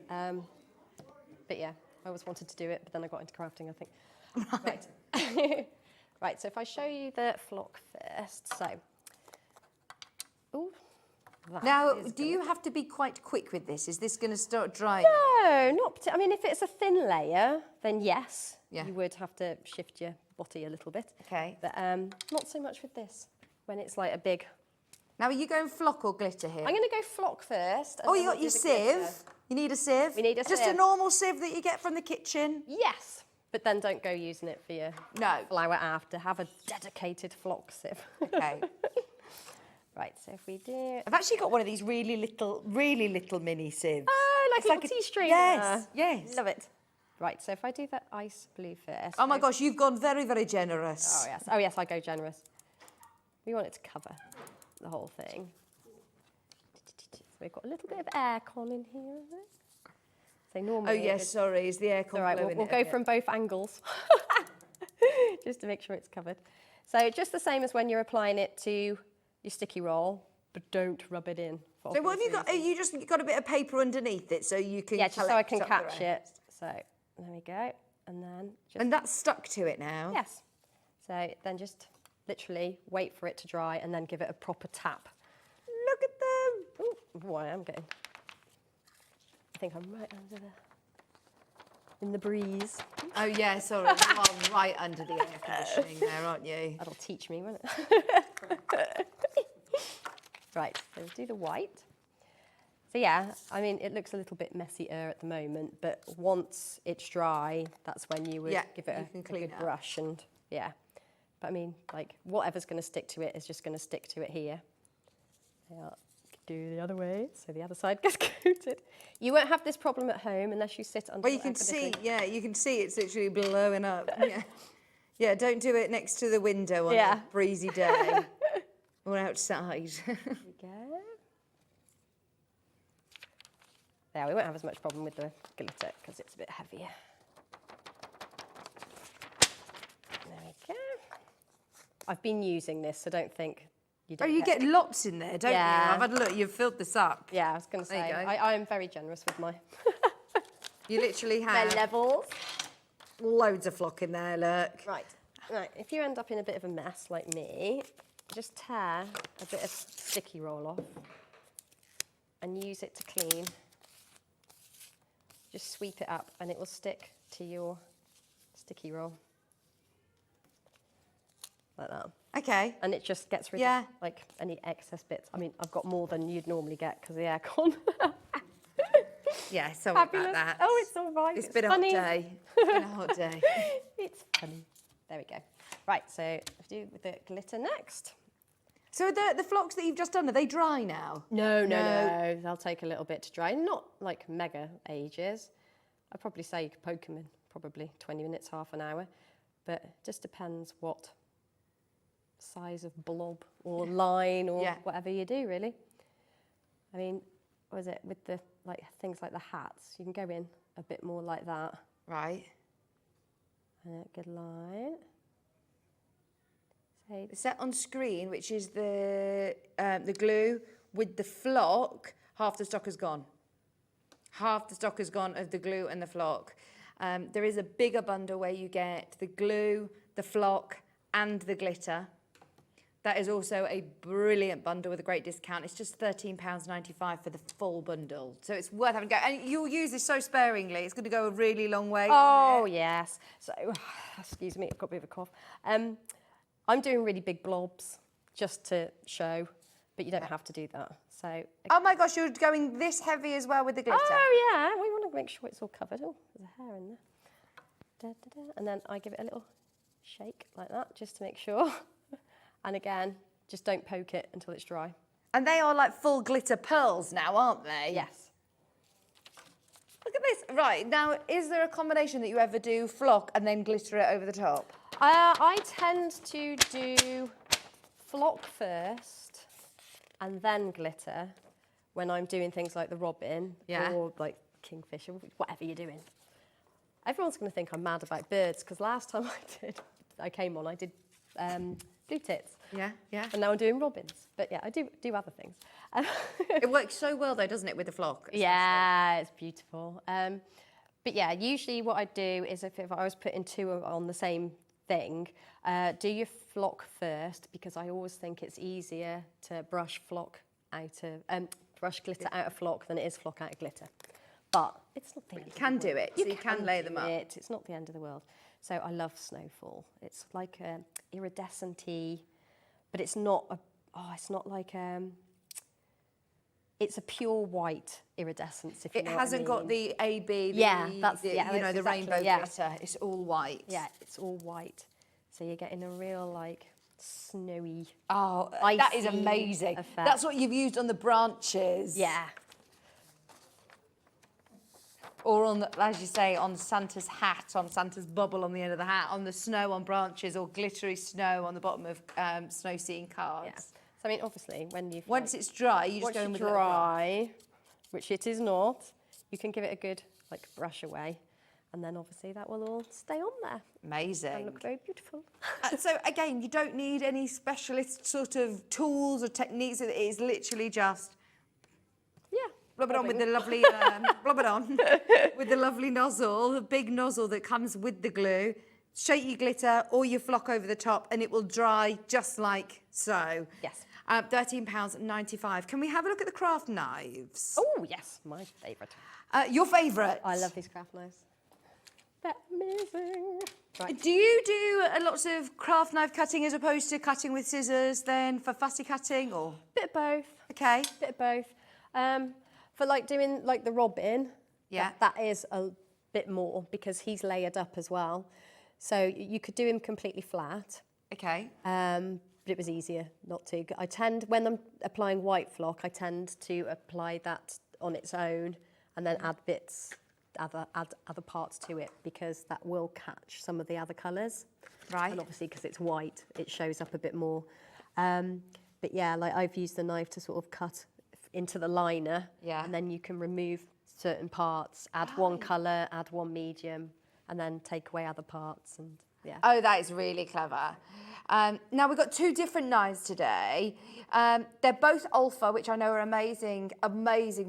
But yeah, I always wanted to do it, but then I got into crafting, I think. Right. Right, so if I show you the flock first, so. Ooh. Now, do you have to be quite quick with this? Is this going to start drying? No, not particularly. I mean, if it's a thin layer, then yes, you would have to shift your body a little bit. Okay. But not so much with this. When it's like a big Now, are you going flock or glitter here? I'm going to go flock first. Oh, you got your sieve. You need a sieve? We need a Just sieve. a normal sieve that you get from the kitchen? Yes. But then don't go using it for your flour after. Have a dedicated flock sieve. Okay. Right, so if we do... I've actually got one of these really little mini sieves. Oh, like It's a little tea strainer. Yes, yes. Love it. Right, so if I do the ice blue first... Oh my gosh, you've gone very, very generous. Oh, yes. Oh, yes, I go generous. We want it to cover the whole thing. So we've got a little bit of aircon in here, is it? So normally... Oh, yes, sorry, is the aircon all right, blowing we'll it go a bit? from both angles, just to make sure it's covered. So just the same as when you're applying it to your sticky roll, but don't rub it in. So what have you got? You just got a bit of paper underneath it so you can just so I can collect up the catch it. rest. So there we go. And then just... And that's stuck to it now? Yes. So then just literally wait for it to dry and then give it a proper tap. Look at them. Ooh, boy, I'm getting... I think I'm right under in the breeze. Oh, yeah, sorry. You are right under the air conditioning there, aren't you? That'll teach me, won't it? Right, so we'll do the white. So yeah, I mean, it looks a little bit messier at the moment, but once it's dry, that's when you would give it a good brush and, yeah. But I mean, like, whatever's going to stick to it is just going to stick to it here. Yeah. Do the other way, so the other side gets coated. You won't have this problem at home unless you sit under. Well, you can see, you can see it's literally blowing up. Yeah, yeah. Don't do it next to the window on a breezy day or outside. There we go. There, we won't have as much problem with the glitter because it's a bit heavier. There we go. I've been using this, so don't think. You get lots in there, don't you? I've had a look, you've filled this up. Yeah, I was going to say, I am very generous with my... You literally have... My levels. Loads of flock in there, look. Right, if you end up in a bit of a mess like me, just tear a bit of sticky roll off and use it to clean. Just sweep it up and it will stick to your sticky roll. Like that. Okay. And it just gets rid of like any excess bits. I mean, I've got more than you'd normally get because of the aircon. Yeah, sorry Fabulous. about that. Oh, it's all right. It's been a hot day. It's been a hot day. It's funny. There we go. Right, so let's do with the glitter next. So the flocks that you've just done, are they dry now? No. They'll take a little bit to dry. Not like mega ages. I'd probably say you could poke them in probably 20 minutes, half an hour. But it just depends what size of blob or line or whatever you do, really. I mean, what is it with the things like the hats? You can go in a bit more like that. Right. And a good line. So it's set on screen, which is the glue with the flock. Half the stock has gone. Half the stock has gone of the glue and the flock. There is a bigger bundle where you get the glue, the flock, and the glitter. That is also a brilliant bundle with a great discount. It's just £13.95 for the full bundle. So it's worth having a go. And you'll use this so sparingly. It's going to go a really long way. Oh, yes. So, excuse me, I've got a bit of a cough. I'm doing really big blobs just to show, but you don't have to do that. So. Oh my gosh, you're going this heavy as well with the glitter. Oh, yeah. We want to make sure it's all covered. Oh, there's a hair in there. Da, da, da. And then I give it a little shake like that just to make sure. And again, just don't poke it until it's dry. And they are like full glitter pearls now, aren't they? Yes. Look at this. Right, now, is there a combination that you ever do flock and then glitter it over the top? I tend to do flock first and then glitter when I'm doing things like the robin or like kingfisher, whatever you're doing. Everyone's going to think I'm mad about birds because last time I did blue tits. Yeah. And now I'm doing robins. But yeah, I do other things. It works so well though, doesn't it, with the flock? Yeah, it's beautiful. But yeah, usually what I do is if I was putting two on the same thing, do your flock first because I always think it's easier to brush glitter out of flock than it is flock out of glitter. But it's not the end of the world. You can do it, so you can lay them up. It's not the end of the world. So I love snowfall. It's like a iridescent-y, but it's not it's not like, it's a pure white iridescence, if you know It what I hasn't mean. got the AB, that's you know, that's the exactly, rainbow glitter. It's all white. Yeah, it's all white. So you're getting a real, like, snowy, Oh, that is icy amazing. effect. That's what you've used on the branches. Yeah. Or on, as you say, on Santa's hat, on Santa's bubble on the end of the hat, on the snow on branches, or glittery snow on the bottom of snow scene cards. Yeah. So, I mean, obviously, when you've... Once it's dry, you just once go in it's with a little brush. dry, which it is not, you can give it a good, like, brush away. And then, obviously, that will all stay on there. Amazing. And look very beautiful. So, again, you don't need any specialist sort of tools or techniques. It is literally just... Yeah. Blob it on with the lovely, blob it on with the lovely nozzle, the big nozzle that comes with the glue. Shake your glitter or your flock over the top and it will dry just like so. Yes. £13.95. Can we have a look at the craft knives? Oh, yes, my favourite. Your favourite? I love these craft knives. They're amazing. Right. Do you do lots of craft knife cutting as opposed to cutting with scissors then for fussy cutting or? Bit of both. Okay. Bit of both. For like doing like the robin, yeah, that is a bit more because he's layered up as well. So you could do him completely flat. Okay. But it was easier not to. I tend, when I'm applying white flock, I tend to apply that on its own and then add bits, add other parts to it because that will catch some of the other colours. Right. And obviously because it's white, it shows up a bit more. But yeah, like I've used the knife to sort of cut into the liner, yeah, and then you can remove certain parts, add one colour, add one medium, and then take away other parts, and yeah. Oh, that is really clever. Now we've got two different knives today. They're both Alpha, which I know are amazing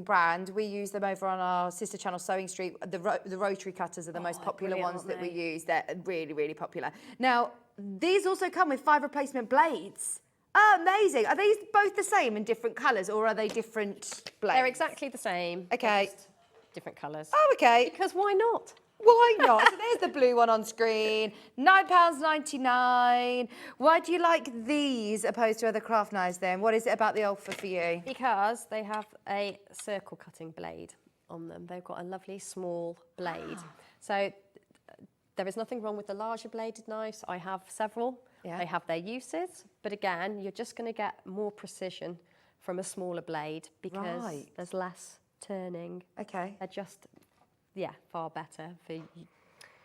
brand. We use them over on our sister channel, Sewing Street. The rotary cutters are the most popular ones that we use. They're really, really popular. Now, these also come with 5 replacement blades. Oh, amazing. Are these both the same in different colours or are they different blades? They're exactly the same. Okay. Just different colours. Oh, okay. Because why not? Why not? So there's the blue one on screen, £9.99. Why do you like these opposed to other craft knives then? What is it about the Alpha for you? Because they have a circle cutting blade on them. They've got a lovely small blade. So there is nothing wrong with the larger bladed knives. I have several. Yeah. They have their uses, but again, you're just going to get more precision from a smaller blade because there's less turning. Okay. They're just, yeah, far better for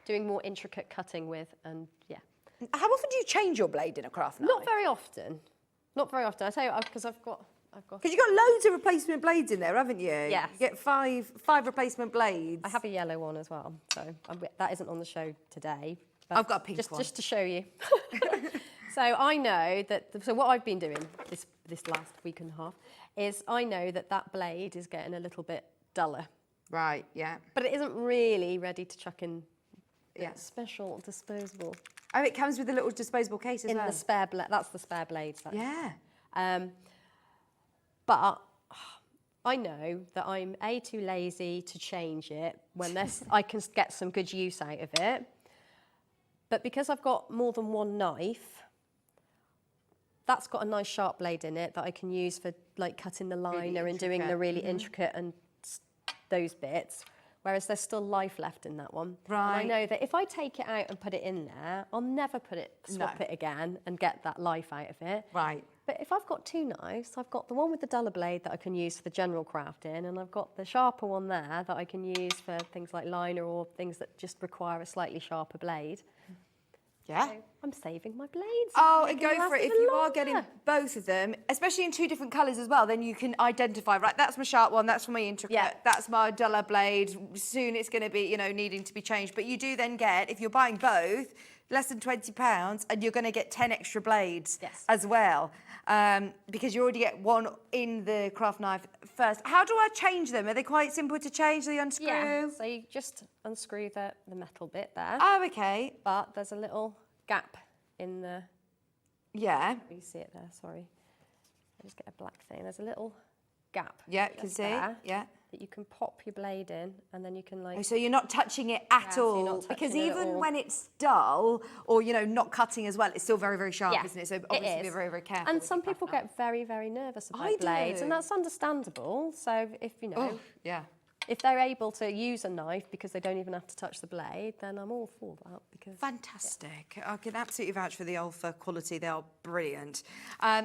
doing more intricate cutting with, and yeah. How often do you change your blade in a craft knife? Not very often. Not very often. I tell you, because I've got. Because you've got loads of replacement blades in there, haven't you? Yes. You get five replacement blades. I have a yellow one as well, so that isn't on the show today. But I've got a pink one. Just to show you. So I know that, so what I've been doing this last week and a half is I know that blade is getting a little bit duller. Right, yeah. But it isn't really ready to chuck in special disposable. Oh, it comes with a little disposable case as well? In the spare blade, that's the spare blades. Yeah. But I know that I'm too lazy to change it when I can get some good use out of it. But because I've got more than one knife, that's got a nice sharp blade in it that I can use for like cutting the liner and doing the really intricate and those bits. Whereas there's still life left in that one. Right. And I know that if I take it out and put it in there, I'll never swap it again and get that life out of it. Right. But if I've got two knives, I've got the one with the duller blade that I can use for the general crafting, and I've got the sharper one there that I can use for things like liner or things that just require a slightly sharper blade. Yeah. So I'm saving my blades. Oh, and go for it. If you are getting both of them, especially in 2 different colours as well, then you can identify, right, that's my sharp one, that's for my intricate, that's my duller blade. Soon it's going to be, needing to be changed. But you do then get, if you're buying both, less than £20, and you're going to get 10 extra blades as well. Because you already get one in the craft knife first. How do I change them? Are they quite simple to change? Do you unscrew? Yeah, so you just unscrew the metal bit there. Oh, okay. But there's a little gap in the... Yeah. You see it there, sorry. I just get a black thing. There's a little gap. Yeah, you can see. There. Yeah. that you can pop your blade in, and then you can like... Oh, so you're not touching it at so you're all? not touching Because it at even all. when it's dull, or, you know, not cutting as well, it's still very, very sharp, Yeah, isn't it? So it obviously is. be very, very careful. And with some your people craft knife. get very, very nervous about I blades, do. and that's understandable. So if, you know, Oh, yeah. if they're able to use a knife because they don't even have to touch the blade, then I'm all for that. Because Fantastic. I can absolutely vouch for the Alpha quality. They are brilliant.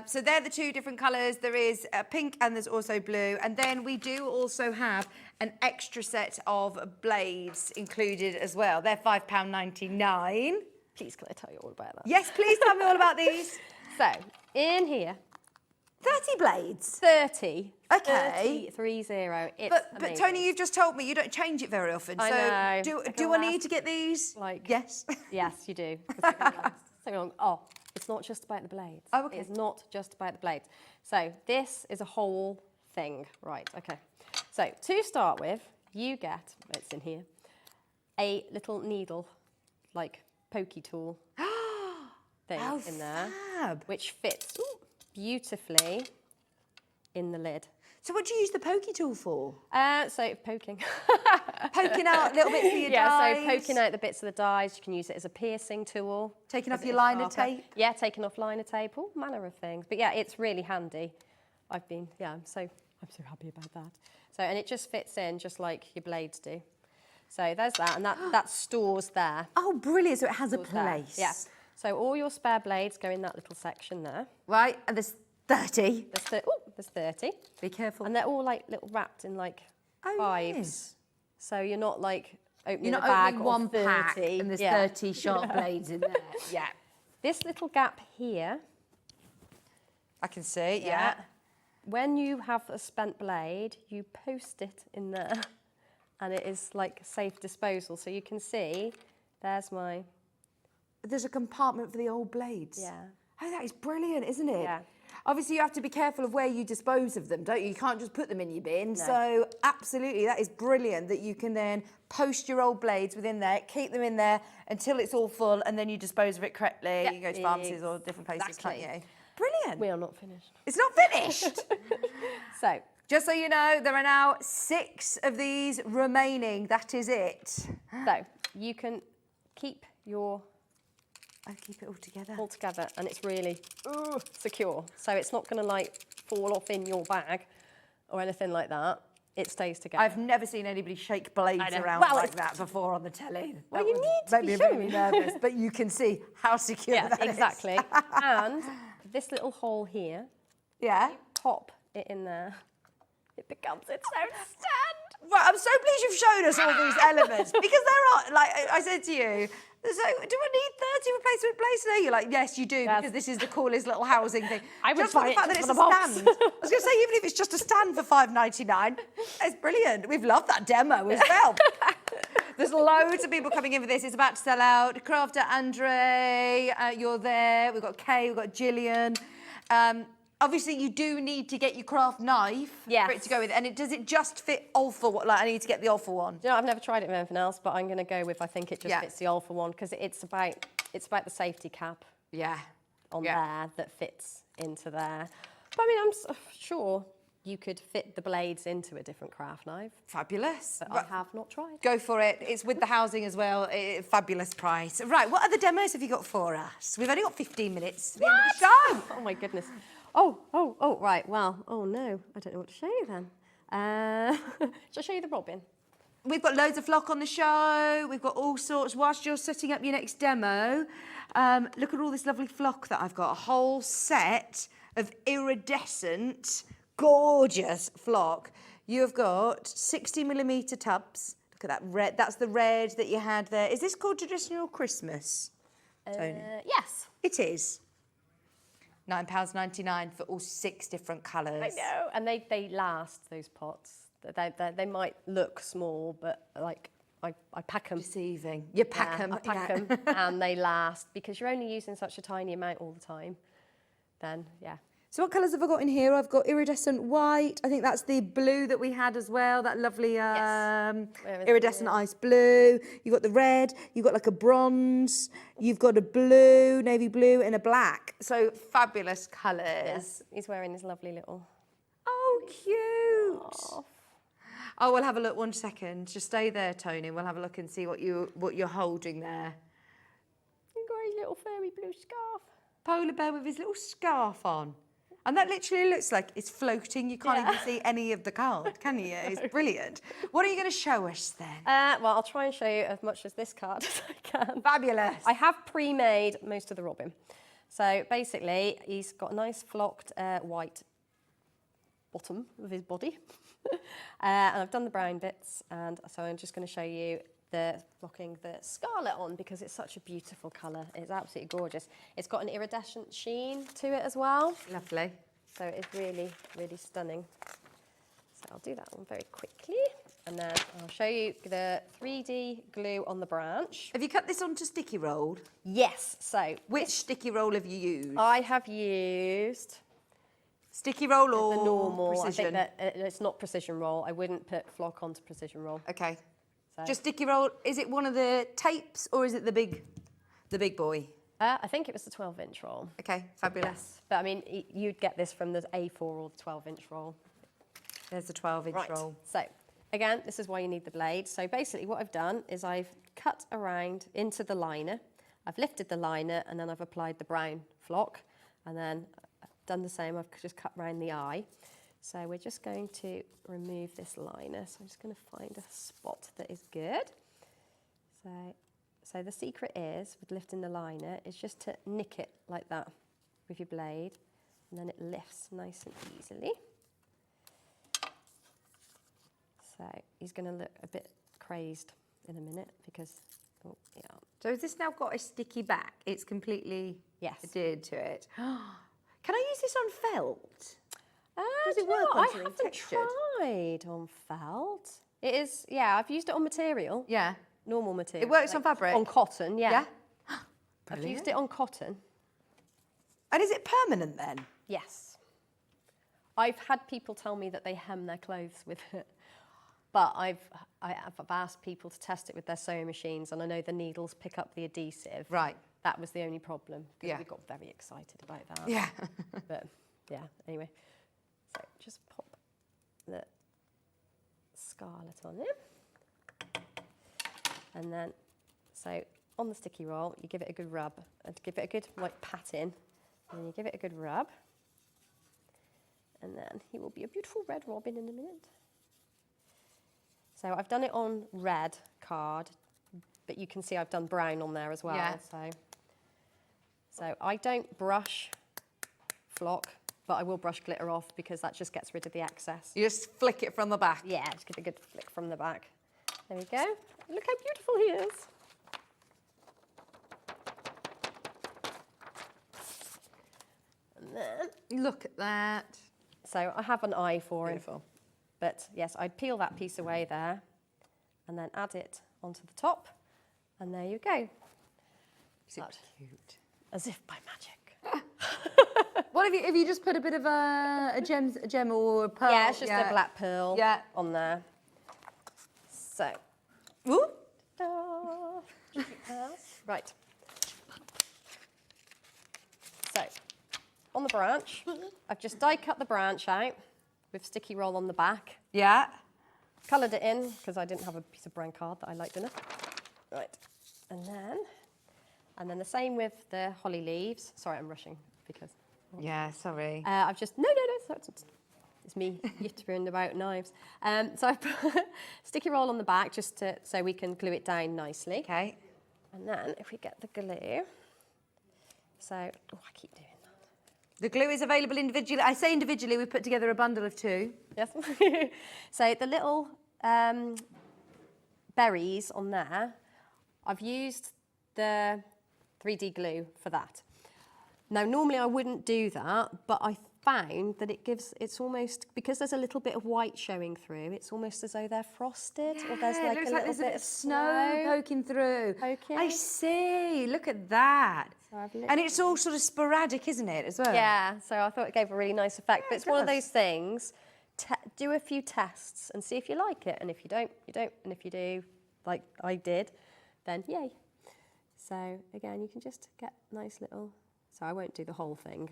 So they're the two different colours. There is pink and there's also blue. And then we do also have an extra set of blades included as well. They're £5.99. Please, can I tell you all about that? Yes, please tell me all about these. So, in here, 30 blades. 30. Okay. 30. It's But amazing. Tony, you've just told me you don't change it very often. I so know. do I need to get these? Like, yes. Yes, you do. 'Cause they're gonna last so long. Oh, it's not just about the blades. Oh, okay. It's not just about the blades. So this is a whole thing. Right, okay. So to start with, you get, it's in here, a little needle, like pokey tool thing How in there, fab. which fits beautifully in the lid. So what do you use the pokey tool for? So poking. Poking out little bits of your dies? So poking out the bits of the dies. You can use it as a piercing tool. Taking off because your it is liner sharper. tape? Yeah, taking off liner tape, all manner of things. But yeah, it's really handy. I'm so happy about that. So, and it just fits in just like your blades do. So there's that, and that stores there. Oh, brilliant. So it has a Stores there. place. Yeah. So all your spare blades go in that little section there. Right, and there's 30. There's 30. Be careful. And they're all like little wrapped in like fives. Yes. So you're not like opening You're not a bag opening of one 30. pack and there's 30 sharp blades in there. Yeah. This little gap here. I can see, yeah. When you have a spent blade, you post it in there and it is like safe disposal. So you can see, there's my... There's a compartment for the old blades. Yeah. Oh, that is brilliant, isn't it? Yeah. Obviously, you have to be careful of where you dispose of them, don't you? You can't just put them in your bin. So, absolutely, that is brilliant that you can then post your old blades within there, keep them in there until it's all full, and then you dispose of it correctly. Yeah, You go to pharmacies or different places, can't exactly. you? Brilliant. We are not finished. It's not finished. So, just so you know, there are now 6 of these remaining. That is it. so you can keep your... keep it all together. All together, and it's really secure. So it's not going to like fall off in your bag or anything like that. It stays together. I've never seen anybody shake blades around Well, like that before on the telly. Well, That you would need to make be me showing really nervous, but you can see how secure that is. exactly. And this little hole here, Yeah. pop it in there. It becomes its own stand. Right, I'm so pleased you've shown us all these elements because there are, like I said to you, so do I need 30 replacement blades today? You're like, yes, you do, because this is the coolest little housing thing. I would just for buy the it fact that just it's for a the box. stand. I was going to say, even if it's just a stand for $5.99, it's brilliant. We've loved that demo as well. There's loads of people coming in for this. It's about to sell out. Crafter Andre, you're there. We've got Kay, we've got Gillian. Obviously, you do need to get your craft knife for it to go with. And does it just fit Alpha? Like, I need to get the Alpha one. You know, I've never tried it with anything else, but I'm going to go with, I think it just fits the Alpha one, because it's about the safety cap on there that fits into there. But I mean, I'm sure you could fit the blades into a different craft knife. Fabulous. But I have not tried. Go for it. It's with the housing as well. Fabulous price. Right, what other demos have you got for us? We've only got 15 minutes. What? The end of the show. Oh my goodness. Oh, right. Well, oh no, I don't know what to show you then. Shall I show you the robin? We've got loads of flock on the show. We've got all sorts. Whilst you're setting up your next demo, look at all this lovely flock that I've got. A whole set of iridescent, gorgeous flock. You've got 60mm tubs. Look at that red. That's the red that you had there. Is this called Traditional Christmas, Tony? Yes. It is. £9.99 for all 6 different colours. I know, and they last, those pots. They might look small, but like I pack them. Deceiving. You pack them. I pack them, and they last because you're only using such a tiny amount all the time. Then So what colours have I got in here? I've got iridescent white. I think that's the blue that we had as well. That lovely iridescent ice blue. You've got the red. You've got like a bronze. You've got a blue, navy blue, and a black. So fabulous colours. Yes, he's wearing his lovely little. Oh, cute. Oh. Oh, we'll have a look 1 second. Just stay there, Tony. We'll have a look and see what you're holding there. You've got his little furry blue scarf. Polar bear with his little scarf on. And that literally looks like it's floating. You can't even see any of the card, can you? It's brilliant. What are you going to show us then? Well, I'll try and show you as much as this card as I can. Fabulous. I have pre-made most of the robin. So basically, he's got a nice flocked white bottom of his body. And I've done the brown bits, and so I'm just going to show you the flocking the scarlet on because it's such a beautiful colour. It's absolutely gorgeous. It's got an iridescent sheen to it as well. Lovely. So it's really, really stunning. So I'll do that one very quickly, and then I'll show you the 3D glue on the branch. Have you cut this onto sticky roll? Yes. So which sticky roll have you used? I have used sticky roll or the normal. precision? I think that it's not precision roll. I wouldn't put flock onto precision roll. Okay. So. Just sticky roll. Is it one of the tapes or is it the big boy? I think it was the 12-inch roll. Okay, fabulous. Yes. But I mean, you'd get this from the A4 or the 12-inch roll. There's the 12-inch roll. So again, this is why you need the blade. So basically what I've done is I've cut around into the liner. I've lifted the liner and then I've applied the brown flock, and then I've done the same. I've just cut around the eye. So we're just going to remove this liner. So I'm just going to find a spot that is good. So the secret is, with lifting the liner, is just to nick it like that with your blade, and then it lifts nice and easily. So he's going to look a bit crazed in a minute because, oh, yeah. So has this now got a sticky back? It's completely adhered to it. Can I use this on felt? Does it work on something textured? I haven't tried on felt. It is, yeah, I've used it on material. Yeah. Normal material. It works on fabric? On cotton, yeah. Yeah? I've used it on cotton. And is it permanent then? Yes. I've had people tell me that they hem their clothes with it. But I've asked people to test it with their sewing machines, and I know the needles pick up the adhesive. Right. That was the only problem, because Yeah. we got very excited about that. Yeah. But yeah, anyway. So just pop the scarlet on it. And then, so on the sticky roll, you give it a good rub, and give it a good like pat in, and then you give it a good rub. And then he will be a beautiful red robin in a minute. So I've done it on red card, but you can see I've done brown on there as well. Yeah. So I don't brush flock, but I will brush glitter off because that just gets rid of the excess. You just flick it from the back? Yeah, just give it a good flick from the back. There we go. Look how beautiful he is. And then, look at that. So I have an eye for him. But yes, I'd peel that piece away there and then add it onto the top. And there you go. So cute. As if by magic. What have you just put a bit of a gem or a pearl? Yeah, it's just a black pearl on there. So. Ooh. Right. So, on the branch, I've just die cut the branch out with sticky roll on the back. Yeah. Coloured it in because I didn't have a piece of brown card that I liked enough. Right. And then the same with the holly leaves. Sorry, I'm rushing because. Yeah, sorry. I've just no. It's me yittering about knives. So I've put sticky roll on the back just so we can glue it down nicely. Okay. And then if we get the glue, so I keep doing that. The glue is available individually. I say individually. We put together a bundle of 2. Yes. So the little berries on there, I've used the 3D glue for that. Now, normally I wouldn't do that, but I found that it's almost, because there's a little bit of white showing through, it's almost as though they're frosted, or there's like it looks a like little there's bit a bit of snow poking through. I see. Look at that. So and it's all sort of sporadic, isn't it, as well? Yeah, so I thought it gave a really nice effect. Yeah, but it's it one of does. those things, do a few tests and see if you like it. And if you don't, you don't. And if you do, like I did, then yay. So again, you can just get nice little, so I won't do the whole thing.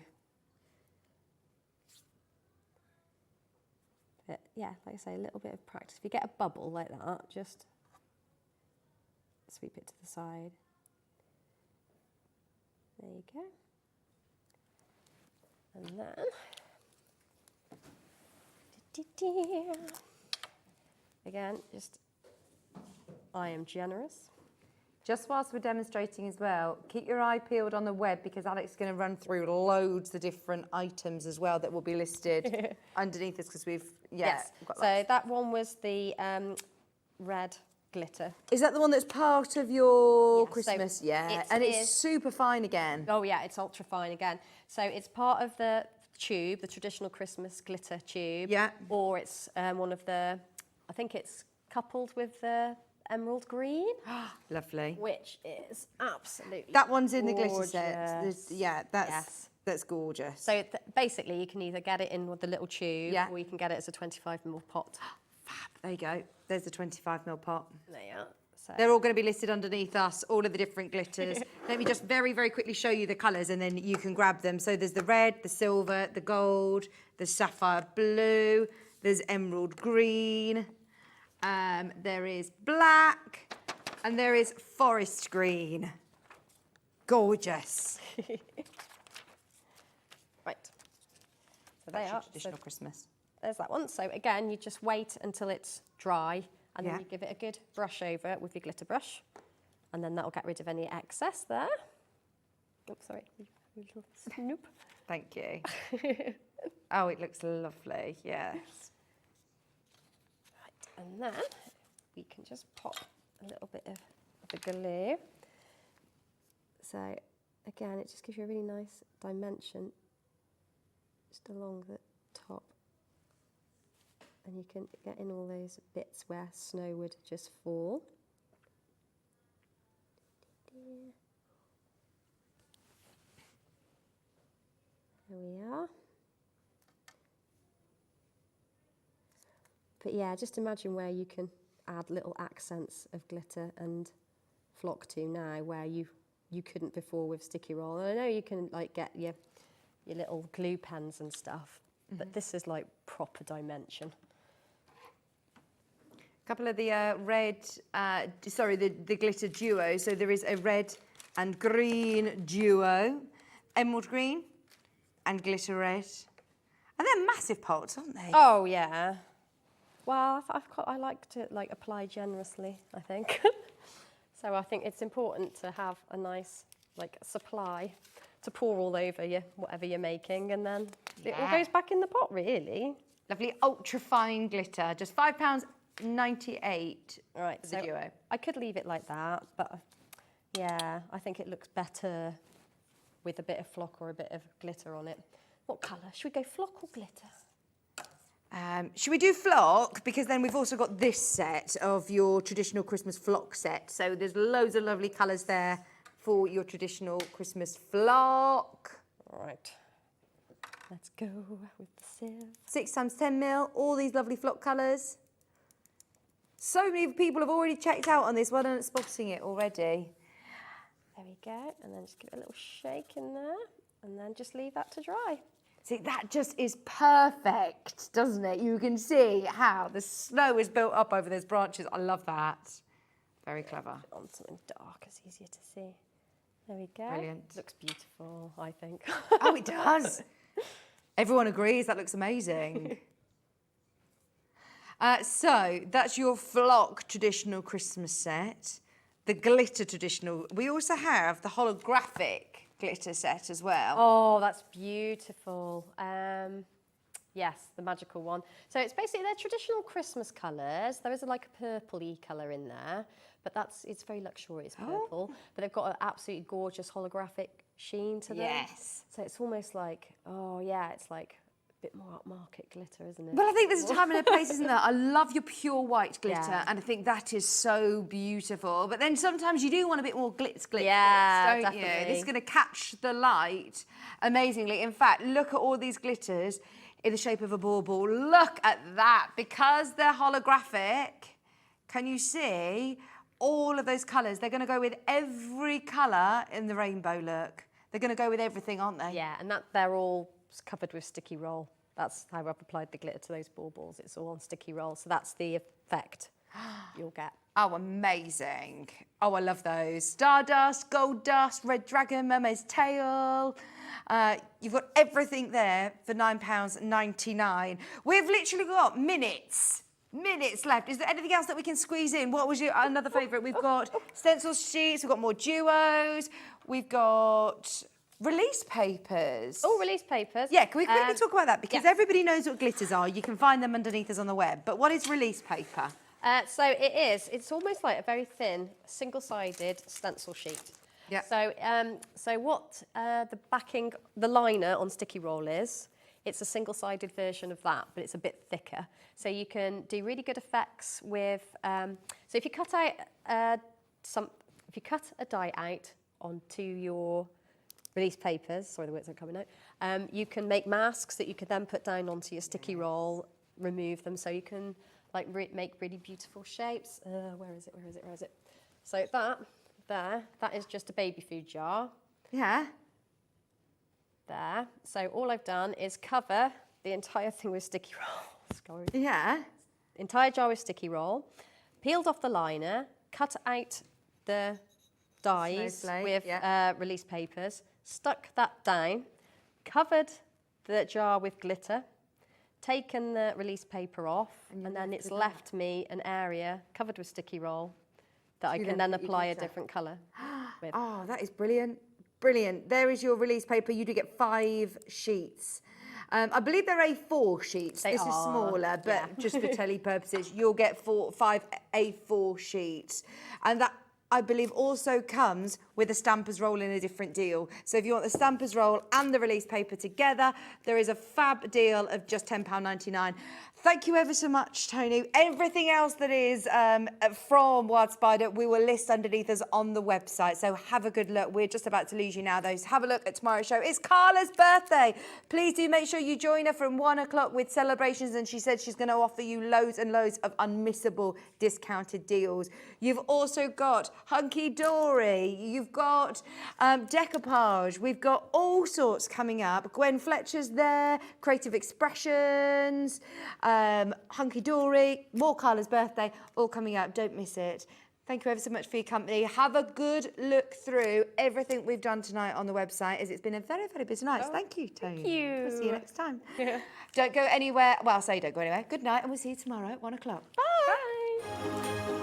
But yeah, like I say, a little bit of practice. If you get a bubble like that, just sweep it to the side. There you go. And then, again, just, I am generous. Just whilst we're demonstrating as well, keep your eye peeled on the web because Alex is going to run through loads of different items as well that will be listed underneath us because we've, Yes, got so that one was the red glitter. Is that the one that's part of your Yeah, Christmas? so Yeah, and it's super fine again. Oh yeah, it's ultra fine again. So it's part of the tube, the traditional Christmas glitter tube. Yeah. Or it's one of the, I think it's coupled with the emerald green. Lovely. Which is absolutely That one's in gorgeous. the glitter set. Yeah, that's gorgeous. So basically you can either get it in with the little tube or you can get it as a 25ml pot. Fab. There you go. There's the 25ml pot. There you are. So. They're all going to be listed underneath us, all of the different glitters. Let me just very, very quickly show you the colours and then you can grab them. So there's the red, the silver, the gold, the sapphire blue, there's emerald green, there is black, and there is forest green. Gorgeous. Right. So That's your traditional Christmas. There's that one. So again, you just wait until it's dry and then you give it a good brush over with your glitter brush. And then that'll get rid of any excess there. Oops, sorry. Snoop. Thank you. Oh, it looks lovely, yes. Right, and then we can just pop a little bit of the glue. So again, it just gives you a really nice dimension just along the top. And you can get in all those bits where snow would just fall. There we are. But yeah, just imagine where you can add little accents of glitter and flock to now, where you couldn't before with sticky roll. And I know you can like get your little glue pens and stuff, but this is like proper dimension. A couple of the the glitter duo. So there is a red and green duo, emerald green and glitter red. And they're massive pots, aren't they? Oh yeah. Well, I like to apply generously, I think. So I think it's important to have a nice supply to pour all over whatever you're making, and then it all goes back in the pot, really. Lovely ultra fine glitter, just £5.98. Right, for the duo. I could leave it like that, but yeah, I think it looks better with a bit of flock or a bit of glitter on it. What colour? Should we go flock or glitter? Should we do flock? Because then we've also got this set of your traditional Christmas flock set. So there's loads of lovely colours there for your traditional Christmas flock. All right. Let's go with the sieve. 6 times 10 mil, all these lovely flock colours. So many people have already checked out on this one and spotting it already. There we go. And then just give it a little shake in there and then just leave that to dry. See, that just is perfect, doesn't it? You can see how the snow is built up over those branches. I love that. Very clever. Put on something dark, it's easier to see. There we go. Brilliant. Looks beautiful, I think. Oh, it does. Everyone agrees, that looks amazing. So that's your flock traditional Christmas set. The glitter traditional. We also have the holographic glitter set as well. Oh, that's beautiful. Yes, the magical one. So it's basically their traditional Christmas colours. There is a purpley colour in there, but it's very luxurious purple. But they've got an absolutely gorgeous holographic sheen to them. Yes. So it's almost like, it's like a bit more upmarket glitter, isn't it? Well, I think there's a time and a place, isn't there? I love your pure white glitter, and I think that is so beautiful. But then sometimes you do want a bit more glitz, don't definitely. you? This is going to catch the light amazingly. In fact, look at all these glitters in the shape of a bauble. Look at that. Because they're holographic, can you see all of those colours? They're going to go with every colour in the rainbow look. They're going to go with everything, aren't they? Yeah, and they're all covered with sticky roll. That's how I've applied the glitter to those baubles. It's all on sticky roll, so that's the effect you'll get. Oh, amazing. Oh, I love those. Stardust, gold dust, red dragon, mermaid's tail. You've got everything there for £9.99. We've literally got minutes left. Is there anything else that we can squeeze in? What was your another favourite? We've got stencil sheets, we've got more duos, we've got release papers. Oh, release papers. Yeah, can we quickly talk about that? Because everybody knows what glitters are. You can find them underneath us on the web. But what is release paper? So it's almost like a very thin, single-sided stencil sheet. Yeah. So what the liner on sticky roll is, it's a single-sided version of that, but it's a bit thicker. So you can do really good effects with. So if you cut out if you cut a die out onto your release papers, sorry, the words aren't coming out. You can make masks that you could then put down onto your sticky roll, remove them, so you can like make really beautiful shapes. Where is it? So that is just a baby food jar. Yeah. There. So all I've done is cover the entire thing with sticky roll. Yeah. Entire jar with sticky roll, peeled off the liner, cut out the dies with release papers, stuck that down, covered the jar with glitter, taken the release paper off, and then it's left me an area covered with sticky roll that I can then apply a different colour with. Oh, that is brilliant. Brilliant. There is your release paper. You do get 5 sheets. I believe they're A4 sheets. This is smaller, but just for telly purposes, you'll get 5 A4 sheets. And that, I believe, also comes with a Stampers roll in a different deal. So if you want the Stampers roll and the release paper together, there is a fab deal of just £10.99. Thank you ever so much, Tony. Everything else that is from Wild Spider, we will list underneath us on the website. So have a good look. We're just about to lose you now, though. So have a look at tomorrow's show. It's Carla's birthday. Please do make sure you join her from 1 o'clock with celebrations. And she said she's going to offer you loads and loads of unmissable discounted deals. You've also got Hunky Dory. You've got decoupage. We've got all sorts coming up. Gwen Fletcher's there. Creative Expressions. Hunky Dory, more Carla's birthday, all coming up. Don't miss it. Thank you ever so much for your company. Have a good look through everything we've done tonight on the website, as it's been a very, very busy night. Thank you, Tony. Thank you. We'll see you next time. Don't go anywhere. Well, I'll say don't go anywhere. Good night, and we'll see you tomorrow at 1 o'clock. Bye. Bye.